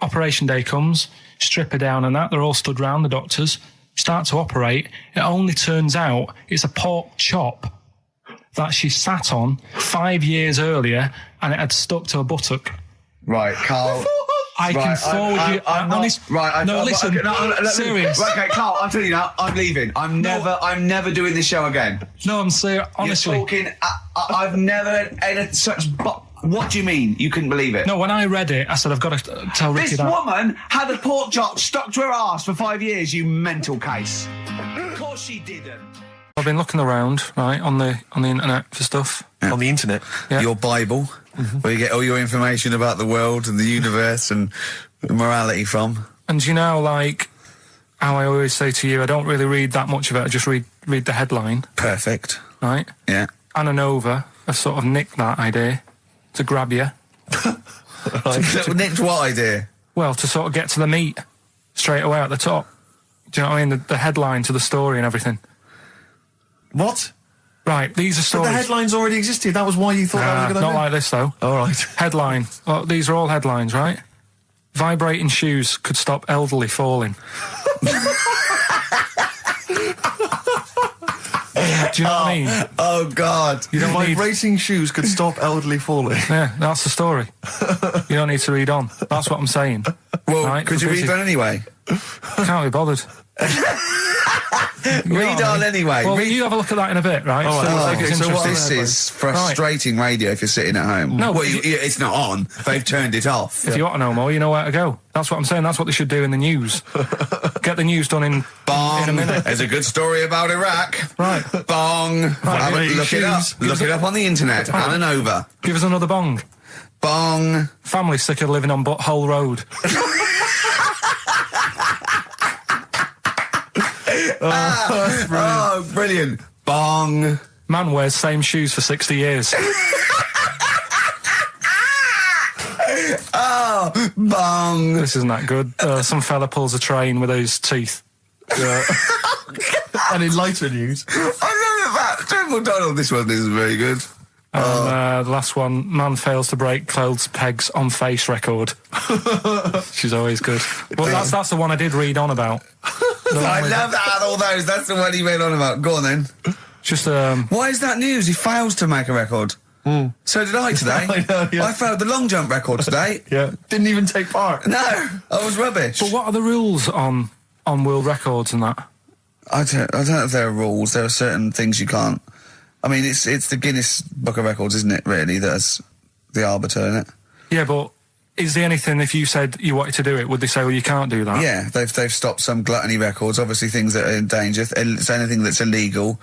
Speaker 1: Operation day comes, strip her down and that. They're all stood round, the doctors. Start to operate. It only turns out it's a pork chop that she sat on 5 years earlier and it had stuck to her buttock.
Speaker 4: Right, Karl.
Speaker 1: I can forward you.
Speaker 4: I'm not,
Speaker 1: honest,
Speaker 4: right.
Speaker 1: No, listen.
Speaker 4: Serious. Right, okay, Karl. I'm telling you now. I'm leaving. I'm never doing this show again.
Speaker 1: No, I'm serious. Honestly,
Speaker 4: you're talking. I've never had such. What do you mean? You couldn't believe it?
Speaker 1: No, when I read it, I said I've got to tell Ricky
Speaker 4: this
Speaker 1: that.
Speaker 4: This woman had a pork chop stuck to her arse for 5 years. You mental case. Of course she didn't.
Speaker 1: I've been looking around, right, on the internet for stuff.
Speaker 3: Yeah. On the internet?
Speaker 1: Yeah.
Speaker 4: Your Bible, where you get all your information about the world and the universe and morality from.
Speaker 1: And you know, like, how I always say to you, I don't really read that much of it, I just read the headline.
Speaker 4: Perfect.
Speaker 1: Right?
Speaker 4: Yeah.
Speaker 1: Anna Nova have sort of nicked that idea to grab you.
Speaker 4: Nicked what idea?
Speaker 1: Well, to sort of get to the meat straight away at the top. Do you know what I mean? The headline to the story and everything.
Speaker 3: What?
Speaker 1: Right, these are stories.
Speaker 3: But the headlines already existed. That was why you thought that was a good idea.
Speaker 1: Not like this, though.
Speaker 3: All right.
Speaker 1: Headline. Well, these are all headlines, right? Vibrating shoes could stop elderly falling. Do you know what I mean?
Speaker 4: Oh, God.
Speaker 3: You don't Vibrating shoes could stop elderly falling.
Speaker 1: Yeah, that's the story. You don't need to read on. That's what I'm saying.
Speaker 4: Well,
Speaker 1: right?
Speaker 4: could you read on anyway?
Speaker 1: Can't be bothered.
Speaker 4: Read on anyway.
Speaker 1: Well, you have a look at that in a bit, right?
Speaker 4: So this is frustrating radio if you're sitting at home.
Speaker 1: No,
Speaker 4: well, it's not on. They've turned it off.
Speaker 1: If you want to know more, you know where to go. That's what I'm saying. That's what they should do in the news. Get the news done in a minute.
Speaker 4: There's a good story about Iraq.
Speaker 1: Right.
Speaker 4: Bong.
Speaker 1: Right.
Speaker 4: Look it up. Look it up on the internet.
Speaker 1: Right.
Speaker 4: Anna Nova.
Speaker 1: Give us another bong.
Speaker 4: Bong.
Speaker 1: Family sick of living on Butthole Road.
Speaker 4: Oh, brilliant. Bong.
Speaker 1: Man wears same shoes for 60 years.
Speaker 2: Oh, bong.
Speaker 1: This isn't that good. Some fella pulls a train with his teeth.
Speaker 3: And in lighter news,
Speaker 2: I remember that. Triple Donald, this one isn't very good.
Speaker 1: And the last one, man fails to break clothes pegs on face record. She's always good. Well, that's the one I did read on about.
Speaker 2: I love that out of all those. That's the one he read on about. Go on then.
Speaker 1: Just
Speaker 2: why is that news? He fails to make a record. So did I today.
Speaker 3: I know, yeah.
Speaker 2: I failed the long jump record today.
Speaker 3: Yeah. Didn't even take part.
Speaker 2: No, I was rubbish.
Speaker 1: But what are the rules on world records and that?
Speaker 2: I don't know if there are rules. There are certain things you can't. I mean, it's the Guinness Book of Records, isn't it, really, that's the arbiter, isn't it?
Speaker 1: Yeah, but is there anything, if you said you wanted to do it, would they say, well, you can't do that?
Speaker 2: Yeah, they've stopped some gluttony records, obviously things that are in danger. It's anything that's illegal.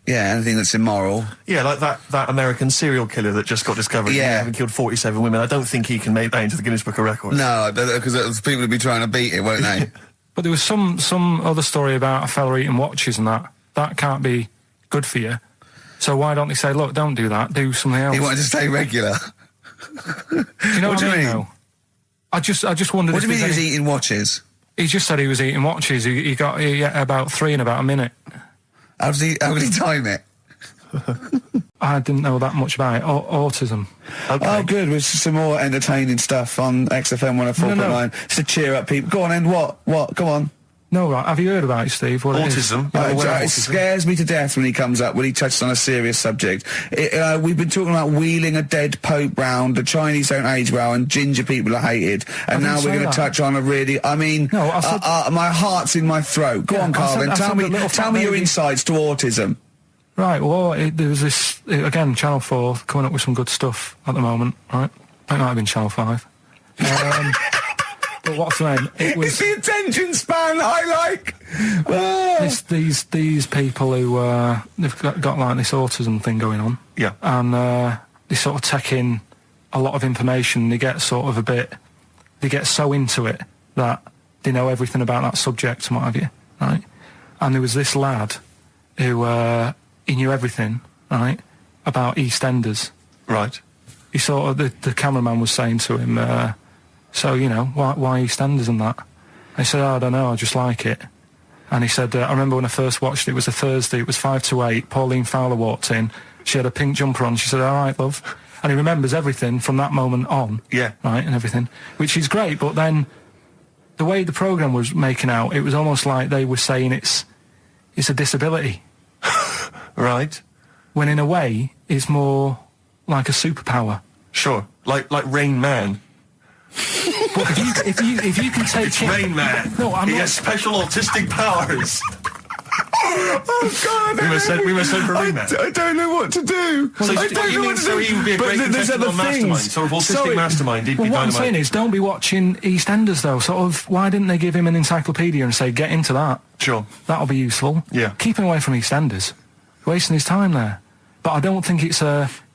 Speaker 2: Yeah, anything that's immoral.
Speaker 3: Yeah, like that American serial killer that just got discovered.
Speaker 2: Yeah.
Speaker 3: Having killed 47 women. I don't think he can make that into the Guinness Book of Records.
Speaker 2: No, because people would be trying to beat it, won't they?
Speaker 1: But there was some other story about a fella eating watches and that. That can't be good for you. So why don't they say, look, don't do that, do something else?
Speaker 2: He wanted to stay regular.
Speaker 1: Do you know what I mean? Though? I just wondered.
Speaker 2: What do you mean he was eating watches?
Speaker 1: He just said he was eating watches. He got about 3 in about a minute.
Speaker 2: How did he time it?
Speaker 1: I didn't know that much about it. Autism.
Speaker 2: Okay. Oh, good. With some more entertaining stuff on XFM 104.9. Just to cheer up people. Go on, then. What? Go on.
Speaker 1: No, right. Have you heard about it, Steve? What
Speaker 3: autism.
Speaker 2: It scares me to death when he comes up, when he touches on a serious subject. We've been talking about wheeling a dead pope round, the Chinese don't age well, and ginger people are hated. And now we're going to touch on a really, I mean, my heart's in my throat. Go on, Carl, then. Tell me your insights to autism.
Speaker 1: Right, well, there was this, again, Channel 4 coming up with some good stuff at the moment, right? It might have been Channel 5. But what's the name?
Speaker 2: It's the attention span I like.
Speaker 1: These people who they've got like this autism thing going on.
Speaker 3: Yeah.
Speaker 1: And they sort of take in a lot of information. They get sort of they get so into it that they know everything about that subject and what have you, right? And there was this lad who he knew everything, right, about EastEnders.
Speaker 3: Right.
Speaker 1: He sort of the cameraman was saying to him. So, you know, why EastEnders and that? I said, I don't know, I just like it. And he said, I remember when I first watched it was a Thursday, it was 5 to 8, Pauline Fowler walked in, she had a pink jumper on, she said, all right, love. And he remembers everything from that moment on. Yeah. Right, and everything, which is great, but then the way the programme was making out, it was almost like they were saying it's a disability.
Speaker 3: Right.
Speaker 1: When in a way, it's more like a superpower.
Speaker 3: Sure, like Rain Man.
Speaker 1: But if you can take
Speaker 3: it's Rain Man.
Speaker 1: No,
Speaker 3: he has special autistic powers.
Speaker 2: Oh God!
Speaker 3: We must send for Rain Man.
Speaker 2: I don't know what to do.
Speaker 3: Well, I don't know what to do. So he would be a great contestant mastermind. Sort of autistic mastermind. He'd be
Speaker 1: what
Speaker 3: dynamite.
Speaker 1: I'm saying is, don't be watching EastEnders though. Sort of, why didn't they give him an encyclopedia and say, get into that?
Speaker 3: Sure.
Speaker 1: That'll be useful.
Speaker 3: Yeah.
Speaker 1: Keep him away from EastEnders. Wasting his time there. But I don't think it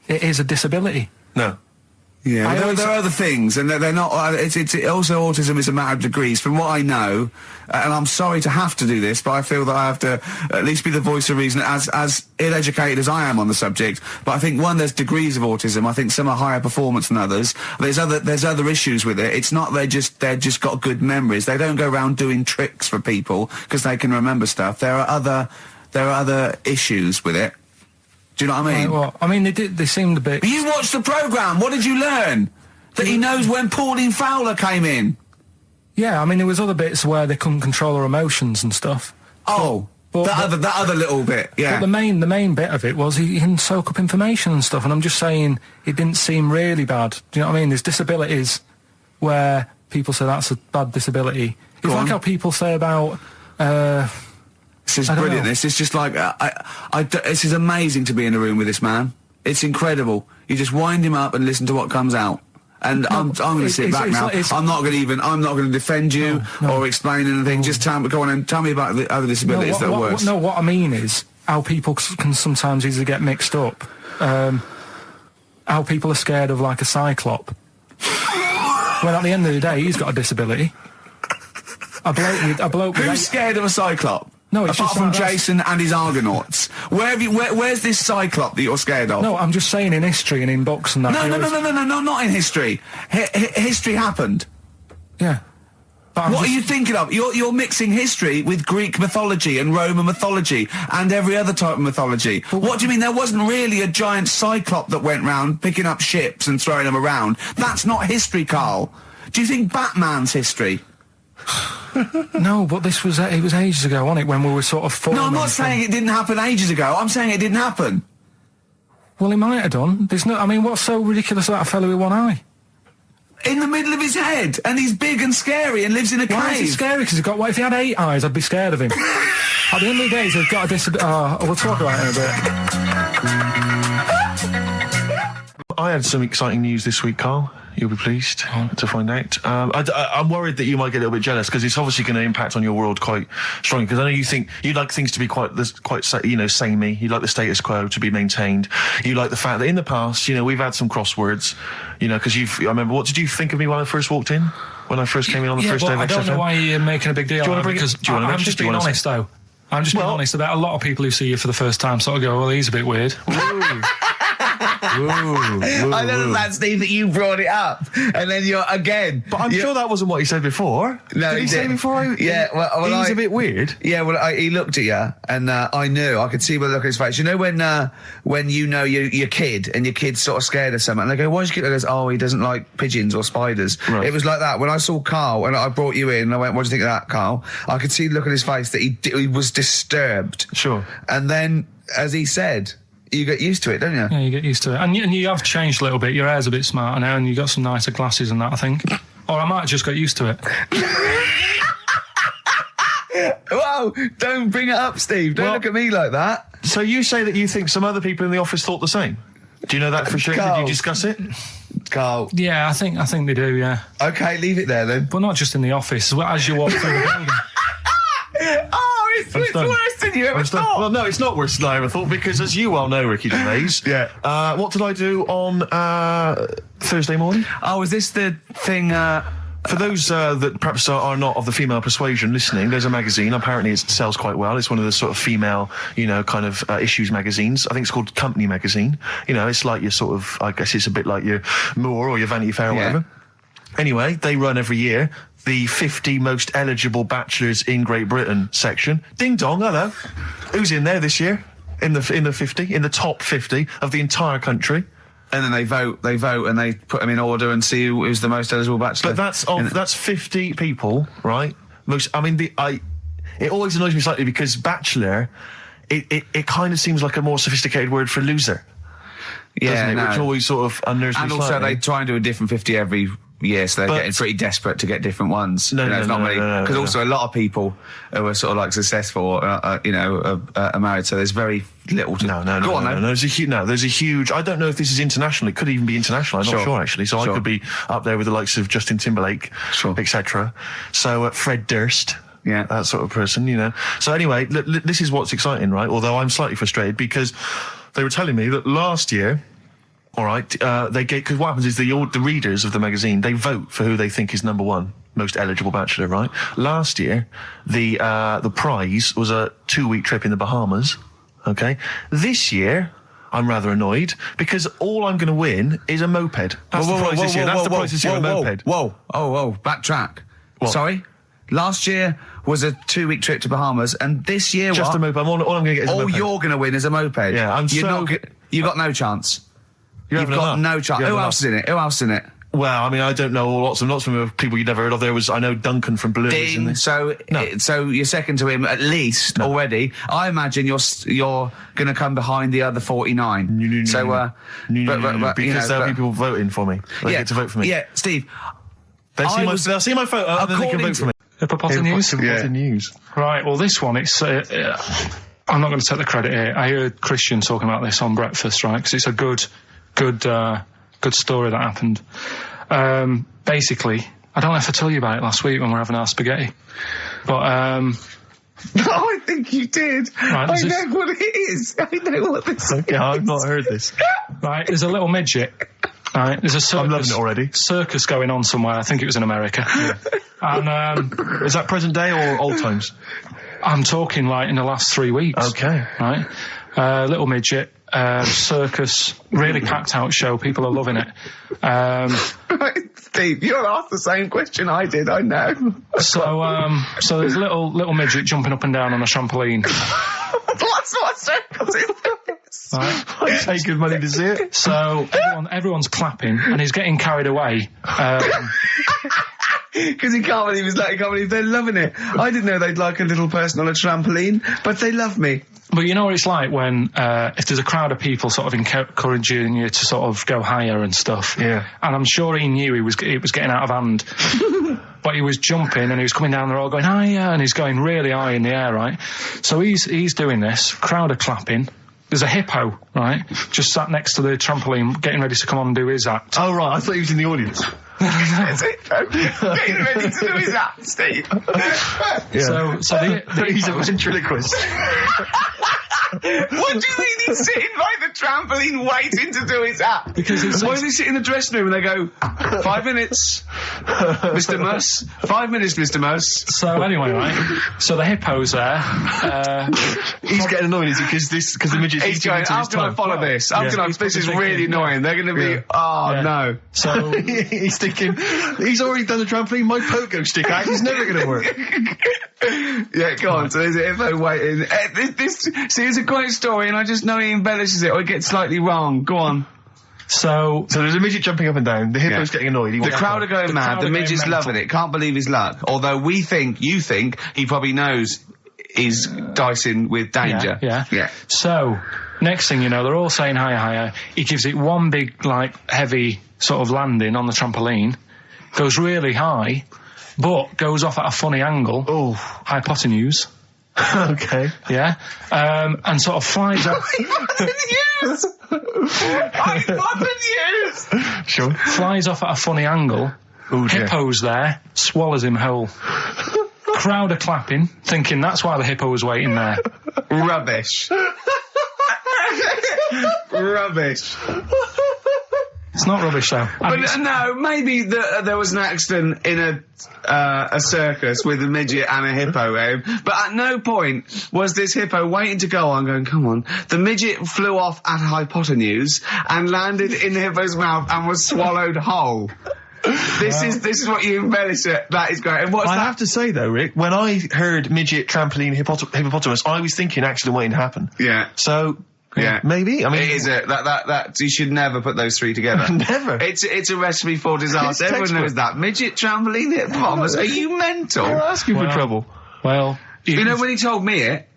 Speaker 1: is a disability.
Speaker 3: No.
Speaker 2: Yeah, there are other things, and they're not. It's also autism is a matter of degrees. From what I know, and I'm sorry to have to do this, but I feel that I have to at least be the voice of reason, as ill-educated as I am on the subject. But I think there's degrees of autism. I think some are higher performance than others. There's other issues with it. It's not they're just got good memories. They don't go around doing tricks for people because they can remember stuff. There are other issues with it. Do you know what I mean?
Speaker 1: Right, well, I mean, they seemed a bit...
Speaker 2: But you watched the programme. What did you learn? That he knows when Pauline Fowler came in.
Speaker 1: Yeah, I mean, there was other bits where they couldn't control their emotions and stuff.
Speaker 2: Oh, that other little bit, yeah.
Speaker 1: But the main bit of it was he can soak up information and stuff, and I'm just saying it didn't seem really bad. Do you know what I mean? There's disabilities where people say that's a bad disability. It's like how people say about...
Speaker 2: This is brilliant. This is just like this is amazing to be in a room with this man. It's incredible. You just wind him up and listen to what comes out. And I'm going to sit back now. I'm not going to defend you or explain anything. Just go on and tell me about the other disabilities that are worse.
Speaker 1: No, what I mean is how people can sometimes easily get mixed up. How people are scared of like a cyclop. Well, at the end of the day, he's got a disability. A bloke
Speaker 2: Who's scared of a cyclop?
Speaker 1: No, it's
Speaker 2: apart
Speaker 1: just
Speaker 2: from
Speaker 1: that's-
Speaker 2: Jason and his Argonauts. Where's this Cyclop that you're scared of?
Speaker 1: No, I'm just saying in history and in books and that.
Speaker 2: No, not in history. History happened.
Speaker 1: Yeah.
Speaker 2: What are you thinking of? You're mixing history with Greek mythology and Roman mythology and every other type of mythology. What do you mean? There wasn't really a giant Cyclop that went round picking up ships and throwing them around. That's not history, Carl. Do you think Batman's history?
Speaker 1: No, but this was it was ages ago, wasn't it? When we were sort of forming.
Speaker 2: No, I'm not saying it didn't happen ages ago. I'm saying it didn't happen.
Speaker 1: Well, it might have done. There's no. I mean, what's so ridiculous about a fellow with one eye?
Speaker 2: In the middle of his head, and he's big and scary and lives in a cave.
Speaker 1: Why is he scary? Because he's got. What if he had 8 eyes? I'd be scared of him. At the end of the day, he's got a disability. We'll talk about it in a bit.
Speaker 3: I had some exciting news this week, Carl. You'll be pleased to find out. I'm worried that you might get a little bit jealous because it's obviously going to impact on your world quite strongly. Because I know you think you like things to be quite samey. You like the status quo to be maintained. You like the fact that in the past, we've had some crosswords. Because I remember. What did you think of me when I first walked in? When I first came in on the first day of XFM?
Speaker 1: I don't know why you're making a big deal.
Speaker 3: Do you want to bring
Speaker 1: because
Speaker 3: it?
Speaker 1: I'm just being honest, though. I'm just being honest about a lot of people who see you for the first time sort of go, well, he's a bit weird.
Speaker 2: I know that, Steve, that you brought it up, and then you're again.
Speaker 3: But I'm sure that wasn't what he said before.
Speaker 2: No,
Speaker 3: did he say before?
Speaker 2: He's
Speaker 3: a bit weird.
Speaker 2: Yeah, he looked at you, and I knew. I could see by the look on his face. You know when you know your kid, and your kid's sort of scared of something, and they go, "Why's your kid?" He goes, "Oh, he doesn't like pigeons or spiders." Right. It was like that when I saw Carl, and I brought you in, and I went, "What do you think of that, Carl?" I could see the look on his face that he was disturbed.
Speaker 3: Sure.
Speaker 2: And then, as he said. You get used to it, don't you?
Speaker 1: Yeah, you get used to it. And you have changed a little bit. Your hair's a bit smarter now, and you got some nicer glasses and that, I think. Or I might have just got used to it.
Speaker 2: Whoa, don't bring it up, Steve. Don't look at me like that.
Speaker 3: So you say that you think some other people in the office thought the same? Do you know that for sure?
Speaker 2: Carl.
Speaker 3: Did you discuss it?
Speaker 2: Carl.
Speaker 1: Yeah, I think they do, yeah.
Speaker 2: Okay, leave it there then.
Speaker 1: But not just in the office, as you walk through the building.
Speaker 2: Oh, it's worse than you ever thought.
Speaker 3: Well, no, it's not worse than I ever thought, because as you well know, Ricky Gervais, what did I do on Thursday morning?
Speaker 2: Oh, is this the thing...
Speaker 3: For those that perhaps are not of the female persuasion listening, there's a magazine. Apparently it sells quite well. It's one of the sort of female, kind of issues magazines. I think it's called Company Magazine. It's like your sort of, I guess it's a bit like your Moore or your Vanity Fair or whatever. Anyway, they run every year the 50 most eligible bachelors in Great Britain section. Ding dong, hello. Who's in there this year? In the 50, in the top 50 of the entire country.
Speaker 2: And then they vote, and they put them in order and see who's the most eligible bachelor.
Speaker 3: But that's 50 people, right? It always annoys me slightly because bachelor, it kind of seems like a more sophisticated word for loser.
Speaker 2: Yeah,
Speaker 3: doesn't it? Which always sort of unnerves me.
Speaker 2: And also
Speaker 3: slightly.
Speaker 2: they try and do a different 50 every year, so they're getting pretty desperate to get different ones. Because also a lot of people who are sort of like successful, are married, so there's very little to...
Speaker 3: No. There's a huge... I don't know if this is international. It could even be international. I'm not sure, actually. So I could be up there with the likes of Justin Timberlake, etc. So Fred Durst...
Speaker 2: Yeah,
Speaker 3: that sort of person, So anyway, this is what's exciting, right? Although I'm slightly frustrated because they were telling me that last year... All right, because what happens is the readers of the magazine, they vote for who they think is number one most eligible bachelor, right? Last year, the prize was a 2-week trip in the Bahamas. Okay, this year I'm rather annoyed because all I'm going to win is a moped. That's the prize this year. That's the prize this year, a moped.
Speaker 2: Whoa, backtrack.
Speaker 3: What?
Speaker 2: Sorry. Last year was a 2-week trip to Bahamas, and this year
Speaker 3: just a moped. All I'm going to get is a moped.
Speaker 2: All you're going to win is a moped.
Speaker 3: Yeah,
Speaker 2: you got no chance. You've got no chance. Who else is in it?
Speaker 3: Well, I mean, I don't know lots of people you'd never heard of. I know Duncan from Blue.
Speaker 2: Ding. So you're second to him at least already. I imagine you're going to come behind the other 49.
Speaker 3: Because there'll be people voting for me. They get to vote for me.
Speaker 2: Yeah, Steve.
Speaker 3: They'll see my photo and then they can vote for me.
Speaker 1: Hippopotamy
Speaker 3: News.
Speaker 1: Right. Well, this one it's. I'm not going to take the credit here. I heard Christian talking about this on breakfast, right? Because it's a good story that happened. Basically, I don't know if I told you about it last week when we were having our spaghetti, but
Speaker 2: I think you did.
Speaker 1: Right,
Speaker 2: I know what it is. I know what this is.
Speaker 3: Okay, I've not heard this.
Speaker 1: Right, there's a little midget. Right, there's a circus.
Speaker 3: I'm loving it already.
Speaker 1: Circus going on somewhere. I think it was in America. Yeah. And
Speaker 3: is that present day or old times?
Speaker 1: I'm talking like in the last 3 weeks.
Speaker 3: Okay.
Speaker 1: Right? Little midget, circus, really packed out show. People are loving it.
Speaker 2: Steve, you'll ask the same question I did, I know.
Speaker 1: So there's a little midget jumping up and down on a trampoline.
Speaker 2: That's what circus is.
Speaker 1: Right?
Speaker 3: I pay good money to see it.
Speaker 1: So everyone's clapping and he's getting carried away.
Speaker 2: Because he can't believe they're loving it. I didn't know they'd like a little person on a trampoline, but they love me.
Speaker 1: But you know what it's like when, if there's a crowd of people sort of encouraging you to sort of go higher and stuff.
Speaker 3: Yeah.
Speaker 1: And I'm sure he knew it was getting out of hand. But he was jumping and he was coming down the road going higher and he's going really high in the air, right? So he's doing this, crowd are clapping. There's a hippo, right? Just sat next to the trampoline getting ready to come on and do his act.
Speaker 3: Oh, right, I thought he was in the audience.
Speaker 2: That's it, getting ready to do his act, Steve.
Speaker 3: Yeah.
Speaker 1: So
Speaker 3: he's a ventriloquist.
Speaker 2: What do you mean he's sitting by the trampoline waiting to do his act?
Speaker 1: Because
Speaker 2: why does he sit in the dressing room and they go, 5 minutes, Mr. Muss, 5 minutes, Mr. Muss.
Speaker 1: So anyway, right? So the hippo's there.
Speaker 3: He's getting annoyed, is he? Because the midget's
Speaker 2: He's going, how can I follow this? This is really annoying. They're going to be, no.
Speaker 1: So
Speaker 3: he's thinking, he's already done the trampoline, my pogo stick act is never going to work.
Speaker 2: Yeah, go on. So there's a hippo waiting. See, it's a great story, and I just know he embellishes it or he gets slightly wrong. Go on.
Speaker 1: So
Speaker 3: there's a midget jumping up and down. The hippo's getting annoyed.
Speaker 2: The crowd are going mad. The midget's loving it. Can't believe his luck. Although you think he probably knows he's dicing with danger.
Speaker 1: Yeah. So next thing you know, they're all saying higher. He gives it one big, like, heavy sort of landing on the trampoline. Goes really high, but goes off at a funny angle.
Speaker 3: Oh.
Speaker 1: Hypotenuse.
Speaker 3: Okay.
Speaker 1: Yeah. And sort of flies up.
Speaker 2: Hypotenuse!
Speaker 3: Sure.
Speaker 1: Flies off at a funny angle.
Speaker 3: Ooh, dear.
Speaker 1: Hippo's there. Swallows him whole. Crowd are clapping, thinking that's why the hippo was waiting there.
Speaker 2: Rubbish. Rubbish.
Speaker 1: It's not rubbish, though.
Speaker 2: But no, maybe there was an accident in a circus with a midget and a hippo, but at no point was this hippo waiting to go on, going, come on. The midget flew off at hypotenuse and landed in the hippo's mouth and was swallowed whole. This is what you embellish it. That is great. And what's that?
Speaker 3: I have to say, though, Rick, when I heard midget, trampoline, hippopotamus, I was thinking accident waiting to happen.
Speaker 2: Yeah.
Speaker 3: So...
Speaker 2: Yeah,
Speaker 3: maybe. I mean,
Speaker 2: it is that you should never put those three together.
Speaker 3: Never.
Speaker 2: It's a recipe for disaster. Everyone knows that. Midget, trampoline, hippopotamus. Are you mental?
Speaker 3: You're asking for trouble.
Speaker 1: Well,
Speaker 2: you know when he told me it,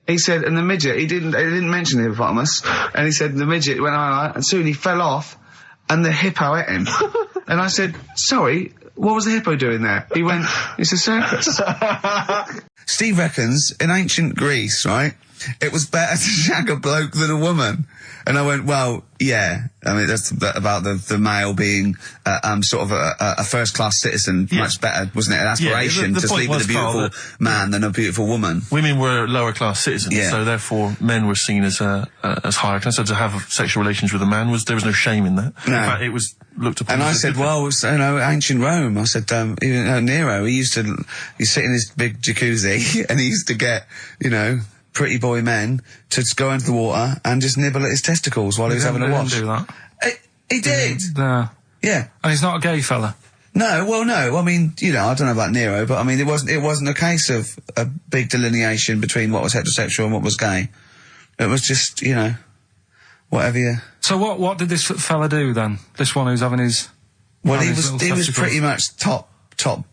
Speaker 2: he said, and the midget, he didn't mention the hippopotamus, and he said the midget went on, and soon he fell off, and the hippo ate him. And I said, sorry, what was the hippo doing there? He went, it's a circus. Steve reckons in ancient Greece, right? It was better to shag a bloke than a woman. And I went, well, yeah. I mean, that's about the male being, sort of a first-class citizen. Yeah. Much better, wasn't it? An aspiration to sleep with a beautiful man than a beautiful woman.
Speaker 3: Women were lower-class citizens, so therefore men were seen as higher class. So to have sexual relations with a man there was no shame in that. No. In fact, it was looked upon.
Speaker 2: And I said, well, ancient Rome. I said, Nero, he used to sit in his big jacuzzi and he used to get, pretty boy men to go into the water and just nibble at his testicles while he was having a wash.
Speaker 1: He didn't do that.
Speaker 2: He did.
Speaker 1: No.
Speaker 2: Yeah.
Speaker 1: And he's not a gay fella.
Speaker 2: No. I mean, I don't know about Nero, but I mean, it wasn't a case of a big delineation between what was heterosexual and what was gay. It was just, whatever you...
Speaker 1: So what did this fella do then? This one who's having his...
Speaker 2: Well, he was pretty much top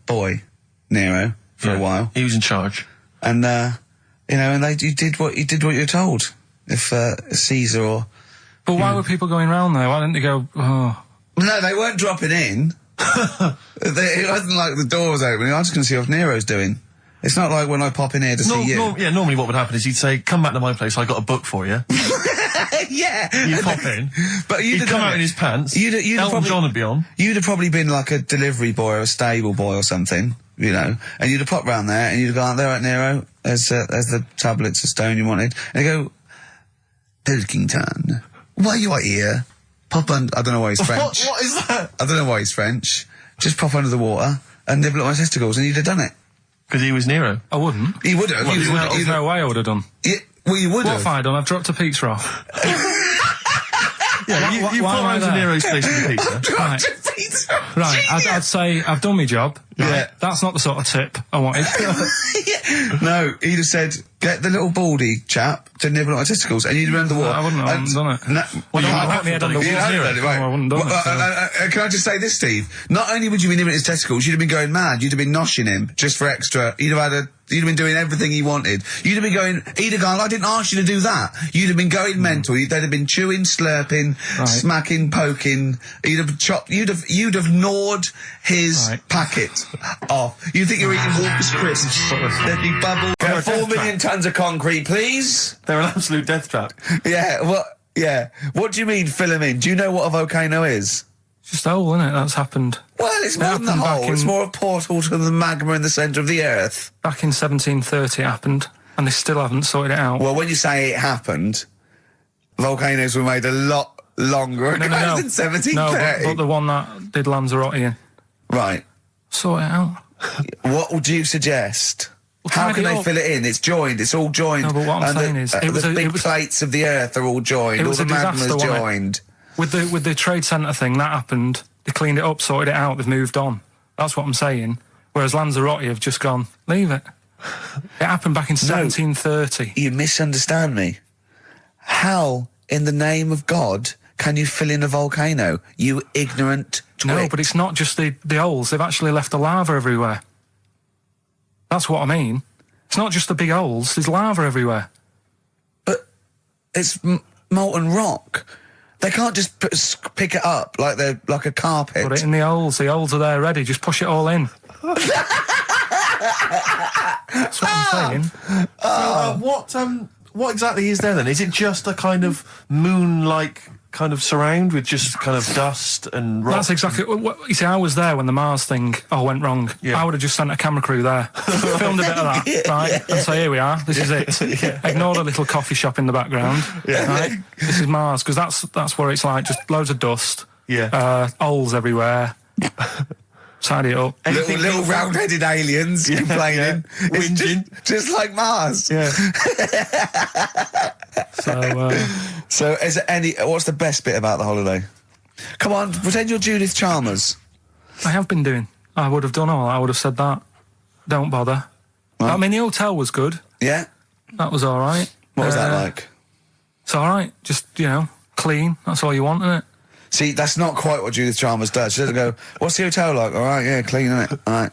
Speaker 2: boy, Nero, for a while.
Speaker 3: He was in charge.
Speaker 2: And, you did what you're told. If Caesar or...
Speaker 1: But why were people going round there? Why didn't they go, oh...
Speaker 2: No, they weren't dropping in. It wasn't like the door was opening. I was just going to see what Nero's doing. It's not like when I pop in here to see you.
Speaker 3: Normally what would happen is he'd say, come back to my place, I got a book for you.
Speaker 2: Yeah.
Speaker 3: You'd pop in.
Speaker 2: But
Speaker 3: he'd come out in his pants. Elton John would be on.
Speaker 2: You'd have probably been like a delivery boy or a stable boy or something, and you'd have popped round there and you'd have gone, there, right, Nero, there's the tablets of stone you wanted. And they go, Pilkington, why are you out here? Pop under, I don't know why he's French.
Speaker 3: What is that?
Speaker 2: I don't know why he's French. Just pop under the water and nibble at my testicles and you'd have done it.
Speaker 3: Because he was Nero.
Speaker 8: I wouldn't.
Speaker 4: He would have.
Speaker 8: There's no way I would have done.
Speaker 4: Yeah, well, you would
Speaker 8: What
Speaker 4: have.
Speaker 8: have I done? I've dropped a pizza off.
Speaker 3: Yeah, you
Speaker 8: why am I
Speaker 3: put
Speaker 8: there?
Speaker 3: Nero's place in the pizza.
Speaker 8: Right, I'd say I've done my job. Right?
Speaker 4: Yeah.
Speaker 8: That's not the sort of tip I wanted.
Speaker 4: No, he'd have said, get the little baldy chap to nibble on my testicles, and you'd remember what?
Speaker 8: I wouldn't have done it.
Speaker 4: No,
Speaker 8: Well,
Speaker 4: you
Speaker 8: you
Speaker 4: might
Speaker 8: might
Speaker 4: have
Speaker 8: me head on the
Speaker 4: done it.
Speaker 8: wall.
Speaker 4: You hadn't done it, right.
Speaker 8: No, I wouldn't have done
Speaker 4: Well,
Speaker 8: it.
Speaker 4: can I just say this, Steve? Not only would you be nibbling his testicles, you'd have been going mad. You'd have been noshing him just for extra. You'd have been doing everything he wanted. You'd have been going, he'd have gone, I didn't ask you to do that. You'd have been going mental. They'd have been chewing, slurping, smacking, poking. You'd have chopped, you'd have gnawed his packet off. You think you're eating Walker's crisps. There'd be bubble. 4 million tons of concrete, please.
Speaker 3: They're an absolute death trap.
Speaker 4: Yeah, what do you mean fill him in? Do you know what a volcano is?
Speaker 8: Just a hole, isn't it? That's happened.
Speaker 4: Well, it's more than the hole. It's more a portal to the magma in the centre of the earth.
Speaker 8: Back in 1730 it happened, and they still haven't sorted it out.
Speaker 4: Well, when you say it happened, volcanoes were made a lot longer ago than 1730.
Speaker 8: No, but the one that did Lanzarote in.
Speaker 4: Right.
Speaker 8: Sort it out.
Speaker 4: What would you suggest? How
Speaker 8: tidy
Speaker 4: can they
Speaker 8: up.
Speaker 4: fill it in? It's joined. It's all joined.
Speaker 8: No, but what I'm
Speaker 4: And
Speaker 8: saying is,
Speaker 4: the big plates of the earth are all joined.
Speaker 8: It
Speaker 4: All
Speaker 8: was
Speaker 4: the
Speaker 8: a disaster,
Speaker 4: magma's
Speaker 8: wasn't it?
Speaker 4: joined.
Speaker 8: With the trade centre thing, that happened. They cleaned it up, sorted it out, they've moved on. That's what I'm saying. Whereas Lanzarote have just gone, leave it. It happened back in 1730.
Speaker 4: You misunderstand me. How, in the name of God, can you fill in a volcano? You ignorant twit.
Speaker 8: No, but it's not just the holes. They've actually left the lava everywhere. That's what I mean. It's not just the big holes. There's lava everywhere.
Speaker 4: But it's molten rock. They can't just pick it up like they're like a carpet.
Speaker 8: Put it in the holes. The holes are there ready. Just push it all in. That's what I'm saying.
Speaker 3: What exactly is there then? Is it just a kind of moon-like kind of surround with just kind of dust and rock?
Speaker 8: That's exactly what you see. I was there when the Mars thing went wrong.
Speaker 3: Yeah.
Speaker 8: I would have just sent a camera crew there, filmed a bit of that, right, and say, here we are. This is it. Ignore the little coffee shop in the background. Right? This is Mars, because that's where it's like just loads of dust.
Speaker 3: Yeah.
Speaker 8: Holes everywhere. Tidy it up.
Speaker 4: Little round-headed aliens complaining.
Speaker 3: Whinging.
Speaker 4: Just like Mars.
Speaker 8: Yeah.
Speaker 4: So is there what's the best bit about the holiday? Come on, pretend you're Judith Chalmers.
Speaker 8: I have been doing. I would have done all. I would have said that. Don't bother.
Speaker 4: Right.
Speaker 8: I mean, the hotel was good.
Speaker 4: Yeah?
Speaker 8: That was all right.
Speaker 4: What was that like?
Speaker 8: It's all right. Just, clean. That's all you want, isn't it?
Speaker 4: See, that's not quite what Judith Chalmers does. She doesn't go, what's the hotel like? All right, yeah, clean, isn't it? All right.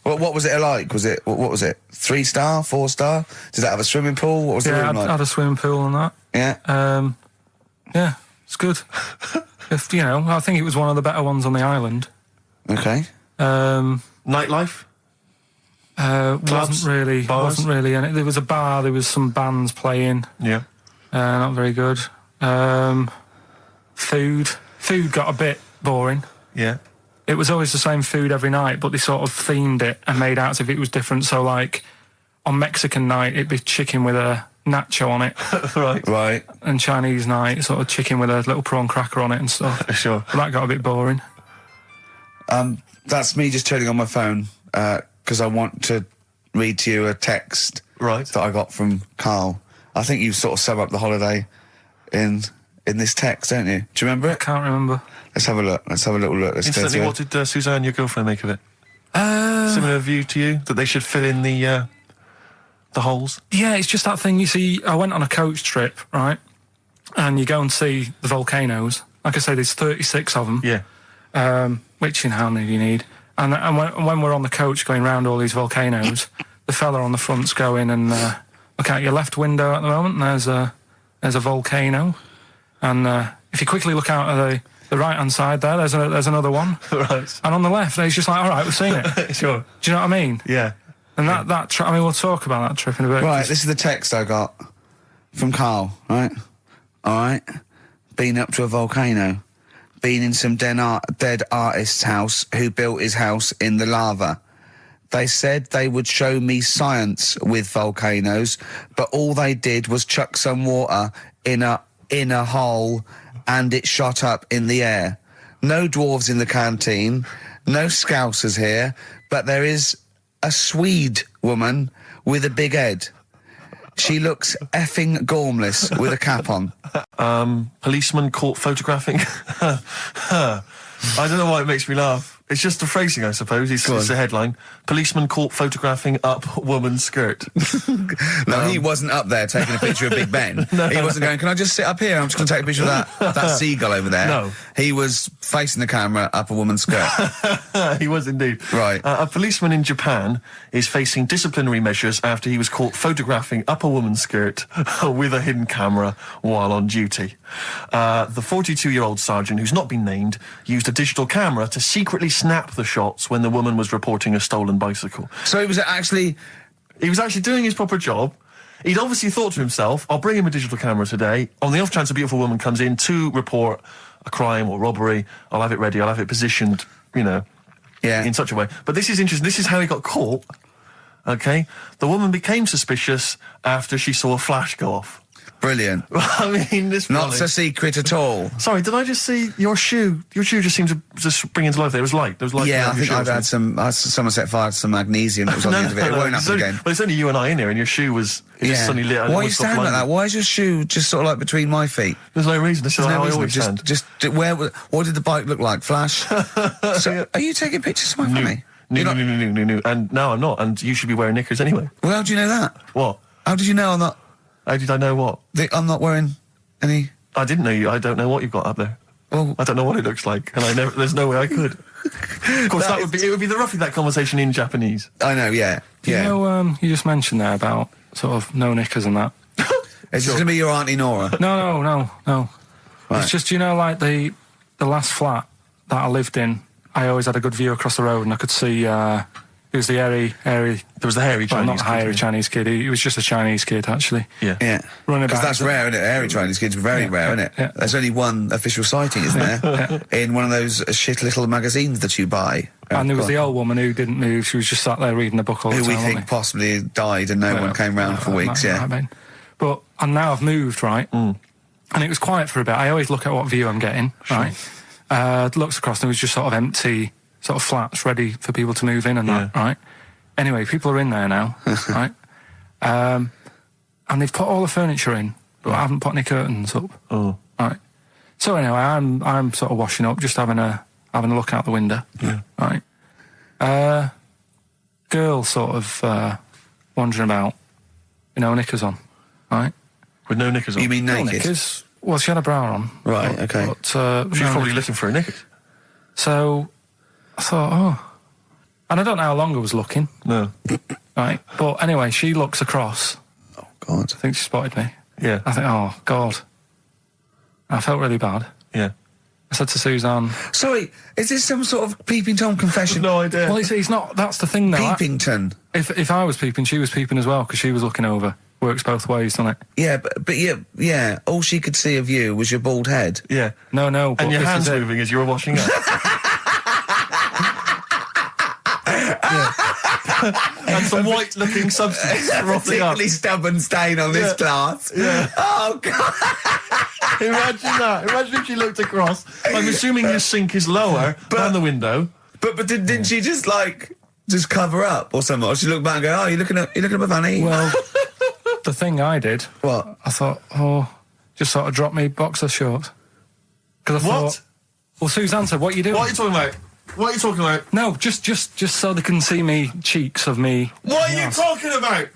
Speaker 4: What was it like? What was it? 3-star, 4-star? Did that have a swimming pool? What was the room like?
Speaker 8: I had a swimming pool and that.
Speaker 4: Yeah.
Speaker 8: Yeah, it's good. I think it was one of the better ones on the island.
Speaker 4: Okay.
Speaker 3: Nightlife?
Speaker 8: Wasn't really in it. There was a bar, there was some bands playing.
Speaker 3: Yeah.
Speaker 8: Not very good. Food got a bit boring.
Speaker 3: Yeah.
Speaker 8: It was always the same food every night, but they sort of themed it and made out as if it was different. So, like, on Mexican night, it'd be chicken with a nacho on it.
Speaker 3: Right.
Speaker 8: And Chinese night, sort of chicken with a little prawn cracker on it and stuff.
Speaker 3: Sure.
Speaker 8: But that got a bit boring.
Speaker 4: That's me just turning on my phone, because I want to read to you a text that I got from Karl. I think you sort of sum up the holiday in this text, don't you? Do you remember it?
Speaker 8: I can't remember.
Speaker 4: Let's have a look. Let's have a little look.
Speaker 3: Instantly, what did Suzanne, your girlfriend, make of it? Similar view to you, that they should fill in the holes?
Speaker 8: Yeah, it's just that thing. You see, I went on a coach trip, right? And you go and see the volcanoes. Like I say, there's 36 of them.
Speaker 3: Yeah.
Speaker 8: Which, how many do you need? And when we're on the coach going round all these volcanoes, the fella on the front's going and look out your left window at the moment, and there's a volcano. And if you quickly look out at the right-hand side there, there's another one.
Speaker 3: Right.
Speaker 8: And on the left, he's just like, all right, we've seen it.
Speaker 3: Sure.
Speaker 8: Do you know what I mean?
Speaker 3: Yeah.
Speaker 8: And that trip, we'll talk about that trip in a bit.
Speaker 4: Right, this is the text I got from Karl, right? All right. Been up to a volcano. Been in some dead artist's house who built his house in the lava. They said they would show me science with volcanoes, but all they did was chuck some water in a hole and it shot up in the air. No dwarves in the canteen, no scousers here, but there is a Swede woman with a big head. She looks effing gormless with a cap on.
Speaker 3: Policeman caught photographing. I don't know why it makes me laugh. It's just the phrasing, I suppose. It's the headline. Policeman caught photographing up woman's skirt.
Speaker 4: No, he wasn't up there taking a picture of Big Ben. No. He wasn't going, can I just sit up here? I'm just going to take a picture of that seagull over there.
Speaker 3: No.
Speaker 4: He was facing the camera up a woman's skirt.
Speaker 3: He was indeed.
Speaker 4: Right.
Speaker 3: A policeman in Japan is facing disciplinary measures after he was caught photographing up a woman's skirt with a hidden camera while on duty. The 42-year-old sergeant, who's not been named, used a digital camera to secretly snap the shots when the woman was reporting a stolen bicycle.
Speaker 4: So he was actually
Speaker 3: doing his proper job. He'd obviously thought to himself, I'll bring him a digital camera today. On the off chance a beautiful woman comes in to report a crime or robbery, I'll have it ready, I'll have it positioned, in such a way. But this is interesting. This is how he got caught. Okay? The woman became suspicious after she saw a flash go off.
Speaker 4: Brilliant.
Speaker 3: I mean, this
Speaker 4: not a secret at all.
Speaker 3: Sorry, did I just see your shoe? Your shoe just seemed to just spring into life there. It was light. There was light.
Speaker 4: Yeah, I think I've had someone set fire to some magnesium that was on the end of it. It won't happen again.
Speaker 3: But it's only you and I in here, and your shoe was just suddenly lit.
Speaker 4: Why are you standing like that? Why is your shoe just sort of like between my feet?
Speaker 3: There's no reason. This is how I always stand.
Speaker 4: What did the bike look like? Flash? So, are you taking pictures of my family?
Speaker 3: No. And no, I'm not. And you should be wearing knickers anyway.
Speaker 4: Well, how do you know that?
Speaker 3: What?
Speaker 4: How did you know I'm not?
Speaker 3: How did I know what?
Speaker 4: I'm not wearing any...
Speaker 3: I didn't know you. I don't know what you've got up there.
Speaker 4: Well,
Speaker 3: I don't know what it looks like, and there's no way I could. Of course, it would be roughly that conversation in Japanese.
Speaker 4: I know, yeah.
Speaker 8: You know, you just mentioned there about sort of no knickers and that.
Speaker 4: Is this going to be your Auntie Nora?
Speaker 8: No.
Speaker 4: Right.
Speaker 8: It's just, like the last flat that I lived in, I always had a good view across the road, and I could see... It was the hairy... There
Speaker 3: was the hairy Chinese
Speaker 8: kid. Not hairy Chinese kid. He was just a Chinese kid, actually.
Speaker 4: Yeah. Because that's rare, isn't it? Hairy Chinese kids are very rare, isn't it?
Speaker 8: Yeah.
Speaker 4: There's only one official sighting, isn't there? In one of those shit little magazines that you buy.
Speaker 8: And there was the old woman who didn't move. She was just sat there reading a book all the time.
Speaker 4: Who we think possibly died and no one came round for weeks,
Speaker 8: But now I've moved, right? And it was quiet for a bit. I always look at what view I'm getting, right? Looks across and it was just sort of empty... sort of flats ready for people to move in and that, right? Anyway, people are in there now, right? And they've put all the furniture in, but I haven't put any curtains up.
Speaker 3: Oh.
Speaker 8: Right. So anyway, I'm sort of washing up, just having a look out the window.
Speaker 3: Yeah.
Speaker 8: Right. Girl sort of wandering about, knickers on, right?
Speaker 3: With no knickers on?
Speaker 4: You mean naked?
Speaker 8: No knickers. Well, she had a bra on.
Speaker 4: Right, okay.
Speaker 8: But,
Speaker 3: she was probably looking for a knickers.
Speaker 8: So... I thought, and I don't know how long I was looking.
Speaker 3: No.
Speaker 8: Right, but anyway, she looks across.
Speaker 4: Oh, God.
Speaker 8: I think she spotted me.
Speaker 3: Yeah.
Speaker 8: I think, oh, God. I felt really bad.
Speaker 3: Yeah.
Speaker 8: I said to Suzanne...
Speaker 4: Sorry, is this some sort of Peeping Tom confession?
Speaker 3: No idea.
Speaker 8: Well, it's not, that's the thing, though.
Speaker 4: Peepington.
Speaker 8: If I was peeping, she was peeping as well, because she was looking over. Works both ways, doesn't it?
Speaker 4: Yeah, but yeah, all she could see of you was your bald head.
Speaker 3: Yeah.
Speaker 8: No.
Speaker 3: And your hands moving as you were washing up. And some white-looking substance frothing up.
Speaker 4: Particularly stubborn stain on this glass.
Speaker 3: Yeah.
Speaker 4: Oh, God.
Speaker 3: Imagine that. Imagine if she looked across. I'm assuming your sink is lower than the window.
Speaker 4: But didn't she just cover up or something? Or she looked back and go, oh, you're looking at my fanny?
Speaker 8: Well, the thing I did...
Speaker 4: What?
Speaker 8: I thought, just sort of drop me boxer shorts. Because I thought... Well, Suzanne said, what are you doing?
Speaker 3: What are you talking about? What are you talking about?
Speaker 8: No, just so they can see me cheeks of me.
Speaker 3: What are you talking about?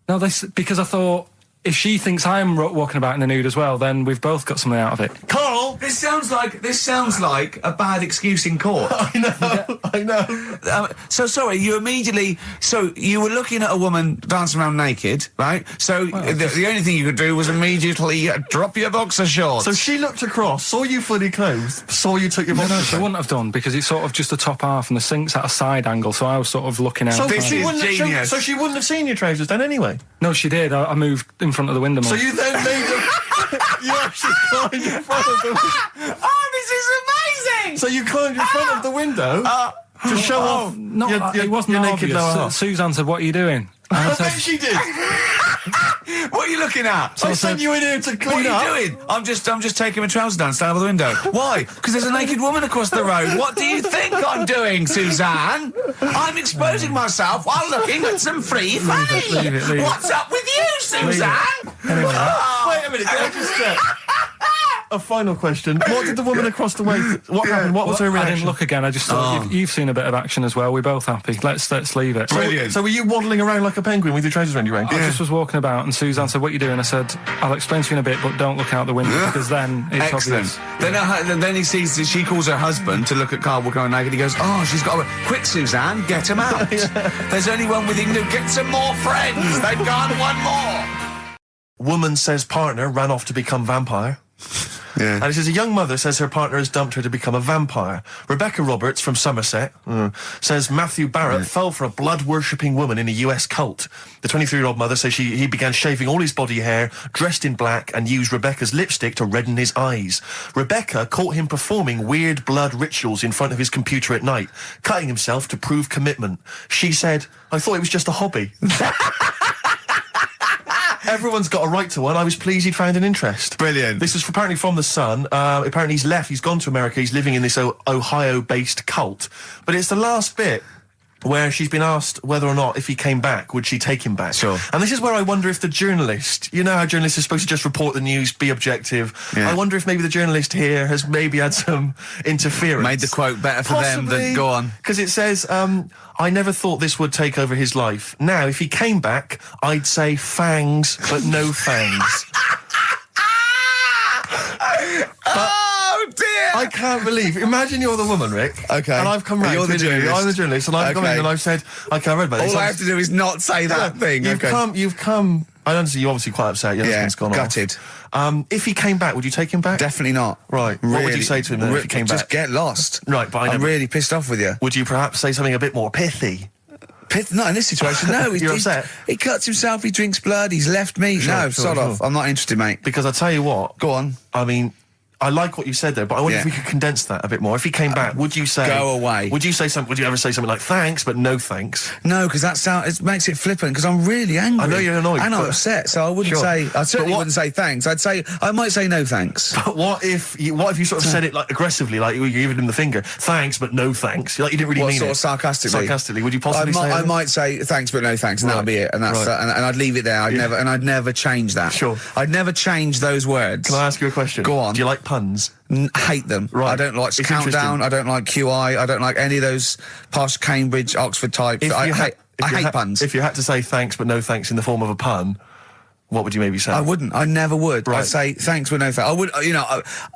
Speaker 8: No, because I thought if she thinks I'm walking about in the nude as well, then we've both got something out of it.
Speaker 3: Carl,
Speaker 4: this sounds like a bad excuse in court.
Speaker 3: I know.
Speaker 4: So sorry, you were looking at a woman dancing around naked, right? So the only thing you could do was immediately drop your boxer shorts.
Speaker 3: So she looked across, saw you fully clothed, saw you took your boxer shorts.
Speaker 8: No, she wouldn't have done, because it's sort of just the top half and the sink's at a side angle, so I was sort of looking out.
Speaker 3: So
Speaker 4: she
Speaker 3: wouldn't have seen your trousers then anyway?
Speaker 8: No, she did. I moved in front of the window more.
Speaker 3: So you then made you actually climbed in front of the window.
Speaker 4: Oh, this is amazing!
Speaker 3: So you climbed in front of the window to show off
Speaker 8: it wasn't
Speaker 3: your naked lower half.
Speaker 8: Suzanne said, what are you doing?
Speaker 3: I bet she did.
Speaker 2: What are you looking at?
Speaker 3: I sent you in here to clean up.
Speaker 2: What are you doing? I'm just taking my trousers down, stand by the window. Why? Because there's a naked woman across the road. What do you think I'm doing, Suzanne? I'm exposing myself while looking at some free fanny.
Speaker 1: Leave it.
Speaker 2: What's up with you, Suzanne?
Speaker 1: Anyway,
Speaker 3: Wait a minute, can I just check? A final question. What did the woman across the way... What happened? What was her
Speaker 1: I
Speaker 3: reaction?
Speaker 1: didn't look again. I just thought you've seen a bit of action as well. We're both happy. Let's leave it.
Speaker 2: Brilliant.
Speaker 3: So were you waddling around like a penguin with your trousers around your ankle?
Speaker 1: I just was walking about, and Suzanne said, "What are you doing?" I said, "I'll explain to you in a bit, but don't look out the window because then it's
Speaker 2: Excellent.
Speaker 1: obvious."
Speaker 2: Then he sees that she calls her husband to look at Carl walking around naked. He goes, "Oh, she's got a... Quick, Suzanne, get him out. There's only one with him. Get some more friends. They've gone one more."
Speaker 3: Woman says partner ran off to become vampire.
Speaker 2: Yeah.
Speaker 3: And it says a young mother says her partner has dumped her to become a vampire. Rebecca Roberts from Somerset says Matthew Barrett fell for a blood-worshipping woman in a US cult. The 23-year-old mother says he began shaving all his body hair, dressed in black, and used Rebecca's lipstick to redden his eyes. Rebecca caught him performing weird blood rituals in front of his computer at night, cutting himself to prove commitment. She said, "I thought it was just a hobby." Everyone's got a right to one. I was pleased he'd found an interest.
Speaker 2: Brilliant.
Speaker 3: This is apparently from The Sun. Apparently he's left. He's gone to America. He's living in this Ohio-based cult. But it's the last bit where she's been asked whether or not, if he came back, would she take him back?
Speaker 2: Sure.
Speaker 3: And this is where I wonder if the journalist, you know how journalists are supposed to just report the news, be objective.
Speaker 2: Yeah.
Speaker 3: I wonder if maybe the journalist here has maybe had some interference.
Speaker 2: Made the quote better for them than... Go on.
Speaker 3: Because it says, I never thought this would take over his life. Now, if he came back, I'd say fangs, but no fangs.
Speaker 2: Oh, dear!
Speaker 3: I can't believe. Imagine you're the woman, Rick.
Speaker 2: Okay.
Speaker 3: And I've come round.
Speaker 2: You're the journalist.
Speaker 3: I'm the journalist, and I've come in and I've said, okay, I read about this.
Speaker 2: All I have to do is not say that thing.
Speaker 3: You've come. I understand you're obviously quite upset. Your husband's gone
Speaker 2: gutted.
Speaker 3: off. If he came back, would you take him back?
Speaker 2: Definitely not.
Speaker 3: Right.
Speaker 2: Really,
Speaker 3: what would you say to him then if he came back?
Speaker 2: Just get lost.
Speaker 3: Right, but
Speaker 2: I'm really pissed off with you.
Speaker 3: Would you perhaps say something a bit more pithy?
Speaker 2: Not in this situation, no.
Speaker 3: You're upset?
Speaker 2: He cuts himself, he drinks blood, he's left me. Sod off. I'm not interested, mate.
Speaker 3: Because I'll tell you what.
Speaker 2: Go on.
Speaker 3: I mean, I like what you said there, but I wonder if we could condense that a bit more. If he came back, would you say...
Speaker 2: Go away.
Speaker 3: Would you ever say something like, thanks, but no thanks?
Speaker 2: No, because it makes it flippant, because I'm really angry.
Speaker 3: I know you're annoyed.
Speaker 2: And I'm upset, so I wouldn't say... I certainly wouldn't say thanks. I might say no thanks.
Speaker 3: But what if you sort of said it like aggressively, like you're giving him the finger, thanks, but no thanks? Like you didn't really mean
Speaker 2: sort
Speaker 3: it.
Speaker 2: of sarcastically?
Speaker 3: Sarcastically, would you possibly say
Speaker 2: I
Speaker 3: that?
Speaker 2: might say thanks, but no thanks, and that'll be it. And that's and I'd leave it there. I'd never change that.
Speaker 3: Sure.
Speaker 2: I'd never change those words.
Speaker 3: Can I ask you a question?
Speaker 2: Go on.
Speaker 3: Do you like puns?
Speaker 2: Hate them.
Speaker 3: Right.
Speaker 2: I don't like Countdown. I don't like QI. I don't like any of those posh Cambridge, Oxford types. I hate puns.
Speaker 3: If you had to say thanks but no thanks in the form of a pun, what would you maybe say?
Speaker 2: I wouldn't. I never would.
Speaker 3: Right.
Speaker 2: I'd say thanks but no thanks. I would.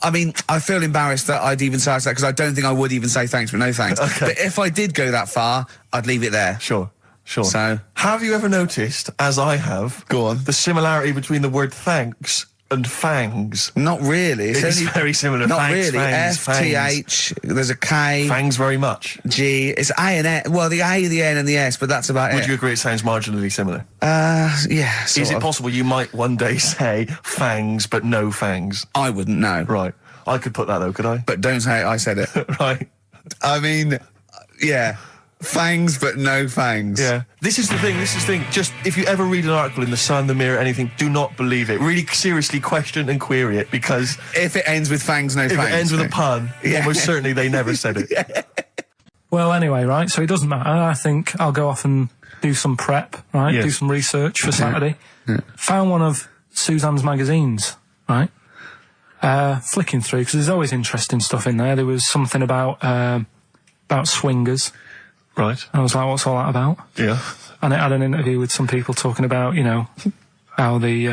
Speaker 2: I mean, I feel embarrassed that I'd even say that because I don't think I would even say thanks but no thanks.
Speaker 3: Okay.
Speaker 2: But if I did go that far, I'd leave it there.
Speaker 3: Sure.
Speaker 2: So,
Speaker 3: have you ever noticed, as I have,
Speaker 2: go on,
Speaker 3: the similarity between the word thanks and fangs?
Speaker 2: Not really.
Speaker 3: It's very similar.
Speaker 2: Not
Speaker 3: thanks,
Speaker 2: really.
Speaker 3: Fangs,
Speaker 2: F-T-H, there's a K.
Speaker 3: Fangs very much.
Speaker 2: G, it's A and N. Well, the A, the N and the S, but that's about it.
Speaker 3: Would you agree it sounds marginally similar?
Speaker 2: Yeah,
Speaker 3: Is it possible you might one day say fangs but no fangs?
Speaker 2: I wouldn't know.
Speaker 3: Right. I could put that though, could I?
Speaker 2: But don't say I said it.
Speaker 3: Right.
Speaker 2: I mean, yeah. Fangs, but no fangs.
Speaker 3: Yeah. This is the thing. Just, if you ever read an article in The Sun, The Mirror, anything, do not believe it. Really seriously question and query it, because...
Speaker 2: If it ends with fangs, no fangs.
Speaker 3: If it ends with a pun, almost certainly they never said it.
Speaker 2: Yeah.
Speaker 1: Well, anyway, right, so it doesn't matter. I think I'll go off and do some prep, right?
Speaker 3: Yes.
Speaker 1: Do some research for Saturday. Found one of Suzanne's magazines, right? Flicking through, because there's always interesting stuff in there. There was something about swingers.
Speaker 3: Right.
Speaker 1: I was like, what's all that about?
Speaker 3: Yeah.
Speaker 1: And it had an interview with some people talking about, how they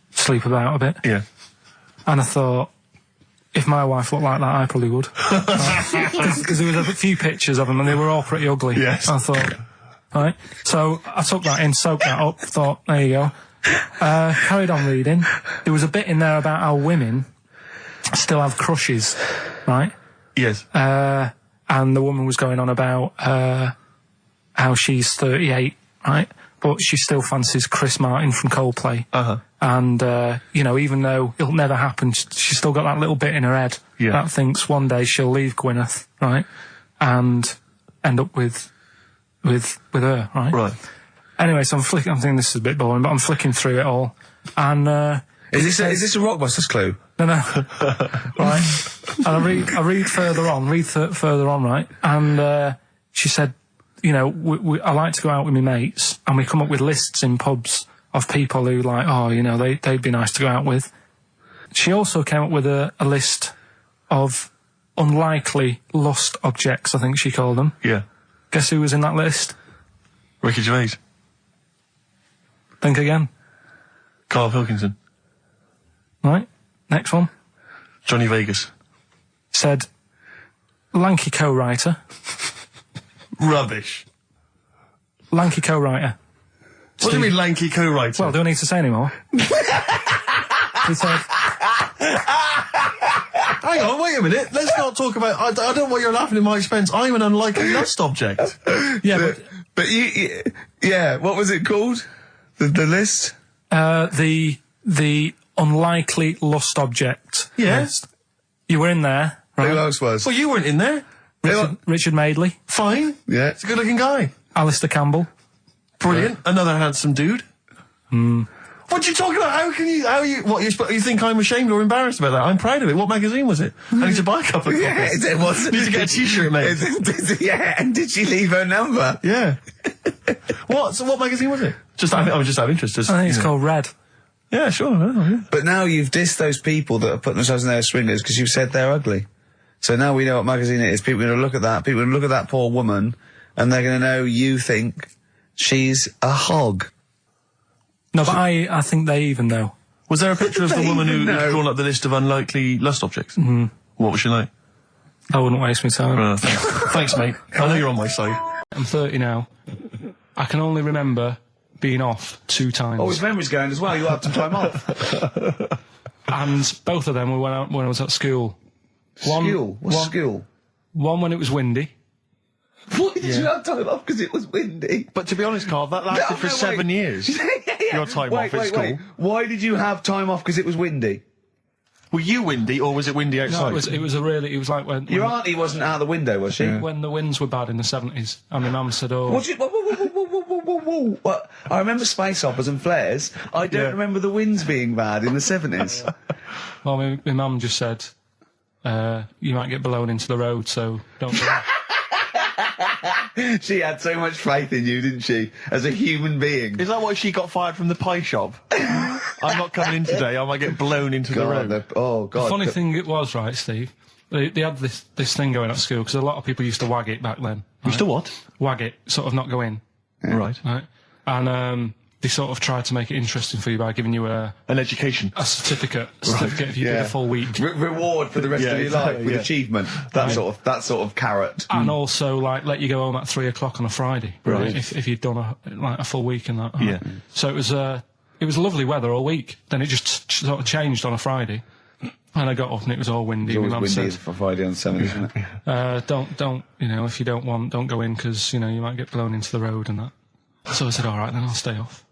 Speaker 1: sleep about a bit.
Speaker 3: Yeah.
Speaker 1: And I thought, if my wife looked like that, I probably would. Because there was a few pictures of them and they were all pretty ugly.
Speaker 3: Yes.
Speaker 1: I thought, right. So I took that in, soaked that up, thought, there you go. Carried on reading. There was a bit in there about how women still have crushes, right?
Speaker 3: Yes.
Speaker 1: And the woman was going on about how she's 38, right? But she still fancies Chris Martin from Coldplay. And, even though it'll never happen, she's still got that little bit in her head that thinks one day she'll leave Gwyneth, right? And end up with her, right?
Speaker 3: Right.
Speaker 1: Anyway, so I'm thinking this is a bit boring, but I'm flicking through it all. And,
Speaker 4: Is this a Rockbusters clue?
Speaker 1: No. Right. And I read further on, right? And, she said, you know, I like to go out with my mates, and we come up with lists in pubs of people who like, oh, you know, they'd be nice to go out with. She also came up with a list of unlikely lost objects, I think she called them.
Speaker 3: Yeah.
Speaker 1: Guess who was in that list?
Speaker 3: Ricky Gervais.
Speaker 1: Think again.
Speaker 3: Karl Pilkington.
Speaker 1: Right. Next one.
Speaker 3: Johnny Vegas.
Speaker 1: Said, lanky co-writer.
Speaker 3: Rubbish.
Speaker 1: Lanky co-writer.
Speaker 3: What do you mean lanky co-writer?
Speaker 1: Well, do I need to say any more? He said...
Speaker 3: Hang on, wait a minute. Let's not talk about... I don't know why you're laughing at my expense. I'm an unlikely lost object.
Speaker 1: Yeah,
Speaker 4: but yeah, what was it called? The list?
Speaker 1: The unlikely lost object.
Speaker 3: Yeah.
Speaker 1: List. You were in there, right?
Speaker 4: Who else was?
Speaker 3: Well, you weren't in there.
Speaker 1: Richard Madeley.
Speaker 3: Fine.
Speaker 4: Yeah.
Speaker 3: He's a good-looking guy.
Speaker 1: Alistair Campbell.
Speaker 3: Brilliant. Another handsome dude. What are you talking about? You think I'm ashamed or embarrassed about that? I'm proud of it. What magazine was it? I need to buy a couple of copies.
Speaker 4: Yeah, it was.
Speaker 3: Need to get a t-shirt made.
Speaker 4: Yeah, and did she leave her number?
Speaker 3: Yeah. So what magazine was it? I was just out of interest.
Speaker 1: I think it's called Red.
Speaker 3: Yeah, sure. Yeah.
Speaker 4: But now you've dissed those people that are putting themselves in their swingers because you've said they're ugly. So now we know what magazine it is. People are going to look at that. People are going to look at that poor woman, and they're going to know you think she's a hog.
Speaker 1: No, but I think they even know.
Speaker 3: Was there a picture of the woman who'd drawn up the list of unlikely lust objects? Mm-hmm. What was she like?
Speaker 1: I wouldn't waste my time.
Speaker 3: Thanks, mate. I know you're on my side.
Speaker 1: I'm 30 now. I can only remember being off 2 times.
Speaker 4: Oh, his memory's going as well. You had some time off.
Speaker 1: And both of them were when I was at school.
Speaker 4: School?
Speaker 3: One when it was windy.
Speaker 4: Why did you have time off? Because it was windy.
Speaker 3: But to be honest, Carl, that lasted for 7 years. Your time off at school.
Speaker 4: Why did you have time off? Because it was windy.
Speaker 3: Were you windy, or was it windy outside?
Speaker 1: No, it was like when...
Speaker 4: Your auntie wasn't out the window, was she?
Speaker 1: When the winds were bad in the 70s, and my mum said, oh...
Speaker 4: What? I remember space operas and flares. I don't remember the winds being bad in the 70s.
Speaker 1: Well, my mum just said, you might get blown into the road, so don't do that.
Speaker 4: She had so much faith in you, didn't she? As a human being.
Speaker 3: Is that why she got fired from the pie shop? I'm not coming in today, I might get blown into the road.
Speaker 4: God.
Speaker 1: The funny thing it was, right, Steve, they had this thing going at school, because a lot of people used to wag it back then.
Speaker 3: Used to what?
Speaker 1: Wag it, sort of not go in.
Speaker 4: Yeah.
Speaker 3: Right.
Speaker 1: And they sort of tried to make it interesting for you by giving you an
Speaker 3: education.
Speaker 1: A certificate if you did a full week.
Speaker 4: Reward for the rest of your life with achievement. That sort of carrot.
Speaker 1: And also, like, let you go home at 3 o'clock on a Friday.
Speaker 3: Right.
Speaker 1: If you'd done a full week and that.
Speaker 3: Yeah.
Speaker 1: So it was lovely weather all week. Then it just sort of changed on a Friday. And I got up and it was all windy.
Speaker 4: It was always windy for Friday on Sunday, isn't it?
Speaker 1: Don't, if you don't want, don't go in, because, you might get blown into the road and that. So I said, all right, then I'll stay off.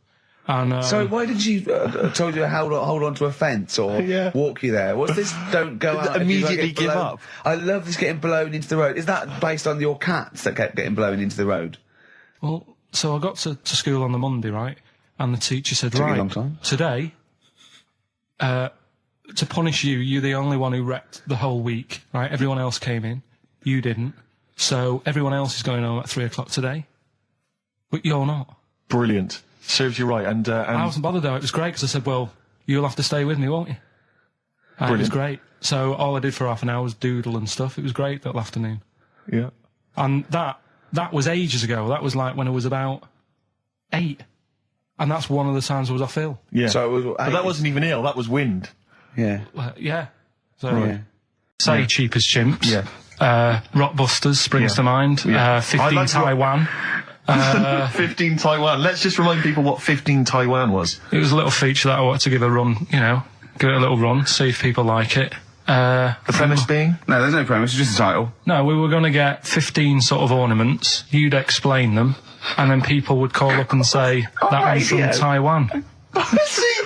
Speaker 1: And,
Speaker 4: so why did she told you to hold on to a fence or walk you there? What's this? Don't go out.
Speaker 3: Immediately give up.
Speaker 4: I love this getting blown into the road. Is that based on your cats that kept getting blown into the road?
Speaker 1: Well, so I got to school on the Monday, right? And the teacher said, right, today, to punish you, you're the only one who wrecked the whole week, right? Everyone else came in. You didn't. So everyone else is going home at 3 o'clock today. But you're not.
Speaker 3: Brilliant. Serves you right. And
Speaker 1: I wasn't bothered though. It was great because I said, well, you'll have to stay with me, won't you? And it was great. So all I did for half an hour was doodle and stuff. It was great that afternoon.
Speaker 3: Yeah.
Speaker 1: And that was ages ago. That was like when I was about 8. And that's one of the times I was off ill.
Speaker 3: Yeah.
Speaker 4: So it was,
Speaker 3: but that wasn't even ill. That was wind.
Speaker 4: Yeah.
Speaker 1: Yeah. So say Cheap as Chimps.
Speaker 3: Yeah.
Speaker 1: Rockbusters springs to mind. 15 Taiwan.
Speaker 3: 15 Taiwan. Let's just remind people what 15 Taiwan was.
Speaker 1: It was a little feature that I wanted to give a run, give it a little run, see if people like it.
Speaker 3: The premise being?
Speaker 4: No, there's no premise, it's just a title.
Speaker 1: No, we were going to get 15 sort of ornaments, you'd explain them, and then people would call up and say, that one's from Taiwan.
Speaker 3: See?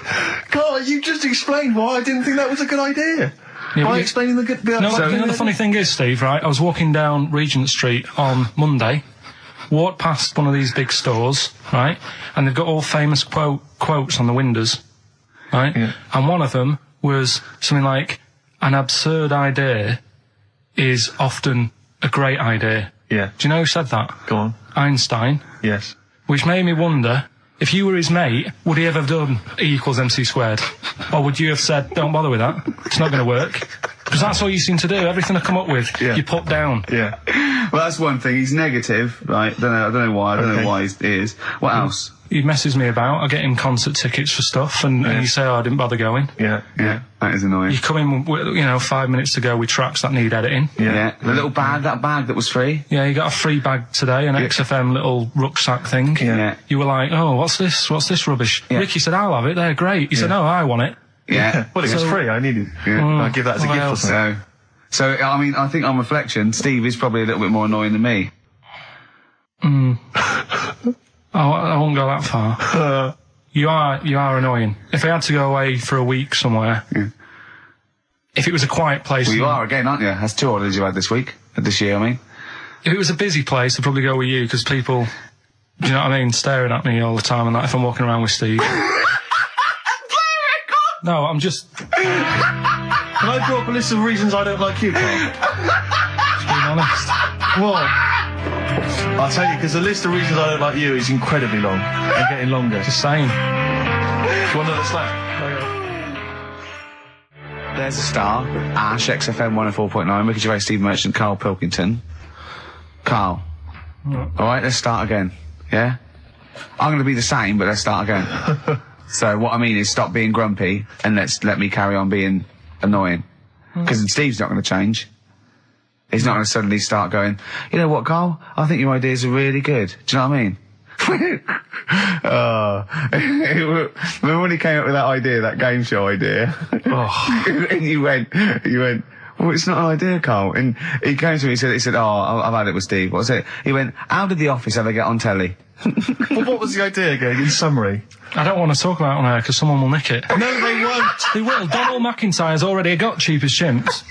Speaker 3: God, you just explained why I didn't think that was a good idea. Yeah, by explaining the good...
Speaker 1: No, the funny thing is, Steve, right, I was walking down Regent Street on Monday, walked past one of these big stores, right, and they've got all famous quotes on the windows, right, and one of them was something like, an absurd idea is often a great idea.
Speaker 3: Yeah.
Speaker 1: Do you know who said that?
Speaker 3: Go on.
Speaker 1: Einstein.
Speaker 3: Yes.
Speaker 1: Which made me wonder, if you were his mate, would he ever have done E equals MC squared? Or would you have said, don't bother with that, it's not going to work? Because that's all you seem to do. Everything I come up with, you put down.
Speaker 3: Yeah.
Speaker 2: Well, that's one thing. He's negative, right? I don't know why. I don't know why he is. What else?
Speaker 1: He messes me about. I get him concert tickets for stuff, and you say, oh, I didn't bother going.
Speaker 2: Yeah. That is annoying.
Speaker 1: You come in, with, 5 minutes to go with tracks that need editing.
Speaker 2: Yeah. The little bag, that bag that was free.
Speaker 1: Yeah, you got a free bag today, an XFM little rucksack thing.
Speaker 2: Yeah.
Speaker 1: You were like, oh, what's this? What's this rubbish? Yeah. Ricky said, I'll have it. They're great. He said, no, I want it.
Speaker 2: Yeah.
Speaker 3: Well, it was free. I need it. Yeah. I'll give that as a gift or something.
Speaker 2: So, I mean, I think on reflection, Steve is probably a little bit more annoying than me.
Speaker 1: I won't go that far. You are annoying. If I had to go away for a week somewhere, if it was a quiet place...
Speaker 2: Well, you are again, aren't you? That's 2 holidays you had this year, I mean.
Speaker 1: If it was a busy place, I'd probably go with you, because people, do you know what I mean, staring at me all the time and that, if I'm walking around with Steve. No, I'm just...
Speaker 3: Can I draw up a list of reasons I don't like you, Carl?
Speaker 1: Just being honest.
Speaker 3: What? I'll tell you, because the list of reasons I don't like you is incredibly long and getting longer.
Speaker 1: Just saying.
Speaker 3: Do you want another slap?
Speaker 2: There's a star. Ash, XFM 104.9, Ricky Gervais, Steve Merchant, Karl Pilkington. Carl. Alright, let's start again. Yeah? I'm going to be the same, but let's start again. So what I mean is stop being grumpy and let me carry on being annoying. Because Steve's not going to change. He's not going to suddenly start going, you know what, Carl? I think your ideas are really good. Do you know what I mean? Remember when he came up with that idea, that game show idea? And you went, well, it's not an idea, Carl. And he came to me, he said, oh, I've had it with Steve. What was it? He went, how did The Office ever get on telly?
Speaker 3: Well, what was the idea again, in summary?
Speaker 1: I don't want to talk about it on air because someone will nick it.
Speaker 3: No, they won't.
Speaker 1: They will. Donald McIntyre's already got Cheap as Chimps.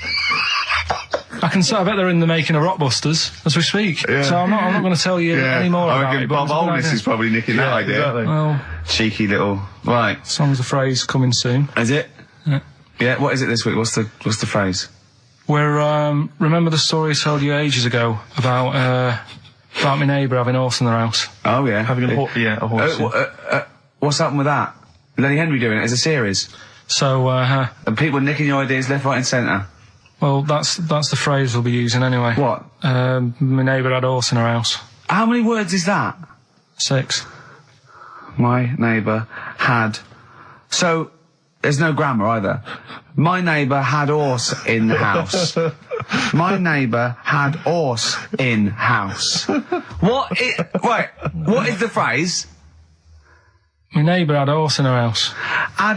Speaker 1: I bet they're in the making of Rockbusters as we speak. Yeah. So I'm not going to tell you any more about it.
Speaker 2: Bob Oldness is probably nicking that idea.
Speaker 3: Exactly.
Speaker 1: Well,
Speaker 2: cheeky little... Right.
Speaker 1: Song's a phrase coming soon.
Speaker 2: Is it? Yeah, what is it this week? What's the phrase?
Speaker 1: We're, remember the story I told you ages ago about my neighbour having a horse in their house?
Speaker 2: Oh, yeah.
Speaker 3: Having a horse.
Speaker 2: What's happened with that? Lenny Henry doing it as a series?
Speaker 1: So,
Speaker 2: and people nicking your ideas left, right and centre?
Speaker 1: Well, that's the phrase we'll be using anyway.
Speaker 2: What?
Speaker 1: My neighbour had a horse in her house.
Speaker 2: How many words is that?
Speaker 1: 6.
Speaker 2: My neighbour had... So, there's no grammar either. My neighbour had horse in the house. My neighbour had horse in house. What is the phrase?
Speaker 1: My neighbour had a horse in her house.
Speaker 2: Are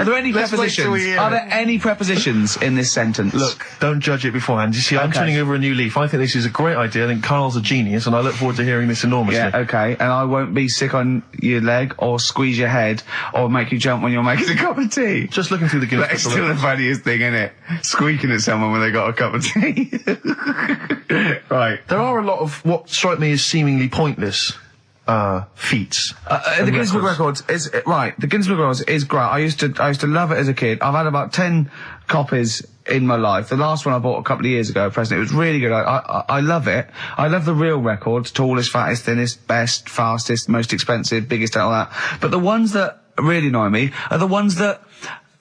Speaker 2: there any prepositions? Are there any prepositions in this sentence?
Speaker 3: Look, don't judge it beforehand. You see, I'm turning over a new leaf. I think this is a great idea. I think Carl's a genius, and I look forward to hearing this enormously.
Speaker 2: Yeah, okay. And I won't be sick on your leg, or squeeze your head, or make you jump when you're making a cup of tea.
Speaker 3: Just looking through the Guinness Book.
Speaker 2: That's still the funniest thing, isn't it? Squeaking at someone when they got a cup of tea. Right.
Speaker 3: There are a lot of what strike me as seemingly pointless feats.
Speaker 2: The Guinness Book Records is right. The Guinness Book Records is great. I used to love it as a kid. I've had about 10 copies in my life. The last one I bought a couple of years ago, present. It was really good. I love it. I love the real records: tallest, fattest, thinnest, best, fastest, most expensive, biggest, and all that. But the ones that really annoy me are the ones that.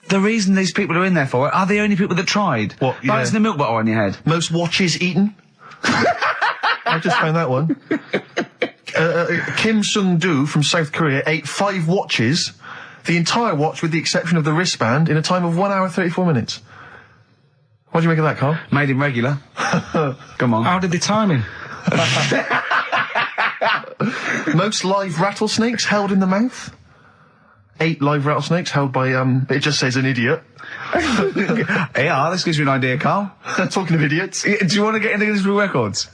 Speaker 2: The reason these people are in there for it are the only people that tried.
Speaker 3: What? Yeah.
Speaker 2: Balancing the milk bottle on your head.
Speaker 3: Most watches eaten. I just found that one. Kim Sung-do from South Korea ate 5 watches, the entire watch with the exception of the wristband, in a time of 1 hour 34 minutes. What do you make of that, Carl?
Speaker 2: Made him regular. Come on.
Speaker 1: How did they time him?
Speaker 3: Most live rattlesnakes held in the mouth. 8 live rattlesnakes held by, it just says an idiot.
Speaker 2: Yeah, this gives you an idea, Carl.
Speaker 3: Talking of idiots.
Speaker 2: Do you want to get into Guinness Book Records?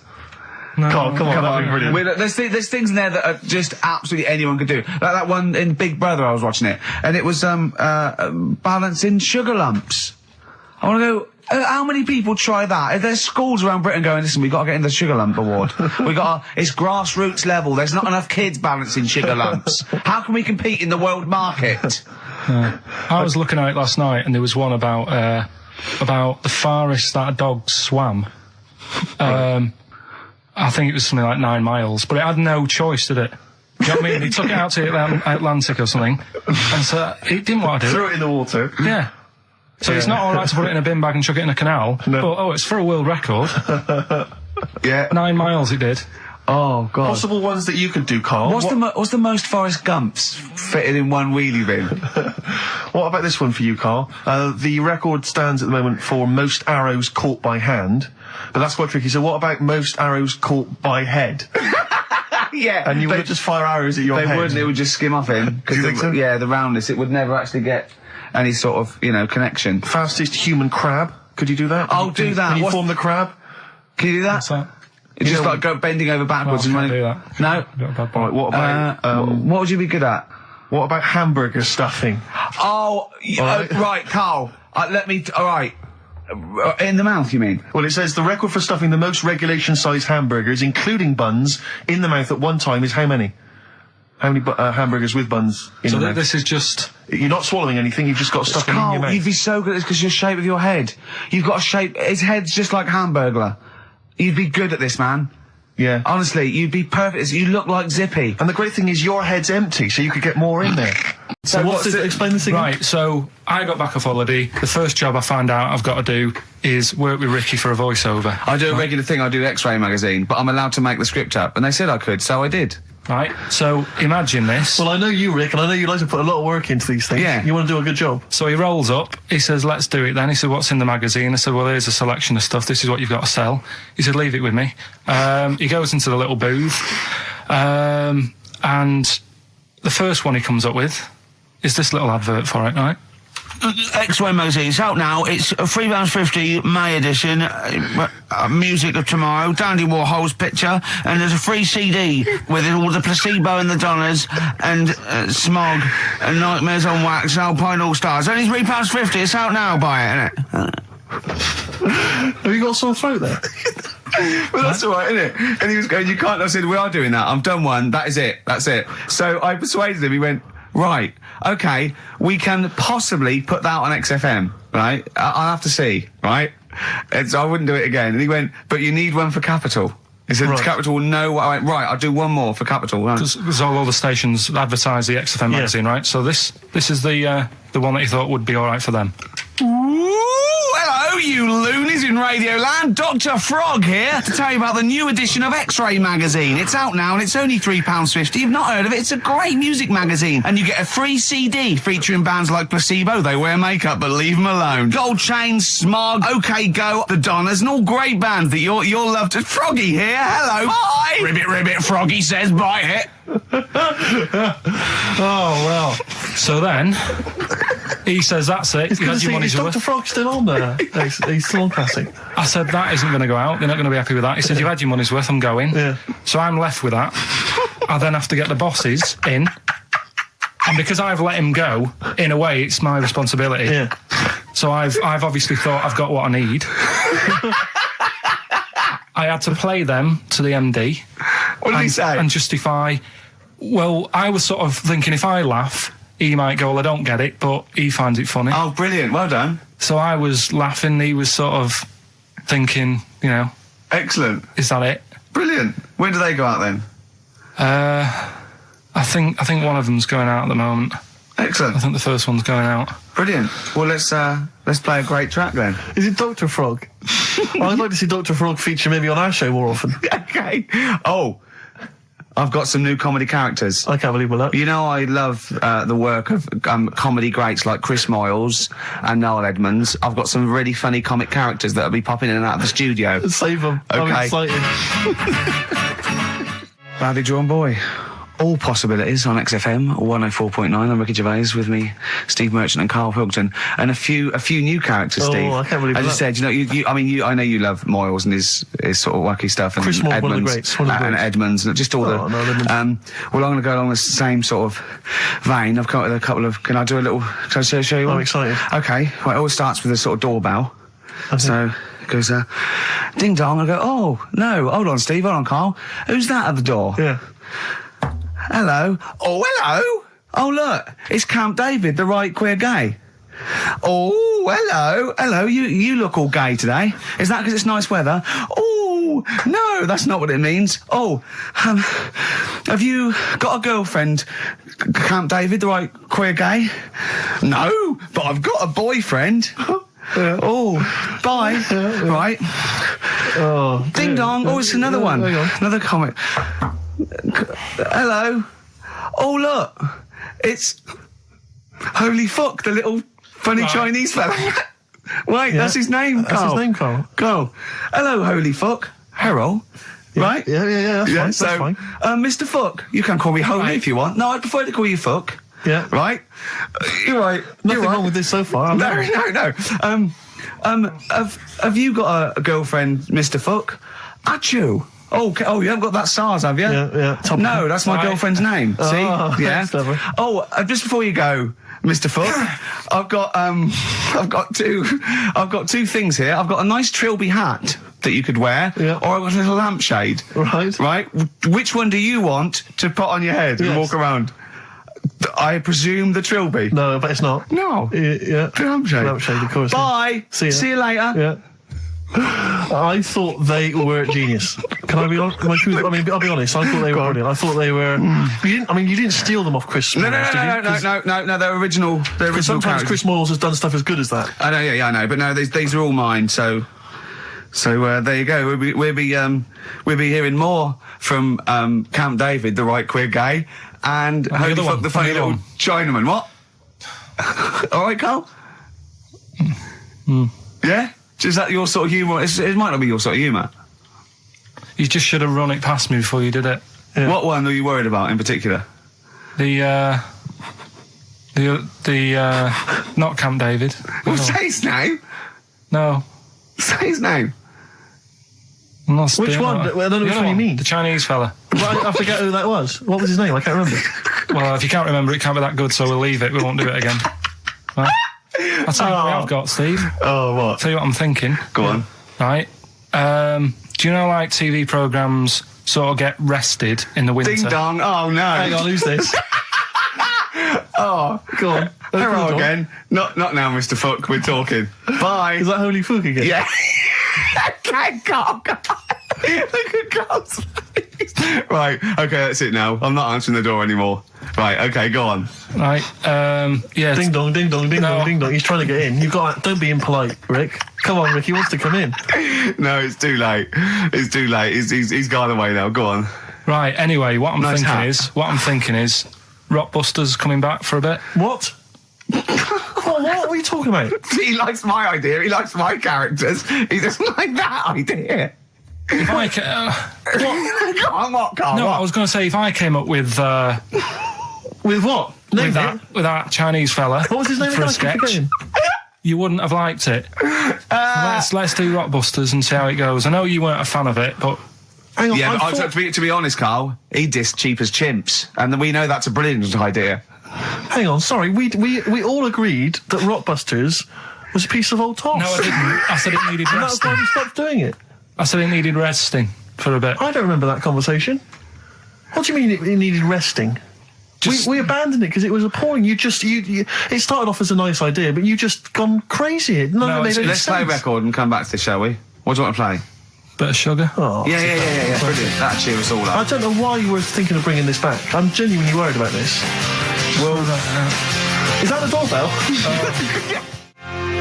Speaker 3: No, Carl, come on, that'd be brilliant.
Speaker 2: There's things in there that are just absolutely anyone could do. Like that one in Big Brother, I was watching it, and it was balancing sugar lumps.
Speaker 5: I want to go. How many people try that? If there's schools around Britain going, listen, we've got to get in the Sugar Lump Award. It's grassroots level. There's not enough kids balancing sugar lumps. How can we compete in the world market?
Speaker 1: I was looking at it last night, and there was one about the farthest that a dog swam. I think it was something like 9 miles, but it had no choice, did it? Do you know what I mean? He took it out to the Atlantic or something, and so it didn't want to do it.
Speaker 3: Threw it in the water.
Speaker 1: Yeah. So it's not all right to put it in a bin bag and chuck it in a canal.
Speaker 3: No.
Speaker 1: But, it's for a world record.
Speaker 5: Yeah.
Speaker 1: 9 miles it did.
Speaker 5: Oh, God.
Speaker 3: Possible ones that you could do, Carl.
Speaker 5: What's the most Forrest Gumps fitted in one wheelie bin?
Speaker 3: What about this one for you, Carl? The record stands at the moment for most arrows caught by hand, but that's quite tricky. So what about most arrows caught by head?
Speaker 5: Yeah.
Speaker 3: And you would just fire arrows at your head?
Speaker 5: They wouldn't. It would just skim off him.
Speaker 3: Do you think so?
Speaker 5: Yeah, the roundness. It would never actually get any sort of, connection.
Speaker 3: Fastest human crab. Could you do that?
Speaker 5: Do that.
Speaker 3: Can you form the crab?
Speaker 5: Can you do that?
Speaker 1: What's that?
Speaker 5: It's just like go bending over backwards and running.
Speaker 1: Do that.
Speaker 5: No.
Speaker 3: Right, what about...
Speaker 5: what would you be good at?
Speaker 3: What about hamburger stuffing?
Speaker 5: Right, Carl. All right. In the mouth, you mean?
Speaker 3: Well, it says the record for stuffing the most regulation-sized hamburgers, including buns, in the mouth at one time is how many? How many hamburgers with buns in the mouth?
Speaker 1: This is just...
Speaker 3: You're not swallowing anything, you've just got stuffing in your mouth.
Speaker 5: You'd be so good at this because your shape of your head. You've got a shape... His head's just like Hamburglar. You'd be good at this, man.
Speaker 3: Yeah.
Speaker 5: Honestly, you'd be perfect. You look like Zippy.
Speaker 3: And the great thing is your head's empty, so you could get more in there. So explain this again?
Speaker 1: Right, so I got back off holiday. The first job I find out I've got to do is work with Ricky for a voiceover.
Speaker 5: I do a regular thing. I do X-Ray magazine, but I'm allowed to make the script up. And they said I could, so I did.
Speaker 1: Right, so imagine this.
Speaker 3: Well, I know you, Rick, and I know you like to put a lot of work into these things.
Speaker 5: Yeah.
Speaker 3: You want to do a good job.
Speaker 1: So he rolls up, he says, let's do it then. He said, what's in the magazine? I said, well, here's a selection of stuff. This is what you've got to sell. He said, leave it with me. He goes into the little booth, and the first one he comes up with is this little advert for it, right?
Speaker 5: X-Ray magazine. It's out now. It's £3.50 May edition. Music of Tomorrow. Dandy Warhol's picture, and there's a free CD with all the Placebo and the Donners and Smog and Nightmares on Wax and Alpine All Stars. Only £3.50. It's out now. Buy it, innit?
Speaker 3: Have you got a sore throat there?
Speaker 5: Well, that's all right, isn't it? And he was going, you can't. I said, we are doing that. I've done one. That is it. That's it. So I persuaded him. He went, right, okay, we can possibly put that on XFM, right? I'll have to see, right? And so I wouldn't do it again. And he went, but you need one for Capital. He said, Capital will know what I went, right, I'll do one more for Capital.
Speaker 1: Because all the stations advertise the XFM magazine, right? So this is the one that you thought would be all right for them.
Speaker 5: Hello, you loonies in Radio Land. Dr. Frog here to tell you about the new edition of X-Ray magazine. It's out now and it's only £3.50. You've not heard of it? It's a great music magazine. And you get a free CD featuring bands like Placebo. They wear makeup, but leave them alone. Gold Chains, Smog, OK Go, The Donners, and all great bands that you'll love to... Froggy here. Hello. Bye. Ribbit, ribbit. Froggy says bye it.
Speaker 1: Oh, well. So then, he says, that's it.
Speaker 3: He's Dr. Frog still on there? He's still on Classic.
Speaker 1: I said, that isn't going to go out. They're not going to be happy with that. He said, you've had your money's worth. I'm going.
Speaker 3: Yeah.
Speaker 1: So I'm left with that. I then have to get the bosses in. And because I've let him go, in a way, it's my responsibility.
Speaker 3: Yeah.
Speaker 1: So I've obviously thought I've got what I need. I had to play them to the MD.
Speaker 5: What did he say?
Speaker 1: And justify... Well, I was sort of thinking if I laugh, he might go, well, I don't get it, but he finds it funny.
Speaker 5: Oh, brilliant. Well done.
Speaker 1: So I was laughing, he was sort of thinking,
Speaker 5: Excellent.
Speaker 1: Is that it?
Speaker 5: Brilliant. When do they go out then?
Speaker 1: I think one of them's going out at the moment.
Speaker 5: Excellent.
Speaker 1: I think the first one's going out.
Speaker 5: Brilliant. Well, let's play a great track then.
Speaker 3: Is it Dr. Frog? I'd like to see Dr. Frog feature maybe on our show more often.
Speaker 5: Okay. Oh, I've got some new comedy characters.
Speaker 3: I can't believe that.
Speaker 5: You know, I love the work of comedy greats like Chris Moyles and Noel Edmonds. I've got some really funny comic characters that'll be popping in and out of the studio.
Speaker 3: Save them.
Speaker 5: Okay.
Speaker 3: I'm excited.
Speaker 5: Badly drawn boy.
Speaker 2: All possibilities on XFM 104.9. I'm Ricky Gervais, with me, Steve Merchant and Karl Pilkington, and a few new characters. Steve,
Speaker 3: I can't believe
Speaker 2: as
Speaker 3: that.
Speaker 2: I said, I know you love Moyles and his sort of wacky stuff, and
Speaker 3: Chris Moore,
Speaker 2: Edmonds,
Speaker 3: one of the greats, one of the
Speaker 2: and
Speaker 3: greats.
Speaker 2: Edmonds, and just all the.
Speaker 3: No, Edmonds.
Speaker 2: Well, I'm going to go along the same sort of vein. I've got a couple of. Can I do a little? Can I show you one?
Speaker 3: I'm excited.
Speaker 2: Okay. Well, it always starts with a sort of doorbell. So it goes, ding dong. I go, oh no, hold on, Steve, hold on, Karl. Who's that at the door?
Speaker 3: Yeah.
Speaker 2: Hello. Oh, hello. Oh, look, it's Camp David, the right queer gay. Oh, hello. Hello, you look all gay today. Is that because it's nice weather? Oh, no, that's not what it means. Oh, have you got a girlfriend, Camp David, the right queer gay? No, but I've got a boyfriend.
Speaker 3: Yeah.
Speaker 2: Oh, bye.
Speaker 3: Yeah.
Speaker 2: Right.
Speaker 3: Oh,
Speaker 2: ding dong. Oh, it's another one. Another comic. Hello. Oh, look. It's Holy Fuck, the little funny Chinese fella. Wait, that's his name, Karl.
Speaker 3: That's his name, Karl.
Speaker 2: Karl. Hello, Holy Fuck. Harold.
Speaker 3: Yeah.
Speaker 2: Right?
Speaker 3: Yeah, that's fine.
Speaker 2: Mr. Fuck. You can call me Holy if you want. No, I'd prefer to call you Fuck.
Speaker 3: Yeah.
Speaker 2: Right? You're right.
Speaker 3: Nothing wrong with this so far.
Speaker 2: No. Have you got a girlfriend, Mr. Fuck? Achoo. Oh, you haven't got that SARS, have you?
Speaker 3: Yeah.
Speaker 2: No, that's my girlfriend's name. See? Yeah. Oh, just before you go, Mr. Fuck, I've got two things here. I've got a nice Trilby hat that you could wear, or I've got a little lampshade. Right. Which one do you want to put on your head and walk around? I presume the Trilby.
Speaker 3: No, but it's not.
Speaker 2: No.
Speaker 3: Yeah.
Speaker 2: The lampshade.
Speaker 3: Lampshade, of course.
Speaker 2: Bye.
Speaker 3: See
Speaker 2: you later.
Speaker 3: Yeah. I thought they were genius. Can I be honest? I'll be honest. I thought they were brilliant. I thought they were. You didn't steal them off Chris.
Speaker 2: No. They're original. They're original.
Speaker 3: Sometimes
Speaker 2: characters.
Speaker 3: Chris Moyles has done stuff as good as that.
Speaker 2: I know. Yeah, I know. But no, these are all mine. So there you go. We'll be hearing more from Camp David, the right queer gay, and Holy Fuck, the funny little Chinaman. What? All right, Karl. Yeah. Is that your sort of humour? It might not be your sort of humour.
Speaker 8: You just should have run it past me before you did it.
Speaker 2: Yeah. What one are you worried about in particular?
Speaker 8: The not Camp David.
Speaker 2: Well, say his name.
Speaker 8: No.
Speaker 2: Say his name.
Speaker 3: Which one? I don't know which one you mean.
Speaker 8: The Chinese fella.
Speaker 3: Well, I forget who that was. What was his name? I can't remember.
Speaker 8: Well, if you can't remember, it can't be that good, so we'll leave it. We won't do it again. Right? I'll tell you what I've got, Steve.
Speaker 3: Oh, what?
Speaker 8: Tell you what I'm thinking.
Speaker 2: Go on.
Speaker 8: Right. Do you know, like, TV programmes sort of get rested in the winter?
Speaker 2: Ding dong. Oh, no.
Speaker 3: Hang on, who's this?
Speaker 2: Oh,
Speaker 3: go on.
Speaker 2: Hello again. Not now, Mr. Fuck. We're talking. Bye.
Speaker 3: Is that Holy Fuck again?
Speaker 2: Yeah. Okay, Karl. Look at Karl's face. Right. Okay, that's it now. I'm not answering the door anymore. Right. Okay, go on.
Speaker 8: Right. Yeah.
Speaker 3: Ding dong, ding dong, ding dong, ding dong. He's trying to get in. You've got. Don't be impolite, Rick. Come on, Rick. He wants to come in.
Speaker 2: No, it's too late. It's too late. He's gone away now. Go on.
Speaker 8: Right. Anyway, what I'm thinking is, Rockbusters coming back for a bit.
Speaker 3: What? What are you talking about?
Speaker 2: He likes my idea. He likes my characters. He doesn't like that idea.
Speaker 8: If I
Speaker 2: Go on, what, Karl?
Speaker 8: No,
Speaker 2: what?
Speaker 8: I was going to say, if I came up with
Speaker 3: what?
Speaker 8: with that Chinese fella,
Speaker 3: what was his name
Speaker 8: for a sketch, you wouldn't have liked it. Let's do Rockbusters and see how it goes. I know you weren't a fan of it, but
Speaker 3: hang on.
Speaker 2: Yeah, but to be honest, Karl, he dissed Cheap as Chimps, and we know that's a brilliant idea.
Speaker 3: Hang on, sorry. We all agreed that Rockbusters was a piece of old toss.
Speaker 8: No, I didn't. I said it needed resting.
Speaker 3: And that's why we stopped doing it.
Speaker 8: I said it needed resting for a bit.
Speaker 3: I don't remember that conversation. What do you mean it needed resting? We abandoned it because it was appalling. You it started off as a nice idea, but you just gone crazy.
Speaker 2: Let's play a record and come back to this, shall we? What do you want to play?
Speaker 8: Bit of sugar.
Speaker 3: Oh,
Speaker 2: yeah. Brilliant. That cheer us all up.
Speaker 3: I don't know why you were thinking of bringing this back. I'm genuinely worried about this.
Speaker 2: Well,
Speaker 3: is that the doorbell?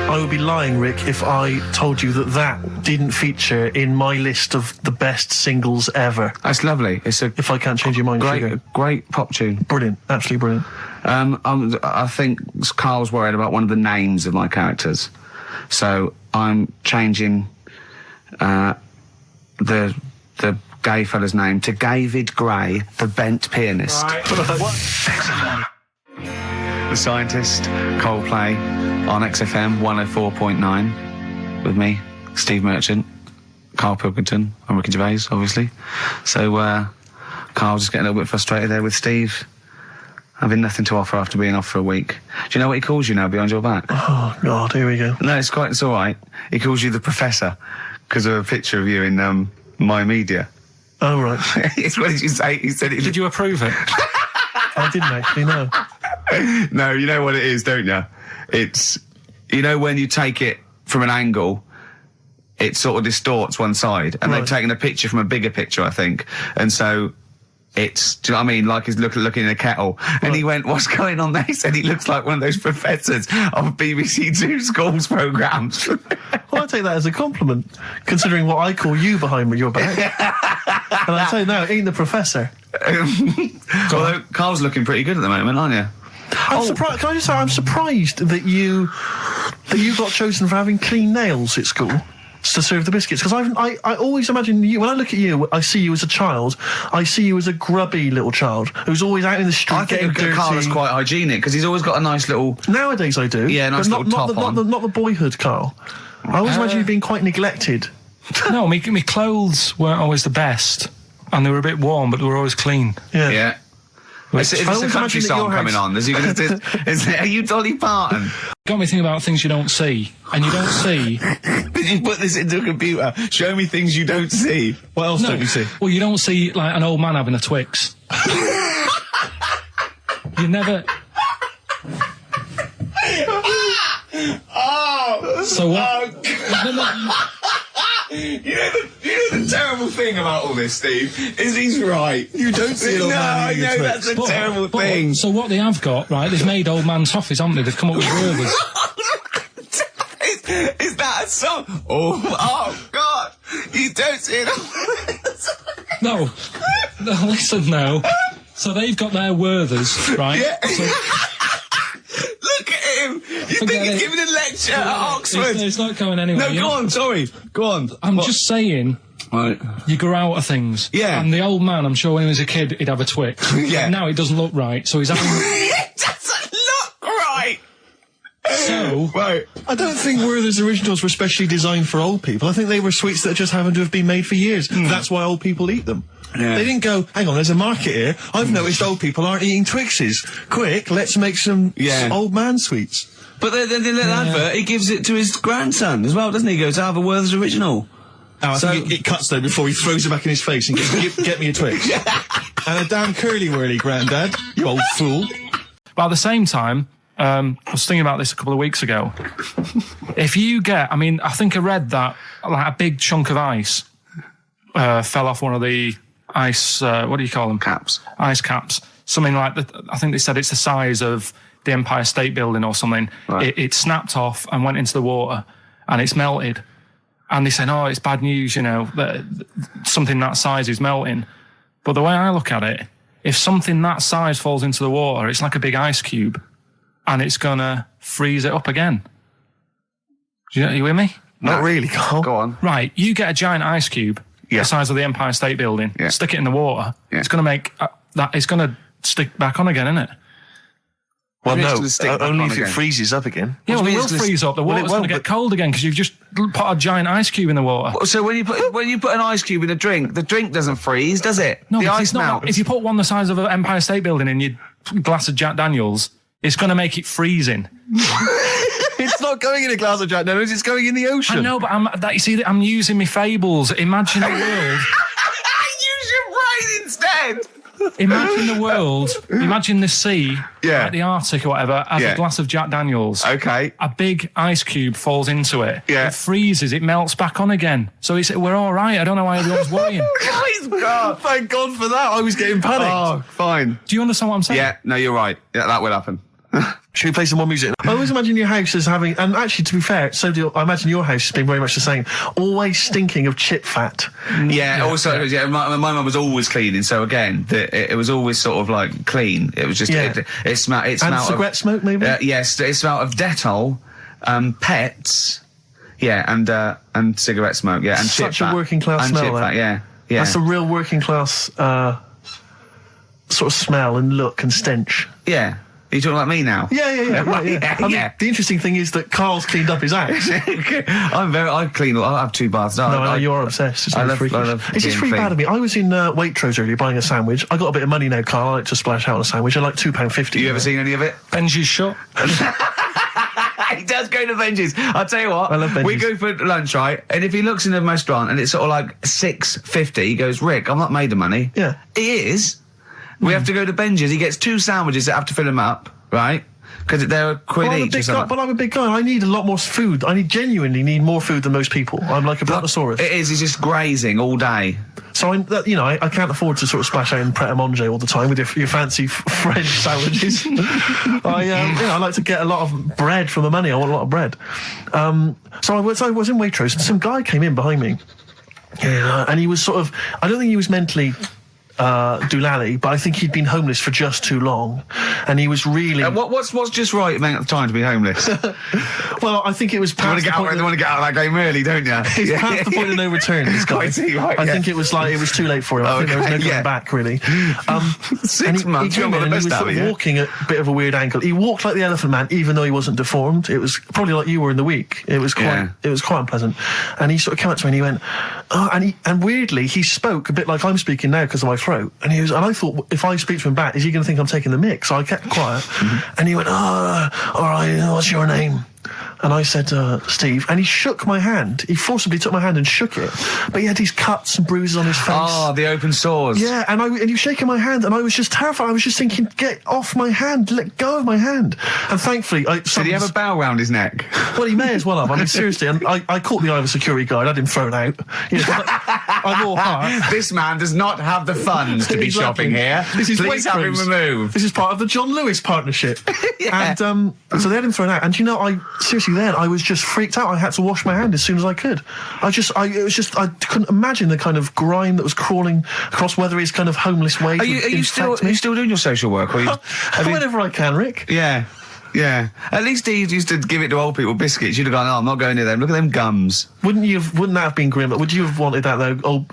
Speaker 3: I would be lying, Rick, if I told you that didn't feature in my list of the best singles ever.
Speaker 2: That's lovely.
Speaker 3: If I can't change your mind,
Speaker 2: great pop tune.
Speaker 3: Brilliant, absolutely brilliant.
Speaker 2: I think Karl's worried about one of the names of my characters, so I'm changing the gay fella's name to David Gray, the bent pianist.
Speaker 3: Right.
Speaker 2: The Scientist, Coldplay, on XFM 104.9, with me, Steve Merchant, Karl Pilkington, and Ricky Gervais, obviously. So, Karl just getting a little bit frustrated there with Steve, having nothing to offer after being off for a week. Do you know what he calls you now behind your back?
Speaker 3: Oh, God, here we go.
Speaker 2: No, it's all right. He calls you the Professor, because of a picture of you in, My Media.
Speaker 3: Oh, right.
Speaker 2: What did you say? He said it.
Speaker 8: Did you approve it?
Speaker 3: I didn't actually know.
Speaker 2: No, you know what it is, don't you? It's, you know, when you take it from an angle, it sort of distorts one side, and they've taken a picture from a bigger picture, I think, and so it's, do you know what I mean, like he's looking in a kettle, and he went, what's going on there? He said he looks like one of those professors of BBC Two schools programmes.
Speaker 3: Well, I take that as a compliment, considering what I call you behind your back. And I say, no, ain't the Professor.
Speaker 2: Although Carl's looking pretty good at the moment, aren't you?
Speaker 3: I'm surprised. Can I just say, I'm surprised that you got chosen for having clean nails at school to serve the biscuits, because I always imagine you, when I look at you, I see you as a child, I see you as a grubby little child who's always out in the street getting dirty.
Speaker 2: Carl is quite hygienic, because he's always got a nice little...
Speaker 3: Nowadays I do.
Speaker 2: Yeah, nice little top on.
Speaker 3: Not the boyhood Carl. I always imagine you being quite neglected.
Speaker 8: No, my clothes weren't always the best, and they were a bit warm, but they were always clean.
Speaker 2: Yeah. Is this a country song coming on? Are you Dolly Parton?
Speaker 8: Got me thinking about things you don't see, and you don't see...
Speaker 2: Did you put this into a computer? Show me things you don't see.
Speaker 3: What else don't you see?
Speaker 8: Well, you don't see, like, an old man having a Twix. You never... So what?
Speaker 2: You know the terrible thing about all this, Steve, is he's right. You don't see an old man eating a Twix. That's a terrible thing.
Speaker 8: So what they have got, right, they've made old man toffees, haven't they? They've come up with Gervais.
Speaker 2: Is that a song? Oh, God. You don't see it.
Speaker 8: No, listen now. So they've got their Werthers, right?
Speaker 2: Yeah.
Speaker 8: So,
Speaker 2: look at him. You think he's giving a lecture at Oxford?
Speaker 8: It's not going anywhere.
Speaker 2: No, go on, sorry. Go on.
Speaker 8: I'm just saying...
Speaker 2: Right.
Speaker 8: You grow out of things.
Speaker 2: Yeah.
Speaker 8: And the old man, I'm sure when he was a kid, he'd have a Twix.
Speaker 2: Yeah.
Speaker 8: Now it doesn't look right, so he's having...
Speaker 2: It doesn't look right!
Speaker 8: So...
Speaker 2: Right.
Speaker 3: I don't think Werther's originals were specially designed for old people. I think they were sweets that just happened to have been made for years. That's why old people eat them.
Speaker 2: Yeah.
Speaker 3: They didn't go, hang on, there's a market here. I've noticed old people aren't eating Twixes. Quick, let's make some old man sweets.
Speaker 2: But the advert, he gives it to his grandson as well, doesn't he? He goes, I have a Werther's original.
Speaker 3: Oh, I think it cuts though before he throws it back in his face and goes, get me a Twix. And a damn curly-whirly, Grandad, you old fool.
Speaker 8: But at the same time, I was thinking about this a couple of weeks ago. If you get, I think I read that like a big chunk of ice fell off one of the ice, what do you call them?
Speaker 2: Caps.
Speaker 8: Ice caps. Something like that. I think they said it's the size of the Empire State Building or something.
Speaker 2: Right.
Speaker 8: It snapped off and went into the water, and it's melted. And they say, oh, it's bad news, that something that size is melting. But the way I look at it, if something that size falls into the water, it's like a big ice cube, and it's gonna freeze it up again. Are you with me?
Speaker 3: Not really, Carl.
Speaker 2: Go on.
Speaker 8: Right, you get a giant ice cube, the size of the Empire State Building, stick it in the water, it's gonna make it's gonna stick back on again, isn't it?
Speaker 3: Well, no, only if it freezes up again.
Speaker 8: Yeah, well, it will freeze up. The water's going to get cold again because you've just put a giant ice cube in the water.
Speaker 2: So when you put an ice cube in a drink, the drink doesn't freeze, does it?
Speaker 8: No,
Speaker 2: the ice melts.
Speaker 8: If you put one the size of an Empire State Building in your glass of Jack Daniels, it's going to make it freezing.
Speaker 3: It's not going in a glass of Jack Daniels, it's going in the ocean.
Speaker 8: I know, but I'm using my fables. Imagine a world.
Speaker 2: Use your brain instead.
Speaker 8: Imagine the world, imagine the sea, like the Arctic or whatever, as a glass of Jack Daniels.
Speaker 2: Okay.
Speaker 8: A big ice cube falls into it.
Speaker 2: Yeah.
Speaker 8: It freezes, it melts back on again. So we're all right. I don't know why everyone's worrying.
Speaker 3: Thank God for that. I was getting panicked.
Speaker 2: Oh, fine.
Speaker 8: Do you understand what I'm saying?
Speaker 2: Yeah, no, you're right. Yeah, that will happen.
Speaker 3: Should we play some more music? I always imagine your house as having, and actually, to be fair, I imagine your house has been very much the same, always stinking of chip fat.
Speaker 2: Yeah, also, my mum was always cleaning, so again, it was always sort of like clean. It was just, it smelled
Speaker 3: and cigarette smoke, maybe?
Speaker 2: Yes, it smelled of Dettol, pets, and cigarette smoke, and
Speaker 3: such
Speaker 2: chip fat.
Speaker 3: A working class
Speaker 2: and
Speaker 3: smell,
Speaker 2: chip fat, Yeah.
Speaker 3: That's a real working class sort of smell and look and stench.
Speaker 2: Yeah. Are you talking about me now?
Speaker 3: Yeah. I mean, the interesting thing is that Carl's cleaned up his act.
Speaker 2: I have 2 baths.
Speaker 3: No, you are obsessed. It's It's just really bad of me. I was in Waitrose earlier buying a sandwich. I got a bit of money now, Carl. I like to splash out on a sandwich. I like £2.50.
Speaker 2: You ever seen any of it?
Speaker 1: Benji's shop.
Speaker 2: He does go to Benji's. I'll tell you what.
Speaker 3: I love Benji's.
Speaker 2: We go for lunch, right? And if he looks in the restaurant and it's sort of like $6.50, he goes, Rick, I'm not made of money.
Speaker 3: Yeah.
Speaker 2: He is. We have to go to Benji's. He gets 2 sandwiches that have to fill him up, right? Because they're a quid each or something.
Speaker 3: But I'm a big guy. I need a lot more food. I genuinely need more food than most people. I'm like a brontosaurus.
Speaker 2: It is. He's just grazing all day.
Speaker 3: So I can't afford to sort of splash out in Pret a Manger all the time with your fancy French sandwiches. I like to get a lot of bread for the money. I want a lot of bread. So I was in Waitrose and some guy came in behind me, and he was sort of, I don't think he was mentally doolally, but I think he'd been homeless for just too long, and he was really.
Speaker 2: What's just right at the time to be homeless?
Speaker 3: Well, I think it was.
Speaker 2: You want to get out of that game early, don't you?
Speaker 3: He's past the point of no return. This guy. I think it was too late for him. I think there was no going back really.
Speaker 2: 6 months.
Speaker 3: He came in and he was sort of walking at a bit of a weird angle. He walked like the Elephant Man, even though he wasn't deformed. It was probably like you were in the week. It was quite unpleasant. And he sort of came up to me and he went, and weirdly he spoke a bit like I'm speaking now because of my throat. And I thought, if I speak to him back, is he going to think I'm taking the mick? So I kept quiet. And he went, all right, what's your name? And I said, Steve. And he shook my hand. He forcibly took my hand and shook it. But he had these cuts and bruises on his face.
Speaker 2: Oh, the open sores.
Speaker 3: Yeah, and he was shaking my hand, and I was just terrified. I was just thinking, get off my hand, let go of my hand. And thankfully, did
Speaker 2: he have a bow round his neck?
Speaker 3: Well, he may as well have. I mean, seriously, and I caught the eye of a security guard. I had him thrown out. I'm all heart.
Speaker 2: This man does not have the funds to be shopping here. Please have him removed.
Speaker 3: This is part of the John Lewis partnership. And so they had him thrown out. And seriously, then I was just freaked out. I had to wash my hand as soon as I could. I couldn't imagine the kind of grime that was crawling across whether his kind of homeless ways.
Speaker 2: Are you still doing your social work? Or
Speaker 3: whenever I can, Rick.
Speaker 2: Yeah. Yeah. At least he used to give it to old people biscuits. You'd have gone, I'm not going near them. Look at them gums.
Speaker 3: Wouldn't that have been grim? Would you have wanted that though?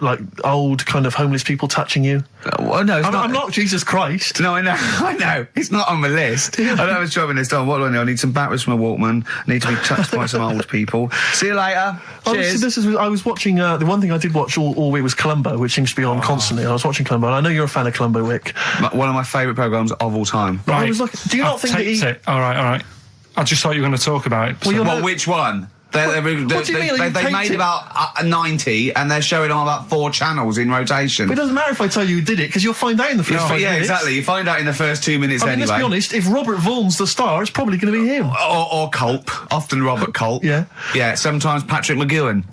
Speaker 3: Old kind of homeless people touching you?
Speaker 2: Well, no,
Speaker 3: I'm not Jesus Christ.
Speaker 2: No, I know. It's not on my list. I don't have a shopping list on. What do I know? I need some batteries from a Walkman. I need to be touched by some old people. See you later. Cheers.
Speaker 3: I was watching, the one thing I did watch all week was Columbo, which seems to be on constantly. I was watching Columbo, and I know you're a fan of Columbo, Rick.
Speaker 2: One of my favourite programmes of all time.
Speaker 3: Right. I was like, do you not think that
Speaker 1: All right. I just thought you were going to talk about it.
Speaker 2: Well, which one? They made about 90 and they're showing on about 4 channels in rotation.
Speaker 3: But it doesn't matter if I tell you who did it, because you'll find out in the first 5 minutes.
Speaker 2: Yeah, exactly. You find out in the first 2 minutes anyway.
Speaker 3: Let's be honest, if Robert Vaughan's the star, it's probably going to be him.
Speaker 2: Or Culp. Often Robert Culp.
Speaker 3: Yeah.
Speaker 2: Yeah, sometimes Patrick McGowan.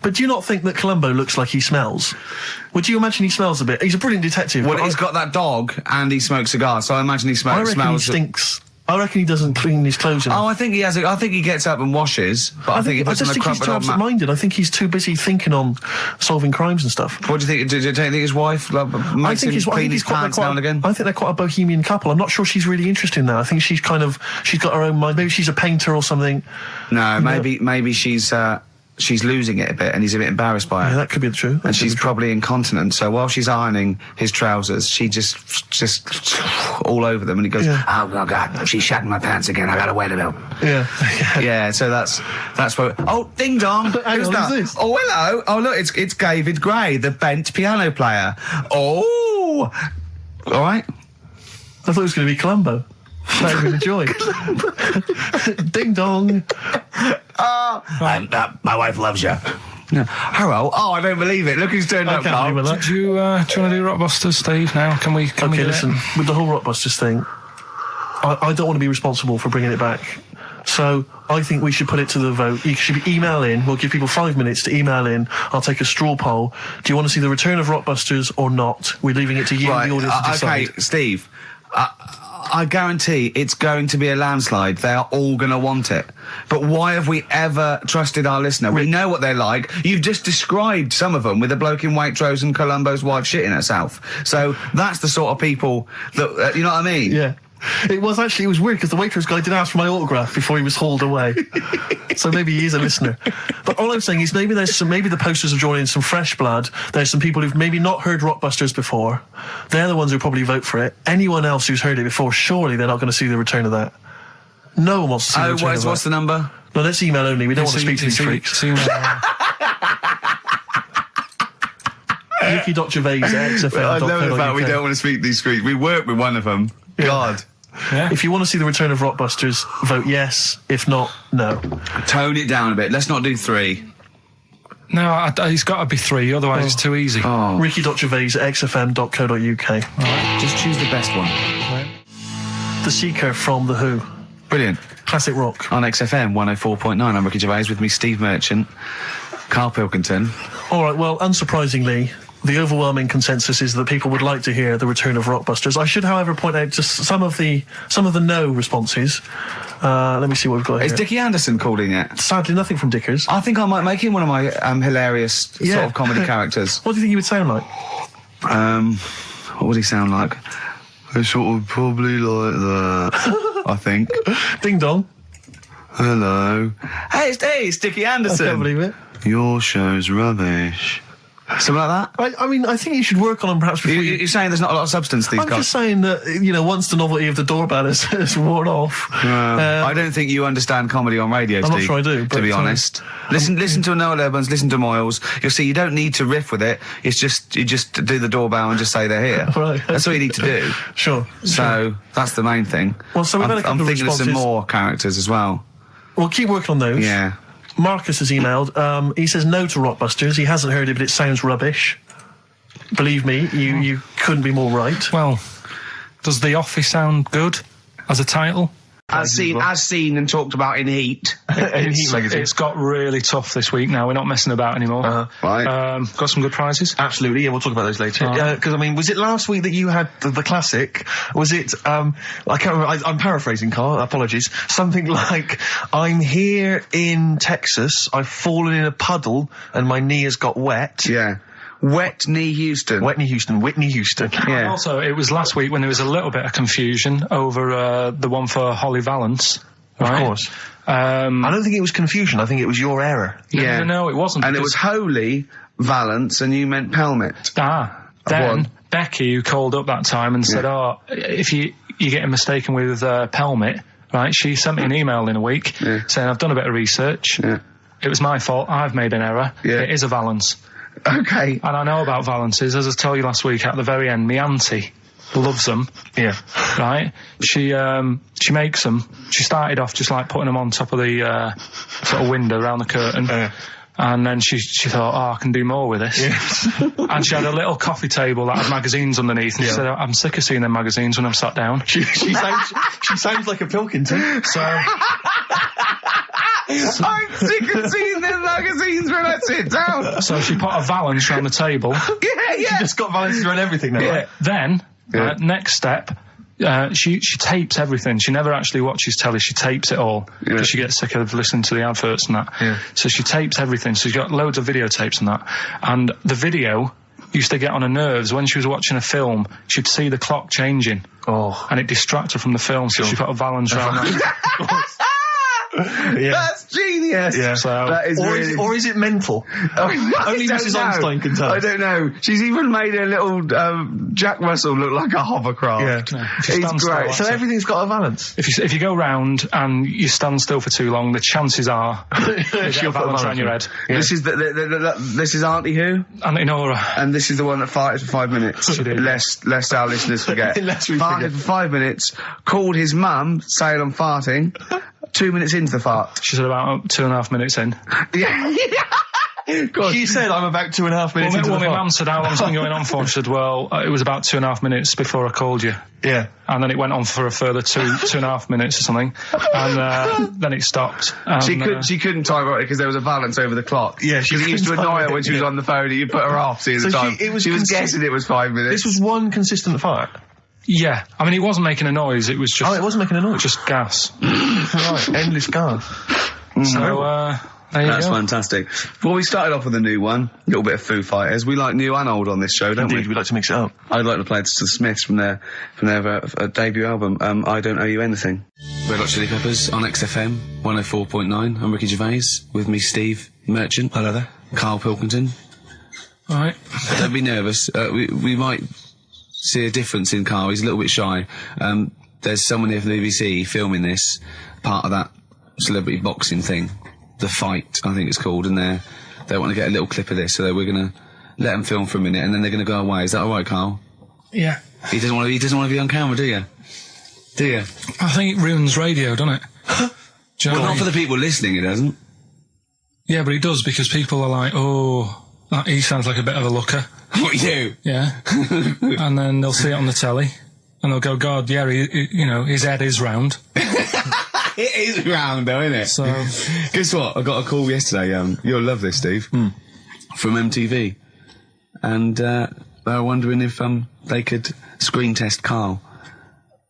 Speaker 3: But do you not think that Columbo looks like he smells? Would you imagine he smells a bit? He's a brilliant detective.
Speaker 2: Well, he's got that dog and he smokes cigars, so I imagine he smells...
Speaker 3: I reckon he stinks. I reckon he doesn't clean his clothes enough.
Speaker 2: Oh, I think he has. I think he gets up and washes. But I think he puts on a crumpled
Speaker 3: he's too absent-minded. I think he's too busy thinking on solving crimes and stuff.
Speaker 2: What do you think? Do you think his wife makes him clean his pants now and again?
Speaker 3: I think they're quite a bohemian couple. I'm not sure she's really interested in that. I think she's got her own mind. Maybe she's a painter or something.
Speaker 2: No, maybe she's losing it a bit and he's a bit embarrassed by it.
Speaker 3: Yeah, that could be the truth.
Speaker 2: And she's probably incontinent, so while she's ironing his trousers, she just all over them, and he goes, oh God, she's shatting my pants again, I gotta wait a minute. Yeah, so that's what... Oh, ding dong! Who's that?
Speaker 3: This?
Speaker 2: Oh, hello! Oh, look, it's David Gray, the bent piano player. Oh! Alright.
Speaker 3: I thought it was going to be Columbo. That would be the joy. Ding dong.
Speaker 2: My wife loves you. No. Hello. Oh, I don't believe it. Look who's turned up, Carl.
Speaker 1: Do you want to do Rockbusters, Steve, now? Can we
Speaker 3: listen, with the whole Rockbusters thing, I don't want to be responsible for bringing it back. So I think we should put it to the vote. You should email in. We'll give people 5 minutes to email in. I'll take a straw poll. Do you want to see the return of Rockbusters or not? We're leaving it to you, the audience, to decide.
Speaker 2: Okay, Steve. I guarantee it's going to be a landslide. They are all going to want it. But why have we ever trusted our listener? We know what they're like. You've just described some of them with a bloke in Waitrose and Columbo's wife shitting herself. So that's the sort of people that, you know what I mean?
Speaker 3: Yeah. It was weird because the waitress guy did ask for my autograph before he was hauled away. So maybe he is a listener. But all I'm saying is maybe the posters have drawn in some fresh blood. There's some people who've maybe not heard Rockbusters before. They're the ones who probably vote for it. Anyone else who's heard it before, surely they're not going to see the return of that. No one wants to see the return of that.
Speaker 2: What's the number?
Speaker 3: No, that's email only. We don't want to speak to these freaks. Ricky.Gervais@XFM.
Speaker 2: I know the fact we don't want to speak to these freaks. We work with one of them.
Speaker 3: Yeah.
Speaker 2: God.
Speaker 3: Yeah. If you want to see the return of Rockbusters, vote yes. If not, no.
Speaker 2: Tone it down a bit. Let's not do 3.
Speaker 1: No, it's got to be 3, otherwise it's too easy.
Speaker 2: Oh.
Speaker 3: Ricky.Gervais@XFM.co.uk.
Speaker 2: Right. Just choose the best one.
Speaker 3: Right. The Seeker from The Who.
Speaker 2: Brilliant.
Speaker 3: Classic rock.
Speaker 2: On XFM 104.9, I'm Ricky Gervais, with me Steve Merchant, Karl Pilkington.
Speaker 3: All right, well, unsurprisingly, the overwhelming consensus is that people would like to hear the return of Rockbusters. I should, however, point out just some of the no responses. Let me see what we've got here.
Speaker 2: Is Dickie Anderson called in yet?
Speaker 3: Sadly, nothing from Dickers.
Speaker 2: I think I might make him one of my hilarious sort of comedy characters.
Speaker 3: What do you think he would sound like?
Speaker 2: What would he sound like? It's sort of probably like that, I think.
Speaker 3: Ding dong.
Speaker 2: Hello. Hey, it's Dickie Anderson.
Speaker 3: I can't believe it.
Speaker 2: Your show's rubbish. Something like that?
Speaker 3: I mean, I think you should work on them perhaps before
Speaker 2: You're saying there's not a lot of substance these
Speaker 3: I'm
Speaker 2: guys?
Speaker 3: just saying that, once the novelty of the doorbell has worn off...
Speaker 2: I don't think you understand comedy on radio, Steve.
Speaker 3: I'm not sure I do,
Speaker 2: to be honest. Listen to Noel Urbans, listen to Moyles. You'll see you don't need to riff with it. It's just, you just do the doorbell and just say they're here.
Speaker 3: Right.
Speaker 2: That's all you need to do.
Speaker 3: Sure.
Speaker 2: So, that's the main thing.
Speaker 3: Well, so we've had a couple
Speaker 2: I'm
Speaker 3: of
Speaker 2: thinking of some more characters as well.
Speaker 3: Well, keep working on those.
Speaker 2: Yeah.
Speaker 3: Marcus has emailed. He says no to Rockbusters. He hasn't heard it, but it sounds rubbish. Believe me, you couldn't be more right.
Speaker 1: Well, does The Office sound good as a title?
Speaker 5: As seen and talked about in Heat.
Speaker 3: In Heat magazine.
Speaker 1: It's got really tough this week now. We're not messing about anymore.
Speaker 2: Right.
Speaker 1: Got some good prizes.
Speaker 3: Absolutely, yeah, we'll talk about those later. Because, was it last week that you had the classic? Was it, I can't remember, I'm paraphrasing, Carl, apologies. Something like, I'm here in Texas, I've fallen in a puddle, and my knee has got wet.
Speaker 2: Yeah. Whitney Houston.
Speaker 1: Yeah. And also, it was last week when there was a little bit of confusion over the one for Holly Valance. Right?
Speaker 3: Of course. I don't think it was confusion. I think it was your error.
Speaker 1: No, it wasn't.
Speaker 2: And it was Holy Valance, and you meant Pelmet.
Speaker 1: Then Becky, who called up that time and said, if you're getting mistaken with Pelmet, right, she sent me an email in a week saying, I've done a bit of research. Yeah. It was my fault. I've made an error. Yeah. It is a Valance.
Speaker 2: Okay.
Speaker 1: And I know about Valances. As I told you last week, at the very end, my auntie loves them.
Speaker 3: Yeah.
Speaker 1: Right? She makes them. She started off just like putting them on top of the sort of window around the curtain. And then she thought, I can do more with this.
Speaker 3: Yes.
Speaker 1: And she had a little coffee table that had magazines underneath. And she said, I'm sick of seeing them magazines when I'm sat down.
Speaker 3: She sounds like a Pilkington.
Speaker 1: So...
Speaker 5: I'm sick of seeing them magazines when I sit down.
Speaker 1: So she put a Valance around the table.
Speaker 3: She just got Valances around everything now.
Speaker 1: Yeah.
Speaker 3: Right?
Speaker 1: Then, next step, she tapes everything. She never actually watches telly. She tapes it all because she gets sick of listening to the adverts and that. Yeah. So she tapes everything. So she's got loads of videotapes and that. And the video used to get on her nerves. When she was watching a film, she'd see the clock changing.
Speaker 3: Oh.
Speaker 1: And it distracted her from the film. So she put a Valance around that.
Speaker 5: That's genius.
Speaker 1: Yeah. So,
Speaker 5: that is
Speaker 3: or is it mental? Only Mrs. Einstein can tell.
Speaker 5: I don't know. She's even made a little Jack Russell look like a hovercraft.
Speaker 3: Yeah.
Speaker 5: It's great.
Speaker 3: So everything's got a Valance.
Speaker 1: If you go round and you stand still for too long, the chances are she'll put a Valance around your head.
Speaker 2: Yeah. This is this is Auntie who?
Speaker 1: Auntie Nora.
Speaker 2: And this is the one that farted for 5 minutes. Lest our listeners forget. Farted for 5 minutes. Called his mum, saying I'm farting. 2 minutes into the fart.
Speaker 1: She said about 2.5 minutes in.
Speaker 2: Yeah.
Speaker 3: She said I'm about 2.5 minutes into the fart.
Speaker 1: My mum said, how long's it been going on for? She said, well, it was about 2.5 minutes before I called you.
Speaker 3: Yeah.
Speaker 1: And then it went on for a further 2.5 minutes or something. And then it stopped.
Speaker 2: She couldn't time it because there was a Valance over the clock.
Speaker 3: Yeah, she
Speaker 2: used to annoy her when she was on the phone and you put her off seeing the time. She was guessing it was 5 minutes.
Speaker 3: This was one consistent fart.
Speaker 1: Yeah, I mean, it wasn't making a noise, it was just...
Speaker 3: Oh, it wasn't making a noise?
Speaker 1: Just gas.
Speaker 3: Right, endless gas.
Speaker 1: So,
Speaker 2: That's fantastic. Before we started off with a new one, a little bit of Foo Fighters. We like new and old on this show, don't we?
Speaker 3: Indeed, we like to mix it up.
Speaker 2: I'd like to play the Smiths from their debut album, I Don't Owe You Anything. Red Hot Chili Peppers on XFM 104.9. I'm Ricky Gervais. With me, Steve Merchant. Hello there. Karl Pilkington.
Speaker 8: All right.
Speaker 2: Don't be nervous. We might see a difference in Karl. He's a little bit shy. There's someone here from the BBC filming this, part of that celebrity boxing thing. The Fight, I think it's called, and they want to get a little clip of this, so we're going to let them film for a minute, and then they're going to go away. Is that all right, Karl?
Speaker 8: Yeah.
Speaker 2: He doesn't want to be on camera, do you? Do you?
Speaker 8: I think it ruins radio, doesn't it?
Speaker 2: Well, not for the people listening, it doesn't.
Speaker 8: Yeah, but it does, because people are like, oh, he sounds like a bit of a looker.
Speaker 2: What, you?
Speaker 8: Yeah. And then they'll see it on the telly, and they'll go, God, yeah, his head is round.
Speaker 2: It is round, though, isn't it?
Speaker 8: So,
Speaker 2: guess what? I got a call yesterday. You'll love this, Steve. From MTV, and they were wondering if they could screen test Karl.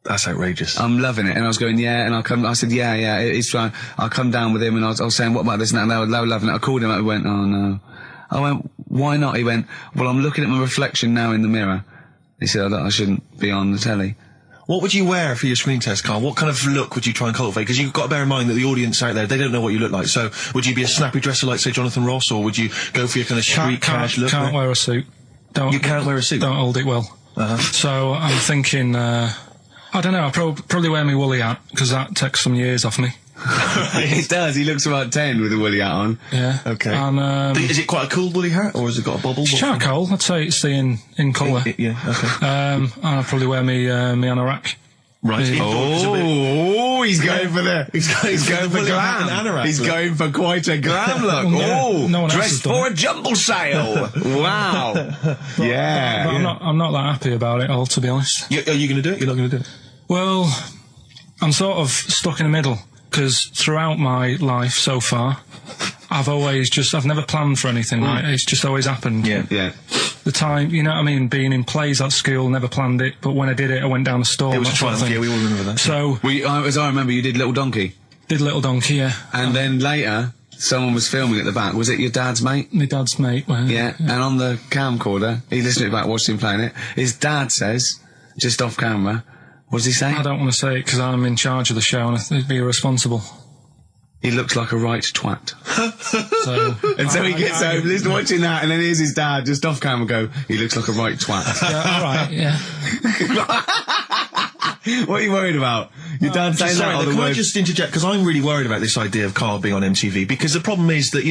Speaker 3: That's outrageous.
Speaker 2: I'm loving it, and I was going, yeah, and I said, yeah, it's fine. I'll come down with him, and I was saying, what about this and that, and they were loving it. I called him up, he went, oh no. I went, why not? He went, well, I'm looking at my reflection now in the mirror. He said, I shouldn't be on the telly.
Speaker 3: What would you wear for your screen test, Karl? What kind of look would you try and cultivate? Because you've got to bear in mind that the audience out there, they don't know what you look like. So, would you be a snappy dresser like, say, Jonathan Ross, or would you go for your kind of street cash look?
Speaker 8: Can't wear a suit.
Speaker 3: You can't wear a suit?
Speaker 8: Don't hold it well. So, I'm thinking, I don't know, I'll probably wear my woolly hat, because that takes some years off me.
Speaker 2: It does. He looks about 10 with a woolly hat on.
Speaker 8: Yeah.
Speaker 3: Okay.
Speaker 8: And,
Speaker 3: is it quite a cool woolly hat, or has it got a bobble?
Speaker 8: It's charcoal. I'd say it's the in colour.
Speaker 3: Yeah, okay.
Speaker 8: And I'll probably wear me anorak.
Speaker 3: Right.
Speaker 2: He's going for the. He's going for glam. He's going for quite a glam look.
Speaker 8: No
Speaker 2: dressed for a jumble sale. Wow.
Speaker 8: But I'm not that happy about it all, to be honest.
Speaker 3: Are you going to do it? You're not going to do it?
Speaker 8: Well, I'm sort of stuck in the middle, because throughout my life so far, I've never planned for anything, right? It's just always happened.
Speaker 2: Yeah.
Speaker 8: The time, you know what I mean, being in plays at school, never planned it, but when I did it, I went down a storm.
Speaker 3: It was a triumph, yeah, we all remember that.
Speaker 8: So...
Speaker 2: as I remember, you did Little Donkey.
Speaker 8: Did Little Donkey, yeah.
Speaker 2: And then later, someone was filming at the back. Was it your dad's mate?
Speaker 8: My dad's mate, well,
Speaker 2: yeah, and on the camcorder, he listened to it back, watched him playing it. His dad says, just off camera, what does he say?
Speaker 8: I don't want to say it, because I'm in charge of the show, and I'd be irresponsible.
Speaker 2: He looks like a right twat.
Speaker 8: So
Speaker 2: he gets home, listening, watching that, and then here's his dad just off camera go, he looks like a right twat.
Speaker 8: Yeah, alright, yeah.
Speaker 2: What are you worried about? Your dad saying that?
Speaker 3: Can I just interject? Because I'm really worried about this idea of Karl being on MTV, because the problem is that,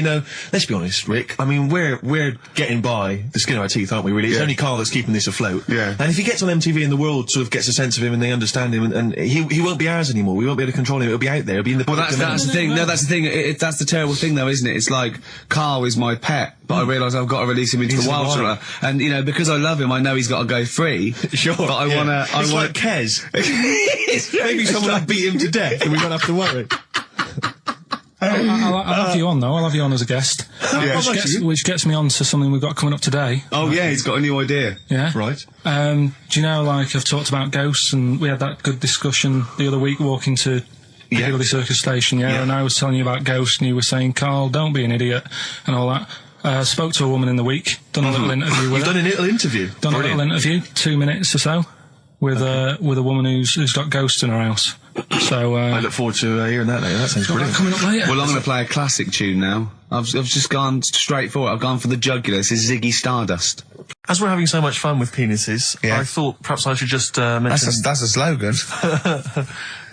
Speaker 3: let's be honest, Rick, I mean, we're getting by the skin of our teeth, aren't we, really? It's only Karl that's keeping this afloat.
Speaker 2: Yeah.
Speaker 3: And if he gets on MTV and the world sort of gets a sense of him and they understand him, and he won't be ours anymore, we won't be able to control him, it'll be out there, it'll be in the public domain.
Speaker 2: That's the thing. No, that's the thing. That's the terrible thing, though, isn't it? It's like, Karl is my pet, but I realise I've got to release him into the wild. And, because I love him, I know he's got to go free.
Speaker 3: Sure.
Speaker 2: But I want to...
Speaker 3: It's like Kez. Maybe someone will beat him to death and we won't have to worry.
Speaker 8: I'll have you on, though. I'll have you on as a guest. Which gets me on to something we've got coming up today.
Speaker 2: Oh, yeah, he's got a new idea.
Speaker 8: Yeah.
Speaker 3: Right.
Speaker 8: Do you know, like, I've talked about ghosts, and we had that good discussion the other week walking to Piccadilly Circus Station, yeah, and I was telling you about ghosts, and you were saying, Karl, don't be an idiot, and all that. Spoke to a woman in the week, done a little interview with her.
Speaker 3: You've done a little interview?
Speaker 8: Done a little interview, 2 minutes or so, with a woman who's got ghosts in her house. So,
Speaker 3: I look forward to hearing that later. That sounds brilliant.
Speaker 8: Coming up later.
Speaker 2: Well, I'm going to play a classic tune now. I've just gone straight for it. I've gone for the jugular. This is Ziggy Stardust.
Speaker 3: As we're having so much fun with penises, I thought perhaps I should just mention...
Speaker 4: That's a slogan.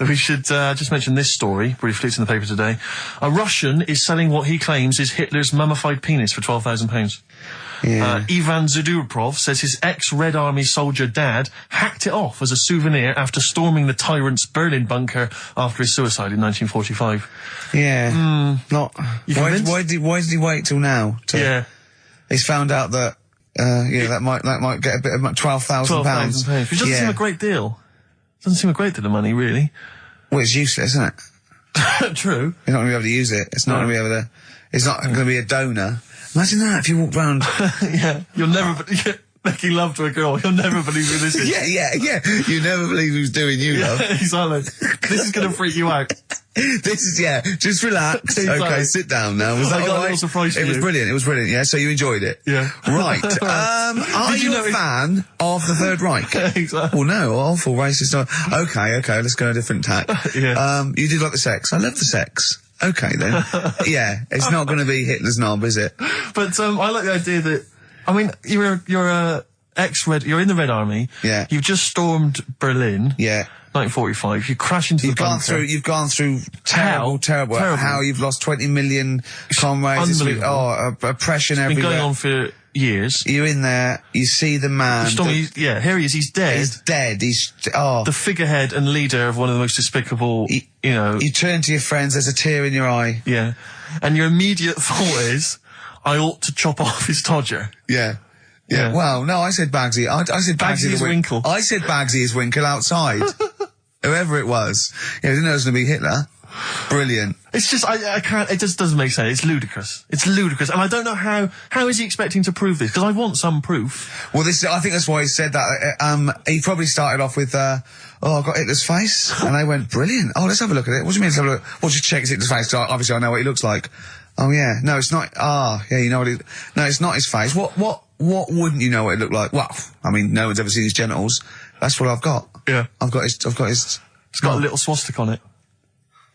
Speaker 3: We should just mention this story, briefly. It's in the paper today. A Russian is selling what he claims is Hitler's mummified penis for £12,000.
Speaker 4: Yeah.
Speaker 3: Ivan Zadurprov says his ex-Red Army soldier dad hacked it off as a souvenir after storming the tyrant's Berlin bunker after his suicide in 1945.
Speaker 4: Yeah. Why did he wait till now? He's found out that that might get a bit of £12,000.
Speaker 3: Which doesn't seem a great deal. Doesn't seem a great deal of money, really.
Speaker 4: Well, it's useless, isn't it?
Speaker 3: True.
Speaker 4: You're not going to be able to use it. It's not going to be able to. It's not going to be a donor. Imagine that if you walked round.
Speaker 3: Yeah, you'll never. making love to a girl. You'll never believe who this is.
Speaker 4: Yeah. You never believe who's doing you, love.
Speaker 3: Exactly. This is going to freak you out.
Speaker 4: This is, just relax.
Speaker 3: Exactly.
Speaker 4: Okay, sit down now. Was that
Speaker 3: I got
Speaker 4: all
Speaker 3: a
Speaker 4: right?
Speaker 3: little surprise for
Speaker 4: It was
Speaker 3: you.
Speaker 4: brilliant, yeah? So you enjoyed it?
Speaker 3: Yeah.
Speaker 4: Right. Are
Speaker 3: Did you
Speaker 4: you
Speaker 3: know
Speaker 4: a fan of the Third Reich?
Speaker 3: Exactly.
Speaker 4: Well, no, awful racist. Okay, let's go a different tack.
Speaker 3: Yeah.
Speaker 4: You did like the sex. I love the sex. Okay, then. Yeah, it's not going to be Hitler's knob, is it?
Speaker 3: But I like the idea that, I mean, you're in the Red Army.
Speaker 4: Yeah.
Speaker 3: You've just stormed Berlin.
Speaker 4: Yeah.
Speaker 3: 1945. You crash into the bunker.
Speaker 4: You've gone through terrible. How you've lost 20 million comrades.
Speaker 3: Unbelievable.
Speaker 4: Oppression
Speaker 3: It's been
Speaker 4: everywhere.
Speaker 3: going on for years.
Speaker 4: You're in there. You see the man.
Speaker 3: Here he is. He's dead.
Speaker 4: He's dead. The
Speaker 3: figurehead and leader of one of the most despicable.
Speaker 4: You turn to your friends. There's a tear in your eye.
Speaker 3: Yeah, and your immediate thought is, I ought to chop off his todger.
Speaker 4: Yeah. Well, no, I said Bagsy. I said Bagsy
Speaker 3: is Winkle.
Speaker 4: I said Bagsy is Winkle outside. Whoever it was. Yeah, I didn't know it was going to be Hitler. Brilliant.
Speaker 3: It's just, I can't, it just doesn't make sense. It's ludicrous. And I don't know how is he expecting to prove this? Because I want some proof.
Speaker 4: Well, I think that's why he said that. He probably started off with, I've got Hitler's face. And they went, brilliant. Oh, let's have a look at it. What do you mean let's have a look? Well, just check Hitler's face. Obviously I know what he looks like. Oh, yeah. No, it's not. You know what no, it's not his face. What wouldn't you know what it looked like? Well, I mean, no one's ever seen his genitals. That's what I've got.
Speaker 3: Yeah.
Speaker 4: I've got his.
Speaker 3: It's got a little swastika on it.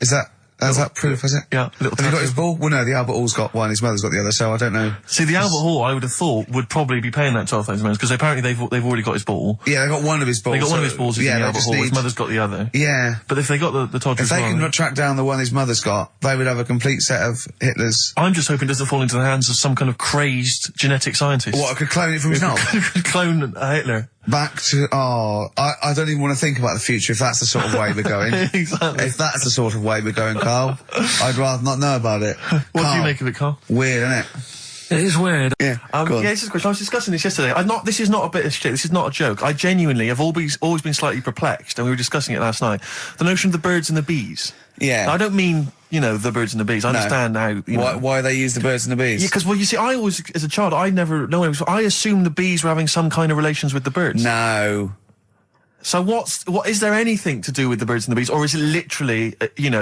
Speaker 4: Is that proof, is it?
Speaker 3: Yeah.
Speaker 4: Have you got his ball? Well, no, the Albert Hall's got one, his mother's got the other, so I don't know.
Speaker 3: See, the Albert Hall, I would have thought, would probably be paying that £12,000 because apparently they've already got his ball.
Speaker 4: Yeah, they got one of his balls.
Speaker 3: They got one of his balls in the Albert Hall, his mother's got the other.
Speaker 4: Yeah.
Speaker 3: But if they got the Todger
Speaker 4: if they can track down the one his mother's got, they would have a complete set of Hitler's.
Speaker 3: I'm just hoping it doesn't fall into the hands of some kind of crazed genetic scientist.
Speaker 4: What, I could clone it from his knob?
Speaker 3: Could clone Hitler.
Speaker 4: Back to, I don't even want to think about the future if that's the sort of way we're going.
Speaker 3: Exactly.
Speaker 4: If that's the sort of way we're going, Carl, I'd rather not know about it.
Speaker 3: What do you make of it, Carl?
Speaker 4: Weird, isn't it?
Speaker 8: It is weird.
Speaker 4: Yeah.
Speaker 3: This is a question. I was discussing this yesterday. This is not a bit of shit. This is not a joke. I genuinely have always been slightly perplexed, and we were discussing it last night. The notion of the birds and the bees.
Speaker 4: Yeah.
Speaker 3: Now, I don't mean, the birds and the bees. I understand how,
Speaker 4: Why they use the birds and the bees?
Speaker 3: Yeah, because, you see, I always, as a child, I assumed the bees were having some kind of relations with the birds.
Speaker 4: No.
Speaker 3: So what is there anything to do with the birds and the bees, or is it literally,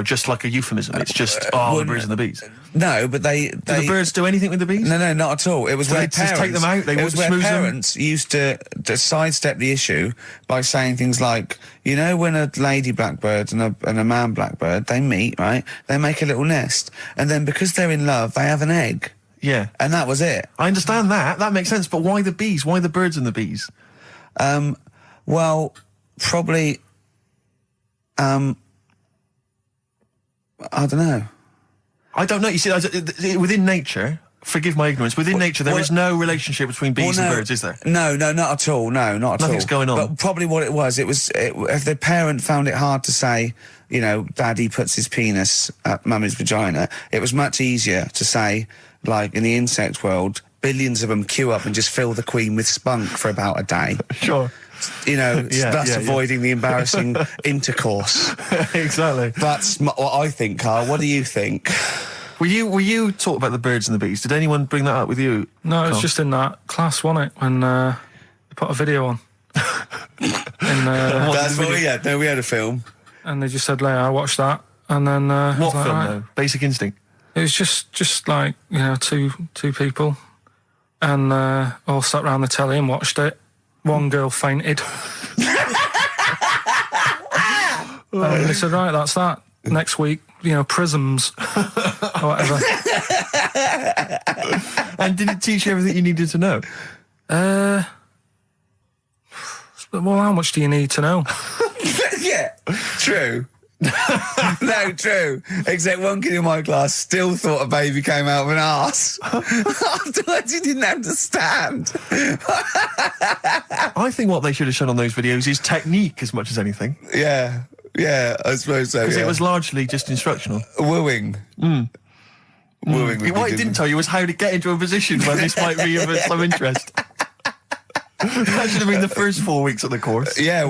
Speaker 3: just like a euphemism? It's just, the birds and the bees.
Speaker 4: No, but do
Speaker 3: the birds do anything with the bees?
Speaker 4: No, not at all. It was where
Speaker 3: parents just take them out.
Speaker 4: It was where parents used to sidestep the issue by saying things like, when a lady blackbird and a man blackbird, they meet, right? They make a little nest, and then because they're in love, they have an egg.
Speaker 3: Yeah,
Speaker 4: and that was it.
Speaker 3: I understand that. That makes sense. But why the bees? Why the birds and the bees?
Speaker 4: Well, probably. I don't know.
Speaker 3: I don't know. You see, within nature, forgive my ignorance, within nature there is no relationship between bees and birds, is there?
Speaker 4: No, not at all. No, not at all.
Speaker 3: Nothing's going on.
Speaker 4: But probably what it was, if the parent found it hard to say, daddy puts his penis at mummy's vagina, it was much easier to say, like in the insect world, billions of them queue up and just fill the queen with spunk for about a day.
Speaker 3: Sure.
Speaker 4: Thus avoiding the embarrassing intercourse.
Speaker 3: Exactly.
Speaker 4: That's what I think, Carl. What do you think?
Speaker 3: Were you talking about the birds and the bees? Did anyone bring that up with you?
Speaker 8: No, it was just in that class, wasn't it? When they put a video on.
Speaker 4: That's what we had. No, we had a film.
Speaker 8: And they just said, I watched that. And then
Speaker 3: what film though? Basic Instinct.
Speaker 8: It was just like, two people. And all sat round the telly and watched it. One girl fainted. And they said, right, that's that. Next week, prisms. Or whatever.
Speaker 3: And did it teach you everything you needed to know?
Speaker 8: Well, how much do you need to know?
Speaker 4: Yeah, true. No, true. Except one kid in my class still thought a baby came out of an arse. Afterwards, he didn't understand.
Speaker 3: I think what they should have shown on those videos is technique as much as anything.
Speaker 4: Yeah, I suppose so.
Speaker 3: Because it was largely just instructional.
Speaker 4: Wooing. Wooing.
Speaker 3: What it didn't tell you was how to get into a position where this might be of some interest. That should have been the first 4 weeks of the course.
Speaker 4: Yeah.